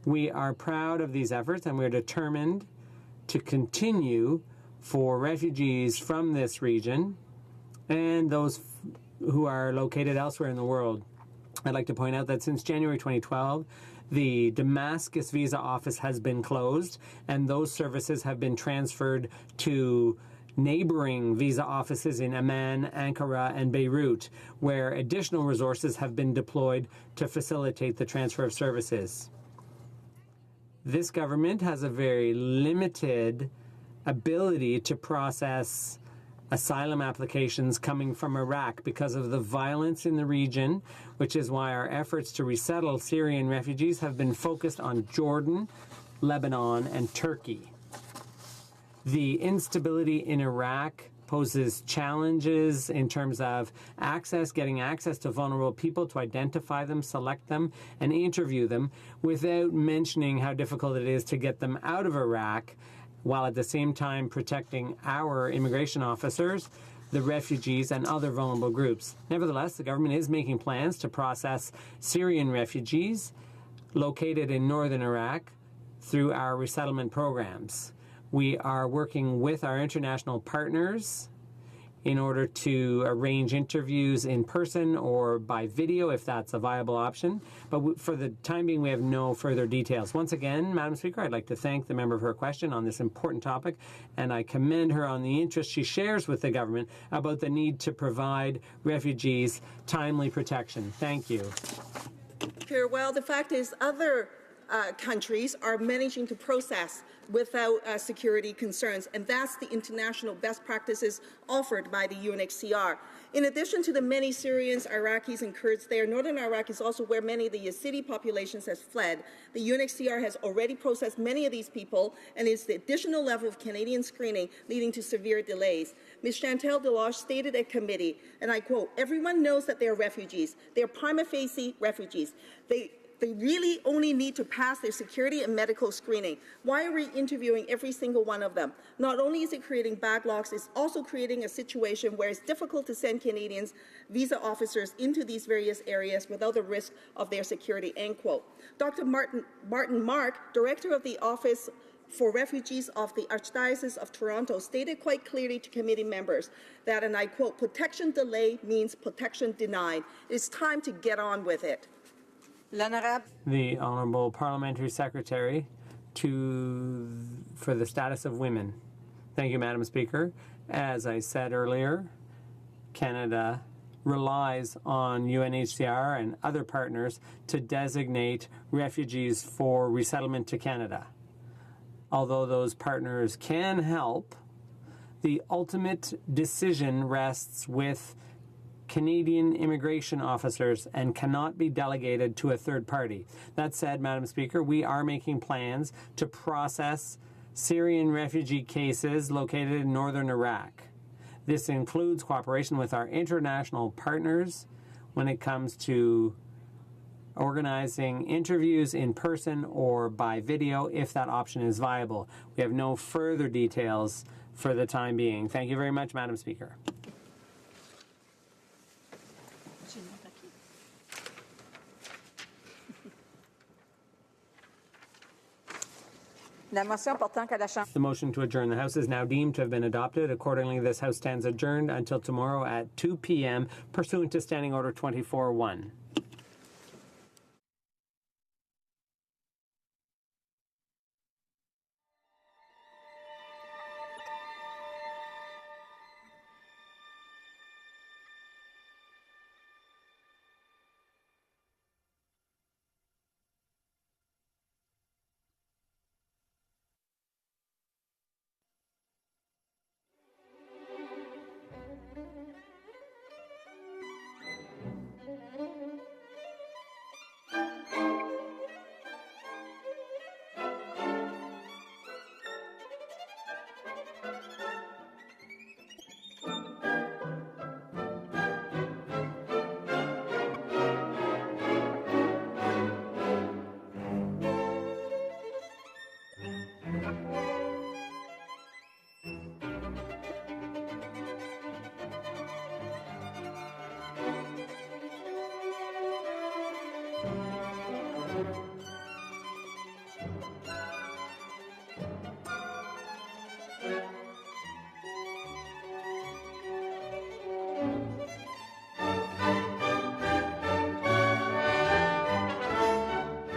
S7: We are proud of these efforts, and we're determined to continue for refugees from this region and those who are located elsewhere in the world. I'd like to point out that since January 2012, the Damascus visa office has been closed, and those services have been transferred to neighboring visa offices in Amman, Ankara, and Beirut, where additional resources have been deployed to facilitate the transfer of services. This government has a very limited ability to process asylum applications coming from Iraq because of the violence in the region, which is why our efforts to resettle Syrian refugees have been focused on Jordan, Lebanon, and Turkey. The instability in Iraq poses challenges in terms of getting access to vulnerable people, to identify them, select them, and interview them, without mentioning how difficult it is to get them out of Iraq, while at the same time protecting our immigration officers, the refugees, and other vulnerable groups. Nevertheless, the government is making plans to process Syrian refugees located in northern Iraq through our resettlement programs. We are working with our international partners in order to arrange interviews in person or by video if that's a viable option. But for the time being, we have no further details. Once again, Madam Speaker, I'd like to thank the member for her question on this important topic, and I commend her on the interest she shares with the government about the need to provide refugees timely protection. Thank you.
S9: Well, the fact is other countries are managing to process without security concerns, and that's the international best practices offered by the UNHCR. In addition to the many Syrians, Iraqis, and Kurds there, northern Iraq is also where many of the Yazidi populations has fled. The UNHCR has already processed many of these people, and it's the additional level of Canadian screening leading to severe delays. Ms. Chantal Deloche stated at committee, and I quote, "Everyone knows that they are refugees. They are prima facie refugees. They really only need to pass their security and medical screening. Why are we interviewing every single one of them? Not only is it creating backlogs, it's also creating a situation where it's difficult to send Canadians, visa officers, into these various areas without the risk of their security," end quote. Dr. Martin Mark, director of the Office for Refugees of the Archdiocese of Toronto, stated quite clearly to committee members that, and I quote, "Protection delay means protection denied. It's time to get on with it."
S7: The Honourable Parliamentary Secretary for the Status of Women. Thank you, Madam Speaker. As I said earlier, Canada relies on UNHCR and other partners to designate refugees for resettlement to Canada. Although those partners can help, the ultimate decision rests with Canadian immigration officers and cannot be delegated to a third party. That said, Madam Speaker, we are making plans to process Syrian refugee cases located in northern Iraq. This includes cooperation with our international partners when it comes to organizing interviews in person or by video if that option is viable. We have no further details for the time being. Thank you very much, Madam Speaker. The motion to adjourn the House is now deemed to have been adopted. Accordingly, this House stands adjourned until tomorrow at 2 p.m. pursuant to Standing Order 24-1.